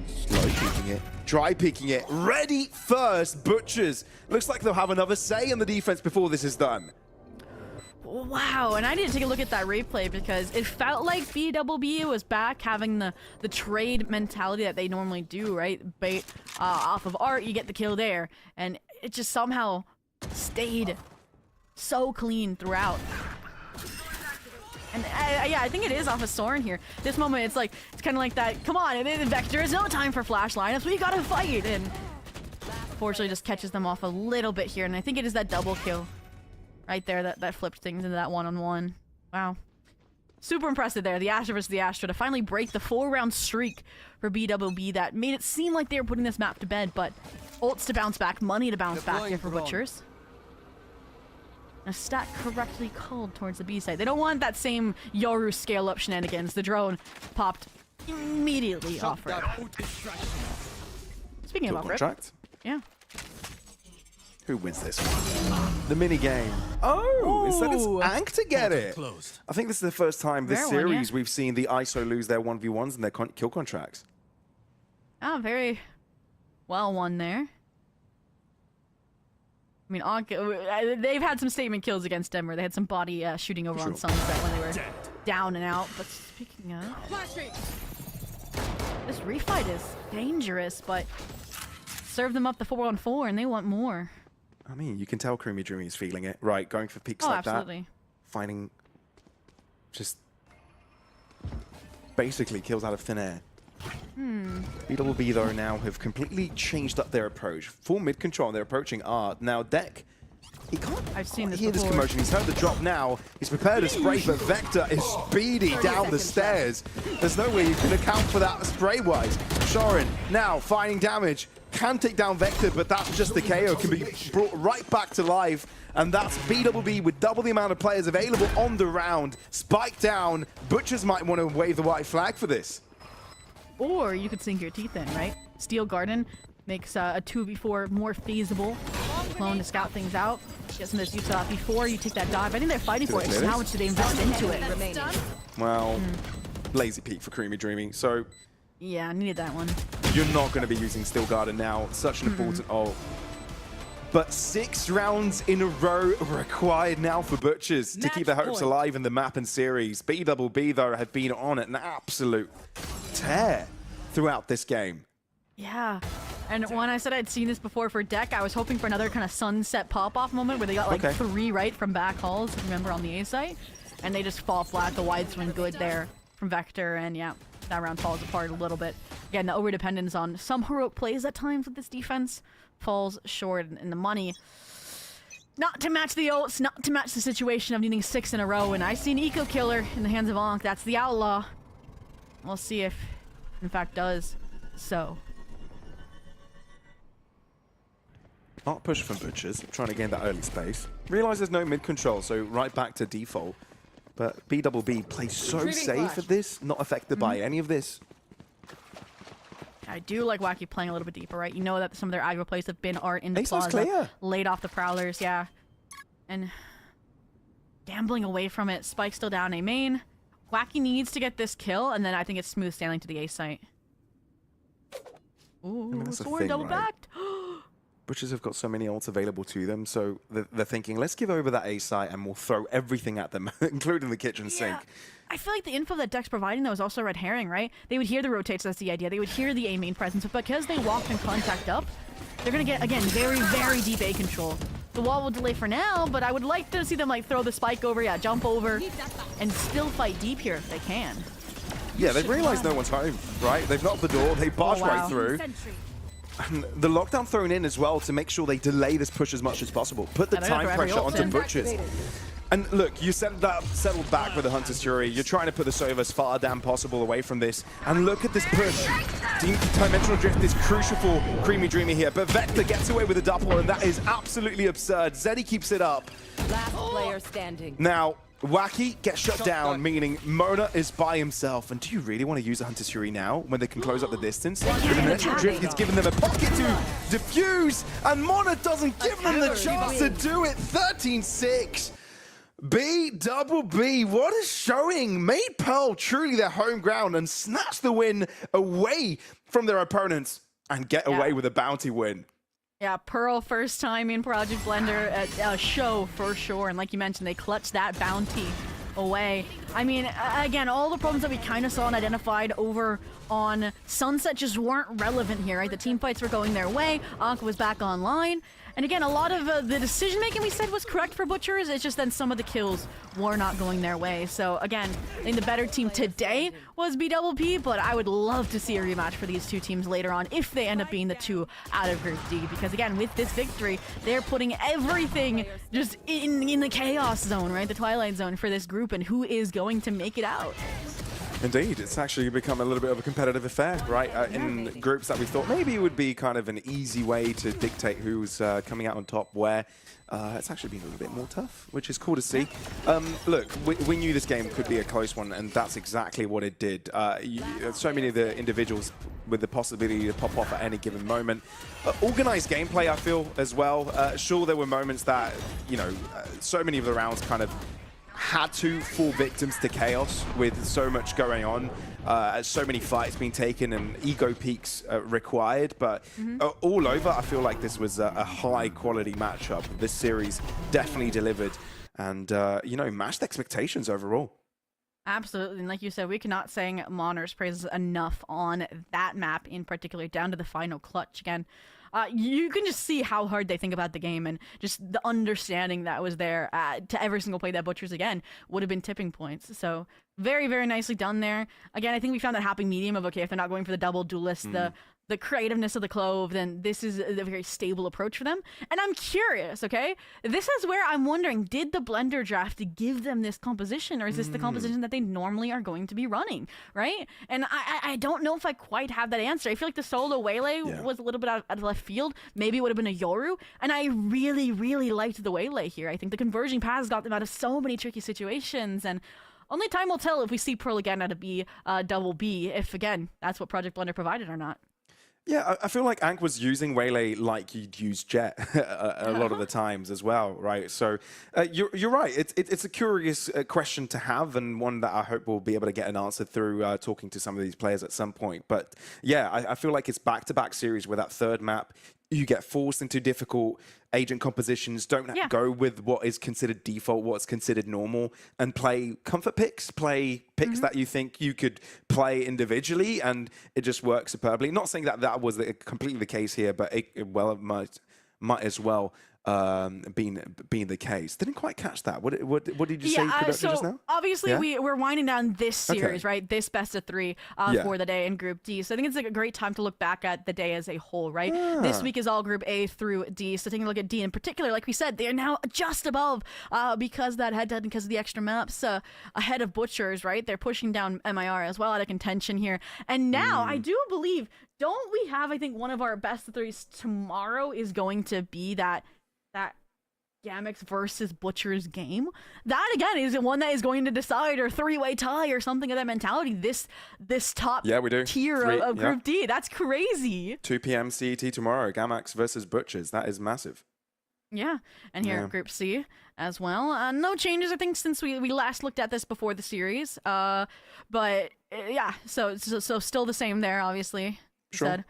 slow peeking it. Dry peeking it. Ready first. Butchers. Looks like they'll have another say in the defense before this is done. Wow, and I need to take a look at that replay because it felt like BWB was back having the trade mentality that they normally do, right? Bait off of Art, you get the kill there. And it just somehow stayed so clean throughout. And yeah, I think it is off of Soren here. This moment, it's kind of like that, come on, and then Vector, there's no time for flash lineups, we gotta fight, and unfortunately just catches them off a little bit here, and I think it is that double kill right there that flipped things into that one-on-one. Wow. Super impressive there, the Astra versus the Astra, to finally break the 4-round streak for BWB that made it seem like they were putting this map to bed, but ults to bounce back, money to bounce back here for Butchers. A stack correctly called towards the B side. They don't want that same Yoru scale-up shenanigans. The drone popped immediately off rip. Speaking of off rip. Yeah. Who wins this one? The mini game. Oh, instead it's Ank to get it. I think this is the first time this series we've seen the ISO lose their 1v1s and their kill contracts. Ah, very well won there. I mean, Ank, they've had some statement kills against Denver. They had some body shooting over on Sunset when they were down and out. But speaking of, this refight is dangerous, but serve them up the 4-on-4 and they want more. I mean, you can tell Creamy Dreamy is feeling it. Right, going for peaks like absolutely. that. Finding just basically kills out of thin air. BWB, though, now have completely changed up their approach. Full mid control, they're approaching R. Now, Deck, he can't hear this commotion. He's heard the drop now. He's prepared to spray, but Vector is speedy down the stairs. There's no way you can account for that spray-wise. Shorin now finding damage. Can take down Vector, but that's just the KO. Can be brought right back to life. And that's BWB with double the amount of players available on the round. Spike down. Butchers might want to wave the white flag for this. Or you could sink your teeth in, right? Steel Garden makes a 2v4 more feasible. Clone to scout things out. Get some of this use before you take that dive. I think they're fighting for it. So how much do they invest into it? Well, lazy peek for Creamy Dreamy. So yeah, I needed that one. You're not going to be using Steel Garden now. Such an important ult. But 6 rounds in a row required now for Butchers to keep their hopes alive in the map and series. BWB, though, have been on an absolute tear throughout this game. Yeah. And when I said I'd seen this before for Deck, I was hoping for another kind of sunset pop-off moment where they got like 3 right from back halls, remember, on the A site. And they just fall flat. The wide swing good there from Vector, and yeah, that round falls apart a little bit. Again, the overdependence on some heroic plays at times with this defense falls short, and the money not to match the ults, not to match the situation of needing 6 in a row. And I see an eco killer in the hands of Ankh. That's the outlaw. We'll see if in fact does so. Not push from Butchers, trying to gain that early space. Realize there's no mid control, so right back to default. But BWB plays so safe at this, not affected by any of this. I do like Wacky playing a little bit deeper, right? You know that some of their aggro plays have been art in the plaza, clear. laid off the Prowlers, yeah. And gambling away from it. Spike still down A main. Wacky needs to get this kill, and then I think it's smooth sailing to the A site. Ooh, sword double backed. Butchers have got so many ults available to them, so they're thinking, let's give over that A site and we'll throw everything at them, including the kitchen sink. I feel like the info that Deck's providing, though, is also red herring, right? They would hear the rotates, that's the idea. They would hear the A main presence, but because they walked and contact up, they're going to get, again, very, very deep A control. The wall will delay for now, but I would like to see them like throw the spike over, jump over, and still fight deep here if they can. Yeah, they've realized no one's home, right? They've knocked the door, they barged right through. And the lockdown thrown in as well to make sure they delay this push as much as possible. Put the time pressure onto Butchers. And look, you settled back with the Hunter's Fury. You're trying to put the Sova as far damn possible away from this. And look at this push. Dimensional Drift is crucial for Creamy Dreamy here. But Vector gets away with a double, and that is absolutely absurd. Zeddy keeps it up. Last player standing. Now, Wacky gets shut down, meaning Mona is by himself. And do you really want to use a Hunter's Fury now when they can close up the distance? The Dimensional Drift is giving them a pocket to defuse, and Mona doesn't give them the chance to do it. 13-6. BWB, what a showing. Made Pearl truly their home ground and snatch the win away from their opponents and get away with a bounty win. Yeah, Pearl first time in Project Blender at a show for sure. And like you mentioned, they clutched that bounty away. I mean, again, all the problems that we kind of saw and identified over on Sunset just weren't relevant here, right? The team fights were going their way, Ankh was back online, and again, a lot of the decision-making we said was correct for Butchers, it's just then some of the kills were not going their way. So again, I think the better team today was BWBB, but I would love to see a rematch for these two teams later on if they end up being the two out of Group D, because again, with this victory, they're putting everything just in the chaos zone, right? The Twilight Zone for this group, and who is going to make it out. Indeed, it's actually become a little bit of a competitive affair, right? In groups that we thought maybe it would be kind of an easy way to dictate who's coming out on top where. It's actually been a little bit more tough, which is cool to see. Look, we knew this game could be a close one, and that's exactly what it did. So many of the individuals with the possibility to pop off at any given moment. Organized gameplay, I feel, as well. Sure, there were moments that, you know, so many of the rounds kind of had to fall victims to chaos with so much going on, so many fights being taken and ego peaks required, but all over, I feel like this was a high quality matchup. This series definitely delivered and, you know, matched expectations overall. Absolutely, and like you said, we cannot sing Monner's praises enough on that map in particular, down to the final clutch again. You can just see how hard they think about the game, and just the understanding that was there to every single play that Butchers, again, would have been tipping points. So very, very nicely done there. Again, I think we found that happy medium of, okay, if they're not going for the double duelist, the creativeness of the Clove, then this is a very stable approach for them. And I'm curious, okay? This is where I'm wondering, did the Blender draft give them this composition, or is this the composition that they normally are going to be running, right? And I don't know if I quite have that answer. I feel like the solo Waylay was a little bit out of left field. Maybe it would have been a Yoru. And I really, really liked the Waylay here. I think the converging paths got them out of so many tricky situations, and only time will tell if we see Pearl again at a BWBB, if, again, that's what Project Blender provided or not. Yeah, I feel like Ankh was using Waylay like you'd use Jet a lot of the times as well, right? So you're right. It's a curious question to have, and one that I hope we'll be able to get an answer through talking to some of these players at some point. But yeah, I feel like it's back-to-back series where that third map, you get forced into difficult agent compositions, don't go with what is considered default, what's considered normal, and play comfort picks, play picks that you think you could play individually, and it just works superbly. Not saying that that was completely the case here, but it might as well being the case. Didn't quite catch that. What did you say production just now? Obviously we're winding down this series, right? This best of three for the day in Group D. So I think it's like a great time to look back at the day as a whole, right? This week is all Group A through D. So taking a look at D in particular, like we said, they're now just above because that head-to-head, because of the extra maps ahead of Butchers, right? They're pushing down MIR as well out of contention here. And now I do believe, don't we have, I think one of our best of threes tomorrow is going to be that Gamix versus Butchers game. That again is one that is going to decide, or three-way tie or something of that mentality. This top tier of Group D. That's crazy. 2 p.m. CET tomorrow. Gamix versus Butchers. That is massive. Yeah, and here Group C as well. No changes, I think, since we last looked at this before the series. But yeah, so still the same there, obviously. Sure. Said.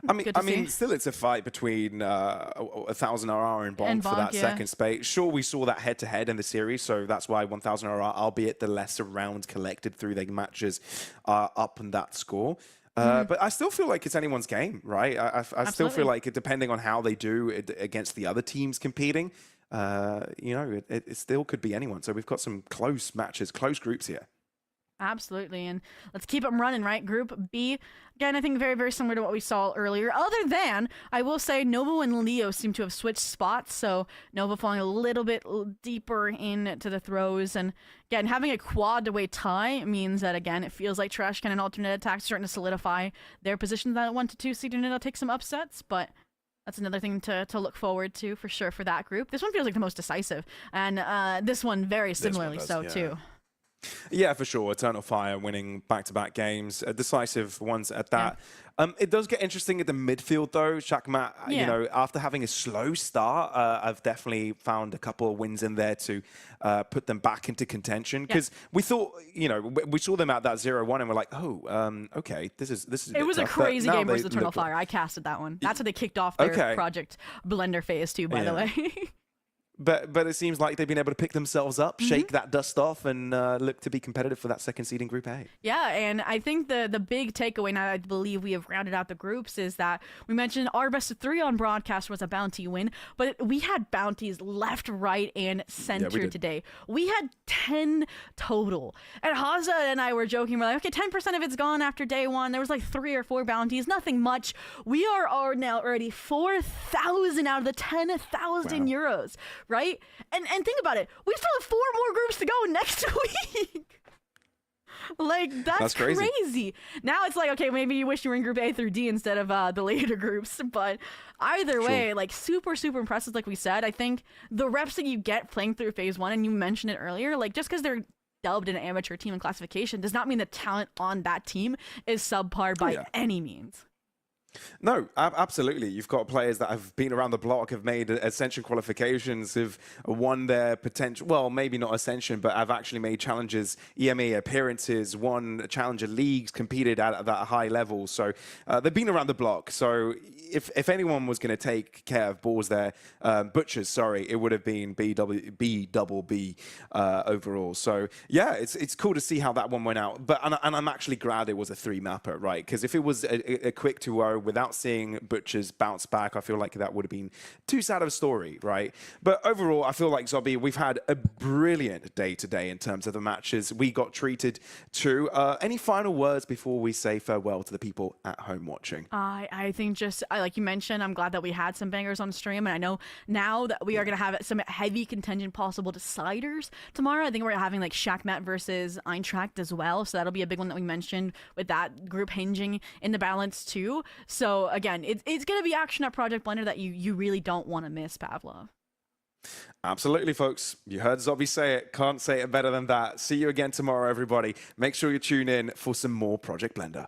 I mean, still it's a fight between 1000 RR and Bonk for that second space. Sure, we saw that head-to-head in the series, so that's why 1000 RR, albeit the lesser rounds collected through the matches, are up in that score. But I still feel like it's anyone's game, right? I still feel like, depending on how they do against the other teams competing, you know, it still could be anyone. So we've got some close matches, close groups here. Absolutely, and let's keep them running, right? Group B, again, I think very, very similar to what we saw earlier, other than, I will say, Nova and Leo seem to have switched spots, so Nova falling a little bit deeper into the throws, and again, having a quad-away tie means that, again, it feels like Trash Can and Alternate Attack starting to solidify their position that 1-2 seed, and it'll take some upsets, but that's another thing to look forward to, for sure, for that group. This one feels like the most decisive, and this one very similarly too. Yeah, for sure. Eternal Fire winning back-to-back games, decisive ones at that. It does get interesting at the midfield, though. Shakmat, you know, after having a slow start, I've definitely found a couple of wins in there to put them back into contention. Because we thought, you know, we saw them at that 0-1 and we're like, oh, okay, this is. It was a crazy game versus Eternal Fire. I casted that one. That's how they kicked off their Project Blender phase too, by the way. but it seems like they've been able to pick themselves up, shake that dust off, and look to be competitive for that second seed in Group A. Yeah, and I think the big takeaway now that I believe we have rounded out the groups is that we mentioned our best of 3 on broadcast was a bounty win, but we had bounties left, right, and center today. We had 10 total. And Haza and I were joking, we're like, okay, 10% of it's gone after day 1. There was like 3 or 4 bounties, nothing much. We are now already 4,000 out of the 10,000 euros, right? And think about it. We still have 4 more groups to go next week. Like, that's crazy. Now it's like, okay, maybe you wish you were in Group A through D instead of the later groups. But either way, like, super, super impressive, like we said. I think the reps that you get playing through Phase 1, and you mentioned it earlier, like, just because they're dubbed an amateur team in classification does not mean the talent on that team is subpar by any means. No, absolutely. You've got players that have been around the block, have made Ascension qualifications, have won their potential, well, maybe not Ascension, but have actually made challenges, EME appearances, won Challenger Leagues, competed at that high level. So they've been around the block. So if anyone was going to take care of balls there, Butchers, sorry, it would have been BWBB overall. So yeah, it's cool to see how that one went out. But and I'm actually glad it was a 3-mapper, right? Because if it was a quick 2-0 without seeing Butchers bounce back, I feel like that would have been too sad of a story, right? But overall, I feel like, Zobby, we've had a brilliant day today in terms of the matches we got treated to. Any final words before we say farewell to the people at home watching? I think just, like you mentioned, I'm glad that we had some bangers on stream, and I know now that we are going to have some heavy contingent possible deciders tomorrow. I think we're having like Shackmat versus Eintracht as well, so that'll be a big one that we mentioned with that group hinging in the balance too. So again, it's going to be action at Project Blender that you really don't want to miss, Pavlov. Absolutely, folks. You heard Zobby say it. Can't say it better than that. See you again tomorrow, everybody. Make sure you tune in for some more Project Blender.